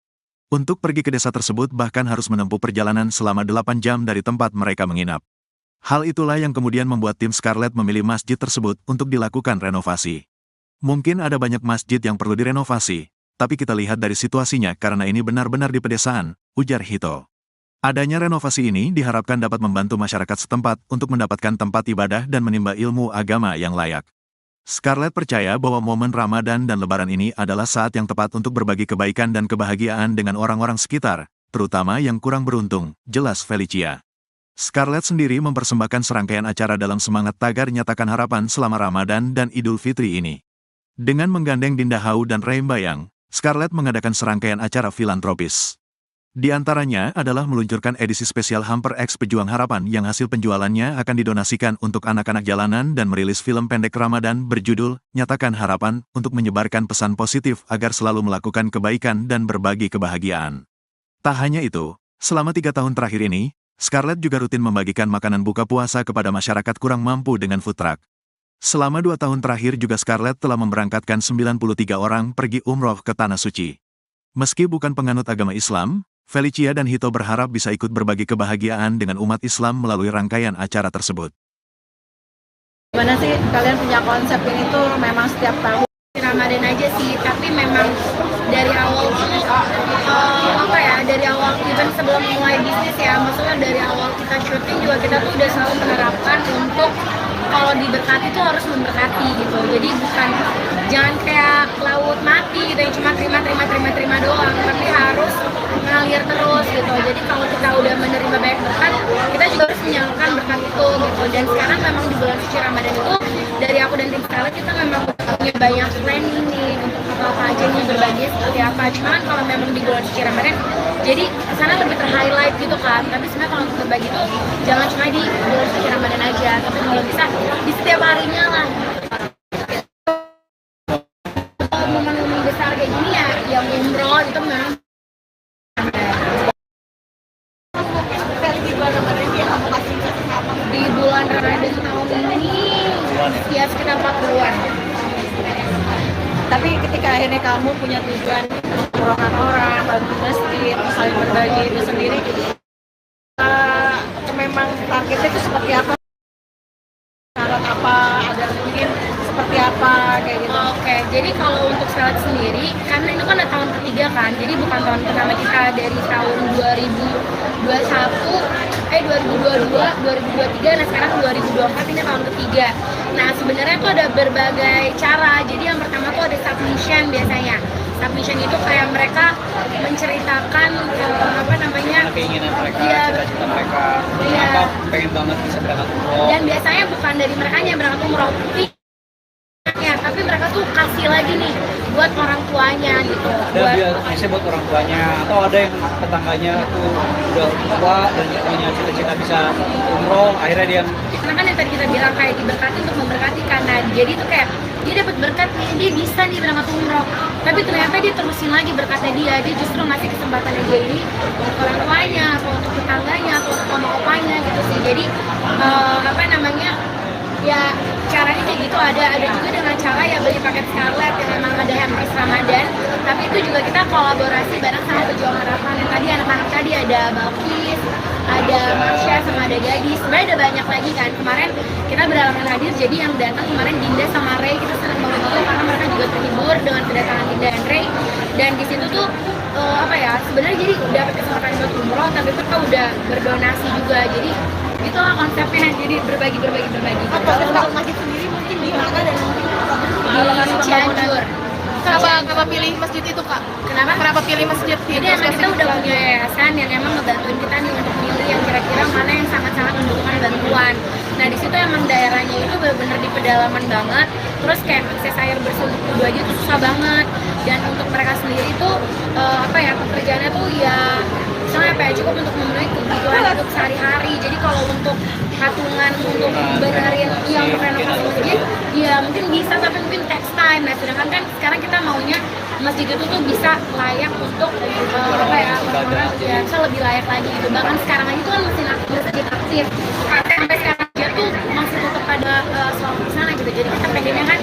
Untuk pergi ke desa tersebut bahkan harus menempuh perjalanan selama 8 jam dari tempat mereka menginap. Hal itulah yang kemudian membuat tim Scarlett memilih masjid tersebut untuk dilakukan renovasi. Mungkin ada banyak masjid yang perlu direnovasi, tapi kita lihat dari situasinya karena ini benar-benar di pedesaan, ujar Hito. Adanya renovasi ini diharapkan dapat membantu masyarakat setempat untuk mendapatkan tempat ibadah dan menimba ilmu agama yang layak. Scarlett percaya bahwa momen Ramadan dan Lebaran ini adalah saat yang tepat untuk berbagi kebaikan dan kebahagiaan dengan orang-orang sekitar, terutama yang kurang beruntung, jelas Felicia. Scarlett sendiri mempersembahkan serangkaian acara dalam semangat tagar nyatakan harapan selama Ramadan dan Idul Fitri ini. Dengan menggandeng Dinda Hau dan Reim Bayang, Scarlett mengadakan serangkaian acara filantropis. Di antaranya adalah meluncurkan edisi spesial Hamper X Pejuang Harapan yang hasil penjualannya akan didonasikan untuk anak-anak jalanan dan merilis film pendek Ramadan berjudul Nyatakan Harapan untuk menyebarkan pesan positif agar selalu melakukan kebaikan dan berbagi kebahagiaan. Tak hanya itu, selama 3 tahun terakhir ini, Scarlett juga rutin membagikan makanan buka puasa kepada masyarakat kurang mampu dengan food truck. Selama 2 tahun terakhir juga Scarlett telah memberangkatkan 93 orang pergi umroh ke Tanah Suci. Meski bukan penganut agama Islam, Felicia dan Hito berharap bisa ikut berbagi kebahagiaan dengan umat Islam melalui rangkaian acara tersebut. Gimana sih kalian punya konsep ini tuh memang setiap tahun? Ramadan aja sih, tapi memang dari awal tuh dari awal even sebelum mulai bisnis ya, maksudnya dari awal kita syuting juga kita tuh udah selalu menerapkan untuk kalau diberkati tuh harus memberkati gitu. Jadi bukan jangan kayak laut mati gitu yang cuma terima doang, tapi harus mengalir terus gitu. Jadi kalau kita udah menerima banyak berkat, kita juga harus menyalurkan berkat itu gitu. Dan sekarang memang di bulan suci Ramadan itu dari aku dan tim Scarlett kita memang punya banyak planning nih untuk apa aja nih berbagi seperti apa. Cuman kalau memang di bulan suci Ramadan, jadi kesana lebih ter-highlight gitu kan. Tapi sebenarnya kalau untuk berbagi itu jangan cuma di bulan suci Ramadan aja, tapi kalau bisa di setiap harinya lah. Momen-momen besar kayak gini ya, yang umroh itu memang di bulan Ramadan tahun ini ya sekitar 40-an. Tapi ketika akhirnya kamu punya tujuan tongkrongan orang, bantu masjid, saling berbagi itu sendiri. Memang targetnya itu seperti apa? Syarat apa? Ada mungkin seperti apa kayak gitu. Oke, jadi kalau untuk Scarlet sendiri, karena itu kan udah tahun ketiga kan, jadi bukan tahun pertama kita dari tahun 2022, 2023, nah sekarang 2024 ini tahun ketiga. Nah sebenarnya tuh ada berbagai cara, jadi yang pertama tuh ada submission biasanya. Submission itu kayak mereka menceritakan keinginan mereka, Iya, cita-cita mereka, iya. kenapa pengen banget bisa berangkat umroh. Dan biasanya bukan dari mereka yang berangkat umroh, tapi mereka tuh kasih lagi nih buat orang tuanya gitu. Ada biasanya buat orang tuanya, atau ada yang tetangganya tuh udah tua dan punya cita-cita bisa umroh, akhirnya dia Karena kan yang tadi kita bilang kayak diberkati untuk memberkati karena jadi tuh kayak dia dapat berkat nih, dia bisa nih berangkat umroh, tapi ternyata dia terusin lagi berkatnya dia justru ngasih kesempatannya dia ini untuk orang tuanya atau untuk tetangganya atau untuk oma-opanya gitu sih. Jadi ya caranya kayak gitu. Ada juga dengan cara ya beli paket Scarlet yang memang ada hampers Ramadan, tapi itu juga kita kolaborasi bareng sama Pejuang Harapan yang tadi anak-anak tadi ada Balkis, ada Marsha sama ada Gadis, sebenarnya ada banyak lagi kan. Kemarin kita berhalangan hadir, jadi yang datang kemarin Dinda sama Ray, kita senang banget itu karena mereka juga terhibur dengan kedatangan Dinda dan Ray. Dan di situ tuh sebenarnya jadi dapat kesempatan buat umroh, tapi mereka udah berdonasi juga. Jadi itulah konsepnya, jadi berbagi. Kalau untuk masjid sendiri mungkin di mana dan mungkin Di Cianjur. Kenapa pilih masjid itu, Kak? Kenapa pilih masjid itu? Jadi emang kita udah punya yayasan yang emang ngebantuin kita nih untuk milih yang kira-kira mana yang sangat-sangat membutuhkan bantuan. Nah di situ emang daerahnya itu benar-benar di pedalaman banget. Terus kayak akses air bersih untuk wudhu aja tuh susah banget. Dan untuk mereka sendiri tuh pekerjaannya tuh ya misalnya cukup untuk memenuhi kebutuhan hidup sehari-hari. Jadi kalau untuk patungan untuk benerin yang untuk renovasi masjid, ya mungkin bisa, tapi mungkin text time. Nah sedangkan kan sekarang kita maunya masjid itu tuh bisa layak untuk orang-orang ya bisa lebih layak lagi gitu. Bahkan sekarang aja tuh kan masjid aktif sampai sekarang aja tuh masih tetap ada sholat di sana gitu. Jadi kita pengennya kan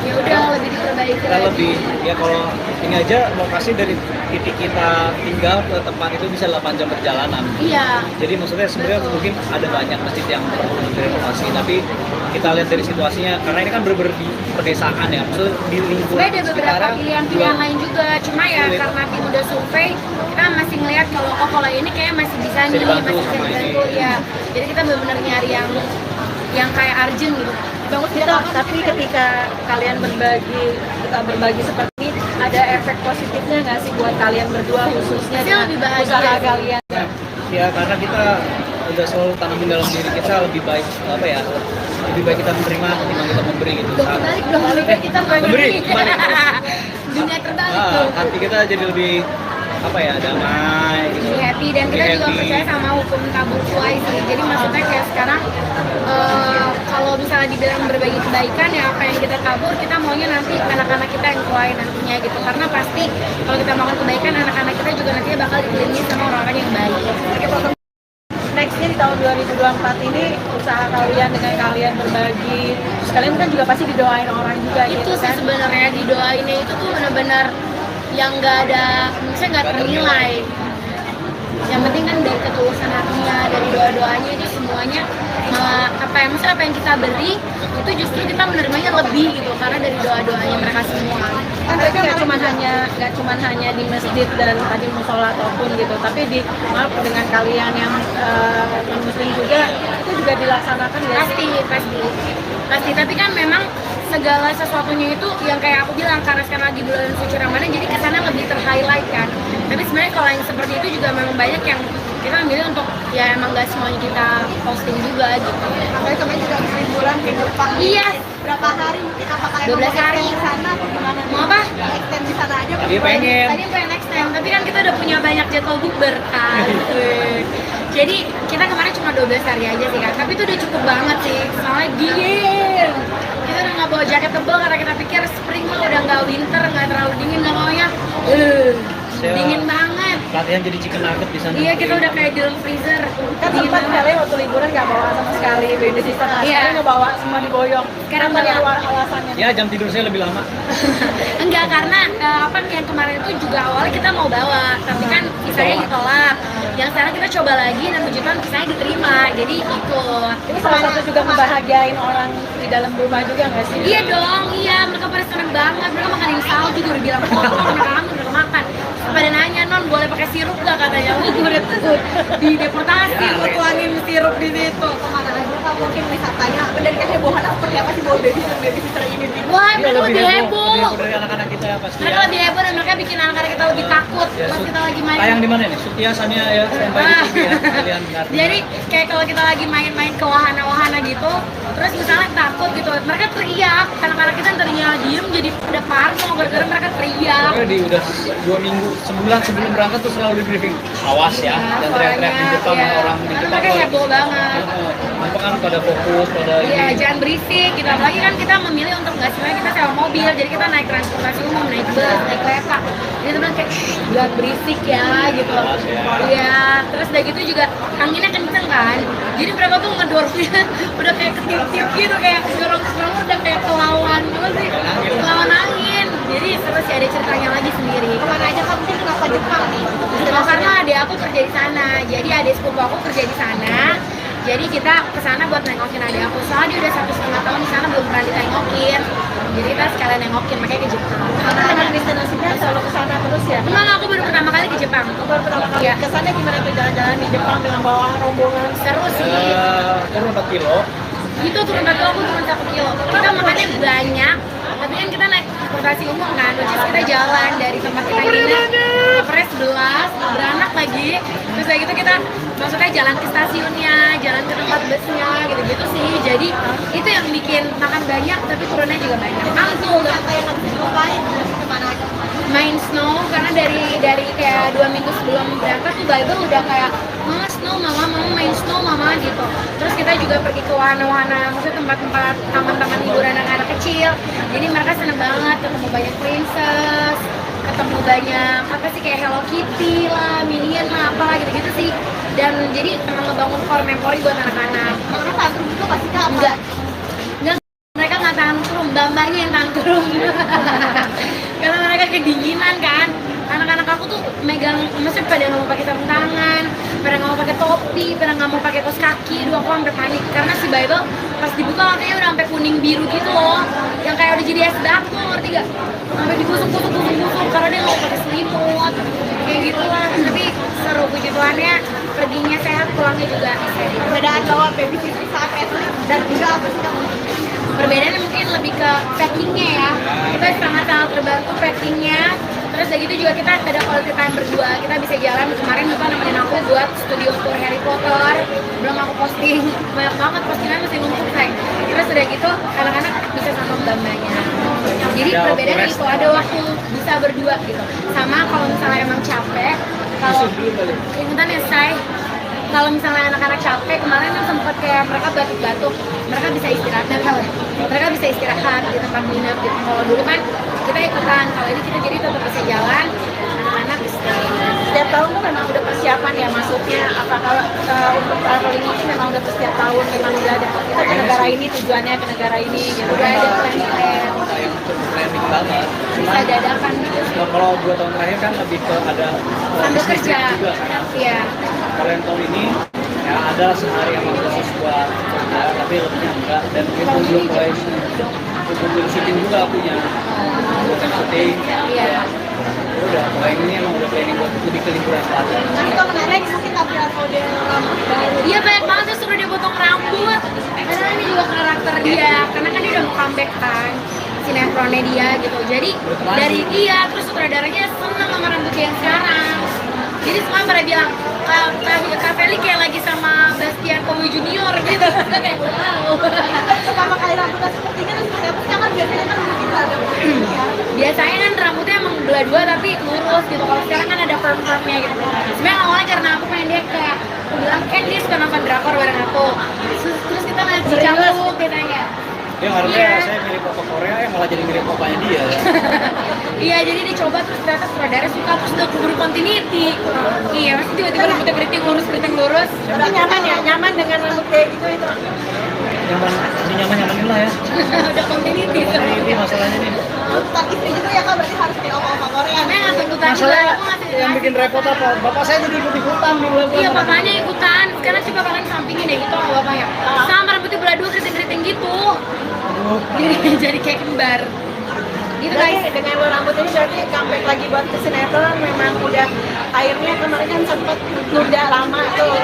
ya udah lebih diperbaiki kita lagi. lebih ya kalau ini aja lokasi dari titik kita tinggal ke tempat itu bisa 8 jam perjalanan. Iya. Jadi maksudnya sebenarnya mungkin ada banyak masjid yang perlu direnovasi, tapi kita lihat dari situasinya karena ini kan bener-bener di pedesaan ya, maksudnya di lingkungan Sebenarnya ada beberapa pilihan lain juga, cuma ya karena tim udah survei kita masih ngelihat kalau ini kayak masih bisa nih, dibantu masih bisa sama ini. dibantu ya. Jadi kita benar-benar nyari yang kayak urgent gitu. Bagus gitu, tapi ketika kalian berbagi seperti ini, ada efek positifnya nggak sih buat kalian berdua khususnya Pasti dengan lebih bahagia usaha sih. kalian? Ya karena kita udah selalu tanamin dalam diri kita lebih baik lebih baik kita menerima ketimbang kita memberi gitu. Kebalik dong, kita Memberi, kebalik. dunia terbalik Nah, tuh. hati kita jadi lebih damai gitu. Lebih happy, dan kita juga Happy. percaya sama hukum tabur tuai sih. Jadi maksudnya kayak sekarang kalau misalnya dibilang berbagi kebaikan ya apa yang kita tabur, kita maunya nanti anak-anak kita yang tuai nantinya gitu. Karena pasti kalau kita melakukan kebaikan, anak-anak kita juga nantinya bakal dikelilingi sama orang-orang yang baik. Nextnya di tahun 2024 ini usaha kalian dengan kalian berbagi, terus kalian kan juga pasti didoain orang juga Itu gitu sih kan? sebenarnya didoainnya itu tuh benar-benar yang nggak ada, misalnya nggak ternilai. Yang penting kan dari ketulusan hatinya, dari doa-doanya itu semuanya misalnya apa yang kita beri itu justru kita menerimanya lebih gitu karena dari doa-doanya mereka semua. Kan berarti nggak cuma hanya di masjid dan tadi musola ataupun gitu, tapi dengan kalian yang non muslim juga itu juga dilaksanakan ya? Pasti, tapi kan memang segala sesuatunya itu yang kayak aku bilang karena sekarang lagi bulan suci Ramadan jadi kesana lebih ter-highlight kan. Tapi sebenarnya kalau yang seperti itu juga memang banyak yang kita ambil untuk ya emang gak semuanya kita posting juga gitu. Apalagi kemarin juga habis liburan ke Jepang. Iya. Berapa hari mungkin apakah 12 hari di sana atau gimana? Mau apa? Extend di sana aja. Dia pengen. Tadi pengen next time, tapi kan kita udah punya banyak jadwal bukber kan. Jadi kita kemarin cuma 12 hari aja sih kan, tapi itu udah cukup banget sih. Soalnya dingin. Kita udah nggak bawa jaket tebal karena kita pikir spring mah udah nggak winter, nggak terlalu dingin, nggak maunya. Dingin banget. latihan jadi chicken nugget di sana. Iya, kita udah kayak di dalam freezer. Kan sempat kalian waktu liburan nggak bawa sama sekali baby sister, Iya. sekarang nggak bawa, semua diboyong. Sekarang Apa bawa. alasannya? Ya jam tidur saya lebih lama. Enggak, karena apa yang kemarin itu juga awalnya kita mau bawa, tapi kan visanya ditolak. Yang sekarang kita coba lagi dan puji Tuhan visanya diterima, jadi ikut. Ini salah satu juga ngebahagiain orang di dalam rumah juga nggak sih? Iya dong, iya mereka pada seneng banget, mereka makan salju juga udah bilang kotor, mereka udah makan. Pada nanya, non boleh pakai sirup gak katanya? Gue udah takut di deportasi, gue tuangin sirup di situ. Kemana aja kalau mungkin wisatanya dan kehebohannya seperti apa sih bawa babysitter ini nih? Wah, Iya, mereka lebih heboh. dari anak-anak kita ya pasti. Mereka Ya. lebih heboh dan mereka bikin anak-anak kita lebih takut Ya, pas kita lagi main. tayang di mana nih? Sutia Sania ya, standby di TV ya. Kalian ngerti. Jadi kayak kalau kita lagi main-main ke wahana-wahana gitu, terus misalnya takut gitu, mereka teriak, anak-anak kita yang tadinya diem jadi udah parno gara-gara mereka teriak. Pokoknya di udah 2 minggu, sebulan sebelum berangkat tuh selalu di briefing. Awas ya, dan teriak-teriak di depan Iya. orang di Karena depan. mereka heboh banget. Apa kan pada fokus pada Iya, ini. jangan berisik gitu. Apalagi kan kita memilih untuk nggak sebenarnya kita sewa mobil, jadi kita naik transportasi umum, naik bus, naik kereta. Jadi teman kayak jangan berisik ya gitu. Iya, terus udah gitu juga anginnya kenceng kan. Jadi mereka tuh ngedorongnya udah kayak ketiup-tiup gitu, kayak dorong-dorong udah kayak kelawan apa sih? Kelawan angin. Jadi terus sih ada ceritanya lagi sendiri. Kemana aja kamu sih kenapa Jepang nih? Oh, karena adik aku kerja di sana, jadi adik sepupu aku kerja di sana. Jadi kita kesana buat nengokin adik aku. Soalnya dia udah 1,5 tahun di sana belum pernah ditengokin. Jadi kita sekalian nengokin, makanya ke Jepang. Karena dengan destinasinya selalu ke sana terus ya. Emang aku baru pertama kali ke Jepang. Baru pertama kali Iya. kesana gimana tuh jalan-jalan di Jepang dengan bawa rombongan? Seru sih. Turun 4 kilo. Itu turun batu aku turun 1 kilo. Kita makannya banyak, tapi kan kita naik transportasi umum kan, which is kita jalan dari tempat kita nginep ke Pres 11, beranak lagi. Terus kayak gitu kita maksudnya jalan ke stasiunnya, jalan ke tempat busnya, gitu-gitu sih. Jadi itu yang bikin makan banyak, tapi turunnya juga banyak. Mantul gak? Apa yang harus dilupain? Kemana aja? Main snow, karena dari kayak 2 minggu sebelum berangkat tuh Bible udah kayak mama snow, mama main snow mama gitu. Terus kita juga pergi ke wahana-wahana, maksudnya tempat-tempat taman-taman hiburan anak-anak kecil. Jadi mereka seneng banget ketemu banyak princess, ketemu banyak apa sih kayak Hello Kitty lah, Minion lah, apalah gitu-gitu sih. Dan jadi emang ngebangun core memory buat anak-anak. Karena tantrum itu pasti kak Enggak, mereka nggak tantrum, bambanya yang tantrum. Karena mereka kedinginan kan. Anak-anak aku tuh megang, maksudnya pada nggak mau pakai sarung tangan, pada nggak mau pakai topi, pada nggak mau pakai kaos kaki. Dulu aku sampai panik karena si Bible pas dibuka katanya udah sampai kuning biru gitu loh, yang kayak udah jadi es batu, ngerti gak? Sampai digusuk-gusuk karena dia nggak mau pakai selimut, kayak gitulah. Tapi seru, puji Tuhannya perginya sehat, pulangnya juga sehat. perbedaan bawa babysitter saat Netflix dan juga apa sih kamu? Perbedaannya mungkin lebih ke packingnya ya, kita sangat-sangat terbantu packingnya. Terus udah gitu juga kita ada quality time berdua, kita bisa jalan. Kemarin Bapak nemenin aku buat studio tour Harry Potter, belum aku posting, banyak banget postingan masih numpuk say. Terus udah gitu anak-anak bisa sama mbak-mbaknya. Jadi Ada perbedaannya rest. itu ada waktu bisa berdua gitu. Sama kalau misalnya emang capek, kalau ingetan ya say, kalau misalnya anak-anak capek, kemarin kan sempat kayak mereka batuk-batuk, mereka bisa istirahat dan mereka bisa istirahat di tempat nginep gitu. Kalau dulu kan kita ikutan, kalau ini kita jadi tetap bisa jalan, anak-anak istirahat. Setiap tahun tuh memang udah persiapan ya masuknya. Apakah untuk traveling ini memang udah setiap tahun memang udah ada kita ke negara ini tujuannya ke negara ini gitu. Udah ada plan-plan, Yang planning banget. bisa dadakan gitu. Kalau 2 tahun terakhir kan lebih ke ada Sambil bisnis kerja, juga kan. iya. Kalau yang tahun ini ya ada sehari yang khusus buat kerja, tapi lebihnya enggak. Dan kita belum mulai belum syuting juga punya bukan syuting. Iya. Udah, kalau yang ini emang udah planning buat lebih ke liburan selatan. Nah itu menarik mungkin tampilan model rambut baru. Iya banyak banget tuh suruh dia potong rambut. Karena ini juga karakter dia, karena kan dia udah mau comeback kan sinetronnya dia gitu. Jadi dari dia terus sutradaranya seneng sama rambut dia yang sekarang. Jadi semua pada bilang Kak Feli kayak lagi sama Bastian Kowi Junior gitu. Kita kayak wow. Pertama kali rambutnya seperti ini terus seperti apa sih? Kan biasanya kan mungkin ada ya. Biasanya kan rambutnya emang belah dua tapi lurus gitu. Kalau sekarang kan ada perm-permnya gitu. Sebenarnya awalnya karena aku pengen dia kayak aku bilang kan dia suka nonton drakor bareng aku. Terus kita lagi cambuk, dia tanya. Dia harusnya Iya. saya mirip papa Korea, ya malah jadi mirip papanya dia. Iya, jadi dicoba terus ternyata sutradara suka, terus udah keburu continuity. Iya, masih tiba-tiba rambutnya keriting lurus. Tapi nyaman ya, nyaman dengan rambut kayak gitu itu. Nyaman lah ya. Udah continuity. Ini masalahnya nih. Tuntutan istri juga ya kak, berarti harus di opa-opa Korea. Karena nggak tuntutan juga, Masalah aku ngasih yang bikin repot apa? Bapak saya jadi ikut-ikutan di bulan. Iya, bapaknya ikutan. Sekarang coba kalian sampingin deh gitu sama bapaknya. Sama rambutnya belah dua keriting-keriting gitu. Aduh. Jadi kayak kembar. Gitu guys. Berarti dengan lo rambut ini berarti comeback lagi buat ke sinetron, memang udah akhirnya kemarin kan sempet nunda lama tuh.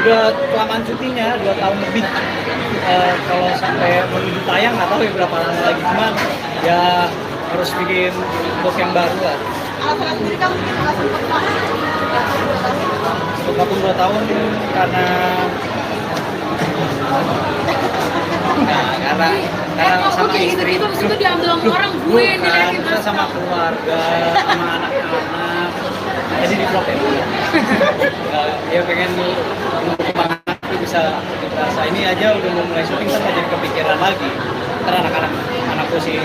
Udah kelamaan cutinya 2 tahun lebih. Kalau sampai menuju tayang nggak tahu ya berapa lama lagi, cuman ya harus bikin look yang baru lah. Alasan sendiri kamu mungkin nggak sempat banget. Vakum 2 tahun karena karena Kok sama kayak istri. gitu-gitu, abis itu diambil sama orang, gue yang Bukan, diliatin kita sama keluarga, sama anak-anak. Jadi di vlog ya. Ya pengen semangat itu bisa ini aja udah mau mulai syuting kan jadi kepikiran lagi. Karena anakku si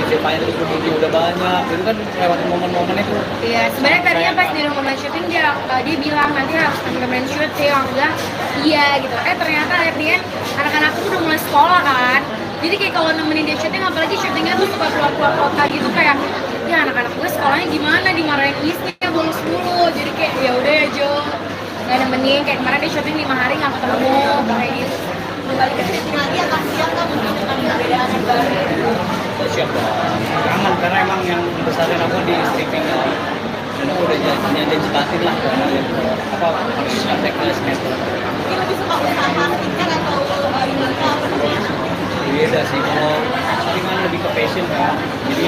Zepanya itu udah banyak, itu kan lewatin momen-momen itu. Iya, sebenarnya tadinya pas di rumah syuting dia bilang nanti harus cameraman syuting, aku bilang iya gitu. Ternyata at the end anak-anakku udah mulai sekolah kan. Jadi kayak kalau nemenin dia syuting, apalagi syutingnya tuh suka keluar-keluar kota gitu, kayak ya anak-anak gue sekolahnya gimana, dimarahin istri bolos mulu. Jadi kayak ya udah ya Jo, nggak nemenin. Kayak kemarin dia syuting 5 hari nggak ketemu, kayak gitu. Kembali ke syuting lagi akan siap kan mungkin dengan berbeda akan baru. Siap dong. Kangen karena emang yang besarin aku di stripping dan aku udah janji batin lah apa harus sampai ke sinetron. Mungkin lebih suka usaha skincare atau gimana apa namanya? Beda sih, kalau syutingan lebih ke passion kan, jadi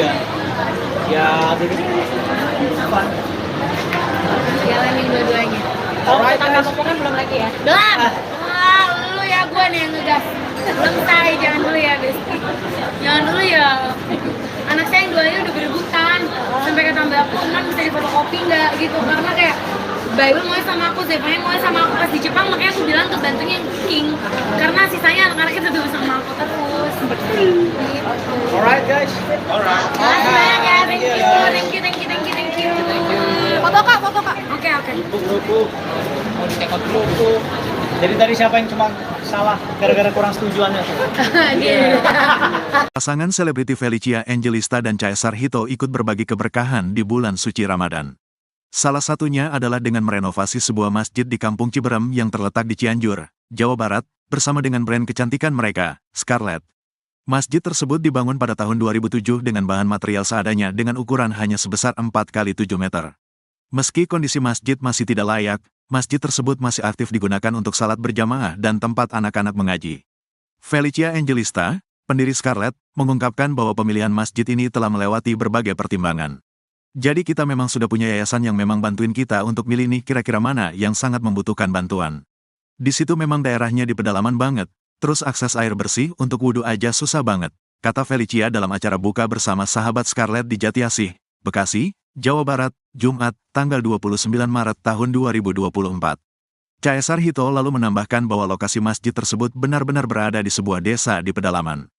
ya jadi fun. Jalanin dua-duanya. Kalau tangga potongan belum lagi ya? Belum. Wah, lu ya gue nih yang ngegas. Belum say, jangan dulu ya, Besti. Jangan dulu ya. Anak saya yang duanya udah berebutan. Sampai kata Mbak aku, "Man, bisa difotokopi nggak?" gitu. Karena kayak Bible mau sama aku, Zepanya mau sama aku pas di Jepang, makanya aku bilang ke bantunya yang cooking. Karena sisanya anak-anaknya tetap sama aku terus. Gitu. Alright guys. Alright. Makasih banyak ya, thank you. Foto kak, foto kak. Oke. Buku mau ditekot dulu. Jadi tadi siapa yang cuma salah gara-gara kurang setujuannya? Dia. Pasangan selebriti Felicia Angelista dan Caesar Hito ikut berbagi keberkahan di bulan suci Ramadan. Salah satunya adalah dengan merenovasi sebuah masjid di Kampung Ciberem yang terletak di Cianjur, Jawa Barat, bersama dengan brand kecantikan mereka, Scarlett. Masjid tersebut dibangun pada tahun 2007 dengan bahan material seadanya dengan ukuran hanya sebesar 4x7 meter. Meski kondisi masjid masih tidak layak, masjid tersebut masih aktif digunakan untuk salat berjamaah dan tempat anak-anak mengaji. Felicia Angelista, pendiri Scarlett, mengungkapkan bahwa pemilihan masjid ini telah melewati berbagai pertimbangan. Jadi kita memang sudah punya yayasan yang memang bantuin kita untuk milih nih kira-kira mana yang sangat membutuhkan bantuan. Di situ memang daerahnya di pedalaman banget, terus akses air bersih untuk wudhu aja susah banget, kata Felicia dalam acara buka bersama sahabat Scarlett di Jatiasih, Bekasi, Jawa Barat, Jumat, tanggal 29 Maret tahun 2024. Caesar Hito lalu menambahkan bahwa lokasi masjid tersebut benar-benar berada di sebuah desa di pedalaman.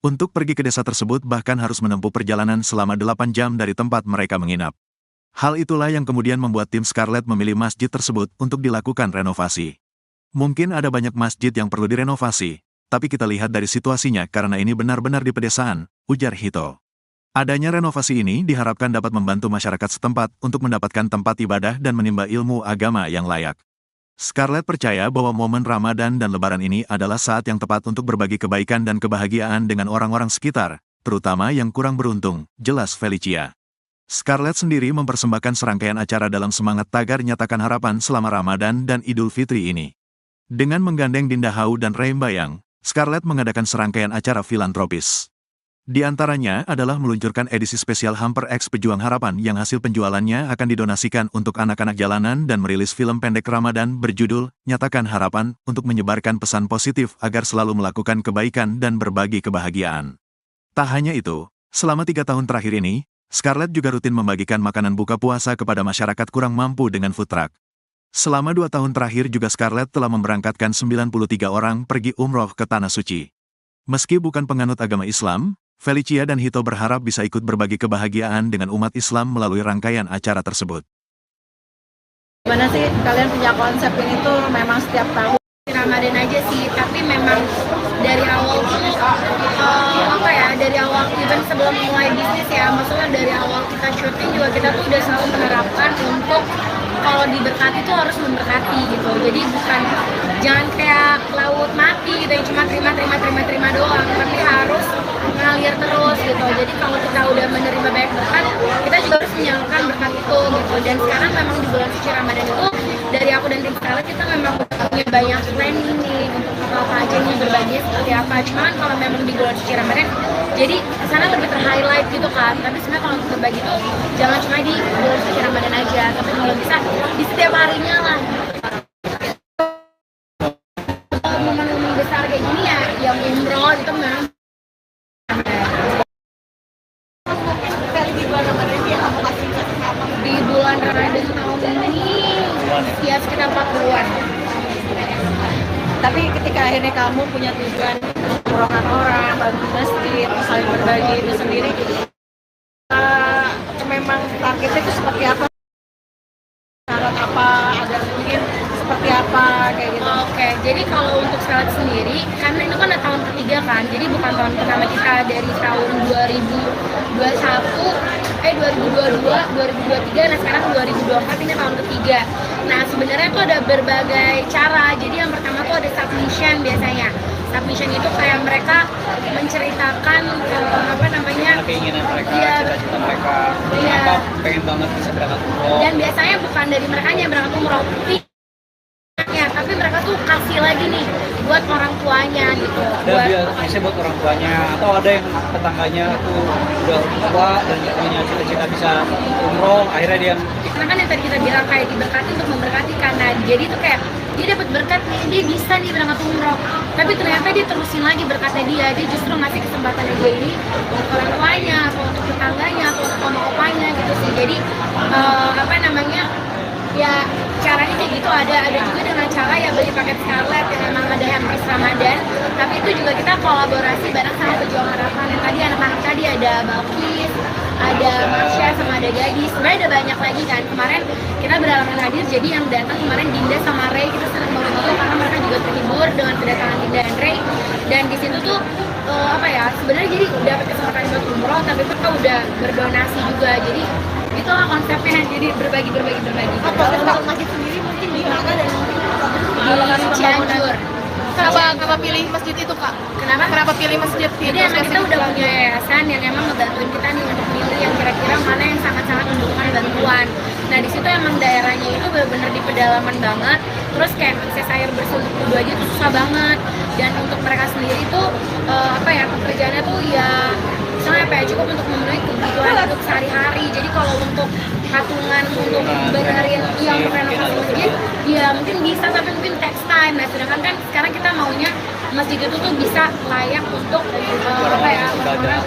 Untuk pergi ke desa tersebut bahkan harus menempuh perjalanan selama 8 jam dari tempat mereka menginap. Hal itulah yang kemudian membuat tim Scarlett memilih masjid tersebut untuk dilakukan renovasi. Mungkin ada banyak masjid yang perlu direnovasi, tapi kita lihat dari situasinya karena ini benar-benar di pedesaan, ujar Hito. Adanya renovasi ini diharapkan dapat membantu masyarakat setempat untuk mendapatkan tempat ibadah dan menimba ilmu agama yang layak. Scarlett percaya bahwa momen Ramadan dan Lebaran ini adalah saat yang tepat untuk berbagi kebaikan dan kebahagiaan dengan orang-orang sekitar, terutama yang kurang beruntung, jelas Felicia. Scarlett sendiri mempersembahkan serangkaian acara dalam semangat tagar nyatakan harapan selama Ramadan dan Idul Fitri ini. Dengan menggandeng Dinda Hau dan Reim Bayang, Scarlett mengadakan serangkaian acara filantropis. Di antaranya adalah meluncurkan edisi spesial Hamper X Pejuang Harapan yang hasil penjualannya akan didonasikan untuk anak-anak jalanan dan merilis film pendek Ramadan berjudul Nyatakan Harapan untuk menyebarkan pesan positif agar selalu melakukan kebaikan dan berbagi kebahagiaan. Tak hanya itu, selama 3 tahun terakhir ini, Scarlett juga rutin membagikan makanan buka puasa kepada masyarakat kurang mampu dengan food truck. Selama 2 tahun terakhir juga Scarlett telah memberangkatkan 93 orang pergi umroh ke Tanah Suci. Meski bukan penganut agama Islam, Felicia dan Hito berharap bisa ikut berbagi kebahagiaan dengan umat Islam melalui rangkaian acara tersebut. Gimana sih kalian punya konsep ini tuh memang setiap tahun? Ramadan aja sih, tapi memang dari awal tuh dari awal event sebelum mulai bisnis ya, maksudnya dari awal kita syuting juga kita tuh udah selalu menerapkan untuk kalau diberkati tuh harus memberkati gitu. Jadi jangan kayak laut mati gitu yang cuma terima doang, tapi harus ngalir terus gitu. Jadi kalau kita udah menerima banyak berkat, kita juga harus menyalurkan berkat itu gitu. Dan sekarang memang di bulan suci Ramadan itu dari aku dan tim Scarlett kita memang punya banyak planning nih untuk apa aja nih berbagi seperti apa. Cuman kalau memang di bulan suci Ramadan, jadi kesana lebih ter-highlight gitu kan. Tapi sebenarnya kalau untuk berbagi itu jangan cuma di bulan suci Ramadan aja, tapi kalau bisa di setiap harinya lah. Momen-momen besar kayak gini ya, yang umroh itu memang di bulan Ramadan tahun ini ya sekitar 40-an. Tapi ketika akhirnya kamu punya tujuan umrohkan orang, bantu masjid, saling berbagi itu sendiri, memang targetnya itu seperti apa? Syarat apa? Ada mungkin seperti apa kayak gitu? Oke, jadi kalau untuk Scarlett sendiri, karena itu kan tahun ketiga kan, jadi bukan tahun pertama kita dari tahun 2022, 2023, nah sekarang 2024 ini tahun ketiga. Nah sebenarnya itu ada berbagai cara. Jadi yang pertama tuh ada submission biasanya. Submission itu kayak mereka menceritakan keinginan mereka, Iya. cita-cita mereka, Iya. kenapa pengen banget bisa berangkat umroh. Dan biasanya bukan dari mereka yang berangkat umroh, tapi mereka tuh kasih lagi nih buat orang tuanya gitu. Ada biasanya buat orang tuanya, atau ada yang tetangganya tuh udah tua dan punya cita-cita bisa umroh, akhirnya dia Karena kan yang tadi kita bilang kayak diberkati untuk memberkati, karena jadi tuh kayak dia dapat berkat nih, dia bisa nih berangkat umroh, tapi ternyata dia terusin lagi berkatnya dia justru ngasih kesempatannya dia ini untuk orang tuanya atau untuk tetangganya atau untuk oma-opanya gitu sih. Jadi ya caranya kayak gitu. Ada juga dengan cara ya beli paket Scarlett yang memang ada hampers Ramadan, tapi itu juga kita kolaborasi bareng sama pejuang harapan. Yang tadi anak-anak tadi ada Balkis, ada Marsha, sama ada Gadis. Sebenarnya ada banyak lagi kan. Kemarin kita berhalangan hadir, jadi yang datang kemarin Dinda sama Ray, kita senang banget itu karena mereka juga terhibur dengan kedatangan Dinda dan Ray. Dan di situ tuh sebenarnya jadi dapat kesempatan buat umroh, tapi mereka udah berdonasi juga. Jadi itulah konsepnya, jadi berbagi. Kalau untuk masjid sendiri mungkin di mana dan mungkin Di Cianjur. Kenapa pilih masjid itu, Kak? Kenapa pilih masjid itu? Jadi emang kita udah punya yayasan yang emang ngebantuin kita nih untuk milih yang kira-kira mana yang sangat-sangat membutuhkan bantuan. Nah di situ emang daerahnya itu benar-benar di pedalaman banget. Terus kayak akses air bersih untuk wudhu aja tuh susah banget. Dan untuk mereka sendiri tuh pekerjaannya tuh ya misalnya cukup untuk memenuhi kebutuhan untuk sehari-hari. Jadi kalau untuk patungan untuk benerin yang renovasi masjid, ya mungkin bisa, tapi mungkin text time. Nah sedangkan kan sekarang kita maunya masjid itu tuh bisa layak untuk orang-orang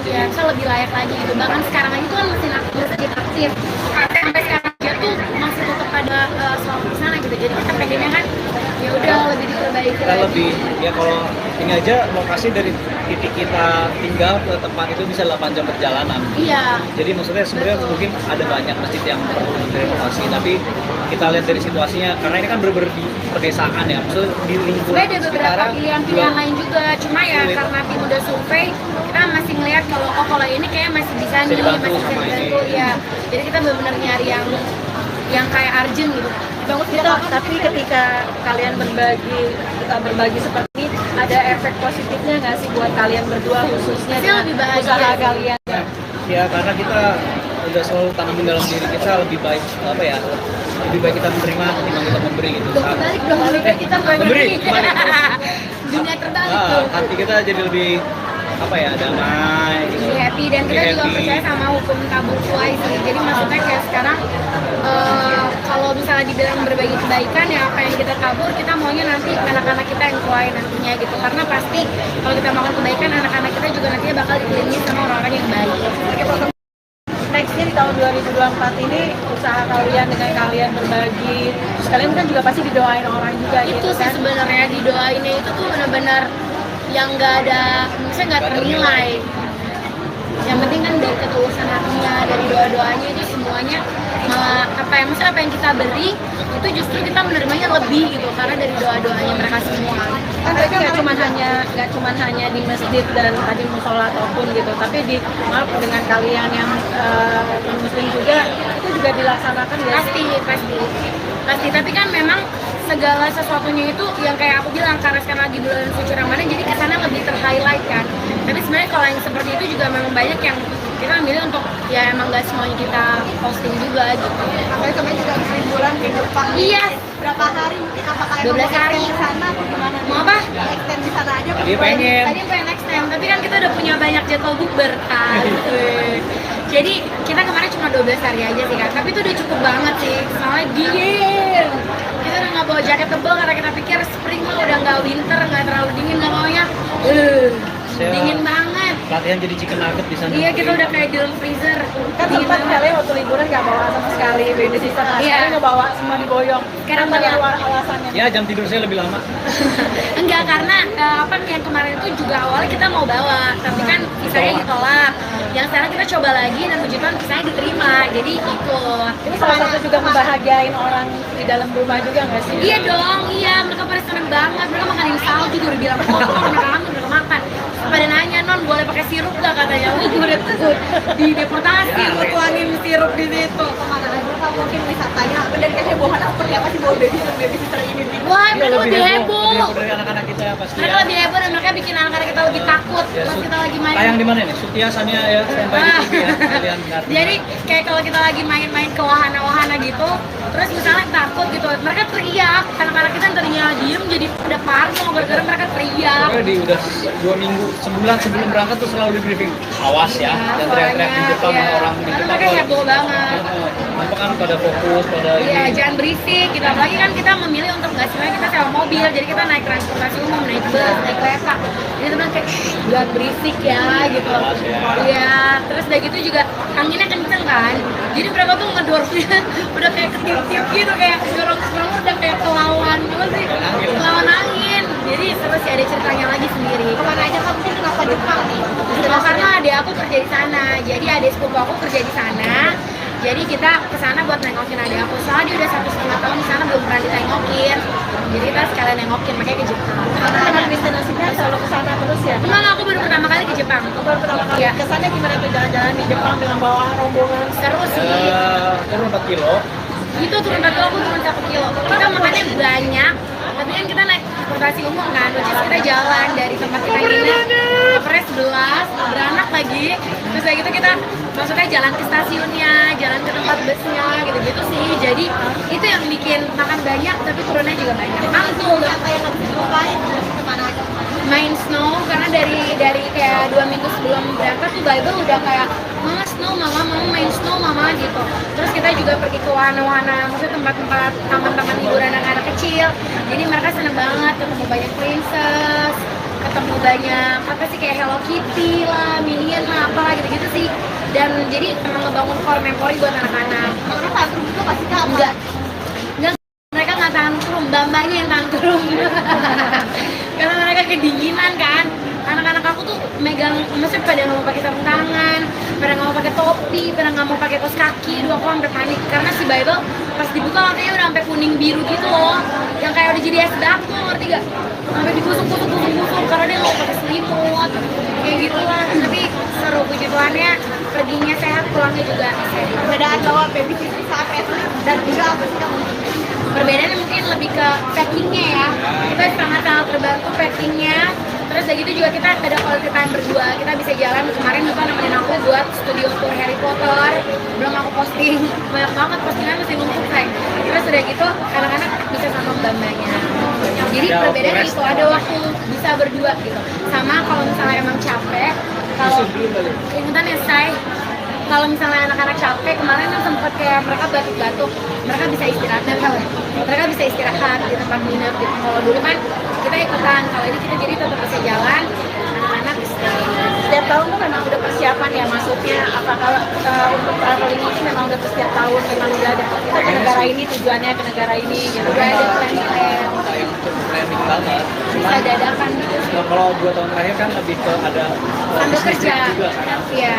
ya bisa lebih layak lagi gitu. Bahkan sekarang aja tuh kan masjid aktif. Sampai sekarang aja tuh masih tetap ada sholat di sana gitu. Jadi kita pengennya kan ya udah lebih diperbaiki kita lagi. lebih ya kalau ini aja lokasi dari titik kita tinggal ke tempat itu bisa 8 jam perjalanan. Iya. Jadi maksudnya sebenarnya mungkin ada banyak masjid yang perlu direnovasi, tapi kita lihat dari situasinya karena ini kan bener-bener di pedesaan ya, maksudnya di lingkungan Sebenarnya ada beberapa sekarang pilihan-pilihan lain juga, cuma ya sulit. karena tim udah survei, kita masih ngeliat kalau ini kayak masih bisa nih, dibantu masih bisa sama dibantu ini. ya. Jadi kita benar-benar nyari yang kayak urgent gitu. Bagus gitu, tapi ketika kalian berbagi seperti ini, ada efek positifnya nggak sih buat kalian berdua khususnya Pasti dengan lebih bahagia usaha sih. kalian? Ya karena kita udah selalu tanamin dalam diri kita lebih baik lebih baik kita menerima ketimbang kita memberi gitu. Kebalik dong, kita memberi, kebalik. Dunia terbalik tuh. Hati kita jadi lebih damai gitu. Lebih happy, dan kita Lebih juga happy. percaya sama hukum tabur tuai sih. Jadi maksudnya kayak sekarang kalau misalnya dibilang berbagi kebaikan ya apa yang kita tabur, kita maunya nanti anak-anak kita yang tuai nantinya gitu. Karena pasti kalau kita melakukan kebaikan, anak-anak kita juga nantinya bakal dikelilingi sama orang-orang yang baik. Nextnya di tahun 2024 ini usaha kalian dengan kalian berbagi, terus kalian kan juga pasti didoain orang juga Itu gitu sih kan? sebenarnya didoainnya itu tuh benar-benar yang nggak ada, maksudnya nggak ternilai. yang penting kan dari ketulusan hatinya, dari doa-doanya itu semuanya maksudnya apa yang kita beri itu justru kita menerimanya lebih gitu karena dari doa-doanya mereka semua. Kan berarti nggak cuma hanya di masjid dan tadi musola ataupun gitu, tapi di dengan kalian yang non muslim juga itu juga dilaksanakan ya. Pasti tapi kan memang segala sesuatunya itu yang kayak aku bilang karena sekarang lagi bulan suci Ramadan jadi kesana lebih ter-highlight kan. Tapi sebenarnya kalau yang seperti itu juga memang banyak yang kita ambil untuk ya emang gak semuanya kita posting juga gitu. Apalagi kemarin juga habis liburan ke Jepang. Iya. Berapa hari? Apakah 12 hari di sana atau gimana? Mau apa? Extend di sana aja. Tadi pengen. Tadi pengen extend, tapi kan kita udah punya banyak jadwal bukber kan. Jadi kita kemarin cuma 12 hari aja sih kan, tapi itu udah cukup banget sih. Soalnya dingin. Kita udah nggak bawa jaket tebal karena kita pikir spring mah udah nggak winter, nggak terlalu dingin, nggak maunya. Dingin banget. Latihan jadi chicken nugget di sana. Iya, kita udah kayak di dalam freezer. Kan Dingin sempat banget. kalian waktu liburan nggak bawa sama sekali baby sister, Iya. sekarang nggak bawa, semua diboyong. Sekarang Apa bawa. alasannya? Ya jam tidur saya lebih lama. Enggak, karena apa yang kemarin itu juga awalnya kita mau bawa, tapi kan visanya ditolak. Yang sekarang kita coba lagi dan puji Tuhan visanya diterima, jadi ikut. Ini salah satu juga membahagiain orang di dalam rumah juga nggak sih? Iya dong, iya mereka pada seneng banget. Mereka makanin salju juga udah bilang mereka makan. Pada nanya, non boleh pakai sirup gak katanya? Wih, gue udah di deportasi, gue tuangin sirup di situ. Kemana aja kalau mungkin wisatanya dan kehebohannya seperti apa sih bawa baby sister ini? Wah, Iya, mereka lebih heboh. dari anak-anak kita ya pasti. Mereka lebih heboh dan mereka bikin anak-anak kita lebih takut Ya, pas kita lagi main. tayang di mana nih? Sutia Sania ya, standby di TV ya. Kalian lihat. Jadi kayak kalau kita lagi main-main ke wahana-wahana gitu, terus misalnya takut gitu, mereka teriak. Anak-anak kita yang tadinya diem jadi pada parno, gara-gara mereka teriak. Pokoknya udah 2 minggu, sebulan sebelum berangkat tuh selalu di briefing. Awas ya, dan teriak-teriak di Jepang ya. orang di Karena Jepang. mereka heboh banget. Nampak kan pada fokus, pada Iya, ini. jangan berisik gitu. Apalagi kan kita memilih untuk nggak semuanya kita sewa mobil, jadi kita naik transportasi umum, naik bus, naik kereta. Jadi teman kayak jangan berisik ya gitu. Awas ya. Iya, terus udah gitu juga anginnya kenceng kan. Jadi mereka tuh ngedorongnya udah kayak ketiup-tiup gitu, kayak dorong udah kayak kelawan gitu sih, kelawan angin. Jadi terus sih ada ceritanya lagi sendiri. Kemana aja kamu sih kenapa Jepang nih? Karena adik aku kerja di sana, jadi adik sepupu aku kerja di sana. Jadi kita ke sana buat nengokin adik aku. Soalnya dia udah 1,5 tahun di sana belum pernah ditengokin. Jadi kita sekalian nengokin, makanya ke Jepang. Karena dengan destinasinya selalu ke sana terus ya. Emang aku baru pertama kali ke Jepang. Baru pertama kali Iya. ke sana gimana tuh jalan-jalan di Jepang dengan bawa rombongan? Seru sih. Turun 4 kilo. Itu turun 1 kilo, aku turun 1 kilo. Kita makannya banyak, tapi kan kita naik transportasi umum kan, which is kita jalan dari tempat kita nginep ke Pres 11, beranak lagi. Terus kayak gitu kita maksudnya jalan ke stasiunnya, jalan ke tempat busnya, gitu-gitu sih. Jadi itu yang bikin makan banyak, tapi turunnya juga banyak. Mantul, Apa yang harus dilupain? Kemana aja? main snow karena dari kayak 2 minggu sebelum berangkat tuh Bible udah kayak mama snow mama main snow mama gitu. Terus kita juga pergi ke wahana-wahana, maksudnya tempat-tempat taman-taman hiburan anak-anak kecil. Jadi mereka seneng banget ketemu banyak princess, ketemu banyak apa sih kayak Hello Kitty lah, Minion lah, apa gitu-gitu sih. Dan jadi emang ngebangun core memory buat anak-anak. Karena tantrum itu pasti kamu. Enggak, mereka nggak tantrum, bambanya yang tantrum. Karena mereka kedinginan kan. Anak-anak aku tuh megang, maksudnya pada nggak mau pakai sarung tangan, pada nggak mau pakai topi, pada nggak mau pakai kaos kaki. Dulu aku sampai panik karena si Bible pas dibuka katanya udah sampai kuning biru gitu loh, yang kayak udah jadi es batu, ngerti gak? Sampai digusuk-gusuk karena dia nggak mau pakai selimut, kayak gitulah. Tapi seru, puji Tuhannya perginya sehat, pulangnya juga sehat. Perbedaan bawa baby sister saat SD dan juga apa sih kamu? Perbedaannya mungkin lebih ke packingnya ya, kita sangat terbantu packingnya. Terus dari gitu juga kita ada quality time berdua, kita bisa jalan. Kemarin Duta nemenin aku buat studio tour Harry Potter, belum aku posting, banyak banget postingan masih numpuk say. Terus udah gitu anak-anak bisa sama mbak-mbaknya. Jadi perbedaannya itu ada waktu bisa berdua gitu. Sama kalau misalnya emang capek, kalau ingetan ya say, kalau misalnya anak-anak capek, kemarin kan sempet kayak mereka batuk-batuk, mereka bisa istirahat dan mereka bisa istirahat di tempat nginep gitu. Kalau dulu kan kita ikutan, kalau ini kita jadi tetap bisa jalan, anak-anak istirahat. Setiap tahun tuh memang udah persiapan ya masuknya. Apakah untuk traveling ini memang udah setiap tahun memang udah ada kita ke negara ini tujuannya ke negara ini gitu. Udah ada plan-plan, Planning banget. bisa dadakan gitu sih. kalau 2 tahun terakhir kan lebih ke ada Sambil bisnis kerja. juga kan. Iya.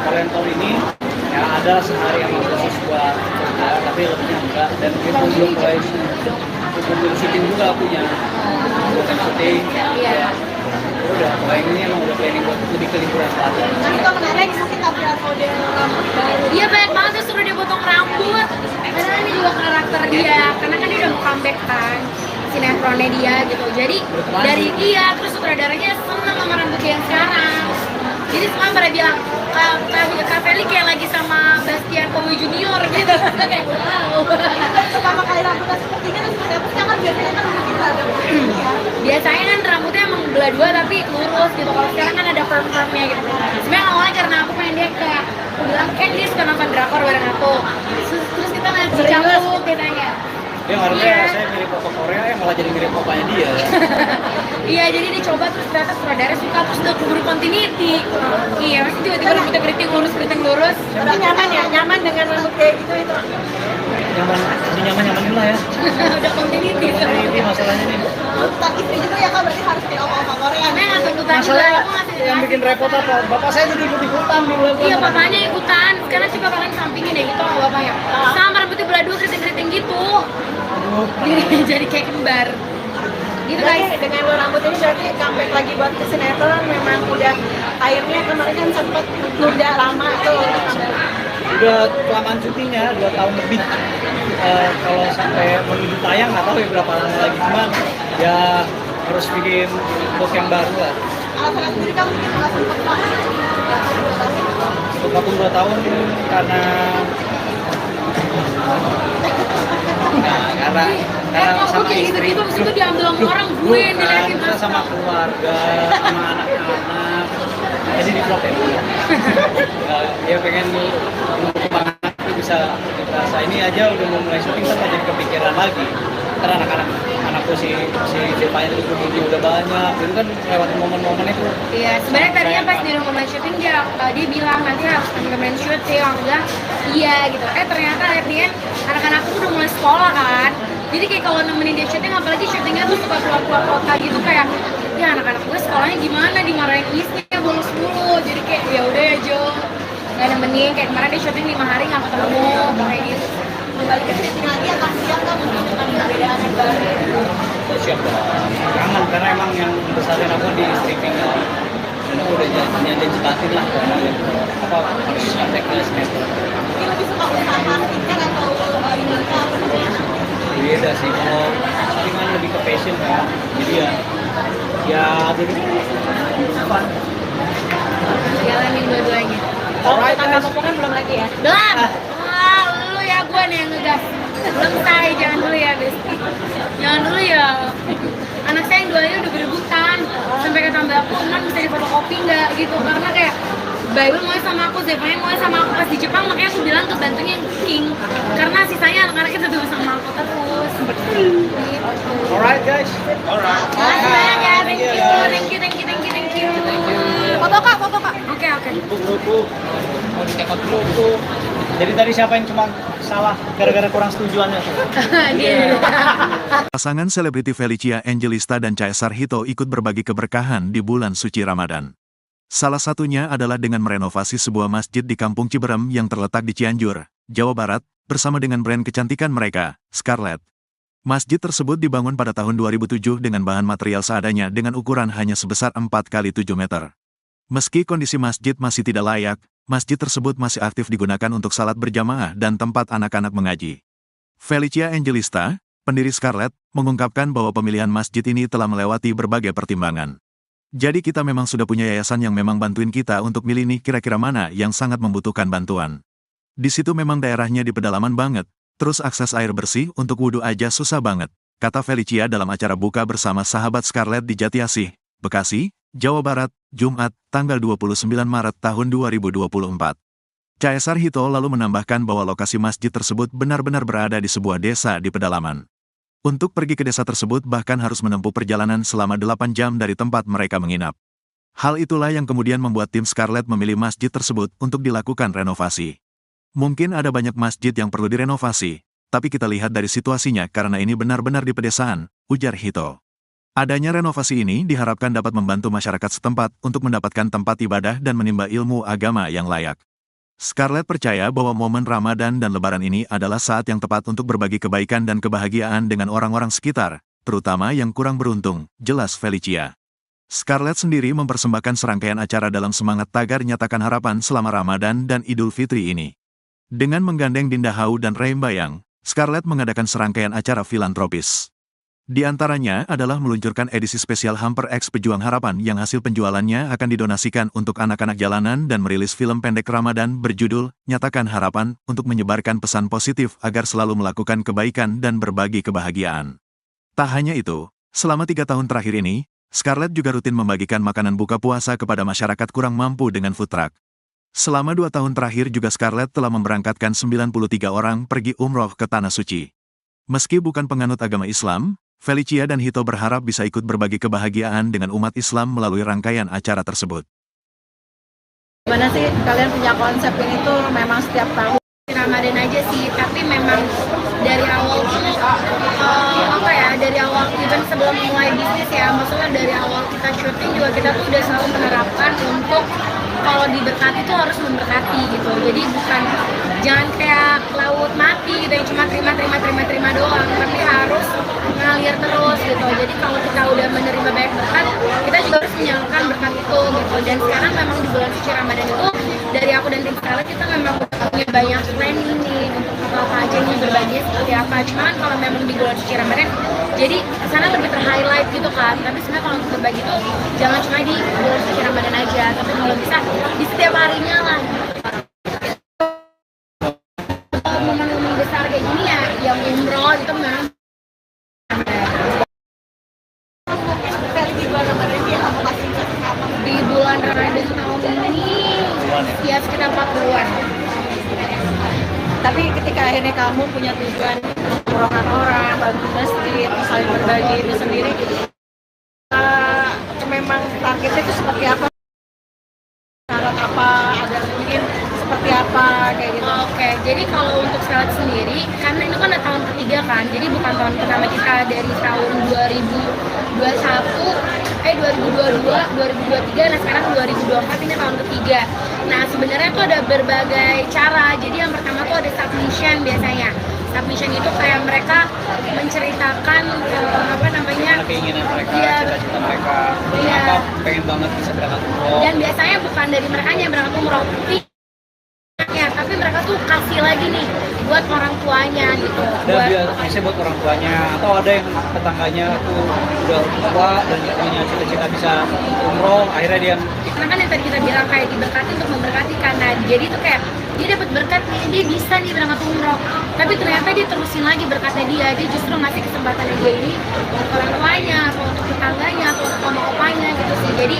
Kalau yang tahun ini ya ada sehari yang khusus buat kerja, tapi lebihnya enggak. Dan itu belum mulai syuting juga punya buat syuting. Iya. Udah, mulai ini emang udah planning buat lebih ke liburan selatan. Nah, itu menarik mungkin tampilan model rambut baru. Iya banyak banget tuh suruh dia potong rambut. Karena ini juga karakter dia, karena kan dia udah mau comeback kan sinetronnya dia gitu. Jadi dari dia terus sutradaranya seneng sama rambut dia yang sekarang. Jadi semua pada bilang Kak Feli kayak lagi sama Bastian Bowie Junior gitu. Kayak wow. Pertama kali rambutnya seperti ini terus seperti apa sih? Kan biasanya kan mungkin ada Biasanya kan rambutnya emang belah dua tapi lurus gitu. Kalau sekarang kan ada perm-permnya gitu. Sebenarnya awalnya karena aku pengen dia kayak aku bilang kan dia suka nonton drakor bareng aku. Terus kita nanti campur katanya. Dia ngarepnya Iya. saya mirip foto Korea, malah jadi mirip papanya dia. Iya, jadi dicoba terus ternyata sutradara suka terus udah keburu continuity. Iya, masih tiba-tiba rambutnya keriting lurus. Tapi nyaman ya, nyaman dengan rambut kayak gitu itu. Nyaman, lebih nyaman-nyamanin lah ya. Udah continuity. Ini masalahnya nih. tuntutan istri juga ya Kak, berarti harus kayak oma-oma Korea. Karena nggak tuntutan juga, Masalah aku ngasih yang bikin repot apa? Bapak saya jadi ikut-ikutan di bulan Iya, papanya ikutan. Sekarang coba kalian sampingin deh gitu sama bapaknya. Sama rambutnya belah dua keriting-keriting gitu. Aduh, Jadi kayak kembar. Gitu guys. Berarti dengan lo rambut ini berarti comeback lagi buat ke sinetron memang udah akhirnya kemarin kan sempat nunda lama tuh. udah kelamaan syutingnya 2 tahun lebih. Kalau sampai menuju tayang nggak tahu ya berapa lama lagi, cuman ya harus bikin look yang baru lah. Alasan sendiri kamu mungkin nggak sempat banget. Untuk waktu 2 tahun karena karena Kok sama kayak istri. gitu-gitu abis itu diambil sama orang gue yang diliatin Kita sama keluarga, sama anak-anak. Jadi di vlog ya. Ya pengen nunggu anak itu bisa ini aja udah mau mulai syuting kan jadi kepikiran lagi. Karena anakku si Depa itu udah banyak, itu kan lewat momen-momen itu. Iya, sebenarnya tadinya pas di rumah main syuting dia bilang nanti harus temen syuting, aku bilang iya gitu. Ternyata akhirnya anak-anakku udah mulai sekolah kan. Jadi kayak kalau nemenin dia syuting, apalagi syutingnya tuh suka keluar-keluar kota gitu kayak ya anak-anak gue sekolahnya gimana dimarahin istri bolos mulu. Jadi kayak ya udah ya Jo, nggak nemenin. Kayak kemarin dia syuting 5 hari nggak ketemu kayak gitu. Kembali ke syuting lagi akan siap nggak mungkin dengan perbedaan yang baru. Siap dong. Kangen karena emang yang besarin aku di streaming dan aku udah jelasin lah apa harus sampai ke sinetron. Mungkin lebih suka usaha marketing kan atau ini Kak? Beda sih, kalau syuting kan lebih ke passion kan, jadi ya jadi apa? Jalanin dua-duanya. Kalau kita nggak potongan belum lagi ya. Belum. Wah, lu ya gue nih yang ngegas. Belum say, jangan dulu ya, Besti. Jangan dulu ya. Anak saya yang duanya udah berebutan. Sampai kata mbak aku, "Man, bisa difotokopi nggak?" gitu. Karena kayak Bible mau sama aku, Zevanya mau sama aku pas di Jepang, makanya aku bilang ke bantunya yang cooking. Karena sisanya anak-anaknya tetap sama aku terus. Gitu. Alright guys, alright. Makasih banyak ya, thank you. Foto Kak, foto Kak. Oke. Grup, mau dicekot grup. Jadi tadi siapa yang cuma salah gara-gara kurang setujuannya? Dia. Pasangan selebriti Felicia Angelista dan Caesar Hito ikut berbagi keberkahan di bulan suci Ramadan. Salah satunya adalah dengan merenovasi sebuah masjid di Kampung Ciberem yang terletak di Cianjur, Jawa Barat, bersama dengan brand kecantikan mereka, Scarlett. Masjid tersebut dibangun pada tahun 2007 dengan bahan material seadanya dengan ukuran hanya sebesar 4 kali 7 meter. Meski kondisi masjid masih tidak layak, masjid tersebut masih aktif digunakan untuk salat berjamaah dan tempat anak-anak mengaji. Felicia Angelista, pendiri Scarlett, mengungkapkan bahwa pemilihan masjid ini telah melewati berbagai pertimbangan. Jadi kita memang sudah punya yayasan yang memang bantuin kita untuk milih nih kira-kira mana yang sangat membutuhkan bantuan. Di situ memang daerahnya di pedalaman banget, terus akses air bersih untuk wudhu aja susah banget, kata Felicia dalam acara buka bersama sahabat Scarlett di Jatiasih, Bekasi, Jawa Barat, Jumat, tanggal 29 Maret tahun 2024. Caesar Hito lalu menambahkan bahwa lokasi masjid tersebut benar-benar berada di sebuah desa di pedalaman. Untuk pergi ke desa tersebut bahkan harus menempuh perjalanan selama 8 jam dari tempat mereka menginap. Hal itulah yang kemudian membuat tim Scarlett memilih masjid tersebut untuk dilakukan renovasi. Mungkin ada banyak masjid yang perlu direnovasi, tapi kita lihat dari situasinya karena ini benar-benar di pedesaan, ujar Hito. Adanya renovasi ini diharapkan dapat membantu masyarakat setempat untuk mendapatkan tempat ibadah dan menimba ilmu agama yang layak. Scarlett percaya bahwa momen Ramadan dan Lebaran ini adalah saat yang tepat untuk berbagi kebaikan dan kebahagiaan dengan orang-orang sekitar, terutama yang kurang beruntung, jelas Felicia. Scarlett sendiri mempersembahkan serangkaian acara dalam semangat tagar nyatakan harapan selama Ramadan dan Idul Fitri ini. Dengan menggandeng Dinda Hau dan Ray Bayang, Scarlett mengadakan serangkaian acara filantropis. Di antaranya adalah meluncurkan edisi spesial Hamper X Pejuang Harapan yang hasil penjualannya akan didonasikan untuk anak-anak jalanan dan merilis film pendek Ramadan berjudul Nyatakan Harapan untuk menyebarkan pesan positif agar selalu melakukan kebaikan dan berbagi kebahagiaan. Tak hanya itu, selama 3 tahun terakhir ini, Scarlett juga rutin membagikan makanan buka puasa kepada masyarakat kurang mampu dengan food truck. Selama 2 tahun terakhir juga Scarlett telah memberangkatkan 93 orang pergi umroh ke Tanah Suci. Meski bukan penganut agama Islam, Felicia dan Hito berharap bisa ikut berbagi kebahagiaan dengan umat Islam melalui rangkaian acara tersebut. Gimana sih kalian punya konsep ini tuh memang setiap tahun? Ramadan aja sih, tapi memang dari awal tuh dari awal even sebelum mulai bisnis ya, maksudnya dari awal kita syuting juga kita tuh udah selalu menerapkan untuk kalau diberkati tuh harus memberkati gitu. Jadi bukan jangan kayak laut mati gitu yang cuma terima doang, tapi harus ngalir terus gitu. Jadi kalau kita udah menerima banyak berkat, kita juga harus menyalurkan berkat itu gitu. Dan sekarang memang di bulan suci Ramadan itu dari aku dan tim Scarlett kita memang punya banyak planning nih untuk apa aja nih berbagi seperti apa. Cuman kalau memang di bulan suci Ramadan jadi kesana lebih ter-highlight gitu kan. Tapi sebenarnya kalau untuk berbagi itu jangan cuma di bulan suci Ramadan aja, tapi kalau bisa di setiap harinya lah. Momen-momen besar kayak gini ya yang umroh itu memang di bulan Ramadan tahun ini ya sekitar 40-an. Tapi ketika akhirnya kamu punya tujuan umrohkan orang, bantu masjid, saling berbagi itu sendiri, memang targetnya itu seperti apa? Syarat apa? Ada mungkin seperti apa kayak gitu? Oke, jadi kalau untuk Scarlett sendiri, karena itu kan udah tahun ketiga kan, jadi bukan tahun pertama kita dari tahun 2022, 2023, nah sekarang 2024 ini tahun ketiga. Nah sebenarnya tuh ada berbagai cara. Jadi yang pertama tuh ada submission biasanya. Submission itu kayak mereka menceritakan keinginan mereka, Iya. cita-cita mereka, Iya. kenapa pengen banget bisa berangkat umroh. Dan biasanya bukan dari mereka yang berangkat umroh, tapi mereka tuh kasih lagi nih buat orang tuanya gitu. Dan biasanya buat orang tuanya, atau ada yang tetangganya tuh udah tua dan punya cita-cita bisa umroh, akhirnya dia Karena kan yang tadi kita bilang kayak diberkati untuk memberkati karena jadi tuh kayak dia dapat berkat nih, dia bisa nih berangkat umroh, tapi ternyata dia terusin lagi berkatnya dia justru ngasih kesempatan dia ini untuk orang tuanya atau untuk tetangganya atau untuk oma-opanya gitu sih. Jadi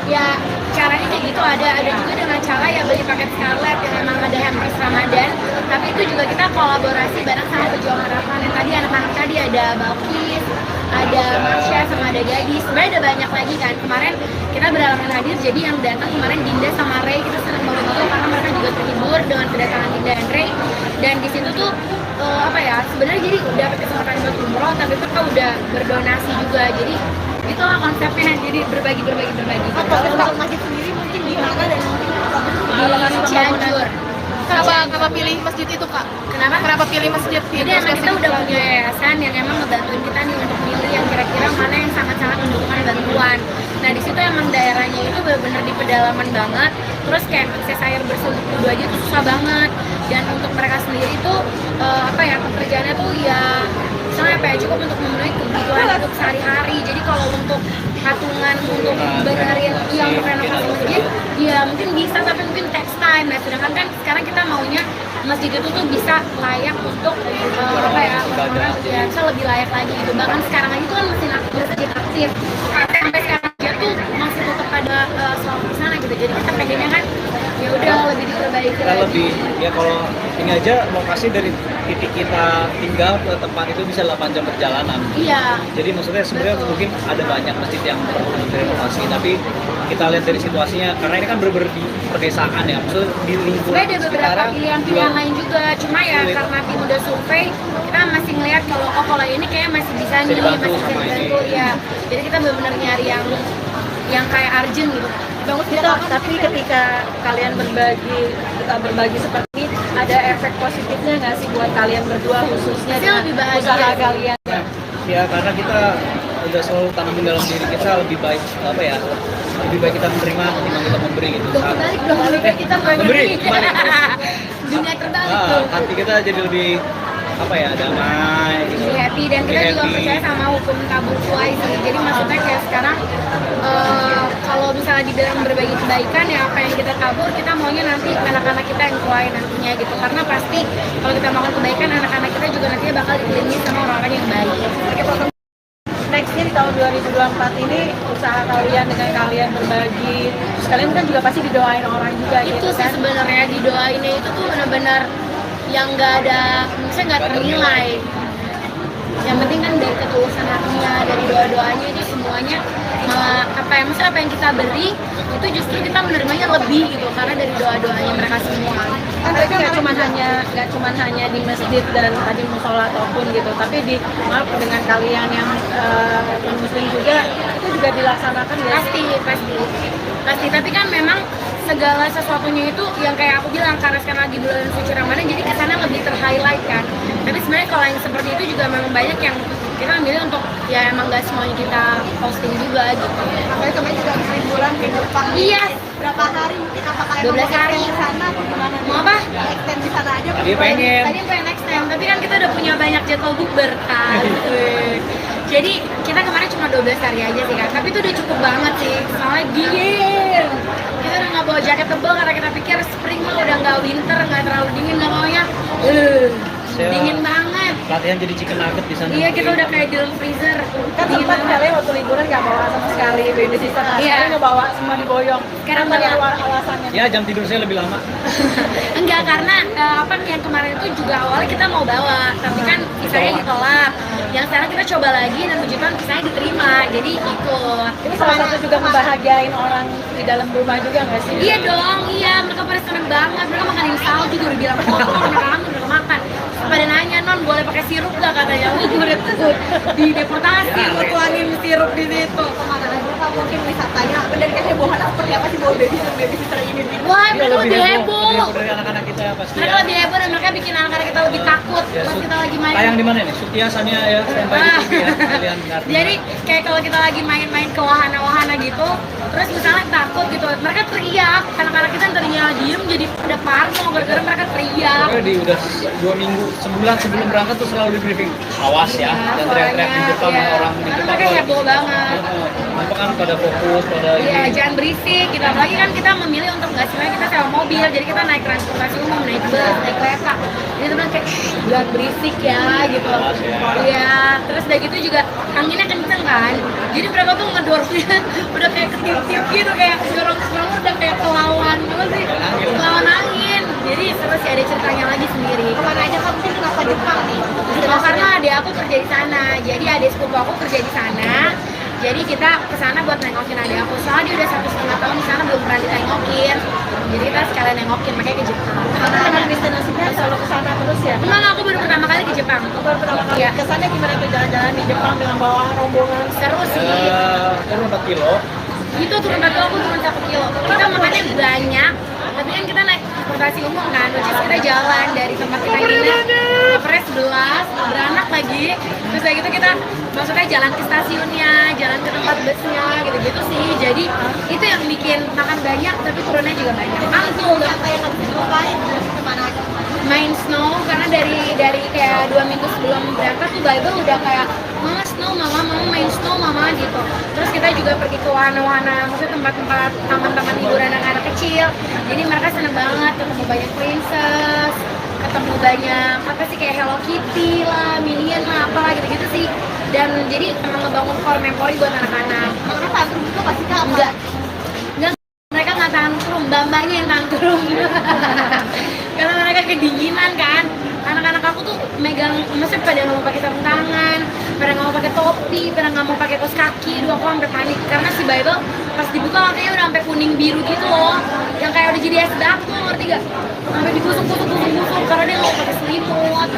ya caranya kayak gitu. Ada juga dengan cara ya beli paket Scarlett yang memang ada hampers Ramadan, tapi itu juga kita kolaborasi bareng sama Pejuang Harapan. Yang tadi anak-anak tadi ada Balkis, ada Marsha, sama ada Gadis, sebenarnya ada banyak lagi kan. Kemarin kita berhalangan hadir, jadi yang datang kemarin Dinda sama Ray, kita senang banget itu karena mereka juga terhibur dengan kedatangan Dinda dan Ray. Dan di situ tuh sebenarnya jadi dapat kesempatan buat umroh, tapi mereka udah berdonasi juga. Jadi itulah konsepnya, jadi berbagi. Kalau masjid sendiri mungkin di mana dan Di Cianjur. kenapa pilih masjid itu Kak? Kenapa pilih masjid itu? Jadi emang kita udah punya yayasan yang emang ngebantuin kita nih untuk milih yang kira-kira mana yang sangat-sangat membutuhkan bantuan. Nah di situ emang daerahnya itu benar-benar di pedalaman banget. Terus kayak akses air bersih untuk wudhu aja tuh susah banget. Dan untuk mereka sendiri tuh pekerjaannya tuh ya misalnya cukup untuk memenuhi kebutuhan hidup sehari-hari. Jadi kalau untuk patungan untuk benerin yang renovasi masjid, ya mungkin bisa tapi mungkin takes time. Nah sedangkan kan sekarang kita maunya masjid itu tuh bisa layak untuk orang-orang ya bisa lebih layak lagi gitu. Bahkan sekarang aja tuh kan masjid aktif. Sampai sekarang aja tuh masih tetap ada sholat di sana gitu. Jadi kita pengennya kan ya udah lebih diperbaiki kita lagi. lebih ya kalau ini aja lokasi dari titik kita tinggal ke tempat itu bisa 8 jam perjalanan. Iya. Jadi maksudnya sebenarnya mungkin ada banyak masjid yang perlu direnovasi, tapi kita lihat dari situasinya karena ini kan bener-bener di pedesaan ya, maksudnya di lingkungan Sebenarnya ada beberapa sekitaran pilihan lain juga, cuma ya sulit. karena tim udah survei, kita masih ngeliat kalau ini kayak masih bisa nih, Bisa dibantu masih bisa sama ini. dibantu ya. Jadi kita benar-benar nyari yang kayak urgent gitu. Bagus gitu, tapi ketika kalian berbagi seperti ini, ada efek positifnya nggak sih buat kalian berdua khususnya Pasti dengan lebih bahagia usaha sih. kalian? Ya karena kita udah selalu tanamin dalam diri kita lebih baik apa ya, lebih baik kita menerima ketimbang kita memberi gitu. Udah kebalik dong, lebih baik kita memberi, kebalik. Dunia terbalik tuh. Hati kita jadi lebih apa ya, damai gitu. Lebih happy dan kita Lebih juga happy. percaya sama hukum tabur tuai sih. Jadi maksudnya kayak sekarang kalau misalnya dibilang berbagi kebaikan ya apa yang kita tabur kita maunya nanti anak-anak kita yang tuai nantinya gitu. Karena pasti kalau kita melakukan kebaikan anak-anak kita juga nantinya bakal dikelilingi sama orang-orang yang baik. Nextnya di tahun 2024 ini usaha kalian dengan kalian berbagi, terus kalian kan juga pasti didoain orang juga Itu gitu sih kan? sebenarnya didoainnya itu tuh benar-benar yang nggak ada, maksudnya nggak ternilai. Yang penting kan dari ketulusan hatinya, dari doa-doanya itu semuanya apa yang kita beri itu justru kita menerimanya lebih gitu karena dari doa-doanya mereka semua. Tapi nggak cuman hanya di masjid dan tadi musola ataupun gitu, tapi dengan kalian yang non muslim juga itu juga dilaksanakan ya? Pasti tapi kan memang segala sesuatunya itu yang kayak aku bilang karena sekarang lagi bulan suci Ramadan jadi kesana lebih ter-highlight kan. Tapi sebenarnya kalau yang seperti itu juga memang banyak yang kita milih untuk ya emang gak semuanya kita posting juga gitu. Apalagi kemarin juga habis liburan ke Jepang. Iya. Berapa hari mungkin apakah 12 hari. di sana atau gimana? Mau apa? Extend di sana aja. Tadi pengen. Tadi pengen next time, tapi kan kita udah punya banyak jadwal bukber kan. Jadi kita kemarin cuma 12 hari aja sih kan, tapi itu udah cukup banget sih, soalnya dingin. Kita udah nggak bawa jaket tebal karena kita pikir spring mah udah nggak winter, nggak terlalu dingin, nggak maunya dingin banget. Latihan jadi chicken nugget di sana. Iya kita udah kayak di dalam freezer. Kan Dingin sempat banget. kalian waktu liburan nggak bawa sama sekali baby sister, Iya. sekarang nggak bawa, semua diboyong. Sekarang Apa nih bawa. alasannya? Ya jam tidur saya lebih lama. Enggak, karena apa yang kemarin itu juga awalnya kita mau bawa, tapi kan visanya ditolak. Yang sekarang kita coba lagi dan puji Tuhan visanya diterima, jadi ikut. Ini salah satu juga membahagiain orang di dalam rumah juga nggak sih? Iya dong, iya mereka pada seneng banget, mereka makanin salju juga udah bilang mereka kangen udah makan. Pada nanya non boleh pakai sirup gak katanya, gue udah di deportasi, gue tuangin sirup di situ. Kemana aja Kak, mungkin wisatanya dan kehebohan seperti apa sih bawa baby sister ini? Wah Iya, mereka lebih heboh. dari anak-anak kita ya pasti. Mereka lebih heboh dan mereka bikin anak-anak kita lebih takut pas kita lagi main. Tayang di mana nih? Sutiasannya ya, sampai di TV ya. Kalian ngerti. Jadi kayak kalau kita lagi main-main ke wahana-wahana gitu, terus misalnya takut gitu, mereka teriak, anak-anak kita tadinya diem jadi pada parno gara-gara mereka teriak. Pokoknya udah 2 minggu, sebulan sebelum berangkat tuh selalu di briefing. Awas ya, dan teriak-teriak di depan iya. orang di Karena depan. mereka heboh banget. Apa kan pada fokus pada Iya, ini. jangan berisik gitu. Apalagi kan kita memilih untuk nggak sebenarnya kita sewa mobil, jadi kita naik transportasi umum, naik bus, naik kereta. Jadi teman kayak jangan berisik ya gitu. Awas ya. Iya, terus udah gitu juga anginnya kenceng kan. Jadi mereka tuh ngedorongnya udah kayak ketip-tip gitu, kayak dorong-dorong udah kayak kelawan gitu sih. Kelawan angin. Jadi terus ada ceritanya lagi sendiri. Kemana aja Kak, mungkin kenapa Jepang nih? Oh, karena adik aku kerja di sana, jadi adik sepupu aku kerja di sana. Jadi kita ke sana buat nengokin adik aku. Soalnya dia udah 1,5 tahun di sana belum pernah ditengokin. Jadi kita sekalian nengokin, makanya ke Jepang. Karena emang destinasinya selalu ke sana terus ya? Emang aku baru pertama kali ke Jepang. Baru pertama kali Iya. kesannya gimana tuh jalan-jalan di Jepang dengan bawa rombongan? Seru sih. Turun 4 kilo. Itu turun 1 kilo, aku turun 1 kilo. Kita makannya banyak, tapi kan kita naik transportasi umum kan, which is kita jalan dari tempat kita nginep ke Pres 11, beranak lagi. Terus kayak gitu kita maksudnya jalan ke stasiunnya, jalan ke tempat busnya, gitu-gitu sih. Jadi itu yang bikin makan banyak, tapi turunnya juga banyak. Mantul, Apa yang harus dilupain? Kemana aja? main snow karena dari kayak 2 minggu sebelum berangkat tuh Bible udah kayak mama snow mama main snow mama gitu. Terus kita juga pergi ke wahana-wahana, maksudnya tempat-tempat taman-taman hiburan anak-anak kecil. Jadi mereka seneng banget ketemu banyak princess, ketemu banyak apa sih kayak Hello Kitty lah, Minion lah, apalah gitu-gitu sih. Dan jadi emang ngebangun core memori buat anak-anak. Karena tantrum itu pasti Kak apa? Enggak, mereka nggak tantrum, mbak-mbaknya yang tantrum. Karena mereka kedinginan kan. Anak-anak aku tuh megang, maksudnya pada mau pakai sarung tangan, pada nggak mau pakai topi, pada nggak mau pakai kaos kaki. Duh, aku sampai panik karena si Bible pas dibuka matanya udah sampai kuning biru gitu loh, yang kayak udah jadi es batu, ngerti gak? Sampai digusuk karena dia nggak pakai selimut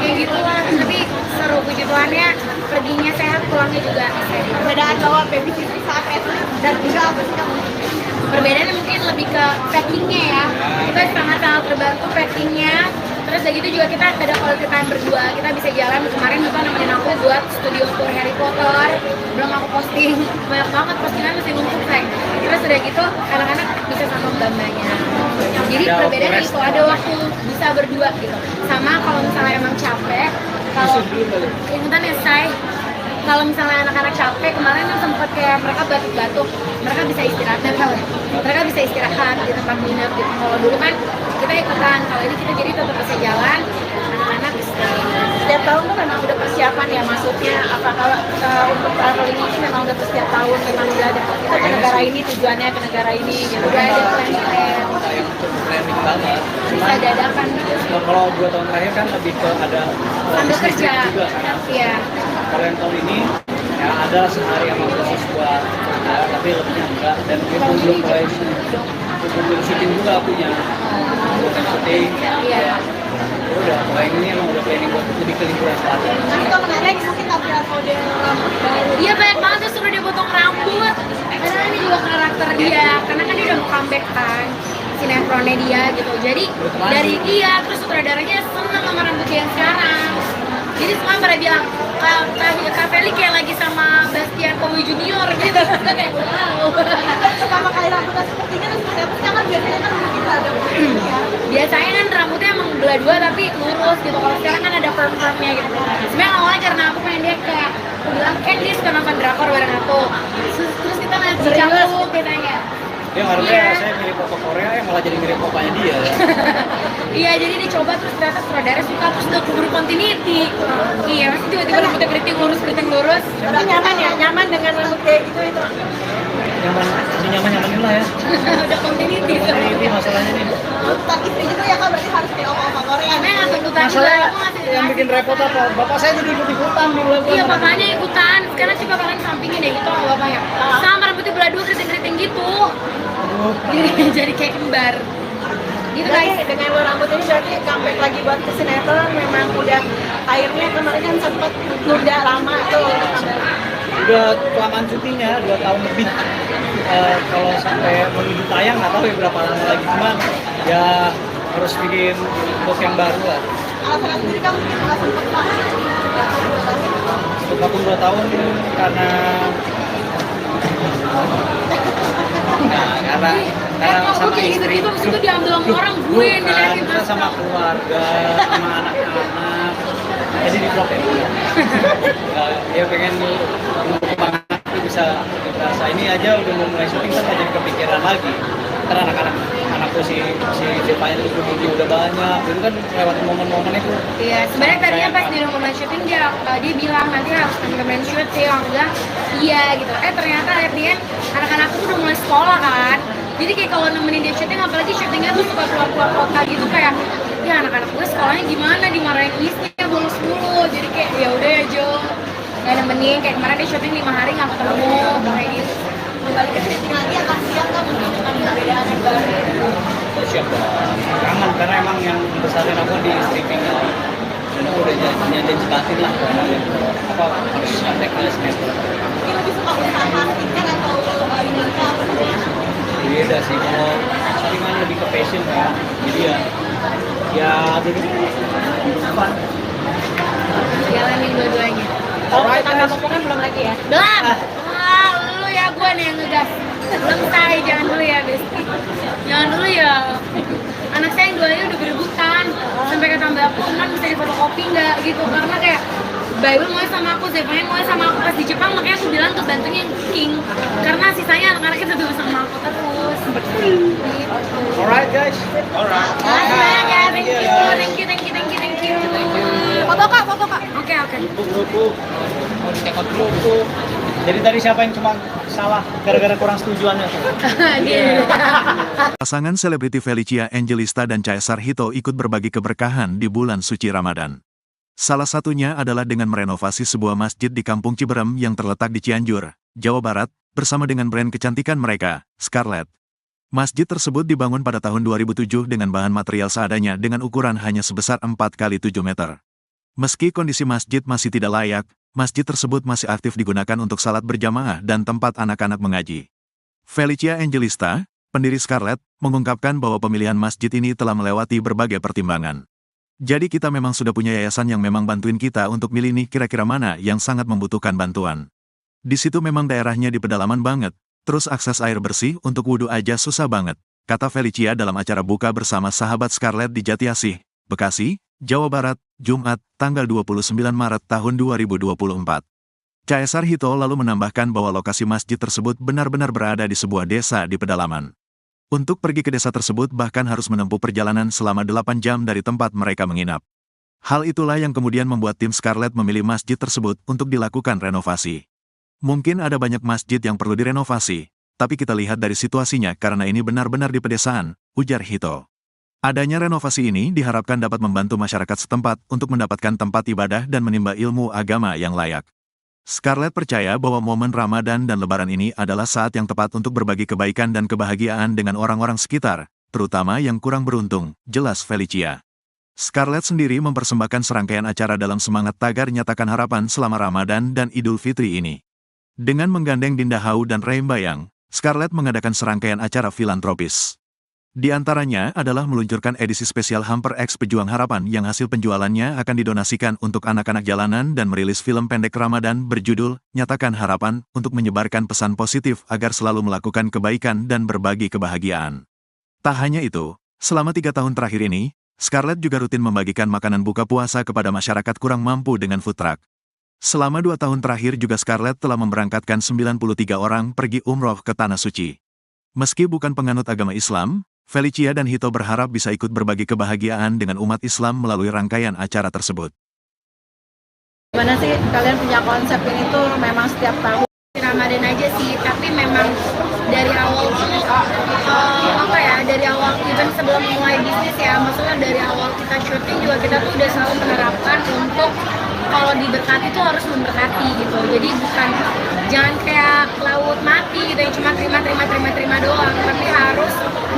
kayak gitu lah. Tapi seru, puji Tuhannya perginya sehat, pulangnya juga sehat. Perbedaan bawa babysitter saat wrestling dan juga apa sih kamu? Perbedaannya mungkin lebih ke packingnya ya, kita sangat-sangat terbantu packingnya. Terus dari itu juga kita ada quality time berdua, kita bisa jalan. Kemarin juga nemenin aku buat studio tour Harry Potter, belum aku posting, banyak banget postingan masih numpuk sayang. Terus udah gitu anak-anak bisa sama mbak-mbaknya. Jadi perbedaannya itu ada waktu bisa berdua gitu. Sama kalau misalnya emang capek, kalau keingetan ya say, kalau misalnya anak-anak capek, kemarin kan sempat kayak mereka batuk-batuk, mereka bisa istirahat, mereka bisa istirahat di tempat nginep gitu. Kalau dulu kan kita ikutan, kalau ini kita jadi tetap bisa jalan, anak-anak istirahat. Setiap tahun tuh memang udah persiapan ya, maksudnya apa kalau untuk traveling ini memang udah setiap tahun memang udah ada kita ke negara ini, tujuannya ke negara ini gitu. Udah ada plan yang planning banget. bisa dadakan gitu. Kalau 2 tahun terakhir kan lebih ke ada Sambil bisnis kerja, juga kan. iya. Kalau yang tahun ini ya ada sehari emang khusus buat tapi lebih enggak, dan itu belum mulai syuting juga punya syuting Iya. udah mulai ini emang udah planning buat lebih ke liburan selatan. Tapi kalau menarik mungkin tampilan model baru. Iya banyak banget tuh, suruh dia potong rambut. Karena ini juga karakter dia, karena kan dia udah mau comeback kan sinetronnya dia gitu. Jadi dari dia terus sutradaranya seneng sama rambut dia yang sekarang. Jadi semua pada bilang Kak Feli kayak lagi sama Bastian Kowi Junior gitu. Kayak wow. Pertama kali rambutnya seperti ini terus seperti apa sih? Kan biasanya kan mungkin nggak ada ya. Biasanya kan rambutnya emang belah dua tapi lurus gitu. Kalau sekarang kan ada perm-permnya gitu. Sebenarnya awalnya karena aku pengen dia kayak, aku bilang kan dia suka nonton drakor bareng aku. Terus kita ngeliat si Cangkuk katanya. Dia ngarepnya Iya. saya mirip Papa Korea, malah jadi mirip papanya dia. Iya, jadi dicoba terus ternyata sutradara suka, terus udah keburu continuity. Iya, masih tiba-tiba rambutnya keriting lurus. Tapi nyaman ya, nyaman dengan rambut kayak gitu itu. Nyaman-nyamanin lah ya. Udah continuity. Ini masalahnya nih. Tapi istri juga ya kan berarti harus kayak oma-oma Korea. Karena nggak tuntutan juga, Masalah aku ngasih yang bikin repot apa? Bapak saya jadi ikut-ikutan di bulan. Iya, papanya ikutan. Sekarang coba kalian sampingin deh gitu sama bapaknya. Sama rambutnya belah dua keriting-keriting gitu. Jadi kayak kembar. Gitu guys. Jadi dengan lo rambut ini berarti comeback lagi buat ke sinetron, memang udah akhirnya kemarin kan sempat nunda lama tuh. Udah kelamaan syutingnya 2 tahun lebih. Kalau sampai menuju tayang nggak tahu ya berapa lama lagi, cuman ya harus bikin look yang baru lah. Alasan sendiri kamu nggak sempat banget. Untuk vakum 2 tahun karena karena Kok sama kayak istri. gitu-gitu, abis itu diambil sama orang, gue yang Bukan, diliatin kita sama keluarga, sama anak-anak. Jadi di vlog ya. Ya pengen nunggu anak itu bisa rasa ini aja udah mau mulai syuting kan jadi kepikiran lagi. Ntar anakku si Jepanya itu udah banyak, itu kan lewat momen-momen itu. Iya, sebenarnya tadinya pas di rumah syuting dia bilang nanti harus temen-temen shoot sih, orang bilang iya gitu. Ternyata akhirnya anak-anakku udah mulai sekolah kan. Jadi kayak kalau nemenin dia syuting, apalagi syutingnya tuh suka keluar-keluar kota gitu, kayak ya anak-anak gue sekolahnya gimana, dimarahin istri bolos mulu. Jadi kayak ya udah ya Jo, nggak nemenin. Kayak kemarin dia syuting 5 hari nggak ketemu kayak gitu. Kembali ke syuting lagi akan siap kan mungkin dengan perbedaan yang baru. Siap dong. Kangen karena emang yang besarin aku di streaming dan aku udah janji batin lah apa harus sampai ke sinetron. Mungkin lebih suka usaha marketing kan atau ini apa namanya? Beda sih, kalau syuting kan lebih ke passion kan, jadi ya jadi fun. Jalanin dua-duanya. Kalau kita ngomong kan belum lagi ya. Belum. Wah, lu ya gue nih yang ngegas. Belum say, jangan dulu ya, Besti. Jangan dulu ya. Anak saya yang duanya udah berebutan. Sampai kata mbak aku, non bisa difotokopi nggak gitu. Karena kayak Bible mau sama aku, Zephaniah mau sama aku pas di Jepang, makanya aku bilang ke bantunya yang cooking. Karena sisanya anak-anaknya tetap sama aku terus. Gitu. Alright guys, alright. Ya, thank you. Foto kak, foto kak. Oke. Grup, mau dicekot grup. Jadi tadi siapa yang cuma salah gara-gara kurang setujuannya? Dia. Pasangan selebriti Felicia Angelista dan Caesar Hito ikut berbagi keberkahan di bulan suci Ramadan. Salah satunya adalah dengan merenovasi sebuah masjid di Kampung Ciberem yang terletak di Cianjur, Jawa Barat, bersama dengan brand kecantikan mereka, Scarlett. Masjid tersebut dibangun pada tahun 2007 dengan bahan material seadanya dengan ukuran hanya sebesar 4 kali 7 meter. Meski kondisi masjid masih tidak layak, masjid tersebut masih aktif digunakan untuk salat berjamaah dan tempat anak-anak mengaji. Felicia Angelista, pendiri Scarlett, mengungkapkan bahwa pemilihan masjid ini telah melewati berbagai pertimbangan. Jadi kita memang sudah punya yayasan yang memang bantuin kita untuk milih nih kira-kira mana yang sangat membutuhkan bantuan. Di situ memang daerahnya di pedalaman banget, terus akses air bersih untuk wudhu aja susah banget, kata Felicia dalam acara buka bersama sahabat Scarlett di Jatiasih, Bekasi, Jawa Barat, Jumat, tanggal 29 Maret tahun 2024. Chaya Sarhito lalu menambahkan bahwa lokasi masjid tersebut benar-benar berada di sebuah desa di pedalaman. Untuk pergi ke desa tersebut bahkan harus menempuh perjalanan selama 8 jam dari tempat mereka menginap. Hal itulah yang kemudian membuat tim Scarlett memilih masjid tersebut untuk dilakukan renovasi. Mungkin ada banyak masjid yang perlu direnovasi, tapi kita lihat dari situasinya karena ini benar-benar di pedesaan, ujar Hito. Adanya renovasi ini diharapkan dapat membantu masyarakat setempat untuk mendapatkan tempat ibadah dan menimba ilmu agama yang layak. Scarlett percaya bahwa momen Ramadan dan Lebaran ini adalah saat yang tepat untuk berbagi kebaikan dan kebahagiaan dengan orang-orang sekitar, terutama yang kurang beruntung, jelas Felicia. Scarlett sendiri mempersembahkan serangkaian acara dalam semangat tagar nyatakan harapan selama Ramadan dan Idul Fitri ini. Dengan menggandeng Dinda Hau dan Reim Bayang, Scarlett mengadakan serangkaian acara filantropis. Di antaranya adalah meluncurkan edisi spesial Hamper X Pejuang Harapan yang hasil penjualannya akan didonasikan untuk anak-anak jalanan dan merilis film pendek Ramadan berjudul Nyatakan Harapan untuk menyebarkan pesan positif agar selalu melakukan kebaikan dan berbagi kebahagiaan. Tak hanya itu, selama 3 tahun terakhir ini, Scarlett juga rutin membagikan makanan buka puasa kepada masyarakat kurang mampu dengan food truck. Selama 2 tahun terakhir juga Scarlett telah memberangkatkan 93 orang pergi umroh ke Tanah Suci. Meski bukan penganut agama Islam, Felicia dan Hito berharap bisa ikut berbagi kebahagiaan dengan umat Islam melalui rangkaian acara tersebut. Gimana sih kalian punya konsep ini tuh memang setiap tahun? Ramadan aja sih, tapi memang dari awal tuh dari awal even sebelum mulai bisnis ya, maksudnya dari awal kita syuting juga kita tuh udah selalu menerapkan untuk kalau diberkati tuh harus memberkati gitu. Jadi bukan jangan kayak laut mati gitu yang cuma terima doang, tapi harus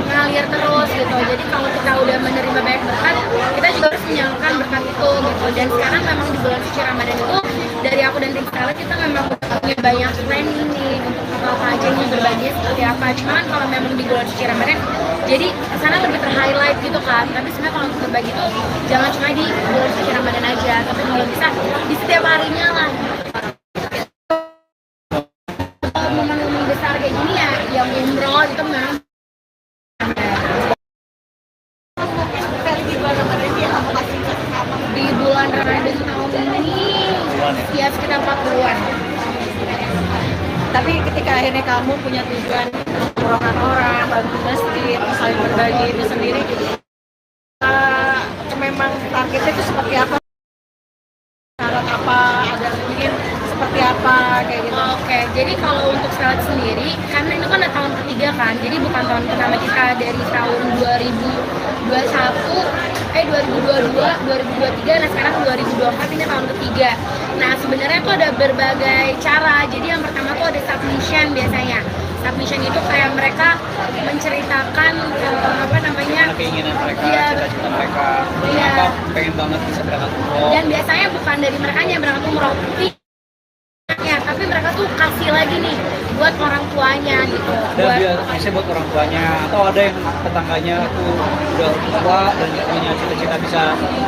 ngalir terus gitu. Jadi kalau kita udah menerima banyak berkat, kita juga harus menyalurkan berkat itu gitu. Dan sekarang memang di bulan suci Ramadan itu dari aku dan tim Scarlett kita memang punya banyak planning nih untuk apa aja nih berbagi seperti apa. Cuman kalau memang di bulan suci Ramadan jadi kesana lebih ter-highlight gitu kan. Tapi sebenarnya kalau untuk berbagi tuh jangan cuma di bulan suci Ramadan aja, tapi kalau bisa di setiap harinya lah. Momen-momen besar kayak gini ya, yang umroh itu memang di bulan Ramadan tahun ini ya sekitar 40-an. Tapi ketika akhirnya kamu punya tujuan mengumpulkan orang, bantu masjid, saling berbagi itu sendiri, memang targetnya itu seperti apa? Syarat apa? Ada mungkin seperti apa kayak gitu? Oke, jadi kalau untuk Scarlett sendiri, karena itu kan tahun ketiga kan, jadi bukan tahun pertama kita dari tahun 2022, 2023, nah sekarang 2024 ini tahun ketiga. Nah sebenarnya tuh ada berbagai cara. Jadi yang pertama tuh ada submission biasanya. Submission itu kayak mereka menceritakan keinginan mereka, Iya. cita-cita mereka, Iya. kenapa pengen banget bisa berangkat umroh. Dan biasanya bukan dari mereka yang berangkat umroh, ya, tapi mereka tuh kasih lagi nih buat orang tuanya gitu. Ada biasanya buat orang tuanya, atau ada yang tetangganya tuh udah tua dan punya cita-cita bisa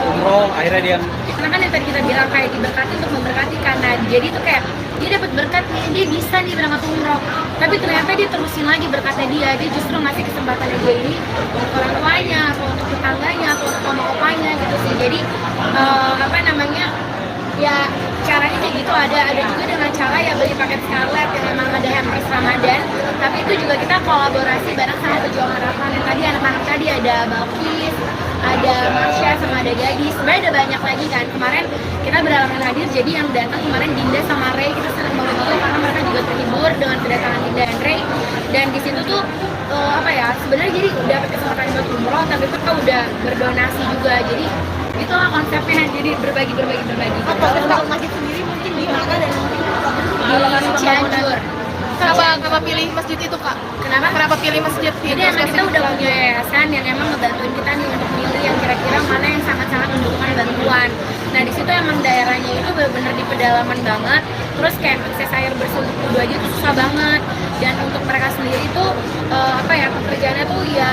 umroh, akhirnya dia Karena kan yang tadi kita bilang kayak diberkati untuk memberkati, karena jadi tuh kayak dia dapat berkat nih, dia bisa nih berangkat umroh, tapi ternyata dia terusin lagi berkatnya dia justru ngasih kesempatannya dia ini untuk orang tuanya atau untuk tetangganya atau untuk mama opanya gitu sih. Jadi ya caranya kayak gitu. Ada juga dengan cara ya beli paket Scarlett yang memang ada hampers Ramadan, tapi itu juga kita kolaborasi bareng sama Pejuang Harapan. Yang tadi anak-anak tadi ada Balkis, ada Marsha, sama ada Gadis. Sebenarnya ada banyak lagi kan. Kemarin kita berhalangan hadir, jadi yang datang kemarin Dinda sama Ray, kita senang banget itu karena mereka juga terhibur dengan kedatangan Dinda dan Ray. Dan di situ tuh sebenarnya jadi dapat kesempatan buat umroh, tapi mereka udah berdonasi juga. Jadi itulah konsepnya, jadi berbagi Kalau untuk masjid sendiri mungkin di mana dan mungkin di Cianjur. kenapa pilih masjid itu Kak? Kenapa pilih masjid Jadi emang kita udah punya yayasan yang emang ngebantuin kita nih untuk milih yang kira-kira mana yang sangat-sangat membutuhkan bantuan. Nah di situ emang daerahnya itu benar-benar di pedalaman banget. Terus kayak akses air bersih untuk wudhu aja tuh susah banget. Dan untuk mereka sendiri tuh pekerjaannya tuh ya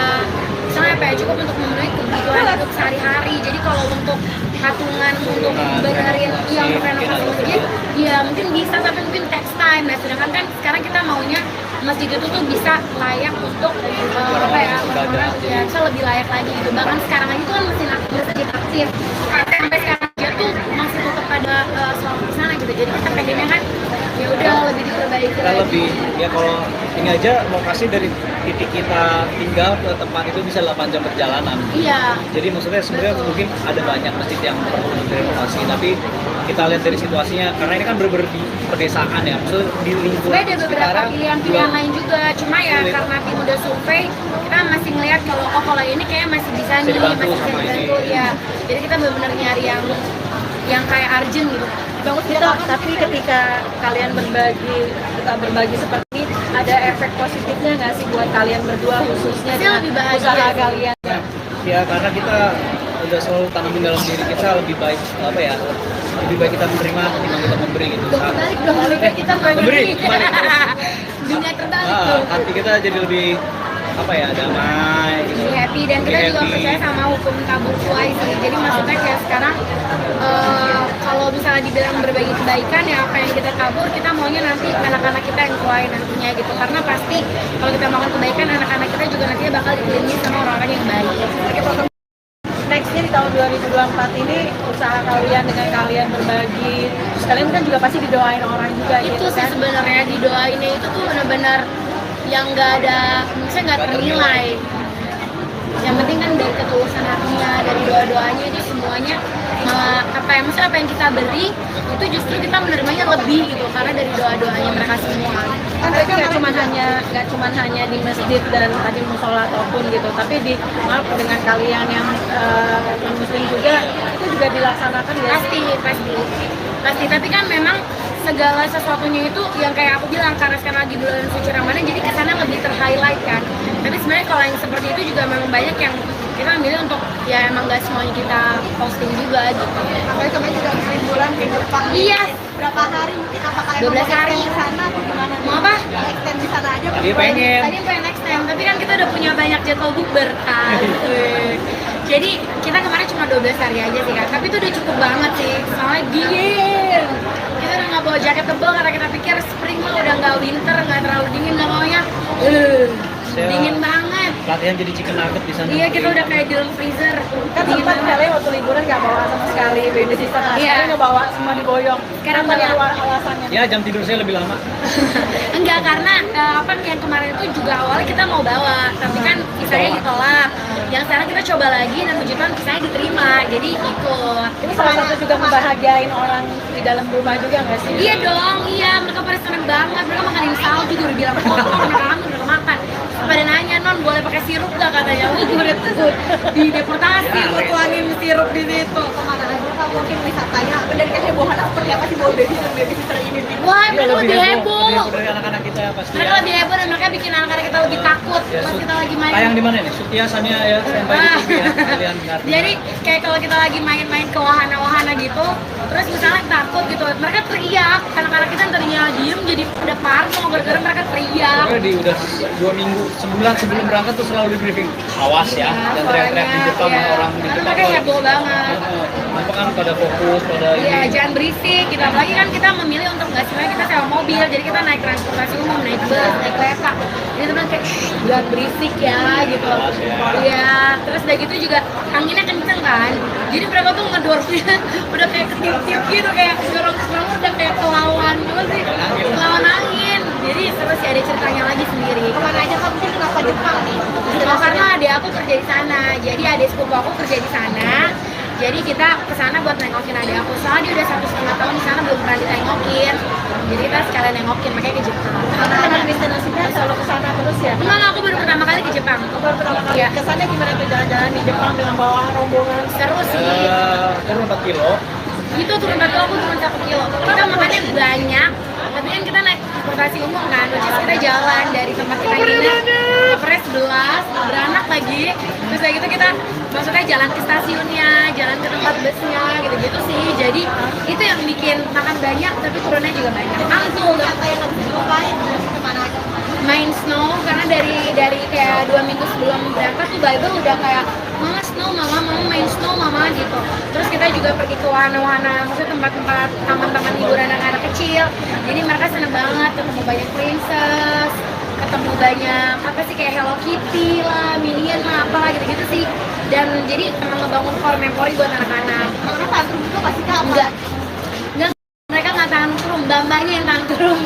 misalnya cukup untuk memenuhi kebutuhan hidup sehari-hari. Jadi kalau untuk patungan untuk benerin yang renovasi masjid, ya mungkin bisa tapi mungkin text time. Nah sedangkan kan sekarang kita maunya masjid itu tuh bisa layak untuk orang-orang ya bisa lebih layak lagi gitu. Bahkan sekarang aja tuh kan masjid aktif sampai sekarang aja tuh masih tetap ada sholat di sana gitu. Jadi kita pengennya kan ya udah lebih diperbaiki Kita lagi. lebih ya kalau ini aja lokasi dari titik kita tinggal ke tempat itu bisa 8 jam perjalanan. Iya. Jadi maksudnya sebenarnya Betul. mungkin ada banyak masjid yang perlu direnovasi, tapi kita lihat dari situasinya karena ini kan bener-bener di pedesaan ya, maksudnya di lingkungan Sebenarnya ada beberapa sekitarnya pilihan-pilihan lain juga, cuma ya Sulit. karena tim udah survei, kita masih ngeliat kalau ini kayak masih bisa Bisa nih, dibantu masih bisa sama ini. dibantu ya. Jadi kita benar-benar nyari yang kayak urgent gitu. Bagus gitu, tapi ketika kalian berbagi seperti ini, ada efek positifnya nggak sih buat kalian berdua khususnya Pasti dengan lebih bahagia usaha sih. kalian? ya karena kita udah selalu tanamin dalam diri kita lebih baik lebih baik kita menerima ketimbang kita memberi gitu. Kebalik dong, lebih baik kita memberi, kebalik. Dunia terbalik tuh. Hati kita jadi lebih damai gitu. Lebih happy dan kita Lebih juga happy. percaya sama hukum tabur tuai sih. Jadi maksudnya kayak sekarang kalau misalnya dibilang berbagi kebaikan ya apa yang kita tabur kita maunya nanti anak-anak kita yang tuai nantinya gitu. Karena pasti kalau kita melakukan kebaikan anak-anak kita juga nantinya bakal dikelilingi sama orang-orang yang baik. Nextnya di tahun 2024 ini usaha kalian dengan kalian berbagi, terus kalian kan juga pasti didoain orang juga Itu gitu sih kan? sebenarnya didoainnya itu tuh benar-benar yang nggak ada, maksudnya nggak ternilai. Yang penting kan dari ketulusan hatinya, dari doa-doanya itu semuanya maksudnya apa yang kita beri itu justru kita menerimanya lebih gitu karena dari doa-doanya mereka semua. Kan mereka nggak cuma hanya di masjid dan tadi musola ataupun gitu, tapi dengan kalian yang non muslim juga itu juga dilaksanakan ya. Pasti tapi kan memang segala sesuatunya itu yang kayak aku bilang karena sekarang lagi bulan suci Ramadan jadi kesana lebih ter-highlight kan. Tapi sebenarnya kalau yang seperti itu juga memang banyak yang kita milih untuk ya emang nggak semuanya kita posting juga gitu. Apalagi kemarin juga liburan ke Jepang. Iya. Berapa hari mungkin apakah 12 hari. di sana atau gimana? Mau apa? Extend di sana aja. Tadi pengen. Tadi pengen next time, tapi kan kita udah punya banyak jadwal bukber kan. Jadi kita kemarin cuma 12 hari aja sih kan, tapi itu udah cukup banget sih. Soalnya dingin. Kita udah nggak bawa jaket tebal karena kita pikir spring mah udah nggak winter, nggak terlalu dingin, nggak maunya. Saya Dingin banget. Latihan jadi chicken nugget di sana. Iya kita udah kayak di dalam freezer. Kan Dingin sempat banget. kalian waktu liburan nggak bawa sama sekali baby sister, Iya. kalian nggak bawa, semua diboyong. Sekarang Apa banyak. alasannya? Ya jam tidur saya lebih lama. Enggak, karena yang kemarin itu juga awalnya kita mau bawa, tapi kan visanya ditolak. Yang sekarang kita coba lagi dan puji Tuhan visanya diterima, jadi ikut. Ini salah satu juga membahagiain orang di dalam rumah juga nggak sih? Iya dong, iya mereka pada seneng banget, mereka makanin salju juga udah bilang, oh pernah kangen, udah makan. Pada nanya, non boleh pakai sirup gak katanya, oh gue udah tuh di deportasi, gue tuangin sirup di situ. Kemana aja Kak, mungkin wisatanya dan kehebohan seperti apa sih bawa baby sister ini? Wah Iya, mereka lebih heboh. dari anak-anak kita pasti. Mereka lebih heboh dan mereka bikin anak-anak kita lebih takut pas kita lagi main. Tayang di mana nih? Sutia Sania ya, standby di TV ya. Kalian dengar. Jadi kayak kalau kita lagi main-main ke wahana-wahana gitu, terus misalnya takut gitu, mereka teriak, anak-anak kita yang tadinya diem jadi pada parno gara-gara mereka teriak. Pokoknya udah 2 minggu, sebulan sebelum berangkat tuh selalu di briefing. Awas ya, dan teriak-teriak di depan iya. orang di Karena depan. mereka heboh banget. Apa kan pada fokus pada Iya, ini. jangan berisik gitu. Apalagi kan kita memilih untuk nggak semuanya kita sewa mobil, jadi kita naik transportasi umum, naik bus, naik kereta. Jadi teman kayak "Shh, jangan berisik ya gitu. Awas ya. Iya, terus udah gitu juga anginnya kenceng kan. Jadi mereka tuh ngedorongnya udah kayak ketiup-tiup gitu, kayak dorong udah kayak kelawan gitu sih, kelawan angin. Jadi seru sih, ada ceritanya lagi sendiri. Kemana aja Kak, mungkin kenapa Jepang nih? Karena adik aku kerja di sana, jadi adik sepupu aku kerja di sana. Jadi kita kesana buat nengokin adik aku. Soalnya dia udah 1,5 tahun di sana belum pernah ditengokin. Jadi kita sekalian nengokin, makanya ke Jepang. Karena dengan destinasinya selalu ke sana terus ya. Enggak, aku baru pertama pertama kali ke Jepang. Baru pertama kali. Iya. Kesannya gimana tuh jalan-jalan di Jepang dengan bawa rombongan? Seru sih. Turun 4 kilo. Itu turun 4 kilo, aku turun 1 kilo. Kita makannya banyak, tapi kan kita naik transportasi umum kan, which is kita jalan dari tempat kita nginep ke Pres 11, beranak lagi. Terus kayak gitu kita maksudnya jalan ke stasiunnya, jalan ke tempat busnya, gitu-gitu sih. Jadi itu yang bikin makan banyak, tapi turunnya juga banyak. Mantul, Apa yang harus dilupain kemana aja? main snow, karena dari kayak 2 minggu sebelum berangkat tuh Bible udah kayak mama snow, mama main snow mama gitu. Terus kita juga pergi ke wahana-wahana, maksudnya tempat-tempat taman-taman hiburan anak-anak kecil. Jadi mereka seneng banget ketemu banyak princess, ketemu banyak apa sih kayak Hello Kitty lah, Minion lah, apalah gitu-gitu sih. Dan jadi emang ngebangun core memori buat anak-anak. Karena tantrum itu pasti kak apa? Enggak, mereka nggak tantrum, mbak-mbaknya yang tantrum.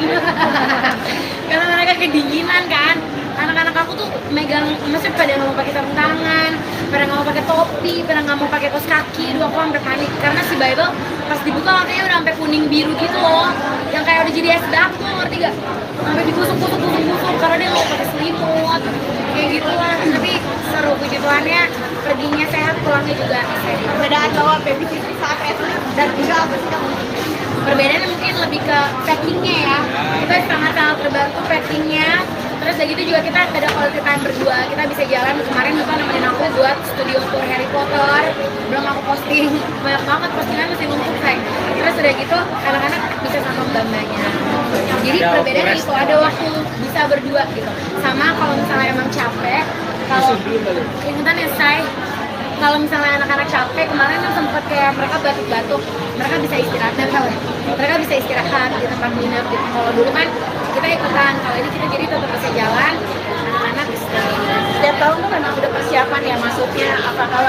Karena mereka kedinginan kan. Anak-anak aku tuh megang, maksudnya pada nggak mau pakai sarung tangan, pada nggak mau pakai topi, pada nggak mau pakai kaos kaki. Aduh, aku sampai panik karena si Bible pas dibuka katanya udah sampai kuning biru gitu loh, yang kayak udah jadi es batu, ngerti gak? Sampai digusuk-gusuk karena dia nggak pakai selimut, kayak gitulah. Tapi seru, puji Tuhannya perginya sehat, pulangnya juga sehat. Perbedaan bawa baby sisi saat itu dan juga apa sih kamu? Perbedaannya mungkin lebih ke packingnya ya, kita sangat-sangat terbantu packingnya. Terus dari gitu juga kita ada quality time berdua, kita bisa jalan. Kemarin Lupa nemenin aku buat studio tour Harry Potter, belum aku posting, banyak banget postingan masih numpuk say. Terus udah gitu anak-anak bisa sama mbak-mbaknya. Jadi Ya, perbedaannya rest itu ada waktu bisa berdua gitu. Sama kalau misalnya emang capek, kalau ingetan ya say, kalau misalnya anak-anak capek, kemarin kan sempet kayak mereka batuk-batuk, mereka bisa istirahat, mereka bisa istirahat di tempat nginep gitu. Kalau dulu kan kita ikutan, kalau ini kita jadi tetap bisa jalan, anak-anak istirahat. Setiap tahun tuh memang udah persiapan ya, maksudnya apakah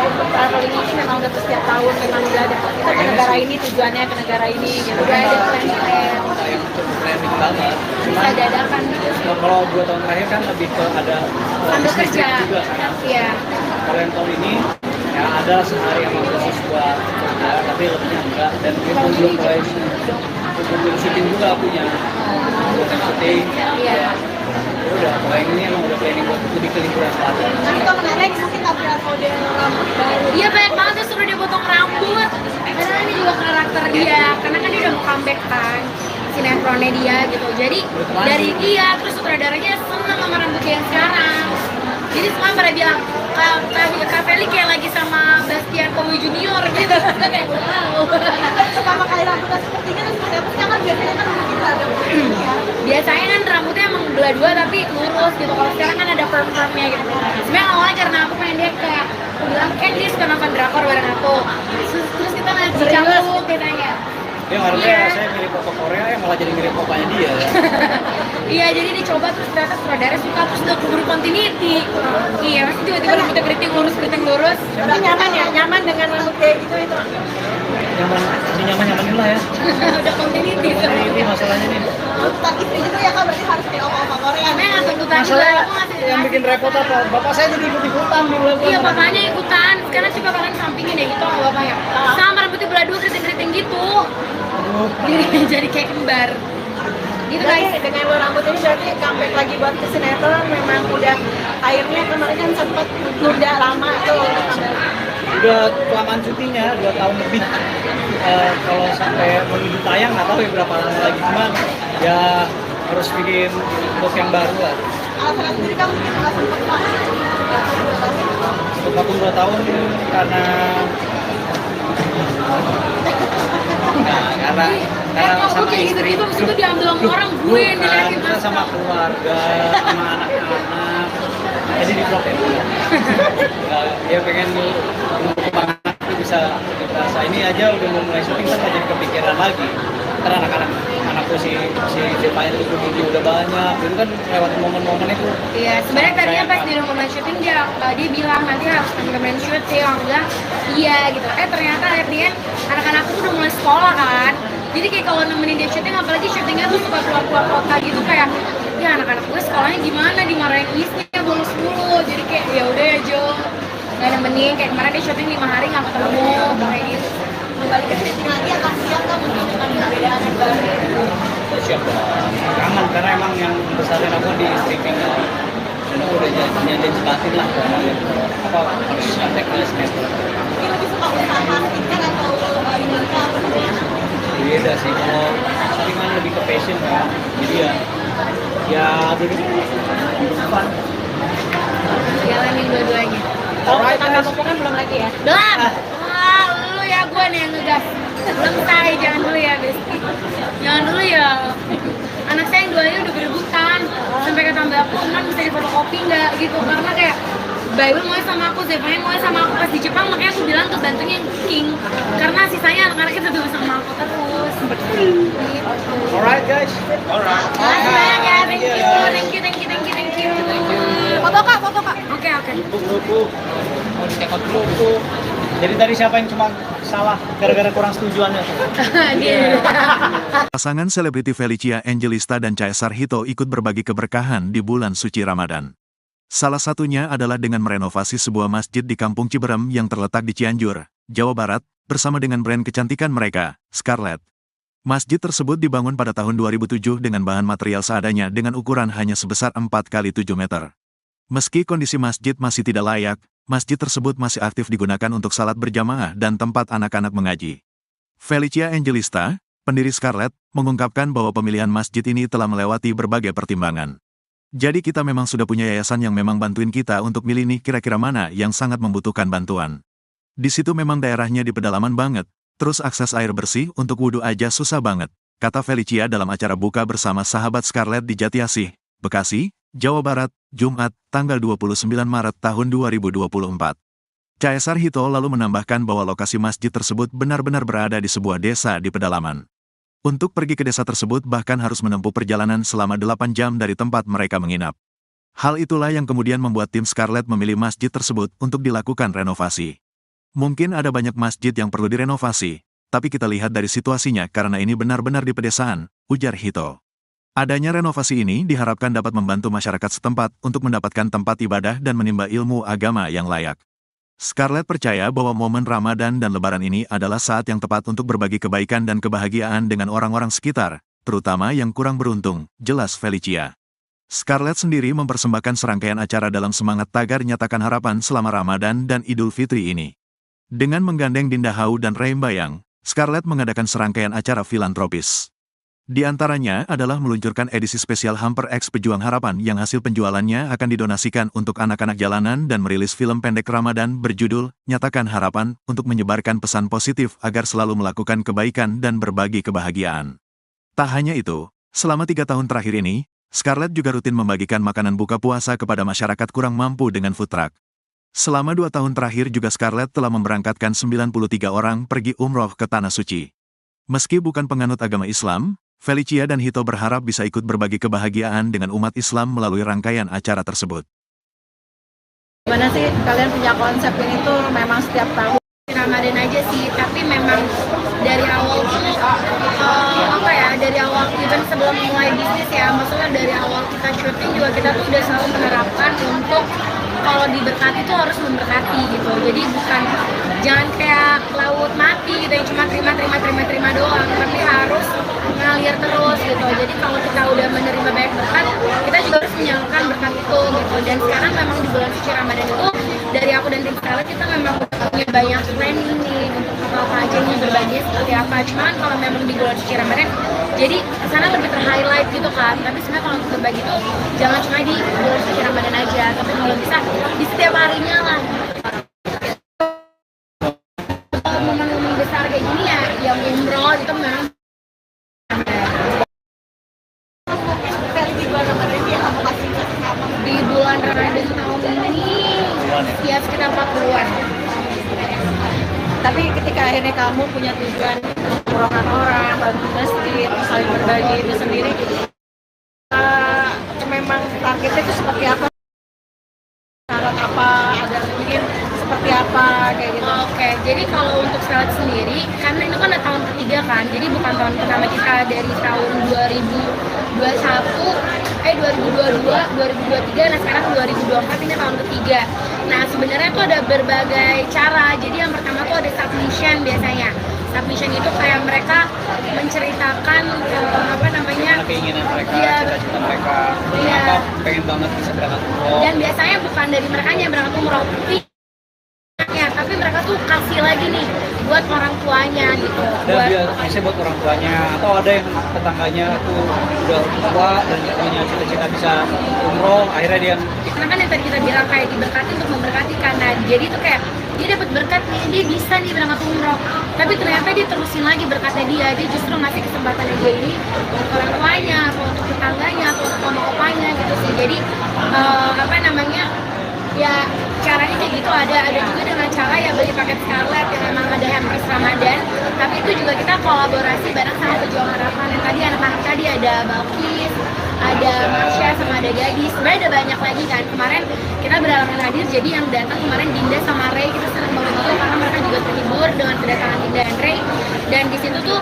untuk traveling ini memang udah setiap tahun memang udah ada kita ke negara ini tujuannya ke negara ini gitu. Udah ada plan-plan, Yang cukup planning banget. bisa dadakan gitu. Kalau 2 tahun terakhir kan lebih ke ada Sambil bisnis kerja, juga kan. iya. Kalau yang tahun ini ya ada sehari yang khusus buat kerja, tapi lebihnya enggak. Dan kita belum mulai untuk syuting juga punya syuting. Iya. Udah, kalau yang ini emang udah planning buat lebih ke liburan selatan. Kan itu menarik mungkin tampilan model rambut baru. Iya banyak banget tuh suruh dia potong rambut. Karena ini juga karakter dia, karena kan dia udah mau comeback kan sinetronnya dia gitu. Jadi dari dia terus sutradaranya seneng sama rambut dia yang sekarang. Jadi semua pada bilang Kak Feli kayak lagi sama Bastian Kowi Junior gitu. Kayak wow. Pertama kali rambutnya seperti ini terus seperti apa sih? Kan biasanya kan mungkin ada ya. Biasanya kan rambutnya emang belah dua tapi lurus gitu. Kalau sekarang kan ada perm-permnya gitu. Sebenarnya awalnya karena aku pengen dia kayak aku bilang kan dia suka nonton drakor bareng aku. Terus kita ngeliat Cicangkuk katanya. Dia harusnya Iya. saya mirip Papa Korea, yang malah jadi mirip papanya dia. Iya, jadi dicoba terus ternyata sutradara suka terus udah keburu continuity. Iya, pasti tiba-tiba rambutnya keriting lurus. Tapi nyaman ya, nyaman dengan rambut kayak gitu itu. Nyaman, ini nyaman-nyamanin lah ya. Udah continuity. Ini masalahnya nih. Tuntutan istri juga ya kak, berarti harus kayak oma-oma Korea. Karena nggak tuntutan juga, Masalah aku ngasih yang bikin repot apa? Bapak saya jadi ikut-ikutan di bulan Iya, bapaknya ikutan. Sekarang coba kalian sampingin deh gitu sama bapaknya. Sama rambutnya belah dua keriting-keriting gitu. Jadi kayak kembar. Gitu Berarti guys. dengan lo rambut ini berarti comeback lagi buat ke sinetron memang udah akhirnya kemarin kan sempet nunda lama tuh untuk comeback. Udah kelamaan syutingnya 2 tahun lebih. Kalau sampai menuju tayang nggak tahu ya berapa lama lagi, cuman ya harus bikin look yang baru lah. Alasan sendiri kamu mungkin nggak sempat pak. Untuk vakum 2 tahun karena karena Kok sama kayak istri. gitu-gitu abis itu diambil sama orang gue yang Bukan, diliatin kita sama keluarga, sama anak-anak. Jadi di vlog ya. Dia pengen mengembang anak itu bisa rasa ini aja udah mau mulai syuting kan jadi kepikiran lagi. Karena anakku si Jepain itu video udah banyak, itu kan lewat momen-momen itu. Iya, sebenarnya tadinya pas di rumah syuting dia bilang nanti harus temen-temen syuting, orang bilang iya gitu. Ternyata akhirnya anak-anakku tuh udah mulai sekolah kan. Jadi kayak kalau nemenin dia syuting, apalagi syutingnya tuh suka keluar-keluar kota gitu kayak ya anak-anak gue sekolahnya gimana, dimarahin isnya bolos mulu. Jadi kayak ya udah ya Jo, nggak nemenin. Kayak kemarin dia syuting 5 hari nggak ketemu kayak gitu. Kembali ke syuting lagi akan siap kan mungkin dengan perbedaan yang baru. Siap dong. Kangen karena emang yang besarin aku di streaming dan aku udah nyadain batin lah apa harus teknis gitu. Mungkin lebih suka usaha skincare atau makeup apa sih? Beda sih, kalau syuting kan lebih ke passion kan, jadi ya jadi fun. Jalanin dua-duanya. Kalau tambah potongan belum lagi ya? Belum. Wah, lu ya gue nih yang ngegas. Belum say, jangan dulu ya, Besti. Jangan dulu ya. Anak saya yang duanya udah berebutan. Sampai kata Mbak aku, "Man, bisa difotokopi nggak?" gitu. Karena kayak Bible mau sama aku, Zephania mau sama aku pas di Jepang, makanya aku bilang ke bantunya yang cooking. Karena sisanya anak-anak kita tuh sama aku terus. Gitu. Alright guys, alright. Makasih banyak ya, thank you. Foto kak. Oke. Buku, mau di-take buku. Jadi tadi siapa yang cuma salah gara-gara kurang setujuannya? Dia. Pasangan selebriti Felicia Angelista dan Caesar Hito ikut berbagi keberkahan di bulan suci Ramadan. Salah satunya adalah dengan merenovasi sebuah masjid di Kampung Ciberem yang terletak di Cianjur, Jawa Barat, bersama dengan brand kecantikan mereka, Scarlett. Masjid tersebut dibangun pada tahun 2007 dengan bahan material seadanya dengan ukuran hanya sebesar 4x7 meter. Meski kondisi masjid masih tidak layak, masjid tersebut masih aktif digunakan untuk salat berjamaah dan tempat anak-anak mengaji. Felicia Angelista, pendiri Scarlett, mengungkapkan bahwa pemilihan masjid ini telah melewati berbagai pertimbangan. Jadi kita memang sudah punya yayasan yang memang bantuin kita untuk milih nih kira-kira mana yang sangat membutuhkan bantuan. Di situ memang daerahnya di pedalaman banget, terus akses air bersih untuk wudhu aja susah banget, kata Felicia dalam acara buka bersama sahabat Scarlett di Jatiasih, Bekasi, Jawa Barat, Jumat, tanggal 29 Maret tahun 2024. Caesar Hito lalu menambahkan bahwa lokasi masjid tersebut benar-benar berada di sebuah desa di pedalaman. Untuk pergi ke desa tersebut bahkan harus menempuh perjalanan selama 8 jam dari tempat mereka menginap. Hal itulah yang kemudian membuat tim Scarlett memilih masjid tersebut untuk dilakukan renovasi. Mungkin ada banyak masjid yang perlu direnovasi, tapi kita lihat dari situasinya karena ini benar-benar di pedesaan, ujar Hito. Adanya renovasi ini diharapkan dapat membantu masyarakat setempat untuk mendapatkan tempat ibadah dan menimba ilmu agama yang layak. Scarlett percaya bahwa momen Ramadan dan Lebaran ini adalah saat yang tepat untuk berbagi kebaikan dan kebahagiaan dengan orang-orang sekitar, terutama yang kurang beruntung, jelas Felicia. Scarlett sendiri mempersembahkan serangkaian acara dalam semangat tagar nyatakan harapan selama Ramadan dan Idul Fitri ini. Dengan menggandeng Dinda Hau dan Reim Bayang, Scarlett mengadakan serangkaian acara filantropis. Di antaranya adalah meluncurkan edisi spesial Hamper X Pejuang Harapan yang hasil penjualannya akan didonasikan untuk anak-anak jalanan dan merilis film pendek Ramadan berjudul Nyatakan Harapan untuk menyebarkan pesan positif agar selalu melakukan kebaikan dan berbagi kebahagiaan. Tak hanya itu, selama 3 tahun terakhir ini, Scarlett juga rutin membagikan makanan buka puasa kepada masyarakat kurang mampu dengan food truck. Selama 2 tahun terakhir juga Scarlett telah memberangkatkan 93 orang pergi umroh ke Tanah Suci. Meski bukan penganut agama Islam, Felicia dan Hito berharap bisa ikut berbagi kebahagiaan dengan umat Islam melalui rangkaian acara tersebut. Gimana sih kalian punya konsep ini tuh memang setiap tahun? Ramadan aja sih, tapi memang dari awal tuh dari awal even sebelum mulai bisnis ya, maksudnya dari awal kita syuting juga kita tuh udah selalu menerapkan untuk kalau diberkati tuh harus memberkati gitu. Jadi bukan jangan kayak laut mati gitu yang cuma terima doang, tapi harus ngalir terus gitu. Jadi kalau kita udah menerima banyak berkat, kita juga harus menyalurkan berkat itu gitu. Dan sekarang memang di bulan suci Ramadan itu dari aku dan tim Scarlett kita memang punya banyak planning nih untuk apa aja nih berbagi seperti apa. Cuman kalau memang di bulan suci Ramadan jadi kesana lebih ter-highlight gitu kan. Tapi sebenarnya kalau untuk berbagi itu jangan cuma di bulan suci Ramadan aja, tapi kalau bisa di setiap harinya lah. Momen-momen besar kayak gini ya yang umroh itu memang di bulan Ramadan tahun ini ya sekitar 40-an. Tapi ketika akhirnya kamu punya tujuan mengurangkan orang, bantu masjid, saling berbagi itu sendiri, memang targetnya itu seperti apa? Syarat apa? Ada mungkin seperti apa kayak gitu? Oke, jadi kalau untuk Scarlett sendiri, karena itu kan udah tahun ketiga kan, jadi bukan tahun pertama kita dari tahun 2022, 2023, nah sekarang 2024 ini tahun ketiga. Nah sebenarnya tuh ada berbagai cara, jadi yang pertama tuh ada submission biasanya. submission itu kayak mereka menceritakan apa namanya, keinginan mereka, Iya. cita-cita mereka, Iya. kenapa pengen banget bisa berangkat umroh. dan biasanya bukan dari mereka yang berangkat umroh, tapi mereka tuh kasih lagi nih buat orang tuanya gitu. Ada biasanya buat orang tuanya, atau ada yang tetangganya tuh udah tua dan punya cita-cita bisa umroh, akhirnya dia Karena kan yang tadi kita bilang kayak diberkati untuk memberkati, karena jadi tuh kayak dia dapat berkat nih, dia bisa nih berangkat umroh, tapi ternyata dia terusin lagi berkatnya dia justru ngasih kesempatan dia ini untuk orang tuanya, atau untuk tetangganya, atau untuk mama-opanya gitu sih. Jadi apa namanya, ya caranya kayak gitu. Ada juga dengan cara ya beli paket Scarlet yang memang ada hampers Ramadan, tapi itu juga kita kolaborasi bareng sama Pejuang Harapan. Yang tadi anak-anak tadi ada Balkis, ada Marsha, sama ada Gadis, sebenarnya ada banyak lagi kan. Kemarin kita berhalangan hadir, jadi yang datang kemarin Dinda sama Ray, kita senang banget itu karena mereka juga terhibur dengan kedatangan Dinda dan Ray. Dan di situ tuh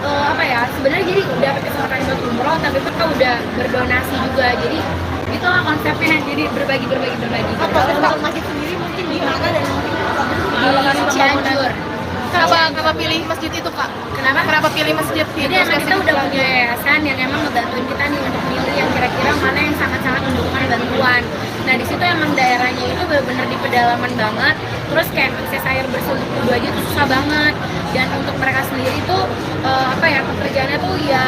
apa ya, sebenarnya jadi dapat kesempatan buat umroh, tapi mereka udah berdonasi juga. Jadi itulah konsepnya, jadi berbagi. Apa untuk masjid sendiri mungkin di mana dan mungkin Di Cianjur. kenapa pilih masjid itu kak? Kenapa pilih masjid itu? Jadi emang kita udah punya yayasan yang emang ngebantuin kita nih untuk milih yang kira-kira mana yang sangat-sangat membutuhkan bantuan. Nah di situ emang daerahnya itu benar-benar di pedalaman banget. Terus kayak akses air bersih untuk wudhu aja tuh susah banget. Dan untuk mereka sendiri tuh apa ya, pekerjaannya tuh ya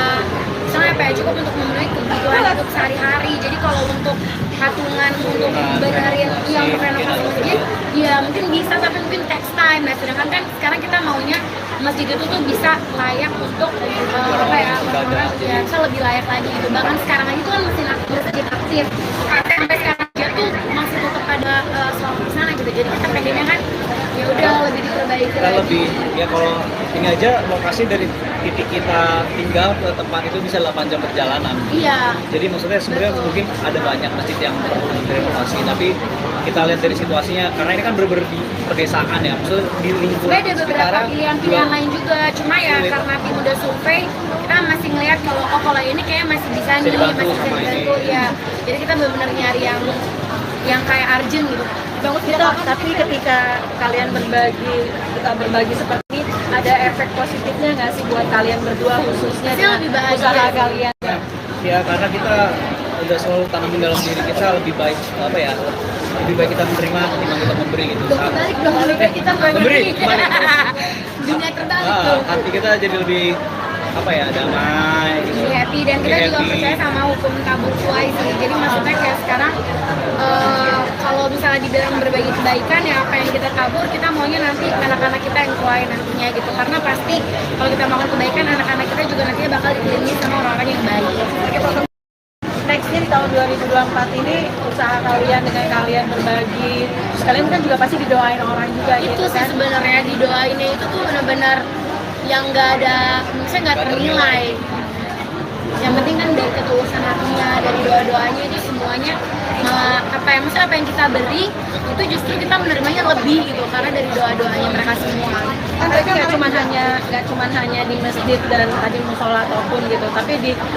misalnya apa ya, cukup untuk memenuhi kebutuhan untuk sehari-hari. Jadi kalau untuk patungan untuk benerin yang untuk renovasi masjid, ya mungkin bisa, tapi mungkin text time. Nah sedangkan kan sekarang kita maunya masjid itu tuh bisa layak untuk apa ya, orang ya bisa lebih layak lagi gitu. Bahkan sekarang aja tuh kan masjid aktif, sampai sekarang aja tuh masih tetap ada sholat di sana gitu. Jadi kita pengennya kan ya udah lebih diperbaiki kita lagi. lebih, ya kalau ini aja lokasi dari titik kita tinggal ke tempat itu bisa 8 jam perjalanan. Iya. Jadi maksudnya sebenarnya mungkin ada banyak masjid yang perlu direnovasi, tapi kita lihat dari situasinya, karena ini kan bener-bener di pedesaan ya, maksudnya di lingkungan Sebenarnya ada beberapa sekitaran pilihan-pilihan juga lain juga, cuma ya sulit. karena tim udah survei, kita masih ngeliat kalau ini kayak masih bisa nih, dibantu masih bisa sama ini. dibantu ya. Jadi kita benar-benar nyari yang kayak urgent gitu. Bagus gitu, tapi ketika kalian berbagi seperti ini, ada efek positifnya nggak sih buat kalian berdua khususnya Pasti dengan lebih bahagia usaha sih. kalian? Ya karena kita udah selalu tanamin dalam diri kita, lebih baik apa ya, lebih baik kita menerima ketimbang kita memberi gitu. Balik dong, lebih baik kita Memberi, kembali. Dunia terbalik tuh. Hati kita jadi lebih apa ya, damai gitu. Lebih happy, dan kita juga Happy. percaya sama hukum tabur tuai sih. Jadi maksudnya kayak sekarang kalau misalnya dibilang berbagi kebaikan, ya apa yang kita tabur kita maunya nanti anak-anak kita yang tuai nantinya gitu. Karena pasti kalau kita melakukan kebaikan, anak-anak kita juga nantinya bakal dikelilingi sama orang-orang yang baik. Nextnya di tahun 2024 ini usaha kalian dengan kalian berbagi, terus kalian kan juga pasti didoain orang juga Itu gitu sih kan? sebenarnya didoainnya itu tuh benar-benar yang nggak ada, misalnya nggak ternilai. Yang penting kan dari ketulusan hatinya, dari doa-doanya itu semuanya apa ya, misalnya apa yang kita beri itu justru kita menerimanya lebih gitu, karena dari doa-doanya mereka semua. Kan berarti nggak cuman hanya di masjid dan tadi musola ataupun gitu, tapi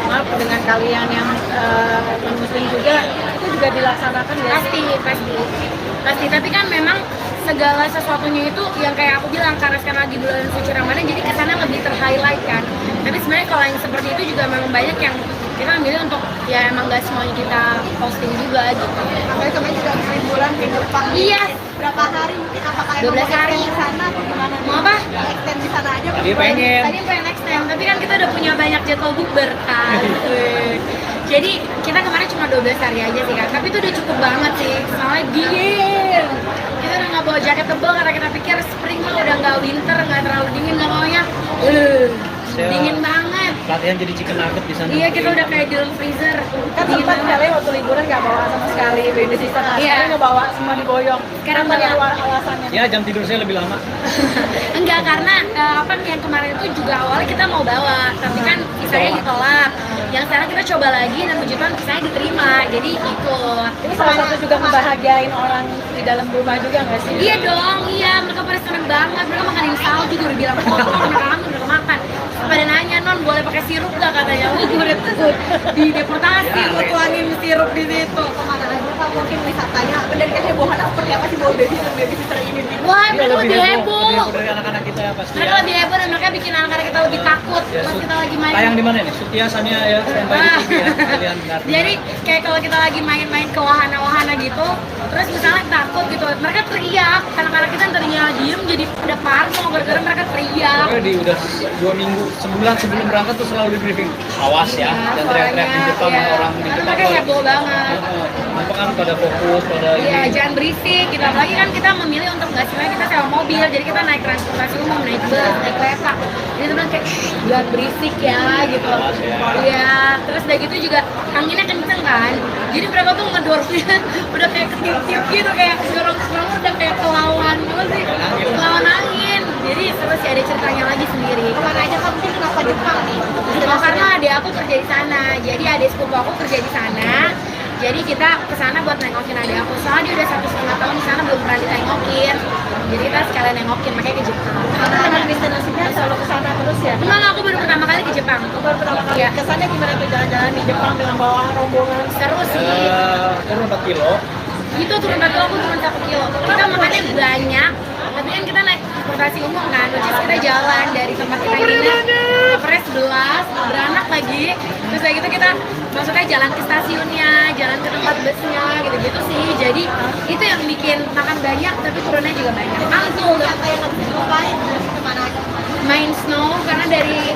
maaf dengan kalian yang non muslim juga itu juga dilaksanakan ya? Pasti, tapi kan memang segala sesuatunya itu yang kayak aku bilang, karena sekarang lagi bulan suci Ramadan, jadi kesana lebih ter-highlight kan. Tapi sebenarnya kalau yang seperti itu juga memang banyak yang kita ambil untuk ya emang gak semuanya kita posting juga gitu. Apalagi kemarin juga habis liburan ke Jepang. Iya. Berapa hari mungkin, apakah 12 hari. di sana atau gimana? Mau apa? Extend di sana aja. Tadi pengen. Tadi pengen extend, tapi kan kita udah punya banyak jadwal bukber kan. Jadi kita kemarin cuma 12 hari aja sih kan, tapi itu udah cukup banget sih, soalnya dingin. Kita udah nggak bawa jaket tebal karena kita pikir spring mah udah nggak winter, nggak terlalu dingin, nggak maunya dingin banget. Latihan jadi chicken nugget di sana. Iya, kita udah kayak di dalam freezer. Kan Dingin sempat banget. kalian waktu liburan nggak bawa sama sekali baby sister, Iya. sekarang nggak bawa, semua diboyong. Sekarang Apa bawa. alasannya? Ya jam tidur saya lebih lama. Enggak, karena apa yang kemarin itu juga awalnya kita mau bawa, tapi kan visanya ditolak. Yang sekarang kita coba lagi dan puji Tuhan visanya diterima, jadi ikut. Ini salah satu juga membahagiain orang di dalam rumah juga nggak sih? Iya dong, iya, mereka pada seneng banget, mereka makanin salju, gue udah bilang kotor, mereka makan. Pada nanya, non boleh pakai sirup gak katanya, gue udah di deportasi, gue tuangin sirup di situ. Kemana aja? Kak, mungkin wisatanya dan kehebohannya seperti apa sih bawa babysitter ini? Wah, Iya, mereka lebih heboh. dari anak-anak kita ya pasti. Mereka lebih heboh dan mereka bikin anak-anak kita lebih takut Ya, pas kita lagi main. tayang di mana nih? Sutia Sania ya, standby di TV ya. Kalian ngerti. Jadi kayak kalau kita lagi main-main ke wahana-wahana gitu, terus misalnya takut gitu, mereka teriak. Anak-anak kita yang tadinya diem jadi udah parno gara-gara mereka teriak. Pokoknya di udah 2 minggu, sebulan sebelum berangkat tuh selalu di briefing. Awas ya, dan teriak-teriak di depan ya, orang di karena depan. mereka heboh banget. Apa kan pada fokus pada Iya, ini. jangan berisik gitu. Apalagi kan kita memilih untuk nggak sebenarnya kita sewa mobil, jadi kita naik transportasi umum, naik bus, naik kereta. Jadi itu bilang kayak jangan berisik ya gitu. Awas ya. Iya, terus udah gitu juga anginnya kenceng kan. Jadi mereka tuh ngedorongnya udah kayak ketip-tip gitu, kayak dorong udah kayak kelawan juga sih, kelawan angin. Jadi seru sih, ada ceritanya lagi sendiri. Kemana aja kamu sih, kenapa Jepang nih? Oh, karena adik aku kerja di sana, jadi adik sepupu aku kerja di sana. Jadi kita ke sana buat nengokin adik aku. Soalnya dia udah 1,5 tahun di sana belum pernah ditengokin. Jadi kita sekalian nengokin, makanya ke Jepang. Karena teman destinasinya selalu ke sana terus ya. Enggak, aku baru pertama kali ke Jepang. Baru pertama kali Iya. kesannya gimana tuh jalan-jalan di Jepang dengan bawa rombongan? Seru sih. Turun 4 kilo. Itu turun 4 kilo, aku turun 1 kilo. Kita makannya banyak, tapi kan kita naik transportasi umum kan, terus kita jalan dari tempat kita nginep ke Pres 11, beranak lagi. Terus kayak gitu kita maksudnya jalan ke stasiunnya, jalan ke tempat busnya, gitu-gitu sih. Jadi itu yang bikin makan banyak, tapi turunnya juga banyak. Mantul, Apa yang harus dilupain? Kemana aja? main snow, karena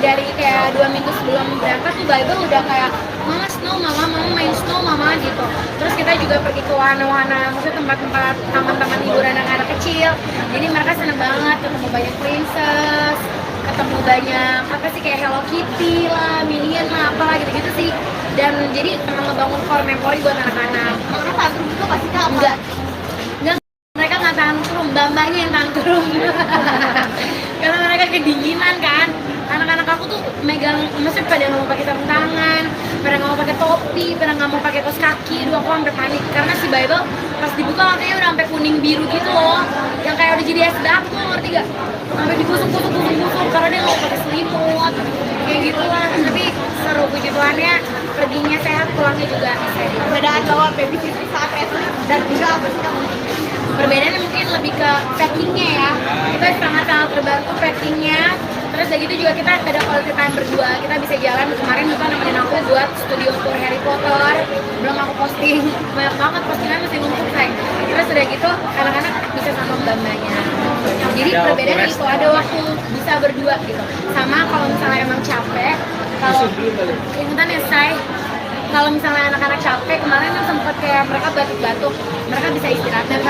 dari kayak 2 minggu sebelum berangkat tuh Bible udah kayak mama snow, mama main snow mama gitu. Terus kita juga pergi ke wahana-wahana, maksudnya tempat-tempat taman-taman hiburan anak-anak kecil. Jadi mereka seneng banget ketemu banyak princess, ketemu banyak apa sih kayak Hello Kitty lah, Minion lah, apalah gitu-gitu sih. Dan jadi emang ngebangun core memori buat anak-anak. Karena tantrum itu pasti Kak, Enggak, mereka nggak tantrum, bambanya yang tantrum. Karena mereka kedinginan kan. Anak-anak aku tuh megang, maksudnya pada nggak mau pakai sarung tangan, pada nggak mau pakai topi, pada nggak mau pakai kaos kaki. Dulu aku sampai panik karena si Bible pas dibuka katanya udah sampai kuning biru gitu loh, yang kayak udah jadi es batu, ngerti gak? Sampai digusuk-gusuk karena dia nggak mau pakai selimut, kayak gitu lah. Tapi seru, puji Tuhannya perginya sehat, pulangnya juga sehat. perbedaan bawa babysitter saat wrestling dan juga apa sih Kak? Perbedaannya mungkin lebih ke packingnya ya, kita sangat-sangat terbantu packingnya. Terus udah gitu juga kita ada quality time berdua, kita bisa jalan. Kemarin juga nemenin aku buat studio tour Harry Potter, belum aku posting, banyak banget postingan masih numpuk say. Terus udah gitu anak-anak bisa sama mbak-mbaknya. Jadi Ada perbedaannya waktu itu ada waktu bisa berdua gitu. Sama kalau misalnya emang capek, kalau ingetan ya say, kalau misalnya anak-anak capek, kemarin kan sempat kayak mereka batuk-batuk, mereka bisa istirahat dan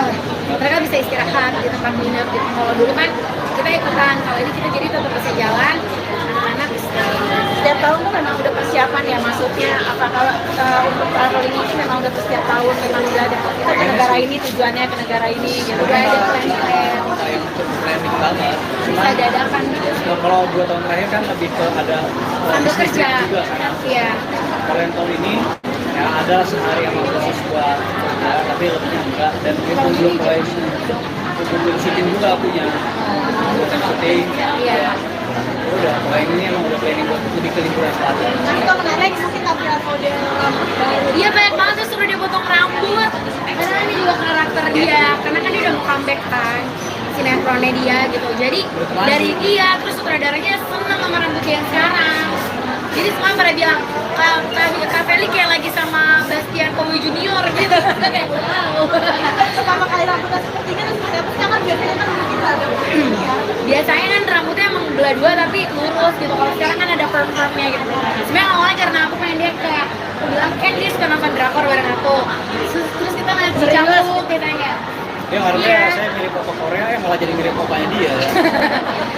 mereka bisa istirahat di tempat nginep gitu. Kalau dulu kan kita ikutan, kalau ini kita jadi tetap bisa jalan, anak-anak istirahat. Setiap tahun tuh memang udah persiapan ya masuknya. Apa kalau untuk traveling ini memang udah setiap tahun memang udah ada kita ke negara ini tujuannya ke negara ini gitu. Udah ada plan-plan, Yang planning banget. bisa dadakan gitu. Kalau 2 tahun terakhir kan lebih ke ada Sambil bisnis kerja, juga kan. iya. Kalau yang tahun ini ya ada sehari yang khusus buat kerja, tapi lebih enggak, dan itu belum mulai belum syuting juga punya bukan syuting. Iya. Udah, kalau ini emang udah planning buat lebih ke liburan selatan. Nah itu menarik mungkin tampilan model rambut baru. Iya banyak banget tuh suruh dia potong rambut. Karena ini juga karakter dia, karena kan dia udah mau comeback kan sinetronnya dia gitu. Jadi dari dia terus sutradaranya seneng sama rambut dia yang sekarang. Jadi semua pada bilang Kak Feli kayak lagi sama Bastian Kowi Junior gitu. Kayak wow. Pertama kali rambutnya seperti ini terus seperti apa sih? Kan biasanya kan kita ada ya. Biasanya kan rambutnya emang belah dua tapi lurus gitu. Kalau sekarang kan ada perm-permnya gitu. Sebenarnya awalnya karena aku pengen dia kayak aku bilang kan dia suka nonton drakor bareng aku. Terus kita ngeliat si Canggu katanya. Dia harusnya Iya. saya mirip papa Korea, ya malah jadi mirip papanya dia.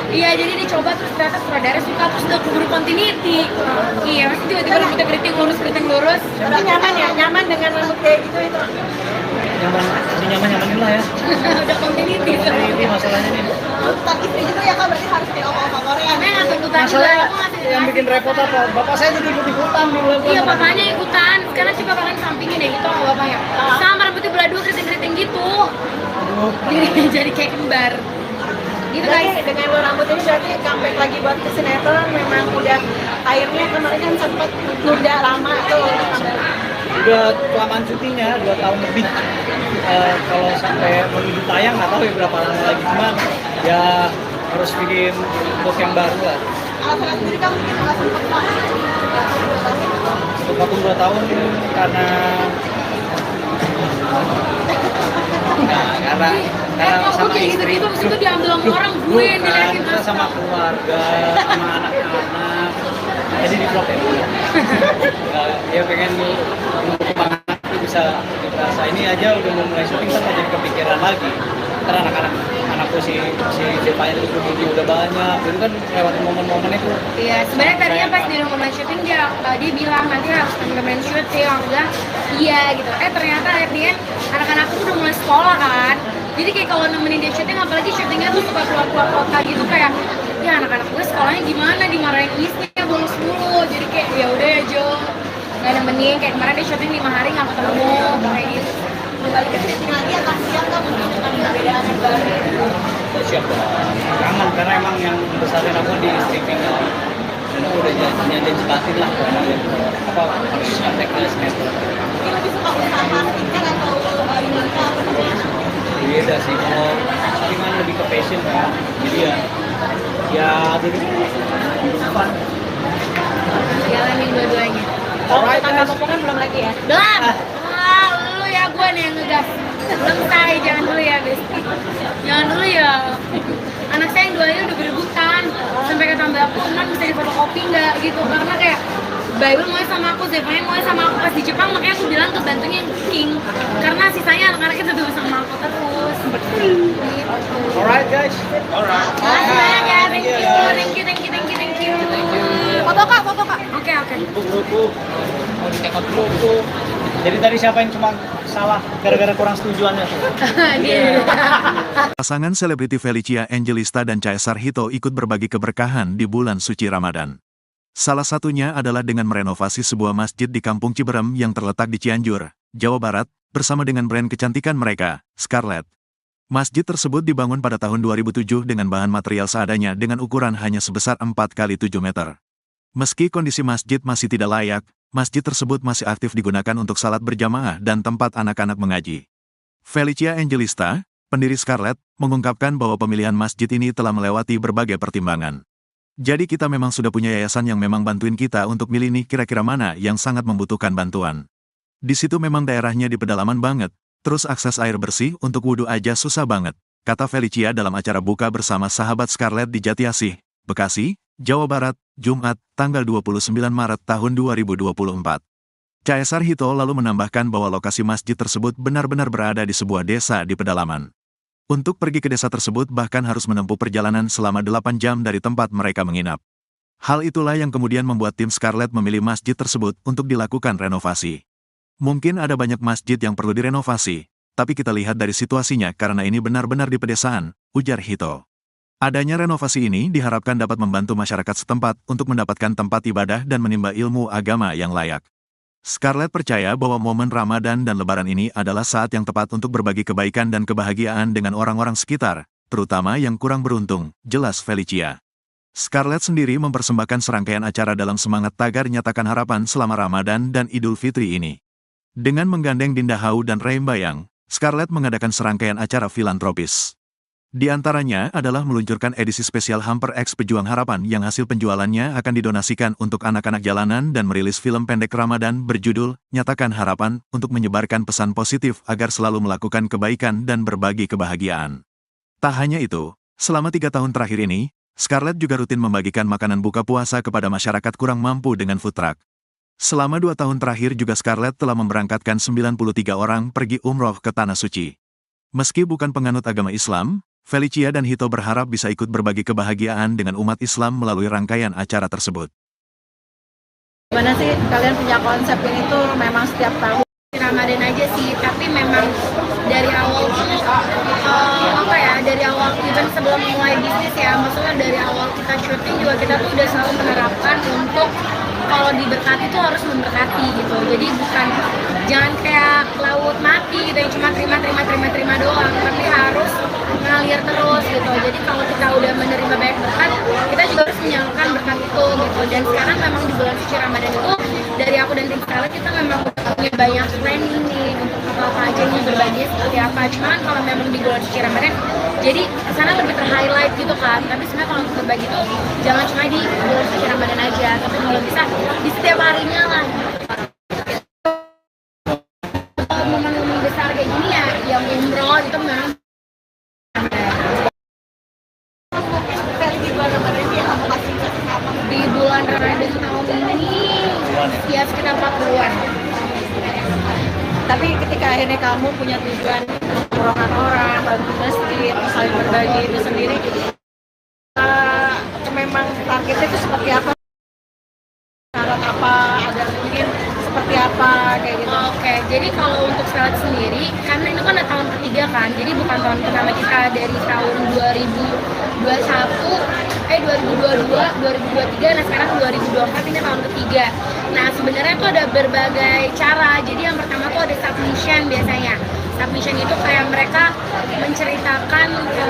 Iya, jadi dicoba terus ternyata sutradara suka terus udah keburu continuity. Iya, masih tiba-tiba rambutnya keriting lurus. Tapi nyaman ya, nyaman dengan rambut kayak gitu itu. Nyaman, lebih nyaman-nyamanin lah ya. Udah continuity. Ini masalahnya nih. Tuntutan istri juga ya Kak, berarti harus kayak oma-oma Korea. Karena nggak tuntutan juga, Masalahnya aku ngasih yang bikin repot apa? Bapak saya jadi ikut-ikutan di bulan Iya, bapaknya ikutan. Sekarang coba kalian sampingin deh gitu sama bapaknya. Sama rambutnya belah dua keriting-keriting gitu. Aduh. Jadi kayak kembar. Gitu Berarti guys. dengan lo rambut ini berarti comeback lagi buat ke sinetron memang udah akhirnya kemarin kan sempet nunda lama tuh. udah kelamaan syutingnya 2 tahun lebih. Kalau sampai menuju tayang nggak tahu ya berapa lama lagi, cuman ya harus bikin book yang baru lah. Alasan sendiri kamu mungkin nggak sempat Vakum 2 tahun karena karena kok sama kayak istri. gitu-gitu, abis itu diambil sama orang, gue yang Bukan, diliatin kita sama keluarga, sama anak-anak. Jadi di vlog ya. Ya pengen semangat tuh bisa ini aja udah mau mulai syuting kan jadi kepikiran lagi. Karena anakku si Zepanya itu udah banyak, jadi kan lewatin momen-momen itu. Iya, sebenarnya tadinya pas di rumah syuting dia bilang nanti harus temen syuting, aku bilang iya gitu. Ternyata at the end anak-anakku udah mulai sekolah kan. Jadi kayak kalau nemenin dia syuting, apalagi syutingnya tuh suka keluar-keluar kota gitu, kayak ya anak-anak gue sekolahnya gimana, dimarahin istrinya bolos mulu. Jadi kayak ya udah ya Jo, nggak nemenin. Kayak kemarin dia syuting 5 hari nggak ketemu, kayak gitu. kembali ke syuting lagi akan siap nggak mungkin dengan perbedaan yang baru? Siap dong. Kangen karena emang yang besarin aku di streaming kan. Dan aku udah janji batin lah apa harus sampai ke sinetron. Mungkin lebih suka usaha marketing kan atau Indonesia apa namanya? Beda sih, kalau saringan lebih ke passion kan. Jadi ya jadi fun. Jalanin dua-duanya. Kalau tambah potongan belum lagi ya? Belum. Lu ya, gue nih yang ngegas. Belum say, jangan dulu ya, Besti. Jangan dulu ya. Anak saya yang 2 udah berebutan. Sampai kata Mbak aku, "Man, bisa difotokopi nggak?" gitu. Karena kayak Bible mau sama aku, Zephania mau sama aku pas di Jepang, makanya aku bilang tuh bantunya yang King. Karena sisanya anak-anaknya tetap sama aku terus. Gitu. Alright guys. Alright. Makasih banyak ya, thank you. Foto kak, foto kak. Oke. Lupuk. Mau ditekot lupuk. Jadi tadi siapa yang cuma salah gara-gara kurang setujuannya tuh? Dia. Pasangan selebriti Felicia Angelista dan Caesar Hito ikut berbagi keberkahan di bulan suci Ramadan. Salah satunya adalah dengan merenovasi sebuah masjid di Kampung Ciberem yang terletak di Cianjur, Jawa Barat, bersama dengan brand kecantikan mereka, Scarlett. Masjid tersebut dibangun pada tahun 2007 dengan bahan material seadanya dengan ukuran hanya sebesar 4x7 meter. Meski kondisi masjid masih tidak layak, masjid tersebut masih aktif digunakan untuk salat berjamaah dan tempat anak-anak mengaji. Felicia Angelista, pendiri Scarlett, mengungkapkan bahwa pemilihan masjid ini telah melewati berbagai pertimbangan. Jadi kita memang sudah punya yayasan yang memang bantuin kita untuk milih nih kira-kira mana yang sangat membutuhkan bantuan. Di situ memang daerahnya di pedalaman banget, terus akses air bersih untuk wudhu aja susah banget, kata Felicia dalam acara buka bersama sahabat Scarlett di Jatiasih, Bekasi, Jawa Barat, Jumat, tanggal 29 Maret tahun 2024. Caesar Hito lalu menambahkan bahwa lokasi masjid tersebut benar-benar berada di sebuah desa di pedalaman. Untuk pergi ke desa tersebut bahkan harus menempuh perjalanan selama 8 jam dari tempat mereka menginap. Hal itulah yang kemudian membuat tim Scarlett memilih masjid tersebut untuk dilakukan renovasi. Mungkin ada banyak masjid yang perlu direnovasi, tapi kita lihat dari situasinya karena ini benar-benar di pedesaan, ujar Hito. Adanya renovasi ini diharapkan dapat membantu masyarakat setempat untuk mendapatkan tempat ibadah dan menimba ilmu agama yang layak. Scarlett percaya bahwa momen Ramadan dan Lebaran ini adalah saat yang tepat untuk berbagi kebaikan dan kebahagiaan dengan orang-orang sekitar, terutama yang kurang beruntung, jelas Felicia. Scarlett sendiri mempersembahkan serangkaian acara dalam semangat tagar nyatakan harapan selama Ramadan dan Idul Fitri ini. Dengan menggandeng Dinda Hau dan Reim Bayang, Scarlett mengadakan serangkaian acara filantropis. Di antaranya adalah meluncurkan edisi spesial Hamper X Pejuang Harapan yang hasil penjualannya akan didonasikan untuk anak-anak jalanan dan merilis film pendek Ramadan berjudul Nyatakan Harapan untuk menyebarkan pesan positif agar selalu melakukan kebaikan dan berbagi kebahagiaan. Tak hanya itu, selama 3 tahun terakhir ini, Scarlett juga rutin membagikan makanan buka puasa kepada masyarakat kurang mampu dengan food truck. Selama 2 tahun terakhir juga Scarlett telah memberangkatkan 93 orang pergi umroh ke Tanah Suci. Meski bukan penganut agama Islam, Felicia dan Hito berharap bisa ikut berbagi kebahagiaan dengan umat Islam melalui rangkaian acara tersebut. Gimana sih kalian punya konsep ini tuh memang setiap tahun? Ramadan aja sih, tapi memang dari awal dari awal even sebelum mulai bisnis ya, maksudnya dari awal kita syuting juga kita tuh udah selalu menerapkan untuk kalau diberkati tuh harus memberkati gitu. Jadi jangan kayak laut mati gitu yang cuma terima doang, tapi harus mengalir terus gitu. Jadi kalau kita udah menerima banyak berkat, kita juga harus menyalurkan berkat itu gitu. Dan sekarang memang di bulan suci Ramadan itu dari aku dan tim Scarlett kita memang punya banyak planning nih untuk apa aja nih berbagi seperti apa. Cuman kalau memang di bulan suci Ramadan, jadi kesana lebih ter-highlight gitu kan. Tapi sebenarnya kalau untuk berbagi tuh jangan cuma di bulan suci Ramadan aja, tapi kalau bisa di setiap harinya lah. Momen-momen besar kayak gini ya, yang umroh itu memang Versi bulan Ramadan yang kamu kasih ke siapa? di bulan Ramadan tahun ini ya sekitar 40-an. Tapi ketika akhirnya kamu punya tujuan umrohkan orang, bantu masjid, saling berbagi itu sendiri, memang targetnya itu seperti apa? Syarat apa? Ada mungkin seperti apa kayak gitu? Oke, jadi kalau untuk salat sendiri, karena itu kan udah tahun ketiga kan, jadi bukan tahun pertama kita dari tahun 2022, 2023, nah sekarang 2024 ini tahun ketiga. Nah sebenarnya itu ada berbagai cara, jadi yang pertama tuh ada submission biasanya. Submission itu kayak mereka menceritakan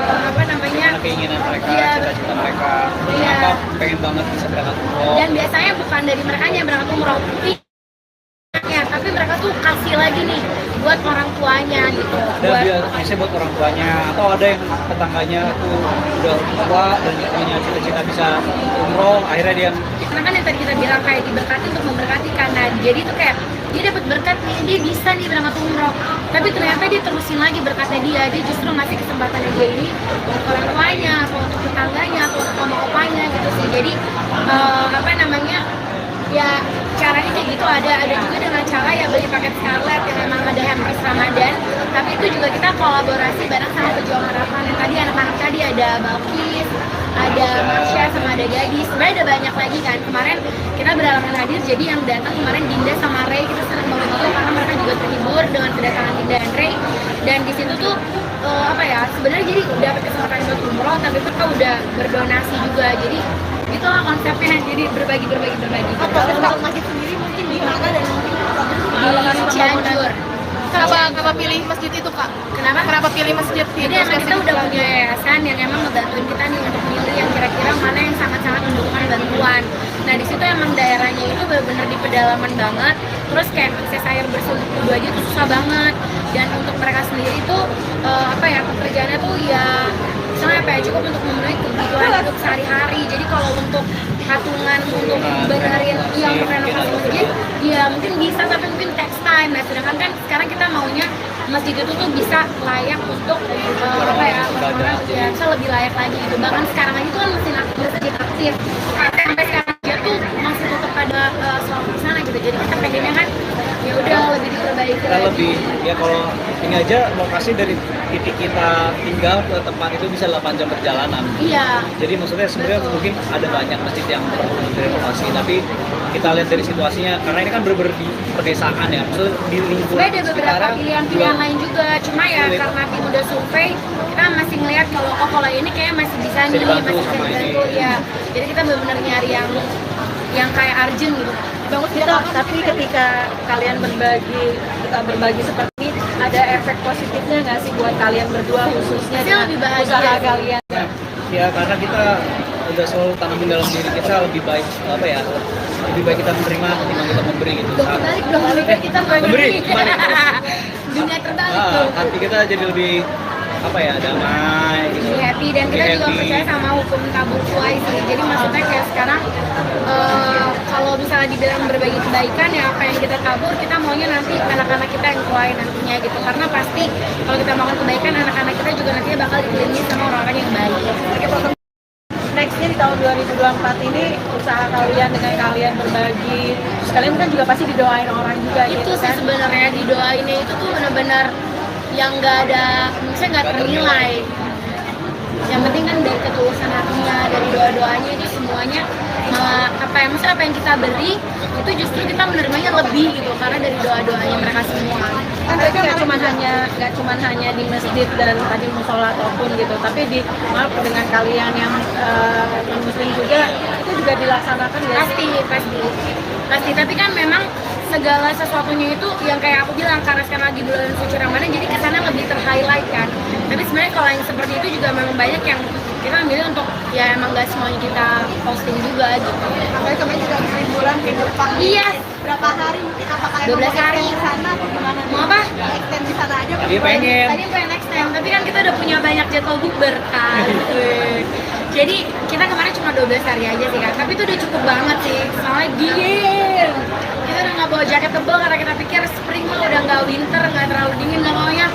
apa namanya, keinginan mereka, Iya. cita-cita mereka, Iya. kenapa pengen banget bisa berangkat umroh. dan biasanya bukan dari mereka yang berangkat umroh, tapi mereka tuh kasih lagi nih buat orang tuanya gitu. Ada biasanya buat orang tuanya, atau ada yang tetangganya tuh udah tua dan punya cita-cita bisa umroh, akhirnya dia Karena kan yang tadi kita bilang kayak diberkati untuk memberkati karena jadi tuh kayak dia dapat berkat nih, dia bisa nih berangkat umroh, tapi ternyata dia terusin lagi berkatnya dia justru ngasih kesempatannya dia ini untuk orang tuanya atau untuk tetangganya atau untuk oma opanya gitu sih. Jadi apa namanya, ya caranya kayak gitu. Ada juga dengan cara ya beli paket Scarlet yang memang ada hampers Ramadan, tapi itu juga kita kolaborasi bareng sama pejuang harapan. Yang tadi anak-anak tadi ada Balkis, ada Marsha, sama ada Gadis. Sebenarnya ada banyak lagi kan. Kemarin kita beralangan hadir, jadi yang datang kemarin Dinda sama Ray, kita senang banget itu karena mereka juga terhibur dengan kedatangan Dinda dan Ray. Dan di situ tuh apa ya, sebenarnya jadi dapat kesempatan buat umroh, tapi mereka udah berdonasi juga. Jadi itulah konsepnya, jadi berbagi. Kalau untuk masjid sendiri mungkin di mana dan mungkin Di Cianjur. Kenapa pilih masjid itu, Kak? Kenapa pilih masjid Jadi emang kita udah punya yayasan yang emang ngebantuin kita nih untuk milih yang kira-kira mana yang sangat-sangat membutuhkan bantuan. Nah di situ emang daerahnya itu benar-benar di pedalaman banget. Terus kayak akses air bersih untuk kedua aja itu susah banget. Dan untuk mereka sendiri itu apa ya, pekerjaannya tuh ya misalnya apa ya, cukup untuk memenuhi kebutuhan untuk sehari-hari. Jadi kalau untuk patungan untuk benerin yang untuk renovasi masjid, ya mungkin bisa, tapi mungkin text time. Nah sedangkan kan sekarang kita maunya masjid itu tuh bisa layak untuk apa ya, orang ya bisa lebih layak lagi gitu. Bahkan sekarang aja tuh kan masjid aktif. Sampai sekarang aja tuh masih tetap ada sholat di sana gitu. Jadi kita pengennya kan ya udah lebih diperbaiki kita lagi. lebih ya, kalau ini aja lokasi dari titik kita tinggal ke tempat itu bisa 8 jam perjalanan. Iya. Jadi maksudnya sebenarnya mungkin ada banyak masjid yang perlu direnovasi, tapi kita lihat dari situasinya, karena ini kan bener-bener di pedesaan ya, maksudnya di lingkungan Sebenarnya ada beberapa sekitaran pilihan-pilihan juga lain juga, cuma ya sulit. karena tim udah survei, kita masih ngelihat kalau ini kayak masih bisa nih, dibantu masih bisa sama ini. dibantu ya. Jadi kita benar-benar nyari yang kayak urgent gitu. Bagus gitu, tapi ketika kalian berbagi seperti ini, ada efek positifnya nggak sih buat kalian berdua khususnya Pasti dengan lebih bahagia usaha sih. kalian? Ya karena kita udah selalu tanamin dalam diri kita lebih baik apa ya, lebih baik kita menerima ketimbang kita memberi gitu. Kebalik dong, lebih baik kita memberi, memberi. kebalik. Dunia terbalik tuh. Hati kita jadi lebih apa ya, damai gitu. Lebih happy, dan kita Lebih juga happy. percaya sama hukum tabur tuai sih. Jadi maksudnya kayak sekarang kalau misalnya dibilang berbagi kebaikan ya apa yang kita tabur, kita maunya nanti anak-anak kita yang tuai nantinya gitu. Karena pasti kalau kita melakukan kebaikan, anak-anak kita juga nantinya bakal dikelilingi sama orang-orang yang baik. Nextnya di tahun 2024 ini usaha kalian dengan kalian berbagi, terus kalian kan juga pasti didoain orang juga Itu gitu sih kan? sebenarnya didoainnya itu tuh benar-benar yang nggak ada, misalnya nggak ternilai. Yang penting kan dari ketulusan hatinya, dari doa-doanya itu semuanya apa ya, maksudnya apa yang kita beri itu justru kita menerimanya lebih gitu, karena dari doa-doanya mereka semua. Kan berarti nggak cuma hanya di masjid dan tadi musola ataupun gitu, tapi di maaf dengan kalian yang non muslim juga itu juga dilaksanakan ya? Pasti, tapi kan memang segala sesuatunya itu yang kayak aku bilang, karena sekarang lagi bulan suci Ramadan, jadi kesana lebih ter-highlight kan. Tapi sebenarnya kalau yang seperti itu juga memang banyak yang kita ambil untuk ya emang gak semuanya kita posting juga gitu. Apalagi kemarin juga habis liburan ke Jepang. Iya, berapa hari mungkin apakah 12 hari. di sana atau gimana? Mau apa? Extend di sana aja. Tadi pengen. Tadi pengen extend, tapi kan kita udah punya banyak jadwal bukber kan. Jadi kita kemarin cuma 12 hari aja sih kan, tapi itu udah cukup banget sih. Soalnya dingin. Kita udah nggak bawa jaket tebal karena kita pikir spring mah udah nggak winter, nggak terlalu dingin, nggak maunya.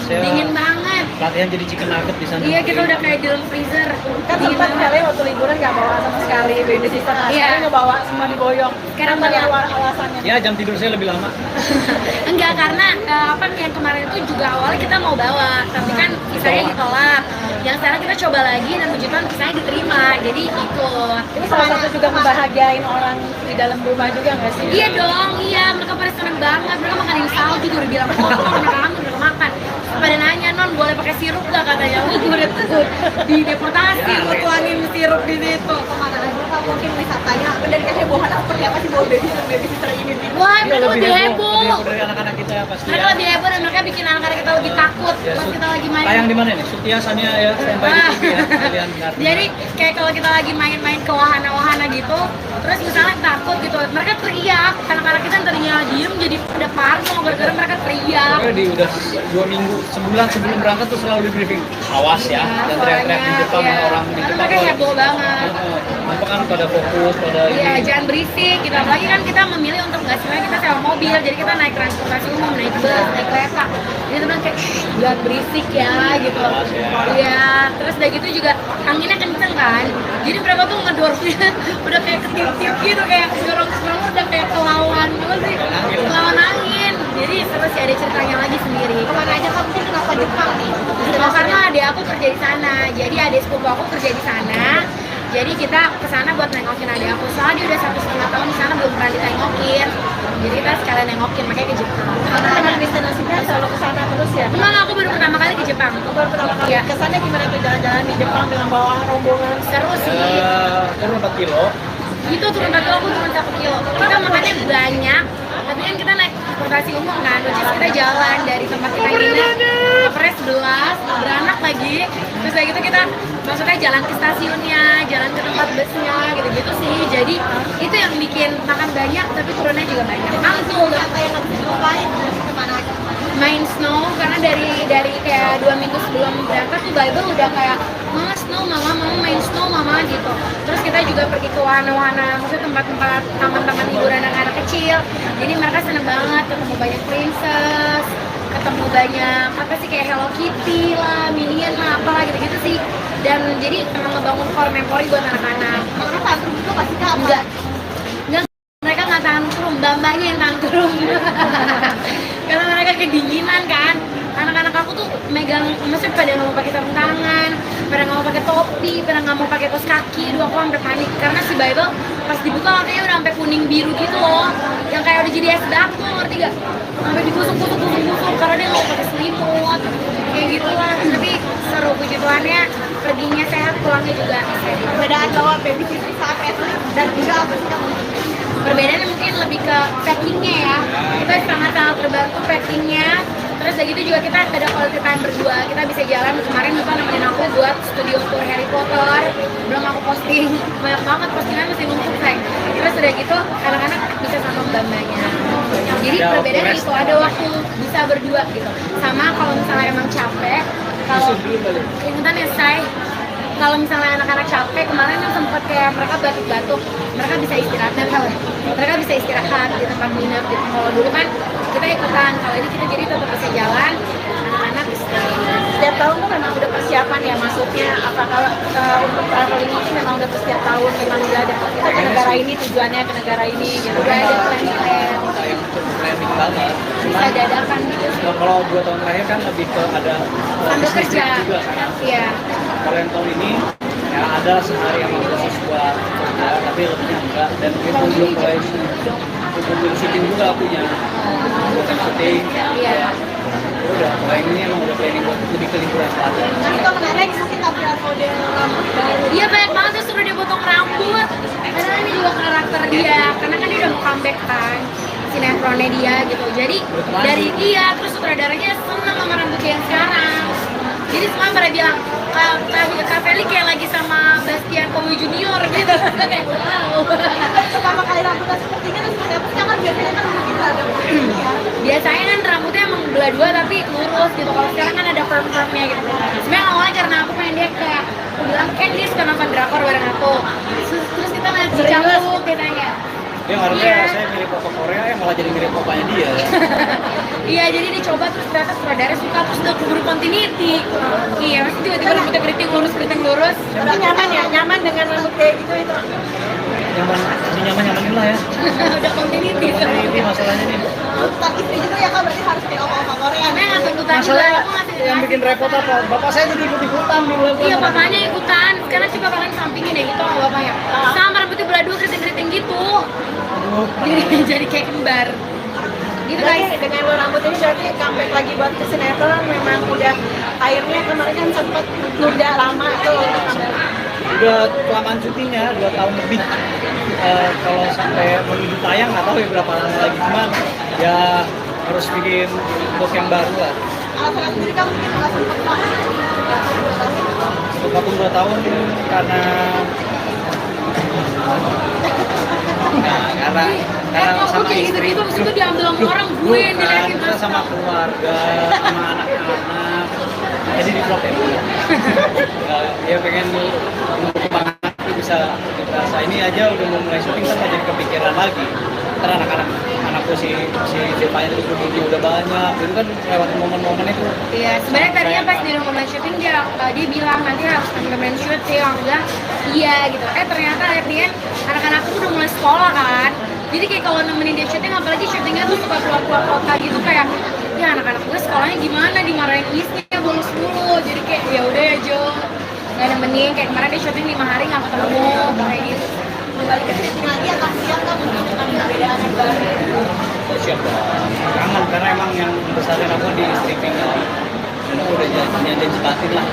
Dingin banget. Latihan jadi chicken nugget di sana. Iya, kita udah kayak di dalam freezer. Kan Dingin sempat banget. kalian waktu liburan nggak bawa sama sekali baby sister. Iya. Sekarang ngebawa semua diboyong. Sekarang Apa nih bawa. alasannya? Ya jam tidur saya lebih lama. Enggak, karena apa yang kemarin itu juga awalnya kita mau bawa, tapi kan visanya ditolak. Yang sekarang kita coba lagi dan puji Tuhan visanya diterima, jadi ikut. Ini salah satu juga membahagiain orang di dalam rumah juga nggak sih? Iya dong, iya, mereka pada seneng banget. Mereka makanin salju juga udah bilang, oh mereka kangen, mereka makan. Pada nanya, non boleh pakai sirup gak katanya? Gue udah di deportasi, gue tuangin sirup di situ. Kemana aja Kak, mungkin wisatanya dan kehebohan seperti apa sih bawa baby sister ini? Wah, Iya, mereka lebih heboh. dari anak-anak kita ya pasti. Mereka Ya. lebih heboh dan mereka bikin anak-anak kita lebih takut Ya, pas kita lagi main. tayang di mana nih? Sutia Sania ya, standby di TV ya. Kalian ngerti. Jadi kayak kalau kita lagi main-main ke wahana-wahana gitu, terus misalnya takut gitu, mereka teriak. Anak-anak kita yang tadinya diem jadi pada parno gara-gara mereka teriak. Pokoknya di udah 2 minggu, sebulan sebelum berangkat tuh selalu di briefing. Awas ya, dan teriak-teriak di depan ya. orang di Karena depan. mereka heboh banget. Apa kan pada fokus pada Iya, ini. jangan berisik gitu. Apalagi kan kita memilih untuk nggak sebenarnya kita sewa mobil, jadi kita naik transportasi umum, naik bus, naik kereta. Jadi teman kayak jangan berisik ya gitu. Awas ya. Iya, terus udah gitu juga anginnya kenceng kan. Jadi mereka tuh ngedorongnya udah kayak ketiup-tiup gitu, kayak dorong-dorong udah kayak kelawan apa sih? Kelawan angin. Jadi terus sih ada ceritanya lagi sendiri. Kemana aja Kak, mungkin kenapa Jepang nih? Oh, karena adik aku kerja di sana, jadi adik sepupu aku kerja di sana. Jadi kita ke sana buat nengokin adik aku. Soalnya dia udah 1,5 tahun di sana belum pernah ditengokin. Jadi kita sekalian nengokin, makanya ke Jepang. Karena dengan destinasinya selalu ke sana terus ya. Emang aku baru pertama kali ke Jepang. Baru pertama kali Iya. kesannya gimana tuh jalan-jalan di Jepang dengan bawa rombongan? Seru sih. Turun 4 kilo. Itu turun 1 aku turun 1 kilo. Kita makannya banyak, tapi kan kita naik transportasi umum kan, which is kita jalan dari tempat kita nginep ke Pres 11, beranak lagi. Terus kayak gitu kita maksudnya jalan ke stasiunnya, jalan ke tempat busnya, gitu-gitu sih. Jadi itu yang bikin makan banyak, tapi turunnya juga banyak. Mantul, Apa yang harus dilupain? Kemana aja? main snow karena dari kayak 2 minggu sebelum berangkat tuh Bible udah kayak mama snow mama main snow mama gitu. Terus kita juga pergi ke wahana-wahana, maksudnya tempat-tempat taman-taman hiburan anak-anak kecil. Jadi mereka seneng banget ketemu banyak princess, ketemu banyak apa sih kayak Hello Kitty lah, Minion lah, apalah gitu-gitu sih. Dan jadi emang ngebangun core memory buat anak-anak. Karena tantrum itu pasti Kak. Enggak, mereka nggak tantrum, bambanya yang tantrum. Karena mereka kedinginan kan. Anak-anak aku tuh megang, maksudnya pada nggak mau pakai sarung tangan, pada nggak mau pakai topi, pada nggak mau pakai kaos kaki. Aduh, aku sampai panik karena si Bible pas dibuka katanya udah sampai kuning biru gitu loh, yang kayak udah jadi es batu, ngerti gak? Sampai digusuk-gusuk karena dia nggak mau pakai selimut, kayak gitu lah. Tapi seru, puji Tuhannya perginya sehat, pulangnya juga sehat. Perbedaan bawa baby sister saat traveling dan juga apa sih Kak? Perbedaannya mungkin lebih ke packingnya ya, kita sangat-sangat terbantu packingnya. Terus udah gitu juga kita ada quality time berdua, kita bisa jalan. Kemarin Lupa nemenin aku buat studio tour Harry Potter, belum aku posting, banyak banget postingan masih numpuk say. Terus udah gitu anak-anak bisa sama mbak-mbaknya. Jadi Ada perbedaannya waktu itu ada waktu bisa berdua gitu. Sama kalau misalnya emang capek, kalau ingetan ya say, kalau misalnya anak-anak capek, kemarin yang sempet kayak mereka batuk-batuk, mereka bisa istirahat, mereka bisa istirahat di tempat nginep gitu. Kalau dulu kan kita ikutan, kalau ini kita jadi tetap bisa jalan, anak-anak istirahat. Setiap tahun tuh memang udah persiapan ya masuknya. Apakah untuk traveling ini memang udah setiap tahun memang udah ada kita ke negara ini tujuannya ke negara ini gitu. Udah ada plan-plan, Saya planning banget. bisa dadakan gitu. Nah, kalau 2 tahun terakhir kan lebih ke ada Sambil business kerja, trip juga kan. iya. Kalau yang tahun ini ya ada sehari yang khusus buat kerja, tapi lebihnya enggak. Dan itu belum mulai syuting juga punya buat syuting. Iya. Udah mulai ini emang udah planning buat lebih ke liburan selatan. Itu menarik mungkin tampilan model rambut baru. Iya banyak banget tuh suruh dia potong rambut. Karena ini juga karakter dia, karena kan dia udah mau comeback kan sinetronnya dia gitu. Jadi dari dia terus sutradaranya seneng sama rambut dia yang sekarang. Jadi semua pada bilang Kak Feli kayak lagi sama Bastian Kowi Junior gitu. Kayak wow. Pertama kali rambutnya seperti ini terus seperti apa sih? Kan biasanya kan begitu ada Biasanya kan rambutnya emang belah dua tapi lurus gitu. Kalau sekarang kan ada perm-permnya gitu. Sebenarnya awalnya karena aku pengen dia kayak, aku bilang kan dia suka nonton drakor bareng aku. Terus kita main cicambuk katanya. Dia ngarepnya saya mirip Papa Korea, malah jadi mirip papanya dia. Iya, jadi dicoba terus ternyata sutradara suka terus udah keburu continuity. Iya, masih tiba-tiba rambutnya keriting lurus. Tapi nyaman ya, nyaman dengan rambut kayak gitu itu. Nyaman-nyamanin lah ya. Udah continuity. Ini masalahnya nih. tuntutan istri juga ya Kak, berarti harus kayak oma-oma Korea. Karena nggak tuntutan juga, Masalah aku ngasih yang bikin repot apa? Bapak saya jadi ikut-ikutan di bulan. Iya, papanya ikutan. Sekarang coba kalian sampingin deh gitu sama bapaknya. Sama rambutnya belah dua keriting-keriting gitu. Aduh. Jadi kayak kembar. Gitu guys. Berarti dengan rambut ini berarti comeback lagi buat ke sinetron, memang udah akhirnya kemarin kan sempat nunda lama tuh untuk comeback. Udah kelamaan syutingnya 2 tahun lebih. Kalau sampai menuju tayang nggak tahu ya berapa lama lagi, cuman ya harus bikin look yang baru lah. Alasan sendiri kamu mungkin nggak sempat banget. Untuk vakum 2 tahun karena karena Kok sama kayak istri. gitu-gitu abis itu diambil sama orang, gue yang diliatin Kita sama keluarga, sama anak-anak, jadi di vlog ya. Ya pengen nunggu anak itu bisa ini aja udah mau mulai syuting kan jadi kepikiran lagi. Ntar anakku si Zevanya itu udah banyak, itu kan lewat momen-momen itu. Iya, sebenarnya tadinya pas di rumah syuting dia bilang nanti harus temen syuting, aku bilang iya gitu. Ternyata akhirnya anak-anakku udah mulai sekolah kan. Jadi kayak kalau nemenin dia syuting, apalagi syutingnya tuh suka keluar-keluar kota gitu kayak, ya anak-anak gue sekolahnya gimana, dimarahin istri bolos mulu. Jadi kayak ya udah ya Jo, nggak nemenin. Kayak kemarin dia syuting 5 hari nggak ketemu kayak gitu. Balik ke syuting lagi atau siap nggak mungkin dengan perbedaan yang baru? Siap dong. Kangen karena emang yang besarin aku di stripping dan aku udah janjian sebatin lah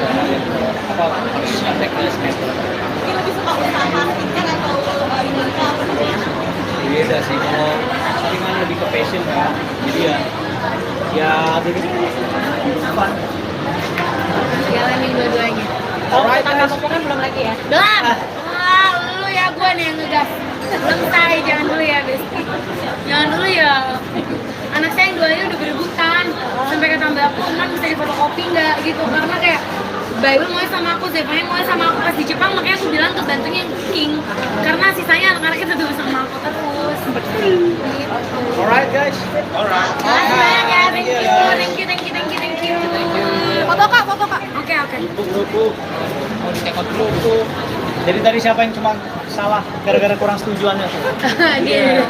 apa harus sampai ke sinetron. Mungkin lebih suka usaha marketing kan atau ini apa namanya? Beda sih, kalau syuting kan lebih ke passion kan, jadi ya jadi fun. Jalanin dua-duanya. Kalau kita kamu kan belum lagi ya. Belum. Lu ya, gue nih yang ngegas. Belum say, jangan dulu ya, Besti. Jangan dulu ya. Anak saya yang 2 ini udah berebutan. Sampai kata mbak aku, "Man, bisa difotokopi nggak?" gitu. Karena kayak Bible mau sama aku, Zevanya mau sama aku pas di Jepang, makanya aku bilang ke bantunya yang cooking. Karena sisanya anak-anaknya tetap sama aku terus. Gitu. Alright guys, alright. Makasih banyak ya, thank you. Foto Kak. Oke. Grup mau dicekot dulu. Jadi tadi siapa yang cuma salah gara-gara kurang setujuannya? Dia.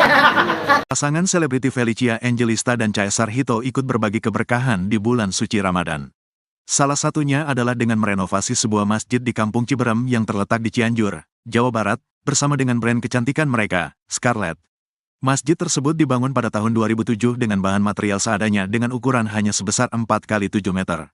Pasangan selebriti Felicia Angelista dan Caesar Hito ikut berbagi keberkahan di bulan suci Ramadan. Salah satunya adalah dengan merenovasi sebuah masjid di Kampung Ciberem yang terletak di Cianjur, Jawa Barat, bersama dengan brand kecantikan mereka, Scarlett. Masjid tersebut dibangun pada tahun 2007 dengan bahan material seadanya dengan ukuran hanya sebesar 4 kali 7 meter.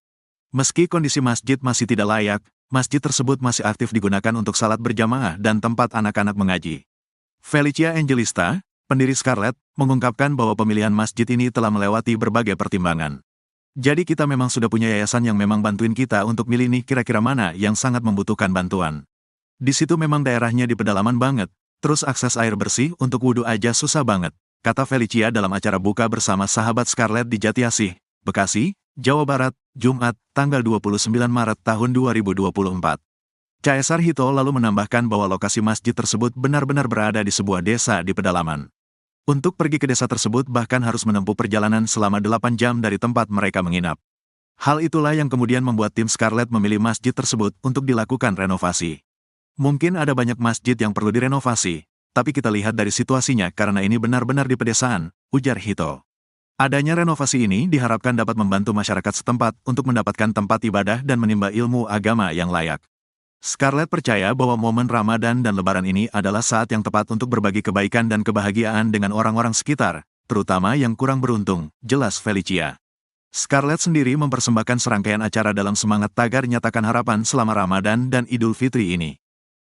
Meski kondisi masjid masih tidak layak, masjid tersebut masih aktif digunakan untuk salat berjamaah dan tempat anak-anak mengaji. Felicia Angelista, pendiri Scarlett, mengungkapkan bahwa pemilihan masjid ini telah melewati berbagai pertimbangan. Jadi kita memang sudah punya yayasan yang memang bantuin kita untuk milih nih kira-kira mana yang sangat membutuhkan bantuan. Di situ memang daerahnya di pedalaman banget, terus akses air bersih untuk wudhu aja susah banget, kata Felicia dalam acara buka bersama sahabat Scarlett di Jatiasih, Bekasi, Jawa Barat, Jumat, tanggal 29 Maret tahun 2024. Caesar Hito lalu menambahkan bahwa lokasi masjid tersebut benar-benar berada di sebuah desa di pedalaman. Untuk pergi ke desa tersebut bahkan harus menempuh perjalanan selama 8 jam dari tempat mereka menginap. Hal itulah yang kemudian membuat tim Scarlett memilih masjid tersebut untuk dilakukan renovasi. Mungkin ada banyak masjid yang perlu direnovasi, tapi kita lihat dari situasinya karena ini benar-benar di pedesaan, ujar Hito. Adanya renovasi ini diharapkan dapat membantu masyarakat setempat untuk mendapatkan tempat ibadah dan menimba ilmu agama yang layak. Scarlett percaya bahwa momen Ramadan dan Lebaran ini adalah saat yang tepat untuk berbagi kebaikan dan kebahagiaan dengan orang-orang sekitar, terutama yang kurang beruntung, jelas Felicia. Scarlett sendiri mempersembahkan serangkaian acara dalam semangat tagar nyatakan harapan selama Ramadan dan Idul Fitri ini.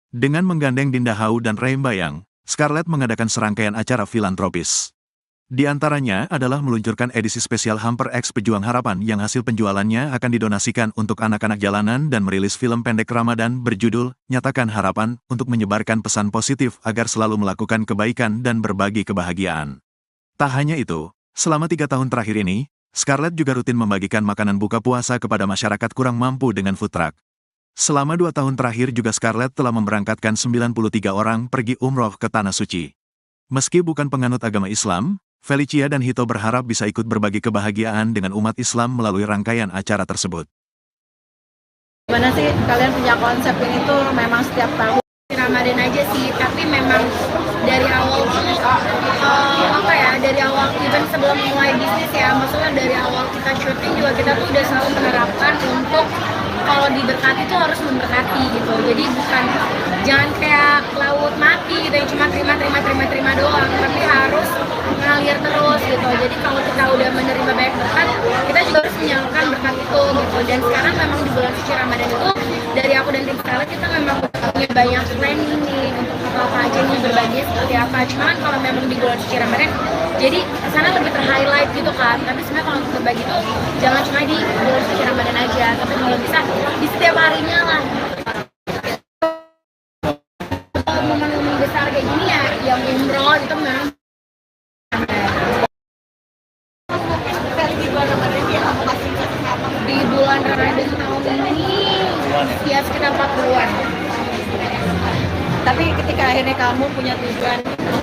Dengan menggandeng Dinda Hau dan Reim Bayang, Scarlett mengadakan serangkaian acara filantropis. Di antaranya adalah meluncurkan edisi spesial Hamper X Pejuang Harapan yang hasil penjualannya akan didonasikan untuk anak-anak jalanan dan merilis film pendek Ramadan berjudul Nyatakan Harapan untuk menyebarkan pesan positif agar selalu melakukan kebaikan dan berbagi kebahagiaan. Tak hanya itu, selama 3 tahun terakhir ini, Scarlett juga rutin membagikan makanan buka puasa kepada masyarakat kurang mampu dengan food truck. Selama 2 tahun terakhir juga Scarlett telah memberangkatkan 93 orang pergi umroh ke Tanah Suci. Meski bukan penganut agama Islam, Felicia dan Hito berharap bisa ikut berbagi kebahagiaan dengan umat Islam melalui rangkaian acara tersebut. Gimana sih kalian punya konsep ini tuh memang setiap tahun? Ramadan aja sih, tapi memang dari awal tuh dari awal even sebelum mulai bisnis ya, maksudnya dari awal kita syuting juga kita tuh udah selalu menerapkan untuk kalau diberkati tuh harus memberkati gitu. Jadi bukan jangan kayak laut mati gitu yang cuma terima doang, tapi harus ngalir terus gitu. Jadi kalau kita udah menerima banyak berkat, kita juga harus menyalurkan berkat itu gitu. Dan sekarang memang di bulan suci Ramadan itu dari aku dan tim Scarlett kita memang punya banyak planning nih untuk apa aja nih berbagi seperti apa. Cuman kalau memang di bulan suci Ramadan jadi kesana lebih ter-highlight gitu kan. Tapi sebenarnya kalau untuk berbagi tuh jangan cuma di bulan suci Ramadan aja, tapi kalau bisa di setiap harinya lah. Momen-momen besar kayak gini ya yang umroh itu memang di bulan Ramadan tahun ini ya sekitar 40-an. Tapi ketika akhirnya kamu punya tujuan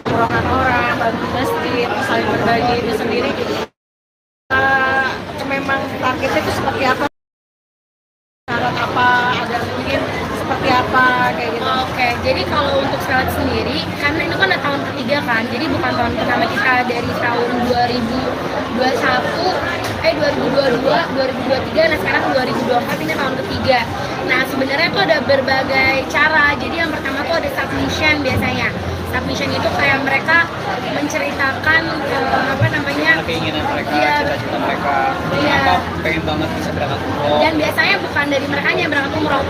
umrohkan orang, bantu masjid, saling berbagi itu sendiri, memang targetnya itu seperti apa? Syarat apa? Ada mungkin seperti apa kayak gitu? Oke, jadi kalau untuk Scarlett sendiri, karena itu kan udah tahun ketiga kan, jadi bukan tahun pertama kita dari tahun 2022, 2023, nah sekarang 2024 ini tahun ketiga. Nah sebenarnya tuh ada berbagai cara, jadi yang pertama tuh ada submission biasanya. Submission itu kayak mereka menceritakan keinginan mereka, Iya. cita-cita mereka, Iya. kenapa pengen banget bisa berangkat umroh. Dan biasanya bukan dari mereka yang berangkat umroh,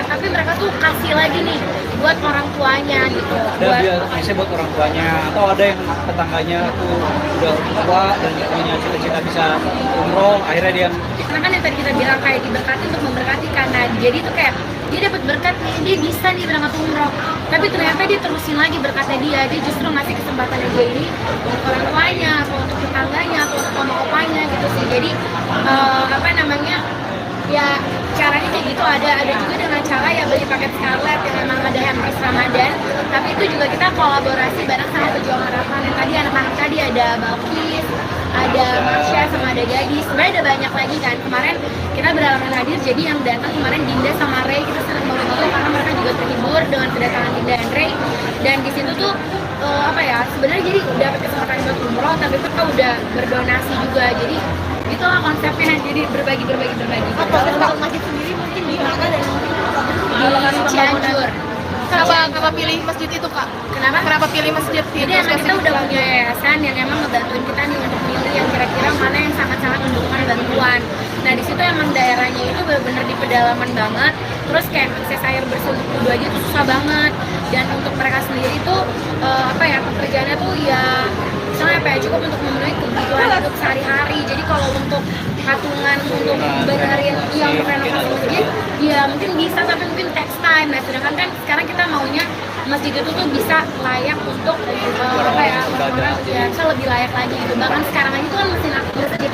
tapi mereka tuh kasih lagi nih buat orang tuanya gitu. Ada biasanya buat orang tuanya, atau ada yang tetangganya tuh udah tua dan punya cita-cita bisa umroh, akhirnya dia Karena kan yang tadi kita bilang kayak diberkati untuk memberkati karena jadi tuh kayak dia dapat berkat nih, dia bisa nih berangkat umroh, tapi ternyata dia terusin lagi berkatnya dia justru ngasih kesempatan dia ini untuk orang tuanya atau untuk tetangganya atau untuk oma opanya gitu sih. Jadi ya caranya kayak gitu. Ada juga dengan cara ya beli paket Scarlett yang memang ada hampers Ramadan, tapi itu juga kita kolaborasi bareng sama Pejuang Harapan. Yang tadi anak-anak tadi ada Balkis, ada Marsha, sama ada Gadis. Sebenarnya ada banyak lagi kan. Kemarin kita berhalangan hadir, jadi yang datang kemarin Dinda sama Ray, kita senang banget itu karena mereka juga terhibur dengan kedatangan Dinda dan Ray. Dan di situ tuh sebenarnya jadi dapat kesempatan buat umroh, tapi mereka udah berdonasi juga. Jadi itulah konsepnya, jadi berbagi. Kalau masjid sendiri mungkin di mana dan Di Cianjur. kenapa pilih masjid itu Kak? Kenapa pilih masjid itu? Jadi emang kita udah punya yayasan yang emang ngebantuin kita nih untuk milih yang kira-kira mana yang sangat-sangat membutuhkan bantuan. Nah di situ emang daerahnya itu benar-benar di pedalaman banget. Terus kayak akses air bersih untuk wudhu aja tuh susah banget. Dan untuk mereka sendiri tuh pekerjaannya tuh ya misalnya cukup untuk memenuhi kebutuhan hidup sehari-hari. Jadi kalau untuk patungan untuk benerin yang renovasi masjid, ya mungkin bisa tapi mungkin takes time. Nah sedangkan kan sekarang kita maunya masjid itu tuh bisa layak untuk orang-orang ya bisa lebih layak lagi gitu. Bahkan sekarang aja tuh kan masjid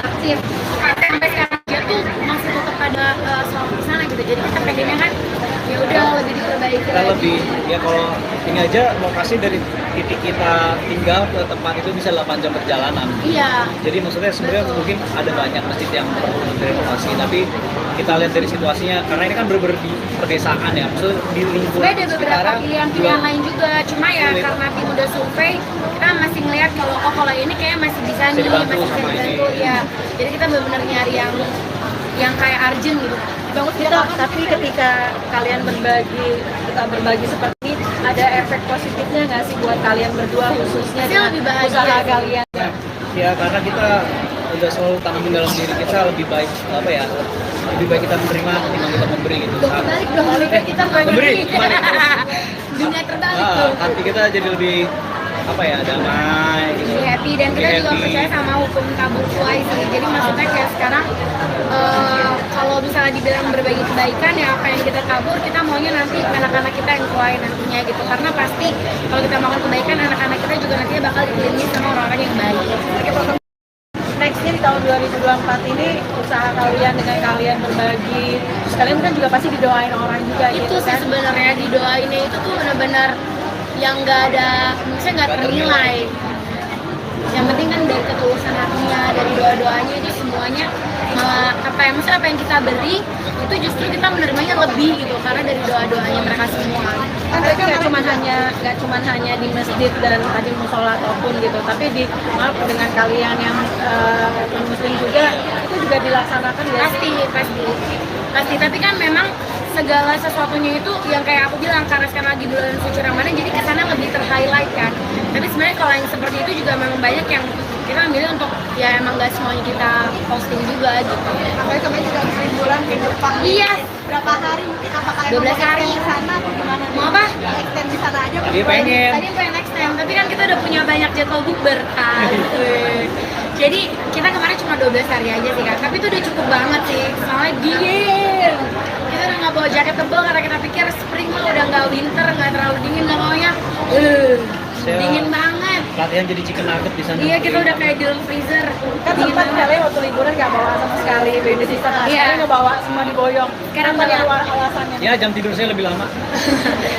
aktif sampai sekarang aja tuh masih tetap ada sholat di sana gitu. Jadi kita pengennya kan ya udah lebih diperbaiki kita lagi. lebih ya kalau ini aja lokasi dari titik kita tinggal ke tempat itu bisa 8 jam perjalanan. Iya. Jadi maksudnya sebenarnya Betul. mungkin ada banyak masjid yang perlu direnovasi, tapi kita lihat dari situasinya karena ini kan bener-bener di pedesaan ya, maksudnya di lingkungan Sebenarnya ada beberapa sekarang pilihan lain juga, cuma ya sulit. karena tim udah survei, kita masih ngeliat kalau ini kayak masih bisa nih, dibantu masih bisa sama ini. dibantu ya. Jadi kita benar-benar nyari yang kayak urgent gitu. Bagus gitu, tapi ketika kalian berbagi seperti ini, ada efek positifnya nggak sih buat kalian berdua khususnya Pasti dengan lebih bahagia. usaha kalian? Ya karena kita udah selalu tanamin dalam diri kita lebih baik lebih baik kita menerima ketimbang kita memberi gitu. Kebalik dong, kita memberi, kebalik. Dunia terbalik tuh. Hati kita jadi lebih apa ya, damai gitu. Be happy, dan kita juga Happy. percaya sama hukum tabur tuai sih. Jadi maksudnya kayak sekarang kalau misalnya dibilang berbagi kebaikan, ya apa yang kita tabur kita maunya nanti anak-anak kita yang tuai nantinya gitu, karena pasti kalau kita makan kebaikan, anak-anak kita juga nantinya bakal dikelilingi sama orang-orang yang baik. Nextnya di tahun 2024 ini usaha kalian dengan kalian berbagi, terus kalian kan juga pasti didoain orang juga Itu gitu sih kan. sebenarnya didoainnya itu tuh benar-benar yang nggak ada, maksudnya nggak ternilai. Yang penting kan dari ketulusan hatinya, dari doa-doanya itu semuanya apa yang maksudnya apa yang kita beri itu justru kita menerimanya lebih gitu, karena dari doa-doanya mereka semua. Kan mereka nggak cuman hanya di masjid dan tadi musola ataupun gitu, tapi di maaf dengan kalian yang muslim juga itu juga dilaksanakan ya. Pasti, tapi kan memang segala sesuatunya itu yang kayak aku bilang, karena sekarang lagi bulan suci Ramadan jadi kesana lebih ter-highlight kan. Tapi sebenarnya kalau yang seperti itu juga memang banyak yang kita milih untuk ya emang gak semuanya kita posting juga gitu. Apalagi kemarin juga habis liburan ke Jepang. Iya. Berapa hari mungkin, apakah 12 hari. di sana atau gimana? Mau apa? Extend di sana aja. Tadi pengen. Tadi pengen extend, tapi kan kita udah punya banyak jadwal bukber kan. Jadi kita kemarin cuma 12 hari aja sih kan, tapi itu udah cukup banget sih, soalnya dingin. Kita udah nggak bawa jaket tebal karena kita pikir spring mah udah nggak winter, nggak terlalu dingin, nggak maunya dingin banget. Latihan jadi chicken nugget di sana. Iya, kita udah kayak di dalam freezer. Kan Dingin sempat banget. kalian waktu liburan nggak bawa sama sekali baby sister, Iya. sekarang nggak bawa, semua diboyong. Sekarang Apa bawa. alasannya? Ya jam tidur saya lebih lama.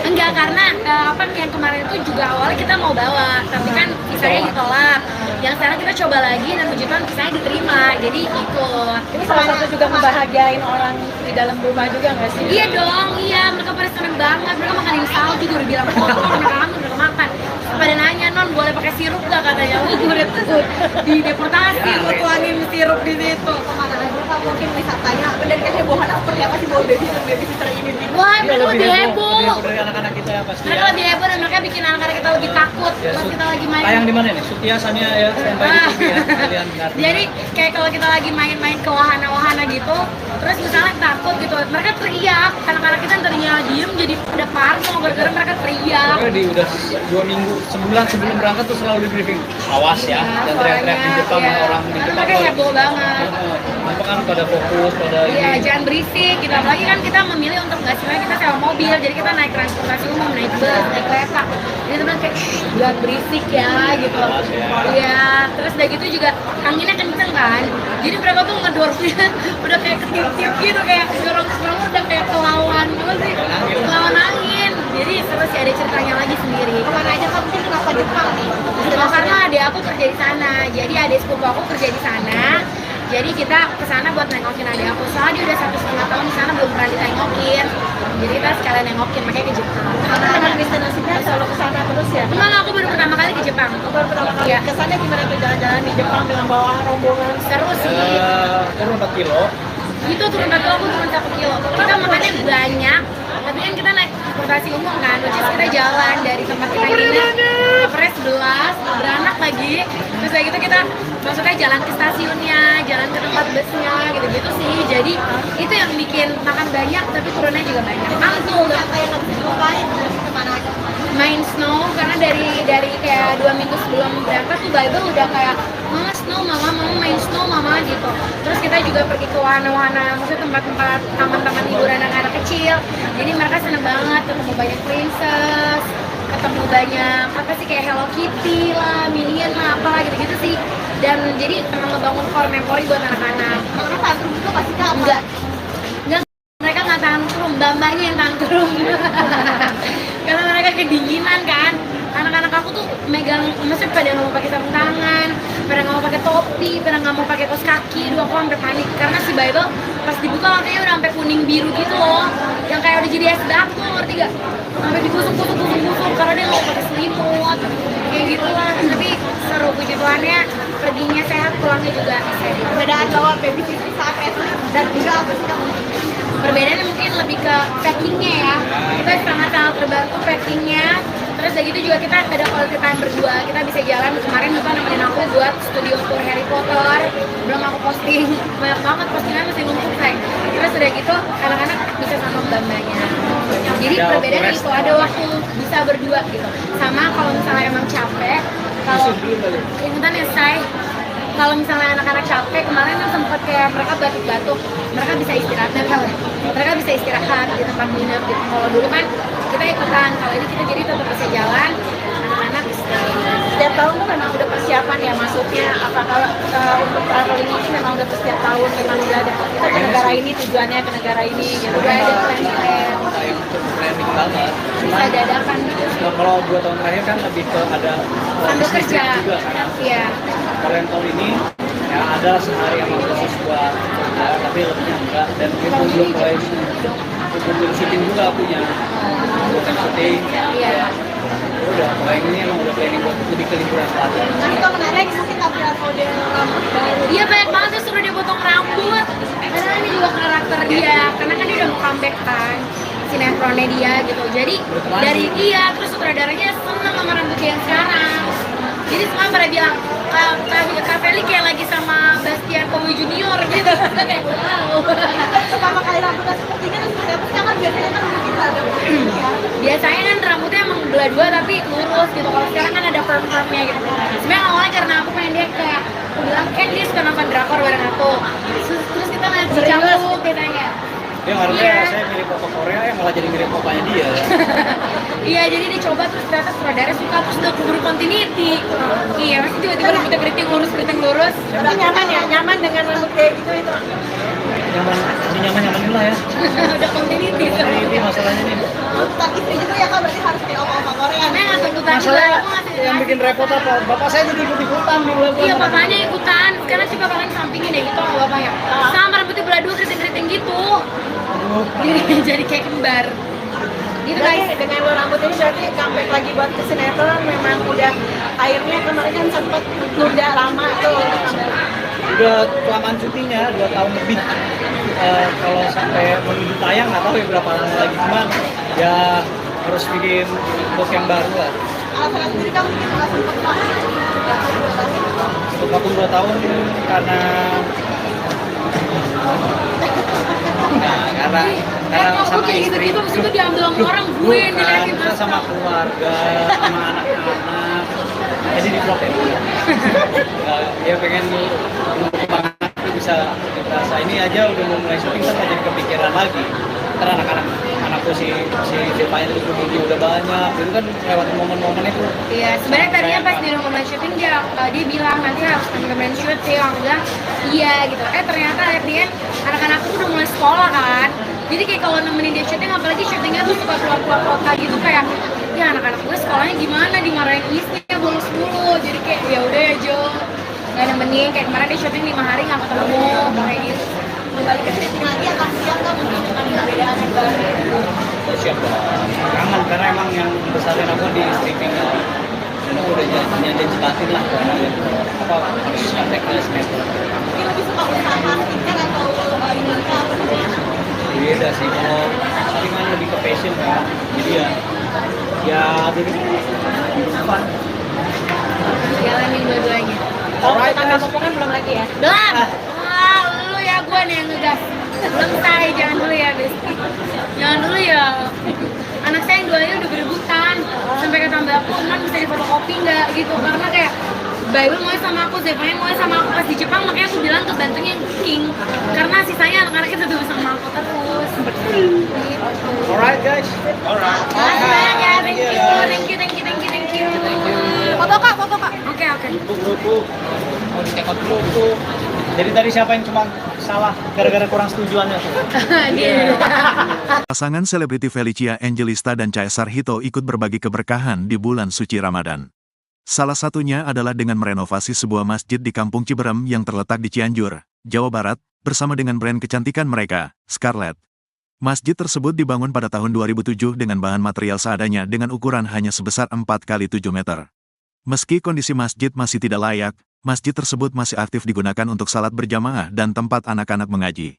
Enggak, karena apa yang kemarin itu juga awalnya kita mau bawa, tapi kan visanya ditolak. Yang sekarang kita coba lagi dan puji Tuhan visanya diterima, jadi ikut. Ini salah satu juga membahagiain orang di dalam rumah juga nggak sih? Iya dong, iya, mereka pada seneng banget. Mereka makanin salju juga udah bilang, oh mereka kangen, mereka makan. Pada nanya, non boleh pakai sirup gak katanya? Gue udah di deportasi, gue tuangin sirup di situ. Kemana aja Kak, mungkin wisatanya dan kehebohan seperti apa sih bawa baby sister ini? Wah, Iya, mereka lebih heboh. dari anak-anak kita ya pasti. Mereka Ya. lebih heboh dan mereka bikin anak-anak kita lebih takut Ya, pas kita lagi main. tayang di mana nih? Sutiasannya ya, sampai di TV ya. Kalian ngerti. Jadi kayak kalau kita lagi main-main ke wahana-wahana gitu, terus misalnya takut gitu, mereka teriak. Anak-anak kita tadinya diem jadi pada parno gara-gara mereka teriak. Pokoknya udah 2 minggu, sebulan sebelum berangkat tuh selalu di briefing. Awas ya, dan teriak-teriak di Jepang ya. orang di Karena Jepang. mereka tuh- heboh banget. Apa kan pada fokus pada Iya, ini. jangan berisik gitu. Apalagi kan kita memilih untuk nggak sebenarnya kita sewa mobil, jadi kita naik transportasi umum, naik bus, naik kereta. Jadi teman kayak "Shh, jangan berisik ya gitu. Awas ya. Iya, terus udah gitu juga anginnya kenceng kan. Jadi mereka tuh ngedorongnya udah kayak ketip-tip gitu, kayak dorong-dorong udah kayak kelawan gitu sih. Kelawan angin. Jadi terus ada ceritanya lagi sendiri. Kemana aja Kak, mungkin kenapa Jepang nih? Oh, karena adik aku kerja di sana, jadi adik sepupu aku kerja di sana. Jadi kita ke sana buat nengokin adik aku. Soalnya dia udah 1,5 tahun di sana belum pernah ditengokin. Jadi kita sekalian nengokin, makanya ke Jepang. Karena emang destinasinya selalu ke sana terus ya? Emang aku baru pertama kali ke Jepang. Baru pertama kali Iya. kesannya gimana tuh jalan-jalan di Jepang dengan bawa rombongan? Seru sih. Turun 4 kilo. Itu turun 1 kilo, aku turun 1 kilo. Kita makannya banyak, tapi kan kita naik transportasi umum kan, which is kita jalan dari tempat kita nginep ke Pres 11, beranak lagi. Terus kayak gitu kita maksudnya jalan ke stasiunnya, jalan ke tempat busnya, gitu-gitu sih. Jadi itu yang bikin makan banyak, tapi turunnya juga banyak. Mantul, Apa yang harus dilupain? Kemana aja? main snow, karena dari kayak 2 minggu sebelum berangkat tuh Bible udah kayak mama snow, mama main snow mama gitu. Terus kita juga pergi ke wahana-wahana, maksudnya tempat-tempat taman-taman hiburan anak-anak kecil. Jadi mereka seneng banget ketemu banyak princess, ketemu banyak apa sih kayak Hello Kitty lah, Minion lah, apalah gitu-gitu sih. Dan jadi emang ngebangun core memory buat anak-anak. Karena tantrum itu pasti Kak apa? Enggak, mereka nggak tantrum, mbak-mbaknya yang tantrum. Karena mereka kedinginan kan. Anak-anak aku tuh megang, maksudnya pada nggak mau pakai sarung tangan, pada nggak mau pakai topi, pada nggak mau pakai kaos kaki. Dua aku sampai panik karena si Bible pas dibuka matanya udah sampai kuning biru gitu loh, yang kayak udah jadi es batu, ngerti gak? Sampai digusuk-gusuk karena dia nggak mau pakai selimut, kayak gitu lah. Tapi seru, puji Tuhannya perginya sehat, pulangnya juga sehat. Perbedaan bawa baby sister saat wrestling dan juga apa sih Kak? Perbedaannya mungkin lebih ke packingnya ya, kita sangat-sangat terbantu packingnya. Terus dari gitu juga kita ada quality time berdua, kita bisa jalan. Kemarin juga nemenin aku buat studio tour Harry Potter, belum aku posting, banyak banget postingan masih numpuk sayang. Terus udah gitu anak-anak bisa sama mbak-mbaknya, Jadi Ya, perbedaannya rest. itu ada waktu bisa berdua gitu. Sama kalau misalnya emang capek, kalau ingetan ya say, kalau misalnya anak-anak capek kemarin kan sempat kayak mereka batuk-batuk, mereka bisa istirahat mereka bisa istirahat di tempat nginep gitu. Kalau dulu kan kita ikutan, kalau ini kita jadi tetap bisa jalan, anak-anak istirahat. Setiap tahun tuh memang udah persiapan ya, maksudnya apakah untuk traveling ini memang udah setiap tahun memang udah ada kita ke negara ini tujuannya ke negara ini gitu. Udah ada plan-plan, Yang untuk planning banget. bisa dadakan gitu. Nah, kalau 2 tahun terakhir kan lebih ke ada Sambil bisnis kerja, juga kan. iya. Kalau yang tahun ini ya ada sehari yang khusus buat kerja, tapi lebihnya enggak, dan itu belum mulai belum syuting juga punya bukan syuting. Iya. Udah mulai ini emang udah planning buat lebih ke liburan selatan. Nah itu menarik mungkin tampilan model rambut baru. Iya banyak banget tuh suruh dia potong rambut. Karena ini juga karakter dia, karena kan dia udah mau comeback kan sinetronnya dia gitu. Jadi dari dia terus sutradaranya seneng sama rambut dia yang sekarang. Jadi semua pada bilang Kak Feli kayak lagi sama Bastian Kowi Junior gitu. Kayak wow. Pertama kali rambutnya seperti ini terus seperti apa sih? Kan biasanya kan mungkin ada Biasanya kan rambutnya emang belah dua tapi lurus gitu. Kalau sekarang kan ada perm-permnya gitu. Sebenarnya awalnya karena aku pengen dia kayak aku bilang kan dia suka nonton drakor bareng aku. Terus kita ngeliat si Cangkuk katanya. Dia harusnya Iya. saya mirip foto Korea yang malah jadi mirip papanya dia. Iya, jadi dicoba terus ternyata sutradara suka terus udah keburu continuity. Iya, masih tiba-tiba rambutnya keriting lurus. Tapi nyaman ya, nyaman dengan rambut kayak gitu itu. Nyaman, ini nyaman lah ya. Udah continuity. Ini masalahnya nih. tuntutan istri juga ya kak, berarti harus kayak oma-oma Korea. Karena nggak tuntutan juga, Masalah aku ngasih yang bikin repot apa? Bapak saya jadi ikut-ikutan di bulan Iya, papanya ikutan. Sekarang coba kalian sampingin deh gitu sama bapaknya. Sama rambutnya belah dua keriting-keriting gitu. Jadi kayak kembar. Gitu guys. Jadi dengan lo rambut ini berarti comeback lagi buat ke sinetron memang udah akhirnya kemarin kan sempat nunda lama tuh. Udah kelamaan syutingnya 2 tahun lebih. Kalau sampai menuju tayang nggak tahu ya berapa lama lagi, cuman ya harus bikin look yang baru lah. Alasan sendiri kamu mungkin nggak sempat pak. Untuk vakum 2 tahun karena karena Kok sama kayak istri. gitu-gitu, abis itu diambil sama orang, gue yang Bukan, diliatin kita sama keluarga, sama anak-anak. Jadi di vlog ya. Ya pengen kembang anak itu bisa rasa ini aja udah mau mulai syuting kan jadi kepikiran lagi. Ntar anakku si Devanya itu udah banyak, itu kan lewat momen-momen itu. Iya, sebenarnya tadinya pas di rumah syuting dia bilang nanti harus temen syuting, aku bilang iya gitu. Ternyata akhirnya anak-anakku udah mulai sekolah kan. Jadi kayak kalau nemenin dia syuting, apalagi syutingnya tuh suka keluar-keluar kota gitu kayak ya anak-anak gue sekolahnya gimana, dimarahin istrinya bolos mulu. Jadi kayak ya udah ya Jo, nggak nemenin. Kayak kemarin dia syuting 5 hari nggak ketemu kayak gitu. Kembali ke syuting lagi akan siap nggak mungkin dengan perbedaan yang baru. Siap dong. Kangen karena emang yang besarin aku di streaming dan aku udah janji batin lah apa harus sampai ke sinetron. Mungkin lebih suka usaha marketing atau ini apa namanya? Beda sih, kalau syuting kan lebih ke passion kan, jadi ya jadi fun. Jalanin dua-duanya. Kalau kita nggak kan belum lagi ya. Belum. Wah, lu ya gue nih yang ngegas. Belum say, jangan dulu ya, Besti. Jangan dulu ya. Anak saya yang duanya udah berebutan. Sampai kata mbak aku, non bisa difotokopi nggak gitu. Karena kayak Bible mau sama aku, Zevanya mau sama aku pas di Jepang. Makanya aku bilang ke bantunya yang cooking. Karena sisanya anak-anaknya tetap sama aku terus. Gitu. Alright guys, alright. Makasih banyak ya, thank you. Foto kak, foto kak. Oke. Buku, mau dicekot dulu. Jadi tadi siapa yang cuma salah gara-gara kurang setujuannya? Dia. Pasangan selebriti Felicia Angelista dan Caesar Hito ikut berbagi keberkahan di bulan suci Ramadan. Salah satunya adalah dengan merenovasi sebuah masjid di Kampung Ciberem yang terletak di Cianjur, Jawa Barat, bersama dengan brand kecantikan mereka, Scarlett. Masjid tersebut dibangun pada tahun 2007 dengan bahan material seadanya dengan ukuran hanya sebesar 4 kali 7 meter. Meski kondisi masjid masih tidak layak, masjid tersebut masih aktif digunakan untuk salat berjamaah dan tempat anak-anak mengaji.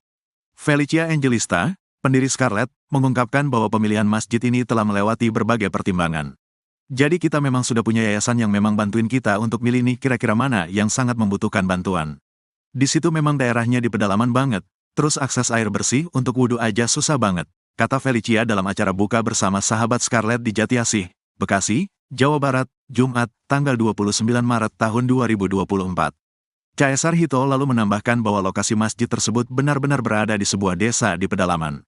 Felicia Angelista, pendiri Scarlett, mengungkapkan bahwa pemilihan masjid ini telah melewati berbagai pertimbangan. Jadi kita memang sudah punya yayasan yang memang bantuin kita untuk milih nih kira-kira mana yang sangat membutuhkan bantuan. Di situ memang daerahnya di pedalaman banget, terus akses air bersih untuk wudhu aja susah banget. kata Felicia dalam acara buka bersama sahabat Scarlett di Jatiasih, Bekasi, Jawa Barat, Jumat, tanggal 29 Maret tahun 2024. Chaya Sarhito lalu menambahkan bahwa lokasi masjid tersebut benar-benar berada di sebuah desa di pedalaman.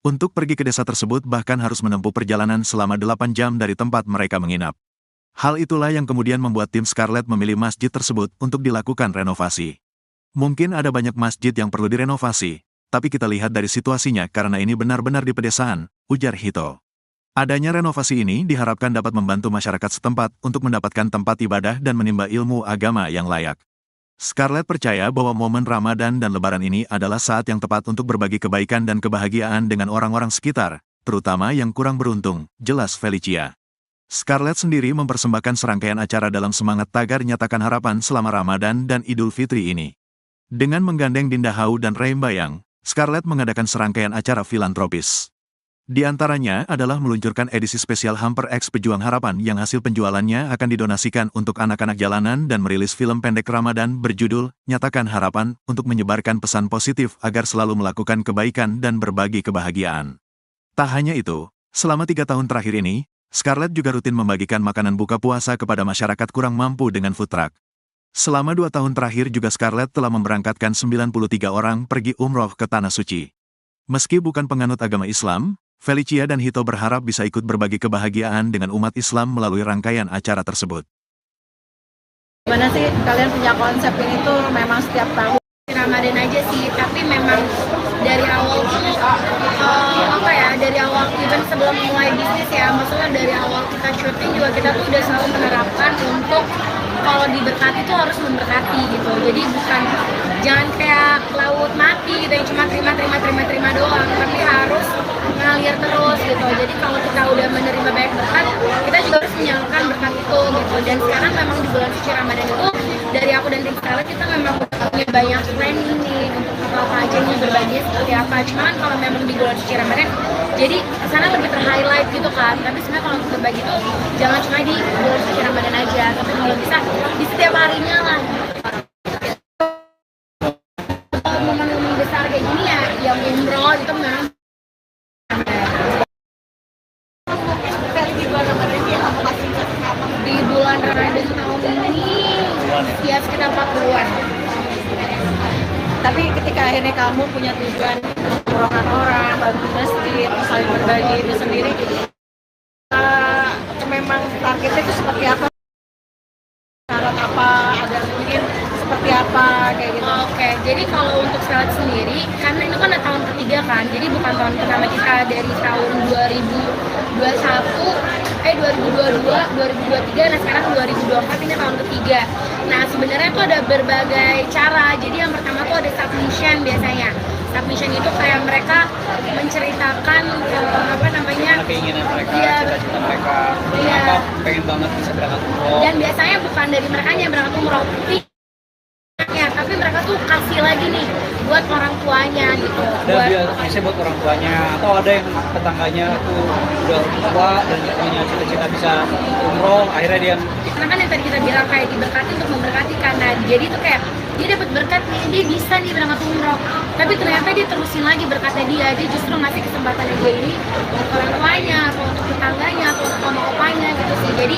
Untuk pergi ke desa tersebut bahkan harus menempuh perjalanan selama 8 jam dari tempat mereka menginap. Hal itulah yang kemudian membuat tim Scarlett memilih masjid tersebut untuk dilakukan renovasi. Mungkin ada banyak masjid yang perlu direnovasi, tapi kita lihat dari situasinya karena ini benar-benar di pedesaan, ujar Hito. Adanya renovasi ini diharapkan dapat membantu masyarakat setempat untuk mendapatkan tempat ibadah dan menimba ilmu agama yang layak. Scarlett percaya bahwa momen Ramadan dan Lebaran ini adalah saat yang tepat untuk berbagi kebaikan dan kebahagiaan dengan orang-orang sekitar, terutama yang kurang beruntung, jelas Felicia. Scarlett sendiri mempersembahkan serangkaian acara dalam semangat tagar nyatakan harapan selama Ramadan dan Idul Fitri ini. Dengan menggandeng Dinda Hau dan Ray Bayang, Scarlett mengadakan serangkaian acara filantropis. Di antaranya adalah meluncurkan edisi spesial Hamper X Pejuang Harapan yang hasil penjualannya akan didonasikan untuk anak-anak jalanan dan merilis film pendek Ramadan berjudul Nyatakan Harapan untuk menyebarkan pesan positif agar selalu melakukan kebaikan dan berbagi kebahagiaan. Tak hanya itu, selama 3 tahun terakhir ini, Scarlett juga rutin membagikan makanan buka puasa kepada masyarakat kurang mampu dengan food truck. Selama 2 tahun terakhir juga Scarlett telah memberangkatkan 93 orang pergi umroh ke Tanah Suci. Meski bukan penganut agama Islam, Felicia dan Hito berharap bisa ikut berbagi kebahagiaan dengan umat Islam melalui rangkaian acara tersebut. Gimana sih kalian punya konsep ini tuh memang setiap tahun? Ramadan aja sih, tapi memang dari awal tuh dari awal even sebelum mulai bisnis ya, maksudnya dari awal kita syuting juga kita tuh udah selalu menerapkan untuk kalau diberkati tuh harus memberkati gitu. Jadi bukan jangan kayak laut mati gitu yang cuma terima doang, tapi harus mengalir terus gitu. Jadi kalau kita udah menerima banyak berkat, kita juga harus menyalurkan berkat itu gitu. Dan sekarang memang di bulan suci Ramadan itu dari aku dan tim Scarlett kita memang punya banyak planning nih untuk apa aja nih berbagi seperti apa. Cuman kalau memang di bulan suci Ramadan, jadi kesana lebih terhighlight gitu kan. Tapi sebenarnya kalau untuk berbagi tuh jangan cuma di bulan suci Ramadan aja, tapi kalau bisa di setiap harinya lah. Momen-momen besar kayak gini ya, yang umroh itu memang di bulan Ramadan tahun ini ya sekitar 40-an. Tapi ketika akhirnya kamu punya tujuan umrohkan orang, bantu masjid, saling berbagi itu sendiri, memang targetnya itu seperti apa? Syarat apa? Ada mungkin seperti apa kayak gitu? Oke, jadi kalau untuk Scarlett sendiri, karena itu kan tahun ketiga kan, jadi bukan tahun pertama kita dari tahun 2022, 2023, nah sekarang 2024 ini tahun ketiga. Nah sebenarnya tuh ada berbagai cara. Jadi yang pertama tuh ada submission biasanya. Submission itu kayak mereka menceritakan keinginan mereka, Iya. cita-cita mereka, Iya. apa pengen banget bisa berangkat umroh. Dan biasanya bukan dari mereka yang berangkat umroh, tapi mereka tuh kasih lagi nih buat orang tuanya gitu. Ada biasanya buat orang tuanya, atau ada yang tetangganya tuh udah tua dan punya cita-cita bisa umroh, akhirnya dia Karena kan yang tadi kita bilang kayak diberkati untuk memberkati, karena jadi tuh kayak dia dapat berkat nih, dia bisa nih berangkat umroh, tapi ternyata dia terusin lagi berkatnya dia justru ngasih kesempatannya dia ini untuk orang tuanya atau untuk tetangganya atau untuk oma-opanya gitu sih. Jadi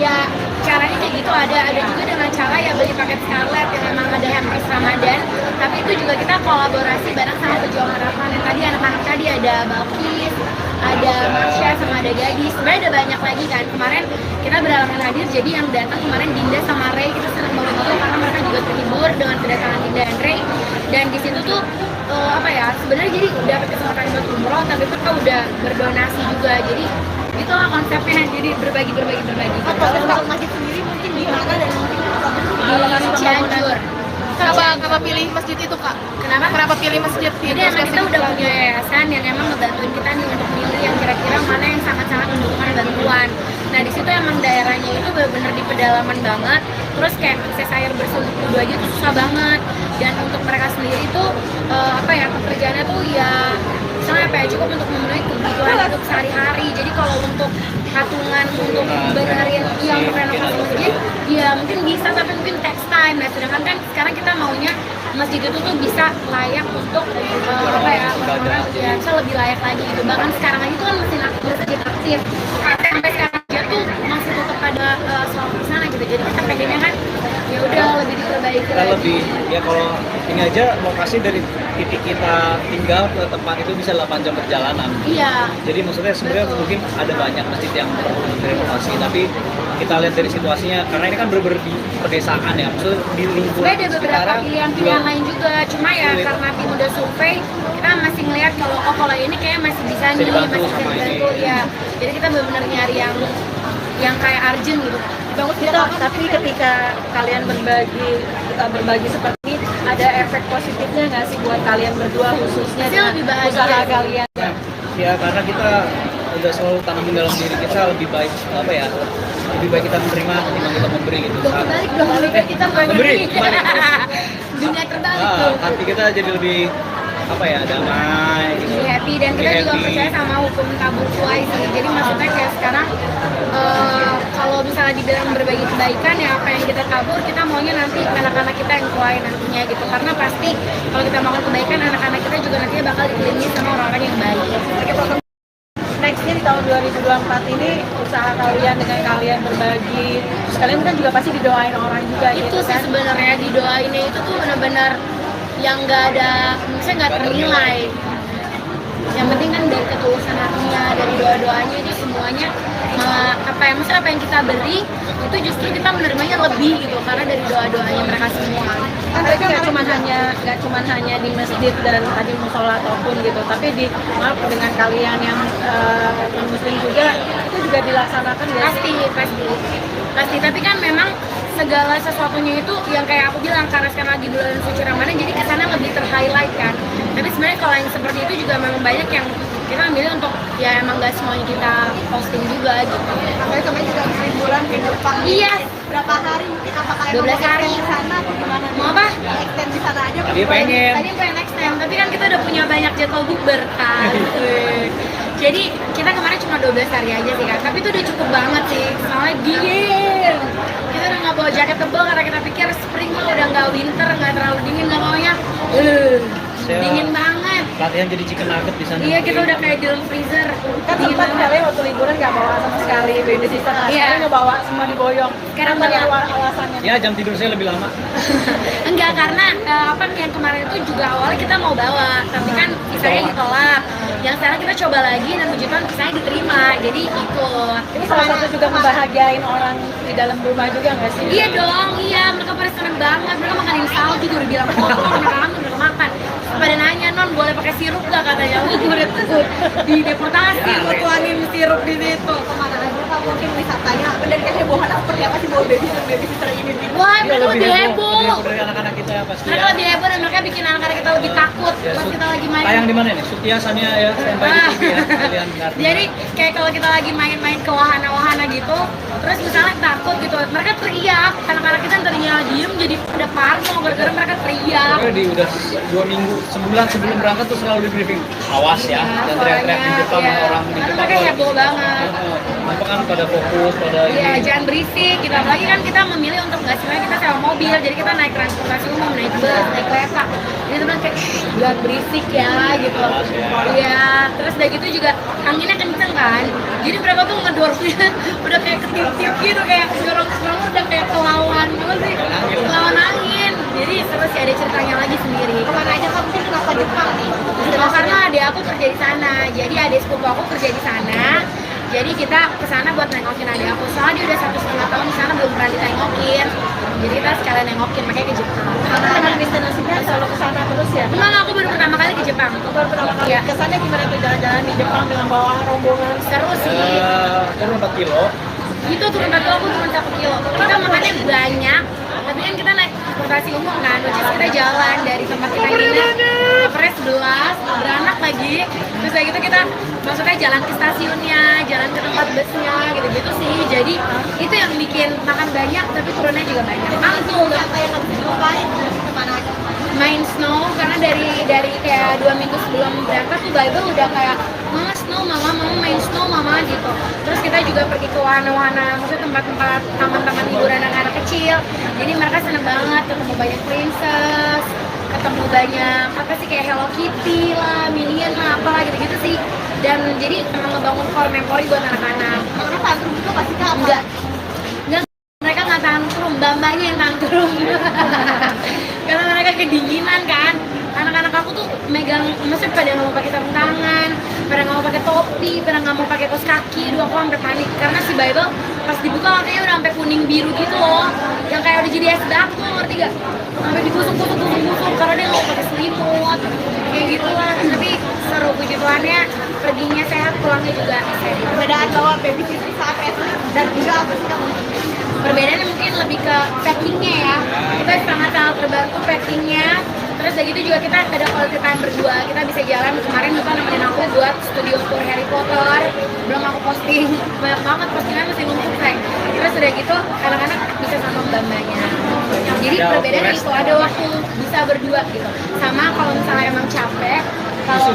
ya caranya kayak gitu. Ada juga dengan cara ya beli paket Scarlett yang memang ada hampers Ramadan, tapi itu juga kita kolaborasi bareng sama Pejuang Harapan. Yang tadi anak-anak tadi ada Balkis, ada Marsha, sama ada Gadis. Sebenarnya ada banyak lagi kan. Kemarin kita berhalangan hadir, jadi yang datang kemarin Dinda sama Ray, kita senang banget karena mereka juga terhibur dengan kedatangan Dinda dan Ray. Dan di situ tuh sebenarnya jadi dapat kesempatan buat umroh, tapi mereka udah berdonasi juga. Jadi itulah konsepnya, jadi berbagi. Proses untuk masjid sendiri mungkin di mana dan mungkin Di Cianjur. kenapa pilih masjid itu kak? Kenapa pilih masjid itu? Jadi emang kita udah punya yayasan yang emang ngebantuin kita nih untuk milih yang kira-kira mana yang sangat-sangat membutuhkan bantuan. Nah di situ emang daerahnya itu benar-benar di pedalaman banget. Terus kayak akses air bersih untuk wudhu aja tuh susah banget. Dan untuk mereka sendiri itu pekerjaannya tuh ya misalnya cukup untuk memenuhi kebutuhan hidup sehari-hari. Jadi kalau untuk patungan untuk benerin yang renovasi masjid ya mungkin bisa, tapi mungkin text time. Nah sedangkan kan sekarang kita maunya masjid itu tuh bisa layak untuk orang-orang ya bisa lebih layak lagi gitu. Bahkan sekarang aja tuh kan masjid aktif sampai sekarang aja tuh masih tetap ada sholat di sana gitu. Jadi kita pengennya kan ya udah lebih diperbaiki Kita lagi. lebih ya kalau ini aja lokasi dari titik kita tinggal ke tempat itu bisa 8 jam perjalanan. Iya. Jadi maksudnya sebenarnya mungkin ada banyak masjid yang perlu direnovasi, tapi kita lihat dari situasinya karena ini kan bener-bener di pedesaan ya, maksudnya di lingkungan Sebenarnya ada beberapa sekarang pilihan lain juga, cuma ya Sulit. karena tim udah survei, kita masih ngeliat kalau ini kayak masih bisa nih, dibantu masih sama bisa dibantu ini. ya. Jadi kita benar-benar nyari yang kayak urgent gitu. Bagus gitu, tapi ketika kalian berbagi seperti ini, ada efek positifnya nggak sih buat kalian berdua khususnya Pasti dengan lebih bahagia. usaha kalian? ya karena kita udah selalu tanamin dalam diri kita lebih baik lebih baik kita menerima ketimbang kita memberi gitu. Kebalik dong, kita Memberi, memberi. kebalik. Dunia terbalik tuh. Hati kita jadi lebih damai gitu. Lebih happy dan kita Lebih juga happy. percaya sama hukum tabur tuai sih. Jadi maksudnya kayak sekarang kalau misalnya dibilang berbagi kebaikan ya apa yang kita tabur kita maunya nanti anak-anak kita yang tuai nantinya gitu. Karena pasti kalau kita melakukan kebaikan anak-anak kita juga nantinya bakal dikelilingi sama orang-orang yang baik. Nextnya di tahun 2024 ini usaha kalian dengan kalian berbagi, terus kalian kan juga pasti didoain orang juga Itu gitu sih kan? sebenarnya didoainnya itu tuh benar-benar yang nggak ada, misalnya nggak ternilai. Yang penting kan dari ketulusan hatinya, dari doa-doanya itu semuanya maksudnya apa yang kita beri itu justru kita menerimanya lebih gitu karena dari doa-doanya mereka semua. Kan berarti nggak cuman hanya di masjid dan tadi musola ataupun gitu, tapi dengan kalian yang non muslim juga itu juga dilaksanakan nggak sih? Pasti tapi kan memang segala sesuatunya itu yang kayak aku bilang karena sekarang lagi bulan suci Ramadan jadi kesana lebih ter-highlight kan. Tapi sebenarnya kalau yang seperti itu juga memang banyak yang kita ambil untuk ya emang nggak semuanya kita posting juga gitu. Makanya kemarin juga liburan ke Jepang. Iya. Berapa hari mungkin apakah 12 hari. di sana atau gimana? Mau apa? Extend di sana aja. Tadi pengen. Tadi pengen next time, tapi kan kita udah punya banyak jadwal bukber kan. Jadi kita kemarin cuma 12 hari aja sih kan, tapi itu udah cukup banget sih. Soalnya dingin. Kita udah nggak bawa jaket tebal karena kita pikir spring mah udah nggak winter, nggak terlalu dingin, nggak maunya. Dingin banget. Latihan jadi chicken nugget di sana. Iya kita udah kayak di dalam freezer. Kan Dingin sempat banget. kalian waktu liburan nggak bawa sama sekali baby sister, Iya. sekarang nggak bawa, semua diboyong. Sekarang Apa nih bawa. alasannya? Ya jam tidur saya lebih lama. Enggak, karena yang kemarin itu juga awalnya kita mau bawa, tapi kan visanya ditolak. Yang sekarang kita coba lagi dan puji Tuhan visanya diterima, jadi ikut. Ini salah satu juga membahagiain orang di dalam rumah juga nggak sih? Iya dong, iya mereka pada seneng banget, mereka makanin salju juga udah bilang kotor, mereka udah makan. Pada nanya, non boleh pakai sirup gak katanya, gue udah takut di deportasi, gue tuangin sirup di situ. Kemana aja Kak, mungkin wisatanya dan kehebohan seperti apa sih bawa baby sister ini? Wah, mereka lebih heboh. Dari anak-anak kita pasti. Mereka lebih heboh dan mereka bikin anak-anak kita lebih takut pas kita lagi main. Tayang di mana nih? Sutiasannya ya standby di TV ya. Kalian ngerti. Jadi kayak kalau kita lagi main-main ke wahana-wahana gitu, terus misalnya takut gitu, mereka teriak, anak-anak kita yang tadinya diem jadi pada parno gara-gara mereka teriak. Pokoknya di udah 2 minggu, sebulan sebelum berangkat tuh selalu di briefing. Awas ya, dan teriak-teriak di depan iya. orang di Karena depan. mereka heboh banget. Apa kan pada fokus pada Iya, ini. jangan berisik gitu. Apalagi kan kita memilih untuk nggak sebenarnya kita sewa mobil, jadi kita naik transportasi umum, naik bus, naik kereta. Jadi teman kayak jangan berisik ya gitu. Iya, terus udah gitu juga anginnya kenceng kan. Jadi mereka tuh ngedorongnya udah kayak ketip-tip gitu, kayak dorong-dorong udah kayak kelawan gitu sih. Kelawan angin. Jadi terus ada ceritanya lagi sendiri. Kemana aja Kak, mungkin kenapa Jepang nih? Oh, karena adik aku kerja di sana. Jadi adik sepupu aku kerja di sana. Jadi kita kesana buat nengokin adik aku. Soalnya dia udah 1,5 tahun di sana belum pernah ditengokin. Jadi kita sekalian nengokin, makanya ke Jepang. Karena dengan destinasinya selalu ke sana terus ya? Enggak, aku baru pertama kali ke Jepang. Baru pertama kali Iya. ke sana gimana tuh jalan-jalan di Jepang dengan bawa rombongan? Seru sih. Turun 4 kilo. Itu turun 1 kilo, aku turun 1 kilo. Kita makannya banyak, tapi kan kita naik transportasi umum kan, which is kita jalan dari tempat kita nginep ke Pres 11, beranak lagi. Terus kayak gitu kita maksudnya jalan ke stasiunnya, jalan ke tempat busnya, gitu-gitu sih. Jadi itu yang bikin makan banyak, tapi turunnya juga banyak. Mantul. Apa yang harus dilupain? Kemana aja? main snow, karena dari kayak 2 minggu sebelum berangkat tuh Bible udah kayak mama snow, mama main snow mama gitu. Terus kita juga pergi ke wahana-wahana, maksudnya tempat-tempat taman-taman hiburan anak-anak kecil. Jadi mereka seneng banget ketemu banyak princess, ketemu banyak apa sih kayak Hello Kitty lah, Minion lah, apalah gitu-gitu sih. Dan jadi emang ngebangun core memori buat anak-anak. Karena tantrum itu pasti kak apa? Enggak, mereka nggak tantrum, mbak-mbaknya yang tantrum. Karena mereka kedinginan kan. Anak-anak aku tuh megang, maksudnya pada nggak mau pakai sarung tangan, pada nggak mau pakai topi, pada nggak mau pakai kaos kaki. Dulu aku sampai panik karena si Bible pas dibuka katanya udah sampai kuning biru gitu loh, yang kayak udah jadi es batu, ngerti gak? Sampai digusuk karena dia nggak mau pakai selimut, kayak gitu lah. Tapi seru, puji Tuhannya perginya sehat, pulangnya juga sehat. Perbedaan bawa baby sisri saat SD dan juga apa sih kamu? Perbedaannya mungkin lebih ke packingnya ya, kita sangat-sangat terbantu packingnya. Terus dari itu juga kita ada quality time berdua, kita bisa jalan. Kemarin Bapak nemenin aku buat studio tour Harry Potter, belum aku posting, banyak banget postingan masih numpuk kayak. Terus udah gitu anak-anak bisa sama mbak-mbaknya. Jadi perbedaannya itu ada waktu bisa berdua gitu. Sama kalau misalnya emang capek, kalau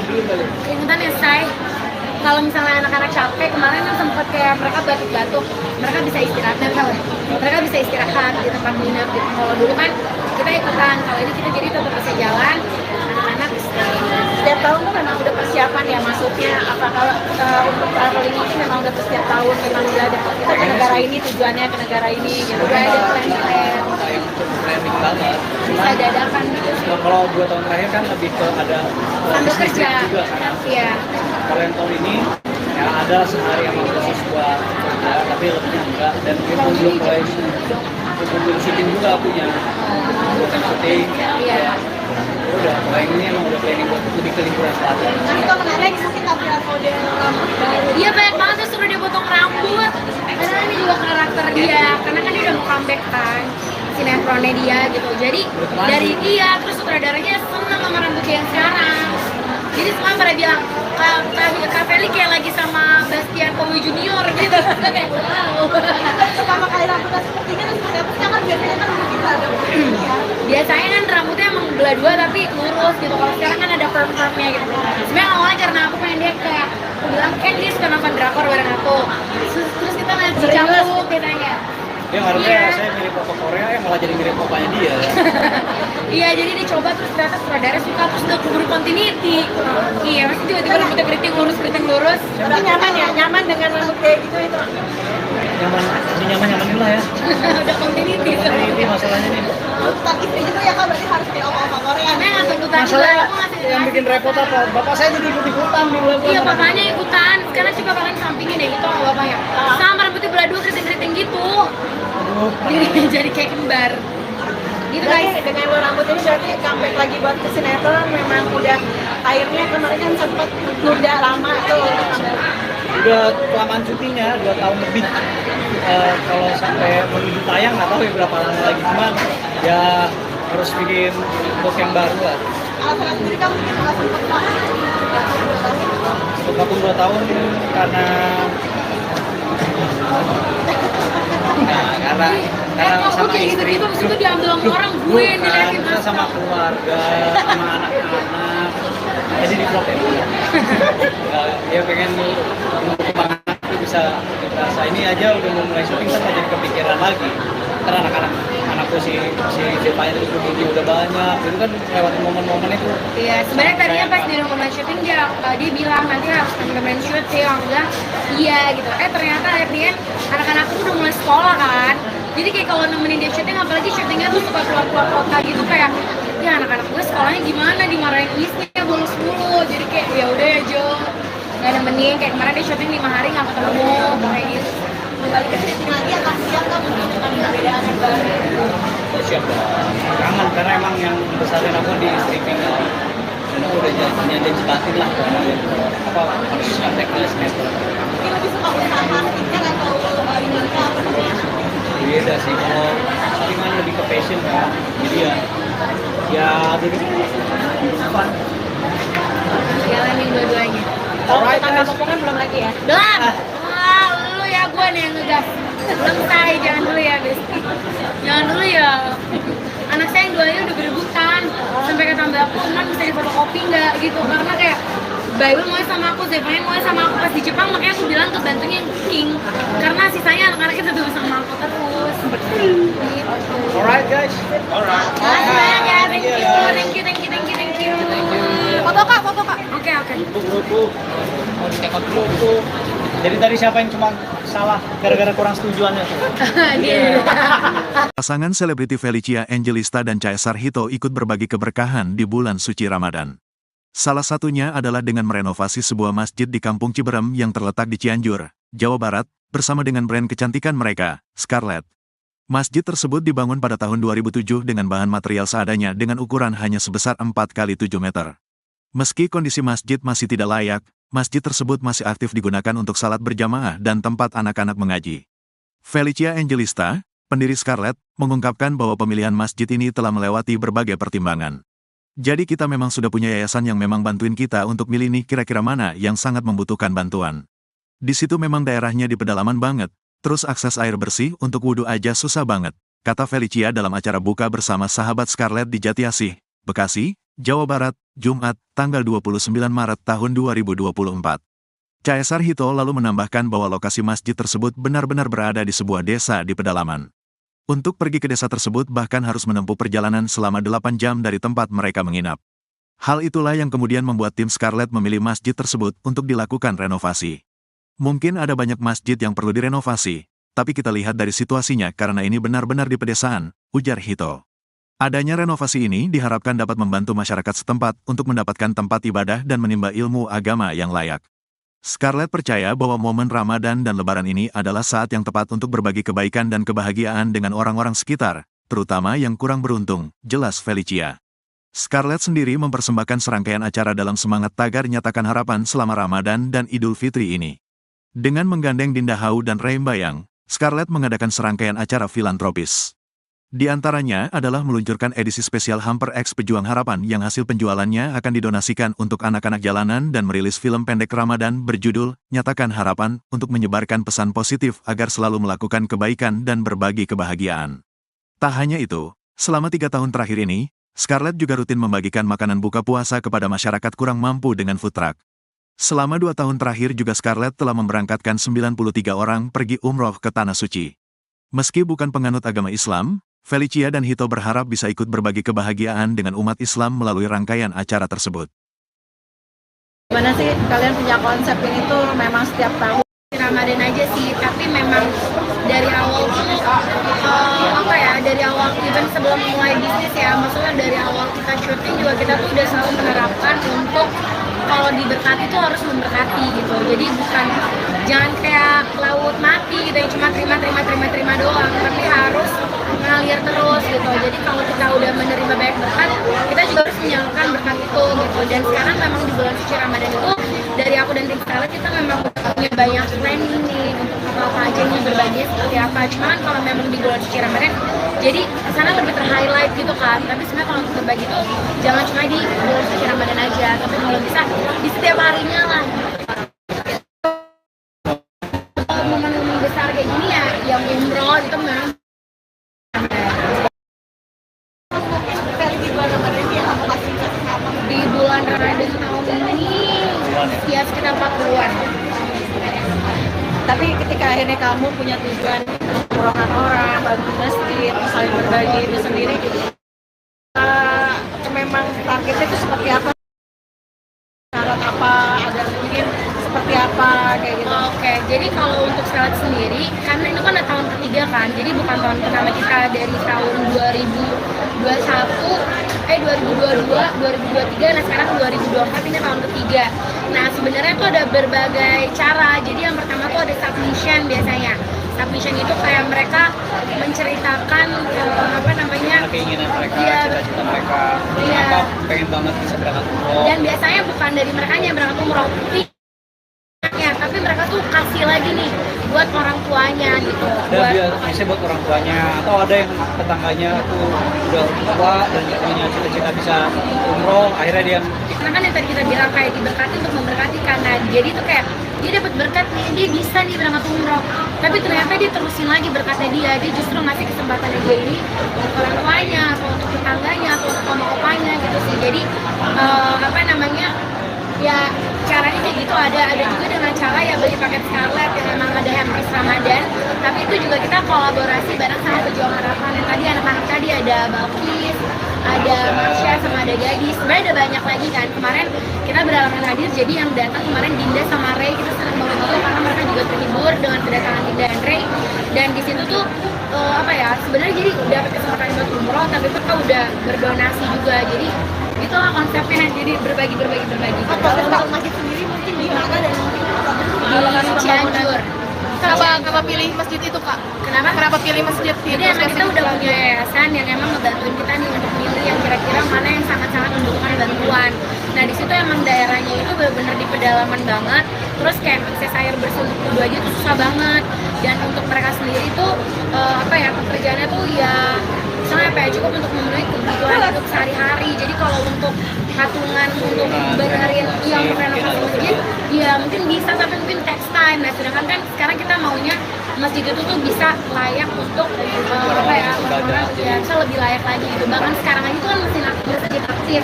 keringetan ya say. Kalau misalnya anak-anak capek, kemarin kan sempet kayak mereka batuk-batuk, mereka bisa istirahat, mereka bisa istirahat di tempat nginep gitu. Kalau dulu kan kita ikutan, kalau ini kita jadi tetap bisa jalan, anak-anak istirahat. Setiap tahun tuh memang udah persiapan ya, maksudnya apakah untuk traveling ini memang udah setiap tahun memang udah ada kita ke negara ini, tujuannya ke negara ini gitu. Udah ada plan-plan, Kayak cukup planning banget. bisa dadakan gitu. Kalau 2 tahun terakhir kan lebih ke ada Sambil bisnis kerja, juga kan. iya. Kalau yang tahun ini ya ada sehari yang khusus buat kerja, tapi lebih enggak. Dan kita belum mulai belum syuting juga punya bukan syuting. Iya. Udah, kalau yang ini emang udah planning buat lebih ke liburan selatan. Nah itu menarik mungkin tampilan model rambut baru. Iya banyak banget tuh suruh dia potong rambut. Karena ini juga karakter dia, karena kan dia udah mau comeback kan sinetronnya dia gitu. Jadi dari dia terus sutradaranya seneng sama rambut dia yang sekarang. Jadi semua pada bilang Kak Feli kayak lagi sama Bastian Kowi Junior gitu. Kayak wow. Pertama kali rambutnya seperti ini terus seperti apa? Kan biasanya kan mungkin ada ya. Biasanya kan rambutnya emang belah dua tapi lurus gitu. Kalau sekarang kan ada perm-permnya gitu. Sebenarnya awalnya karena aku pengen dia kayak aku bilang kan dia suka nonton drakor bareng aku. Terus kita ngeliat si Cangkuk katanya. Dia harusnya Iya. saya mirip Papa Korea, ya malah jadi mirip papanya dia. Iya, jadi dicoba terus ternyata sutradara suka terus udah keburu continuity. Iya, pasti tiba-tiba rambutnya keriting lurus. Tapi nyaman ya, nyaman dengan rambut kayak gitu itu. Nyaman lah ya. Udah continuity. Ini masalahnya nih. Tuntutan istri juga ya kak, berarti harus kayak oma-oma Korea. Karena nggak tuntutan juga, Masalahnya aku ngasih yang bikin repot apa? Bapak saya jadi ikut-ikutan di bulan. Iya, bapaknya ikutan. Sekarang coba kalian sampingin deh gitu sama bapaknya. Sama rambutnya belah dua keriting-keriting gitu. Jadi kayak kembar. Gitu Berarti guys. dengan lo rambut ini berarti comeback lagi buat ke sinetron memang udah akhirnya kemarin kan sempet tunda lama tuh. Udah kelamaan syutingnya 2 tahun lebih. Kalau sampai menuju tayang nggak tahu ya berapa lama lagi, cuman ya harus bikin look yang baru lah. Alasan sendiri kamu mungkin nggak sempat banget. Untuk 2 tahun karena karena Kok sama kayak istri. gitu-gitu abis itu diambil sama orang gue yang diliatin Kita sama keluarga, sama anak-anak. Jadi di vlog ya. Ya pengen kembangan itu bisa dirasa. Ini aja udah mau mulai syuting kan jadi kepikiran lagi. Karena anakku si Devanya itu udah banyak. Itu kan lewatin momen-momen itu. Iya, sebenarnya tadinya pas di rekaman syuting dia bilang nanti harus temen-temen syuting, aku bilang iya gitu. Ternyata akhirnya anak-anakku udah mulai sekolah kan. Jadi kayak kalau nemenin dia syuting, apalagi syutingnya tuh suka keluar-keluar kota gitu kayak ya anak-anak gue sekolahnya gimana, dimarahin isnya bolos mulu. Jadi kayak ya udah ya Jo, nggak nemenin. Kayak kemarin dia syuting 5 hari nggak ketemu kayak gitu. Kembali ke syuting lagi akan siap kamu dengan perbedaan yang baru. Siap dong. Kangen karena emang yang besarin aku di streaming kan. Dan aku udah janji batin lah. Apa harus nyontek ke sinetron. Mungkin lebih suka usaha skincare atau ini apa namanya? Beda sih, kalau saringan lebih ke passion kan. Jadi ya jadi fun. Jalanin dua-duanya. Kalau tangga potongan belum lagi ya? Belum. Wah, lu ya gue nih yang ngegas. Belum say, jangan dulu ya, Besti. Jangan dulu ya. anak saya yang duanya udah berebutan sampai kata mbak aku, "Man, bisa difotokopi nggak?" gitu, karena kayak Bayu mau sama aku, Zephaniah mau sama aku pas di Jepang, makanya aku bilang ke bantunya yang King karena sisanya anak-anak kita tuh sama aku terus. Gitu. Alright guys. Alright. Makasih banyak ya, thank you. Foto kak, foto kak. Oke. Buku. Mau ditekot buku. Jadi tadi siapa yang cuma salah gara-gara kurang setujuannya tuh? Dia. Pasangan selebriti Felicia Angelista dan Caesar Hito ikut berbagi keberkahan di bulan suci Ramadan. Salah satunya adalah dengan merenovasi sebuah masjid di Kampung Ciberem yang terletak di Cianjur, Jawa Barat, bersama dengan brand kecantikan mereka, Scarlett. Masjid tersebut dibangun pada tahun 2007 dengan bahan material seadanya dengan ukuran hanya sebesar 4 kali 7 meter. Meski kondisi masjid masih tidak layak, masjid tersebut masih aktif digunakan untuk salat berjamaah dan tempat anak-anak mengaji. Felicia Angelista, pendiri Scarlett, mengungkapkan bahwa pemilihan masjid ini telah melewati berbagai pertimbangan. Jadi kita memang sudah punya yayasan yang memang bantuin kita untuk milih nih kira-kira mana yang sangat membutuhkan bantuan. Di situ memang daerahnya di pedalaman banget, terus akses air bersih untuk wudhu aja susah banget, kata Felicia dalam acara buka bersama sahabat Scarlett di Jatiasih, Bekasi, Jawa Barat, Jumat, tanggal 29 Maret tahun 2024. Caesar Hito lalu menambahkan bahwa lokasi masjid tersebut benar-benar berada di sebuah desa di pedalaman. Untuk pergi ke desa tersebut bahkan harus menempuh perjalanan selama 8 jam dari tempat mereka menginap. Hal itulah yang kemudian membuat tim Scarlett memilih masjid tersebut untuk dilakukan renovasi. Mungkin ada banyak masjid yang perlu direnovasi, tapi kita lihat dari situasinya karena ini benar-benar di pedesaan, ujar Hito. Adanya renovasi ini diharapkan dapat membantu masyarakat setempat untuk mendapatkan tempat ibadah dan menimba ilmu agama yang layak. Scarlett percaya bahwa momen Ramadan dan Lebaran ini adalah saat yang tepat untuk berbagi kebaikan dan kebahagiaan dengan orang-orang sekitar, terutama yang kurang beruntung, jelas Felicia. Scarlett sendiri mempersembahkan serangkaian acara dalam semangat tagar nyatakan harapan selama Ramadan dan Idul Fitri ini. Dengan menggandeng Dinda Hau dan Reim Bayang, Scarlett mengadakan serangkaian acara filantropis. Di antaranya adalah meluncurkan edisi spesial Hamper X Pejuang Harapan yang hasil penjualannya akan didonasikan untuk anak-anak jalanan dan merilis film pendek Ramadan berjudul Nyatakan Harapan untuk menyebarkan pesan positif agar selalu melakukan kebaikan dan berbagi kebahagiaan. Tak hanya itu, selama 3 tahun terakhir ini, Scarlett juga rutin membagikan makanan buka puasa kepada masyarakat kurang mampu dengan food truck. Selama 2 tahun terakhir juga Scarlett telah memberangkatkan 93 orang pergi umroh ke Tanah Suci. Meski bukan penganut agama Islam, Felicia dan Hito berharap bisa ikut berbagi kebahagiaan dengan umat Islam melalui rangkaian acara tersebut. Gimana sih kalian punya konsep ini tuh memang setiap tahun? Ramadan aja sih, tapi memang dari awal tuh dari awal even sebelum mulai bisnis ya, maksudnya dari awal kita syuting juga kita tuh udah selalu menerapkan untuk kalau diberkati tuh harus memberkati gitu. Jadi bukan jangan kayak laut mati gitu yang cuma terima doang, tapi harus mengalir terus gitu. Jadi kalau kita udah menerima banyak berkat, kita juga harus menyalurkan berkat itu gitu. Dan sekarang memang di bulan suci Ramadan itu dari aku dan tim Scarlett kita memang punya banyak planning nih untuk apa aja nih berbagi seperti apa. Cuman kalau memang di bulan suci Ramadan, jadi sana lebih ter-highlight gitu kan. Tapi sebenarnya kalau untuk berbagi itu jangan cuma di bulan suci Ramadan aja, tapi kalau bisa di setiap harinya lah. Momen-momen besar kayak gini ya, yang umroh itu memang di bulan Ramadan tahun ini ya sekitar 40-an. Tapi ketika akhirnya kamu punya tujuan umrohkan orang, bantu masjid, saling berbagi itu sendiri, memang targetnya itu seperti apa? Syarat apa? Ada mungkin seperti apa kayak gitu? Oke, jadi kalau untuk Scarlett sendiri, karena itu kan tahun ketiga kan, jadi bukan tahun pertama kita dari tahun 2022, 2023, nah sekarang 2024 ini tahun ketiga. Nah sebenarnya tuh ada berbagai cara. Jadi yang pertama tuh ada submission biasanya. Submission itu kayak mereka menceritakan keinginan mereka, Iya, cita-cita mereka, iya. kenapa pengen banget bisa berangkat umroh. Dan biasanya bukan dari mereka yang berangkat umroh, tapi mereka tuh kasih lagi nih buat orang tuanya gitu. Ada biasanya buat orang tuanya, atau ada yang tetangganya tuh udah tua dan punya cita-cita bisa umroh, akhirnya dia Karena kan yang tadi kita bilang kayak diberkati untuk memberkati, karena jadi tuh kayak dia dapat berkat nih, dia bisa nih berangkat umroh, tapi ternyata dia terusin lagi berkatnya dia justru ngasih kesempatan dia ini untuk orang tuanya atau untuk tetangganya atau untuk mama opanya gitu sih. Jadi apa namanya, ya caranya kayak gitu. Ada juga dengan cara ya beli paket Scarlett yang memang ada hampers Ramadan, tapi itu juga kita kolaborasi bareng sama Pejuang Harapan. Yang tadi anak-anak tadi ada Balkis, ada Marsha, sama ada Gadis, sebenarnya ada banyak lagi kan. Kemarin kita berhalangan hadir, jadi yang datang kemarin Dinda sama Ray, kita senang banget juga karena mereka juga terhibur dengan kedatangan Dinda dan Ray. Dan di situ tuh apa ya, sebenarnya jadi dapat kesempatan buat umroh, tapi mereka udah berdonasi juga. Jadi itulah konsepnya, jadi berbagi. Kalau untuk masjid sendiri mungkin di mana dan mungkin Di Cianjur. kenapa pilih masjid itu kak? Kenapa pilih masjid itu? Jadi emang kita udah punya yayasan yang emang ngebantuin kita nih untuk milih yang kira-kira mana yang sangat-sangat membutuhkan bantuan. Nah di situ emang daerahnya itu benar-benar di pedalaman banget. Terus kayak akses air bersih untuk wudhu aja tuh susah banget. Dan untuk mereka sendiri tuh apa ya, pekerjaannya tuh ya misalnya apa ya, cukup untuk memenuhi kebutuhan hidup sehari-hari. Jadi kalau untuk patungan untuk benerin yang renovasi masjid, ya mungkin bisa, tapi mungkin text time. Nah sedangkan kan sekarang kita maunya masjid itu tuh bisa layak untuk apa ya, orang ya bisa lebih layak lagi gitu. Bahkan sekarang aja tuh kan masjid aktif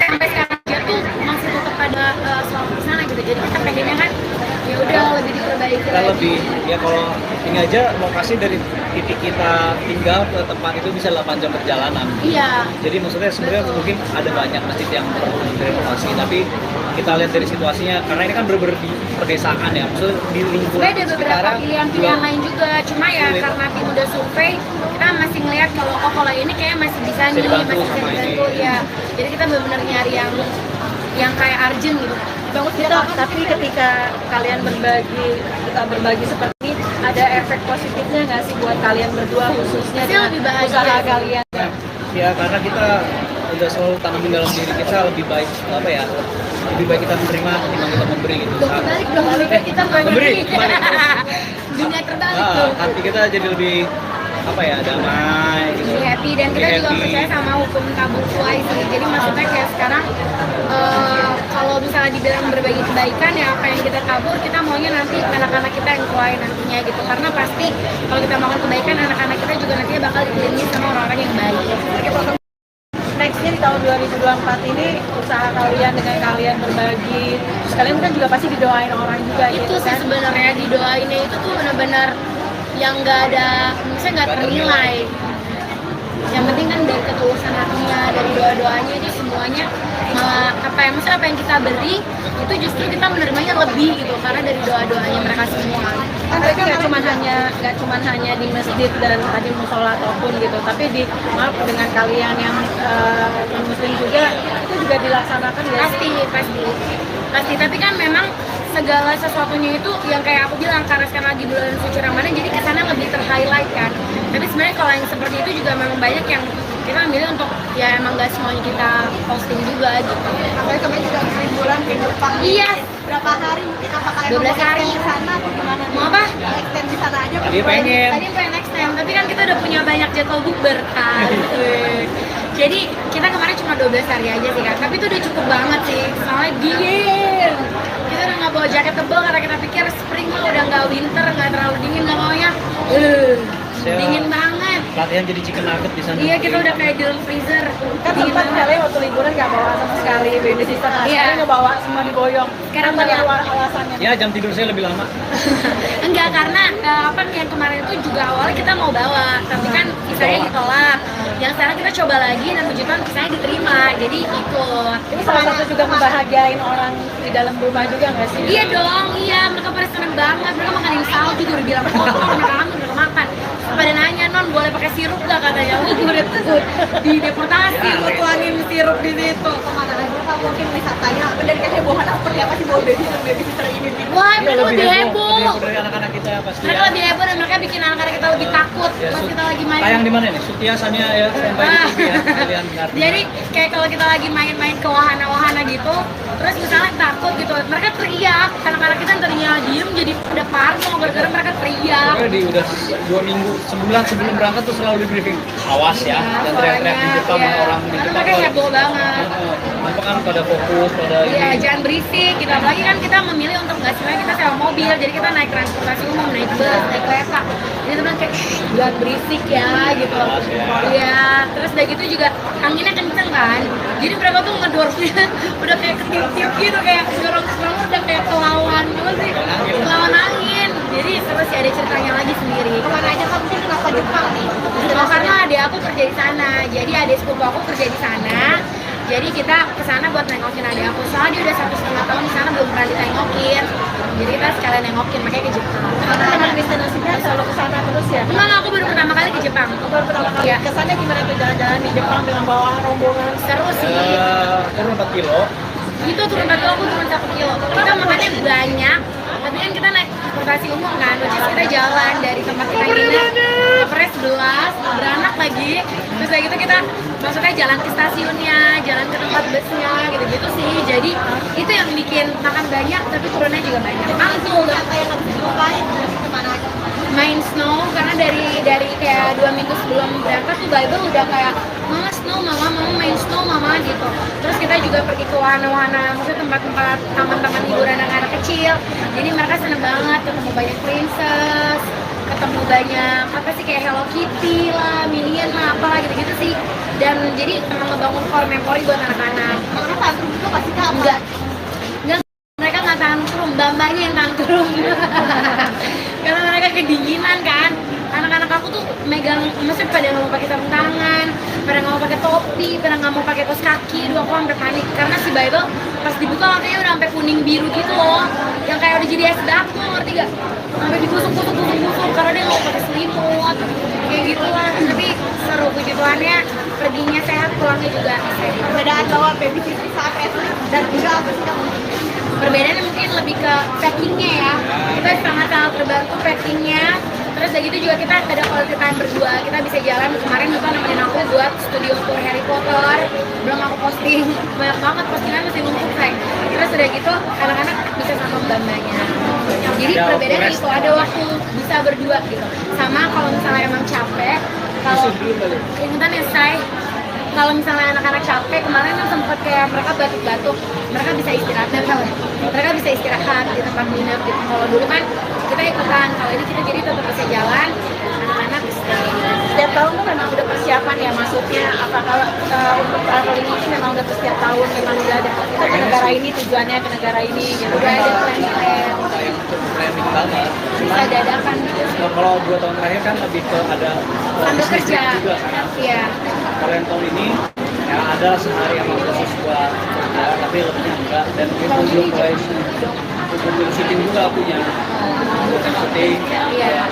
sampai sekarang aja tuh masih tetap ada sholat di sana gitu. Jadi kita pengennya kan ya udah lebih diperbaiki Kita lagi. lebih, ya kalau ini aja lokasi dari titik kita tinggal ke tempat itu bisa 8 jam perjalanan. Iya. Jadi maksudnya sebenarnya mungkin ada banyak masjid yang perlu direnovasi, tapi kita lihat dari situasinya, karena ini kan bener-bener di pedesaan ya, maksudnya di lingkungan Sebenarnya ada beberapa sekitaran pilihan-pilihan juga lain juga, cuma ya sulit. karena tim udah survei, kita masih ngeliat kalau ini kayak masih bisa nih, dibantu masih bisa sama dibantu ini. ya. Jadi kita benar-benar nyari yang kayak urgent gitu. Bagus gitu, tapi ketika kalian kita berbagi seperti ini, ada efek positifnya nggak sih buat kalian berdua khususnya Pasti dengan lebih bahagia usaha sih. kalian? Ya karena kita udah selalu tanamin dalam diri kita lebih baik apa ya, lebih baik kita menerima ketimbang kita memberi gitu. Balik dong, kita Memberi, kembali. dunia terbalik Nah, tuh. hati kita jadi lebih apa ya, damai gitu. Lebih happy, dan kita Lebih juga happy. percaya sama hukum tabur tuai sih. Jadi maksudnya kayak sekarang kalau misalnya dibilang berbagi kebaikan ya apa yang kita tabur, kita maunya nanti anak-anak kita yang tuai nantinya gitu. Karena pasti kalau kita melakukan kebaikan, anak-anak kita juga nantinya bakal dikelilingi sama orang-orang yang baik. Nextnya di tahun 2024 ini usaha kalian dengan kalian berbagi, terus kalian kan juga pasti didoain orang juga Itu gitu sih kan? sebenarnya didoainnya itu tuh benar-benar yang nggak ada, misalnya nggak ternilai. Yang penting kan dari ketulusan hatinya, dari doa-doanya itu semuanya malah apa ya, misalnya apa yang kita beri itu justru kita menerimanya lebih gitu karena dari doa-doanya mereka semua. Tapi nggak cuma hanya di masjid dan tadi musola ataupun gitu, tapi maaf dengan kalian yang non muslim juga itu juga dilaksanakan ya sih? Pasti, tapi kan memang segala sesuatunya itu yang kayak aku bilang, karena sekarang lagi bulan suci Ramadan jadi kesana lebih ter-highlight kan. Tapi sebenarnya kalau yang seperti itu juga memang banyak yang kita ambil untuk ya emang gak semuanya kita posting juga gitu. Apalagi kemarin juga liburan ke Jepang. Iya. Berapa hari mungkin, apakah 12 hari. di sana atau gimana? Mau apa? Extend di sana aja. Tadi pengen. Tadi pengen next time, tapi kan kita udah punya banyak jadwal bukber kan. Jadi kita kemarin cuma 12 hari aja sih kan, tapi itu udah cukup banget sih, soalnya dingin. Kita udah nggak bawa jaket tebal karena kita pikir spring mah udah nggak winter, nggak terlalu dingin, nggak maunya dingin banget. Latihan jadi chicken nugget di sana. Iya, kita udah kayak di dalam freezer. Kan Dingin sempat banget. kalian waktu liburan nggak bawa sama sekali baby sister, Iya. sekarang nggak bawa, semua diboyong. Sekarang Apa bawa. alasannya? Ya jam tidur saya lebih lama. Enggak, karena apa yang kemarin itu juga awalnya kita mau bawa, tapi kan visanya ditolak. Yang sekarang kita coba lagi dan puji Tuhan visanya diterima, jadi ikut. Ini salah satu juga membahagiain orang di dalam rumah juga nggak sih? Iya dong, iya, mereka pada seneng banget. Mereka makanin salju, gue udah bilang kotor, mereka kangen, mereka makan. Pada nanya, non boleh pakai sirup gak katanya? Gue udah takut dideportasi, gue tuangin sirup di situ. Kemana aja kak, mungkin wisatanya dan kehebohan seperti apa sih bawa babysitter ini? Wah, Iya, mereka lebih heboh. dari anak-anak kita pasti. Mereka lebih heboh dan mereka bikin anak-anak kita lebih takut Ya, pas kita lagi main. tayang di mana nih? Sutia Sania ya, standby di TV ya. Kalian ngerti. Jadi kayak kalau kita lagi main-main ke wahana-wahana gitu, terus misalnya takut gitu, mereka teriak anak-anak kita yang tadinya diem jadi udah parno gara-gara mereka teriak. Pokoknya udah 2 minggu, sebulan sebelum berangkat tuh selalu di briefing. Awas ya, dan teriak-teriak di depan iya. orang di Karena depan. mereka heboh banget. Apa kan pada fokus, pada Iya, ini. jangan berisik gitu. Apalagi kan kita memilih untuk nggak semuanya kita sewa mobil, jadi kita naik transportasi umum, naik bus, naik kereta. Jadi teman kayak jangan berisik ya gitu. Awas ya. Iya, terus udah gitu juga anginnya kenceng kan. Jadi mereka tuh ngedorongnya udah kayak ketip-tip gitu, kayak dorong udah kayak kelawan juga sih, kelawan angin. Jadi terus sih ada ceritanya lagi sendiri. Kemana aja kamu sih kenapa Jepang nih? Oh, karena adik aku kerja di sana, jadi adik sepupu aku kerja di sana. Jadi kita ke sana buat nengokin adik aku. Soalnya dia udah 1,5 tahun di sana belum pernah ditengokin. Jadi kita sekalian nengokin, makanya ke Jepang. Karena memang destinasinya selalu ke sana terus ya. Enggak, aku baru pertama kali ke Jepang. Baru pertama kali Iya. ke sana gimana tuh jalan-jalan di Jepang dengan bawa rombongan? Seru sih. Turun 4 kilo. Itu turun 4 kilo, aku turun 1 kilo. Kita makannya banyak, tapi kan kita naik transportasi umum kan, which is kita jalan dari tempat kita nginep, Kapres 11, beranak lagi. Terus kayak gitu kita maksudnya jalan ke stasiunnya, jalan ke tempat busnya, gitu-gitu sih. Jadi itu yang bikin makan banyak, tapi turunnya juga banyak. Mantul, Apa yang harus dilupain? Kemana aja? main snow karena dari kayak 2 minggu sebelum berangkat tuh Bible udah kayak mama snow, mama main snow mama gitu. Terus kita juga pergi ke wahana-wahana, maksudnya tempat-tempat taman-taman hiburan anak-anak kecil. Jadi mereka seneng banget ketemu banyak princess, ketemu banyak apa sih kayak Hello Kitty lah, Minion lah, apalah gitu-gitu sih. Dan jadi emang ngebangun core memori buat anak-anak. Karena tantrum itu pasti kamu. Enggak, mereka nggak tantrum, bambanya yang tantrum. Karena mereka kedinginan kan. Anak-anak aku tuh megang, maksudnya pada nggak mau pakai sarung tangan, pada nggak mau pakai topi, pada nggak mau pakai kaos kaki. Dulu aku sampai panik karena si Bible pas dibuka katanya udah sampai kuning biru gitu loh, yang kayak udah jadi es batu, ngerti gak? Sampai digusuk-gusuk karena dia nggak mau pakai selimut, kayak gitulah. Tapi seru, puji Tuhannya perginya sehat, pulangnya juga sehat. Perbedaan bawa babysitter saat wrestling dan juga apa sih kamu? Perbedaannya mungkin lebih ke packingnya ya, kita sangat-sangat terbantu packingnya. Terus udah gitu juga kita ada quality time berdua, kita bisa jalan. Kemarin Bapak nemenin aku buat studio tour Harry Potter, belum aku posting, banyak banget postingan masih numpuk say. Terus udah gitu anak-anak bisa sama mbak-mbaknya. Jadi Ada perbedaannya waktu itu ada waktu bisa berdua gitu. Sama kalau misalnya emang capek, kalau ingetan ya say, kalau misalnya anak-anak capek, kemarin kan sempat kayak mereka batuk-batuk, mereka bisa istirahat dan mereka bisa istirahat di tempat nginep gitu. Kalau dulu kan kita ikutan, kalau ini kita jadi tetap bisa jalan, anak-anak stay. Setiap tahun tuh memang udah persiapan ya masuknya. Apakah untuk traveling ini memang udah setiap tahun memang udah ada kita ke negara ini tujuannya ke negara ini gitu. Udah ada plan-plan, Yang planning banget. bisa dadakan gitu. Kalau 2 tahun terakhir kan lebih ke ada Sambil bisnis kerja, juga kan. iya. Kalau yang tahun ini ya ada sehari yang khusus buat kerja, tapi lebih enggak. Dan itu belum mulai belum syuting juga punya, bukan syuting. Iya.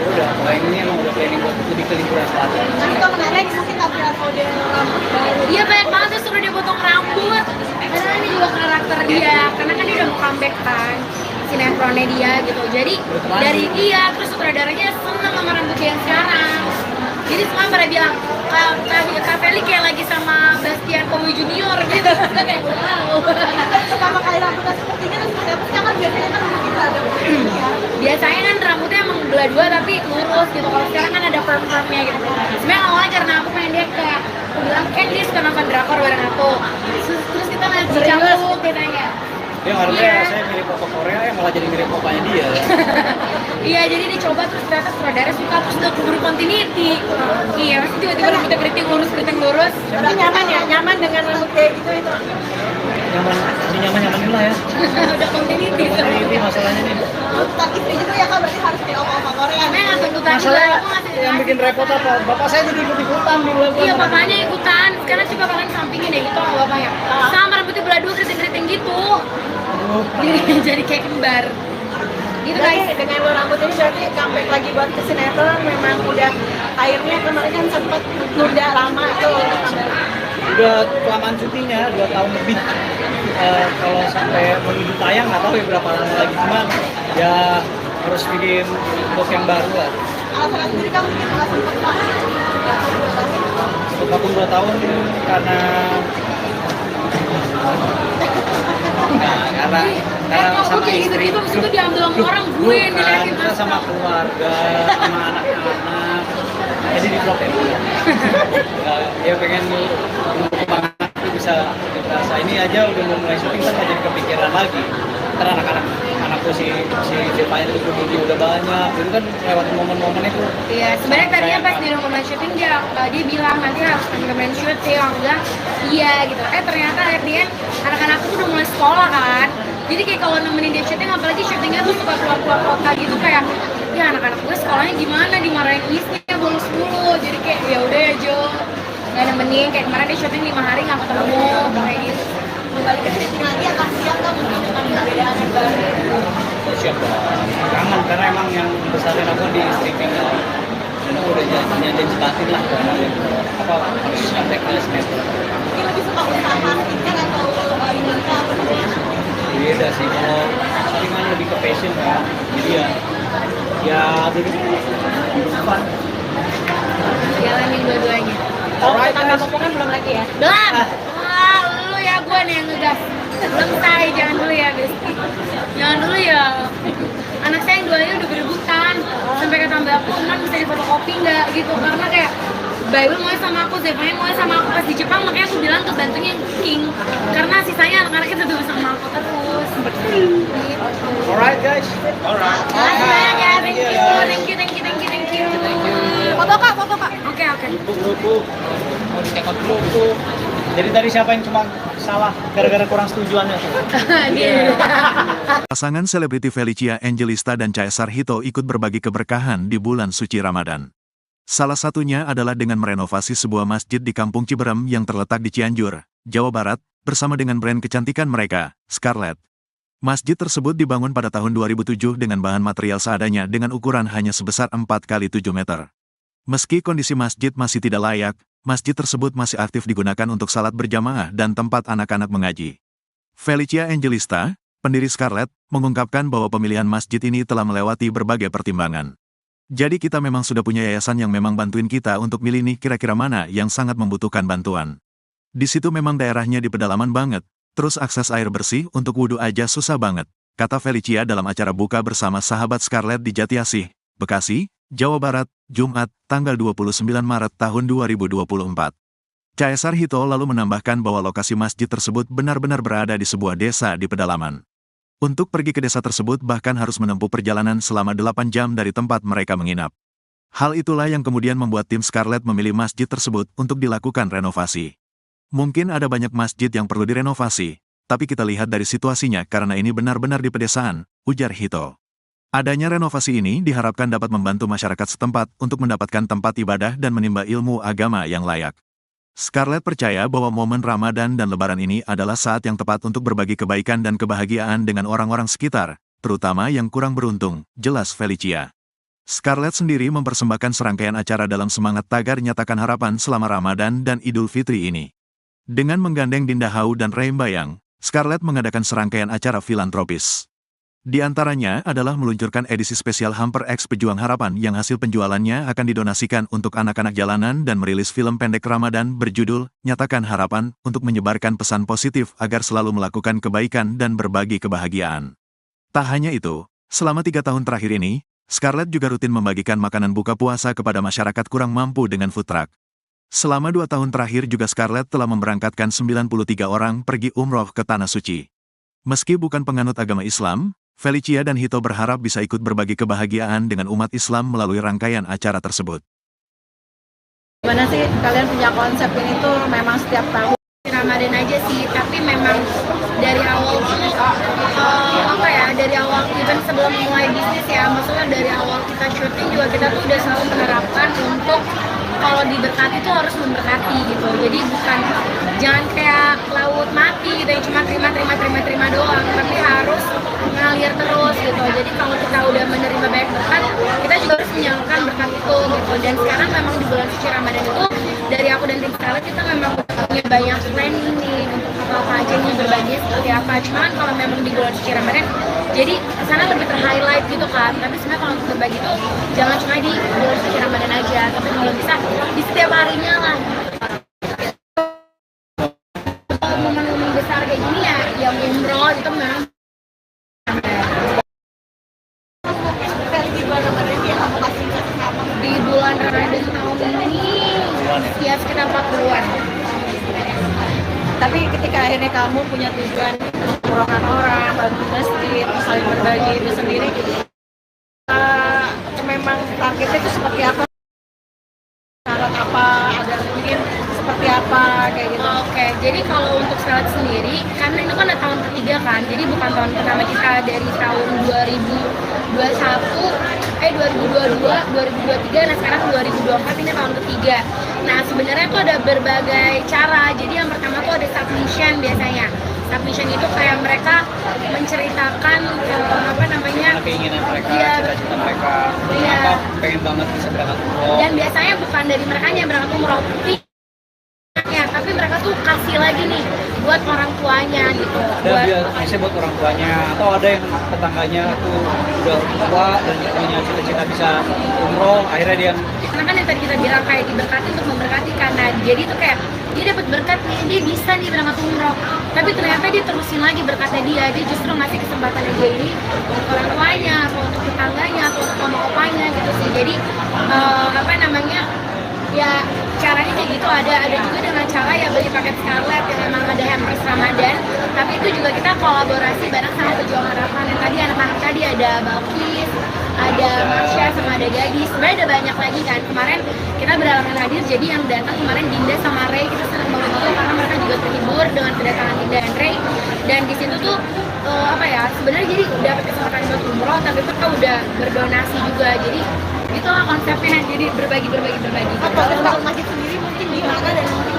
Udah, kalau ini emang udah planning buat lebih ke liburan selatan. Nanti kalau menarik mungkin tampilan model rambut baru. Iya banyak banget tuh suruh dia potong rambut. Karena ini juga karakter dia, karena kan dia udah mau comeback kan sinetronnya dia gitu. Jadi dari dia terus sutradaranya seneng sama rambut dia yang sekarang. Jadi semua pada bilang Kak Feli kayak lagi sama Bastian Kowi Junior gitu. Kita kayak wow. Pertama kali rambutnya seperti ini terus seperti apa sih? Kan biasanya kan kita ada ya. Biasanya kan rambutnya emang belah dua tapi lurus gitu. Kalau sekarang kan ada perm-permnya gitu. Sebenarnya awalnya karena aku pengen dia kayak aku bilang kan dia suka nonton drakor bareng aku. Terus kita lagi cambuk katanya. Dia harusnya Iya. saya mirip papa Korea yang malah jadi mirip papanya dia. Iya, jadi dicoba terus ternyata sutradara suka terus udah keburu continuity. Iya, pasti tiba-tiba rambutnya keriting lurus. Tapi nyaman ya, nyaman dengan rambut kayak gitu itu. Nyaman, ini nyaman dulu lah ya. Udah continuity. Ini masalahnya nih. Tuntutan istri juga ya kan berarti harus kayak oma-oma Korea. Emang nggak tuntutan juga, Masalah aku ngasih yang bikin repot apa? Bapak saya jadi ikut-ikutan di bulan. Iya, bapaknya ikutan. Sekarang coba kalian sampingin deh gitu sama bapaknya. Sama rambutnya belah dua keriting-keriting gitu. Aduh, Jadi kayak kembar. Gitu guys. Berarti dengan lo rambut ini berarti comeback lagi buat ke sinetron memang udah akhirnya kemarin kan sempet nunda lama tuh. udah kelamaan syutingnya 2 tahun lebih. Kalau sampai menuju tayang nggak tahu ya berapa lama lagi, cuman ya harus bikin look yang baru lah. Alasan sendiri kamu mungkin nggak sempat banget. Vakum 2 tahun karena kok gue kayak gitu-gitu abis itu diambil sama orang, gue yang bukan, diliatin kita sama keluarga, sama anak-anak, jadi di vlog ya. Ya pengen semangat itu bisa berasa ini aja udah mau mulai syuting kan jadi kepikiran lagi. Ntar anakku si Zepanya itu udah banyak, itu kan lewat momen-momen itu. Iya, sebenarnya tadinya pas di rekaman syuting dia bilang nanti harus rekaman syuting, aku bilang iya gitu. Ternyata akhirnya anak-anakku udah mulai sekolah kan. Jadi kayak kalau nemenin dia syuting, apalagi syutingnya tuh suka keluar-keluar kota gitu, kayak ya anak-anak gue sekolahnya gimana, dimarahin isnya bolos mulu. Jadi kayak ya udah ya Jo, nggak nemenin. Kayak kemarin dia syuting 5 hari nggak ketemu, kayak gitu. Kembali ke syuting lagi akan siap nggak mungkin dengan perbedaan yang baru? Siap kangen karena emang yang besarin aku di streaming kan. Dan aku udah janji batin lah apa harus sampai ke sinetron. Mungkin lebih suka usaha marketing atau dinamika apa namanya? Beda sih, kalau saringan lebih ke passion kan. Jadi ya jadi fun. Jalanin dua-duanya. Kalau tambah potongan belum lagi ya? Belum. Wah, lu ya gue nih yang ngegas. Belum say, jangan dulu ya, guys. Jangan dulu ya. Anak saya yang duanya udah berebutan. Sampai kata mbak aku, "Man, bisa difotokopi nggak?" gitu. Karena kayak Bible mau sama aku, Zevanya mau sama aku pas di Jepang, makanya aku bilang tuh bantunya yang King. Karena sisanya anak-anaknya tetap sama aku terus. Gitu. Alright guys. Alright. Makasih banyak ya, thank you. Foto kak, foto kak. Oke. Lupuk. Mau dicekot lupuk. Jadi tadi siapa yang cuma salah gara-gara kurang setujuannya? Dia. Pasangan selebriti Felicia Angelista dan Caesar Hito ikut berbagi keberkahan di bulan suci Ramadan. Salah satunya adalah dengan merenovasi sebuah masjid di Kampung Ciberem yang terletak di Cianjur, Jawa Barat, bersama dengan brand kecantikan mereka, Scarlett. Masjid tersebut dibangun pada tahun 2007 dengan bahan material seadanya dengan ukuran hanya sebesar 4x7 meter. Meski kondisi masjid masih tidak layak, masjid tersebut masih aktif digunakan untuk salat berjamaah dan tempat anak-anak mengaji. Felicia Angelista, pendiri Scarlett, mengungkapkan bahwa pemilihan masjid ini telah melewati berbagai pertimbangan. Jadi kita memang sudah punya yayasan yang memang bantuin kita untuk milih nih kira-kira mana yang sangat membutuhkan bantuan. Di situ memang daerahnya di pedalaman banget, terus akses air bersih untuk wudhu aja susah banget, kata Felicia dalam acara buka bersama sahabat Scarlett di Jatiasih, Bekasi, Jawa Barat, Jumat, tanggal 29 Maret tahun 2024. Caesar Hito lalu menambahkan bahwa lokasi masjid tersebut benar-benar berada di sebuah desa di pedalaman. Untuk pergi ke desa tersebut bahkan harus menempuh perjalanan selama 8 jam dari tempat mereka menginap. Hal itulah yang kemudian membuat tim Scarlett memilih masjid tersebut untuk dilakukan renovasi. Mungkin ada banyak masjid yang perlu direnovasi, tapi kita lihat dari situasinya karena ini benar-benar di pedesaan, ujar Hito. Adanya renovasi ini diharapkan dapat membantu masyarakat setempat untuk mendapatkan tempat ibadah dan menimba ilmu agama yang layak. Scarlett percaya bahwa momen Ramadan dan Lebaran ini adalah saat yang tepat untuk berbagi kebaikan dan kebahagiaan dengan orang-orang sekitar, terutama yang kurang beruntung, jelas Felicia. Scarlett sendiri mempersembahkan serangkaian acara dalam semangat tagar nyatakan harapan selama Ramadan dan Idul Fitri ini. Dengan menggandeng Dinda Hau dan Reim Bayang, Scarlett mengadakan serangkaian acara filantropis. Di antaranya adalah meluncurkan edisi spesial Hamper X Pejuang Harapan yang hasil penjualannya akan didonasikan untuk anak-anak jalanan dan merilis film pendek Ramadan berjudul Nyatakan Harapan untuk menyebarkan pesan positif agar selalu melakukan kebaikan dan berbagi kebahagiaan. Tak hanya itu, selama 3 tahun terakhir ini, Scarlett juga rutin membagikan makanan buka puasa kepada masyarakat kurang mampu dengan food truck. Selama 2 tahun terakhir juga Scarlett telah memberangkatkan 93 orang pergi umroh ke Tanah Suci. Meski bukan penganut agama Islam, Felicia dan Hito berharap bisa ikut berbagi kebahagiaan dengan umat Islam melalui rangkaian acara tersebut. Gimana sih kalian punya konsep ini tuh memang setiap tahun? Ramadan aja sih, tapi memang dari awal dari awal even sebelum mulai bisnis ya, maksudnya dari awal kita syuting juga kita tuh udah selalu menerapkan untuk kalau diberkati tuh harus memberkati gitu. Jadi jangan kayak laut mati gitu yang cuma terima doang, tapi harus ngalir terus gitu. Jadi kalau kita udah menerima banyak berkat, kita juga harus menyalurkan berkat itu gitu. Dan sekarang memang di bulan suci Ramadan itu dari aku dan tim Scarlett kita memang punya banyak planning nih untuk apa aja nih berbaginya seperti apa. Cuman kalau memang di bulan suci Ramadan, jadi kesana lebih ter-highlight gitu kan. Tapi sebenarnya kalau untuk berbagi tuh jangan cuma di bulan suci Ramadan aja, tapi kalau bisa di setiap harinya lah. Momen-momen besar kayak gini ya, yang umroh itu memang Di bulan Ramadan ini kamu kasih ke kamu. Di bulan Ramadan tahun ini ya sekitar 40-an. Tapi ketika akhirnya kamu punya tujuan umrohkan orang, bantu masjid, saling berbagi itu sendiri, memang targetnya itu seperti apa? Syarat apa? Ada mungkin seperti apa kayak gitu? Oke, jadi kalau untuk salat sendiri, karena itu kan tahun ketiga kan, jadi bukan tahun pertama kita dari tahun 2022, 2023, nah sekarang 2024 ini tahun ketiga. Nah sebenarnya itu ada berbagai cara. Jadi yang pertama tuh ada submission biasanya. Submission itu kayak mereka menceritakan apa namanya, keinginan mereka, Iya. cita-cita mereka, Iya. apa pengen banget bisa berangkat umroh. dan biasanya bukan dari mereka yang berangkat umroh, tapi mereka tuh kasih lagi nih buat orang tuanya gitu. Ada biasanya buat orang tuanya, atau ada yang tetangganya tuh udah tua dan punya cita-cita bisa umroh, akhirnya dia Karena kan yang tadi kita bilang kayak diberkati untuk memberkati, karena jadi tuh kayak dia dapat berkat nih, dia bisa nih berangkat umroh, tapi ternyata dia terusin lagi berkatnya dia justru ngasih kesempatannya dia ini untuk orang tuanya atau untuk tetangganya atau untuk mama opanya gitu sih. Jadi apa namanya, ya caranya kayak gitu. Ada juga dengan cara ya beli paket Scarlet yang memang ada hampers Ramadan, tapi itu juga kita kolaborasi bareng sama pejuang harapan. Yang tadi anak-anak tadi ada Balkis, ada Marsha, sama ada Gadis. Sebenarnya ada banyak lagi kan. Kemarin kita beralangan hadir, jadi yang datang kemarin Dinda sama Ray, kita senang banget juga karena mereka juga terhibur dengan kedatangan Dinda dan Ray. Dan di situ tuh apa ya, sebenarnya jadi dapat kesempatan buat umroh, tapi mereka udah berdonasi juga. Jadi itulah konsepnya, jadi berbagi. Apa untuk masjid sendiri mungkin di mana dan mungkin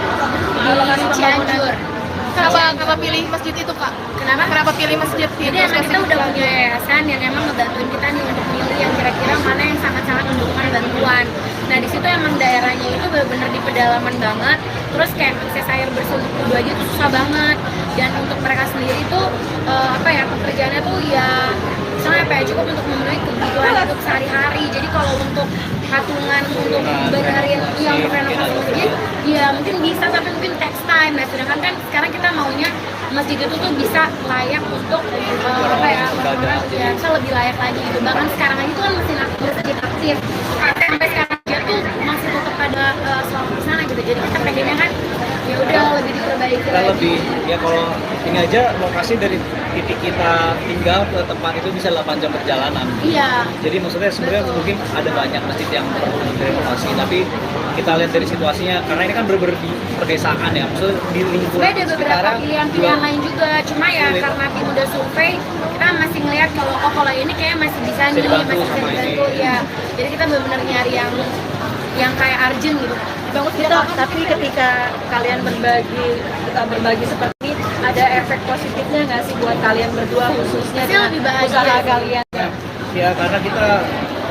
Di Cianjur. Kenapa pilih masjid itu kak? Kenapa pilih masjid Jadi emang kita udah punya yayasan yang emang ngebantuin kita nih untuk milih yang kira-kira mana yang sangat-sangat membutuhkan bantuan. Nah di situ emang daerahnya itu benar-benar di pedalaman banget. Terus kayak akses air bersih untuk kedua aja tuh susah banget. Dan untuk mereka sendiri tuh apa ya, pekerjaannya tuh ya misalnya apa ya, cukup untuk memenuhi kebutuhan untuk sehari-hari. Jadi kalau untuk patungan untuk benerin yang untuk renovasi masjid, ya mungkin bisa, tapi mungkin text time. Nah sedangkan kan sekarang kita maunya masjid itu tuh bisa layak untuk apa ya, orang-orang ya bisa lebih layak lagi gitu. Bahkan sekarang aja tuh kan masih masjid aktif, sampai sekarang aja tuh masih tetap ada sholat di sana gitu. Jadi kita pengennya kan ya udah lebih diperbaiki kita lagi. lebih ya, kalau ini aja lokasi dari titik kita tinggal ke tempat itu bisa 8 jam perjalanan. Iya. Jadi maksudnya sebenarnya Betul. mungkin ada banyak masjid yang perlu direnovasi, tapi kita lihat dari situasinya, karena ini kan bener-bener di pedesaan ya, maksudnya di lingkungan Sebenarnya ada beberapa sekarang pilihan-pilihan lain juga, cuma ya Sulit. karena tim udah survei, kita masih ngeliat kalau kalau ini kayak masih bisa nih, dibantu masih bisa sama ini. dibantu ya. Jadi kita benar-benar nyari yang kayak urgent gitu. Bagus gitu, tapi ketika kalian berbagi seperti ini, ada efek positifnya nggak sih buat kalian berdua khususnya Pasti dengan lebih bahagia usaha sih. kalian? ya karena kita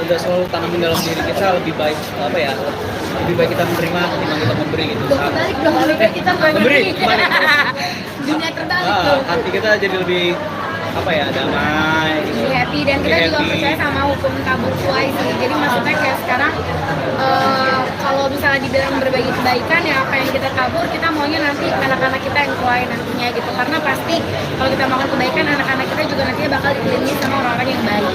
udah selalu tanamin dalam diri kita lebih baik apa ya, lebih baik kita menerima ketimbang kita memberi gitu. Kebalik dong, lebih baik kita memberi, kebalik. Dunia terbalik tuh. Hati kita jadi lebih apa ya, damai gitu. Lebih happy, dan kita Lebih juga happy. percaya sama hukum tabur tuai sih. Jadi maksudnya kayak sekarang kalau misalnya dibilang berbagi kebaikan ya apa yang kita tabur, kita maunya nanti anak-anak kita yang tuai nantinya gitu. Karena pasti kalau kita melakukan kebaikan, anak-anak kita juga nantinya bakal dikelilingi sama orang-orang yang baik.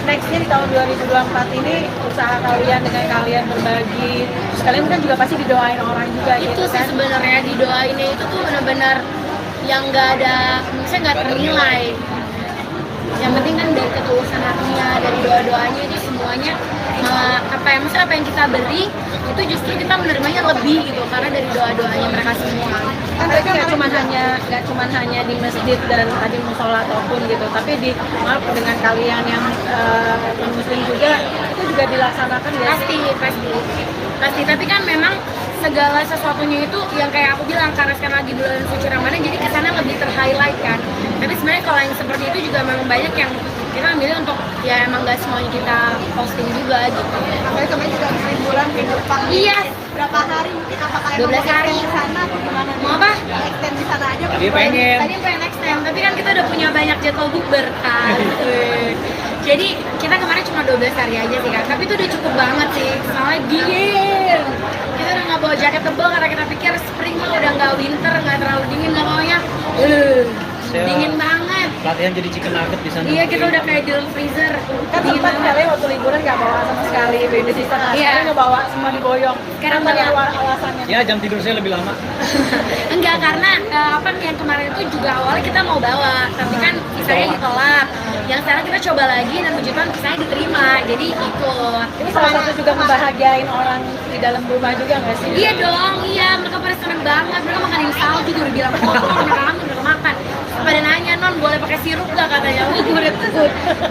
Nextnya di tahun 2024 ini usaha kalian dengan kalian berbagi, terus kalian kan juga pasti didoain orang juga Itu gitu sih kan? sebenarnya didoainnya itu tuh benar-benar yang nggak ada, misalnya nggak ternilai. Yang penting kan dari ketulusan hatinya, dari doa-doanya itu semuanya apa ya, maksudnya apa yang kita beri itu justru kita menerimanya lebih gitu, karena dari doa-doanya mereka semua. Kan berarti nggak cuma hanya di masjid dan tadi musola ataupun gitu, tapi di maaf dengan kalian yang non muslim juga itu juga dilaksanakan ya? Pasti, tapi kan memang segala sesuatunya itu yang kayak aku bilang, karena sekarang lagi bulan suci Ramadan, jadi kesana lebih ter-highlight kan. Tapi sebenarnya kalau yang seperti itu juga memang banyak yang kita ambil untuk ya emang gak semuanya kita posting juga gitu. Apalagi kemarin juga habis liburan ke Jepang. Iya. Berapa hari mungkin, apakah 12 hari. di sana atau gimana? Mau apa? Extend di sana aja. Tadi pengen. Tadi pengen extend, tapi kan kita udah punya banyak jadwal bukber kan. Jadi kita kemarin cuma 12 hari aja sih kan, tapi itu udah cukup banget sih, soalnya dingin. Kita udah nggak bawa jaket tebal karena kita pikir spring mah udah nggak winter, nggak terlalu dingin, nggak maunya dingin banget. Latihan jadi chicken nugget di sana. Iya, kita udah kayak di dalam freezer. Kan sempat kalian waktu liburan nggak bawa sama sekali baby sister, Iya. sekarang ngebawa semua diboyong. Sekarang Apa nih bawa. alasannya? Ya jam tidur saya lebih lama. Enggak, karena apa yang kemarin itu juga awalnya kita mau bawa, tapi kan visanya ditolak. Yang sekarang kita coba lagi dan puji Tuhan visanya diterima, jadi ikut. Ini salah satu juga membahagiain orang di dalam rumah juga nggak sih? Iya dong, iya, mereka pada seneng banget. Mereka makan insal juga udah bilang, oh mereka kangen, mereka makan. Pada nanya, non boleh pakai sirup gak katanya? Wah, gue udah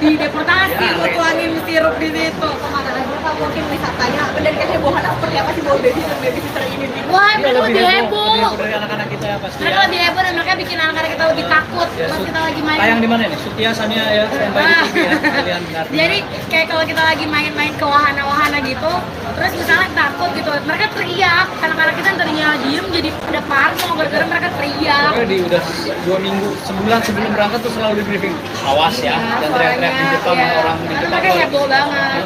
di deportasi, gue tuangin sirup di situ. Kemana aja Kak, mungkin wisatanya apa dan kehebohannya seperti apa sih bawa babysitter ini nih? Wah, Iya, mereka lebih heboh. dari anak-anak kita ya pasti. Mereka lebih heboh dan mereka bikin anak-anak kita lebih takut Ya, pas kita lagi main. tayang di mana nih? Sutia Sania ya, standby di TV ya. Kalian ngerti. Jadi kayak kalau kita lagi main-main ke wahana-wahana gitu, terus misalnya takut gitu, mereka teriak. Anak-anak kita yang tadinya diem jadi pada parno gara-gara mereka teriak. Pokoknya udah 2 minggu, sebulan sebelum berangkat tuh selalu di briefing. Awas ya, dan teriak-teriak di depan ya. orang di Karena depan. mereka heboh banget.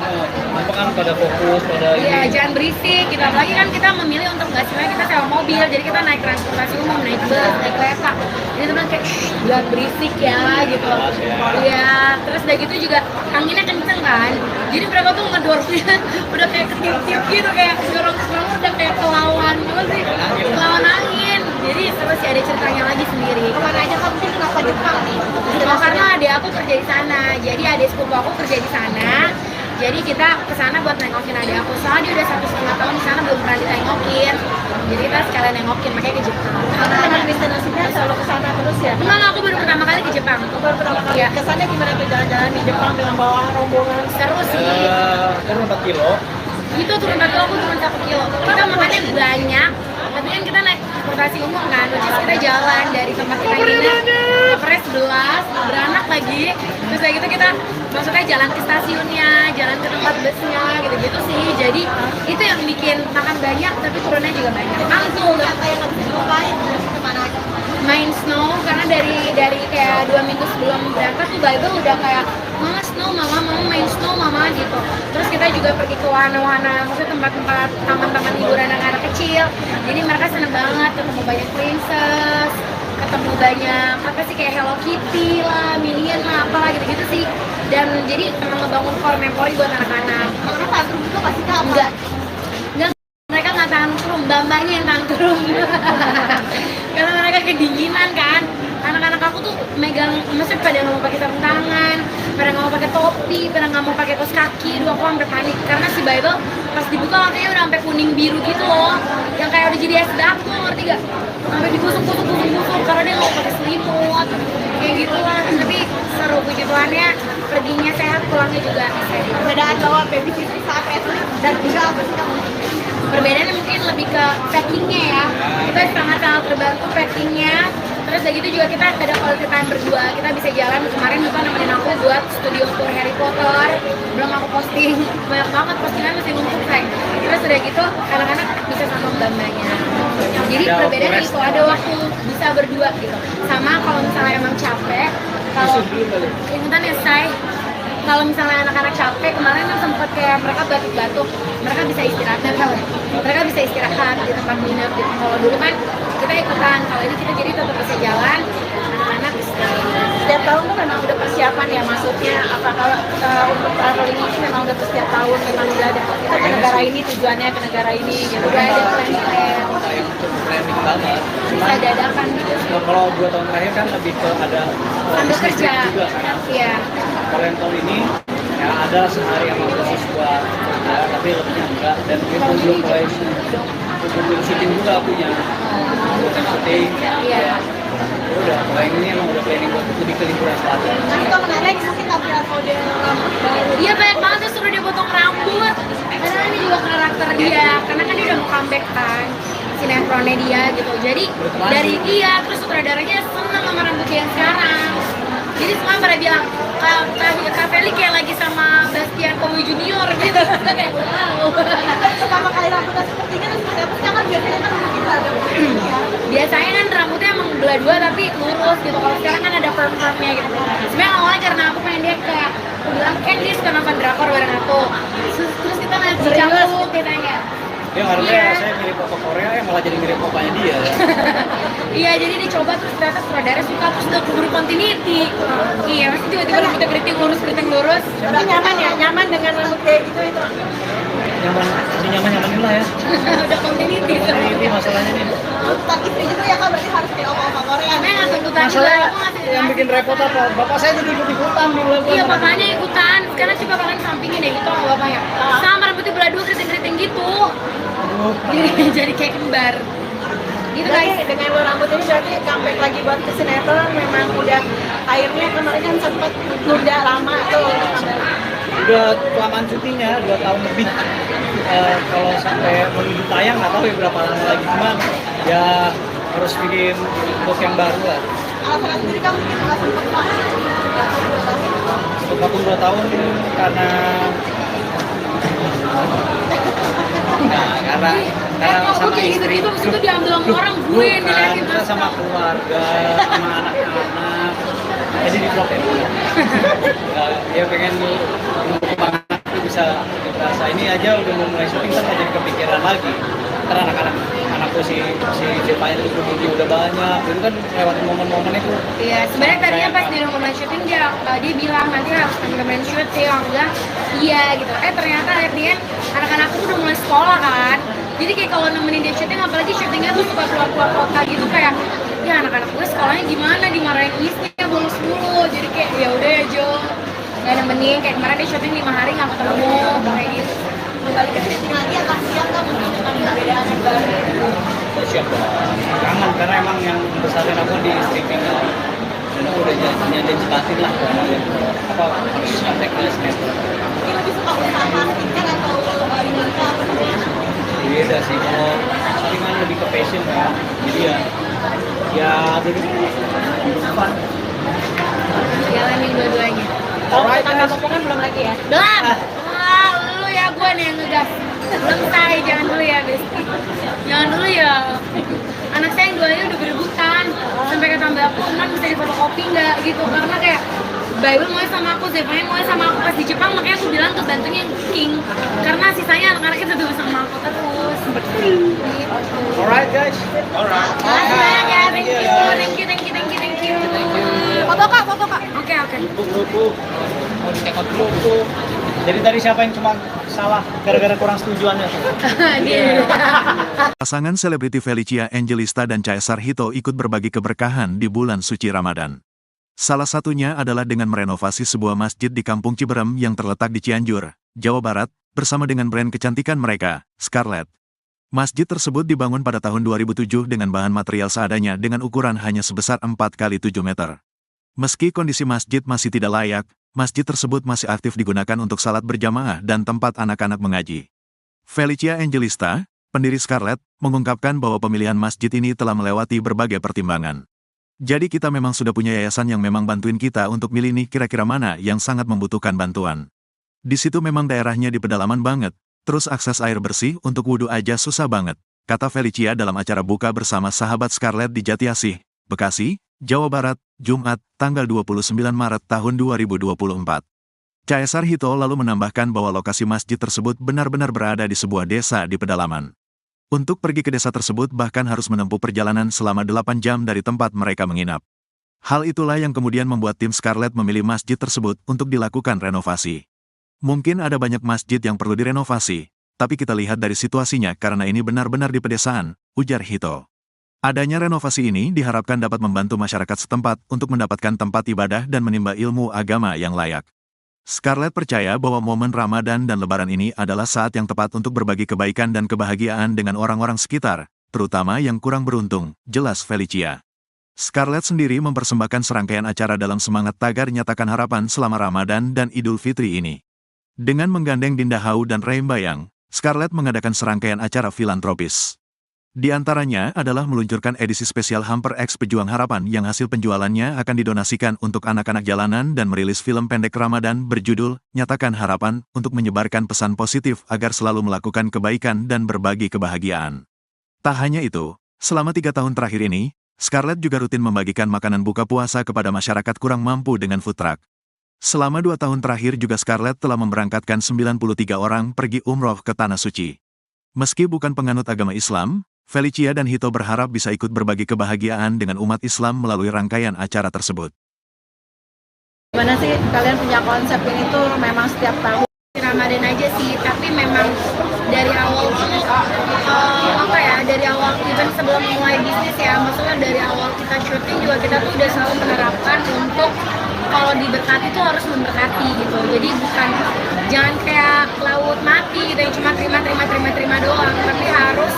Apa kan pada fokus, pada Iya, ini. jangan berisik gitu. Apalagi kan kita memilih untuk nggak sebenarnya kita sewa mobil, jadi kita naik transportasi umum, naik bus, naik kereta. Jadi teman kayak, "Shh, jangan berisik ya gitu. Jelas ya. Iya, terus udah gitu juga anginnya kenceng kan. Jadi mereka tuh ngedorongnya udah kayak ketiup-tiup gitu, kayak dorong-dorong udah kayak kelawan apa sih? Kelawan angin. Jadi terus sih ada ceritanya lagi sendiri. Kemana aja Kak, mungkin kenapa Jepang nih? Oh, karena adik aku kerja di sana. Jadi adik sepupu aku kerja di sana. Jadi kita ke sana buat nengokin adik aku. Soalnya dia udah 1,5 tahun di sana belum pernah ditengokin. Jadi kita sekalian nengokin, makanya ke Jepang. Karena dengan destinasinya selalu ke sana terus ya. Emang aku baru pertama kali ke Jepang. Baru pertama kali Iya. kesannya gimana tuh jalan-jalan di Jepang dengan bawa rombongan? Seru sih. Turun 4 kilo. Itu turun 1 aku turun 1 kilo. Kita makannya banyak. Tapi kan kita naik transportasi umum kan, which is kita jalan dari tempat kita nginep ke Pres 11, beranak lagi. Terus kayak gitu kita maksudnya jalan ke stasiunnya, jalan ke tempat busnya, gitu-gitu sih. Jadi itu yang bikin makan banyak tapi turunnya juga banyak. Langsung Apa yang nggak bisa dilupain? Kemana aja? main snow karena dari kayak 2 minggu sebelum berangkat tuh Bible udah kayak mama snow mama main snow mama gitu. Terus kita juga pergi ke wahana-wahana, maksudnya tempat-tempat taman-taman hiburan anak-anak kecil. Jadi mereka seneng banget ketemu banyak princess, ketemu banyak apa sih kayak Hello Kitty lah, Minion lah, apalah gitu-gitu sih. Dan jadi emang ngebangun core memori buat anak-anak. Karena tantrum juga pasti Kak. Enggak, mereka nggak tantrum, bambanya yang tantrum. Karena mereka kedinginan kan. Anak-anak aku tuh megang, maksudnya pada nggak mau pakai sarung tangan, pada nggak mau pakai topi, pada nggak mau pakai kaos kaki. Dulu aku sampai panik karena si Bible pas dibuka katanya udah sampai kuning biru gitu loh, yang kayak udah jadi es batu, ngerti gak? Sampai digusuk-gusuk karena dia nggak mau pakai selimut, kayak gitu lah. Tapi seru, puji Tuhannya perginya sehat, pulangnya juga sehat. Perbedaan bawa babysitter saat itu dan juga apa sih Kak? Perbedaannya mungkin lebih ke packingnya ya, kita sangat terbantu packingnya. Terus udah gitu juga kita ada quality time berdua, kita bisa jalan. Kemarin Buka nemenin aku buat studio tour Harry Potter, belum aku posting, banyak banget postingan masih numpuk say. Terus udah gitu anak-anak bisa sama mbak-mbaknya. Jadi Ada perbedaannya waktu itu ada waktu bisa berdua gitu. Sama kalau misalnya emang capek, kalau ingetan ya say, kalau misalnya anak-anak capek, kemarin kan sempet kayak mereka batuk-batuk, mereka bisa istirahat, mereka bisa istirahat di tempat nginep gitu. Kalau dulu kan kita ikutan, kalau ini kita jadi tetap bisa jalan, anak-anak istirahat. Setiap tahun tuh memang udah persiapan ya, maksudnya apakah untuk traveling ini memang udah setiap tahun memang udah ada kita ke negara ini tujuannya ke negara ini gitu Udah kan. ada plan-plan, Saya planning banget. bisa dadakan gitu. Nah, kalau 2 tahun terakhir kan lebih ke ada Sambil bisnis kerja, juga kan. iya. Kalau yang tahun ini ya ada sehari yang khusus buat kerja, tapi lebihnya enggak. Dan mungkin pun belum mulai syuting juga punya syuting. Iya. Ya udah, kalau yang ini emang udah planning buat lebih ke liburan selatan. Nah itu menarik mungkin tampilan model rambut baru. Iya banyak banget tuh suruh dia potong rambut. Karena ini juga karakter dia, karena kan dia udah mau comeback kan sinetronnya dia gitu. Jadi dari dia terus sutradaranya seneng sama rambut dia yang sekarang. Jadi semua pada bilang Kak Feli kayak lagi sama Bastian Kowi Junior gitu. Kayak wow. Pertama kali rambutnya seperti ini terus seperti apa sih? Kan biasanya kan kita ada Biasanya kan rambutnya emang belah dua tapi lurus gitu. Kalau sekarang kan ada perm-permnya gitu. Sebenarnya awalnya karena aku pengen dia kayak aku bilang kan dia suka nonton drakor bareng aku. Terus kita nanti campur kita tanya. Dia ngarepnya Iya. saya mirip papa Korea, malah jadi mirip papanya dia. Iya, jadi dicoba terus ternyata sutradara suka terus udah keburu continuity. Iya, masih tiba-tiba rambutnya keriting lurus. Tapi nyaman ya, nyaman dengan rambut kayak gitu itu. Nyaman, lebih nyaman-nyamanin lah ya. Udah continuity. Ini masalahnya nih. Tuntutan istri juga ya kak, berarti harus kayak oma-oma Korea. Karena nggak tuntutan juga, Masalah aku ngasih yang bikin repot apa? Bapak saya jadi ikut-ikutan di bulan. Iya, bapaknya ikutan. Sekarang coba kalian sampingin deh gitu sama bapaknya. Sama rambutnya belah dua keriting-keriting gitu. Aduh. Jadi kayak kembar. Gitu guys. Berarti dengan lo rambut ini berarti comeback lagi buat ke sinetron, memang udah akhirnya kemarin kan sempat nunda lama tuh. Udah kelamaan syutingnya 2 tahun lebih. Kalau sampai menuju tayang nggak tahu ya berapa lama lagi, cuman ya harus bikin look yang baru lah. Alasan sendiri kamu mungkin nggak sempat banget. Untuk 2 tahun karena karena Kok sama kayak istri. gitu-gitu abis itu diambil sama orang gue yang diliatin Kita terus. sama keluarga, sama anak-anak. Jadi di vlog ya. Ya pengen nunggu anak itu bisa ini aja udah mau mulai syuting kan jadi kepikiran lagi. Karena anakku si Jepanya itu udah banyak, itu kan lewat momen-momen itu. Iya, sebenarnya tadinya pas di rumah syuting dia bilang nanti harus temen syuting, aku bilang iya gitu. Ternyata akhirnya anak-anakku udah mulai sekolah kan. Jadi kayak kalau nemenin dia syuting, apalagi syutingnya tuh suka keluar-keluar kota gitu kayak ya anak-anak gue sekolahnya gimana, dimarahin istrinya bolos mulu. Jadi kayak ya udah ya Jo, nggak nemenin. Kayak kemarin dia syuting 5 hari nggak ketemu kayak gitu. Balik ke syuting lagi agak siap kan mungkin dengan perbedaan yang baru. Siap dong. Kangen karena emang yang besarin aku di streaming dan aku udah janjian jelasin lah apa harus sampai ke sinetron. Mungkin lebih suka usaha marketing kan atau dinamika apa namanya? Beda sih, kalau syutingan lebih ke passion kan, jadi ya dulu fun. Jalanin dua-duanya. Kalau kita nggak potongan belum lagi ya. Belum. Lu ya gue nih yang ngegas. Belum say, jangan dulu ya Besti. Jangan dulu ya. Anak saya yang duanya udah berebutan. Sampai kata mbak aku, "Man bisa difotokopi nggak?" gitu. Karena kayak Bible mau sama aku, Zevanya mau sama aku pas di Jepang, makanya aku bilang ke bantunya yang cooking. Karena sisanya anak-anaknya tetap sama aku terus. Gitu. Alright guys, alright. Makasih banyak ya, thank you. Foto kak. Oke. Grup, mau dicekot grup. Jadi tadi siapa yang cuma salah gara-gara kurang setujuannya? Dia. Pasangan selebriti Felicia Angelista dan Caesar Hito ikut berbagi keberkahan di bulan suci Ramadan. Salah satunya adalah dengan merenovasi sebuah masjid di Kampung Ciberem yang terletak di Cianjur, Jawa Barat, bersama dengan brand kecantikan mereka, Scarlett. Masjid tersebut dibangun pada tahun 2007 dengan bahan material seadanya dengan ukuran hanya sebesar 4 kali 7 meter. Meski kondisi masjid masih tidak layak, masjid tersebut masih aktif digunakan untuk salat berjamaah dan tempat anak-anak mengaji. Felicia Angelista, pendiri Scarlett, mengungkapkan bahwa pemilihan masjid ini telah melewati berbagai pertimbangan. Jadi kita memang sudah punya yayasan yang memang bantuin kita untuk milih nih kira-kira mana yang sangat membutuhkan bantuan. Di situ memang daerahnya di pedalaman banget, terus akses air bersih untuk wudhu aja susah banget, kata Felicia dalam acara buka bersama sahabat Scarlett di Jatiasih, Bekasi, Jawa Barat, Jumat, tanggal 29 Maret tahun 2024. Caesar Hito lalu menambahkan bahwa lokasi masjid tersebut benar-benar berada di sebuah desa di pedalaman. Untuk pergi ke desa tersebut bahkan harus menempuh perjalanan selama 8 jam dari tempat mereka menginap. Hal itulah yang kemudian membuat tim Scarlett memilih masjid tersebut untuk dilakukan renovasi. Mungkin ada banyak masjid yang perlu direnovasi, tapi kita lihat dari situasinya karena ini benar-benar di pedesaan, ujar Hito. Adanya renovasi ini diharapkan dapat membantu masyarakat setempat untuk mendapatkan tempat ibadah dan menimba ilmu agama yang layak. Scarlett percaya bahwa momen Ramadan dan Lebaran ini adalah saat yang tepat untuk berbagi kebaikan dan kebahagiaan dengan orang-orang sekitar, terutama yang kurang beruntung, jelas Felicia. Scarlett sendiri mempersembahkan serangkaian acara dalam semangat tagar nyatakan harapan selama Ramadan dan Idul Fitri ini. Dengan menggandeng Dinda Hau dan Reim Bayang, Scarlett mengadakan serangkaian acara filantropis. Di antaranya adalah meluncurkan edisi spesial Hamper X Pejuang Harapan yang hasil penjualannya akan didonasikan untuk anak-anak jalanan dan merilis film pendek Ramadan berjudul Nyatakan Harapan untuk menyebarkan pesan positif agar selalu melakukan kebaikan dan berbagi kebahagiaan. Tak hanya itu, selama 3 tahun terakhir ini, Scarlett juga rutin membagikan makanan buka puasa kepada masyarakat kurang mampu dengan food truck. Selama 2 tahun terakhir juga Scarlett telah memberangkatkan 93 orang pergi umroh ke Tanah Suci. Meski bukan penganut agama Islam, Felicia dan Hito berharap bisa ikut berbagi kebahagiaan dengan umat Islam melalui rangkaian acara tersebut. Gimana sih kalian punya konsep ini tuh memang setiap tahun? Ramadan aja sih, tapi memang dari awal tuh dari awal even sebelum mulai bisnis ya, maksudnya dari awal kita syuting juga kita tuh udah selalu menerapkan untuk kalau diberkati tuh harus memberkati gitu. Jadi bukan jangan kayak laut mati gitu yang cuma terima doang, tapi harus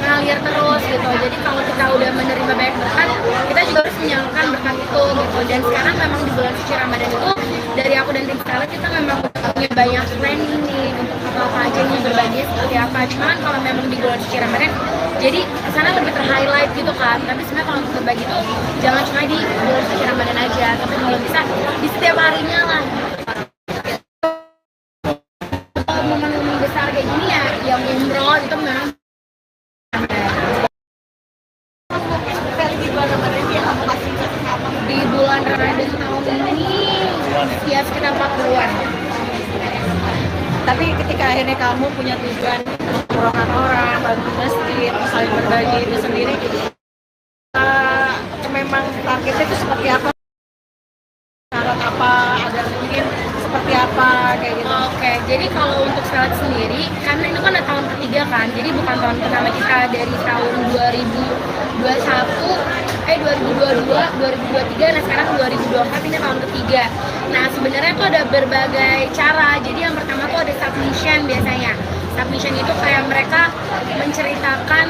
ngalir terus gitu. Jadi kalau kita udah menerima banyak berkat, kita juga harus menyalurkan berkat itu gitu. Dan sekarang memang di bulan suci Ramadan itu dari aku dan tim Scarlett kita memang punya banyak planning nih untuk apa aja nih berbagi seperti apa. Cuman kalau memang di bulan suci Ramadan jadi kesana lebih ter-highlight gitu kan. Tapi sebenarnya kalau untuk berbagi tuh jangan cuma di bulan suci Ramadan aja, tapi kalau bisa di setiap harinya lah. Momen-momen besar kayak gini ya yang umroh itu memang di bulan Ramadan tahun ini ya sekitar 40-an. Tapi ketika akhirnya kamu punya tujuan mengurangkan orang, bantu masjid, saling berbagi itu sendiri, memang targetnya itu seperti apa? Syarat apa? Ada mungkin seperti apa kayak gitu? Oke, jadi kalau untuk Scarlett sendiri, karena itu kan udah tahun ketiga kan, jadi bukan tahun pertama kita dari tahun 2022, 2023, nah sekarang 2024 ini tahun ketiga. Nah sebenarnya tuh ada berbagai cara. Jadi yang pertama tuh ada submission biasanya. Submission itu kayak mereka menceritakan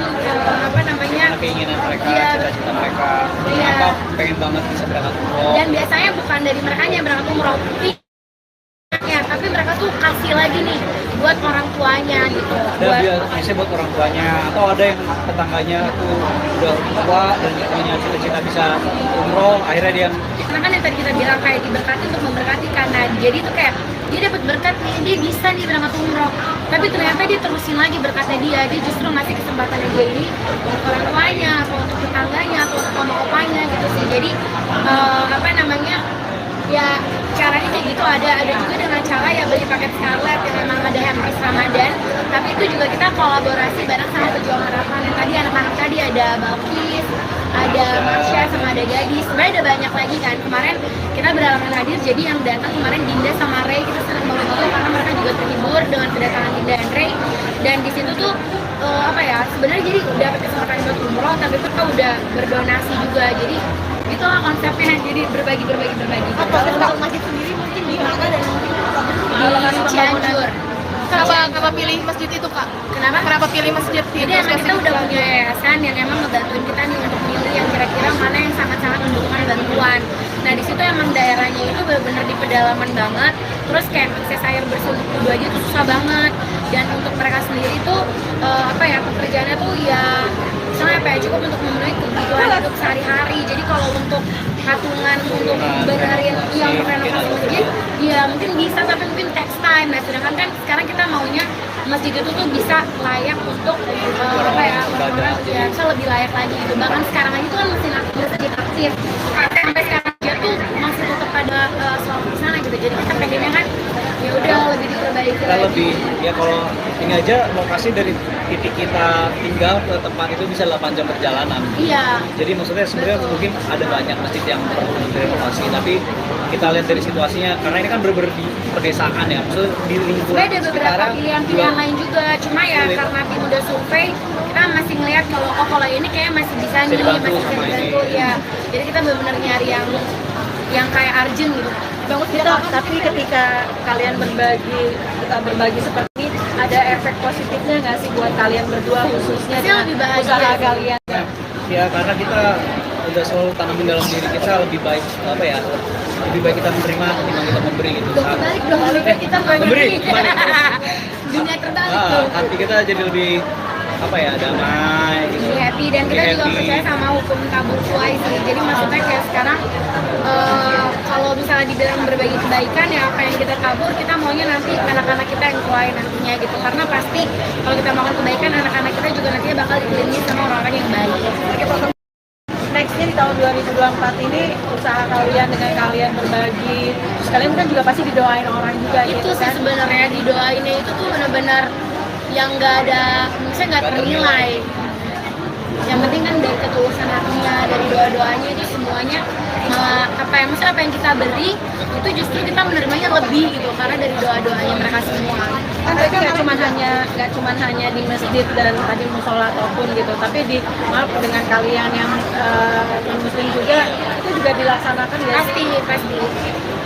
keinginan mereka, Iya. cita-cita mereka, Iya. kenapa pengen banget bisa berangkat umroh. Dan biasanya bukan dari mereka yang berangkat umroh, tapi mereka tuh kasih lagi nih buat orang tuanya gitu. Ada biasanya buat orang tuanya, atau ada yang tetangganya tuh udah tua dan punya cita-cita bisa umroh, akhirnya dia Karena kan yang tadi kita bilang kayak diberkati untuk memberkati karena jadi tuh kayak dia dapat berkat nih, dia bisa nih berangkat umroh, tapi ternyata dia terusin lagi berkatnya dia justru ngasih kesempatan dia ini untuk orang tuanya atau untuk tetangganya atau untuk mama opanya gitu sih. Jadi ya caranya kayak gitu. Ada juga dengan cara ya beli paket Scarlett yang memang ada handpiece Ramadan, tapi itu juga kita kolaborasi bareng sama pejuang harapan. Yang tadi anak-anak tadi ada Balkis, ada Marsha, sama ada Gadis. Sebenarnya ada banyak lagi kan. Kemarin kita berhalangan hadir, jadi yang datang kemarin Dinda sama Ray, kita senang banget itu karena mereka juga terhibur dengan kedatangan Dinda dan Ray. Dan di situ tuh sebenarnya jadi dapat kesempatan buat umroh, tapi mereka udah berdonasi juga. Jadi itulah konsepnya, jadi berbagi. Kalau masjid sendiri mungkin di mana dan mungkin Di Cianjur. kenapa pilih masjid itu Kak? Kenapa pilih masjid Jadi emang kita udah punya yayasan yang emang ngebantuin kita nih untuk milih yang kira-kira mana yang sangat-sangat membutuhkan bantuan. Nah di situ emang daerahnya itu benar-benar di pedalaman banget. Terus kayak akses air bersih untuk kedua aja tuh susah banget. Dan untuk mereka sendiri tuh pekerjaannya tuh cukup untuk memenuhi kebutuhan hidup sehari-hari. Jadi kalau untuk patungan untuk benerin yang renovasi masjid, ya mungkin bisa tapi mungkin takes time. Nah sedangkan kan sekarang kita maunya masjid itu tuh bisa layak untuk orang-orang ya bisa lebih layak lagi gitu. Bahkan sekarang aja tuh kan masjid aktif sampai sekarang aja tuh masih tetap ada sholat di sana gitu. Jadi kita pengennya kan ya udah lebih diperbaiki kita lagi. lebih ya kalau ini aja lokasi dari titik kita tinggal ke tempat itu bisa 8 jam perjalanan. Iya. Jadi maksudnya sebenarnya Betul. mungkin ada banyak masjid yang perlu direnovasi, tapi kita lihat dari situasinya karena ini kan bener-bener di pedesaan ya, maksudnya di lingkungan Sebenarnya ada beberapa sekitaran pilihan lain juga, cuma ya Sulit. karena tim udah survei, kita masih ngelihat kalau ini kayak masih bisa nih, dibantu masih bisa sama ini. dibantu ya. Jadi kita benar-benar nyari yang kayak urgent gitu. Bagus gitu, tapi ketika kalian berbagi seperti ini, ada efek positifnya nggak sih buat kalian berdua khususnya Pasti dengan lebih bahagia usaha sih. kalian? ya karena kita udah selalu tanamin dalam diri kita lebih baik lebih baik kita menerima ketimbang kita memberi gitu. Udah kebalik dong, kita memberi, kebalik. Dunia terbalik tuh. Hati kita jadi lebih damai gitu. Lebih happy dan kita Lebih juga happy. percaya sama hukum tabur tuai sih. Jadi maksudnya kayak sekarang kalau misalnya dibilang berbagi kebaikan ya apa yang kita tabur kita maunya nanti anak-anak kita yang tuai nantinya gitu. Karena pasti kalau kita melakukan kebaikan anak-anak kita juga nantinya bakal dikelilingi sama orang-orang yang baik. Nextnya di tahun 2024 ini usaha kalian dengan kalian berbagi, terus kalian kan juga pasti didoain orang juga Itu gitu sih kan? sebenarnya didoainnya itu tuh benar-benar yang nggak ada, maksudnya nggak ternilai. yang penting kan dari ketulusan hatinya, dari doa-doanya itu semuanya maksudnya apa yang kita beri itu justru kita menerimanya lebih gitu karena dari doa-doanya mereka semua. Kan mereka nggak cuman hanya di masjid dan tadi musola ataupun gitu, tapi di dengan kalian yang muslim juga itu juga dilaksanakan ya.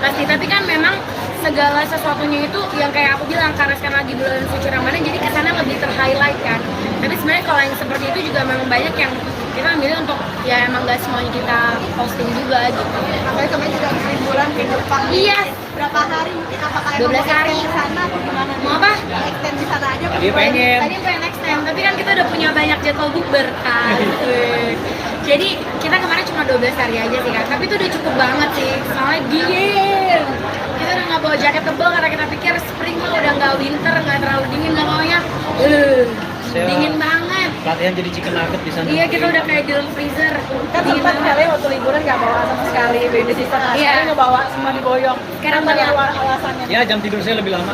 Pasti tapi kan memang segala sesuatunya itu yang kayak aku bilang karena sekarang lagi bulan suci Ramadan jadi kesana lebih ter-highlight kan. Tapi sebenarnya kalau yang seperti itu juga memang banyak yang kita milih untuk ya emang gak semuanya kita posting juga gitu. Apalagi kemarin juga habis liburan ke Jepang. Iya. Berapa hari mungkin apakah 12 hari di sana atau gimana? Mau apa? Extend di sana aja. Tadi pengen. Tadi pengen extend, tapi kan kita udah punya banyak jadwal bukber kan. Jadi kita kemarin cuma 12 hari aja sih kan, tapi itu udah cukup banget sih. Soalnya dingin. Kita udah nggak bawa jaket tebal karena kita pikir spring mah udah nggak winter, nggak terlalu dingin, nggak maunya. Dingin banget. Latihan jadi chicken nugget di sana. Iya, kita udah kayak di dalam freezer. Kan Dingin sempat banget. kalian waktu liburan nggak bawa sama sekali baby sister, Iya. kalian nggak bawa, semua diboyong. Karena Apa banyak. alasannya? Ya jam tidur saya lebih lama.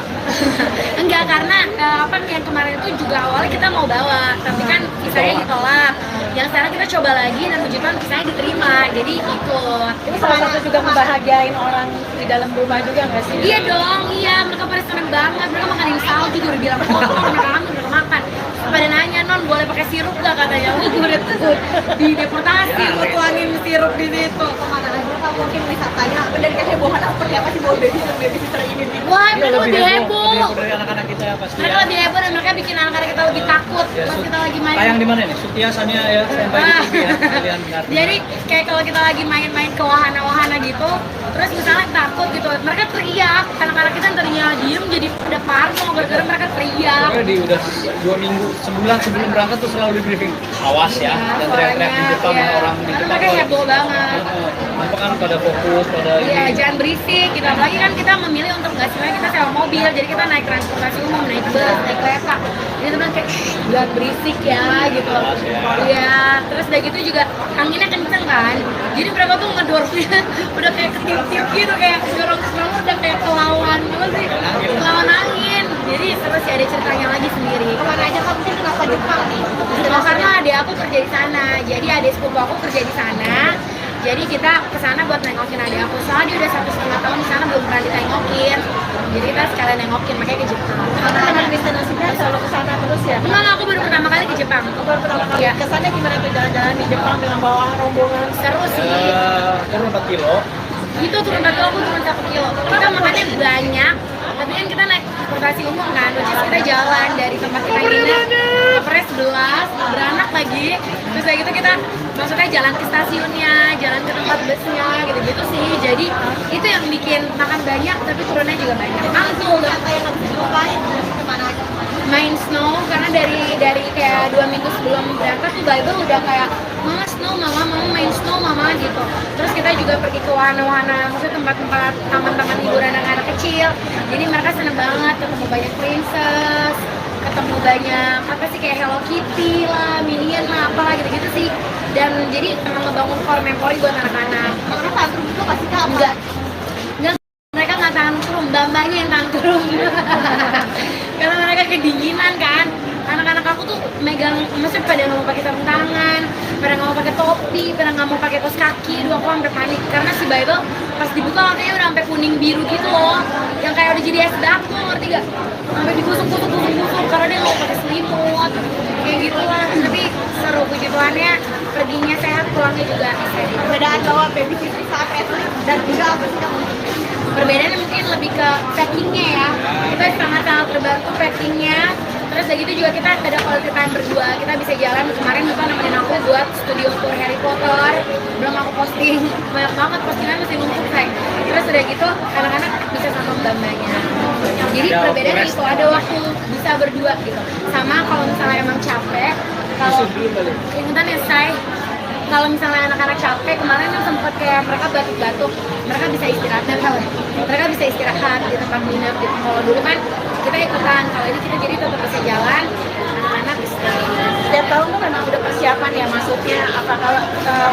Enggak, karena apa yang kemarin itu juga awalnya kita mau bawa, tapi kan visanya ditolak. Yang sekarang kita coba lagi dan puji Tuhan visanya diterima, jadi ikut. Ini salah satu juga ngebahagiain orang di dalam rumah juga nggak sih? Iya dong, iya mereka pada seneng banget. Mereka makanin salju juga udah bilang, oh mereka kangen, mereka makan. Pada nanya, non boleh pakai sirup gak katanya? Gue udah takut dideportasi, gue tuangin sirup di situ. Kemana aja kan mungkin wisatanya dan kehebohan seperti apa sih bawa baby sister ini? Wah, Iya, mereka lebih heboh. dari anak-anak kita ya pasti. Mereka Ya. lebih heboh dan mereka bikin anak-anak kita lebih takut Ya, pas kita lagi main. Tayang di mana nih? Sutiasannya ya sampai di TV ya. Kalian ngerti. Jadi kayak kalau kita lagi main-main ke wahana-wahana gitu, terus misalnya takut gitu, mereka teriak, anak-anak kita tadinya diem jadi pada parno gara-gara mereka teriak. Pokoknya di udah 2 minggu, sebulan sebelum berangkat tuh selalu di briefing. Awas ya, dan teriak-teriak di depan ya. orang di Karena depan. mereka heboh banget. Apa kan pada fokus pada Iya, ini. jangan berisik gitu. Apalagi kan kita memilih untuk nggak sebenarnya kita sewa mobil, jadi kita naik transportasi umum, naik bus, naik kereta. Jadi teman kayak jangan berisik ya gitu. Awas ya. Iya, terus udah gitu juga anginnya kenceng kan. Jadi mereka tuh ngedorongnya udah kayak ketip-tip gitu, kayak dorong-dorong udah kayak kelawan gitu sih. Kelawan angin. Jadi terus ya ada ceritanya lagi sendiri. Kemana aja kan mungkin kenapa Jepang nih? Oh, karena adik aku kerja di sana, jadi adik sepupu aku kerja di sana. Jadi kita ke sana buat nengokin adik aku. Soalnya dia udah 1,5 tahun di sana belum pernah ditengokin. Jadi kita sekalian nengokin, makanya ke Jepang. Karena emang destinasinya selalu ke sana terus ya? Enggak, aku baru pertama kali ke Jepang. Baru pertama kali Iya. kesannya gimana tuh jalan-jalan di Jepang dengan bawa rombongan? Seru sih. Turun 4 kilo. Itu turun 1 kilo, aku turun 1 kilo. Kita makannya banyak, tapi kan kita naik transportasi umum kan, which is kita jalan dari tempat kita nginep ke Pres 11, beranak lagi. Terus kayak gitu kita maksudnya jalan ke stasiunnya, jalan ke tempat busnya, gitu-gitu sih. Jadi itu yang bikin makan banyak, tapi turunnya juga banyak. Mantul dong. Apa yang harus dilupain? Kemana aja? Main snow, karena dari kayak 2 minggu sebelum berangkat tuh Bible udah kayak mama snow, mama mau main snow mama gitu. Terus kita juga pergi ke wahana-wahana, maksudnya tempat-tempat taman-taman hiburan anak-anak kecil. Jadi mereka seneng banget ketemu banyak princess, ketemu banyak apa sih kayak Hello Kitty lah, Minion lah, apalah gitu-gitu sih. Dan jadi emang ngebangun core memory buat anak-anak. Karena tantrum itu pasti kak Enggak, mereka nggak tantrum, mbak-mbaknya yang tantrum. Karena mereka kedinginan kan. Anak-anak aku tuh megang, maksudnya pada nggak mau pakai sarung tangan, pada nggak mau pakai topi, pada nggak mau pakai kaos kaki. Dua aku sampai panik karena si Bible pas dibuka katanya udah sampai kuning biru gitu loh, yang kayak udah jadi es batu, ngerti gak? Sampai digusuk-gusuk karena dia nggak mau pakai selimut, kayak gitu lah. Tapi seru, puji Tuhannya perginya sehat, pulangnya juga sehat. perbedaan bawa baby sister saat wrestling dan juga apa sih kamu? Perbedaannya mungkin lebih ke packingnya ya, kita sangat-sangat terbantu packingnya. Terus udah gitu juga kita ada quality time berdua, kita bisa jalan. Kemarin Buka nemenin aku buat studio tour Harry Potter, belum aku posting, banyak banget postingannya masih numpuk say. Terus udah gitu anak-anak bisa sama mbak-mbaknya. Jadi perbedaannya itu ada waktu bisa berdua gitu. Sama kalau misalnya emang capek, kalau ingetan ya say, kalau misalnya anak-anak capek, kemarin kan sempat kayak mereka batuk-batuk, mereka bisa istirahat, mereka bisa istirahat di tempat nginep gitu. Kalau dulu kan kita ikutan, kalau ini kita jadi tetap bisa jalan, anak-anak istirahat. Setiap tahun tuh memang udah persiapan ya, maksudnya apakah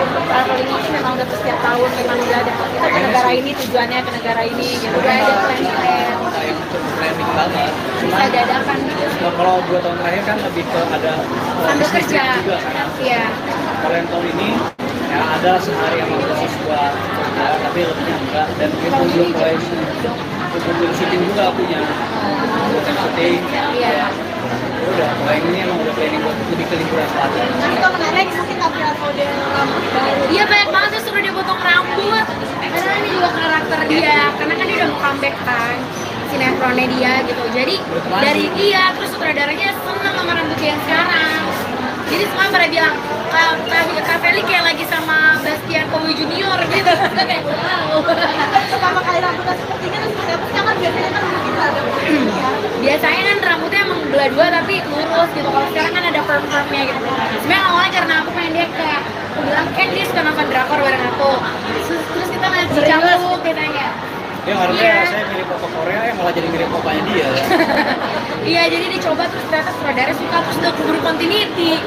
untuk traveling ini memang udah setiap tahun memang udah ada kita ke negara ini tujuannya ke negara ini gitu, Udah ada plan-plan. Kita yang untuk planning banget. bisa Cuman dadakan gitu. kalau 2 tahun terakhir kan lebih ke ada Sambil bisnis kerja. juga kan. Iya. Kalau yang tahun ini ya ada sehari emang khusus buat kerja, tapi lebihnya enggak. Dan itu belum mulai syuting juga punya buat yang syuting. Iya. Ya, udah mulai ini emang udah planning buat lebih ke liburan selatan. Kan itu menarik mungkin tampilan model rambut baru. Iya banyak banget tuh suruh dia potong rambut. Karena ini juga karakter dia, karena kan dia udah mau comeback kan sinetronnya dia gitu. Jadi dari dia terus sutradaranya seneng sama rambut dia yang sekarang. Jadi semua pada bilang Kak Feli kayak lagi sama Bastian Kowi Junior gitu. Kayak wow. Pertama kali rambutnya seperti ini terus seperti apa sih? Kan biasanya kan mungkin ada ya. Biasanya kan rambutnya emang belah dua tapi lurus gitu. Kalau sekarang kan ada perm-permnya gitu. Sebenarnya awalnya karena aku pengen dia kayak aku bilang kan dia suka nonton drakor bareng aku. Terus kita ngeliat Cicangkuk katanya. Dia ngarepnya Iya. saya mirip Papa Korea, malah jadi mirip papanya dia. Iya, jadi dicoba terus ternyata sutradara suka terus udah keburu continuity.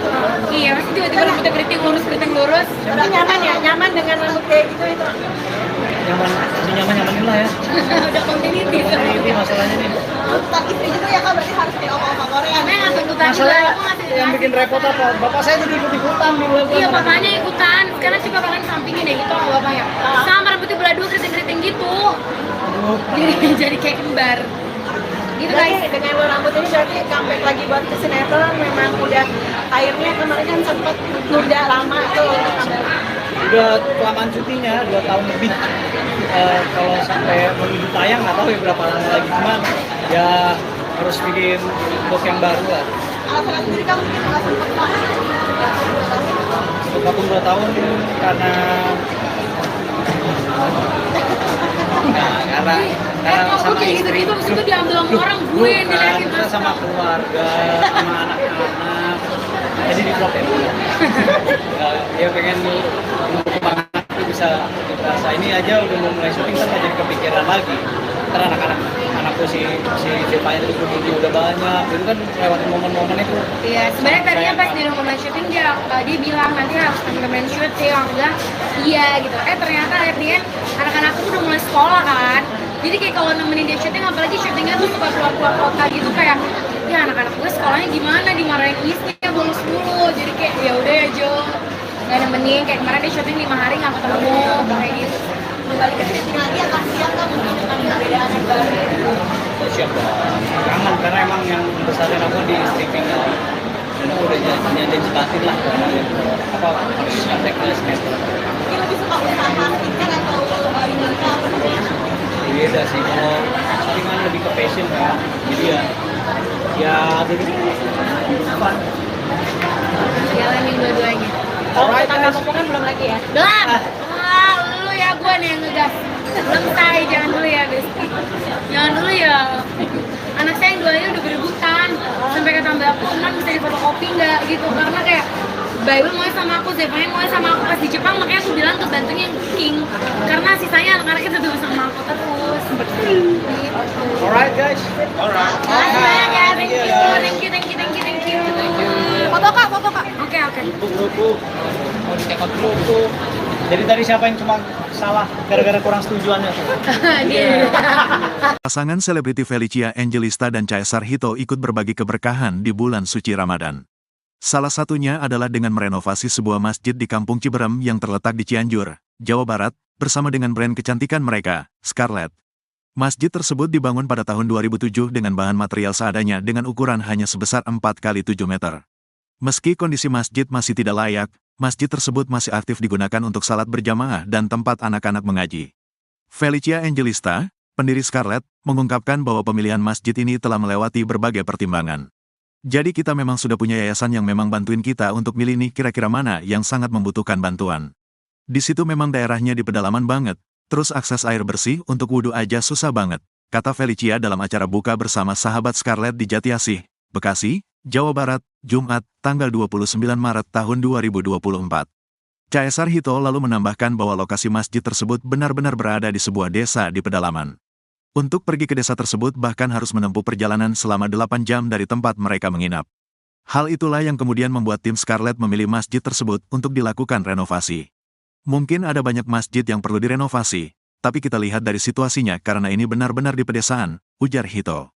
Iya, terus tiba-tiba rambutnya keriting lurus. Tapi nyaman ya, nyaman dengan rambut kayak gitu itu. Nyaman, ini nyaman-nyamanin lah ya. Udah continuity. Ini masalahnya nih. Tuntutan istri juga ya Kak, berarti harus kayak oma-oma Korea. Karena nggak tuntutan juga, Masalah aku ngasih yang bikin repot apa? Bapak saya jadi ikut-ikutan di bulan Iya, papanya ikutan. Sekarang coba kalian sampingin deh gitu sama bapaknya. Sama rambutnya belah dua keriting-keriting gitu. Jadi kayak kembar. Gitu guys. Berarti dengan lo rambut ini berarti comeback lagi buat ke sinetron memang udah akhirnya kemarin kan sempat nunda lama tuh. Udah kelamaan cutinya 2 tahun lebih. Kalau sampai menuju tayang nggak tahu ya berapa lama lagi, cuman ya harus bikin look yang baru lah. Alasan sendiri kamu mungkin nggak sempat banget. Untuk vakum 2 tahun karena karena Kok sama kayak istri. gitu-gitu abis itu diambil sama orang gue yang Bukan, diliatin kita sama keluarga, sama anak-anak. Jadi di vlog ya. Ya pengen nunggu anak itu bisa rasa ini aja udah mau mulai syuting kan jadi kepikiran lagi. Ntar anakku si Zevanya terus begitu udah banyak, itu kan lewat momen-momen itu. Iya, sebenarnya tadinya pas di rumah syuting dia bilang nanti harus temen-temen syuting, aku bilang iya gitu. Ternyata akhirnya anak-anakku udah mulai sekolah kan. Jadi kayak kalau nemenin dia syuting, apalagi syutingnya tuh suka keluar-keluar kota gitu kayak ya anak-anak gue sekolahnya gimana dimarahin istrinya bolos dulu. Jadi kayak ya udah ya Jo, nggak nemenin. Kayak kemarin dia syuting 5 hari nggak ketemu kayak gitu. Kembali ke syuting lagi akan siap kan mungkin dengan perbedaan yang baru. Siap dong. Kangen karena emang yang besarin aku di streaming dan aku udah jelasin lah apa harus kontak ke sinetron. Mungkin lebih suka usaha marketing atau ini apa namanya? Beda sih, kalau syuting kan lebih ke passion kan, jadi ya jadi fun. Jalanin dua-duanya. Kalau kita kamu kan belum lagi ya. Belum. Wah, lu ya gue nih yang ngegas. Belum say, jangan dulu ya, Besti. Jangan dulu ya. Anak saya yang duanya udah berebutan. Sampai kata mbak aku, non bisa difotokopi nggak gitu. Karena kayak Bible mau sama aku, Zevanya mau sama aku pas di Jepang, makanya aku bilang ke bantunya yang cooking. Karena sisanya anak-anaknya tetap sama aku terus. Gitu. Alright guys, alright. Makasih banyak ya, thank you. Foto Kak, foto Kak. Oke. Grup, mau dicekot grup. Jadi tadi siapa yang cuma salah gara-gara kurang setujuannya? Dia. Pasangan selebriti Felicia Angelista dan Caesar Hito ikut berbagi keberkahan di bulan suci Ramadan. Salah satunya adalah dengan merenovasi sebuah masjid di Kampung Ciberem yang terletak di Cianjur, Jawa Barat, bersama dengan brand kecantikan mereka, Scarlett. Masjid tersebut dibangun pada tahun 2007 dengan bahan material seadanya dengan ukuran hanya sebesar 4 kali 7 meter. Meski kondisi masjid masih tidak layak, masjid tersebut masih aktif digunakan untuk salat berjamaah dan tempat anak-anak mengaji. Felicia Angelista, pendiri Scarlett, mengungkapkan bahwa pemilihan masjid ini telah melewati berbagai pertimbangan. Jadi kita memang sudah punya yayasan yang memang bantuin kita untuk milih nih kira-kira mana yang sangat membutuhkan bantuan. Di situ memang daerahnya di pedalaman banget, terus akses air bersih untuk wudhu aja susah banget, kata Felicia dalam acara buka bersama sahabat Scarlett di Jatiasih, Bekasi, Jawa Barat, Jumat, tanggal 29 Maret tahun 2024. Caesar Hito lalu menambahkan bahwa lokasi masjid tersebut benar-benar berada di sebuah desa di pedalaman. Untuk pergi ke desa tersebut bahkan harus menempuh perjalanan selama 8 jam dari tempat mereka menginap. Hal itulah yang kemudian membuat tim Scarlett memilih masjid tersebut untuk dilakukan renovasi. Mungkin ada banyak masjid yang perlu direnovasi, tapi kita lihat dari situasinya karena ini benar-benar di pedesaan, ujar Hito.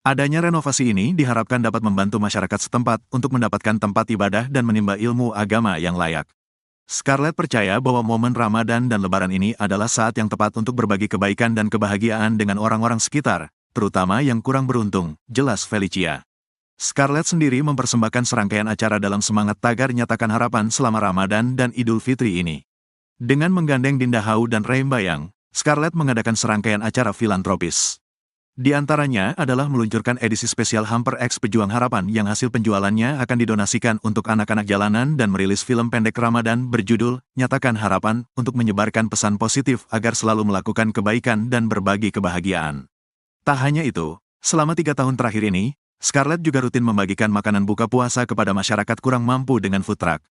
Adanya renovasi ini diharapkan dapat membantu masyarakat setempat untuk mendapatkan tempat ibadah dan menimba ilmu agama yang layak. Scarlett percaya bahwa momen Ramadan dan Lebaran ini adalah saat yang tepat untuk berbagi kebaikan dan kebahagiaan dengan orang-orang sekitar, terutama yang kurang beruntung, jelas Felicia. Scarlett sendiri mempersembahkan serangkaian acara dalam semangat tagar nyatakan harapan selama Ramadan dan Idul Fitri ini. Dengan menggandeng Dinda Hau dan Reim Bayang, Scarlett mengadakan serangkaian acara filantropis. Di antaranya adalah meluncurkan edisi spesial Hamper X Pejuang Harapan yang hasil penjualannya akan didonasikan untuk anak-anak jalanan dan merilis film pendek Ramadan berjudul Nyatakan Harapan untuk menyebarkan pesan positif agar selalu melakukan kebaikan dan berbagi kebahagiaan. Tak hanya itu, selama 3 tahun terakhir ini, Scarlett juga rutin membagikan makanan buka puasa kepada masyarakat kurang mampu dengan food truck.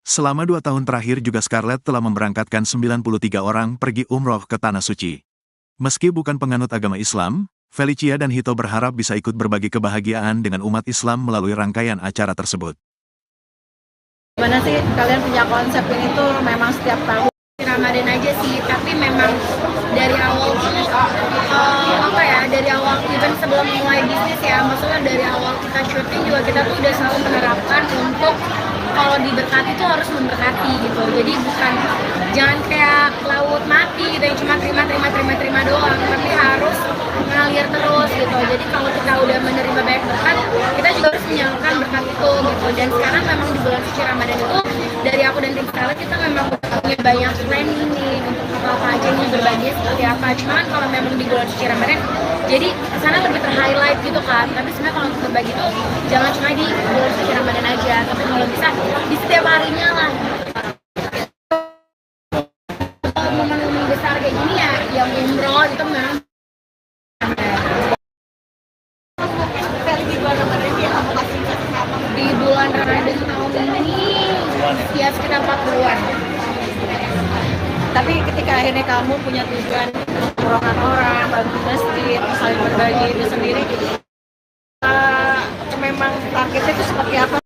Selama 2 tahun terakhir juga Scarlett telah memberangkatkan 93 orang pergi umroh ke Tanah Suci. Meski bukan penganut agama Islam, Felicia dan Hito berharap bisa ikut berbagi kebahagiaan dengan umat Islam melalui rangkaian acara tersebut. Gimana sih kalian punya konsep ini tuh memang setiap tahun? Ramadan aja sih, tapi memang dari awal tuh dari awal even sebelum mulai bisnis ya, maksudnya dari awal kita syuting juga kita tuh udah selalu menerapkan untuk kalau diberkati tuh harus memberkati gitu. Jadi bukan jangan kayak laut mati gitu yang cuma terima doang, tapi harus ngalir terus gitu. Jadi kalau kita udah menerima banyak berkat, kita juga harus menyalurkan berkat itu gitu. Dan sekarang memang di bulan suci Ramadan itu dari aku dan tim Scarlett kita memang punya banyak planning nih untuk apa aja nih berbagi seperti apa. Cuman kalau memang di bulan suci Ramadan jadi sana lebih ter-highlight gitu kan. Tapi sebenarnya kalau untuk berbagi tuh jangan cuma di bulan suci Ramadan aja, tapi kalau bisa di setiap harinya lah. Momen besar kayak gini ya yang umroh itu memang di bulan Ramadan tahun ini ya sekitar 40-an. Tapi ketika akhirnya kamu punya tujuan umrohkan orang, bantu masjid, saling berbagi itu sendiri, memang targetnya itu seperti apa?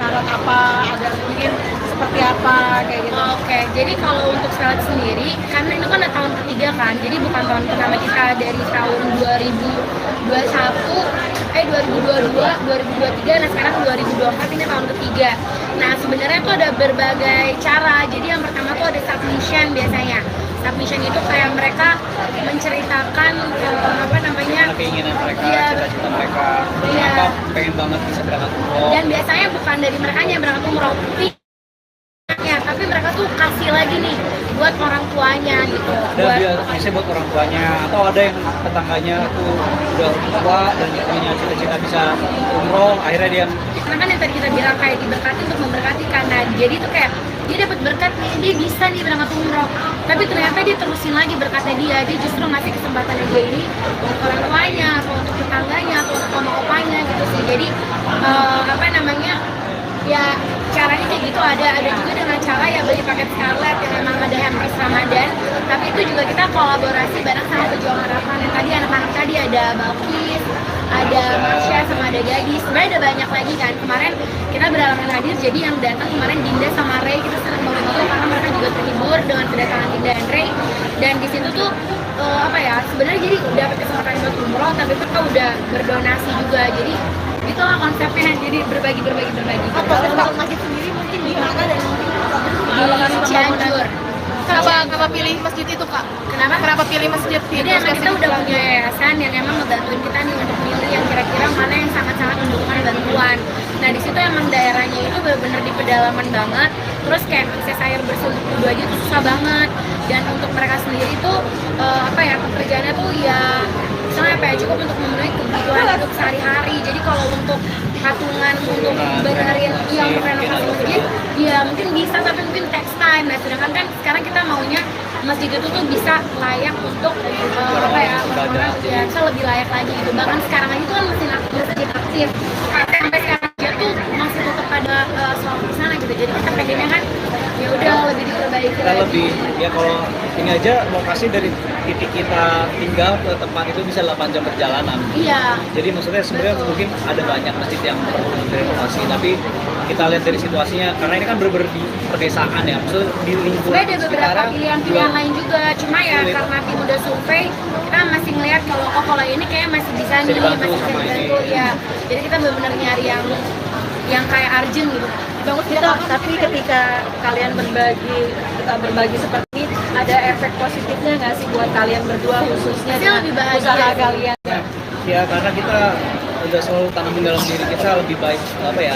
Syarat apa? Ada mungkin seperti apa kayak gitu? Oke, jadi kalau untuk Scarlett sendiri, karena itu kan udah tahun ketiga kan, jadi bukan tahun pertama kita dari tahun 2022, 2023, nah sekarang 2024 ini tahun ketiga. Nah sebenarnya tuh ada berbagai cara. Jadi yang pertama tuh ada submission biasanya. Submission itu kayak mereka menceritakan keinginan mereka, Iya. cita-cita mereka, Iya. kenapa pengen banget bisa berangkat umroh. Dan biasanya bukan dari mereka yang berangkat umroh, tapi mereka tuh kasih lagi nih buat orang tuanya gitu. Ada biasanya buat orang tuanya, atau ada yang tetangganya tuh udah tua dan dia punya cita-cita bisa umroh, akhirnya dia Karena kan yang tadi kita bilang kayak diberkati untuk memberkati karena jadi tuh kayak dia dapat berkat nih, dia bisa nih berangkat umroh, tapi ternyata dia terusin lagi berkatnya dia justru ngasih kesempatannya dia ini untuk orang tuanya atau untuk tetangganya atau untuk oma opanya gitu sih. Jadi ya caranya kayak gitu. Ada juga dengan cara ya beli paket Scarlett yang memang ada hampers Ramadan, tapi itu juga kita kolaborasi bareng sama Pejuang Harapan. Yang tadi anak-anak tadi ada Balkis, ada Marsha, sama ada Gadis. Sebenarnya ada banyak lagi kan. Kemarin kita berhalangan hadir, jadi yang datang kemarin Dinda sama Ray, kita senang banget itu karena mereka juga terhibur dengan kedatangan Dinda dan Ray. Dan di situ tuh sebenarnya jadi dapat kesempatan buat umroh, tapi mereka udah berdonasi juga. Jadi itulah konsepnya, jadi berbagi. Kalau masjid sendiri mungkin di mana dan mungkin Di Cianjur. kenapa pilih masjid itu Kak? Kenapa pilih masjid Jadi emang kita udah punya yayasan yang emang ngebantuin kita nih untuk milih yang kira-kira mana yang sangat-sangat membutuhkan bantuan. Nah di situ emang daerahnya itu benar-benar di pedalaman banget. Terus kayak akses air bersih untuk wudhu aja tuh susah banget. Dan untuk mereka sendiri tuh pekerjaannya tuh misalnya cukup untuk memenuhi kebutuhan hidup sehari-hari. Jadi kalau untuk patungan untuk benerin yang renovasi masjid, ya mungkin bisa tapi mungkin text time. Nah sedangkan kan sekarang kita maunya masjid itu tuh bisa layak untuk orang-orang ya bisa lebih layak lagi gitu. Bahkan sekarang aja tuh kan masih aktif. Sampai sekarang aja tuh masih tetap ada soal di sana gitu. Jadi kita pengennya kan ya udah lebih diperbaiki kita lagi. lebih ya kalau ini aja lokasi dari titik kita tinggal ke tempat itu bisa 8 jam perjalanan. Iya. Jadi maksudnya sebenarnya mungkin ada banyak masjid yang perlu direnovasi, tapi kita lihat dari situasinya karena ini kan bener-bener di pedesaan ya, maksudnya di lingkungan Sebenarnya ada beberapa sekitaran pilihan lain juga, cuma ya sulit. karena tim udah survei, kita masih ngelihat kalau kalau ini kayak masih bisa nih, dibantu masih bisa sama dibantu ini. ya. Jadi kita benar-benar nyari yang kayak urgent gitu. Bagus gitu, tapi ketika kalian berbagi seperti ini, ada efek positifnya nggak sih buat kalian berdua khususnya Pasti dengan lebih bahagia usaha sih. kalian? Ya karena kita udah selalu tanamin dalam diri kita lebih baik apa ya,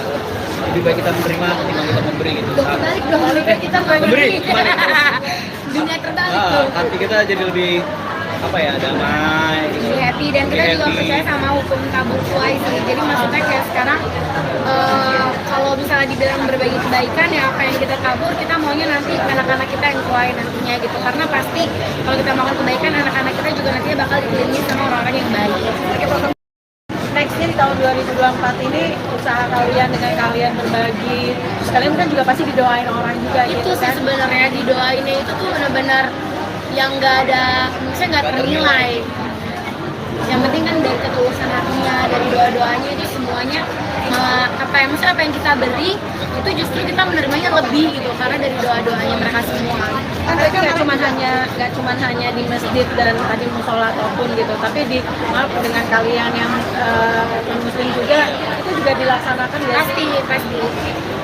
lebih baik kita menerima ketimbang kita memberi gitu. Kebalik dong, kita memberi, kebalik. Dunia terbalik Ah, tuh. hati kita jadi lebih apa ya, damai gitu. Lebih happy dan kita Lebih juga happy. percaya sama hukum tabur tuai sih. Jadi maksudnya kayak sekarang kalau misalnya dibilang berbagi kebaikan ya apa yang kita tabur kita maunya nanti anak-anak kita yang tuai nantinya gitu. Karena pasti kalau kita makan kebaikan anak-anak kita juga nantinya bakal dikelilingi sama orang-orang yang baik. Nextnya di tahun 2024 ini usaha kalian dengan kalian berbagi, terus kalian kan juga pasti didoain orang juga Itu gitu sih kan? sebenarnya didoainnya itu tuh benar-benar yang nggak ada, maksudnya nggak ternilai. Yang penting kan dari ketulusan hatinya, dari doa-doanya itu semuanya maksudnya apa yang kita beri itu justru kita menerimanya lebih gitu karena dari doa-doanya mereka semua. Kan mereka nggak cuma hanya di masjid dan tadi musola ataupun gitu, tapi dengan kalian yang muslim juga itu juga dilaksanakan ya.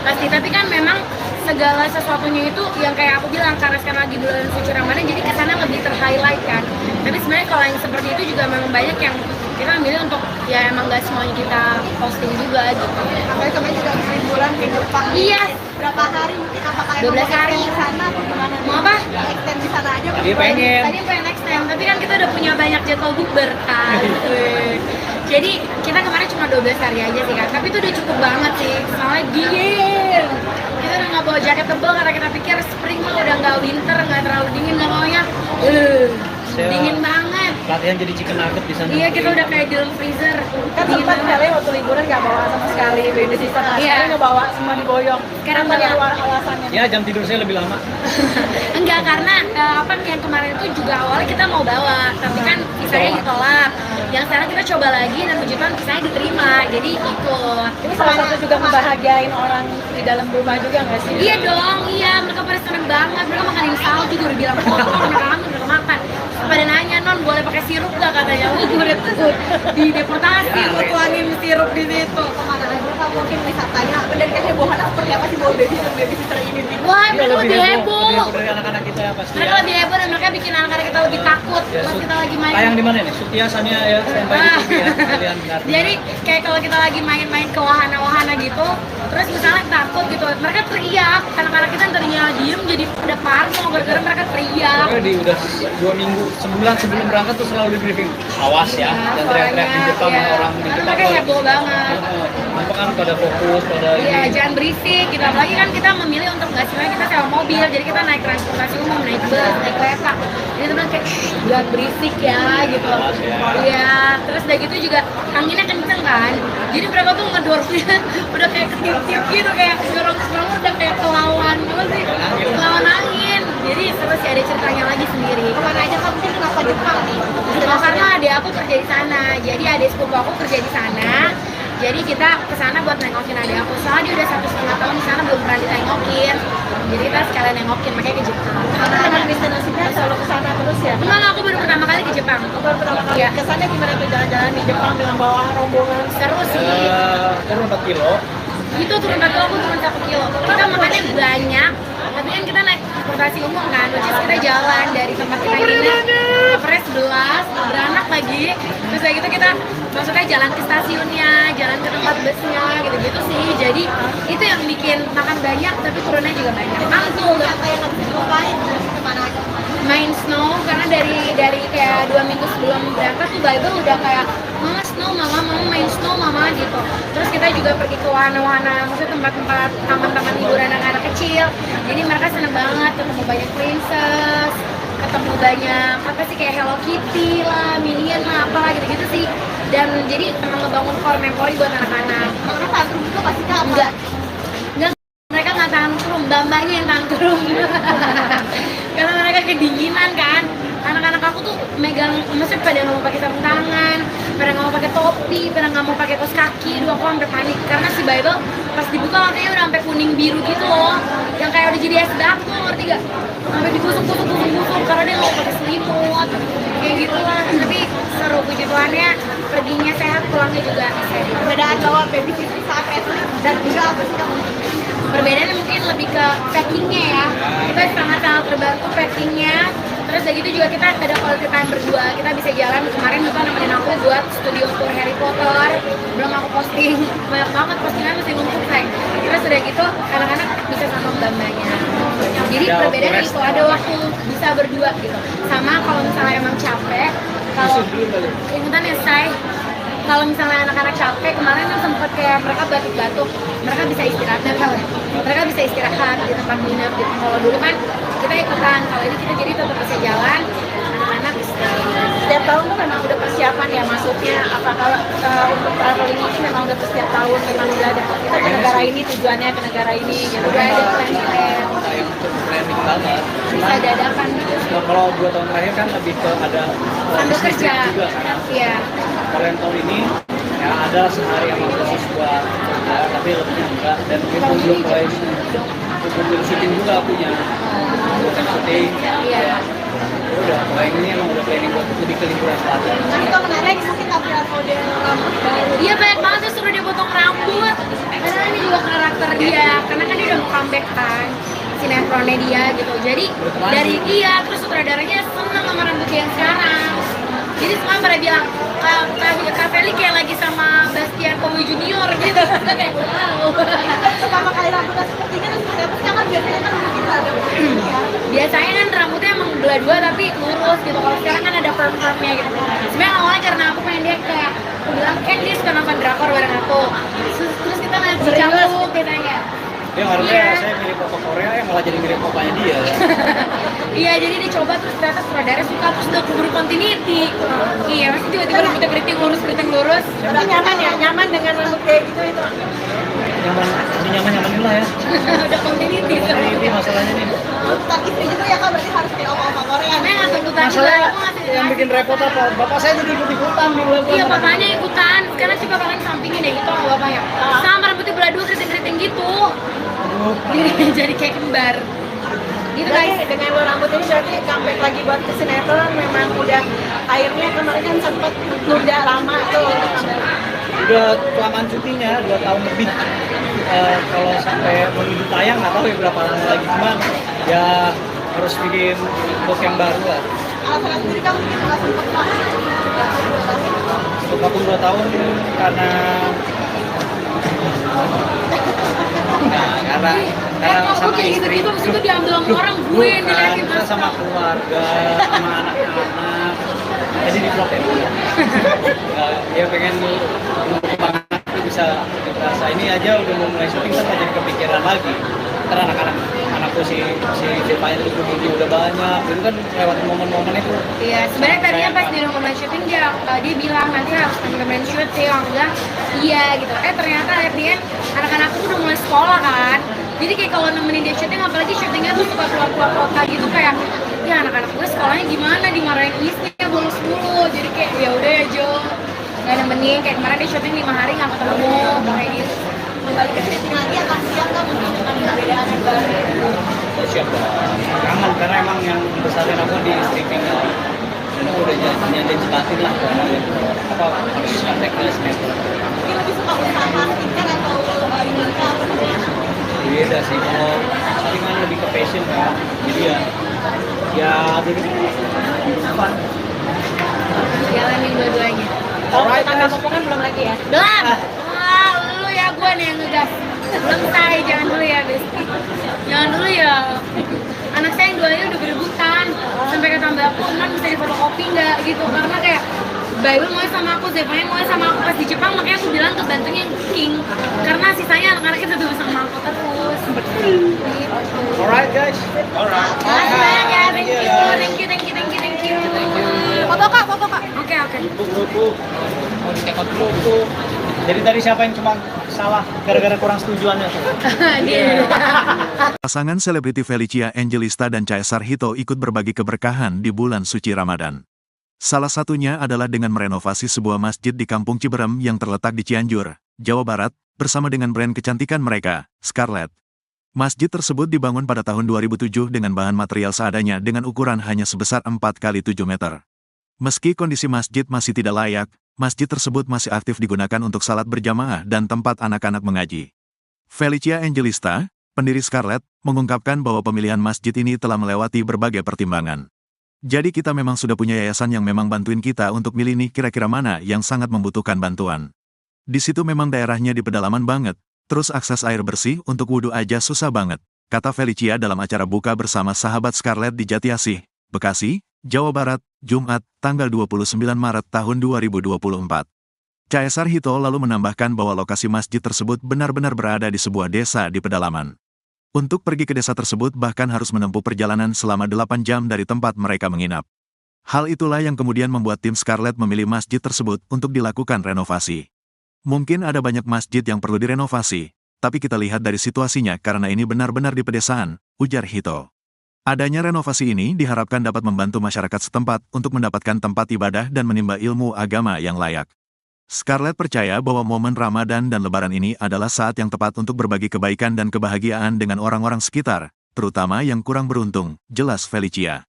Pasti tapi kan memang segala sesuatunya itu yang kayak aku bilang karena sekarang lagi bulan suci Ramadan jadi kesana lebih ter-highlight kan. Tapi sebenarnya kalau yang seperti itu juga memang banyak yang kita milih untuk ya emang nggak semuanya kita posting juga gitu. Apalagi kemarin juga liburan ke Jepang. Iya. Berapa hari mungkin apakah 12 hari. di sana atau gimana? Mau apa? Extend di sana aja. Dia pengen. Tadi pengen next time, tapi kan kita udah punya banyak jadwal bukber kan. Jadi kita kemarin cuma 12 hari aja sih kan, tapi itu udah cukup banget sih. Soalnya dingin. Kita udah nggak bawa jaket tebal karena kita pikir spring mah udah nggak winter, nggak terlalu dingin, nggak maunya. Dingin banget. Latihan jadi chicken nugget di sana. Iya kita udah kayak di dalam freezer. Kan Dingin sempat banget. kalian waktu liburan nggak bawa sama sekali baby sister, Iya. kalian nggak bawa, semua diboyong. Karena Apa banyak. alasannya? Ya jam tidur saya lebih lama. Enggak, karena apa yang kemarin itu juga awalnya kita mau bawa, tapi kan visanya ditolak. Yang sekarang kita coba lagi dan puji Tuhan visanya diterima, jadi ikut. Ini salah satu juga membahagiain orang di dalam rumah juga nggak sih? Iya dong, iya mereka pada seneng banget. Mereka makanin salju juga udah bilang kotor, mereka kangen, mereka makan. Pada nanya, non boleh pakai sirup gak katanya? Wah gue udah tuh di deportasi, gue tuangin sirup di situ. Kemana aja kalau mungkin wisatanya dan kayaknya hebohnya seperti apa sih bawa baby sister ini nih? Wah Iya, mereka lebih heboh. dari anak-anak kita pasti. Mereka lebih heboh dan mereka bikin anak-anak kita lebih takut Ya, pas kita lagi main. Tayang di mana nih? Sutia Sania ya, standby di TV ya. Kalian dengar. Jadi kayak kalau kita lagi main-main ke wahana-wahana gitu, terus misalnya takut gitu, mereka teriak, anak-anak kita yang tadinya diem jadi pada parno gara-gara mereka teriak. Pokoknya di udah 2 minggu, sebulan sebelum berangkat tuh selalu di briefing. Awas ya, dan teriak-teriak di Jepang ya. orang di Karena Jepang. mereka heboh banget. Apa kan pada fokus pada Iya, ini. jangan berisik gitu. Apalagi kan kita memilih untuk nggak sebenarnya kita sewa mobil, jadi kita naik transportasi umum, naik bus, naik kereta. Jadi teman kayak jangan berisik ya gitu. Awas ya. Iya, terus udah gitu juga anginnya kenceng kan. Jadi mereka tuh ngedorongnya udah kayak ketiup-tiup gitu, kayak dorong udah kayak kelawan apa sih? Kelawan angin. Jadi seru sih, ada ceritanya lagi sendiri. Kemana aja kamu mungkin kenapa Jepang nih? Oh, karena adik aku kerja di sana, jadi adik sepupu aku kerja di sana. Jadi kita kesana buat nengokin adik aku. Soalnya dia udah 1,5 tahun di sana belum pernah ditengokin. Jadi kita sekalian nengokin, makanya ke Jepang. Karena emang destinasinya selalu ke sana terus ya? Enggak, aku baru pertama kali ke Jepang. Baru pertama kali Iya. ke sana gimana tuh jalan-jalan di Jepang dengan bawa rombongan? Seru sih. Turun 4 kilo. Itu turun 1 kilo, aku turun 1 kilo. Kita makannya banyak, tapi kan kita naik transportasi umum kan, which is kita jalan dari tempat kita nginep ke Pres 11, beranak lagi. Terus kayak gitu kita maksudnya jalan ke stasiunnya, jalan ke tempat busnya, gitu-gitu sih. Jadi itu yang bikin makan banyak, tapi turunnya juga banyak. Mantul, Apa yang harus dilupain? Kemana aja? main snow karena dari kayak 2 minggu sebelum berangkat tuh Bible udah kayak mama snow mama main snow mama gitu. Terus kita juga pergi ke wahana-wahana, maksudnya tempat-tempat taman-taman hiburan anak-anak kecil. Jadi mereka seneng banget ketemu banyak princess, ketemu banyak apa sih kayak Hello Kitty lah, Minion lah, apalah gitu-gitu sih. Dan jadi emang ngebangun core memori buat anak-anak. Karena tantrum juga pasti apa? Enggak, mereka nggak tantrum, bambanya yang tantrum. Karena mereka kedinginan kan. Anak-anak aku tuh megang, maksudnya pada nggak mau pakai sarung tangan, pada nggak mau pakai topi, pada nggak mau pakai kaos kaki. Dua aku sampai panik karena si Bible pas dibuka matanya udah sampai kuning biru gitu loh, yang kayak udah jadi es batu, ngerti gak? Sampai digusuk-gusuk karena dia nggak mau pakai selimut, kayak gitu lah. Tapi seru, puji Tuhannya perginya sehat, pulangnya juga sehat. Perbedaan bahwa baby sisi saat wrestling dan juga apa sih kamu? Perbedaannya mungkin lebih ke packingnya ya, kita sangat-sangat terbantu packingnya. Terus dari itu juga kita ada quality time berdua, kita bisa jalan. Kemarin Bapak nemenin aku buat studio tour Harry Potter, belum aku posting, banyak banget postingan masih numpuk sayang. Terus udah gitu anak-anak bisa sama mbak-mbaknya. Jadi perbedaannya itu ada waktu bisa berdua gitu. Sama kalau misalnya emang capek, kalau ikutan ya say, kalau misalnya anak-anak capek, kemarin kan sempet kayak mereka batuk-batuk, mereka bisa istirahat, mereka bisa istirahat di tempat nginep gitu. Kalau dulu kan kita ikutan, kalau ini kita jadi tetap bisa jalan, anak-anak istirahat. Setiap tahun tuh memang udah persiapan ya, maksudnya apakah untuk traveling ini memang udah setiap tahun memang udah ada kita ke negara ini, tujuannya ke negara ini gitu. Udah ada plan-plan, yang cukup planning banget. bisa dadakan gitu. Nah, kalau 2 tahun terakhir kan lebih ke ada Sambil kerja, juga kan. iya. Kalau yang tahun ini ya ada sehari yang khusus buat kerja, tapi lebih enggak, dan kita belum mulai untuk syuting juga punya bukan syuting. Iya. Udah mulai ini emang udah planning buat lebih ke liburan selatan. Kan itu menarik mungkin tampilan model rambut baru. Iya banyak banget tuh suruh dia potong rambut. Karena ini juga karakter dia, karena kan dia udah mau comeback kan sinetronnya dia gitu. Jadi dari dia terus sutradaranya seneng sama rambut dia yang sekarang. Jadi semua pada bilang Kak Feli kayak lagi sama Bastian Kowi Junior gitu. Kayak wow. Pertama kali rambutnya seperti ini terus seperti apa sih? Kan biasanya kan mungkin ada ya. Biasanya kan rambutnya emang dua-dua tapi lurus gitu. Kalau sekarang kan ada perm-permnya gitu. Sebenarnya awalnya karena aku pengen dia kayak aku bilang kan dia suka nonton drakor bareng aku. Terus kita ngeliat si Cangkuk katanya. Dia harusnya Iya. saya mirip Papa Korea yang malah jadi mirip papanya dia. Iya, jadi dicoba terus ternyata sutradara suka terus udah keburu continuity. Iya, masih tiba-tiba rambutnya keriting lurus. Tapi nyaman ya, nyaman dengan rambut kayak gitu itu. Nyaman lah ya. Udah continuity. Ini masalahnya nih. Tuntutan istri juga ya Kak, berarti harus kayak oma-oma Korea. Karena nggak tuntutan juga, Masalah aku ngasih yang bikin repot apa? Bapak saya jadi ikut-ikutan di bulan Iya, bapaknya ikutan. Sekarang coba kalian sampingin deh gitu sama bapaknya. Sama rambutnya belah dua keriting-keriting gitu. Jadi kayak kembar. Gitu Berarti guys. dengan lo rambut ini berarti comeback lagi buat ke sinetron memang udah akhirnya kemarin kan sempet udah lama tuh untuk comeback. Udah kelamaan cutinya 2 tahun lebih. Kalau sampai menuju tayang nggak tahu ya berapa lama lagi, cuman ya harus bikin look yang baru lah. Alasan sendiri kamu mungkin nggak sempet Kak. Untuk vakum 2 tahun karena Kok sama kayak istri. gitu-gitu abis itu diambil sama orang gue Bukan, diliatin kita sama keluarga, sama anak-anak. Jadi di vlog ya. Dia pengen pengembangan itu bisa terasa. Ini aja udah mau mulai syuting kan jadi kepikiran lagi. Ntar anakku si Depain itu udah banyak. Itu kan lewat momen-momen itu. Iya, sebenarnya tadinya pas di rumah syuting dia bilang nanti harus temen-temen syuting, aku bilang iya gitu. Ternyata akhirnya anak-anakku udah mulai sekolah kan. Jadi kayak kalau nemenin dia syuting, apalagi syutingnya tuh suka keluar kota gitu kayak ya anak-anak gue sekolahnya gimana dimarahin isnya bolos mulu. Jadi kayak ya udah ya Jo, nggak nemenin. Kayak kemarin dia syuting 5 hari nggak ketemu kayak gitu. Kembali ke syuting lagi akan siap Kak mungkin dengan perbedaan yang baru. Siap kangen karena emang yang besarin aku di streaming dan aku udah janji batin lah apa harus kontak ke sinetron. Mungkin lebih suka usaha marketing atau ini Kak apa namanya? Beda sih, kalau syuting kan lebih ke passion kan, jadi ya jadi apa? Jalanin dua-duanya. Kalau tambah potongan belum lagi ya? Belum. Wah, lu ya gue nih yang ngegas. Belum say, jangan dulu ya Besti. Jangan dulu ya. Anak saya yang duanya udah berebutan. Sampai kata mbak aku, "Man bisa difotokopi nggak?" gitu. Karena kayak Bible mau sama aku, Zephania mau sama aku pas di Jepang, makanya aku bilang ke bantunya yang cooking. Karena sisanya anak-anaknya tetap sama aku terus. Gitu. Alright guys, alright. Makasih banyak ya, thank you. Foto Kak, foto Kak. Oke. Buku, mau ditekot buku. Jadi tadi siapa yang cuma salah gara-gara kurang setujuannya tuh? Dia. Pasangan selebriti Felicia Angelista dan Caesar Hito ikut berbagi keberkahan di bulan suci Ramadan. Salah satunya adalah dengan merenovasi sebuah masjid di Kampung Ciberem yang terletak di Cianjur, Jawa Barat, bersama dengan brand kecantikan mereka, Scarlett. Masjid tersebut dibangun pada tahun 2007 dengan bahan material seadanya dengan ukuran hanya sebesar 4 x 7 meter. Meski kondisi masjid masih tidak layak, masjid tersebut masih aktif digunakan untuk salat berjamaah dan tempat anak-anak mengaji. Felicia Angelista, pendiri Scarlet, mengungkapkan bahwa pemilihan masjid ini telah melewati berbagai pertimbangan. Jadi kita memang sudah punya yayasan yang memang bantuin kita untuk milih nih kira-kira mana yang sangat membutuhkan bantuan. Di situ memang daerahnya di pedalaman banget, terus akses air bersih untuk wudhu aja susah banget, kata Felicia dalam acara buka bersama sahabat Scarlet di Jatiasih, Bekasi, Jawa Barat, Jumat, tanggal 29 Maret tahun 2024. Chaya Sarhito lalu menambahkan bahwa lokasi masjid tersebut benar-benar berada di sebuah desa di pedalaman. Untuk pergi ke desa tersebut bahkan harus menempuh perjalanan selama 8 jam dari tempat mereka menginap. Hal itulah yang kemudian membuat tim Scarlet memilih masjid tersebut untuk dilakukan renovasi. Mungkin ada banyak masjid yang perlu direnovasi, tapi kita lihat dari situasinya karena ini benar-benar di pedesaan, ujar Hito. Adanya renovasi ini diharapkan dapat membantu masyarakat setempat untuk mendapatkan tempat ibadah dan menimba ilmu agama yang layak. Scarlet percaya bahwa momen Ramadan dan Lebaran ini adalah saat yang tepat untuk berbagi kebaikan dan kebahagiaan dengan orang-orang sekitar, terutama yang kurang beruntung, jelas Felicia.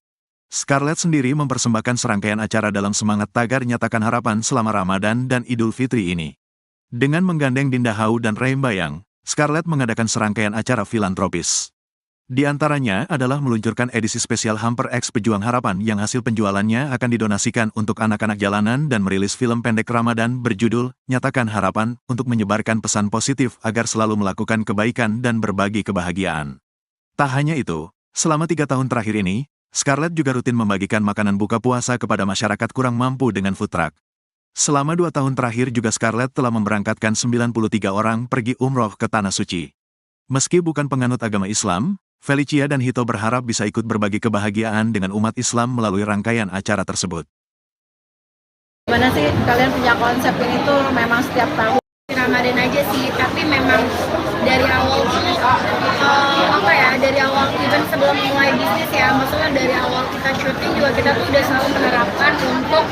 Scarlet sendiri mempersembahkan serangkaian acara dalam semangat tagar nyatakan harapan selama Ramadan dan Idul Fitri ini. Dengan menggandeng Dinda Hau dan Reim Bayang, Scarlet mengadakan serangkaian acara filantropis. Di antaranya adalah meluncurkan edisi spesial Hamper X Pejuang Harapan yang hasil penjualannya akan didonasikan untuk anak-anak jalanan dan merilis film pendek Ramadan berjudul Nyatakan Harapan untuk menyebarkan pesan positif agar selalu melakukan kebaikan dan berbagi kebahagiaan. Tak hanya itu, selama 3 tahun terakhir ini, Scarlet juga rutin membagikan makanan buka puasa kepada masyarakat kurang mampu dengan food truck. Selama 2 tahun terakhir juga Scarlet telah memberangkatkan 93 orang pergi umroh ke Tanah Suci. Meski bukan penganut agama Islam, Felicia dan Hito berharap bisa ikut berbagi kebahagiaan dengan umat Islam melalui rangkaian acara tersebut. Gimana sih kalian punya konsep ini tuh memang setiap tahun? Ramadan aja sih, tapi memang dari awal tuh dari awal even sebelum mulai bisnis ya, maksudnya dari awal kita syuting juga kita tuh udah selalu menerapkan untuk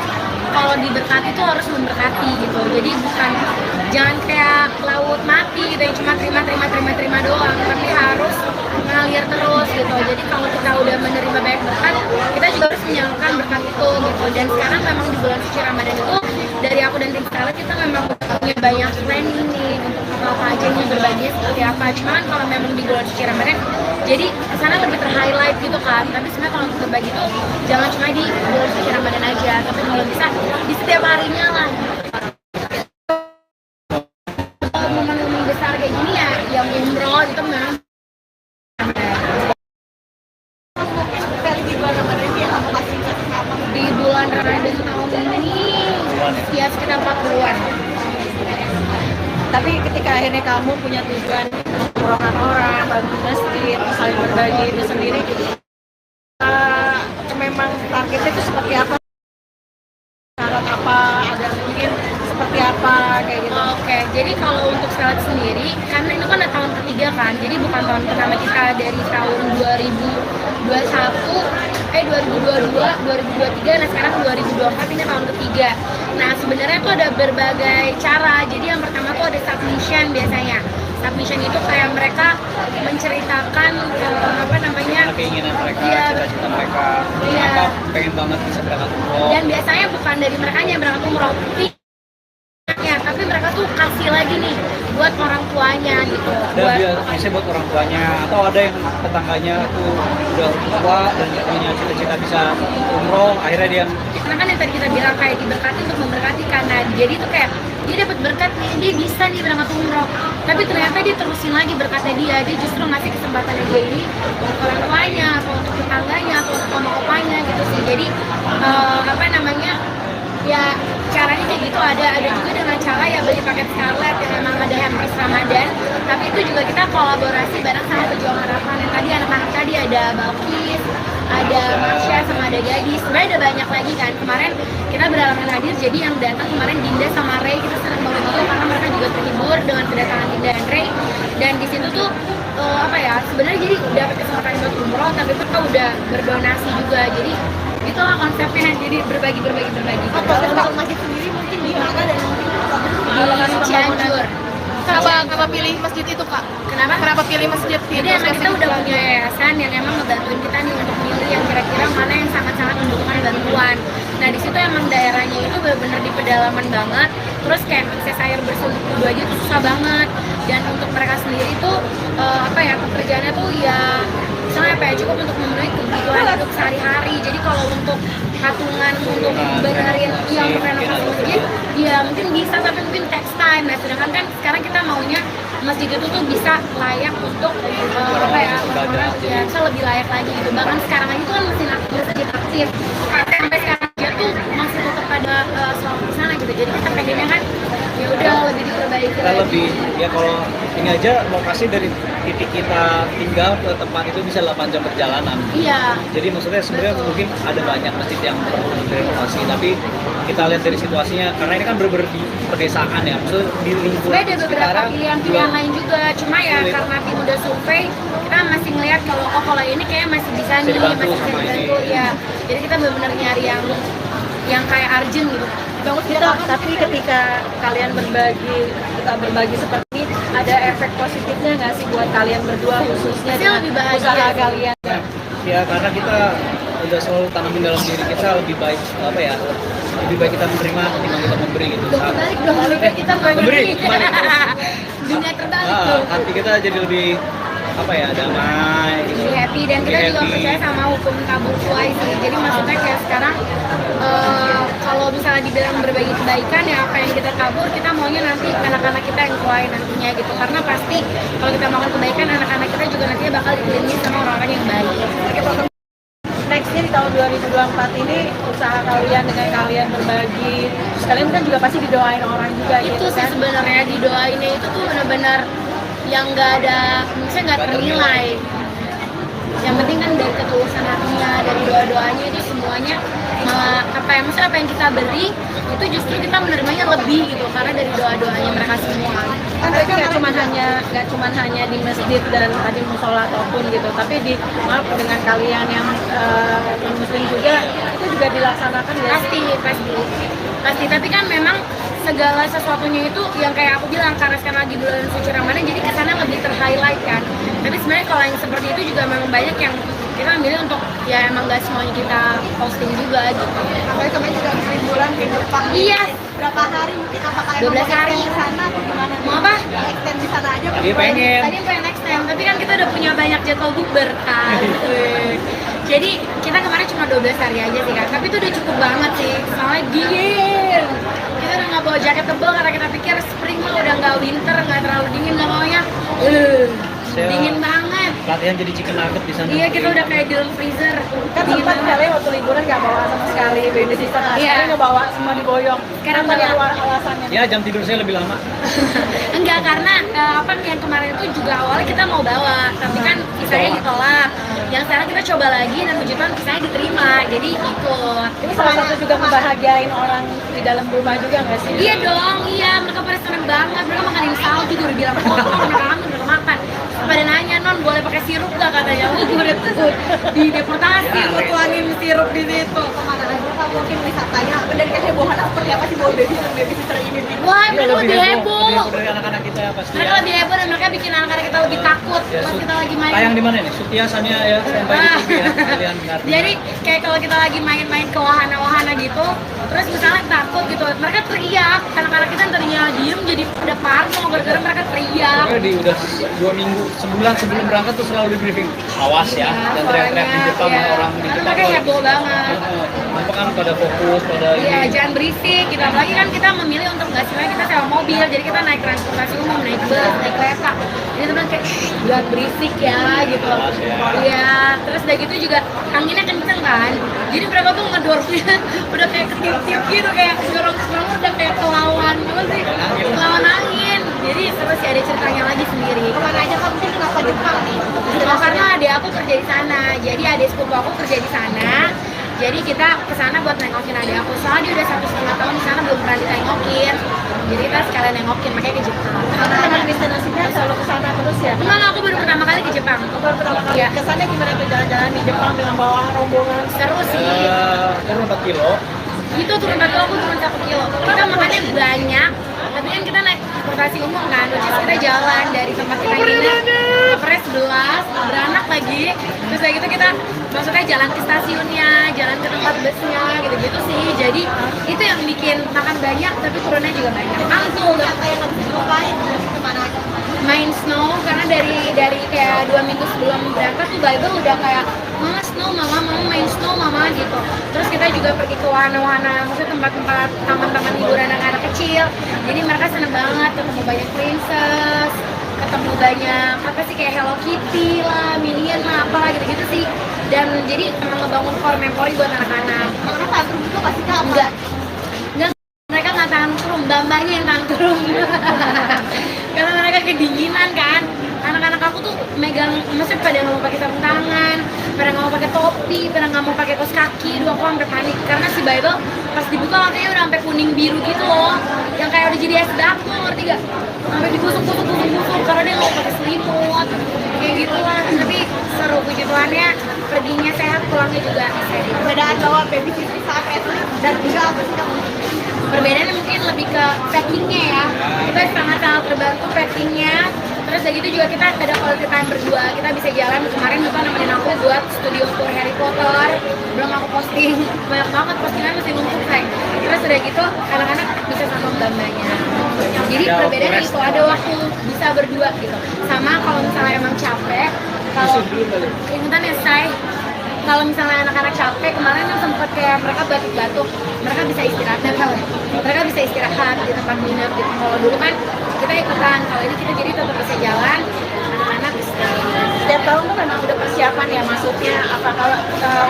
kalau diberkati tuh harus memberkati gitu. Jadi bukan jangan kayak laut mati gitu yang cuma terima doang, tapi harus ngalir terus gitu. Jadi kalau kita udah menerima banyak berkat, kita juga harus menyalurkan berkat itu gitu. Dan sekarang memang di bulan suci Ramadan itu dari aku dan tim Scarlet kita memang punya banyak planning nih untuk apa aja nih berbagi seperti apa. Cuman kalau memang di bulan suci Ramadan, jadi kesana lebih ter-highlight gitu kan. Tapi sebenarnya kalau untuk berbagi tuh jangan cuma di bulan suci Ramadan aja, tapi kalau bisa di setiap harinya lah. Momen-momen besar kayak gini ya, yang umroh itu memang di bulan Ramadan tahun ini ya sekitar 40-an. Tapi ketika akhirnya kamu punya tujuan mengumpulkan orang, bantu masjid, saling berbagi itu sendiri, memang targetnya itu seperti apa? Syarat apa? Ada mungkin seperti apa kayak gitu? Oke, jadi kalau untuk Scarlet sendiri, karena itu kan tahun ketiga kan, jadi bukan tahun pertama kita dari tahun 2022, 2023, nah sekarang 2024 ini tahun ketiga. Nah sebenarnya tuh ada berbagai cara. Jadi yang pertama tuh ada submission biasanya. Submission itu kayak mereka menceritakan keinginan mereka, Iya. cita-cita mereka, Iya. kenapa pengen banget bisa berangkat umroh. Dan biasanya bukan dari mereka yang berangkat umroh, tapi mereka tuh kasih lagi nih buat orang tuanya gitu. Ada biasanya buat orang tuanya, atau ada yang tetangganya tuh udah tua dan punya cita-cita bisa umroh, akhirnya dia Karena kan yang tadi kita bilang kayak diberkati untuk memberkati, karena jadi tuh kayak dia dapat berkat nih, dia bisa nih berangkat umroh, tapi ternyata dia terusin lagi berkatnya dia justru ngasih kesempatannya dia ini untuk orang tuanya, atau untuk tetangganya, atau untuk mama opanya gitu sih. Jadi ya caranya kayak gitu. Ada juga dengan cara ya beli paket Scarlet yang memang ada hampers Ramadan, tapi itu juga kita kolaborasi bareng sama Pejuang Harapan. Yang tadi anak-anak tadi ada Balkis, ada Marsha, sama ada Gadis. Sebenarnya ada banyak lagi kan. Kemarin kita berhalangan hadir, jadi yang datang kemarin Dinda sama Ray, kita senang banget itu karena mereka juga terhibur dengan kedatangan Dinda dan Ray. Dan di situ tuh sebenarnya jadi dapat kesempatan buat umroh, tapi mereka udah berdonasi juga. Jadi itulah konsepnya, jadi berbagi. Proses untuk masjid sendiri mungkin di mana dan mungkin Di Cianjur. kenapa pilih masjid itu Kak? Kenapa pilih masjid itu? Jadi emang kita udah punya yayasan yang emang ngebantuin kita nih untuk milih yang kira-kira mana yang sangat-sangat membutuhkan bantuan. Nah di situ emang daerahnya itu benar-benar di pedalaman banget. Terus kayak akses air bersih untuk wudhu aja tuh susah banget. Dan untuk mereka sendiri tuh pekerjaannya tuh ya misalnya cukup untuk memenuhi kebutuhan hidup sehari-hari. Jadi kalau untuk patungan untuk benerin yang untuk renovasi masjid, ya mungkin bisa tapi mungkin text time. Nah sedangkan kan sekarang kita maunya masjid itu tuh bisa layak untuk orang-orang ya bisa lebih layak lagi gitu. Bahkan sekarang aja tuh kan masjid aktif. Sampai sekarang aja tuh masih tetap ada sholat di sana gitu. Jadi kita pengennya kan ya udah lebih diperbaiki kita lagi. lebih ya kalau ini aja lokasi dari titik kita tinggal ke tempat itu bisa 8 jam perjalanan. Iya. Jadi maksudnya sebenarnya mungkin ada banyak masjid yang perlu direnovasi, tapi kita lihat dari situasinya karena ini kan bener-bener di pedesaan ya, maksudnya di lingkungan Sebenarnya ada beberapa sekitaran pilihan lain juga, cuma ya Sulit. karena tim udah survei, kita masih ngelihat kalau ini kayak masih bisa nih, dibantu masih bisa sama dibantu ini. ya. Jadi kita benar-benar nyari yang kayak urgent gitu. Tapi ketika kalian berbagi seperti ini, ada efek positifnya nggak sih buat kalian berdua khususnya Pasti dengan lebih bahagia. usaha kalian? Ya karena kita udah selalu tanamin dalam diri kita lebih baik lebih baik kita menerima ketimbang kita memberi gitu. Udah kebalik dong, lebih baik kita Memberi, kebalik. Dunia terbalik tuh. Hati kita jadi lebih damai gitu. Lebih happy dan kita Lebih juga happy. percaya sama hukum tabur tuai sih. Jadi maksudnya kayak sekarang kalau misalnya dibilang berbagi kebaikan ya apa yang kita tabur kita maunya nanti anak-anak kita yang tuai nantinya gitu. Karena pasti kalau kita melakukan kebaikan anak-anak kita juga nantinya bakal dikelilingi sama orang-orang yang baik. Nextnya di tahun 2024 ini usaha kalian dengan kalian berbagi, terus kalian kan juga pasti didoain orang juga Itu gitu sih kan? sebenarnya didoainnya itu tuh benar-benar yang nggak ada, misalnya nggak ternilai. Yang penting kan dari ketulusan hatinya, dari doa-doanya itu semuanya maksudnya apa yang kita beri itu justru kita menerimanya lebih gitu karena dari doa-doanya mereka semua. Kan berarti nggak cuma hanya di masjid dan tadi musola ataupun gitu, tapi dengan kalian yang muslim juga itu juga dilaksanakan ya? Pasti tapi kan memang segala sesuatunya itu yang kayak aku bilang karena sekarang lagi bulan suci Ramadan jadi kesana lebih ter-highlight kan. Tapi sebenarnya kalau yang seperti itu juga memang banyak yang kita milih untuk ya emang nggak semuanya kita posting juga gitu. Apalagi kemarin juga liburan ke Jepang. Iya. Berapa hari mungkin apakah 12 hari. di sana atau gimana? Mau apa? Extend di sana aja. Dia pengen. Tadi pengen next time, tapi kan kita udah punya banyak jadwal bukber kan. Jadi kita kemarin cuma 12 hari aja sih kan, tapi itu udah cukup banget sih. Soalnya dingin. Kita udah nggak bawa jaket tebal karena kita pikir spring mah udah nggak winter, nggak terlalu dingin, nggak maunya. Dingin banget. Latihan jadi chicken nugget di sana. Iya kita udah kayak di dalam freezer. Kan Dingin sempat banget. kalian waktu liburan nggak bawa sama sekali baby sister, Iya. sekarang nggak bawa, semua diboyong. Sekarang Apa yang bawa. alasannya? Ya jam tidur saya lebih lama. Enggak, karena yang kemarin itu juga awalnya kita mau bawa, tapi kan visanya ditolak. Yang sekarang kita coba lagi dan puji Tuhan visanya diterima, jadi ikut. Ini salah satu juga membahagiain orang di dalam rumah juga nggak sih? Iya dong, iya mereka pada seneng banget, mereka makanin salju juga udah bilang, oh mereka kangen udah makan. Pada nanya, non boleh pakai sirup gak katanya, oh gue udah tuh di deportasi, gue tuangin sirup di situ. Kemana aja Kak, mungkin wisatanya dan kehebohan seperti apa sih bawa baby sister ini? Wah Iya, mereka lebih heboh. dari anak-anak kita pasti. Mereka lebih heboh dan mereka bikin anak-anak kita lebih takut pas kita lagi main. Tayang di mana nih? Sutia Sania ya, sampai di TV ya. Kalian dengar. Jadi kayak kalau kita lagi main-main ke wahana-wahana gitu, terus misalnya takut gitu, mereka teriak. Anak-anak kita yang tadinya diem jadi pada parno gara-gara mereka teriak. Pokoknya udah 2 minggu, sebulan sebelum berangkat tuh selalu di briefing. Awas ya, dan teriak-teriak di Jepang iya. orang di Karena Jepang. mereka heboh banget. Apa kan pada fokus pada Iya, ini. jangan berisik gitu. Apalagi kan kita memilih untuk nggak sebenarnya kita sewa mobil, jadi kita naik transportasi umum, naik bus, naik kereta. Jadi teman kayak jangan berisik ya gitu. Awas ya. Iya, terus udah gitu juga anginnya kenceng kan. Jadi mereka tuh ngedorongnya udah kayak ketiup-tiup gitu, kayak dorong-dorong udah kayak kelawan apa sih? Kelawan angin. Jadi terus ya ada ceritanya lagi sendiri. Kemana aja Kak, mungkin kenapa Jepang nih? Karena adik aku kerja di sana, jadi adik sepupu aku kerja di sana. Jadi kita kesana buat nengokin adik aku. Soalnya dia udah 1,5 tahun di sana belum pernah ditengokin. Jadi kita sekalian nengokin, makanya ke Jepang. Karena emang destinasinya selalu ke sana terus ya? Enggak, aku baru pertama kali ke Jepang. Baru pertama kali Iya. ke sana gimana tuh jalan-jalan di Jepang dengan bawa rombongan? Seru sih. Turun 4 kilo. Itu turun 1 kilo, aku turun 1 kilo. Kita makannya banyak, tapi kan kita naik transportasi umum kan, which is kita jalan dari tempat kita nginep ke Pres 11, beranak lagi. Terus kayak gitu kita maksudnya jalan ke stasiunnya, jalan ke tempat busnya, gitu-gitu sih. sih, jadi itu yang bikin makan banyak tapi turunnya juga banyak. Mantul Apa yang harus dilupain kemana aja? main snow, karena dari kayak 2 minggu sebelum berangkat tuh Bible udah kayak mama snow, mama main snow mama gitu. Terus kita juga pergi ke wahana-wahana, maksudnya tempat-tempat taman-taman hiburan anak-anak kecil. Jadi mereka seneng banget ketemu banyak princess, ketemu banyak apa sih kayak Hello Kitty lah, Minion lah, apalah gitu-gitu sih. Dan jadi emang ngebangun core memori buat anak-anak. Makanya tantrum juga pasti Kak, apa? Enggak, mereka nggak tantrum, mbak-mbaknya yang tantrum. Karena mereka kedinginan kan. Anak-anak aku tuh megang, maksudnya pada nggak mau pakai sarung tangan, pada nggak mau pakai topi, pada nggak mau pakai kaos kaki. Dua aku sampai panik karena si Bible pas dibuka makanya udah sampai kuning biru gitu loh, yang kayak udah jadi es batu, ngerti gak? Sampai digusuk-gusuk karena dia nggak pakai selimut, kayak gitulah. Tapi seru, puji Tuhannya perginya sehat, pulangnya juga sehat. Perbedaan bawa baby sissy saat wrestling dan juga apa sih Kak? Perbedaannya mungkin lebih ke packingnya ya, kita sangat-sangat terbantu packingnya. Terus dari itu juga kita ada quality time berdua, kita bisa jalan. Kemarin Lupa nemenin aku buat studio tour Harry Potter, belum aku posting, banyak banget postingan masih numpuk sayang. Terus udah gitu anak-anak bisa sama mbak-mbaknya. Jadi perbedaannya itu ada waktu bisa berdua gitu. Sama kalau misalnya emang capek, kalau ikutan ya say, kalau misalnya anak-anak capek, kemarin kan sempat kayak mereka batuk-batuk, mereka bisa istirahat, mereka bisa istirahat di tempat nginep gitu. Kalau dulu kan kita ikutan, kalau ini kita jadi tetap bisa jalan, anak-anak istirahat. Setiap tahun tuh memang udah persiapan ya, maksudnya apa kalau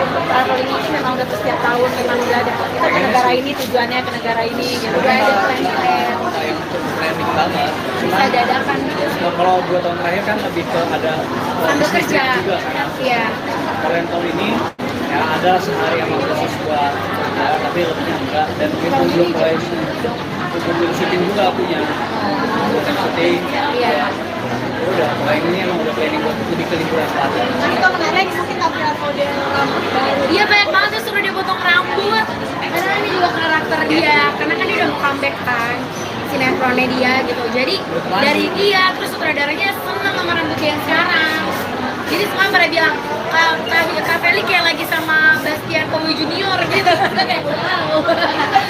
untuk traveling ini memang udah setiap tahun memang udah ada kita ke negara ini, tujuannya ke negara ini gitu. Udah ada plan-plan, yang cukup planning banget. bisa dadakan gitu. Kalau 2 tahun terakhir kan lebih ke ada Sambil kerja, juga kan. iya. Kalau yang tahun ini ya ada sehari yang khusus buat tapi lebih enggak, dan itu belum mulai untuk syuting juga punya bukan syuting Iya. udah mulai ini emang udah planning buat lebih ke liburan selatan. Kan itu menarik mungkin tampilan model rambut baru. Iya banyak banget tuh suruh dia potong rambut. Karena ini juga karakter dia, karena kan dia udah mau comeback kan sinetronnya dia gitu. Jadi dari dia terus sutradaranya seneng sama rambut dia yang sekarang. Jadi semua pada bilang Kak Feli kayak lagi sama Bastian Kowi Junior gitu. Kayak wow.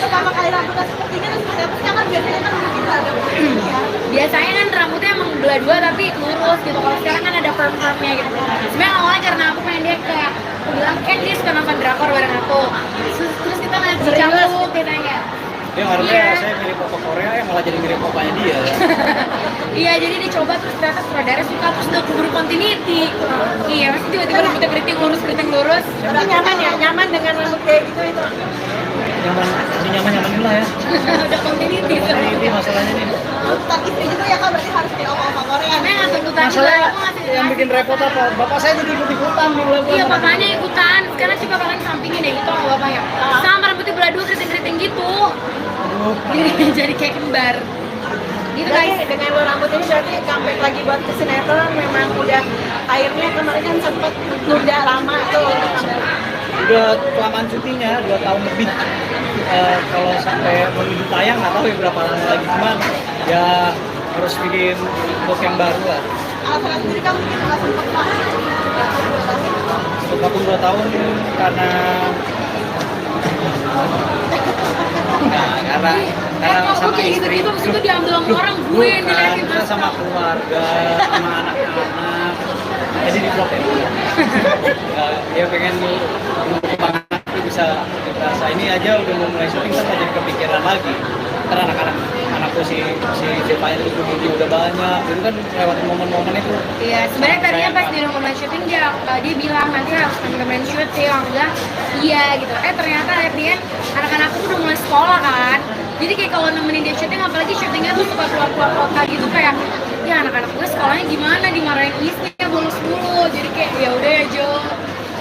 Pertama kali rambutnya seperti ini terus seperti apa sih? Kan biasanya kan mungkin ada ya. Biasanya kan rambutnya emang dua-dua tapi lurus gitu. Kalau sekarang kan ada perm-permnya gitu. Sebenarnya awalnya karena aku pengen dia kayak aku bilang kan dia suka nonton drakor bareng aku. Terus kita ngeliat si Cangkuk ditanya. Dia harusnya Iya. saya mirip papa Korea ya malah jadi mirip papanya dia. Iya, jadi dicoba terus ternyata sutradara suka terus udah keburu continuity. Iya, pasti tiba-tiba rambutnya keriting lurus. Tapi nyaman ya, nyaman dengan rambut kayak gitu itu. Nyaman lah ya. Udah continuity. Ini masalahnya nih. Tuntutan istri juga ya Kak, berarti harus kayak oma-oma Korea. Karena nggak tuntutan juga, Masalah aku ngasih yang bikin repot apa? Bapak saya jadi ikut-ikutan di bulan. Iya, bapaknya ikutan. Sekarang coba kalian sampingin deh, itu sama bapaknya. Sama rambutnya belah dua keriting-keriting gitu. Jadi kayak kembar. Gitu Berarti guys. dengan lo rambut ini berarti comeback lagi buat ke sinetron memang udah akhirnya kemarin kan sempet nunda lama tuh untuk comeback. Udah kelamaan syutingnya 2 tahun lebih. Kalau sampai menuju tayang nggak tahu ya berapa lama lagi, cuman ya harus bikin look yang baru lah. Alasan sendiri kamu mungkin nggak sempat Kak. Untuk vakum 2 tahun karena karena Kok sama kayak istri. gitu-gitu, abis itu diambil sama orang, gue yang diliatin Kita sama keluarga, sama anak-anak. Jadi di vlog ya. Dia pengen kembangan itu bisa terasa. Ini aja udah mau mulai syuting kan jadi kepikiran lagi. Karena anakku si Zepa itu udah banyak. Dulu kan lewat momen-momen itu. Iya, sebenarnya tadinya pas di rumah syuting dia bilang nanti harus temen-temen syuting, aku bilang iya gitu. Ternyata akhirnya anak-anakku udah mulai sekolah kan. Jadi kayak kalau nemenin dia syuting, apalagi syutingnya tuh suka keluar-keluar kota gitu kayak ya anak-anak gue sekolahnya gimana, dimarahin istri bolos mulu. Jadi kayak ya udah ya Jo,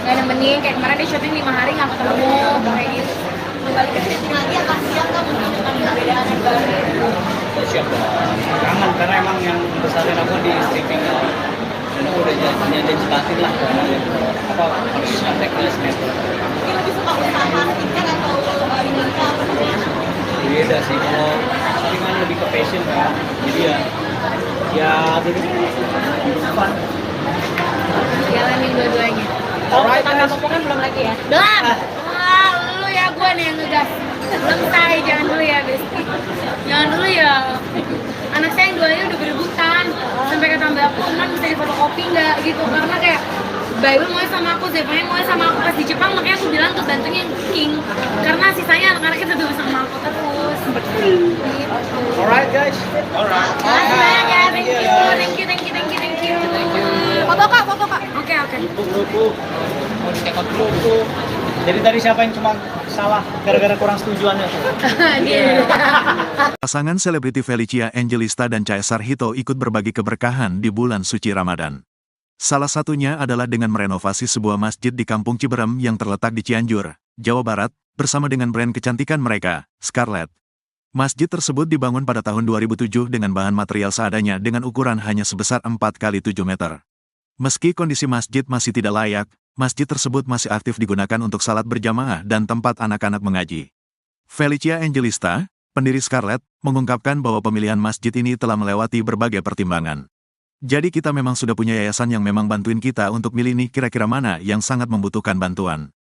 nggak nemenin. Kayak kemarin dia syuting 5 hari nggak ketemu kayak gitu. Kembali ke syuting lagi akan siap Kak mungkin dengan perbedaan yang baru. Siap dong. Kangen karena emang yang besarin aku di streaming dan aku udah janji batin lah apa harus kontak ke sinetron. Mungkin lebih suka usaha skincare atau ini Kak apa namanya? Beda sih, kalau syuting kan lebih ke passion kan, jadi ya jadi fun. Jalanin dua-duanya. Kalau kita nggak kan belum lagi ya. Belum. Wah, lu ya kakak gue nih yang ngegas. Belum say, jangan dulu ya Besti. Jangan dulu ya. Anak saya yang duanya udah berebutan. Sampai kata mbak aku, "Man, bisa difotokopi nggak?" gitu. Karena kayak Bible mau sama aku, Zephania mau sama aku pas di Jepang, makanya aku bilang tuh bantunya yang King. Karena sisanya anak-anaknya tetap sama aku terus. Gitu. Alright guys. Alright. Makasih banyak ya, thank you. Foto kak. Oke. Bro. Mau dicekot dulu. Jadi tadi siapa yang cuma salah gara-gara kurang setujuannya tuh? Dia. Pasangan selebriti Felicia Angelista dan Caesar Hito ikut berbagi keberkahan di bulan suci Ramadan. Salah satunya adalah dengan merenovasi sebuah masjid di Kampung Ciberem yang terletak di Cianjur, Jawa Barat, bersama dengan brand kecantikan mereka, Scarlett. Masjid tersebut dibangun pada tahun 2007 dengan bahan material seadanya dengan ukuran hanya sebesar 4x7 meter. Meski kondisi masjid masih tidak layak, masjid tersebut masih aktif digunakan untuk salat berjamaah dan tempat anak-anak mengaji. Felicia Angelista, pendiri Scarlett, mengungkapkan bahwa pemilihan masjid ini telah melewati berbagai pertimbangan. Jadi kita memang sudah punya yayasan yang memang bantuin kita untuk milih nih kira-kira mana yang sangat membutuhkan bantuan.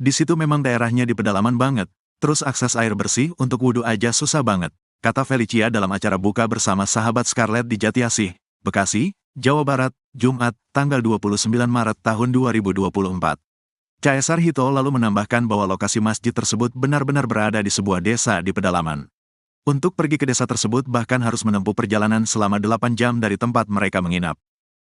Di situ memang daerahnya di pedalaman banget, terus akses air bersih untuk wudhu aja susah banget, kata Felicia dalam acara buka bersama sahabat Scarlett di Jatiasih, Bekasi, Jawa Barat, Jumat, tanggal 29 Maret tahun 2024. Caesar Hito lalu menambahkan bahwa lokasi masjid tersebut benar-benar berada di sebuah desa di pedalaman. Untuk pergi ke desa tersebut bahkan harus menempuh perjalanan selama 8 jam dari tempat mereka menginap.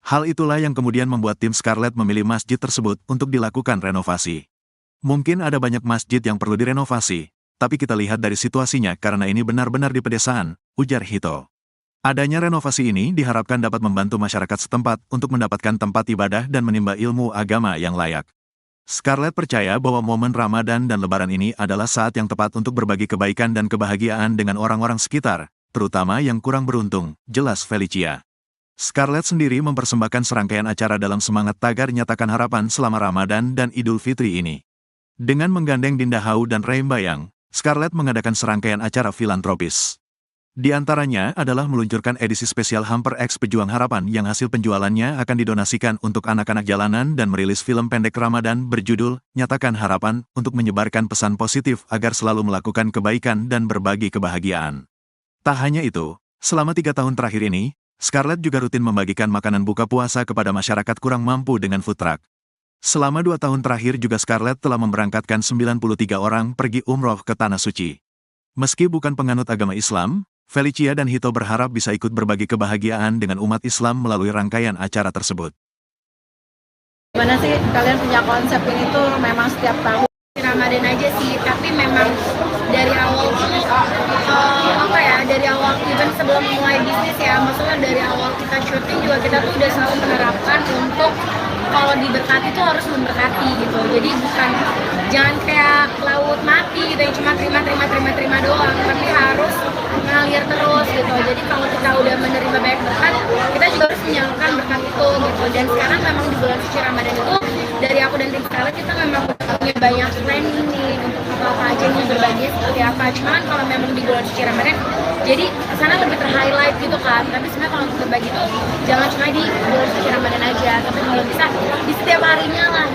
Hal itulah yang kemudian membuat tim Scarlett memilih masjid tersebut untuk dilakukan renovasi. Mungkin ada banyak masjid yang perlu direnovasi, tapi kita lihat dari situasinya karena ini benar-benar di pedesaan, ujar Hito. Adanya renovasi ini diharapkan dapat membantu masyarakat setempat untuk mendapatkan tempat ibadah dan menimba ilmu agama yang layak. Scarlett percaya bahwa momen Ramadan dan Lebaran ini adalah saat yang tepat untuk berbagi kebaikan dan kebahagiaan dengan orang-orang sekitar, terutama yang kurang beruntung, jelas Felicia. Scarlett sendiri mempersembahkan serangkaian acara dalam semangat tagar nyatakan harapan selama Ramadan dan Idul Fitri ini. Dengan menggandeng Dinda Hau dan Reim Bayang, Scarlett mengadakan serangkaian acara filantropis. Di antaranya adalah meluncurkan edisi spesial Hamper X Pejuang Harapan yang hasil penjualannya akan didonasikan untuk anak-anak jalanan dan merilis film pendek Ramadan berjudul Nyatakan Harapan untuk menyebarkan pesan positif agar selalu melakukan kebaikan dan berbagi kebahagiaan. Tak hanya itu, selama 3 tahun terakhir ini, Scarlett juga rutin membagikan makanan buka puasa kepada masyarakat kurang mampu dengan food truck. Selama 2 tahun terakhir juga Scarlett telah memberangkatkan 93 orang pergi umroh ke Tanah Suci. Meski bukan penganut agama Islam, Felicia dan Hito berharap bisa ikut berbagi kebahagiaan dengan umat Islam melalui rangkaian acara tersebut. Gimana sih kalian punya konsep ini tuh memang setiap tahun? Ramadan aja sih, tapi memang dari awal dari awal even sebelum mulai bisnis ya, maksudnya dari awal kita syuting juga kita tuh udah selalu menerapkan untuk kalau diberkati tuh harus memberkati gitu. Jadi jangan kayak laut mati gitu yang cuma terima doang, tapi harus ngalir terus gitu. Jadi kalau kita udah menerima banyak berkat, kita juga harus menyalurkan berkat itu gitu. Dan sekarang memang di bulan suci Ramadan itu dari aku dan tim Scarlett kita memang punya banyak planning nih untuk apa aja nih berbagi seperti apa. Cuman kalau memang di bulan suci Ramadan, jadi sana lebih ter-highlight gitu kan. Tapi sebenarnya kalau untuk berbagi tuh jangan cuma di bulan suci Ramadan aja, tapi kalau bisa di setiap harinya lah.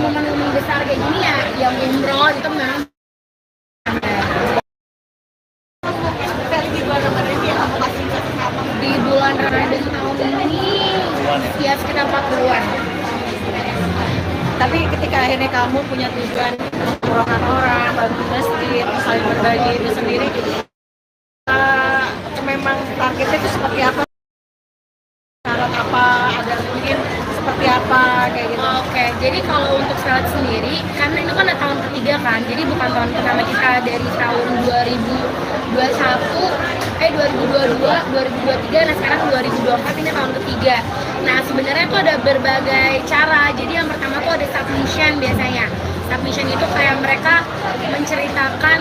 Momen-momen besar kayak gini ya, yang umroh itu memang di bulan Ramadan tahun ini ya sekitar 40-an. Tapi ketika akhirnya kamu punya tujuan mengurangkan orang, bantu masjid, saling berbagi itu sendiri, memang targetnya itu seperti apa? Syarat apa, ada mungkin seperti apa, kayak gitu. Oke, jadi kalau untuk Scarlett sendiri, karena itu kan udah tahun ketiga kan, jadi bukan tahun pertama kita dari tahun 2022, 2023, nah sekarang 2024 ini tahun ketiga. Nah sebenarnya tuh ada berbagai cara, jadi yang pertama tuh ada submission biasanya. Submission itu kayak mereka menceritakan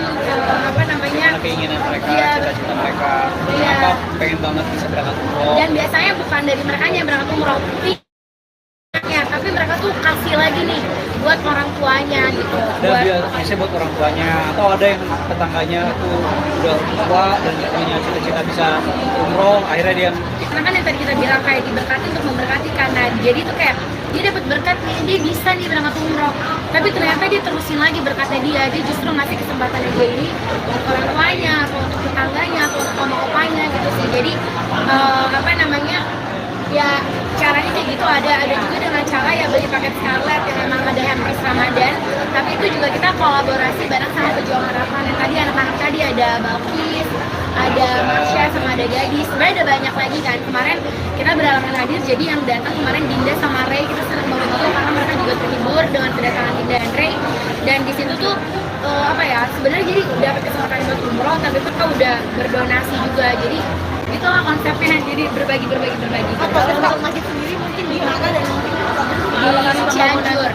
keinginan mereka, Iya. cita-cita mereka, Iya. kenapa pengen banget bisa berangkat umroh. Dan biasanya bukan dari mereka yang berangkat umroh, ya, tapi mereka tuh kasih lagi nih buat orang tuanya gitu. Ada biasanya buat orang tuanya atau ada yang tetangganya tuh udah tua dan punya cita-cita bisa umroh, akhirnya dia Karena kan yang tadi kita bilang kayak diberkati untuk memberkati, karena jadi tuh kayak dia dapat berkat nih, dia bisa nih berangkat umroh, tapi ternyata dia terusin lagi berkatnya dia justru ngasih kesempatannya dia ini untuk orang tuanya atau untuk tetangganya atau untuk oma opanya gitu sih. Jadi apa namanya, ya caranya kayak gitu. Ada juga dengan cara ya beli paket Scarlett yang memang ada hampers Ramadan, tapi itu juga kita kolaborasi bareng sama Pejuang Harapan. Yang tadi anak-anak tadi ada Balkis, ada Marsha, sama ada Gadis, sebenarnya ada banyak lagi kan. Kemarin kita berhalangan hadir, jadi yang datang kemarin Dinda sama Ray, kita senang banget itu karena mereka juga terhibur dengan kedatangan Dinda dan Ray. Dan di situ tuh apa ya, sebenarnya jadi dapat kesempatan buat umroh, tapi mereka udah berdonasi juga. Jadi itulah konsepnya, jadi berbagi. Kalau masjid sendiri mungkin di mana dan mungkin Di Cianjur.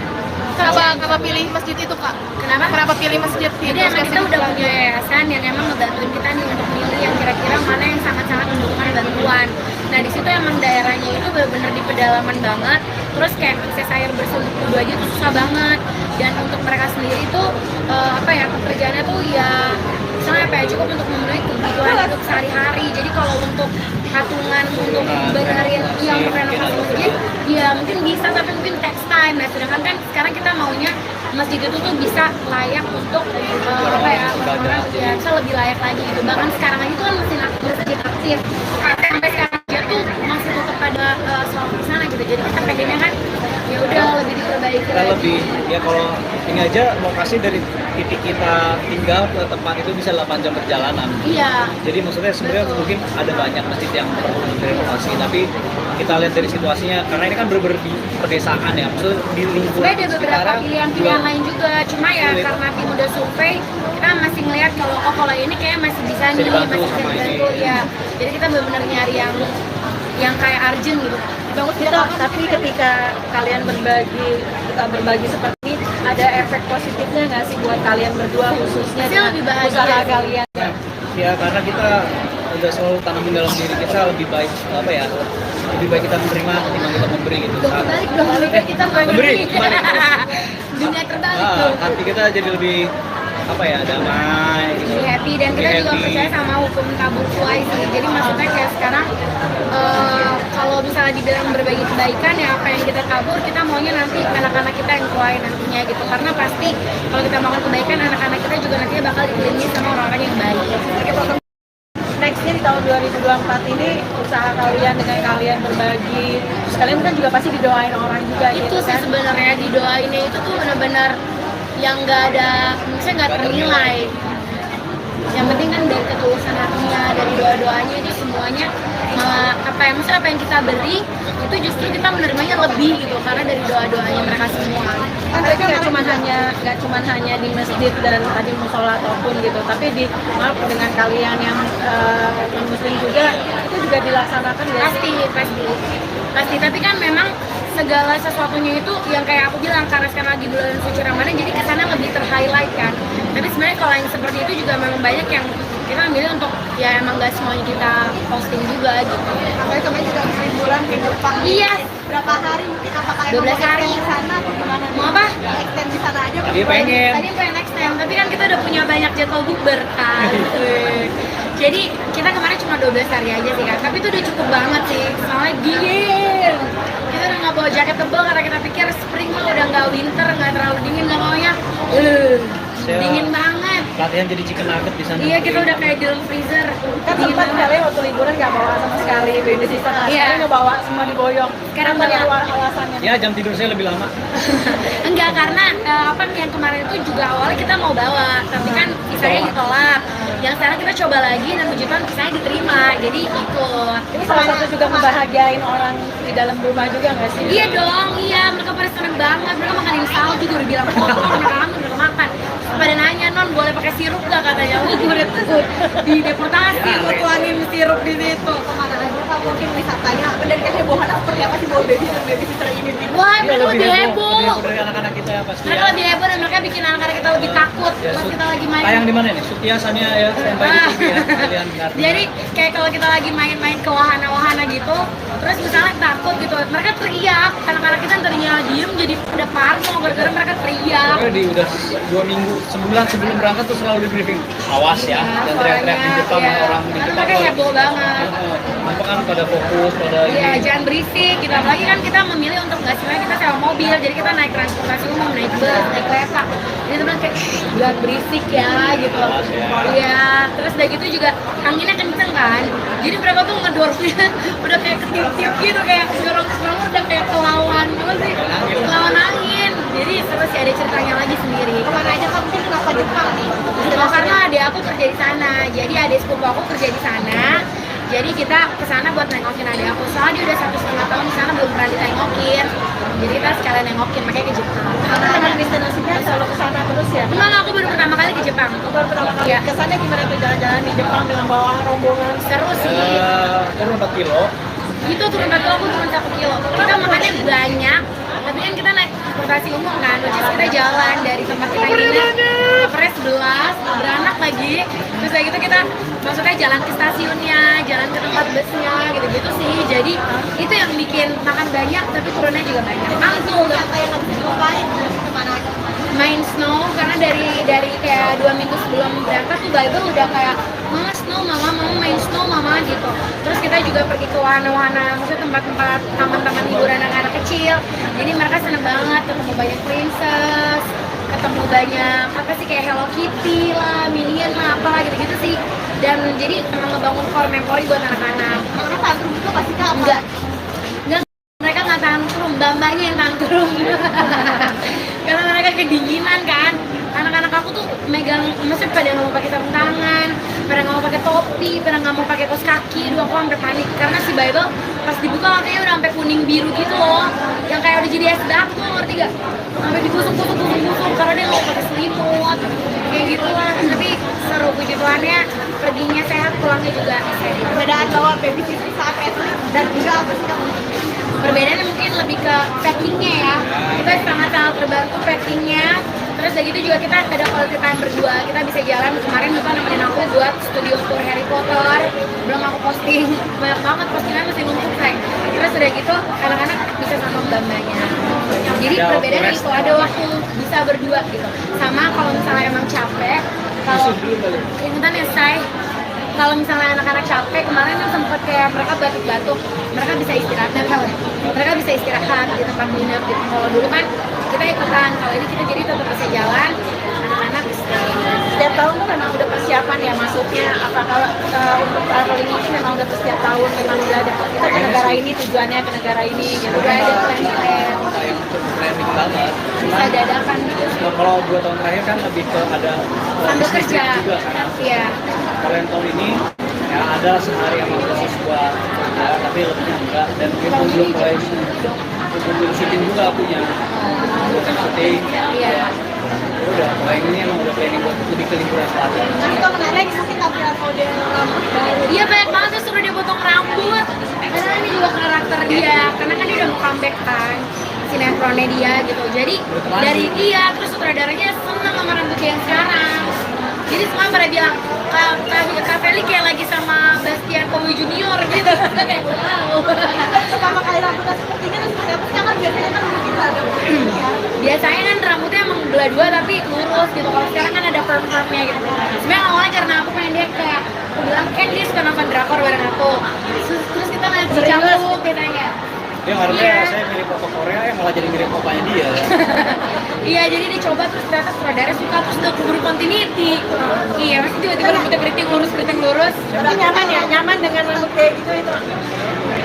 Kenapa pilih masjid itu, Kak? Kenapa pilih masjid Jadi emang kita udah punya yayasan yang emang ngebantuin kita nih untuk milih yang kira-kira mana yang sangat-sangat membutuhkan bantuan. Nah di situ emang daerahnya itu benar-benar di pedalaman banget. Terus kayak akses air bersih untuk wudhu aja tuh susah banget. Dan untuk mereka sendiri tuh apa ya, pekerjaannya tuh ya misalnya apa ya, cukup untuk memenuhi kebutuhan hidup sehari-hari. Jadi kalau untuk patungan untuk benerin yang untuk renovasi masjid, ya mungkin bisa, tapi mungkin text time. Nah sedangkan kan sekarang kita maunya masjid itu tuh bisa layak untuk apa ya, orang ya bisa lebih layak lagi gitu. Bahkan sekarang aja tuh kan masih masjid aktif, sampai sekarang aja tuh masih tetap ada sholat di sana gitu. Jadi kita pengennya kan ya udah lebih diperbaiki kita lagi. lebih ya, kalau ini aja lokasi dari titik kita tinggal ke tempat itu bisa 8 jam perjalanan. Iya. Jadi maksudnya sebenarnya mungkin ada banyak masjid yang perlu direnovasi, tapi kita lihat dari situasinya, karena ini kan bener-bener di pedesaan ya, maksudnya di lingkungan Sebenarnya ada beberapa sekitarnya pilihan-pilihan lain juga, cuma ya Sulit. karena tim udah survei, kita masih ngeliat kalau ini kayak masih bisa nih, dibantu masih bisa sama dibantu ini. ya. Jadi kita benar-benar nyari yang kayak urgent gitu. Bagus gitu, tapi ketika kalian berbagi seperti ini, ada efek positifnya nggak sih buat kalian berdua khususnya Pasti dengan lebih bahagia. usaha kalian? ya karena kita udah selalu tanamin dalam diri kita lebih baik apa ya, lebih baik kita menerima ketimbang kita memberi gitu. Kebalik dong, kita memberi, kebalik. Dunia terbalik Ah, tuh. hati kita jadi lebih apa ya, damai gitu. Lebih happy, dan kita Lebih juga happy. percaya sama hukum tabur tuai sih. Jadi maksudnya kayak sekarang kalau misalnya dibilang berbagi kebaikan ya, apa yang kita tabur kita maunya nanti anak-anak kita yang tuai nantinya gitu. Karena pasti kalau kita melakukan kebaikan, anak-anak kita juga nantinya bakal dikelilingi sama orang-orang yang baik. Nextnya di tahun 2024 ini usaha kalian dengan kalian berbagi, terus kalian kan juga pasti didoain orang juga Itu gitu sih kan? sebenarnya didoainnya itu tuh benar-benar yang nggak ada, maksudnya nggak ternilai. Yang penting kan dari ketulusan hatinya, dari doa-doanya itu semuanya apa yang kita beri itu justru kita menerimanya lebih gitu, karena dari doa-doanya mereka semua. Kan mereka nggak cuma hanya di masjid dan tadi musola ataupun gitu, tapi dengan kalian yang muslim juga itu juga dilaksanakan ya. Pasti, tapi kan memang segala sesuatunya itu yang kayak aku bilang, karena sekarang lagi bulan suci Ramadan, jadi kesana lebih ter-highlight kan. Tapi sebenarnya kalau yang seperti itu juga memang banyak yang kita milih untuk ya emang nggak semuanya kita posting juga gitu. Apalagi kemarin juga liburan ke Jepang. Iya. Berapa hari mungkin, apakah 12 hari. di sana atau gimana? Mau apa? Extend di sana aja. Dia pengen. Tadi pengen next time, tapi kan kita udah punya banyak jadwal bukber kan. Jadi kita kemarin cuma 12 hari aja sih kan, tapi itu udah cukup banget sih. Soalnya dingin. Kita udah nggak bawa jaket tebal karena kita pikir spring mah udah nggak winter, nggak terlalu dingin, nggak maunya. Dingin banget. Latihan jadi chicken nugget di sana. Iya, kita udah kayak di dalam freezer. Kan Dingin sempat banget. kalian waktu liburan nggak bawa sama sekali baby sister, Iya. kalian nggak bawa, semua diboyong. Sekarang Apa banyak. alasannya? Ya jam tidur saya lebih lama. Enggak, karena apa yang kemarin itu juga awalnya kita mau bawa, tapi kan visanya ditolak. Yang sekarang kita coba lagi dan puji Tuhan visanya diterima, jadi ikut. Ini salah satu juga membahagiain orang di dalam rumah juga nggak sih? Iya dong, iya, mereka pada seneng banget. Mereka makanin salju juga udah bilang, oh mereka kangen, mereka makan. Pada nanya, non boleh pakai sirup gak katanya? Oh gue udah di deportasi, gue tuangin sirup di situ. Kemana aja Kak, mungkin wisatanya dan kayaknya hebohan seperti apa sih bawa baby sitter ini? Wah, mereka lebih heboh. Dari anak-anak kita pasti. Mereka lebih heboh dan mereka mereka bikin anak-anak kita lebih takut pas kita lagi main. Tayang di mana nih? Sutiasannya ya, sampai di TV ya. Kalian ngerti. Jadi kayak kalau kita lagi main-main ke wahana-wahana gitu, terus misalnya takut gitu, mereka teriak, anak-anak kita tadinya diem jadi udah parno gara-gara mereka teriak. Pokoknya di udah 2 minggu, sebulan sebelum berangkat tuh selalu di briefing. Awas ya, dan teriak-teriak di depan orang di Karena depan. mereka heboh banget. Apa kan pada fokus pada Iya, ini. jangan berisik gitu. Apalagi kan kita memilih untuk nggak sebenarnya kita sewa mobil, jadi kita naik transportasi umum, naik bus, naik kereta. Jadi teman kayak jangan berisik ya gitu. Awas ya. Iya, terus udah gitu juga anginnya kenceng kan. Jadi mereka tuh ngedorongnya udah kayak ketiup-tiup gitu, kayak dorong udah kayak kelawan apa sih? Kelawan angin. Jadi seru sih, ada ceritanya lagi sendiri. Kemana aja kamu sih kenapa Jepang nih? Karena adik aku kerja di sana, jadi adik sepupu aku kerja di sana. Jadi kita kesana buat nengokin adik aku. Soalnya dia udah 1,5 tahun di sana belum pernah ditengokin. Jadi kita sekalian nengokin, makanya ke Jepang. Karena dengan destinasinya selalu ke sana terus ya. Enggak, aku baru pertama kali ke Jepang. Baru pertama kali Iya. kesana gimana tuh jalan-jalan di Jepang dengan bawa rombongan? Seru sih. Turun 4 kilo. Itu turun 1 kilo, aku turun 1 kilo. Kita makannya banyak, tapi kan kita naik transportasi umum kan, which is kita jalan dari tempat kita nginep ke Pres 11, beranak lagi. Terus kayak gitu kita maksudnya jalan ke stasiunnya, jalan ke tempat busnya, gitu-gitu sih. Jadi itu yang bikin makan banyak, tapi turunnya juga banyak. Langsung Apa yang kamu cobain? Kemana aja? main snow, karena dari kayak 2 minggu sebelum berangkat tuh Bible udah kayak mama snow, mama main snow mama gitu. Terus kita juga pergi ke wahana-wahana, maksudnya tempat-tempat taman-taman hiburan anak-anak kecil. Jadi mereka seneng banget ketemu banyak princess, ketemu banyak apa sih kayak Hello Kitty lah, Minion lah, apalah gitu-gitu sih. Dan jadi emang ngebangun core memori buat anak-anak. Karena tantrum itu pasti kak apa? Enggak, mereka nggak tantrum, mbak-mbaknya yang tantrum. Karena mereka kedinginan kan. Anak-anak aku tuh megang, maksudnya pada nggak mau pakai sarung tangan, pada nggak mau pakai topi, pada nggak mau pakai kaos kaki. Aduh, aku sampai panik karena si Bible pas dibuka katanya udah sampai kuning biru gitu loh, yang kayak udah jadi es batu, ngerti gak? Sampai digusuk-gusuk karena dia nggak pakai selimut, kayak gitu lah. Tapi seru, puji Tuhannya perginya sehat, pulangnya juga sehat. Perbedaan bawa baby sisi saat itu dan juga apa sih kamu? Perbedaannya mungkin lebih ke packingnya ya, kita sangat-sangat terbantu packingnya. Terus udah gitu juga kita ada quality time berdua, kita bisa jalan. Kemarin Bapak nemenin aku buat studio tour Harry Potter, belum aku posting, banyak banget postingan masih numpuk sayang. Terus udah gitu anak-anak bisa sama mbak-mbaknya. Jadi Ya, perbedaannya rest. itu ada waktu bisa berdua gitu. Sama kalau misalnya emang capek, kalau ikutan ya say, kalau misalnya anak-anak capek, kemarin kan sempet kayak mereka batuk-batuk, mereka bisa istirahat, mereka bisa istirahat di tempat nginep gitu. Kalau dulu kan kita ikutan, kalau ini kita jadi tetap bisa jalan, anak-anak istirahat. Setiap tahun tuh memang udah persiapan ya, maksudnya apakah untuk traveling ini memang udah setiap tahun memang udah ada kita ke negara ini tujuannya ke negara ini gitu Udah kan. ada plan-plan, Yang cukup planning banget. bisa dadakan gitu. Nah, kalau 2 tahun terakhir kan lebih ke ada Sambil kerja, juga kan. iya. Kalau yang tahun ini ya ada sehari sama khusus buat kerja, tapi lebih enggak, dan kita belum mulai belum syuting juga punya bukan syuting. Iya. Udah mulai ini emang udah planning buat lebih ke liburan selatan. Kan juga menarik mungkin tampilan model rambut baru. Iya, banyak banget tuh suruh dia potong rambut. Karena ini juga karakter dia, karena kan dia udah mau comeback kan sinetronnya dia gitu. Jadi dari dia terus sutradaranya seneng sama rambut dia yang sekarang. Jadi semua pada bilang Kak Feli kayak lagi sama Bastian Kowi Junior gitu. Kayak wow. Pertama kali rambutnya seperti ini terus seperti apa sih? Kan biasanya kan mungkin ada ya. Biasanya kan rambutnya emang belah dua tapi lurus gitu. Kalau sekarang kan ada perm-permnya gitu. Sebenarnya awalnya karena aku pengen dia kayak aku bilang kan dia suka nonton drakor bareng aku. Terus kita ngeliat si Cangkuk katanya. Dia harusnya Iya. saya mirip foto Korea ya malah jadi mirip papanya dia. Iya, jadi dicoba terus ternyata sutradara suka terus udah keburu continuity. Iya, pasti tiba-tiba rambutnya keriting lurus. Tapi nyaman ya, nyaman dengan rambut kayak gitu itu.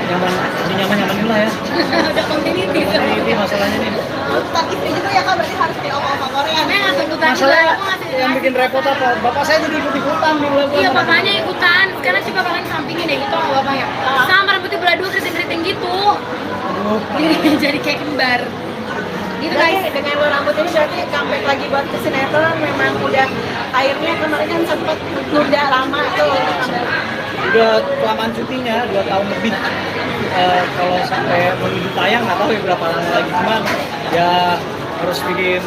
Nyaman, ini nyaman dulu lah ya. Udah continuity. Ini masalahnya nih. Tuntutan istri juga ya kak, berarti harus kayak oma-oma Korea. Karena nggak tuntutan juga, Masalah aku ngasih yang bikin repot apa? Bapak saya jadi ikut-ikutan di bulan. Iya, bapaknya ikutan. Sekarang coba kalian sampingin deh gitu sama bapaknya. Sama rambutnya belah dua keriting-keriting gitu. Jadi kayak kembar. Gitu Berarti guys. dengan lo rambut ini berarti comeback lagi buat ke sinetron memang udah akhirnya kemarin kan sempet nunda lama tuh Udah kelamaan cutinya 2 tahun lebih. Kalau sampai menuju tayang nggak tahu ya berapa lama lagi, cuman ya harus bikin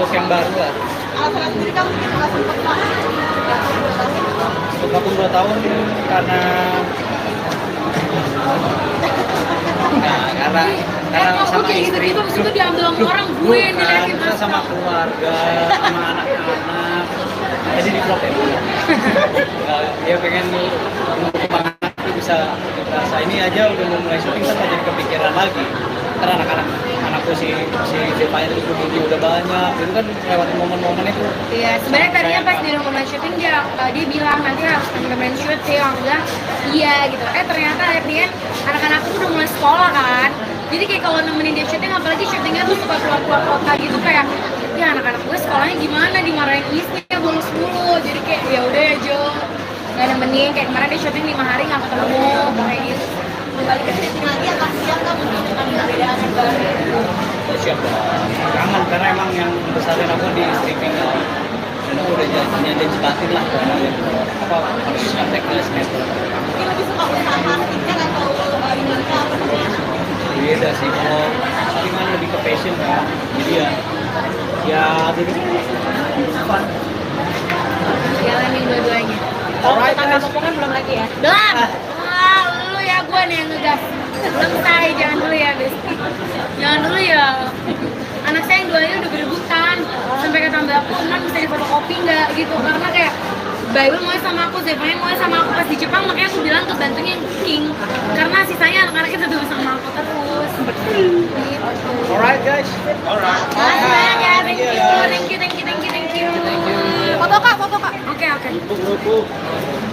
look yang baru lah. Alasan sendiri kamu mungkin nggak sempet banget. Untuk vakum 2 tahun karena karena Kok sama kayak istri. gitu-gitu, abis itu diambil sama orang, gue yang diliatin Kita sama keluarga, sama anak-anak. Jadi di vlog ya. Dia pengen mengembang anak itu bisa ini aja udah mau mulai syuting kan jadi kepikiran lagi. Karena anakku si Depain itu udah banyak, itu kan lewat momen-momen itu. Iya, sebenarnya tadinya pas di rumah syuting dia bilang nanti harus temen-temen syuting, aku bilang iya gitu. Ternyata akhirnya anak-anak tuh udah mulai sekolah kan. Jadi kayak kalau nemenin dia syuting, apalagi syutingnya tuh suka keluar kota gitu kayak ya anak-anak gue sekolahnya gimana, dimarahin istri bolos mulu. Jadi kayak ya udah ya Jo, nggak nemenin. Kayak kemarin dia syuting 5 hari nggak ketemu kayak gitu. Kembali ke syuting lagi akan siap kamu dengan perbedaan baru. Siap kangen karena emang yang besarin aku di streaming dan aku udah janji batin lah apa harus kontak ke sinetron. Mungkin lebih suka usaha marketing atau ini apa namanya? Beda sih, kalau syuting kan lebih ke passion kan, jadi ya jadi fun. Jalanin dua-duanya. Kalau tambah potongan belum lagi ya? Belum. Wah, lu ya gue nih yang ngegas. Belum say, jangan dulu ya, Besti. Jangan dulu ya. Anak saya yang duanya udah berebutan. Sampai kata Mbak aku, "Man, bisa difotokopi nggak?" gitu. Karena kayak Bible mau sama aku, Zephaniah mau sama aku pas di Jepang, makanya aku bilang ke bantunya yang cooking. Karena sisanya anak-anaknya tetap sama aku terus. Gitu. Alright guys, alright. Makasih banyak ya, thank you. Foto kak. Oke. Buku,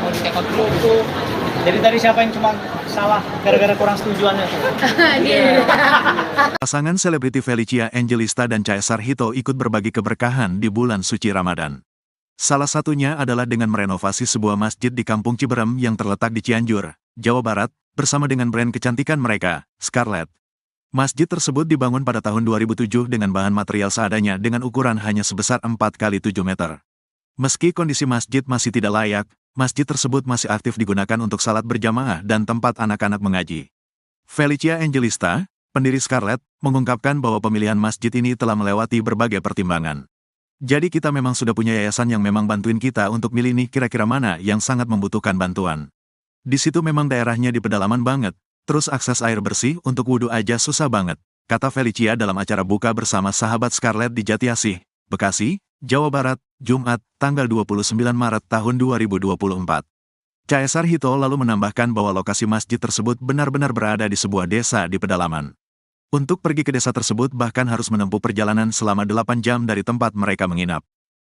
mau ditekot buku. Jadi tadi siapa yang cuma salah gara-gara kurang setujuannya tuh? Dia. Pasangan selebriti Felicia Angelista dan Caesar Hito ikut berbagi keberkahan di bulan suci Ramadan. Salah satunya adalah dengan merenovasi sebuah masjid di Kampung Ciberem yang terletak di Cianjur, Jawa Barat, bersama dengan brand kecantikan mereka, Scarlett. Masjid tersebut dibangun pada tahun 2007 dengan bahan material seadanya dengan ukuran hanya sebesar 4x7 meter. Meski kondisi masjid masih tidak layak, masjid tersebut masih aktif digunakan untuk salat berjamaah dan tempat anak-anak mengaji. Felicia Angelista, pendiri Scarlett, mengungkapkan bahwa pemilihan masjid ini telah melewati berbagai pertimbangan. Jadi kita memang sudah punya yayasan yang memang bantuin kita untuk milih nih kira-kira mana yang sangat membutuhkan bantuan. Di situ memang daerahnya di pedalaman banget, terus akses air bersih untuk wudhu aja susah banget, kata Felicia dalam acara buka bersama sahabat Scarlett di Jatiasih, Bekasi, Jawa Barat, Jumat, tanggal 29 Maret tahun 2024. Caesar Hito lalu menambahkan bahwa lokasi masjid tersebut benar-benar berada di sebuah desa di pedalaman. Untuk pergi ke desa tersebut bahkan harus menempuh perjalanan selama 8 jam dari tempat mereka menginap.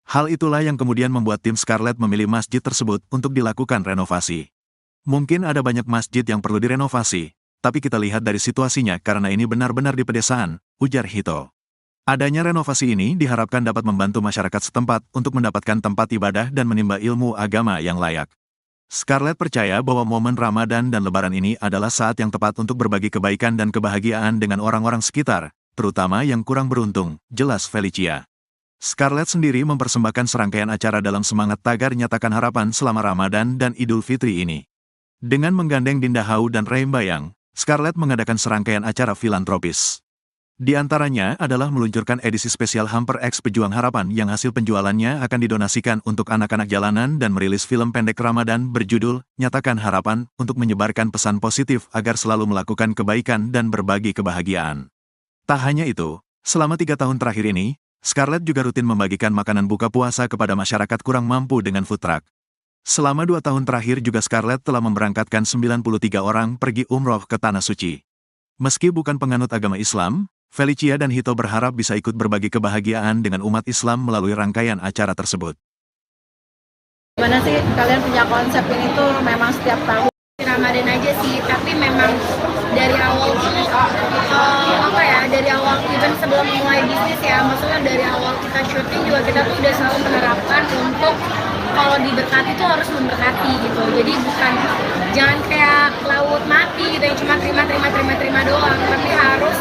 Hal itulah yang kemudian membuat tim Scarlett memilih masjid tersebut untuk dilakukan renovasi. Mungkin ada banyak masjid yang perlu direnovasi, tapi kita lihat dari situasinya karena ini benar-benar di pedesaan, ujar Hito. Adanya renovasi ini diharapkan dapat membantu masyarakat setempat untuk mendapatkan tempat ibadah dan menimba ilmu agama yang layak. Scarlett percaya bahwa momen Ramadan dan Lebaran ini adalah saat yang tepat untuk berbagi kebaikan dan kebahagiaan dengan orang-orang sekitar, terutama yang kurang beruntung, jelas Felicia. Scarlett sendiri mempersembahkan serangkaian acara dalam semangat tagar nyatakan harapan selama Ramadan dan Idul Fitri ini. Dengan menggandeng Dinda Hau dan Reim Bayang, Scarlett mengadakan serangkaian acara filantropis. Di antaranya adalah meluncurkan edisi spesial Hamper X Pejuang Harapan yang hasil penjualannya akan didonasikan untuk anak-anak jalanan dan merilis film pendek Ramadan berjudul Nyatakan Harapan untuk menyebarkan pesan positif agar selalu melakukan kebaikan dan berbagi kebahagiaan. Tak hanya itu, selama 3 tahun terakhir ini, Scarlett juga rutin membagikan makanan buka puasa kepada masyarakat kurang mampu dengan food truck. Selama 2 tahun terakhir juga Scarlett telah memberangkatkan 93 orang pergi umroh ke Tanah Suci. Meski bukan penganut agama Islam, Felicia dan Hito berharap bisa ikut berbagi kebahagiaan dengan umat Islam melalui rangkaian acara tersebut. Gimana sih kalian punya konsep ini tuh memang setiap tahun? Ramadan aja sih, tapi memang dari awal tuh dari awal even sebelum mulai bisnis ya, maksudnya dari awal kita syuting juga kita tuh udah selalu menerapkan untuk kalau diberkati tuh harus memberkati gitu. Jadi bukan jangan kayak laut mati gitu yang cuma terima doang, tapi harus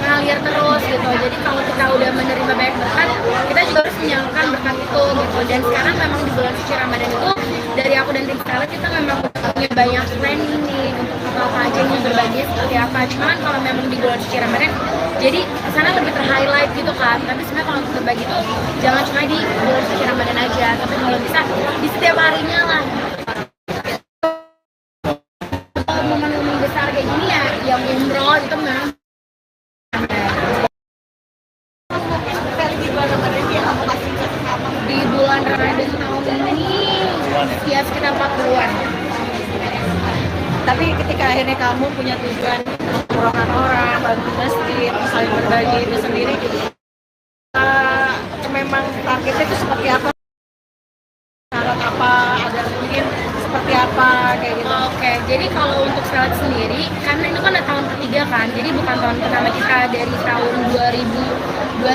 ngalir terus gitu. Jadi kalau kita udah menerima banyak berkat, kita juga harus menyalurkan berkat itu gitu. Dan sekarang memang di bulan suci Ramadan itu dari aku dan tim Scarlett kita memang punya banyak planning nih untuk apa aja nih berbagi seperti apa. Cuman kalau memang di bulan suci Ramadan jadi kesana lebih ter-highlight gitu kan. Tapi sebenarnya kalau untuk berbagi tuh jangan cuma di bulan suci Ramadan aja, tapi kalau bisa di setiap harinya lah. Momen-momen besar kayak gini ya, yang umroh itu memang Di bulan Ramadan dia kamu kasih sama di bulan Ramadan tahun ini ya sekitar 40-an. Tapi ketika akhirnya kamu punya tujuan mengurangkan orang, bantu masjid, saling berbagi itu sendiri, memang targetnya itu seperti apa? Syarat apa? Ada mungkin seperti apa kayak gitu? Oke, jadi kalau untuk Selat sendiri, karena itu kan udah tahun ketiga kan, jadi bukan tahun pertama kita dari tahun 2022,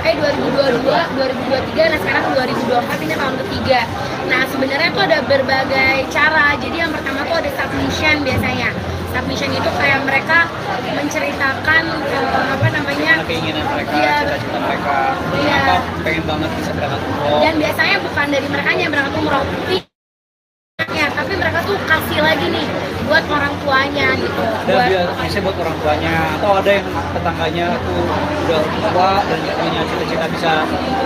2023, nah sekarang 2024 ini tahun ketiga. Nah sebenarnya tuh ada berbagai cara, jadi yang pertama tuh ada submission biasanya. Submission itu kayak mereka menceritakan apa namanya, keinginan mereka, Iya. cita-cita mereka, Iya. apa pengen banget bisa berangkat umroh. dan biasanya bukan dari mereka yang berangkat umroh, ya, tapi mereka tuh kasih lagi nih buat orang tuanya gitu. Ada biasanya buat orang tuanya, atau ada yang tetangganya tuh udah tua dan dia punya cita-cita bisa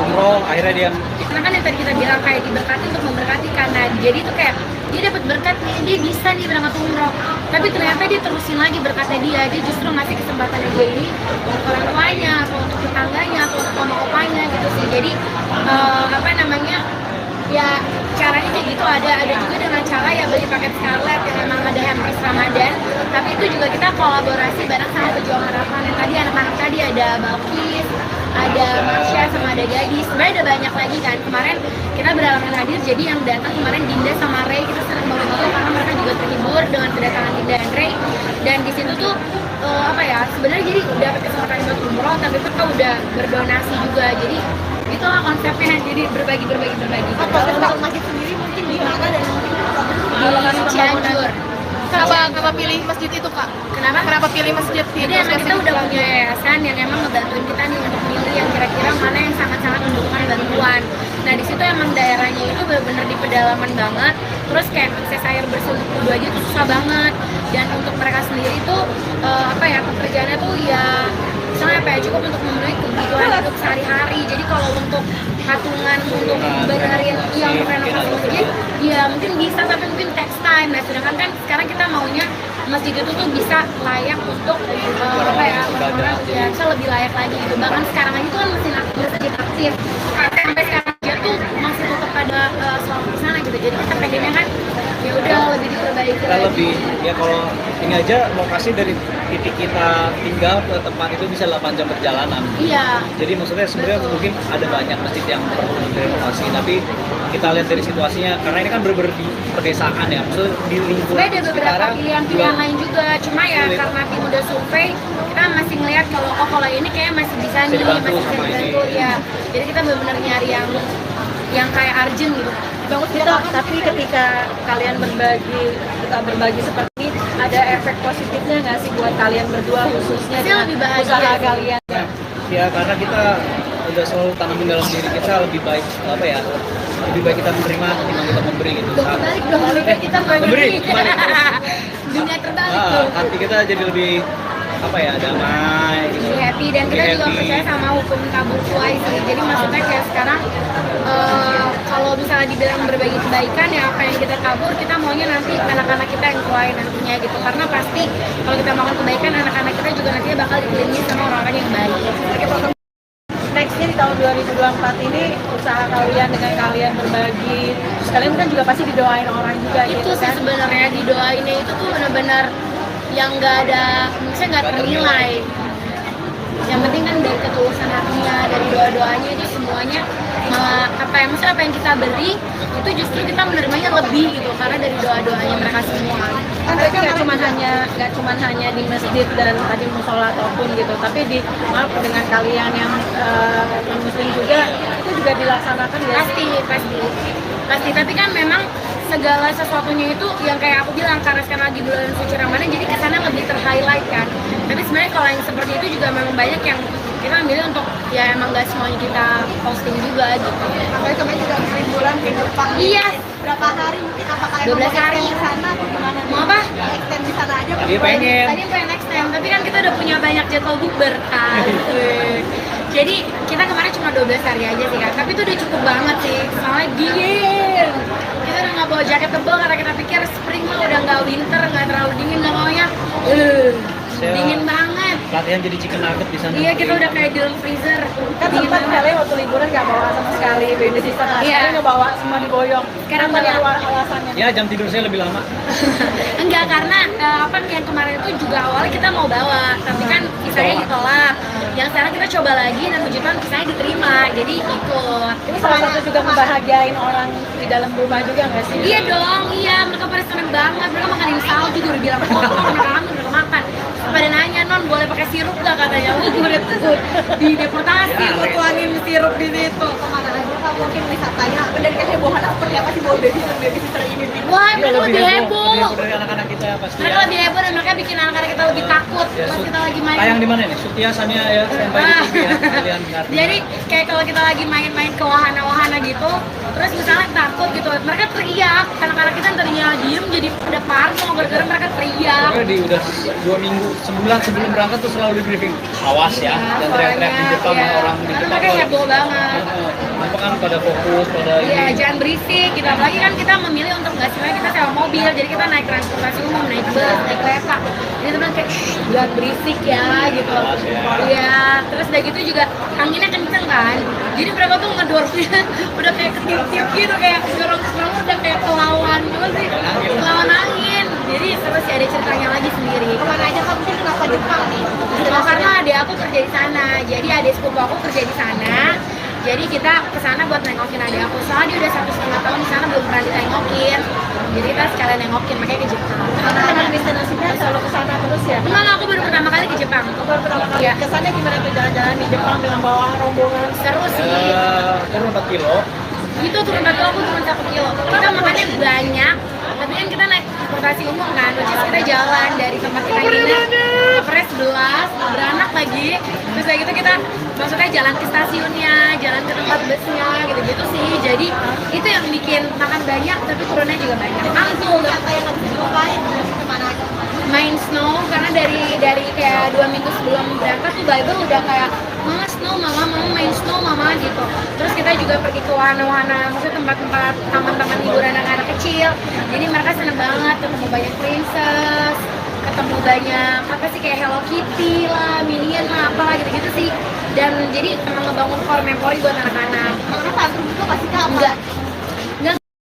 umroh, akhirnya dia Karena kan yang tadi kita bilang kayak diberkati untuk memberkati, karena jadi tuh kayak dia dapat berkat nih, dia bisa nih berangkat umroh, tapi ternyata dia terusin lagi berkatnya dia justru ngasih kesempatan dia ini untuk orang tuanya atau untuk tetangganya atau untuk mama opanya gitu sih. Jadi apa namanya, ya caranya kayak gitu. Ada juga dengan cara ya beli paket Scarlet yang memang ada hampers Ramadan, tapi itu juga kita kolaborasi bareng sama Pejuang Harapan. Yang tadi anak-anak tadi ada Balkis, ada Marsha, sama ada Gadis. Sebenarnya ada banyak lagi kan. Kemarin kita berhalangan hadir, jadi yang datang kemarin Dinda sama Ray, kita senang banget juga karena mereka juga terhibur dengan kedatangan Dinda dan Ray. Dan di situ tuh apa ya, sebenarnya jadi dapat kesempatan buat umroh, tapi kita udah berdonasi juga. Jadi itulah konsepnya, jadi berbagi. Kalau untuk masjid sendiri mungkin di mana dan mungkin Di Cianjur. Kenapa pilih masjid itu kak? Kenapa pilih masjid Jadi emang kita udah punya yayasan yang emang ngebantuin kita nih untuk milih yang kira-kira mana yang sangat-sangat membutuhkan bantuan. Nah di situ emang daerahnya itu benar-benar di pedalaman banget. Terus kayak akses air bersih untuk wudhu aja tuh susah banget. Dan untuk mereka sendiri tuh apa ya, pekerjaannya tuh ya misalnya apa ya, cukup untuk memenuhi kebutuhan hidup sehari-hari. Jadi kalau untuk patungan untuk benerin yang renovasi masjid, ya mungkin bisa, tapi mungkin text time. Nah sedangkan kan sekarang kita maunya masjid itu tuh bisa layak untuk apa ya, orang-orang ya bisa lebih layak lagi gitu. Bahkan sekarang aja tuh kan masjid aktif, sampai sekarang aja tuh masih tetap ada sholat di sana gitu. Jadi kita pengennya kan ya udah lebih diperbaiki kita lagi. lebih, ya kalau ini aja lokasi dari titik kita tinggal ke tempat itu bisa 8 jam perjalanan. Iya. Jadi maksudnya sebenarnya mungkin ada banyak masjid yang perlu direnovasi, tapi kita lihat dari situasinya, karena ini kan bener-bener di pedesaan ya, maksudnya di lingkungan Sebenarnya ada beberapa sekitaran pilihan lain juga, cuma ya Sulit. karena tim udah survei, kita masih ngeliat kalau ini kayak masih bisa nih, dibantu masih bisa sama ini. dibantu ya. Jadi kita benar-benar nyari yang kayak urgent gitu. Bagus gitu, tapi ketika kalian berbagi seperti ini, ada efek positifnya nggak sih buat kalian berdua khususnya Pasti dengan lebih bahagia. usaha kalian? Ya karena kita udah selalu tanamin dalam diri kita lebih baik apa ya, lebih baik kita menerima ketimbang kita memberi gitu. Dong kebalik dong, lebih kita memberi, kebalik. Dunia terbalik tuh. Hati kita jadi lebih apa ya, damai gitu. Lebih happy, dan kita Lebih juga happy. percaya sama hukum tabur tuai sih. Jadi maksudnya kayak sekarang kalau misalnya dibilang berbagi kebaikan ya, apa yang kita tabur kita maunya nanti anak-anak kita yang tuai nantinya gitu. Karena pasti kalau kita makan kebaikan, anak-anak kita juga nantinya bakal dikelilingi sama orang-orang yang baik. Nextnya di tahun 2024 ini usaha kalian dengan kalian berbagi, terus kalian kan juga pasti didoain orang juga Itu gitu sih kan? sebenarnya didoainnya itu tuh benar-benar yang nggak ada, maksudnya nggak ternilai. Yang penting kan dari ketulusan hatinya, dari doa-doanya itu semuanya apa yang kita beri itu justru kita menerimanya lebih gitu, karena dari doa-doanya mereka semua. Berarti nggak cuman hanya di masjid dan tadi musola ataupun gitu, tapi dengan kalian yang non muslim juga itu juga dilaksanakan ya? Pasti, tapi kan memang segala sesuatunya itu yang kayak aku bilang, karena sekarang lagi bulan suci Ramadan, jadi kesana lebih ter-highlight kan. Tapi sebenarnya kalau yang seperti itu juga memang banyak yang kita ambil untuk ya emang nggak semuanya kita posting juga gitu. Makanya kemarin juga 1000 bulan ke depan. Iya, berapa hari mungkin apakah 12 hari. di sana atau gimana nih? Mau apa? Extend di sana aja. Dia pengen. Tadi pengen extend, tapi kan kita udah punya banyak jadwal bukber kan. Jadi kita kemarin cuma 12 hari aja sih kan, tapi itu udah cukup banget sih. Soalnya dingin. Kita udah nggak bawa jaket tebal karena kita pikir spring mah udah nggak winter, nggak terlalu dingin, nggak maunya. Dingin banget. Latihan jadi chicken nugget di sana. Iya, kita udah kayak di dalam freezer. Kan Dingin sempat banget. kali waktu liburan nggak bawa sama sekali baby sister, Iya. akhirnya nggak bawa, semua diboyong. Karena Apa banyak. alasannya? Ya jam tidur saya lebih lama. Enggak, karena apa yang kemarin itu juga awalnya kita mau bawa, tapi kan visanya ditolak. Yang sekarang kita coba lagi dan puji Tuhan visanya diterima, jadi ikut. Ini salah satu juga membahagiain orang di dalam rumah juga nggak sih? Iya dong, iya, mereka pada seneng banget. Mereka makanin salju juga udah bilang, oh mereka kangen, mereka makan. Pada nanya, non boleh pakai sirup gak katanya? Wah, gue udah tuh di deportasi, gue tuangin sirup di situ. Kemana aja Kak, mungkin wisatanya dan kehebohan seperti apa sih bawa baby sister ini nih? Wah, Iya, mereka lebih heboh. dari anak-anak kita pasti. Mereka lebih heboh dan mereka bikin anak-anak kita lebih takut pas kita lagi main. Tayang di mana nih? Sutia Sania ya, sampai di TV ya. Kalian ngerti. Jadi kayak kalau kita lagi main-main ke wahana-wahana gitu, terus misalnya takut gitu, mereka teriak. Anak-anak kita yang tadinya diem jadi pada parno gara-gara mereka teriak. Pokoknya di udah 2 minggu, sebulan sebelum berangkat tuh selalu di briefing. Awas ya, dan teriak-teriak di depan iya. orang di Karena depan. mereka heboh banget. Apa kan pada fokus pada Iya, ini. jangan berisik gitu. Apalagi kan kita memilih untuk nggak sebenarnya kita sewa mobil, jadi kita naik transportasi umum, naik bus, naik kereta. Jadi teman kayak "Shh, jangan berisik ya gitu. Awas ya. Iya, terus udah gitu juga anginnya kenceng kan. Jadi mereka tuh ngedorongnya udah kayak ketiup-tiup gitu, kayak dorong udah kayak kelawan gitu sih. Kelawan angin. Jadi terus ya ada ceritanya lagi sendiri. Kemana aja Kak, mungkin kenapa Jepang nih? Cuma karena adik aku kerja di sana, jadi adik sepupu aku kerja di sana. Jadi kita kesana buat nengokin adik aku. Soalnya dia udah 1,5 tahun di sana belum pernah ditengokin. Jadi kita sekalian nengokin, makanya ke Jepang. Karena emang destinasinya selalu ke sana terus ya? Enggak, aku baru pertama kali ke Jepang. Baru pertama kali Iya. kesana gimana tuh jalan-jalan di Jepang dengan bawa rombongan? Seru sih. Turun 4 kilo. Itu turun 1 kilo, aku turun 1 kilo. Kita makannya banyak, tapi kan kita naik transportasi umum kan, which is kita jalan dari tempat kita nginep ke Pres 11, beranak lagi. Terus kayak gitu kita maksudnya jalan ke stasiunnya, jalan ke tempat busnya, gitu-gitu sih. Jadi itu yang bikin makan banyak, tapi turunnya juga banyak. Mantul, Apa yang harus dilupain? Kemana aja? main snow, karena dari kayak 2 minggu sebelum berangkat tuh Bible udah kayak mama snow, mama main snow mama gitu. Terus kita juga pergi ke wahana-wahana, maksudnya tempat-tempat taman-taman hiburan anak-anak kecil. Jadi mereka seneng banget ketemu banyak princess, ketemu banyak apa sih kayak Hello Kitty lah, Minion lah, apalah gitu-gitu sih. Dan jadi emang ngebangun core memori buat anak-anak. Mereka tantrum juga pasti Kak? Enggak,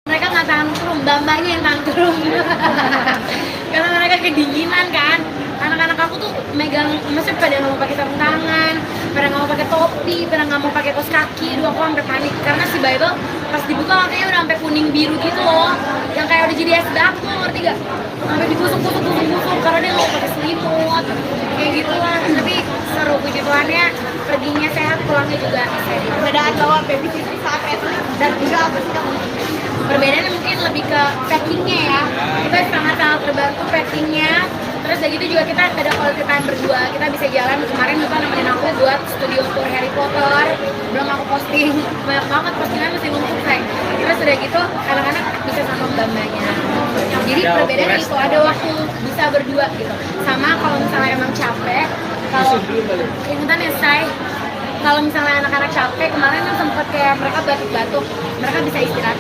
mereka nggak tantrum, bambanya yang tantrum. Karena mereka kedinginan kan. Anak-anak aku tuh megang, maksudnya pada nggak mau pakai sarung tangan, pada nggak mau pakai topi, pada nggak mau pakai kaos kaki. Aduh, aku sampai panik karena si Bible pas dibuka makanya udah sampai kuning biru gitu loh, yang kayak udah jadi es batu, ngerti gak? Sampai digusuk-gusuk karena dia nggak pakai selimut, kayak gitu lah. Tapi seru, puji Tuhannya perginya sehat, pulangnya juga sehat. Perbedaan bawa baby sister saat wrestling dan juga apa sih Kak? Perbedaannya mungkin lebih ke packingnya ya, kita sangat-sangat terbantu packingnya. Terus dari itu juga kita ada quality time berdua, kita bisa jalan. Kemarin Lupa nemenin aku buat studio tour Harry Potter, belum aku posting, banyak banget postingan masih numpuk sayang. Terus udah gitu anak-anak bisa sama mbak-mbaknya. Jadi Ya, perbedaannya rest. itu ada waktu bisa berdua gitu. Sama kalau misalnya emang capek, kalau ikutan ya say, kalau misalnya anak-anak capek, kemarin kan sempet kayak mereka batuk-batuk, mereka bisa istirahat,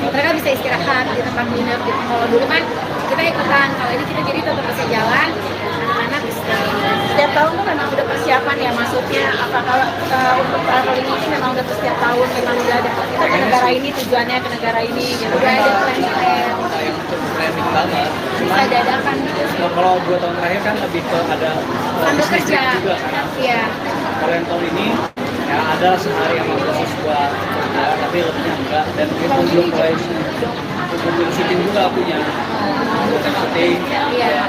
mereka bisa istirahat di tempat nginep gitu. Kalau dulu kan kita ikutan, kalau ini kita jadi tetap bisa jalan, anak-anak istirahat. Setiap tahun tuh memang udah persiapan ya, maksudnya apakah untuk traveling ini memang udah setiap tahun memang udah ada kita ke negara ini, tujuannya ke negara ini gitu. Udah ada plan-plan, Yang cukup planning banget. bisa dadakan gitu. Kalau 2 tahun terakhir kan lebih ke ada Sambil bisnis kerja, juga kan. iya. Kalau yang tahun ini ya ada sehari yang khusus buat kerja, tapi lebihnya enggak. Dan itu belum mulai untuk syuting juga punya bukan syuting. Iya.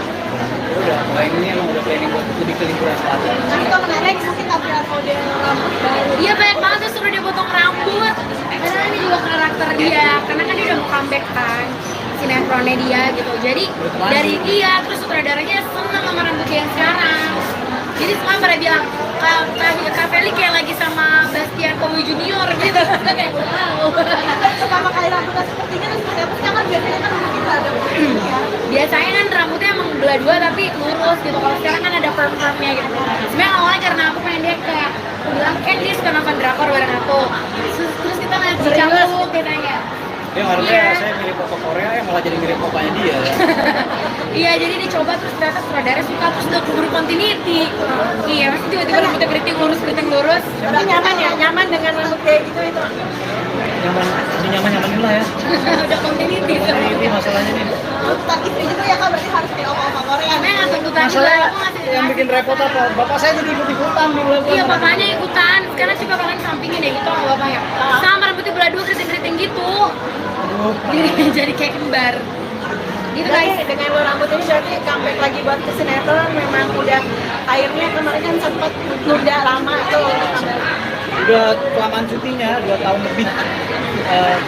Udah mulai ini emang udah planning buat lebih ke liburan selatan. Kan juga menarik mungkin tampilan model rambut baru. Iya banyak banget tuh suruh dia potong rambut. Karena ini juga karakter dia, karena kan dia udah mau comeback kan sinetronnya dia gitu. Jadi dari dia terus sutradaranya seneng sama rambut dia yang sekarang. Jadi semua pada bilang Kak Feli kayak lagi sama Bastian Komo Junior gitu. Kayak wow. Pertama kali rambutnya seperti ini terus biasanya kan kita ada Biasanya kan rambutnya emang belah dua tapi lurus gitu. Kalau sekarang kan ada perm-permnya gitu. Sebenarnya awalnya karena aku pengen dia kayak aku bilang kan dia suka nonton drakor bareng aku. Terus kita ngeliat Cicangku katanya. Dia harusnya saya mirip papa Korea, malah jadi mirip papanya dia. Iya, jadi dicoba terus ternyata sutradara suka terus udah keburu continuity. Iya, pasti tiba-tiba rambutnya keriting lurus. Tapi nyaman ya, nyaman dengan rambut kayak gitu itu. Nyaman lah ya. Udah continuity. Ini masalahnya nih. tuntutan istri juga ya kak, berarti harus kayak oma-oma Korea. Karena nggak tuntutan juga, Masalah aku ngasih yang bikin repot apa? Bapak saya jadi ikut-ikutan di bulan. Iya, bapaknya ikutan. Sekarang coba kalian sampingin deh gitu sama bapaknya. Sama rambutnya belah dua keriting-keriting gitu. Jadi kayak kembar. Gitu Jadi guys. dengan lo rambut ini berarti comeback lagi buat ke sinetron, memang udah airnya kemarin kan sempat nunda lama tuh. Udah kelamaan cutinya 2 tahun lebih.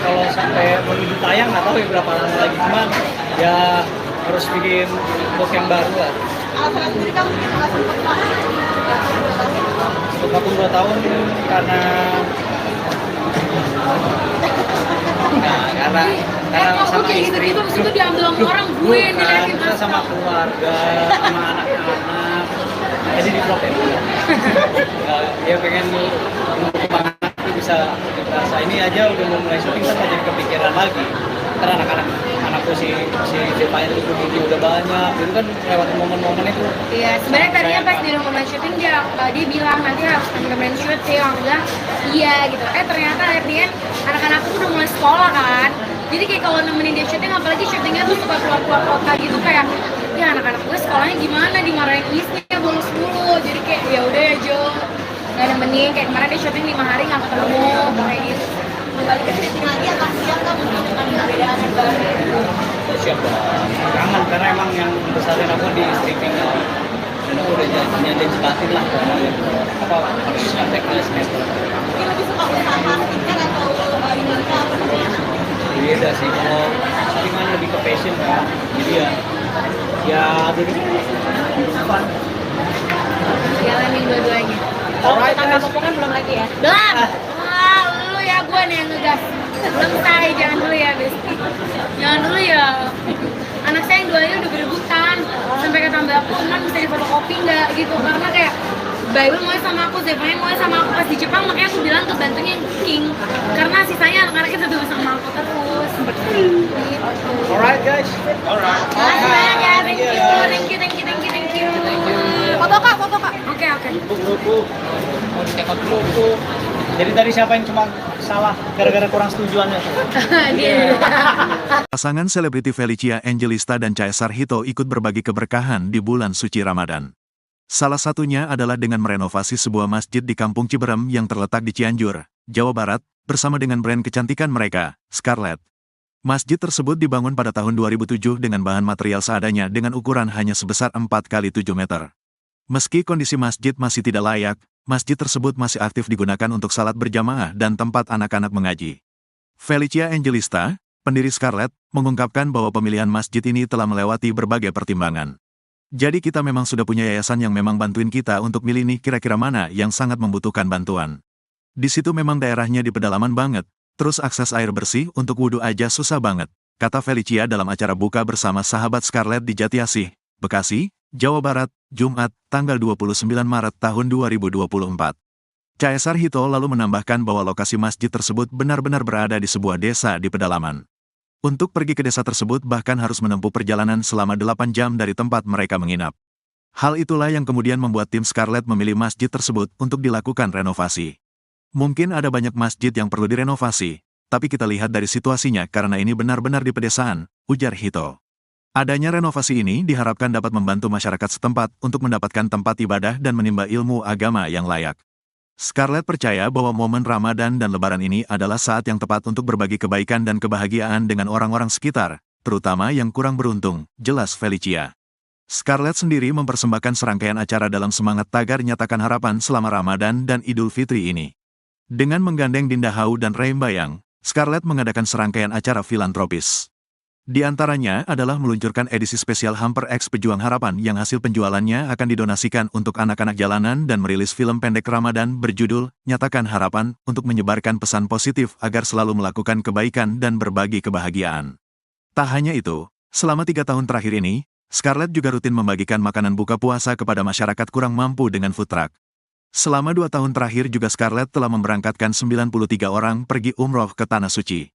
Kalau sampai menuju tayang nggak tahu ya berapa lama lagi, cuman ya harus bikin look yang baru lah. Alasan sendiri kamu mungkin nggak sempat pak. Untuk vakum 2 tahun karena Kok sama kayak istri. gitu-gitu terus itu diambil sama orang gue yang Bukan, diliatin kita sama keluarga, sama anak-anak. Jadi di vlog ya. Dia pengen kembang anak itu bisa rasa ini aja udah mau mulai syuting kan jadi kepikiran lagi. Karena anakku si Depain itu video udah banyak, itu kan lewat momen-momen itu. Iya, sebenarnya tadinya pas di rumah syuting dia bilang nanti harus temen-temen syuting, aku bilang iya gitu. Ternyata akhirnya anak-anakku udah mulai sekolah kan. Jadi kayak kalau nemenin dia syuting, apalagi syutingnya tuh suka keluar-keluar kota gitu kayak ya anak-anak gue sekolahnya gimana, dimarahin isnya bolos mulu. Jadi kayak ya udah ya Jo, nggak nemenin. Kayak kemarin dia syuting 5 hari nggak ketemu kayak gitu. Kembali ke syuting lagi akan siap kan mungkin dengan perbedaan yang baru. Siap dong. Kangen karena emang yang besarin aku di streaming dan aku udah janji batin lah apa harus kontak ke semester. Mungkin lebih suka usaha skincare atau ini apa namanya? Beda sih, kalau syuting kan lebih ke passion kan, jadi ya jadi fun. Jalanin dua-duanya. Kalau tambah potongan belum lagi ya? Belum. Wah, lu ya gue nih yang ngegas. Belum say, jangan dulu ya, Besti. Jangan dulu ya. Anak saya yang duanya udah berebutan. Sampai kata mbak aku, "Man, bisa difotokopi nggak?" gitu. Karena kayak Bible mau sama aku, Zephania mau sama aku pas di Jepang, makanya aku bilang ke bantunya yang cooking. Karena sisanya anak-anaknya tetap sama aku terus. Gitu. Alright guys, alright. Makasih banyak ya, thank you. Foto kak, foto kak. Oke. Buku, mau dicekot dulu. Jadi tadi siapa yang cuma salah gara-gara kurang setujuannya? Dia. Pasangan selebriti Felicia Angelista dan Caesar Hito ikut berbagi keberkahan di bulan suci Ramadan. Salah satunya adalah dengan merenovasi sebuah masjid di Kampung Ciberem yang terletak di Cianjur, Jawa Barat, bersama dengan brand kecantikan mereka, Scarlett. Masjid tersebut dibangun pada tahun 2007 dengan bahan material seadanya dengan ukuran hanya sebesar 4x7 meter. Meski kondisi masjid masih tidak layak, masjid tersebut masih aktif digunakan untuk salat berjamaah dan tempat anak-anak mengaji. Felicia Angelista, pendiri Scarlett, mengungkapkan bahwa pemilihan masjid ini telah melewati berbagai pertimbangan. Jadi kita memang sudah punya yayasan yang memang bantuin kita untuk milih nih kira-kira mana yang sangat membutuhkan bantuan. Di situ memang daerahnya di pedalaman banget, terus akses air bersih untuk wudhu aja susah banget, kata Felicia dalam acara buka bersama sahabat Scarlett di Jatiasih, Bekasi, Jawa Barat, Jumat, tanggal 29 Maret tahun 2024. Caesar Hito lalu menambahkan bahwa lokasi masjid tersebut benar-benar berada di sebuah desa di pedalaman. Untuk pergi ke desa tersebut bahkan harus menempuh perjalanan selama 8 jam dari tempat mereka menginap. Hal itulah yang kemudian membuat tim Scarlett memilih masjid tersebut untuk dilakukan renovasi. Mungkin ada banyak masjid yang perlu direnovasi, tapi kita lihat dari situasinya karena ini benar-benar di pedesaan, ujar Hito. Adanya renovasi ini diharapkan dapat membantu masyarakat setempat untuk mendapatkan tempat ibadah dan menimba ilmu agama yang layak. Scarlett percaya bahwa momen Ramadan dan Lebaran ini adalah saat yang tepat untuk berbagi kebaikan dan kebahagiaan dengan orang-orang sekitar, terutama yang kurang beruntung, jelas Felicia. Scarlett sendiri mempersembahkan serangkaian acara dalam semangat tagar nyatakan harapan selama Ramadan dan Idul Fitri ini. Dengan menggandeng Dinda Hau dan Reim Bayang, Scarlett mengadakan serangkaian acara filantropis. Di antaranya adalah meluncurkan edisi spesial Hamper X Pejuang Harapan yang hasil penjualannya akan didonasikan untuk anak-anak jalanan dan merilis film pendek Ramadan berjudul Nyatakan Harapan untuk menyebarkan pesan positif agar selalu melakukan kebaikan dan berbagi kebahagiaan. Tak hanya itu, selama 3 tahun terakhir ini, Scarlett juga rutin membagikan makanan buka puasa kepada masyarakat kurang mampu dengan food truck. Selama 2 tahun terakhir juga Scarlett telah memberangkatkan 93 orang pergi umroh ke Tanah Suci.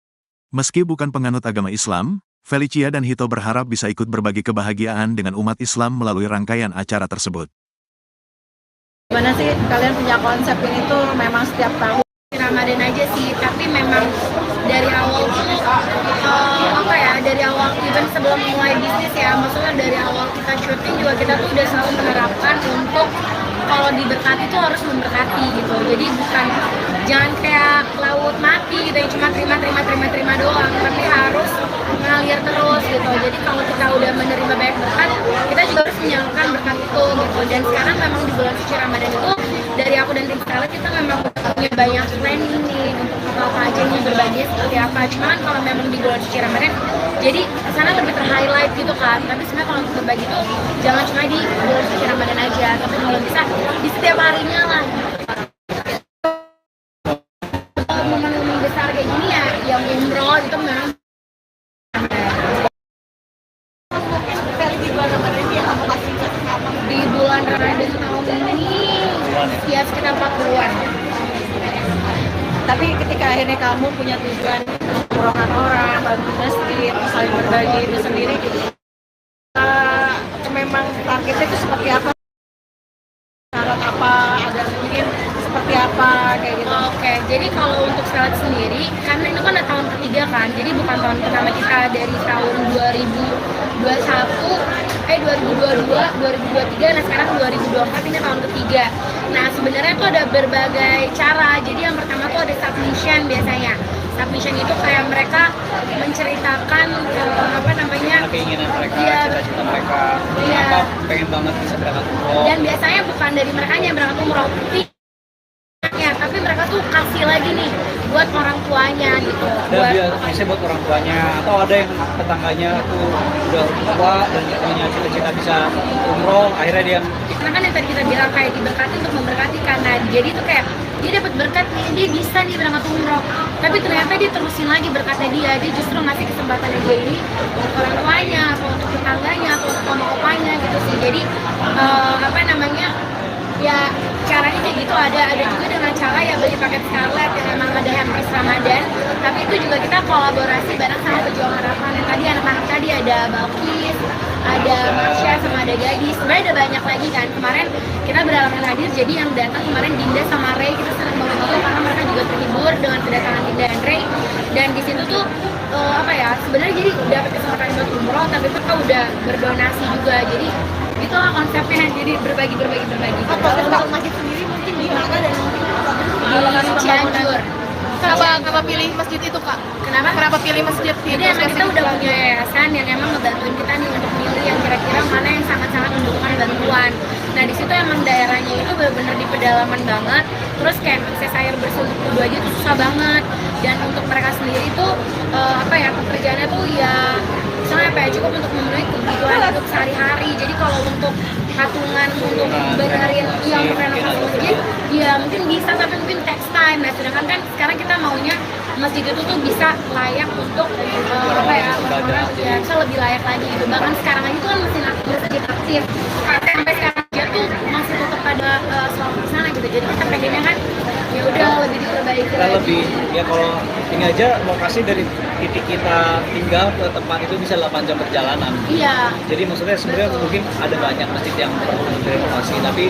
Meski bukan penganut agama Islam, Felicia dan Hito berharap bisa ikut berbagi kebahagiaan dengan umat Islam melalui rangkaian acara tersebut. Gimana sih kalian punya konsep ini tuh memang setiap tahun? Ramadan aja sih, tapi memang dari awal tuh dari awal even sebelum mulai bisnis ya, maksudnya dari awal kita syuting juga kita tuh udah selalu menerapkan untuk kalau diberkati tuh harus memberkati gitu. Jadi bukan jangan kayak laut mati gitu yang cuma terima doang, tapi harus mengalir terus gitu. Jadi kalau kita udah menerima banyak berkat, kita juga harus menyalurkan berkat itu gitu. Dan sekarang memang di bulan suci Ramadan itu dari aku dan tim Scarlett kita memang punya banyak planning nih untuk apa aja nih berbagi seperti apa. Cuman kalau memang di bulan suci Ramadan, jadi sana lebih ter-highlight gitu kan. Tapi sebenarnya kalau untuk berbagi tuh jangan cuma di bulan suci Ramadan aja, tapi kalau bisa di setiap harinya lah. Momen-momen besar kayak gini ya, yang umroh itu memang di bulan Ramadan tahun ini ya sekitar 40-an. Tapi ketika akhirnya kamu punya tujuan umrohkan orang, bantu masjid, saling berbagi itu sendiri, memang targetnya itu seperti apa? Syarat apa? Ada mungkin seperti apa kayak gitu? Oke, jadi kalau untuk Scarlett sendiri, karena itu kan udah tahun ketiga kan, jadi bukan tahun pertama kita dari tahun 2022, 2023, nah sekarang 2024 ini tahun ketiga. Nah sebenarnya tuh ada berbagai cara, jadi yang pertama tuh ada submission biasanya. Submission itu kayak mereka menceritakan keinginan mereka, Iya. cita-cita mereka, Iya. apa pengen banget bisa berangkat umroh. Dan biasanya bukan dari mereka yang berangkat umroh, tapi mereka tuh kasih lagi nih buat orang tuanya gitu. Ada biasanya buat orang tuanya, atau ada yang tetangganya tuh udah tua dan punya cita-cita bisa umroh, akhirnya dia Karena kan yang tadi kita bilang kayak diberkati untuk memberkati, karena jadi tuh kayak dia dapat berkat nih, dia bisa nih berangkat umroh, tapi ternyata dia terusin lagi berkatnya dia justru ngasih kesempatannya dia ini untuk orang tuanya atau untuk tetangganya atau untuk oma-opanya gitu sih. Jadi ya caranya kayak gitu. Ada juga dengan cara ya beli paket Scarlett yang memang ada hampers Ramadan, tapi itu juga kita kolaborasi bareng sama Pejuang Harapan. Yang tadi anak-anak tadi ada Balkis, ada Marsha, sama ada Gadis, sebenarnya ada banyak lagi kan. Kemarin kita berhalangan hadir, jadi yang datang kemarin Dinda sama Ray, kita senang banget karena mereka juga terhibur dengan kedatangan Dinda dan Ray. Dan di situ tuh sebenarnya jadi dapat kesempatan buat umroh, tapi mereka udah berdonasi juga. Jadi itulah konsepnya, jadi berbagi. Untuk masjid sendiri mungkin di mana dan Di Cianjur. kenapa pilih masjid itu kak? Kenapa pilih masjid itu? Jadi emang kita udah punya yayasan yang emang ngebantuin kita nih untuk milih yang kira-kira mana yang sangat-sangat membutuhkan bantuan. Nah di situ emang daerahnya itu benar-benar di pedalaman banget. Terus kayak akses air bersih untuk wudhu aja tuh susah banget. Dan untuk mereka sendiri itu pekerjaannya tuh misalnya cukup untuk memenuhi kebutuhan hidup sehari-hari. Jadi kalau untuk patungan untuk benerin untuk renovasi masjid, ya mungkin bisa, tapi mungkin text time. Nah sedangkan kan sekarang kita maunya masjid itu tuh bisa layak untuk bisa lebih layak lagi gitu. Bahkan sekarang aja tuh kan masih aktif, sampai sekarang aja tuh masih tetap ada sholat di sana gitu. Jadi kita pengennya kan ya udah lebih diperbaiki kita lagi. lebih kalau ini aja lokasi dari titik kita tinggal ke tempat itu bisa 8 jam perjalanan. Iya. Jadi maksudnya sebenarnya mungkin ada banyak masjid yang perlu direnovasi, tapi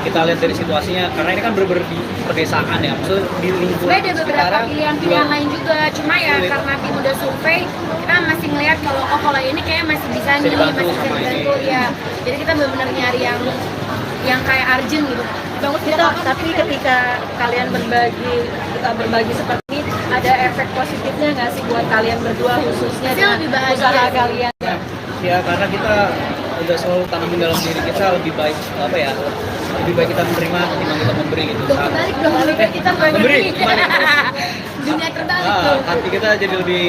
kita lihat dari situasinya, karena ini kan bener-bener di pedesaan ya, maksudnya di lingkungan Sebenarnya ada beberapa pilihan lain juga, cuma ya karena tim udah survei, kita masih ngelihat kalau ini kayak masih bisa nih, dibantu masih bisa sama ini. dibantu ya. Jadi kita benar-benar nyari yang kayak urgent gitu. Bagus gitu, tapi ketika kalian berbagi seperti ini, ada efek positifnya nggak sih buat kalian berdua khususnya Pasti dengan lebih bahagia usaha sih. kalian? Ya karena kita udah selalu tanamin dalam diri kita lebih baik lebih baik kita menerima ketimbang kita memberi gitu. Kebalik dong, kita Memberi, dunia terbalik tuh. hati kita jadi lebih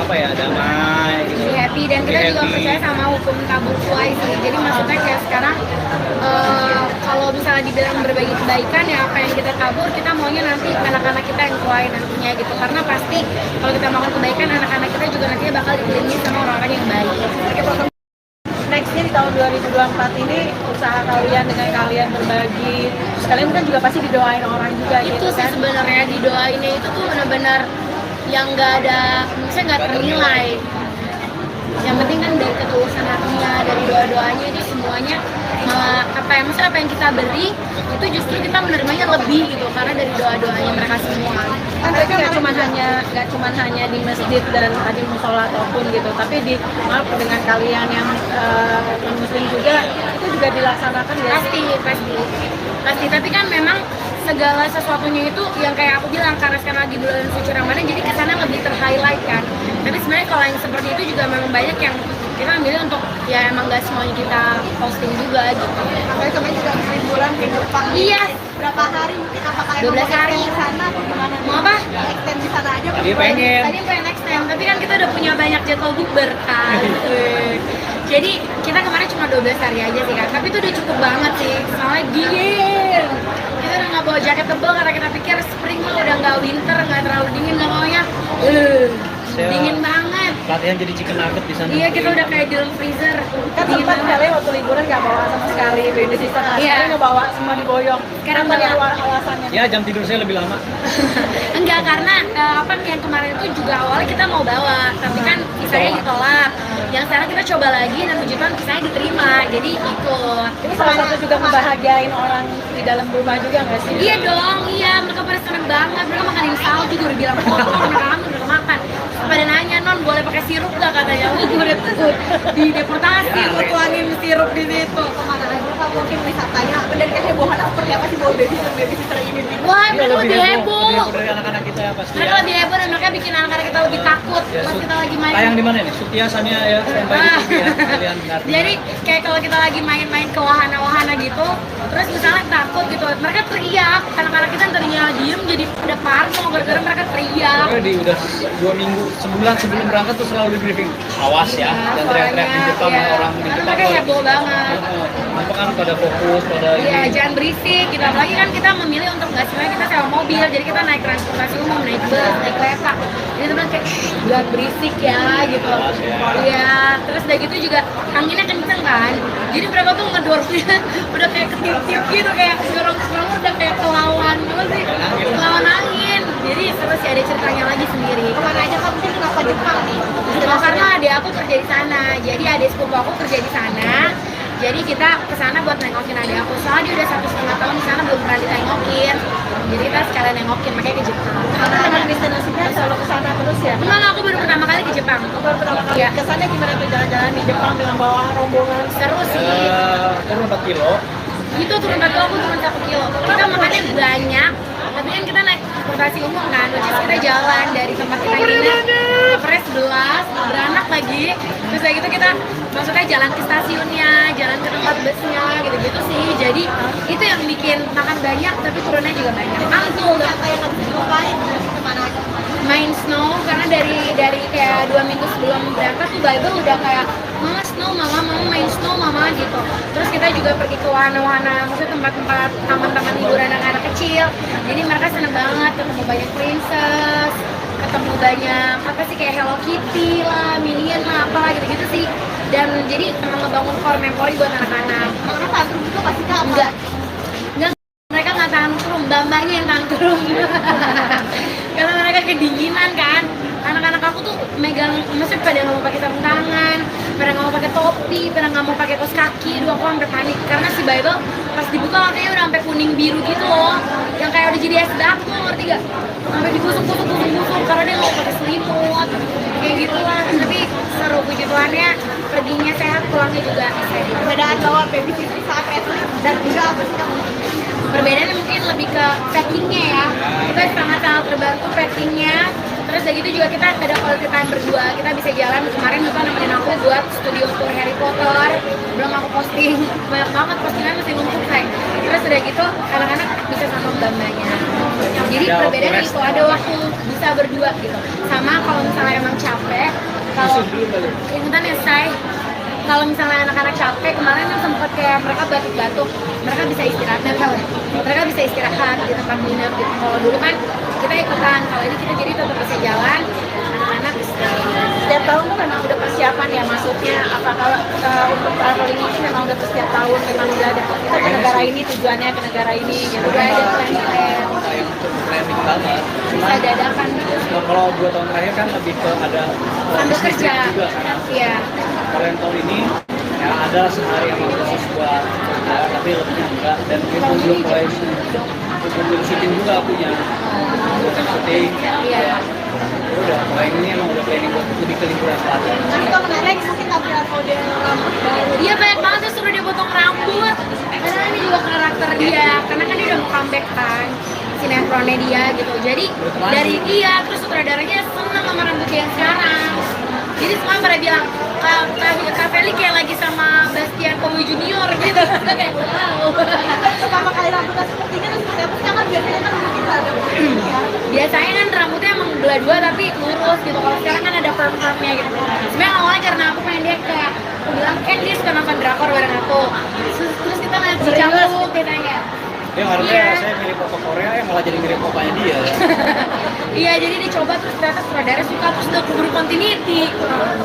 damai gitu. Lebih happy, dan kita juga Happy. percaya sama hukum tabur tuai sih. Jadi maksudnya kayak sekarang kalau misalnya dibilang berbagi kebaikan, ya apa yang kita tabur kita maunya nanti anak-anak kita yang tuai nantinya gitu. Karena pasti kalau kita melakukan kebaikan, anak-anak kita juga juga nantinya bakal dikelilingi sama orang-orang yang baik. Nextnya di tahun 2024 ini usaha kalian dengan kalian berbagi, terus kalian kan juga pasti didoain orang juga Itu gitu sih kan. sebenarnya didoainnya itu tuh benar-benar yang nggak ada, misalnya nggak ternilai. Yang penting kan dari ketulusan hatinya, dari doa-doanya itu semuanya malah maksudnya apa yang kita beri itu justru kita menerimanya lebih gitu karena dari doa-doanya mereka semua. Kan mereka nggak cuman hanya di masjid dan tadi musola ataupun gitu, tapi di maaf dengan kalian yang muslim juga itu juga dilaksanakan ya. Pasti tapi kan memang segala sesuatunya itu yang kayak aku bilang karena sekarang lagi bulan suci Ramadan jadi kesana lebih ter-highlight kan. Tapi sebenarnya kalau yang seperti itu juga memang banyak yang kita ambil untuk ya emang nggak semuanya kita posting juga gitu. Makanya kemarin juga liburan ke Jepang. Iya. Berapa hari mungkin apakah 12 hari. di sana atau gimana? Mau apa? Extend di sana aja. Tadi pengen. Tadi pengen next time, tapi kan kita udah punya banyak jadwal bukber kan. Jadi kita kemarin cuma 12 hari aja sih kan, tapi itu udah cukup banget sih. Soalnya dingin. Kita udah nggak bawa jaket tebal karena kita pikir spring mah udah nggak winter, nggak terlalu dingin, nggak maunya. Dingin banget. Latihan jadi chicken nugget di sana. Iya, kita udah kayak di dalam freezer. Kan Dingin sempat banget. kalian waktu liburan nggak bawa sama sekali baby sister, Iya. sekarang nggak bawa, semua diboyong. Sekarang Apa nih bawa. alasannya? Ya jam tidur saya lebih lama. Enggak, karena yang kemarin itu juga awalnya kita mau bawa, tapi kan visanya ditolak. Yang sekarang kita coba lagi dan puji Tuhan visanya diterima, jadi ikut. Ini salah satu juga membahagiain orang di dalam rumah juga nggak sih? Iya dong, iya mereka pada seneng banget, mereka makanin salju juga udah bilang kotor, mereka udah makan. Pada nanya, non boleh pakai sirup gak katanya, gue udah takut di deportasi, gue tuangin sirup di situ. Kemana aja Kak, mungkin wisatanya dan kehebohan seperti apa sih bawa baby sister ini? Wah, mereka lebih heboh. Dari anak-anak kita ya pasti. Mereka lebih heboh dan mereka bikin anak-anak kita lebih takut pas kita lagi main. Tayang di mana nih? Sutia Sania ya, standby di TV ya. Kalian dengar. Jadi kayak kalau kita lagi main-main ke wahana-wahana gitu, terus misalnya takut gitu, mereka teriak, anak-anak kita yang tadinya diem jadi pada parno gara-gara mereka teriak. Pokoknya di udah 2 minggu, sebulan sebelum berangkat tuh selalu di briefing. Awas ya, dan teriak-teriak di Jepang iya. orang di Karena Jepang. mereka heboh banget. Apa kan pada fokus pada Iya, ini. jangan berisik gitu. Apalagi kan kita memilih untuk nggak semuanya kita sewa mobil, jadi kita naik transportasi umum, naik bus, naik kereta. Jadi teman kayak jangan berisik ya gitu. Iya, terus udah gitu juga anginnya kenceng kan. Jadi mereka tuh ngedorongnya udah kayak ketip-tip gitu, kayak dorong-dorong udah kayak kelawan apa sih? Kelawan angin. Jadi terus ada ceritanya lagi sendiri. Kemana aja Kak, mungkin kenapa Jepang nih? Oh, karena adik aku kerja di sana, jadi adik sepupu aku kerja di sana. Jadi kita kesana buat nengokin adik aku. Soalnya dia udah 1,5 tahun di sana belum pernah ditengokin. Jadi kita sekalian nengokin, makanya ke Jepang. Karena dengan destinasinya selalu ke sana terus ya? Enggak, aku baru pertama kali ke Jepang. Baru pertama kali Iya. ke sana gimana tuh jalan-jalan di Jepang dengan bawa rombongan? Seru sih. Turun 4 kilo. Itu turun 4 kilo, aku turun 1 kilo. Kita makannya banyak, tapi kan kita naik transportasi umum kan, terus kita jalan dari tempat kita nginep ke Pres 11, beranak lagi. Terus kayak gitu kita maksudnya jalan ke stasiunnya, jalan ke tempat busnya, gitu-gitu sih. Jadi itu yang bikin makan banyak, tapi turunnya juga banyak. Mantul dong. Apa yang harus dilupain? Kemana aja? Main snow karena dari kayak 2 minggu sebelum berangkat tuh Bible udah kayak mama snow, mama main snow mama gitu. Terus kita juga pergi ke wahana-wahana, maksudnya tempat-tempat taman-taman hiburan anak-anak kecil. Jadi mereka seneng banget ketemu banyak princess, ketemu banyak apa sih kayak Hello Kitty lah, Minion lah, apalah gitu-gitu sih. Dan jadi emang ngebangun core memori buat anak-anak. Karena tantrum juga pasti Kak. Enggak, mereka nggak tantrum, mbak-mbaknya yang tantrum. Karena mereka kedinginan kan. Anak-anak aku tuh megang, maksudnya pada nggak mau pakai sarung tangan, pada nggak mau pakai topi, pada nggak mau pakai kaos kaki. Dua aku sampai panik karena si Bible pas dibuka katanya udah sampai kuning biru gitu loh, yang kayak udah jadi es batu, ngerti gak? Sampai digusuk karena dia nggak mau pakai selimut, kayak gitu lah. Tapi seru, puji Tuhannya perginya sehat, pulangnya juga sehat. Perbedaan bawa baby sister saat wrestling dan juga apa sih Kak? Perbedaannya mungkin lebih ke packingnya ya, kita sangat-sangat terbantu packingnya. Terus udah gitu juga kita ada quality time berdua, kita bisa jalan. Kemarin Bapak nemenin aku buat studio tour Harry Potter, belum aku posting, banyak banget postingan masih numpuk kayak. Terus udah gitu anak-anak bisa sama mbak-mbaknya. Jadi perbedaannya itu ada waktu bisa berdua gitu. Sama kalau misalnya emang capek, kalau ingetan ya say, kalau misalnya anak-anak capek, kemarin kan sempat kayak mereka batuk-batuk, mereka bisa istirahat, mereka bisa istirahat di tempat nginep gitu. Kalau dulu kan kita ikutan, kalau ini kita jadi tetap bisa jalan, anak-anak istirahat. Dan tujuannya apakah untuk traveling ini memang udah setiap tahun memang udah ada kita ke negara ini tujuannya ke negara ini gitu Udah ada kan. plan-plan. kayak untuk planning banget. Bisa Cuman dadakan gitu. kalau 2 tahun terakhir kan lebih ke ada Sambil bisnis kerja. juga kan. Iya. Kalau yang tahun ini ya ada sehari yang khusus buat kerja, tapi lebih enggak, dan itu belum mulai belum syuting juga punya untuk syuting. Iya. Udah, kalau yang ini emang udah planning buat lebih ke liburan selatan. Tapi kalau menarik mungkin tampilan model rambut baru. Iya banyak banget tuh suruh dia potong rambut. Karena ini juga karakter dia, karena kan dia udah mau comeback kan sinetronnya dia gitu. Jadi dari dia terus sutradaranya seneng sama rambut dia yang sekarang. Jadi semua pada bilang Kak Feli kayak lagi sama Bastian Kowi Junior gitu. Kayak wow. Pertama kali rambutnya seperti ini terus seperti apa? Kan biasanya kan mungkin ada ya. Biasanya kan rambutnya emang belah dua tapi lurus gitu. Kalau sekarang kan ada perm-permnya gitu. Sebenarnya awalnya karena aku pengen dia kayak aku bilang kan dia suka nonton drakor bareng aku. Terus kita ngeliat si Cangkuk dia tanya. Dia harusnya Iya. saya mirip Papa Korea, malah jadi mirip papanya dia. Iya, jadi dicoba terus ternyata sutradara suka terus udah keburu continuity.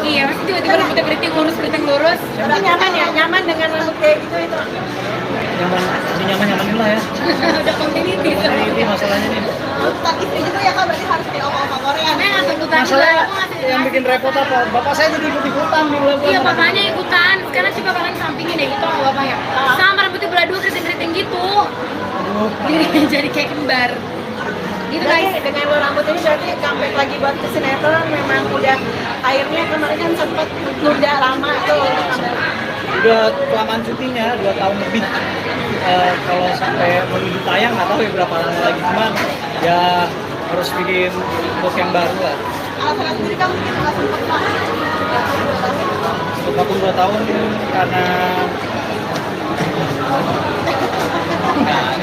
Iya, masih tiba-tiba rambutnya keriting lurus. Tapi nyaman ya, nyaman dengan rambut kayak gitu itu. Nyaman lah ya. Udah continuity. Ini masalahnya nih. Tuntutan istri juga ya Kak, berarti harus kayak oma-oma Korea. Karena nggak tuntutan juga, Masalah aku ngasih yang bikin repot apa? Bapak saya jadi ikut-ikutan di bulan Iya, bapaknya ikutan. Sekarang coba kalian sampingin deh gitu sama bapaknya. Sama rambutnya belah dua keriting-keriting gitu. Jadi kayak kembar. Gitu Berarti guys. dengan lo rambut ini berarti comeback lagi buat ke sinetron memang udah akhirnya kemarin kan sempet tunda lama tuh. Udah kelamaan syutingnya 2 tahun lebih. Kalau sampai menuju tayang nggak tahu ya berapa lama lagi, cuman ya harus bikin look yang baru lah. Alasan sendiri kamu mungkin nggak sempat banget. Untuk aku 2 tahun karena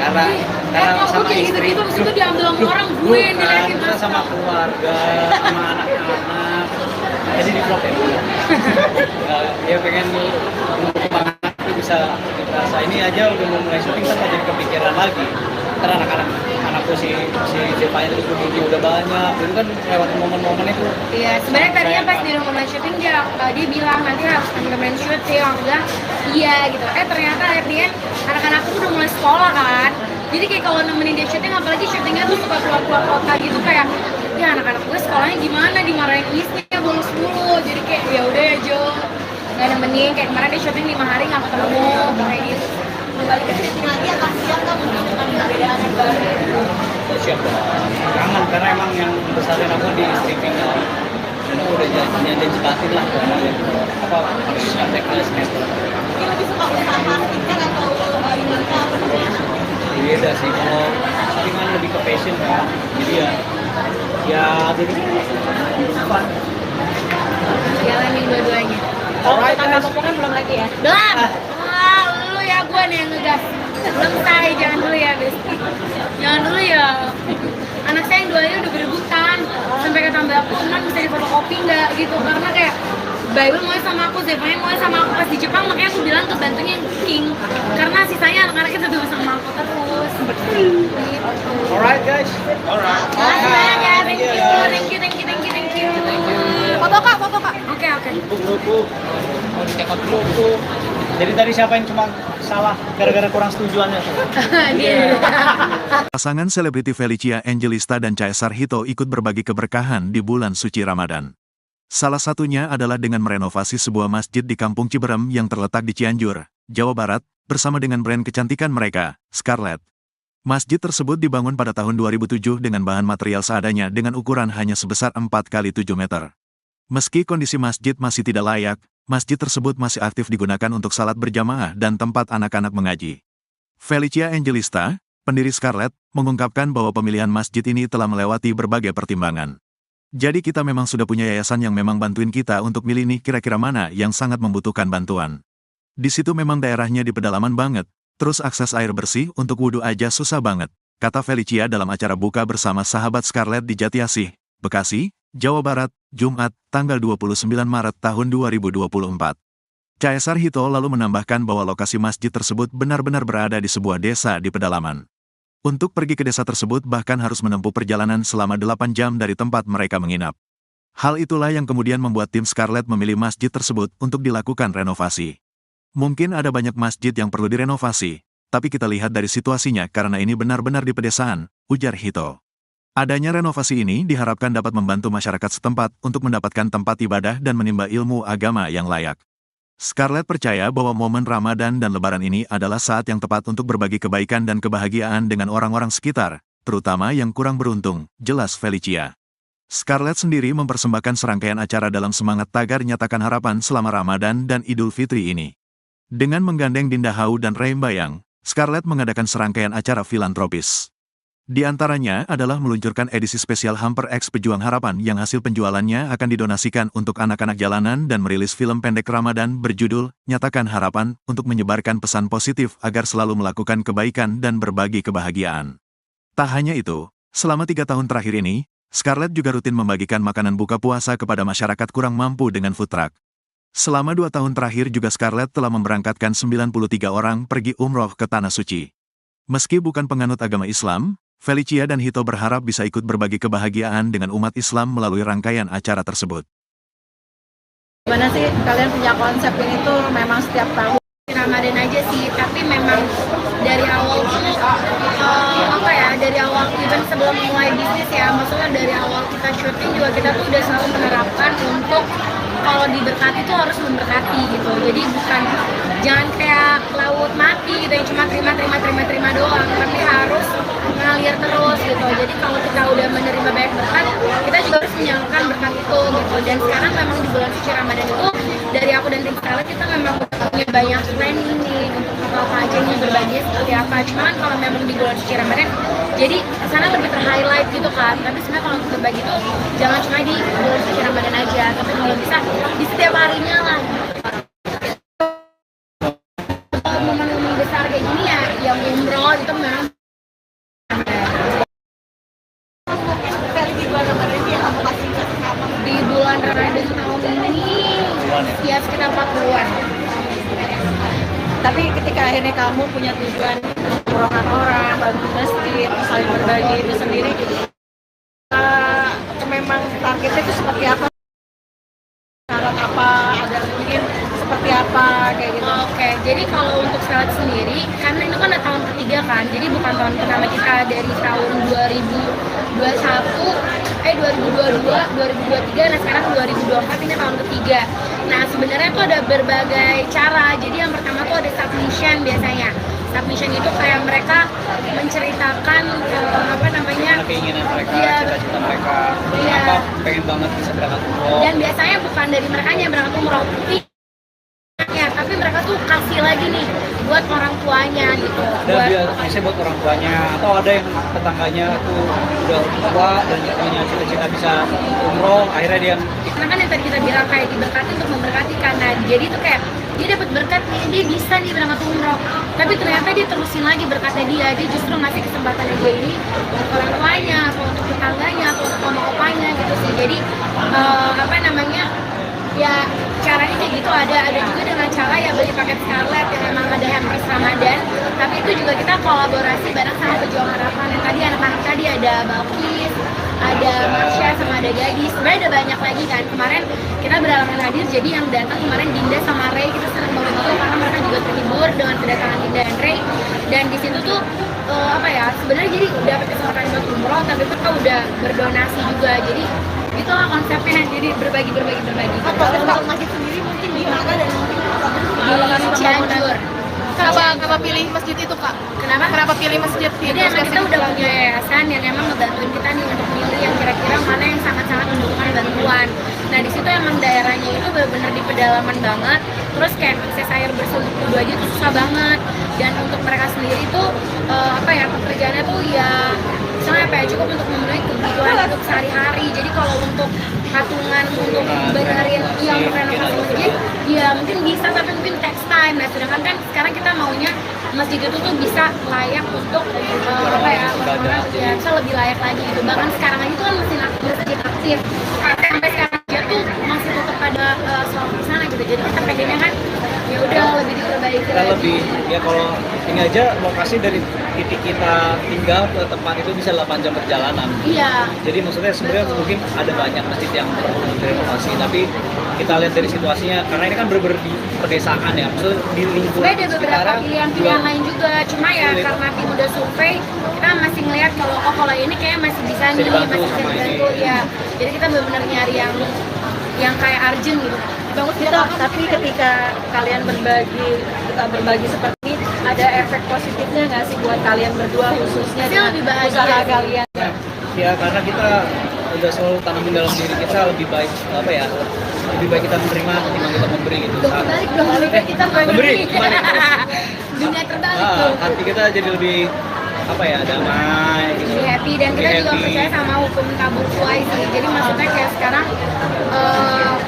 karena Kok sama kayak istri. gitu-gitu abis itu diambil sama orang gue yang Bukan, diliatin kita sama keluarga, sama anak-anak. Jadi di vlog ya. Ya pengen pengembangan itu bisa dirasa ini aja udah mau mulai syuting kan jadi kepikiran lagi. Ntar anakku si Jepanya itu butuhnya udah banyak. Dulu kan lewat momen-momen itu. Iya, sebenarnya tadinya pas di rekaman syuting dia bilang nanti harus temen-temen syuting, aku bilang iya gitu. Ternyata akhirnya anak-anakku tuh udah mulai sekolah kan. Jadi kayak kalau nemenin dia syuting, apalagi syutingnya tuh suka keluar-keluar kota gitu kayak ya anak-anak gue sekolahnya gimana, dimarahin istrinya bolos mulu. Jadi kayak ya udah ya Jo, nggak nemenin. Kayak kemarin dia syuting 5 hari nggak ketemu kayak gitu. Kembali ke syuting lagi akan siap kan mungkin dengan perbedaan yang baru. Siap dong. Kangen karena emang yang besarin aku di streaming kan. Dan aku udah janji batin lah apa harus sampai ke sinetron. Mungkin lebih suka usaha skincare atau ini apa namanya? Beda sih, kalau saringan lebih ke passion kan. Jadi ya jadi fun. Jalanin dua-duanya. Kalau tangga potongan belum lagi ya. Belum. Wah, lu ya gue nih yang ngegas. Belum say, jangan dulu ya, Besti. Jangan dulu ya. Anak saya yang duanya udah berebutan. Sampai kata mbak aku, "Man, bisa difotokopi nggak?" gitu. Karena kayak Bible mau sama aku, Zephania mau sama aku pas di Jepang, makanya aku bilang ke bantunya yang King. Karena sisanya anak-anaknya tetap sama aku terus. Gitu. Alright guys. Alright. Makasih banyak ya, thank you. Foto Kak, foto Kak. Oke. Buku. Mau dicek out buku. Jadi tadi siapa yang cuma salah gara-gara kurang setujuannya? Dia. Pasangan selebriti Felicia Angelista dan Caesar Hito ikut berbagi keberkahan di bulan suci Ramadan. Salah satunya adalah dengan merenovasi sebuah masjid di Kampung Ciberem yang terletak di Cianjur, Jawa Barat, bersama dengan brand kecantikan mereka, Scarlett. Masjid tersebut dibangun pada tahun 2007 dengan bahan material seadanya dengan ukuran hanya sebesar 4x7 meter. Meski kondisi masjid masih tidak layak, masjid tersebut masih aktif digunakan untuk salat berjamaah dan tempat anak-anak mengaji. Felicia Angelista, pendiri Scarlett, mengungkapkan bahwa pemilihan masjid ini telah melewati berbagai pertimbangan. Jadi kita memang sudah punya yayasan yang memang bantuin kita untuk milih nih kira-kira mana yang sangat membutuhkan bantuan. Di situ memang daerahnya di pedalaman banget, terus akses air bersih untuk wudhu aja susah banget, kata Felicia dalam acara buka bersama sahabat Scarlett di Jatiasih, Bekasi, Jawa Barat, Jumat, tanggal 29 Maret tahun 2024. Caesar Hito lalu menambahkan bahwa lokasi masjid tersebut benar-benar berada di sebuah desa di pedalaman. Untuk pergi ke desa tersebut bahkan harus menempuh perjalanan selama 8 jam dari tempat mereka menginap. Hal itulah yang kemudian membuat tim Scarlett memilih masjid tersebut untuk dilakukan renovasi. Mungkin ada banyak masjid yang perlu direnovasi, tapi kita lihat dari situasinya karena ini benar-benar di pedesaan, ujar Hito. Adanya renovasi ini diharapkan dapat membantu masyarakat setempat untuk mendapatkan tempat ibadah dan menimba ilmu agama yang layak. Scarlett percaya bahwa momen Ramadan dan Lebaran ini adalah saat yang tepat untuk berbagi kebaikan dan kebahagiaan dengan orang-orang sekitar, terutama yang kurang beruntung, jelas Felicia. Scarlett sendiri mempersembahkan serangkaian acara dalam semangat tagar nyatakan harapan selama Ramadan dan Idul Fitri ini. Dengan menggandeng Dinda Hau dan Ray Bayang, Scarlett mengadakan serangkaian acara filantropis. Di antaranya adalah meluncurkan edisi spesial Hamper X Pejuang Harapan yang hasil penjualannya akan didonasikan untuk anak-anak jalanan dan merilis film pendek Ramadan berjudul Nyatakan Harapan untuk menyebarkan pesan positif agar selalu melakukan kebaikan dan berbagi kebahagiaan. Tak hanya itu, selama 3 tahun terakhir ini, Scarlett juga rutin membagikan makanan buka puasa kepada masyarakat kurang mampu dengan food truck. Selama 2 tahun terakhir juga Scarlett telah memberangkatkan 93 orang pergi umroh ke Tanah Suci. Meski bukan penganut agama Islam, Felicia dan Hito berharap bisa ikut berbagi kebahagiaan dengan umat Islam melalui rangkaian acara tersebut. Gimana sih kalian punya konsep ini tuh memang setiap tahun? Ramadan aja sih, tapi memang dari awal tuh dari awal even sebelum mulai bisnis ya, maksudnya dari awal kita syuting juga kita tuh udah selalu menerapkan untuk kalau diberkati tuh harus memberkati gitu. Jadi bukan jangan kayak laut mati gitu yang cuma terima doang, tapi harus mengalir terus gitu. Jadi kalau kita udah menerima banyak berkat, kita juga harus menyalurkan berkat itu gitu. Dan sekarang memang di bulan suci Ramadan itu dari aku dan tim Scarlett kita memang punya banyak planning nih untuk apa aja nih berbagi seperti apa. Cuman kalau memang di bulan suci Ramadan jadi sana lebih ter-highlight gitu kan. Tapi sebenarnya kalau untuk berbagi tuh jangan cuma di bulan suci Ramadan aja, tapi kalau bisa di setiap harinya lah. Momen-momen besar kayak gini ya yang umroh itu memang di bulan Ramadan tahun ini ya sekitar 40-an. Tapi ketika akhirnya kamu punya tujuan umrohkan orang, bantu masjid, saling berbagi itu sendiri, memang targetnya itu seperti apa? Syarat apa? Ada mungkin seperti apa kayak gitu? Oke, jadi kalau untuk Scarlett sendiri, karena itu kan tahun ketiga kan, jadi bukan tahun pertama kita dari tahun 2022, 2023, nah sekarang 2024 ini tahun ketiga. Nah sebenarnya tuh ada berbagai cara. Jadi yang pertama tuh ada submission biasanya. Submission itu kayak mereka menceritakan keinginan mereka, Iya. cita-cita mereka, Iya. apa pengen banget bisa berangkat umroh. Dan biasanya bukan dari mereka yang berangkat umroh, ya, tapi mereka tuh kasih lagi nih buat orang tuanya gitu. Ada biasanya buat orang tuanya, atau ada yang tetangganya tuh udah tua dan punya cita-cita bisa umroh, akhirnya dia Karena kan yang tadi kita bilang kayak diberkati untuk memberkati karena jadi tuh kayak dia dapat berkat nih, dia bisa nih berangkat umroh, tapi ternyata dia terusin lagi berkatnya dia justru ngasih kesempatannya dia ini untuk orang tuanya, atau untuk tetangganya, atau untuk oma-opanya gitu sih. Jadi ya caranya kayak gitu. Ada juga dengan cara ya beli paket Scarlett yang memang ada hampers Ramadan, tapi itu juga kita kolaborasi bareng sama Pejuang Harapan. Yang tadi anak-anak tadi ada Balkis, ada Marsha, sama ada Gadis, sebenarnya ada banyak lagi kan. Kemarin kita berhalangan hadir, jadi yang datang kemarin Dinda sama Ray, kita senang banget tuh karena mereka juga terhibur dengan kedatangan Dinda dan Ray. Dan di situ tuh sebenarnya jadi dapat kesempatan buat umroh, tapi mereka udah berdonasi juga. Jadi itulah konsepnya, jadi berbagi. Kalau masjid sendiri mungkin di mana dan mungkin Di Cianjur. Kenapa pilih masjid itu, Kak? Kenapa pilih masjid itu? Jadi emang kita udah punya yayasan yang emang ngebantuin kita nih untuk milih yang kira-kira mana yang sangat-sangat membutuhkan bantuan. Nah di situ emang daerahnya itu benar-benar di pedalaman banget. Terus kayak akses air bersih untuk wudhu aja tuh susah banget. Dan untuk mereka sendiri tuh pekerjaannya tuh ya misalnya cukup untuk memenuhi kebutuhan untuk sehari-hari. Jadi kalau untuk patungan untuk benerin yang renovasi masjid ya mungkin bisa, tapi mungkin text time. Nah sedangkan kan sekarang kita maunya masjid itu tuh bisa layak untuk orang-orang ya bisa lebih layak lagi gitu. Bahkan sekarang aja tuh kan masjid aktif sampai sekarang aja tuh masih tetap ada sholat di sana gitu. Jadi kita pengennya kan ya udah lebih diperbaiki kita lagi. lebih ya kalau ini aja lokasi dari titik kita tinggal ke tempat itu bisa 8 jam perjalanan. Iya. Jadi maksudnya sebenarnya mungkin ada banyak masjid yang perlu direnovasi, tapi kita lihat dari situasinya karena ini kan bener-bener di pedesaan ya, maksudnya di lingkungan Sebenarnya ada beberapa sekitaran pilihan-pilihan juga lain juga, cuma ya sulit. karena tim udah survei, kita masih ngeliat kalau ini kayak masih bisa nih, dibantu masih bisa sama dibantu ini. ya. Jadi kita benar-benar nyari yang kayak urgent gitu. Bagus gitu, tapi ketika kalian berbagi seperti ini, ada efek positifnya nggak sih buat kalian berdua khususnya Pasti dengan lebih bahagia usaha sih. kalian? Ya karena kita udah selalu tanamin dalam diri kita lebih baik apa ya, lebih baik kita menerima ketimbang kita memberi gitu. Balik dong, lebih baik kita Memberi, memberi. kembali. Dunia terbalik tuh. Hati kita jadi lebih apa ya, damai gitu. Jadi happy dan kita Lebih juga happy. percaya sama hukum tabur tuai sih. Jadi maksudnya kayak sekarang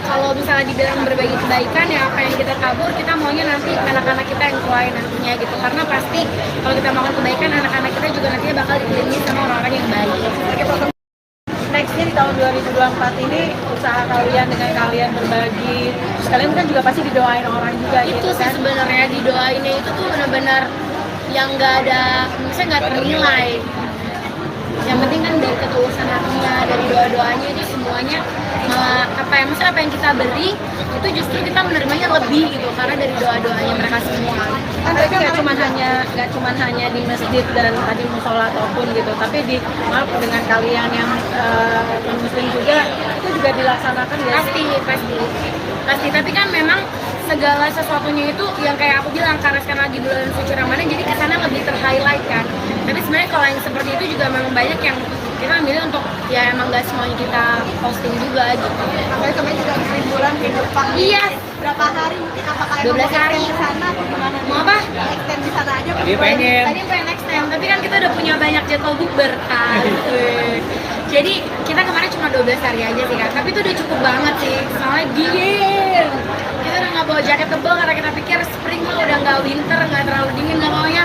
kalau misalnya dibilang berbagi kebaikan ya apa yang kita tabur kita maunya nanti anak-anak kita yang tuai nantinya gitu. Karena pasti kalau kita melakukan kebaikan anak-anak kita juga nantinya bakal dikelilingi sama orang-orang yang baik. Nextnya di tahun 2024 ini usaha kalian dengan kalian berbagi, terus kalian kan juga pasti didoain orang juga Itu gitu sih kan? sebenarnya didoainnya itu tuh benar-benar yang nggak ada, misalnya nggak ternilai. Yang penting kan dari ketulusan hatinya, dari doa-doanya itu semuanya maksudnya apa yang kita beri itu justru kita menerimanya lebih gitu karena dari doa-doanya mereka semua. Kan berarti nggak cuma hanya di masjid dan tadi musola ataupun gitu, tapi maaf dengan kalian yang non muslim juga itu juga dilaksanakan ya sih? Pasti tapi kan memang segala sesuatunya itu yang kayak aku bilang karena sekarang lagi bulan suci Ramadan jadi kesana lebih ter-highlight kan. Tapi sebenarnya kalau yang seperti itu juga memang banyak yang kita ambil untuk ya emang gak semuanya kita posting juga gitu. Apalagi kemarin juga habis liburan ke Jepang. Iya. Berapa hari mungkin apakah 12 mau hari. extend di sana atau gimana? Mau apa? Extend di sana aja. Tadi pengen. Tadi pengen extend, tapi kan kita udah punya banyak jadwal bukber kan. Jadi kita kemarin cuma 12 hari aja sih kan, tapi itu udah cukup banget sih. Soalnya dingin. Kita udah nggak bawa jaket tebal karena kita pikir spring mah udah nggak winter, nggak terlalu dingin, nggak maunya.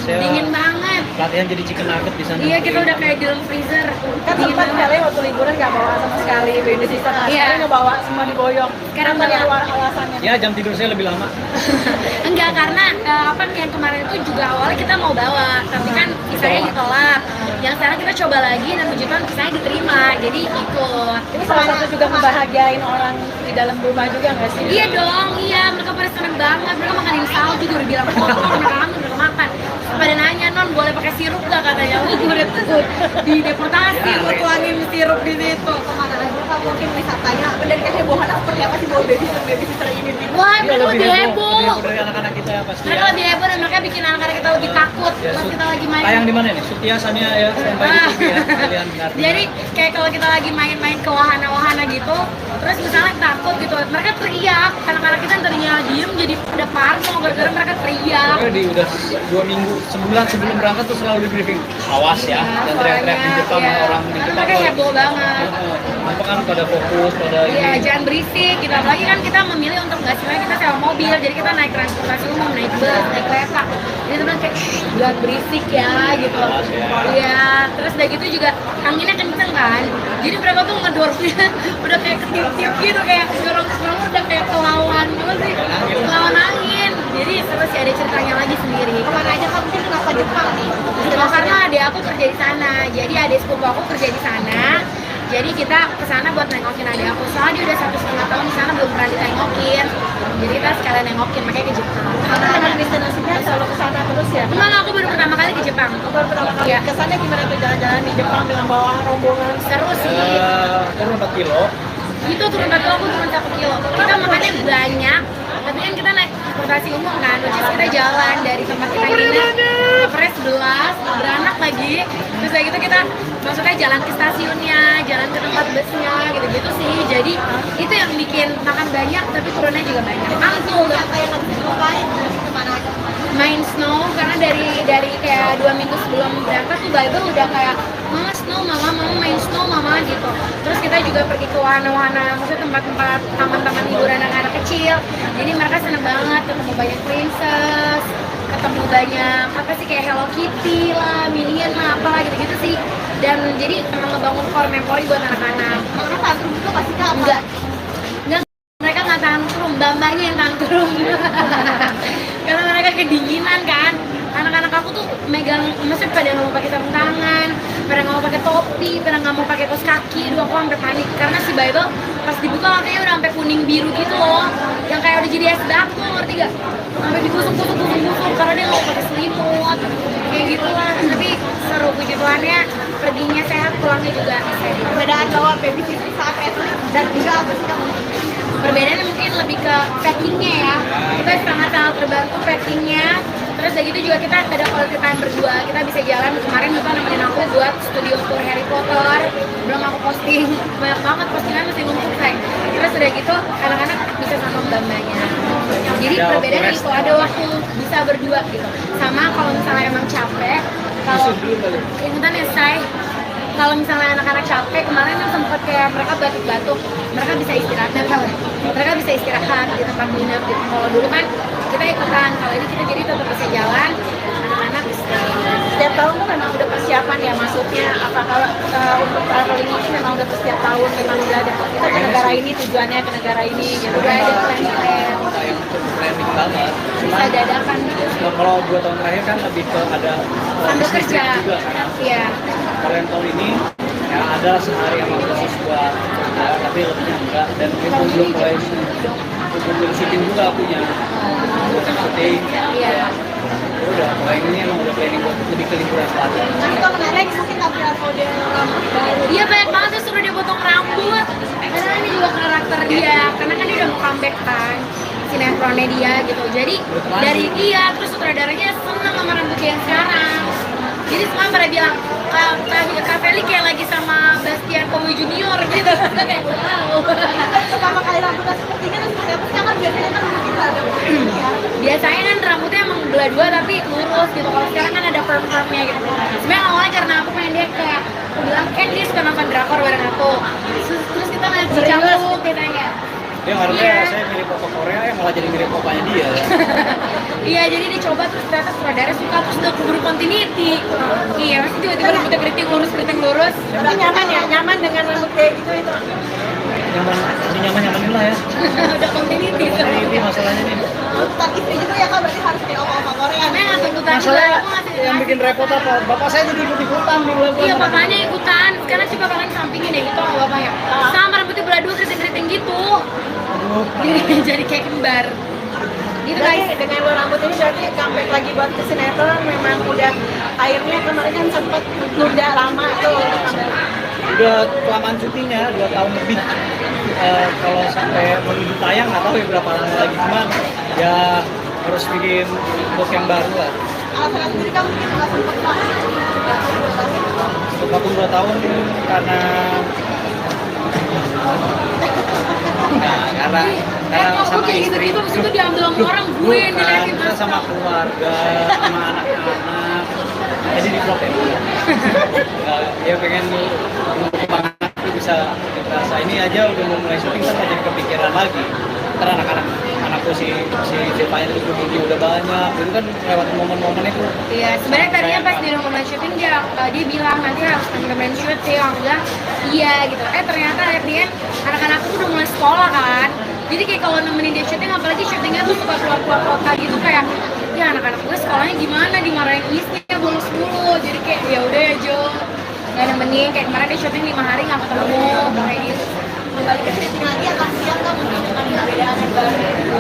Dingin banget. Latihan jadi chicken nugget di sana. Iya, kita udah kayak di dalam freezer. Kan Dingin sempat banget. kalian waktu liburan nggak bawa sama sekali baby sister, Iya. sekarang nggak bawa, semua diboyong. Sekarang Apa bawa. alasannya? Ya jam tidur saya lebih lama. Enggak, karena apa yang kemarin itu juga awalnya kita mau bawa, tapi kan visanya ditolak. Yang sekarang kita coba lagi dan puji Tuhan visanya diterima, jadi ikut. Ini salah satu juga membahagiain orang di dalam rumah juga nggak sih? Iya dong, iya mereka pada seneng banget, mereka makanin salju juga udah bilang kotor, mereka kangen mereka makan. Pada nanya, non boleh pakai sirup gak katanya? Gue udah di deportasi, gue tuangin sirup di situ. Kemana aja kalau mungkin wisatanya dan kehebohannya seperti apa sih bawa babysitter ini? Wah, Iya, mereka lebih heboh. dari anak-anak kita ya pasti. Mereka lebih heboh dan mereka bikin anak-anak kita lebih takut Ya, pas kita lagi main. tayang di mana nih? Sutia Sania ya, standby di TV ya. Kalian ngerti. Jadi kayak kalau kita lagi main-main ke wahana-wahana gitu, terus misalnya takut gitu, mereka teriak. Anak-anak kita yang tadinya diem jadi pada parno gara-gara mereka teriak. Pokoknya di udah 2 minggu, sebulan sebelum berangkat tuh selalu di briefing. Awas ya, dan teriak-teriak di Jepang Iya. orang di Jepang. Mereka heboh banget. Apa kan pada fokus pada Iya, ini. jangan berisik gitu. Apalagi kan kita memilih untuk nggak semuanya kita sewa mobil, jadi kita naik transportasi umum, naik bus, naik kereta. Jadi teman kayak jangan berisik ya gitu. Jelas, ya. Iya, terus udah gitu juga anginnya kenceng kan. Jadi mereka tuh ngedorongnya udah kayak ketiup-tiup gitu, kayak dorong-dorong udah kayak kelawan gitu sih. Kelawan angin. Jadi terus sih ada ceritanya lagi sendiri. Kemana aja kamu mungkin kenapa Jepang nih? Oh, karena adik aku kerja di sana. Jadi adik sepupu aku kerja di sana. Jadi kita ke sana buat nengokin adik aku. Soalnya dia udah 1,5 tahun di sana belum pernah ditengokin. Jadi kita sekalian nengokin, makanya ke Jepang. Karena teman destinasinya selalu ke sana terus ya? Emang aku baru pertama kali ke Jepang. Baru pertama kali Iya. kesannya gimana tuh jalan-jalan di Jepang dengan bawa rombongan? Seru sih. Turun 4 kilo. Itu turun 1 aku turun 1 kilo. Kita makannya banyak. Tapi kan kita naik transportasi umum kan, which is kita jalan dari tempat kita nginep ke Pres 11, beranak lagi. Terus kayak gitu kita maksudnya jalan ke stasiunnya, jalan ke tempat busnya, gitu-gitu sih. Jadi itu yang bikin makan banyak tapi turunnya juga banyak. Mantul Apa yang harus dilupain? Kemana aja? main snow karena dari kayak 2 minggu sebelum berangkat tuh Bible udah kayak mama snow, mama main snow mama gitu. Terus kita juga pergi ke wahana-wahana, maksudnya tempat-tempat taman-taman hiburan anak-anak kecil. Jadi mereka seneng banget ketemu banyak princess, ketemu banyak apa sih kayak Hello Kitty lah, Minion lah, apalah gitu-gitu sih. Dan jadi emang ngebangun core memori buat anak-anak. Karena tantrum itu pasti kamu. Enggak, mereka nggak tantrum, bambanya yang tantrum. megang, maksudnya pada nggak mau pakai sarung tangan, pada nggak mau pakai topi, pada nggak mau pakai kaos kaki. Aduh, aku sampai panik karena si Bayi tuh pas dibuka katanya udah sampai kuning biru gitu loh, yang kayak udah jadi es batu, ngerti gak? Sampai digusuk-gusuk karena dia nggak mau pakai selimut, kayak gitulah. Tapi seru, puji Tuhannya perginya sehat, pulangnya juga sehat. Perbedaan bawa babysitter saat Netflix dan juga apa sih kamu? Perbedaannya mungkin lebih ke packingnya ya, kita sangat-sangat terbantu packingnya. Terus dari itu juga kita ada quality time berdua, kita bisa jalan. Kemarin Bapak nemenin aku buat studio tour Harry Potter, belum aku posting, banyak banget postingan masih numpuk say. Terus udah gitu anak-anak bisa sama mbak-mbaknya. Jadi perbedaannya itu ada waktu bisa berdua gitu. Sama kalau misalnya emang capek, kalau ingetan ya say, kalau misalnya anak-anak capek, kemarin kan sempat kayak mereka batuk-batuk, mereka bisa istirahat, mereka bisa istirahat di tempat nginep gitu. Kalau dulu kan kita ikutan, kalau ini kita jadi tetap bisa jalan, anak-anak istirahat. Setiap tahun tuh memang udah persiapan ya, maksudnya apa kalau untuk traveling ini memang udah setiap tahun memang udah ada kita ke negara ini, tujuannya ke negara ini gitu. Udah ada plan-plan, Yang planning banget. bisa dadakan gitu. Kalau 2 tahun terakhir kan lebih ke ada Sambil business kerja, trip juga kan. iya. Kalau yang tahun ini ya ada sehari yang khusus buat kerja, tapi lebih enggak, dan itu belum mulai syuting juga punya syuting. Iya. Ya udah, kalau ini emang udah planning buat lebih ke liburan selatan. Nah, itu menarik mungkin tampilan model rambut baru. Iya, banyak banget tuh suruh dia potong rambut. Karena ini juga karakter dia, karena kan dia udah mau comeback kan sinetronnya dia gitu. Jadi dari dia terus sutradaranya seneng sama rambut dia yang sekarang. Jadi semua pada bilang Kak Feli kayak lagi sama Bastian Kowi Junior gitu. Kita kayak wow. Pertama kali rambutnya seperti ini terus seperti apa sih? Kan biasanya kan kita ada ya. Biasanya kan rambutnya emang belah dua tapi lurus gitu. Kalau sekarang kan ada perm-permnya gitu. Sebenarnya awalnya karena aku pengen dia kayak, aku bilang kan dia suka nonton drakor bareng aku. Terus kita lagi campur katanya. Dia harusnya Iya. saya mirip Papa Korea, ya malah jadi mirip papanya dia. Iya, jadi dicoba terus ternyata sutradara suka, terus udah keburu continuity. Iya, masih tiba-tiba rambutnya keriting lurus. Tapi nyaman ya, nyaman dengan rambut kayak gitu itu. Nyaman dulu lah ya. Udah continuity. Ini masalahnya nih. Tuntutan istri juga ya Kak, berarti harus kayak oma-oma Korea. Karena nggak tuntutan juga, Masalah aku ngasih yang bikin repot apa? Bapak saya jadi ikut-ikutan di bulan. Iya, bapaknya ikutan. Sekarang coba kalian sampingin deh gitu sama bapaknya. Sama rambutnya belah dua keriting-keriting gitu. Aduh. Jadi kayak kembar. Gitu Berarti guys. dengan lo rambut ini berarti comeback lagi buat ke sinetron memang udah akhirnya kemarin kan sempet nunda lama tuh. Udah kelamaan syutingnya 2 tahun lebih. Kalau sampai menuju tayang nggak tahu ya berapa lama lagi, cuman ya harus bikin look yang baru lah. Alasan sendiri kamu mungkin nggak sempat banget. Vakum 2 tahun karena karena Kok sama kayak istri. gitu-gitu, abis itu diambil sama orang, gue yang Bukan, diliatin kita sama keluarga, sama anak-anak. Jadi di vlog ya. Ya pengen anak itu bisa rasa ini aja udah mau mulai syuting kan jadi kepikiran lagi. Ntar anakku si Zepanya itu udah banyak, itu kan lewat momen-momen itu. Iya, sebenarnya tadinya pas di rekaman syuting dia bilang nanti harus cameraman syuting, aku bilang iya gitu. Ternyata akhirnya anak-anakku udah mulai sekolah kan. Jadi kayak kalau nemenin dia syuting, apalagi syutingnya tuh suka keluar kota gitu kayak, ya anak-anak gue sekolahnya gimana, dimarahin istrinya bolos mulu. Jadi kayak ya udah ya Jo, nggak nemenin. Kayak kemarin dia syuting 5 hari nggak ketemu, kayak gitu. Kembali ke syuting lagi akan siap kan mungkin dengan perbedaan yang baru.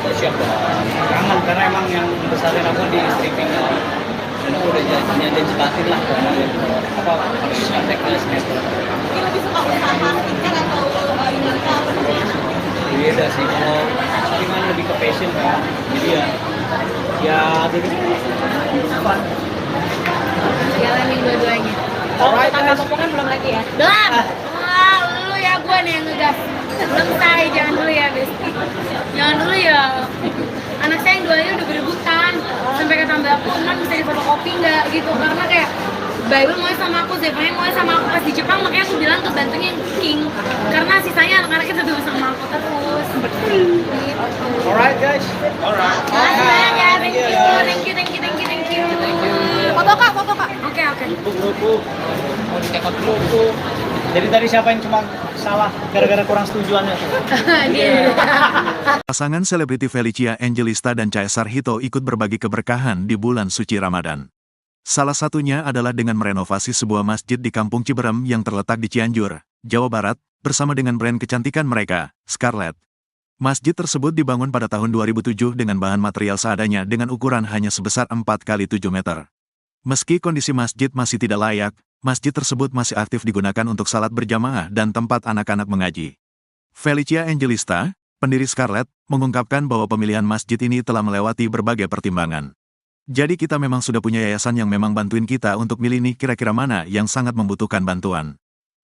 Siap dong. Kangen karena emang yang besarin aku di streaming kan. Dan aku udah janji batin lah apa harus kontak ke sinetron. Mungkin lebih suka usaha marketing kan atau ini apa namanya? Beda sih, kalau saringan lebih ke passion kan. Jadi ya jadi fun. Jalanin dua-duanya. Kalau tangga potongan belum lagi ya? Belum. Wah, lu ya gue nih yang ngegas. Belum say, jangan dulu ya, Besti. Jangan dulu ya. Anak saya yang duanya udah berebutan. Sampai kata mbak aku, emang bisa difotokopi nggak gitu. Karena kayak Bible mau sama aku, Zephaniah mau sama aku pas di Jepang, makanya aku bilang tuh bantunya yang king. Karena sisanya anak-anaknya tetap sama aku terus. Gitu. Alright guys. Alright. Makasih banyak ya, thank you. Foto Kak, foto Kak. Oke. Lupuk. Mau ditekot lupuk. Jadi tadi siapa yang cuma salah gara-gara kurang setujuannya? Dia. Pasangan selebriti Felicia Angelista dan Caesar Hito ikut berbagi keberkahan di bulan suci Ramadan. Salah satunya adalah dengan merenovasi sebuah masjid di Kampung Ciberem yang terletak di Cianjur, Jawa Barat, bersama dengan brand kecantikan mereka, Scarlett. Masjid tersebut dibangun pada tahun 2007 dengan bahan material seadanya dengan ukuran hanya sebesar 4 kali 7 meter. Meski kondisi masjid masih tidak layak, masjid tersebut masih aktif digunakan untuk salat berjamaah dan tempat anak-anak mengaji. Felicia Angelista, pendiri Scarlett, mengungkapkan bahwa pemilihan masjid ini telah melewati berbagai pertimbangan. Jadi kita memang sudah punya yayasan yang memang bantuin kita untuk milih nih kira-kira mana yang sangat membutuhkan bantuan.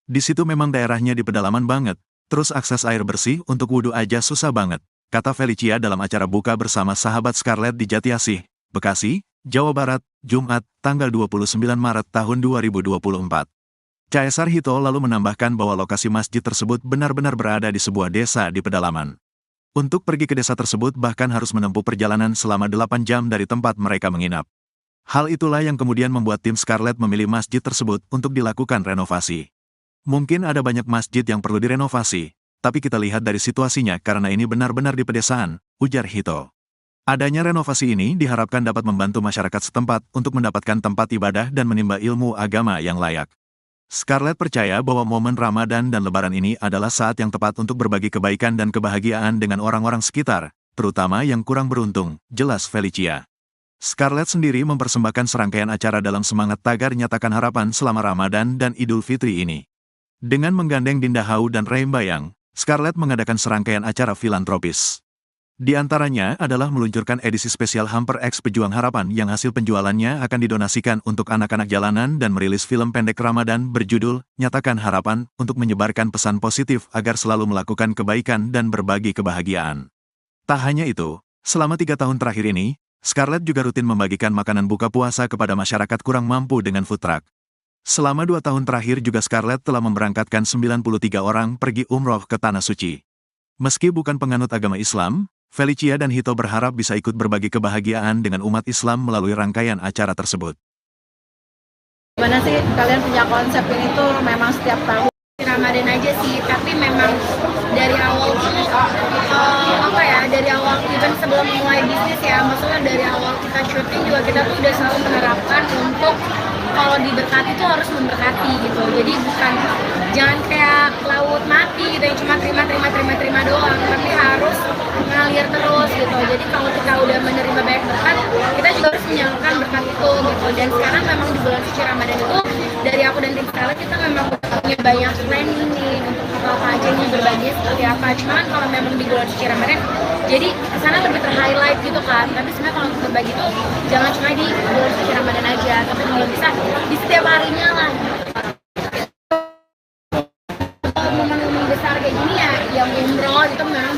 Di situ memang daerahnya di pedalaman banget, terus akses air bersih untuk wudhu aja susah banget, kata Felicia dalam acara buka bersama sahabat Scarlett di Jatiasih, Bekasi, Jawa Barat, Jumat, tanggal 29 Maret tahun 2024. Caesar Hito lalu menambahkan bahwa lokasi masjid tersebut benar-benar berada di sebuah desa di pedalaman. Untuk pergi ke desa tersebut bahkan harus menempuh perjalanan selama 8 jam dari tempat mereka menginap. Hal itulah yang kemudian membuat tim Scarlett memilih masjid tersebut untuk dilakukan renovasi. Mungkin ada banyak masjid yang perlu direnovasi, tapi kita lihat dari situasinya karena ini benar-benar di pedesaan, ujar Hito. Adanya renovasi ini diharapkan dapat membantu masyarakat setempat untuk mendapatkan tempat ibadah dan menimba ilmu agama yang layak. Scarlett percaya bahwa momen Ramadan dan Lebaran ini adalah saat yang tepat untuk berbagi kebaikan dan kebahagiaan dengan orang-orang sekitar, terutama yang kurang beruntung, jelas Felicia. Scarlett sendiri mempersembahkan serangkaian acara dalam semangat tagar nyatakan harapan selama Ramadan dan Idul Fitri ini. Dengan menggandeng Dinda Hau dan Reim Bayang, Scarlett mengadakan serangkaian acara filantropis. Di antaranya adalah meluncurkan edisi spesial Hamper X Pejuang Harapan yang hasil penjualannya akan didonasikan untuk anak-anak jalanan dan merilis film pendek Ramadan berjudul Nyatakan Harapan untuk menyebarkan pesan positif agar selalu melakukan kebaikan dan berbagi kebahagiaan. Tak hanya itu, selama 3 tahun terakhir ini, Scarlett juga rutin membagikan makanan buka puasa kepada masyarakat kurang mampu dengan food truck. Selama 2 tahun terakhir juga Scarlett telah memberangkatkan 93 orang pergi umroh ke Tanah Suci. Meski bukan penganut agama Islam, Felicia dan Hito berharap bisa ikut berbagi kebahagiaan dengan umat Islam melalui rangkaian acara tersebut. Gimana sih kalian punya konsep ini tuh memang setiap tahun? Ramadan aja sih, tapi memang dari awal tuh dari awal even sebelum mulai bisnis ya, maksudnya dari awal kita syuting juga kita tuh udah selalu menerapkan untuk kalau diberkati tuh harus memberkati gitu. Jadi jangan kayak laut mati gitu yang cuma terima doang, tapi harus ngalir terus gitu. Jadi kalau kita udah menerima banyak berkat, kita juga harus menyalurkan berkat itu gitu. Dan sekarang memang di bulan suci Ramadan itu dari aku dan tim Scarlett kita memang punya banyak planning nih untuk apa aja nih berbagi seperti apa. Cuman kalau memang di bulan suci Ramadan, jadi kesana lebih ter-highlight gitu kan. Tapi sebenarnya kalau untuk berbagi itu jangan cuma di bulan suci Ramadan aja, tapi kalau bisa di setiap harinya lah. Momen-momen besar kayak gini ya, yang umroh itu memang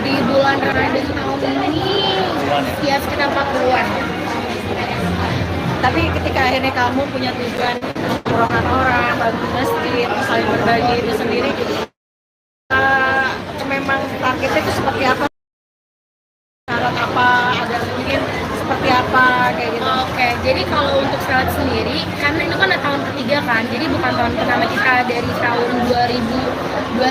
di bulan Ramadan tahun ini ya sekitar 40-an. Tapi ketika akhirnya kamu punya tujuan umrohkan orang, bantu masjid, saling berbagi itu sendiri, memang targetnya itu seperti apa? Syarat apa? Ada mungkin seperti apa kayak gitu? Oke, jadi kalau untuk Scarlett sendiri, karena itu kan tahun ketiga kan, jadi bukan tahun pertama kita dari tahun 2022,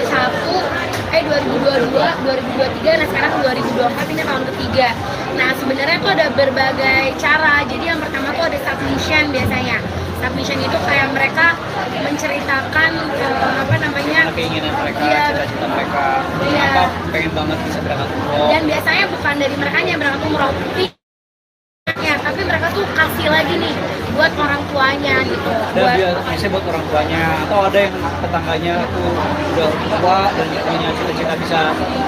2023, nah sekarang 2024 ini tahun ketiga. Nah sebenarnya tuh ada berbagai cara. Jadi yang pertama tuh ada submission biasanya. Submission itu kayak mereka menceritakan keinginan mereka, Iya. cita-cita mereka, Iya. kenapa pengen banget bisa berangkat umroh. Dan biasanya bukan dari mereka yang berangkat umroh, tapi mereka tuh kasih lagi nih buat orang tuanya gitu. Ada biasanya buat orang tuanya, atau ada yang tetangganya tuh udah tua dan punya cita-cita bisa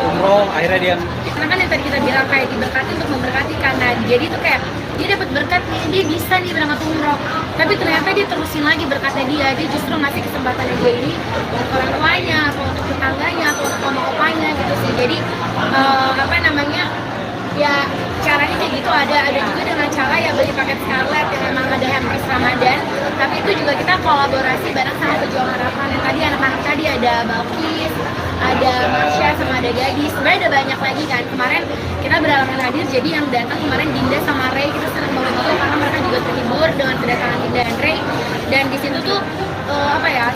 umroh, akhirnya dia Karena kan yang tadi kita bilang kayak diberkati untuk memberkati, karena jadi tuh kayak dia dapat berkat nih, dia bisa nih berangkat umroh, tapi ternyata dia terusin lagi berkatnya dia justru ngasih kesempatannya dia ini untuk orang tuanya atau untuk tetangganya atau untuk oma-opanya gitu sih. Jadi ya caranya kayak gitu. Ada juga dengan cara ya beli paket Scarlett yang memang ada hampers Ramadan, tapi itu juga kita kolaborasi bareng sama Pejuang Harapan. Yang tadi anak-anak tadi ada Balkis, ada Marsha, sama ada Gadis. Sebenarnya ada banyak lagi kan. Kemarin kita beralangan hadir, jadi yang datang kemarin Dinda sama Ray, kita senang banget itu karena mereka juga terhibur dengan kedatangan Dinda dan Ray. Dan di situ tuh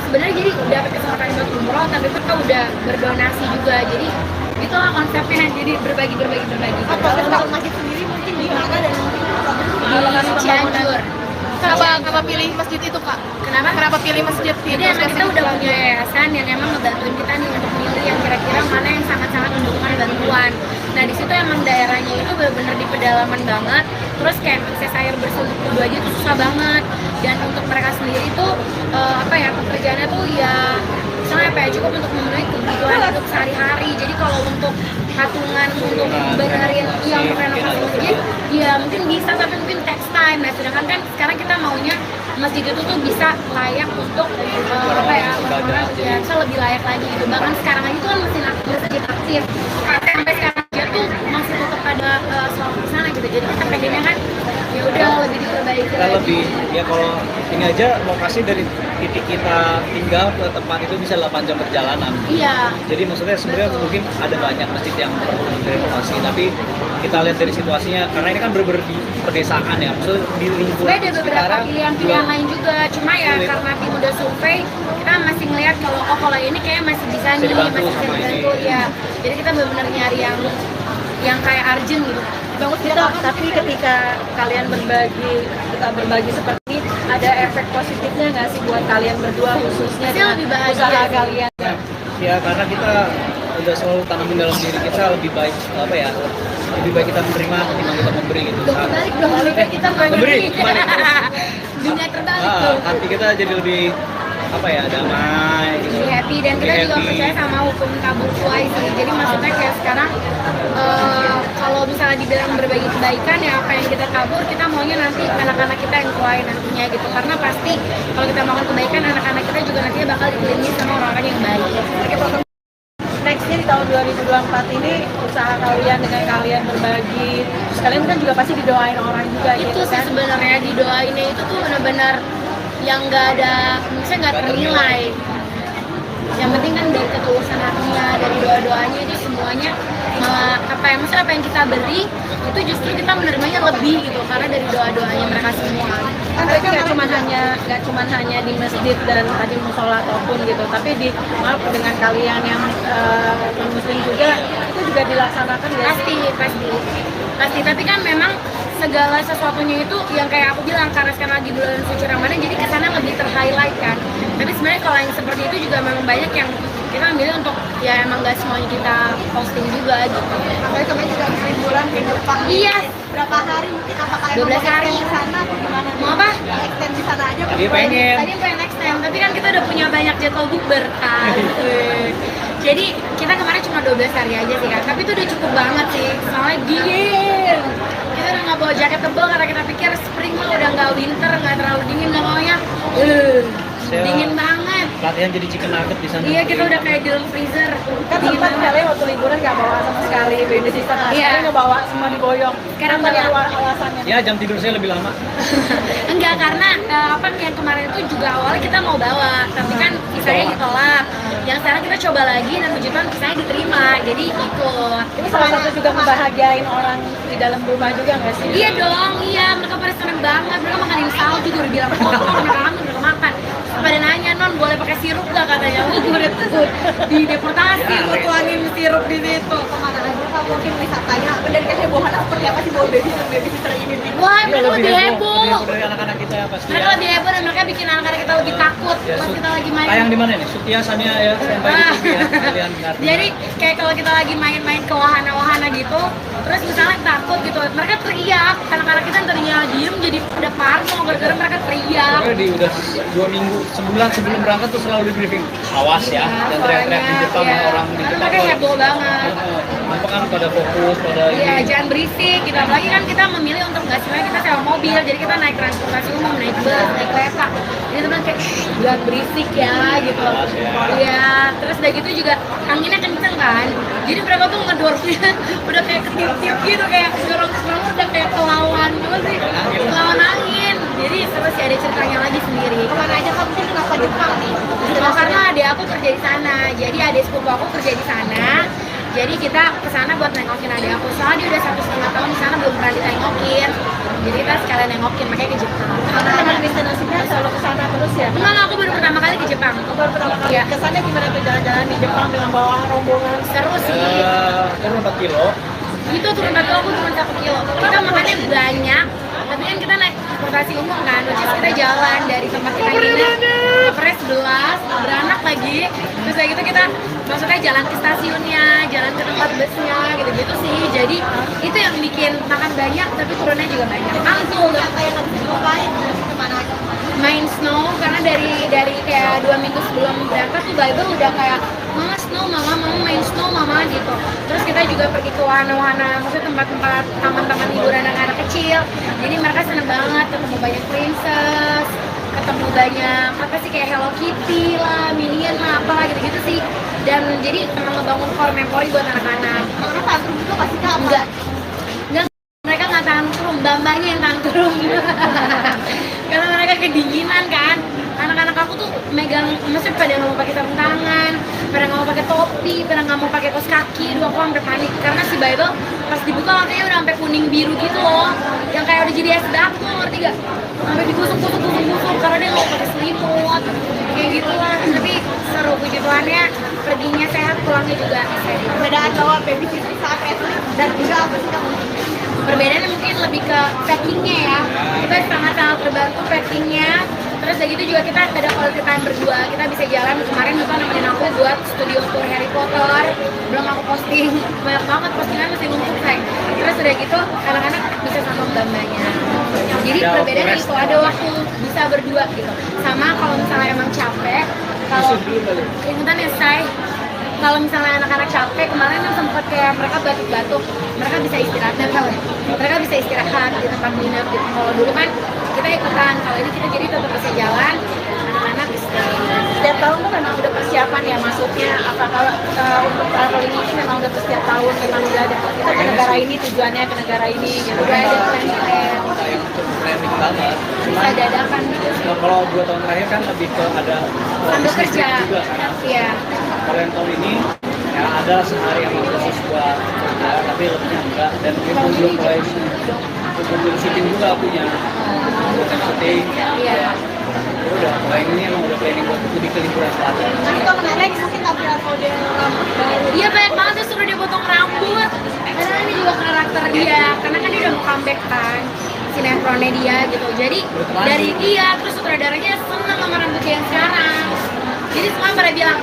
sebenarnya jadi dapat kesempatan buat umroh, tapi mereka udah berdonasi juga. Jadi itulah konsepnya, jadi berbagi. Kalau untuk masjid sendiri mungkin di mana dan mungkin Di Cianjur. kenapa pilih masjid itu kak? Kenapa pilih masjid Jadi emang kita udah punya yayasan yang emang ngebantuin kita nih untuk milih yang kira-kira mana yang sangat-sangat membutuhkan bantuan. Nah di situ emang daerahnya itu benar-benar di pedalaman banget. Terus kayak akses air bersih untuk kedua aja itu susah banget. Dan untuk mereka sendiri itu pekerjaannya tuh ya misalnya cukup untuk memenuhi kebutuhan untuk sehari-hari. Jadi kalau untuk patungan untuk benerin yang renovasi masjid ya mungkin bisa, tapi mungkin text time. Nah sedangkan kan sekarang kita maunya masjid itu tuh bisa layak untuk orang-orang ya bisa lebih layak lagi gitu. Bahkan sekarang aja tuh kan masjid aktif sampai sekarang aja tuh masih tetap ada sholat di sana gitu. Jadi kita pengennya kan ya udah lebih diperbaiki Kita lagi. lebih ya kalau ini aja lokasi dari titik kita tinggal ke tempat itu bisa 8 jam perjalanan. Iya. Jadi maksudnya sebenarnya mungkin ada banyak masjid yang perlu direnovasi, tapi kita lihat dari situasinya karena ini kan bener-bener di pedesaan ya, maksudnya di lingkungan Sebenarnya ada beberapa sekitaran pilihan-pilihan juga lain juga, cuma ya sulit. karena tim udah survei, kita masih ngelihat kalau ini kayak masih bisa nih, dibantu masih bisa sama dibantu ini. ya. Jadi kita benar-benar nyari yang kayak urgent gitu. Bagus gitu, tapi ketika kalian berbagi seperti ini, ada efek positifnya nggak sih buat kalian berdua khususnya Pasti dengan lebih bahagia usaha sih. kalian? Ya karena kita udah selalu tanamin dalam diri kita lebih baik lebih baik kita menerima ketimbang kita memberi gitu. Kebalik dong, lebih baik kita Memberi, kebalik. Dunia terbalik tuh. Hati kita jadi lebih damai gitu. Jadi happy, dan kita Lebih juga happy. percaya sama hukum tabur tuai sih. Jadi maksudnya kayak sekarang kalau misalnya dibilang berbagi kebaikan ya apa yang kita tabur, kita maunya nanti anak-anak kita yang tuai nantinya gitu. Karena pasti kalau kita melakukan kebaikan, anak-anak kita juga nantinya bakal dikelilingi sama orang-orang yang baik. Nextnya di tahun 2024 ini usaha kalian dengan kalian berbagi, terus kalian kan juga pasti didoain orang juga Itu gitu sih kan? sebenarnya didoainnya itu tuh benar-benar yang nggak ada, maksudnya nggak ternilai. Yang penting kan dari ketulusan hatinya, dari doa-doanya itu semuanya maksudnya apa yang kita beri itu justru kita menerimanya lebih gitu karena dari doa-doanya mereka semua. Kan berarti nggak cuma hanya di masjid dan tadi musola ataupun gitu, tapi dengan kalian yang non muslim juga itu juga dilaksanakan ya? Pasti, tapi kan memang segala sesuatunya itu yang kayak aku bilang karena sekarang lagi bulan suci Ramadan jadi kesana lebih ter-highlight kan. Tapi sebenarnya kalau yang seperti itu juga memang banyak yang kita ambil untuk ya emang gak semuanya kita posting juga gitu. Apalagi kemarin juga habis liburan ke Jepang. Iya. Berapa hari mungkin apakah 12 hari. di sana atau gimana? Mau apa? Extend di sana aja. Tadi pengen. Tadi pengen extend, tapi kan kita udah punya banyak jadwal bukber kan. Jadi kita kemarin cuma 12 hari aja sih kan, tapi itu udah cukup banget sih. Soalnya dingin. Kita udah nggak bawa jaket tebal karena kita pikir spring mah udah nggak winter, nggak terlalu dingin, nggak maunya. Dingin banget. Latihan jadi chicken nugget di sana. Iya, kita udah kayak di dalam freezer. Kan Dingin sempat banget. kalian waktu liburan nggak bawa sama sekali baby sister, Iya. kalian ngebawa semua diboyong. Sekarang Apa bawa. alasannya? Ya jam tidur saya lebih lama. Enggak, karena yang kemarin itu juga awalnya kita mau bawa, tapi kan visanya ditolak. Yang sekarang kita coba lagi dan puji Tuhan visanya diterima, jadi ikut. Ini salah satu juga membahagiain orang di dalam rumah juga nggak sih? Iya dong, iya mereka pada seneng banget. Mereka makanin salju juga udah bilang, oh mereka kangen, mereka makan. Pada nanya, non boleh pakai sirup gak katanya? Gue udah di deportasi, gue tuangin sirup di situ. Kemana aja kak mungkin wisatanya dan kehebohan seperti apa sih bawa baby sister ini? Wah, Iya, mereka lebih heboh. dari anak-anak kita ya pasti. Mereka lebih heboh dan mereka bikin anak-anak kita lebih takut Ya, pas kita lagi main. tayang di mana nih? Sutia Sania ya, standby di TV ya. Kalian ngerti. Jadi kayak kalau kita lagi main-main ke wahana-wahana gitu, terus misalnya takut gitu, mereka teriak, anak-anak kita yang tadinya diem jadi pada parno, gara-gara mereka teriak. Pokoknya udah 2 minggu, sebulan sebelum berangkat tuh selalu di briefing. Awas ya, dan teriak-teriak di depan Iya. orang di Karena depan. mereka heboh banget. Nampak kan pada fokus, pada Iya, ini. jangan berisik gitu. Apalagi kan kita memilih untuk nggak semuanya kita sewa mobil, jadi kita naik transportasi umum, naik bus, naik kereta. Jadi teman kayak, jangan berisik ya gitu. Awas ya. Iya, terus udah gitu juga anginnya kenceng kan. Jadi mereka tuh ngedornya udah kayak ketiup-tiup gitu, kayak dorong-dorong udah kayak kelawan gitu sih. Kelawan angin. Jadi terus sih ada ceritanya lagi sendiri. Kemana aja kak mungkin kenapa Jepang nih? Karena adik aku kerja di sana, jadi adik sepupu aku kerja di sana. Jadi kita kesana buat nengokin adik aku. Soalnya dia udah 1,5 tahun di sana belum pernah ditengokin. Jadi kita sekalian nengokin, makanya ke Jepang. Karena dengan destinasinya selalu ke sana terus ya? Enggak, aku baru pertama kali ke Jepang. Jepang. Baru pertama kali. Iya. Kesannya gimana tuh jalan-jalan di Jepang dengan bawa rombongan? Seru sih. Turun 4 kilo. Itu turun 1 aku turun 1 kilo. Kita makannya banyak, tapi kan kita naik transportasi umum kan, which is kita jalan dari tempat kita nginep ke Pres 11, beranak lagi. Terus kayak gitu kita maksudnya jalan ke stasiunnya, jalan ke tempat busnya, gitu-gitu sih. Jadi itu yang bikin makan banyak, tapi turunnya juga banyak. Mantul Apa yang harus dilupain kemana aja? main snow karena dari kayak 2 minggu sebelum berangkat tuh Bible udah kayak mama snow mama main snow mama gitu. Terus kita juga pergi ke wahana-wahana, maksudnya tempat-tempat taman-taman hiburan anak-anak kecil. Jadi mereka seneng banget ketemu banyak princess, ketemu banyak apa sih kayak Hello Kitty lah, Minion lah, apalah gitu-gitu sih. Dan jadi emang ngebangun core memory buat anak-anak. Karena tantrum juga pasti kamu. Enggak, mereka nggak tantrum, bambanya yang tantrum. Karena mereka kedinginan kan. Anak-anak aku tuh megang, maksudnya pada nggak mau pakai sarung tangan, pada nggak mau pakai topi, pada nggak mau pakai kaos kaki. Dua aku sampai panik karena si Bible pas dibuka matanya udah sampai kuning biru gitu loh, yang kayak udah jadi es batu, ngerti gak? Sampai digusuk-gusuk karena dia nggak mau pakai selimut, kayak gitu lah. Tapi seru, puji Tuhannya perginya sehat, pulangnya juga sehat. Perbedaan bawa babysitter saat traveling dan juga apa sih kamu? Perbedaannya mungkin lebih ke packingnya ya, kita sangat-sangat terbantu packingnya. Terus dari itu juga kita ada quality time berdua, kita bisa jalan. Kemarin Buka nemenin aku buat studio tour Harry Potter, belum aku posting, banyak banget postingan masih numpuk say. Terus udah gitu anak-anak bisa sama mbak-mbaknya. Jadi perbedaannya itu ada waktu bisa berdua gitu. Sama kalau misalnya emang capek, kalau ikutan ya say. Kalau misalnya anak-anak capek, kemarin kan sempat kayak mereka batuk-batuk, mereka bisa istirahat, mereka bisa istirahat di tempat nginep gitu. Kalau dulu kan kita ikutan, kalau ini kita jadi tetap bisa jalan, anak-anak istirahat. Setiap tahun tuh memang udah persiapan ya masuknya. Apakah untuk traveling ini memang udah setiap tahun memang udah ada kita ke negara ini tujuannya ke negara ini gitu. Udah ada plan-plan, Kayak untuk planning banget. bisa dadakan gitu. Nah, kalau 2 tahun terakhir kan lebih ke ada Sambil bisnis kerja, juga kan. iya. Kalau yang tahun ini ya ada sehari yang khusus buat kerja, tapi lebihnya enggak. Dan mungkin belum mulai untuk syuting juga punya syuting. Iya. Ya udah, mulai ini emang udah planning buat lebih ke liburan selatan. Nah itu menarik mungkin tampilan model rambut baru. Iya banyak banget tuh suruh dia potong rambut. Karena ini juga karakter dia, karena kan dia udah mau comeback kan sinetronnya dia gitu. Jadi dari dia terus sutradaranya seneng sama rambutnya yang sekarang. Jadi semua pada bilang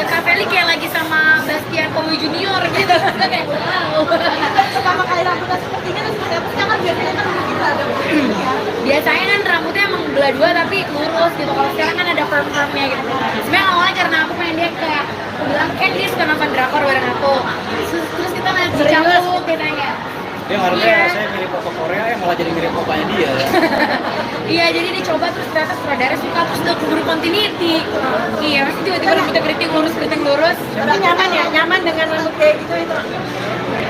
Kak Feli kayak lagi sama Bastian Kowi Junior gitu. Kayak wow. Pertama kali rambutnya seperti ini terus seperti apa sih? Kan biasanya kan begitu ada Biasanya kan rambutnya emang belah dua tapi lurus gitu. Kalau sekarang kan ada perm-permnya gitu. Sebenarnya awalnya karena aku pengen dia kayak aku bilang kan dia suka nonton drakor bareng aku. Terus kita nanti campur katanya. Dia ngarepnya Iya. saya mirip papa Korea, malah jadi mirip papanya dia. Iya, jadi dicoba terus ternyata sutradara suka terus udah keburu continuity. Iya, pasti tiba-tiba rambutnya keriting lurus. Tapi nyaman ya, nyaman dengan rambut kayak gitu itu.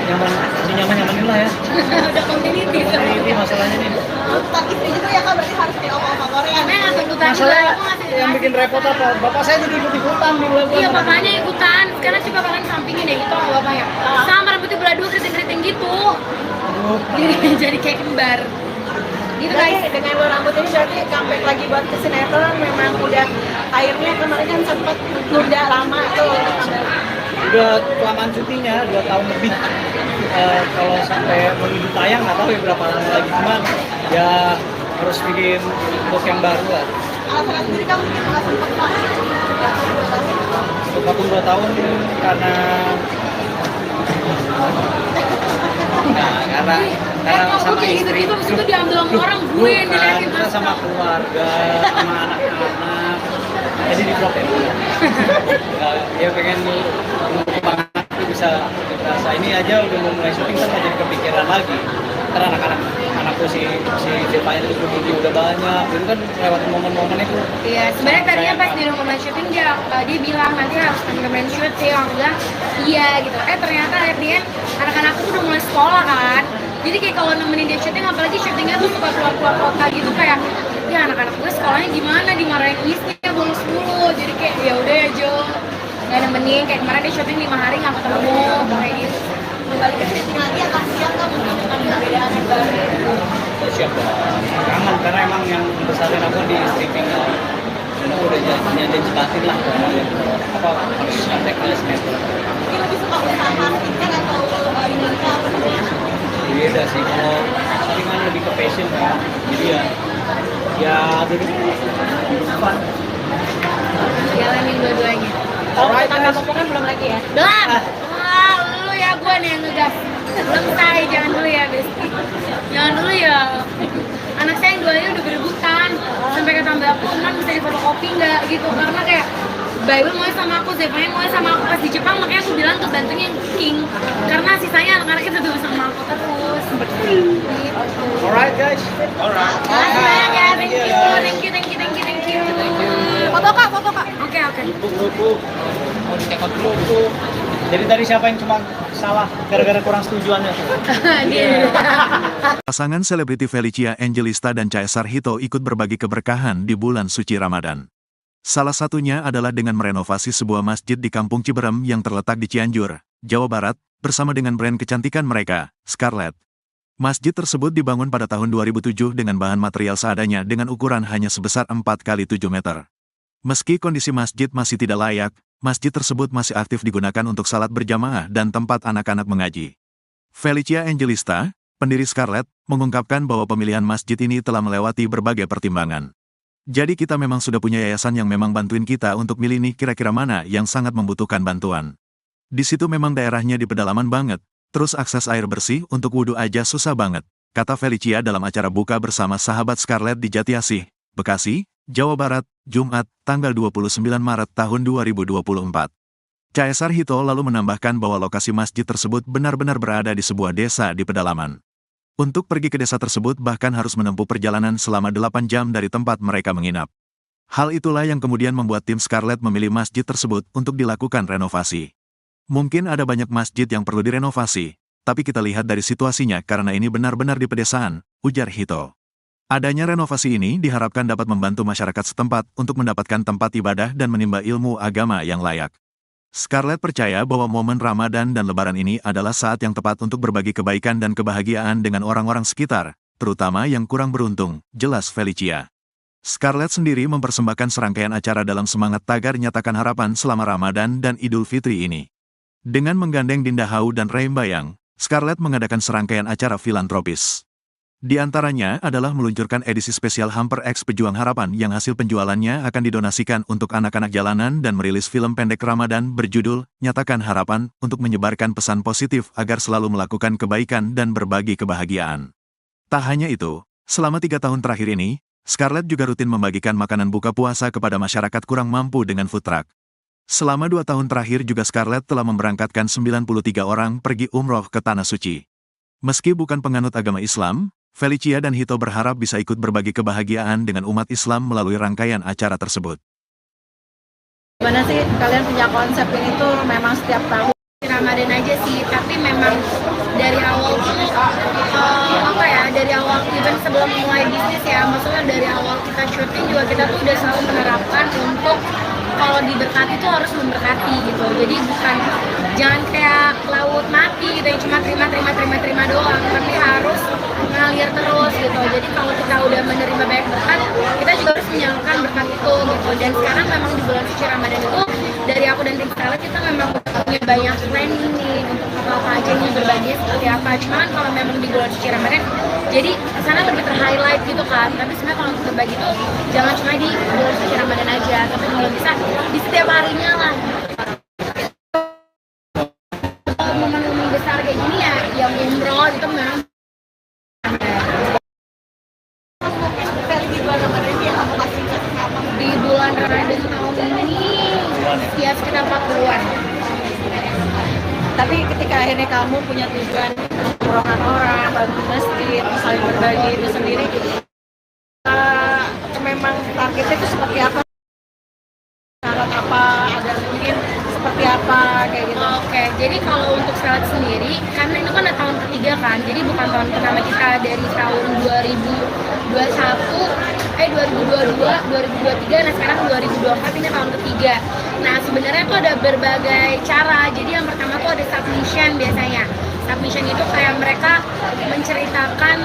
Nyaman, ini nyaman-nyamanin lah ya. Udah continuity. Ini masalahnya nih. tuntutan istri juga ya kak, berarti harus kayak oma-oma Korea. Karena nggak tuntutan juga, Masalah aku ngasih yang bikin repot apa? Bapak saya jadi ikut-ikutan di bulan. Iya, bapaknya ikutan. Sekarang coba kalian sampingin deh itu sama bapaknya. Sama rambutnya belah dua keriting-keriting gitu. Aduh. Jadi kayak kembar. Gitu Berarti guys. dengan rambut ini berarti comeback lagi buat ke sinetron memang udah akhirnya kemarin kan sempat nunda lama tuh. Udah kelamaan syutingnya 2 tahun lebih. Kalau sampai menuju tayang nggak tahu ya berapa lama lagi, cuman ya harus bikin look yang baru lah. Alasan sendiri kamu nggak sempat banget. Untuk vakum 2 tahun karena karena Kok sama kayak istri. gitu-gitu abis itu diambil sama orang, gue yang Bukan, diliatin kita terus. sama keluarga, sama anak-anak. Jadi di vlog ya. Ya pengen banget bisa ini aja udah mau mulai syuting kan jadi kepikiran lagi. Karena anakku si Zepanya itu udah banyak, itu kan lewat momen-momen itu. Iya, sebenarnya tadinya pas di rumah syuting dia bilang nanti harus temen syuting, aku bilang iya gitu. Ternyata akhirnya anak-anakku udah mulai sekolah kan. Jadi kayak kalau nemenin dia syuting, apalagi syutingnya tuh suka keluar-keluar kota gitu kayak ya anak-anak gue sekolahnya gimana, dimarahin istri bolos mulu. Jadi kayak ya udah ya Jo, nggak nemenin. Kayak kemarin dia syuting 5 hari nggak ketemu kayak gitu. Kembali ke syuting lagi akan siap kamu dengan perbedaan yang baru. Siap dong. Kangen karena emang yang besarin aku di stripping dan aku udah jelasin lah apa harus kontaknya meter. Ini lebih suka usaha marketing atau ini apa namanya? Beda sih, kalau marketing lebih ke passion kan, jadi ya jadi fun. Jalanin dua-duanya. Kalau kita nggak potongan belum lagi ya? Belum. Wah, lu ya gue nih yang ngegas. Belum say, jangan dulu ya, Besti. Jangan dulu ya. Anak saya yang duanya udah berebutan. Sampai kata Mbak aku, "Man, bisa difotokopi nggak?" gitu. Karena kayak Bible mau sama aku, Zevanya mau sama aku pas di Jepang, makanya aku bilang ke bantunya yang King. Karena sisanya anak-anaknya tetap sama aku terus. Gitu. Alright guys, alright. Makasih banyak ya, thank you. Foto kak. Oke. Grup, mau dicekot grup. Jadi tadi siapa yang cuma salah gara-gara kurang setujuannya? Dia. Pasangan selebriti Felicia Angelista dan Caesar Hito ikut berbagi keberkahan di bulan suci Ramadan. Salah satunya adalah dengan merenovasi sebuah masjid di Kampung Ciberem yang terletak di Cianjur, Jawa Barat, bersama dengan brand kecantikan mereka, Scarlett. Masjid tersebut dibangun pada tahun 2007 dengan bahan material seadanya dengan ukuran hanya sebesar 4x7 meter. Meski kondisi masjid masih tidak layak, masjid tersebut masih aktif digunakan untuk salat berjamaah dan tempat anak-anak mengaji. Felicia Angelista, pendiri Scarlett, mengungkapkan bahwa pemilihan masjid ini telah melewati berbagai pertimbangan. Jadi kita memang sudah punya yayasan yang memang bantuin kita untuk milih nih kira-kira mana yang sangat membutuhkan bantuan. Di situ memang daerahnya di pedalaman banget, terus akses air bersih untuk wudhu aja susah banget, kata Felicia dalam acara buka bersama sahabat Scarlett di Jatiasih, Bekasi, Jawa Barat, Jumat, tanggal 29 Maret tahun 2024. Caesar Hito lalu menambahkan bahwa lokasi masjid tersebut benar-benar berada di sebuah desa di pedalaman. Untuk pergi ke desa tersebut bahkan harus menempuh perjalanan selama 8 jam dari tempat mereka menginap. Hal itulah yang kemudian membuat tim Scarlett memilih masjid tersebut untuk dilakukan renovasi. Mungkin ada banyak masjid yang perlu direnovasi, tapi kita lihat dari situasinya karena ini benar-benar di pedesaan, ujar Hito. Adanya renovasi ini diharapkan dapat membantu masyarakat setempat untuk mendapatkan tempat ibadah dan menimba ilmu agama yang layak. Scarlett percaya bahwa momen Ramadan dan Lebaran ini adalah saat yang tepat untuk berbagi kebaikan dan kebahagiaan dengan orang-orang sekitar, terutama yang kurang beruntung, jelas Felicia. Scarlett sendiri mempersembahkan serangkaian acara dalam semangat tagar nyatakan harapan selama Ramadan dan Idul Fitri ini. Dengan menggandeng Dinda Hau dan Reim Bayang, Scarlett mengadakan serangkaian acara filantropis. Di antaranya adalah meluncurkan edisi spesial Hamper X Pejuang Harapan yang hasil penjualannya akan didonasikan untuk anak-anak jalanan dan merilis film pendek Ramadan berjudul Nyatakan Harapan untuk menyebarkan pesan positif agar selalu melakukan kebaikan dan berbagi kebahagiaan. Tak hanya itu, selama 3 tahun terakhir ini, Scarlett juga rutin membagikan makanan buka puasa kepada masyarakat kurang mampu dengan food truck. Selama 2 tahun terakhir juga Scarlett telah memberangkatkan 93 orang pergi umroh ke Tanah Suci. Meski bukan penganut agama Islam, Felicia dan Hito berharap bisa ikut berbagi kebahagiaan dengan umat Islam melalui rangkaian acara tersebut. Gimana sih kalian punya konsep ini tuh memang setiap tahun? Ramadan aja sih, tapi memang dari awal tuh dari awal even sebelum mulai bisnis ya, maksudnya dari awal kita syuting juga kita tuh udah selalu menerapkan untuk kalau diberkati tuh harus memberkati gitu. Jadi jangan kayak laut mati gitu yang cuma terima doang, tapi harus ngalir terus gitu. Jadi kalau kita udah menerima banyak berkat, kita juga harus menyalurkan berkat itu gitu. Dan sekarang memang di bulan suci Ramadan itu dari aku dan tim Scarlett kita memang punya banyak planning nih untuk apa aja nih berbagi seperti apa. Cuman kalau memang di bulan suci Ramadan, jadi kesana lebih ter-highlight gitu kan. Tapi sebenarnya kalau untuk berbagi tuh jangan cuma di bulan suci Ramadan aja, tapi kalau bisa di setiap harinya lah. Momen-momen besar kayak gini ya, yang umroh itu memang di bulan Ramadan tahun ini ya sekitar 40-an. Tapi ketika akhirnya kamu punya tujuan umrohkan orang, bantu masjid, saling berbagi itu sendiri, memang targetnya itu seperti apa? Syarat apa? Ada mungkin seperti apa kayak gitu? Oke, jadi kalau untuk Scarlett sendiri, karena itu kan tahun ketiga kan, jadi bukan tahun pertama kita dari tahun 2022, 2023, nah sekarang 2024 ini tahun ketiga. Nah sebenarnya tuh ada berbagai cara, jadi yang pertama tuh ada submission biasanya. submission itu kayak mereka menceritakan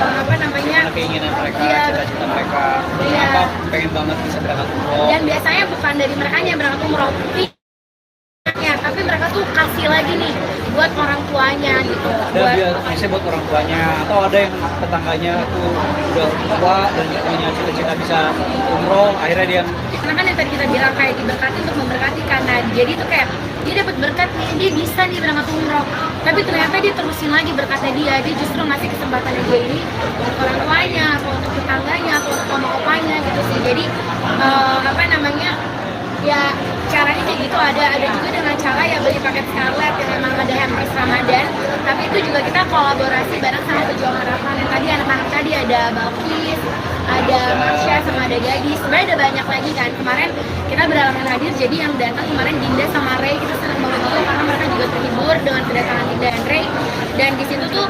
apa namanya, keinginan mereka, Iya. cita-cita mereka, Iya. kenapa pengen banget bisa berangkat umroh. dan biasanya bukan dari mereka yang berangkat umroh, tapi mereka tuh kasih lagi nih buat orang tuanya gitu. Ada biasanya buat orang tuanya, atau ada yang tetangganya tuh udah tua dan punya cita-cita bisa umroh, akhirnya dia Karena kan yang tadi kita bilang kayak diberkati untuk memberkati, karena jadi tuh kayak dia dapat berkat nih, dia bisa nih berangkat umroh, tapi ternyata dia terusin lagi berkatnya dia justru ngasih kesempatannya dia ini untuk orang tuanya atau untuk tetangganya atau untuk mama opanya gitu sih. Jadi apa namanya, ya caranya kayak gitu. Ada juga dengan cara ya beli paket Scarlet yang memang ada hampers Ramadan, tapi itu juga kita kolaborasi bareng sama pejuang harapan yang tadi anak-anak tadi ada Balkis, ada Marsha, sama ada Gadis. Sebenarnya ada banyak lagi kan. Kemarin kita beralangan hadir, jadi yang datang kemarin Dinda sama Ray, kita senang banget itu karena mereka juga terhibur dengan kedatangan Dinda dan Ray. Dan di situ tuh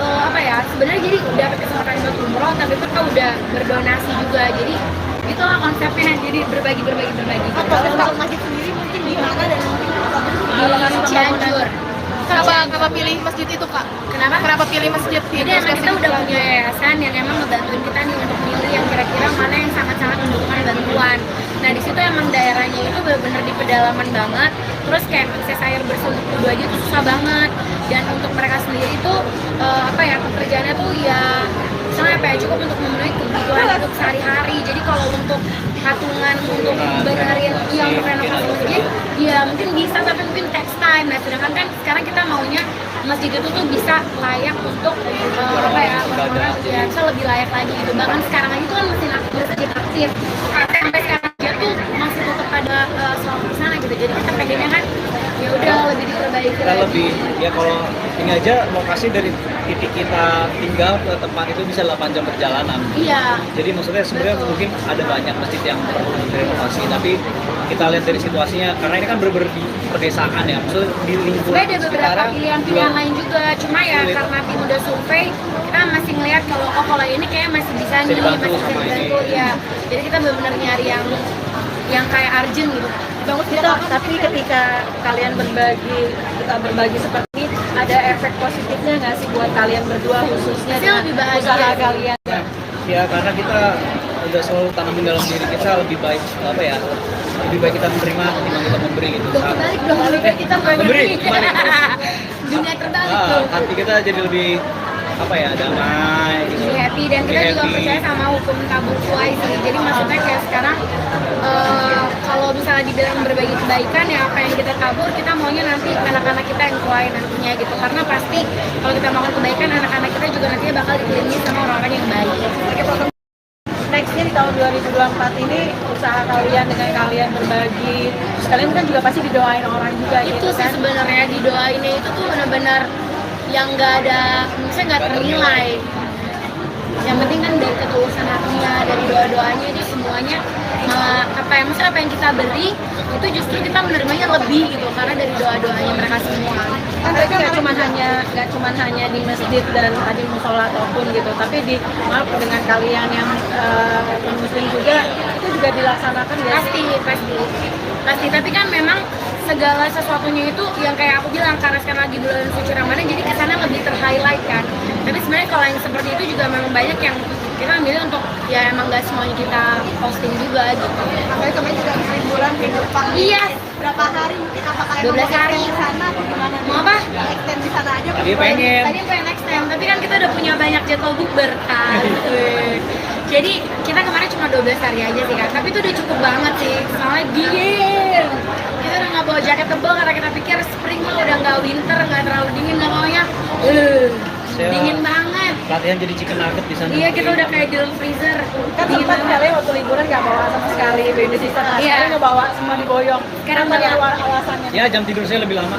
apa ya, sebenarnya jadi dapat kesempatan buat umroh, tapi mereka udah berdonasi juga. Jadi itulah konsepnya, jadi berbagi. Kalau masjid sendiri mungkin di mana dan mungkin Di Cianjur. kenapa pilih masjid itu kak? Kenapa pilih masjid Jadi emang kita udah punya yayasan yang emang ngebantuin kita nih untuk milih yang kira-kira mana yang sangat-sangat membutuhkan bantuan. Nah di situ emang daerahnya itu benar-benar di pedalaman banget. Terus kayak akses air bersih untuk kedua aja itu susah banget. Dan untuk mereka sendiri itu apa ya, pekerjaannya tuh ya misalnya apa ya, cukup untuk memenuhi kebutuhan untuk sehari-hari. Jadi kalau untuk patungan untuk benerin yang untuk renovasi masjid, ya mungkin bisa, tapi mungkin text time. Nah sedangkan kan sekarang kita maunya masjid itu tuh bisa layak untuk apa ya, orang-orang ya bisa lebih layak lagi gitu. Bahkan sekarang aja tuh kan masih aktif, sampai sekarang aja tuh masih tetap ada soal di sana gitu. Jadi kita pengennya kan ya udah lebih diperbaiki kita lagi. lebih ya, kalau ini aja lokasi dari titik kita tinggal ke tempat itu bisa 8 jam perjalanan. Iya. Jadi maksudnya sebenarnya mungkin ada banyak masjid yang perlu direnovasi, tapi kita lihat dari situasinya, karena ini kan bener-bener di pedesaan ya, maksudnya di lingkungan Sebenarnya ada beberapa sekitaran pilihan-pilihan juga lain juga, cuma ya sulit. karena tim udah survei, kita masih ngeliat kalau ini kayak masih bisa nih, dibantu masih bisa sama ini. dibantu ya. Jadi kita benar-benar nyari yang kayak urgent gitu. Bagus gitu, tapi ketika kalian berbagi seperti ini, ada efek positifnya nggak sih buat kalian berdua khususnya Pasti dengan lebih bahagia usaha sih. kalian? Ya karena kita udah selalu tanamin dalam diri kita lebih baik apa ya, lebih baik kita menerima ketimbang kita memberi gitu. Kebalik dong, lebih baik kita memberi, kebalik. Dunia terbalik tuh. Hati kita jadi lebih apa ya, damai gitu. Lebih happy, dan kita Lebih juga happy. percaya sama hukum tabur tuai sih. Jadi maksudnya kayak sekarang kalau misalnya dibilang berbagi kebaikan ya, apa yang kita tabur kita maunya nanti anak-anak kita yang tuai nantinya gitu. Karena pasti kalau kita melakukan kebaikan, anak-anak kita juga nantinya bakal dikelilingi sama orang-orang yang baik. Nextnya di tahun 2024 ini usaha kalian dengan kalian berbagi, terus kalian kan juga pasti didoain orang juga Itu gitu sih kan? sebenarnya didoainnya itu tuh benar-benar yang nggak ada, misalnya nggak ternilai. Yang penting kan dari ketulusan hatinya, dari doa-doanya itu semuanya apa ya, maksudnya apa yang kita beri itu justru kita menerimanya lebih gitu, karena dari doa-doanya mereka semua. Kan berarti nggak cuma hanya di masjid dan tadi musola ataupun gitu, tapi di maaf dengan kalian yang non muslim juga itu juga dilaksanakan ya? Pasti, tapi kan memang segala sesuatunya itu yang kayak aku bilang, karena sekarang lagi bulan suci Ramadan, jadi kesana lebih ter-highlight kan. Tapi sebenarnya kalau yang seperti itu juga memang banyak yang kita ambil untuk ya emang gak semuanya kita posting juga gitu. Apalagi kemarin juga habis liburan minggu depan. Iya. Berapa hari mungkin, apakah 12 hari. di sana atau gimana? Mau apa? Extend di sana aja. Tadi pengen. Tadi pengen next time, tapi kan kita udah punya banyak jadwal bukber kan. Jadi kita kemarin cuma 12 hari aja sih kan, tapi itu udah cukup banget sih, soalnya dingin. Kita udah nggak bawa jaket tebal karena kita pikir spring mah udah nggak winter, nggak terlalu dingin, nggak maunya dingin banget. Latihan jadi chicken nugget di sana. Iya, kita udah kayak di dalam freezer. Kan Dingin sempat banget. kalian waktu liburan nggak bawa sama sekali baby sister, Iya. sekarang ngebawa semua diboyong. Sekarang Apa bawa. alasannya? Ya jam tidur saya lebih lama.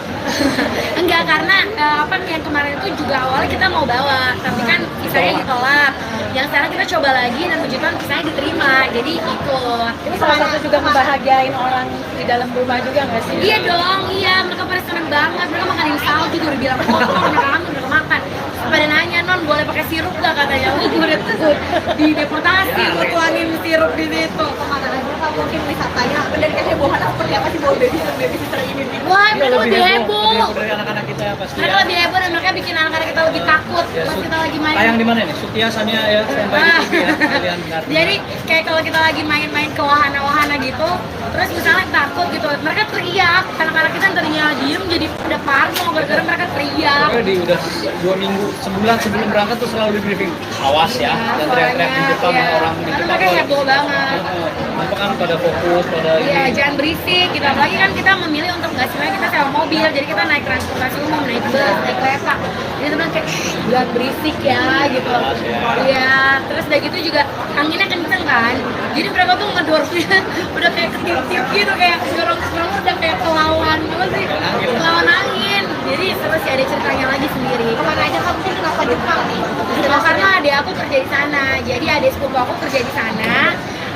Enggak, karena apa yang kemarin itu juga awalnya kita mau bawa, tapi kan kisahnya ditolak. Yang sekarang kita coba lagi dan puji Tuhan kisahnya diterima, jadi ikut. Ini salah satu juga membahagiain orang di dalam rumah juga nggak sih? Iya dong, iya, mereka pada seneng banget. Mereka makanin salju juga udah bilang, oh udah kangen, udah makan. Pada nanya, non boleh pakai sirup gak katanya? Gue udah takut dideportasi, gue tuangin sirup di situ. Kemana aja apakah mungkin wisatanya dan kehebohannya seperti apa sih bawa babysitter ini? Wah, Iya, mereka lebih heboh. dari anak-anak kita ya pasti. Mereka lebih heboh dan mereka bikin anak-anak kita lebih takut Ya, pas kita lagi main. tayang di mana nih? Sutia Sania ya, standby di TV ya. Kalian ngerti. Jadi kayak kalau kita lagi main-main ke wahana-wahana gitu, terus misalnya takut gitu, mereka teriak. Anak-anak kita yang tadinya diem jadi udah parno gara-gara mereka teriak. Pokoknya udah 2 minggu, sebulan sebelum berangkat tuh selalu di briefing. Awas ya, dan teriak-teriak di depan ya. orang di Karena depan. mereka heboh banget. Nampak kan pada fokus, pada Iya, ini. jangan berisik gitu. Apalagi kan kita memilih untuk nggak sebenarnya kita sewa mobil, jadi kita naik transportasi umum, naik bus, naik kereta. Jadi teman kayak jangan berisik ya gitu. Iya, terus udah gitu juga anginnya kenceng kan. Jadi mereka tuh ngedornya udah kayak ketiup-tiup gitu, kayak dorong-dorong udah kayak kelawan apa sih? Kelawan angin. Jadi terus sih ada ceritanya lagi sendiri. Kemana aja kamu sih kenapa Jepang nih? Karena adik aku kerja di sana, jadi adik sepupu aku kerja di sana.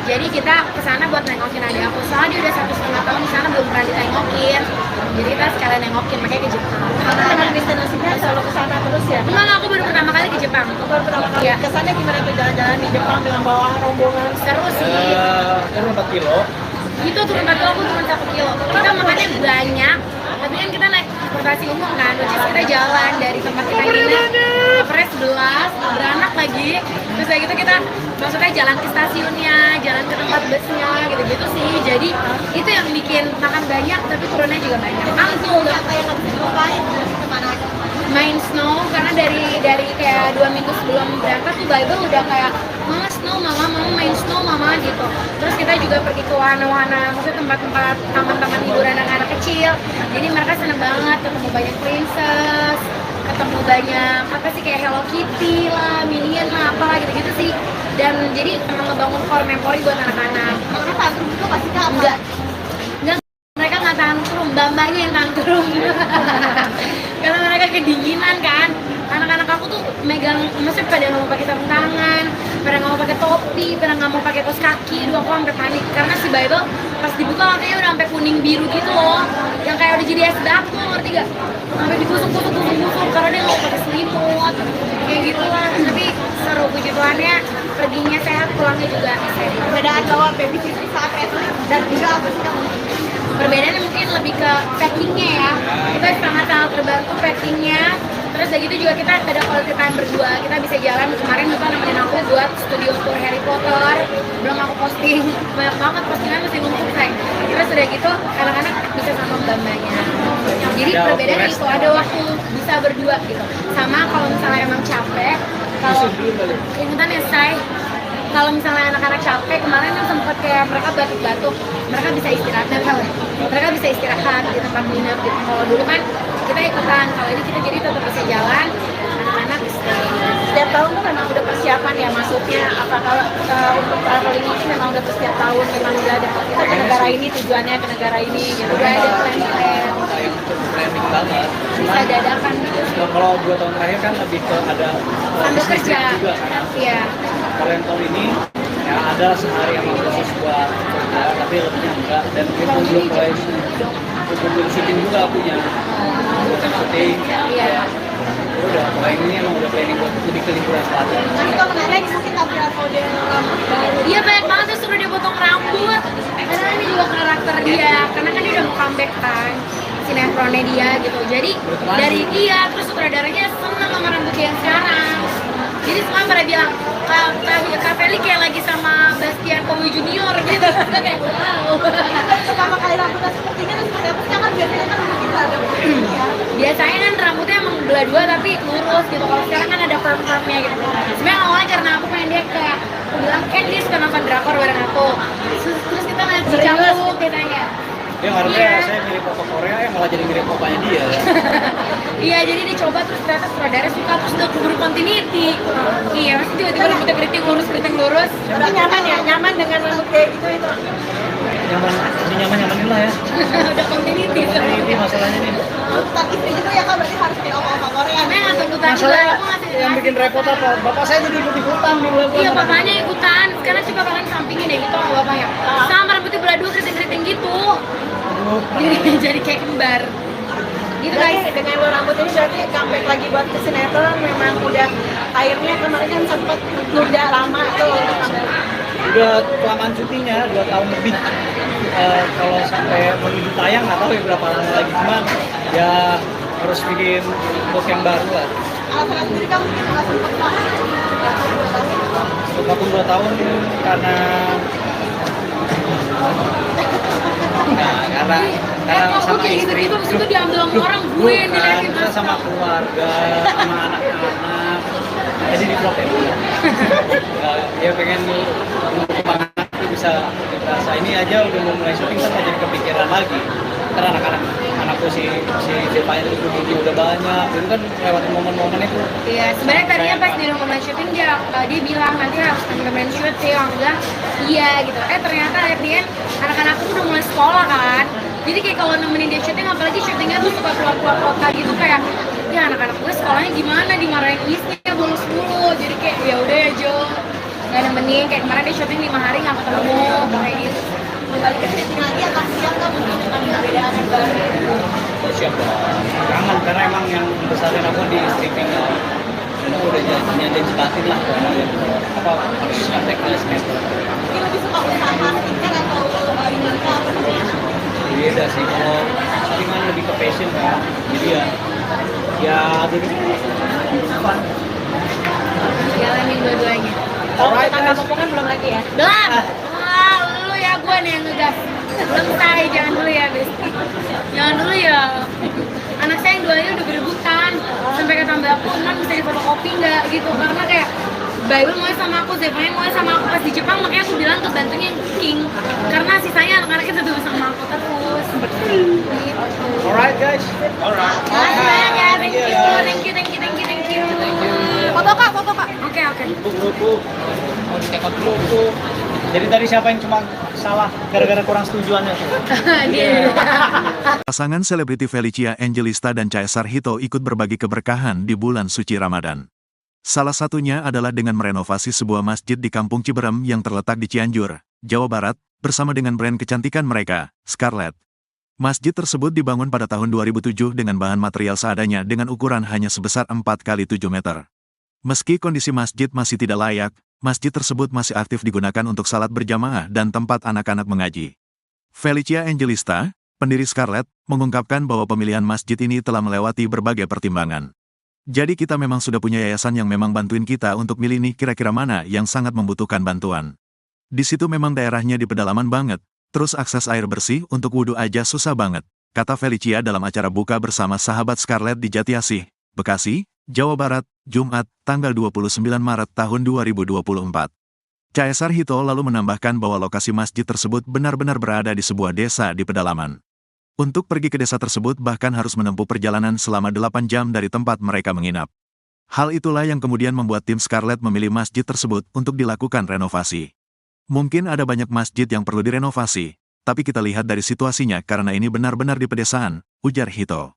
Jadi kita ke sana buat nengokin adik aku. Soalnya dia udah 1,5 tahun di sana belum pernah ditengokin. Jadi kita sekalian nengokin, makanya ke Jepang. Karena dengan destinasinya selalu ke sana terus ya. Emang aku baru pertama kali ke Jepang. Baru pertama kali Iya. kesannya gimana tuh jalan-jalan di Jepang dengan bawa rombongan? Seru sih. Turun 4 kilo. Itu turun 4 kilo, aku turun 1 kilo. Kita makannya banyak, tapi kan kita naik transportasi umum kan, which is kita jalan dari tempat kita nginep ke Pres 11, beranak lagi. Terus kayak gitu kita maksudnya jalan ke stasiunnya, jalan ke tempat busnya, gitu-gitu sih. Jadi itu yang bikin makan banyak, tapi turunnya juga banyak. Mantul, Apa yang nggak bisa dilupain? Kemana aja? main snow karena dari kayak 2 minggu sebelum berangkat tuh Bible udah kayak mama snow mama main snow mama gitu. Terus kita juga pergi ke wahana-wahana, maksudnya tempat-tempat taman-taman hiburan anak-anak kecil. Jadi mereka seneng banget ketemu banyak princess, ketemu banyak apa sih kayak Hello Kitty lah, Minion lah, apalah gitu-gitu sih. Dan jadi emang ngebangun core memory buat anak-anak. Karena tantrum itu pasti nggak Enggak, mereka nggak tantrum, bambanya yang tantrum. Karena mereka kedinginan kan. Anak-anak aku tuh megang, maksudnya pada nggak mau pakai sarung tangan, pada nggak mau pakai topi, pada nggak mau pakai kaos kaki. Dua aku sampai panik karena si Bible pas dibuka matanya udah sampai kuning biru gitu loh, yang kayak udah jadi es batu, ngerti gak? Sampai digusuk-gusuk karena dia nggak mau pakai selimut, kayak gitu lah. Tapi seru, puji Tuhannya perginya sehat, pulangnya juga sehat. perbedaan bawa babysitter saat traveling dan juga apa sih kamu? Perbedaannya mungkin lebih ke packingnya ya, kita sangat-sangat terbantu packingnya. Terus udah gitu juga kita ada quality time berdua, kita bisa jalan. Kemarin Buka nemenin aku buat studio tour Harry Potter, belum aku posting, banyak banget postingan masih numpuk say. Terus udah gitu anak-anak bisa sama mbak-mbaknya. Jadi Ada perbedaannya waktu itu ada waktu bisa berdua gitu. Sama kalau misalnya emang capek, kalau ingetan ya say, kalau misalnya anak-anak capek, kemarin kan sempet kayak mereka batuk-batuk, mereka bisa istirahat, mereka bisa istirahat di tempat nginep gitu. Kalau dulu kan kita ikutan, kalau ini kita jadi tetap bisa jalan, anak-anak istirahat. Setiap tahun tuh memang udah persiapan ya, maksudnya apakah untuk traveling ini memang udah setiap tahun memang udah ada kita ke negara ini tujuannya ke negara ini gitu. Udah ada plan-plan, Kayak planning banget. bisa dadakan gitu. Kalau 2 tahun terakhir kan lebih ke ada Sambil business kerja, trip juga kan. iya. Kalau yang tahun ini ya ada sehari yang khusus buat kerja, tapi lebihnya enggak. Dan kita belum mulai syuting juga punya syuting. Iya. Udah mulai ini emang udah planning buat lebih ke liburan selatan. Nanti kalau menarik mungkin tampilan model rambut baru. Iya banyak banget tuh suruh dia potong rambut. Karena ini juga karakter dia, karena kan dia udah mau comeback kan sinetronnya dia gitu. Jadi dari dia terus sutradaranya seneng sama rambut dia yang sekarang. Jadi semua pada bilang Kak Feli kayak lagi sama Bastian Kowi Junior gitu. Kayak wow. Pertama kali rambutnya seperti ini terus seperti apa sih? Kan biasanya kan mungkin ada Biasanya kan rambutnya emang belah dua tapi lurus gitu. Kalau sekarang kan ada perm-permnya gitu. Sebenarnya awalnya karena aku pengen dia kayak aku bilang kan dia suka nonton drakor bareng aku. Terus kita nanti campur katanya. Dia ngarepnya Iya. saya mirip foto Korea yang malah jadi mirip opanya dia. Iya, jadi dicoba terus ternyata sutradara suka terus udah keburu continuity. Iya, masih tiba-tiba rambutnya keriting lurus. Tapi nyaman ya, nyaman dengan rambut kayak gitu itu. Nyaman, lebih nyaman-nyamanin lah ya. Udah continuity. Ini masalahnya nih. tuntutan istri juga ya Kak, berarti harus kayak oma-oma Korea. Emang nggak tuntutan juga, Masalah aku ngasih yang bikin repot apa? Bapak saya jadi ikut-ikutan di bulan Iya, bapaknya ikutan. Sekarang coba kalian sampingin deh gitu sama bapaknya. Sama rambutnya belah dua keriting-keriting gitu. Jadi kayak kembar. Gitu guys. Berarti dengan rambut ini berarti comeback lagi buat ke sinetron memang udah airnya kemarin kan sempat udah lama tuh untuk comeback. udah kelamaan syutingnya 2 tahun lebih. Kalau sampai menuju tayang nggak tahu ya berapa lama lagi, cuman ya harus bikin look yang baru lah. Alasan sendiri kamu nggak sempat Vakum 2 tahun karena karena Kok sama kayak istri. gitu-gitu, abis itu diambil sama orang, gue yang Bukan, diliatin kita sama keluarga, sama anak-anak, jadi di vlog ya. Ya pengen semangat itu bisa ini aja udah mau mulai syuting kan jadi kepikiran lagi. Karena anakku si Zepa itu udah banyak, itu kan lewat momen-momen itu. Iya, sebenarnya tadinya pas di rumah syuting dia bilang nanti harus temen syuting, aku bilang iya gitu. Ternyata akhirnya anak-anakku udah mulai sekolah kan. Jadi kayak kalau nemenin dia syuting, apalagi syutingnya tuh suka keluar-keluar kota gitu, kayak ya anak-anak gue sekolahnya gimana, dimarahin istri bolos mulu. Jadi kayak ya udah ya Jo, nggak nemenin. Kayak kemarin dia syuting 5 hari nggak ketemu kayak gitu. balik ke syuting lagi akan siap nggak mungkin dengan perbedaan yang baru? Siap dong. Kangen karena emang yang besarin aku di stripping itu udah jadi jelasin lah apa harus sampai ke semester. Mungkin lebih suka usaha marketing atau ini apa namanya? Beda sih, kalau syutingan lebih ke passion kan, jadi ya jadi fun. Jalanin dua-duanya. Kalau kita nggak potongan belum lagi ya? Belum. Lu ya, gue nih yang ngegas. Belum say, jangan dulu ya, Besti. Jangan dulu ya. Anak saya yang duanya udah berebutan. Sampai kata mbak aku, "Non bisa difotokopi nggak?" gitu. Karena kayak Bible mau sama aku, Zevanya mau sama aku pas di Jepang, makanya aku bilang ke bantunya yang cooking. Karena sisanya anak-anaknya tetap sama aku terus. Gitu. Alright guys, alright. Makasih banyak ya, thank you. Foto kak. Oke. Grup, mau dicekot dulu. Jadi tadi siapa yang cuma salah gara-gara kurang setujuannya? Dia. Pasangan selebriti Felicia Angelista dan Caesar Hito ikut berbagi keberkahan di bulan suci Ramadan. Salah satunya adalah dengan merenovasi sebuah masjid di Kampung Ciberem yang terletak di Cianjur, Jawa Barat, bersama dengan brand kecantikan mereka, Scarlett. Masjid tersebut dibangun pada tahun 2007 dengan bahan material seadanya dengan ukuran hanya sebesar 4x7 meter. Meski kondisi masjid masih tidak layak, masjid tersebut masih aktif digunakan untuk salat berjamaah dan tempat anak-anak mengaji. Felicia Angelista, pendiri Scarlett, mengungkapkan bahwa pemilihan masjid ini telah melewati berbagai pertimbangan. Jadi kita memang sudah punya yayasan yang memang bantuin kita untuk milih nih kira-kira mana yang sangat membutuhkan bantuan. Di situ memang daerahnya di pedalaman banget, terus akses air bersih untuk wudhu aja susah banget, kata Felicia dalam acara buka bersama sahabat Scarlett di Jatiasih, Bekasi, Jawa Barat, Jumat, tanggal 29 Maret tahun 2024. Caesar Hito lalu menambahkan bahwa lokasi masjid tersebut benar-benar berada di sebuah desa di pedalaman. Untuk pergi ke desa tersebut bahkan harus menempuh perjalanan selama 8 jam dari tempat mereka menginap. Hal itulah yang kemudian membuat tim Scarlett memilih masjid tersebut untuk dilakukan renovasi. Mungkin ada banyak masjid yang perlu direnovasi, tapi kita lihat dari situasinya karena ini benar-benar di pedesaan, ujar Hito.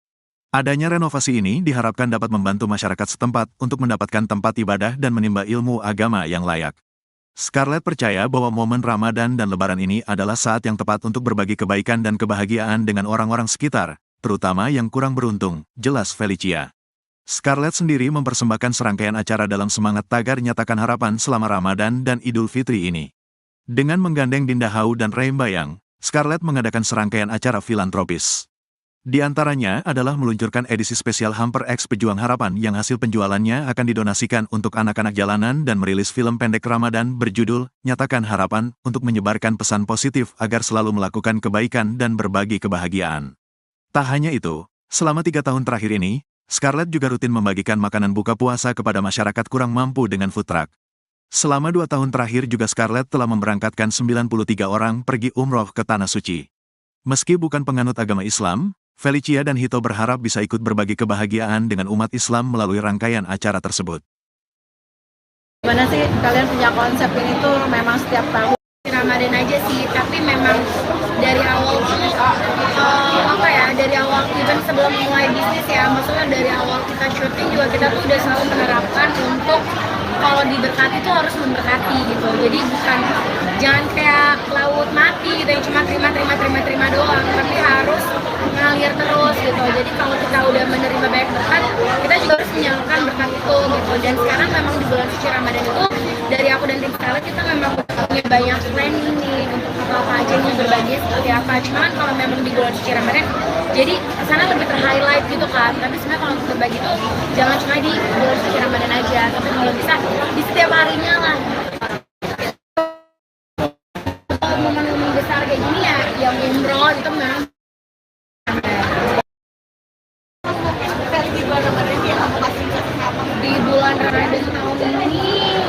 Adanya renovasi ini diharapkan dapat membantu masyarakat setempat untuk mendapatkan tempat ibadah dan menimba ilmu agama yang layak. Scarlett percaya bahwa momen Ramadan dan Lebaran ini adalah saat yang tepat untuk berbagi kebaikan dan kebahagiaan dengan orang-orang sekitar, terutama yang kurang beruntung, jelas Felicia. Scarlett sendiri mempersembahkan serangkaian acara dalam semangat tagar nyatakan harapan selama Ramadan dan Idul Fitri ini. Dengan menggandeng Dinda Hau dan Reim Bayang, Scarlett mengadakan serangkaian acara filantropis. Di antaranya adalah meluncurkan edisi spesial Hamper X Pejuang Harapan yang hasil penjualannya akan didonasikan untuk anak-anak jalanan dan merilis film pendek Ramadan berjudul Nyatakan Harapan untuk menyebarkan pesan positif agar selalu melakukan kebaikan dan berbagi kebahagiaan. Tak hanya itu, selama 3 tahun terakhir ini, Scarlett juga rutin membagikan makanan buka puasa kepada masyarakat kurang mampu dengan food truck. Selama 2 tahun terakhir juga Scarlett telah memberangkatkan 93 orang pergi umroh ke Tanah Suci. Meski bukan penganut agama Islam, Felicia dan Hito berharap bisa ikut berbagi kebahagiaan dengan umat Islam melalui rangkaian acara tersebut. Gimana sih kalian punya konsep ini tuh memang setiap tahun? Ramadan aja sih, tapi memang dari awal tuh dari awal even sebelum mulai bisnis ya, maksudnya dari awal kita syuting juga kita tuh udah selalu menerapkan untuk kalau diberkati tuh harus memberkati gitu. Jadi jangan kayak laut mati gitu yang cuma terima doang, tapi harus ngalir terus gitu. Jadi kalau kita udah menerima banyak berkat, kita juga harus menyalurkan berkat itu gitu. Dan sekarang memang di bulan suci Ramadan itu dari aku dan tim Scarlett kita memang punya udah banyak planning nih untuk apa aja nih berbaginya seperti apa. Cuman kalau memang di bulan suci Ramadan, jadi kesana lebih ter-highlight gitu kan. Tapi sebenarnya kalau untuk berbagi tuh jangan cuma di bulan suci Ramadan aja, tapi kalau bisa di setiap harinya lah. Momen-momen besar kayak gini ya, yang umroh itu memang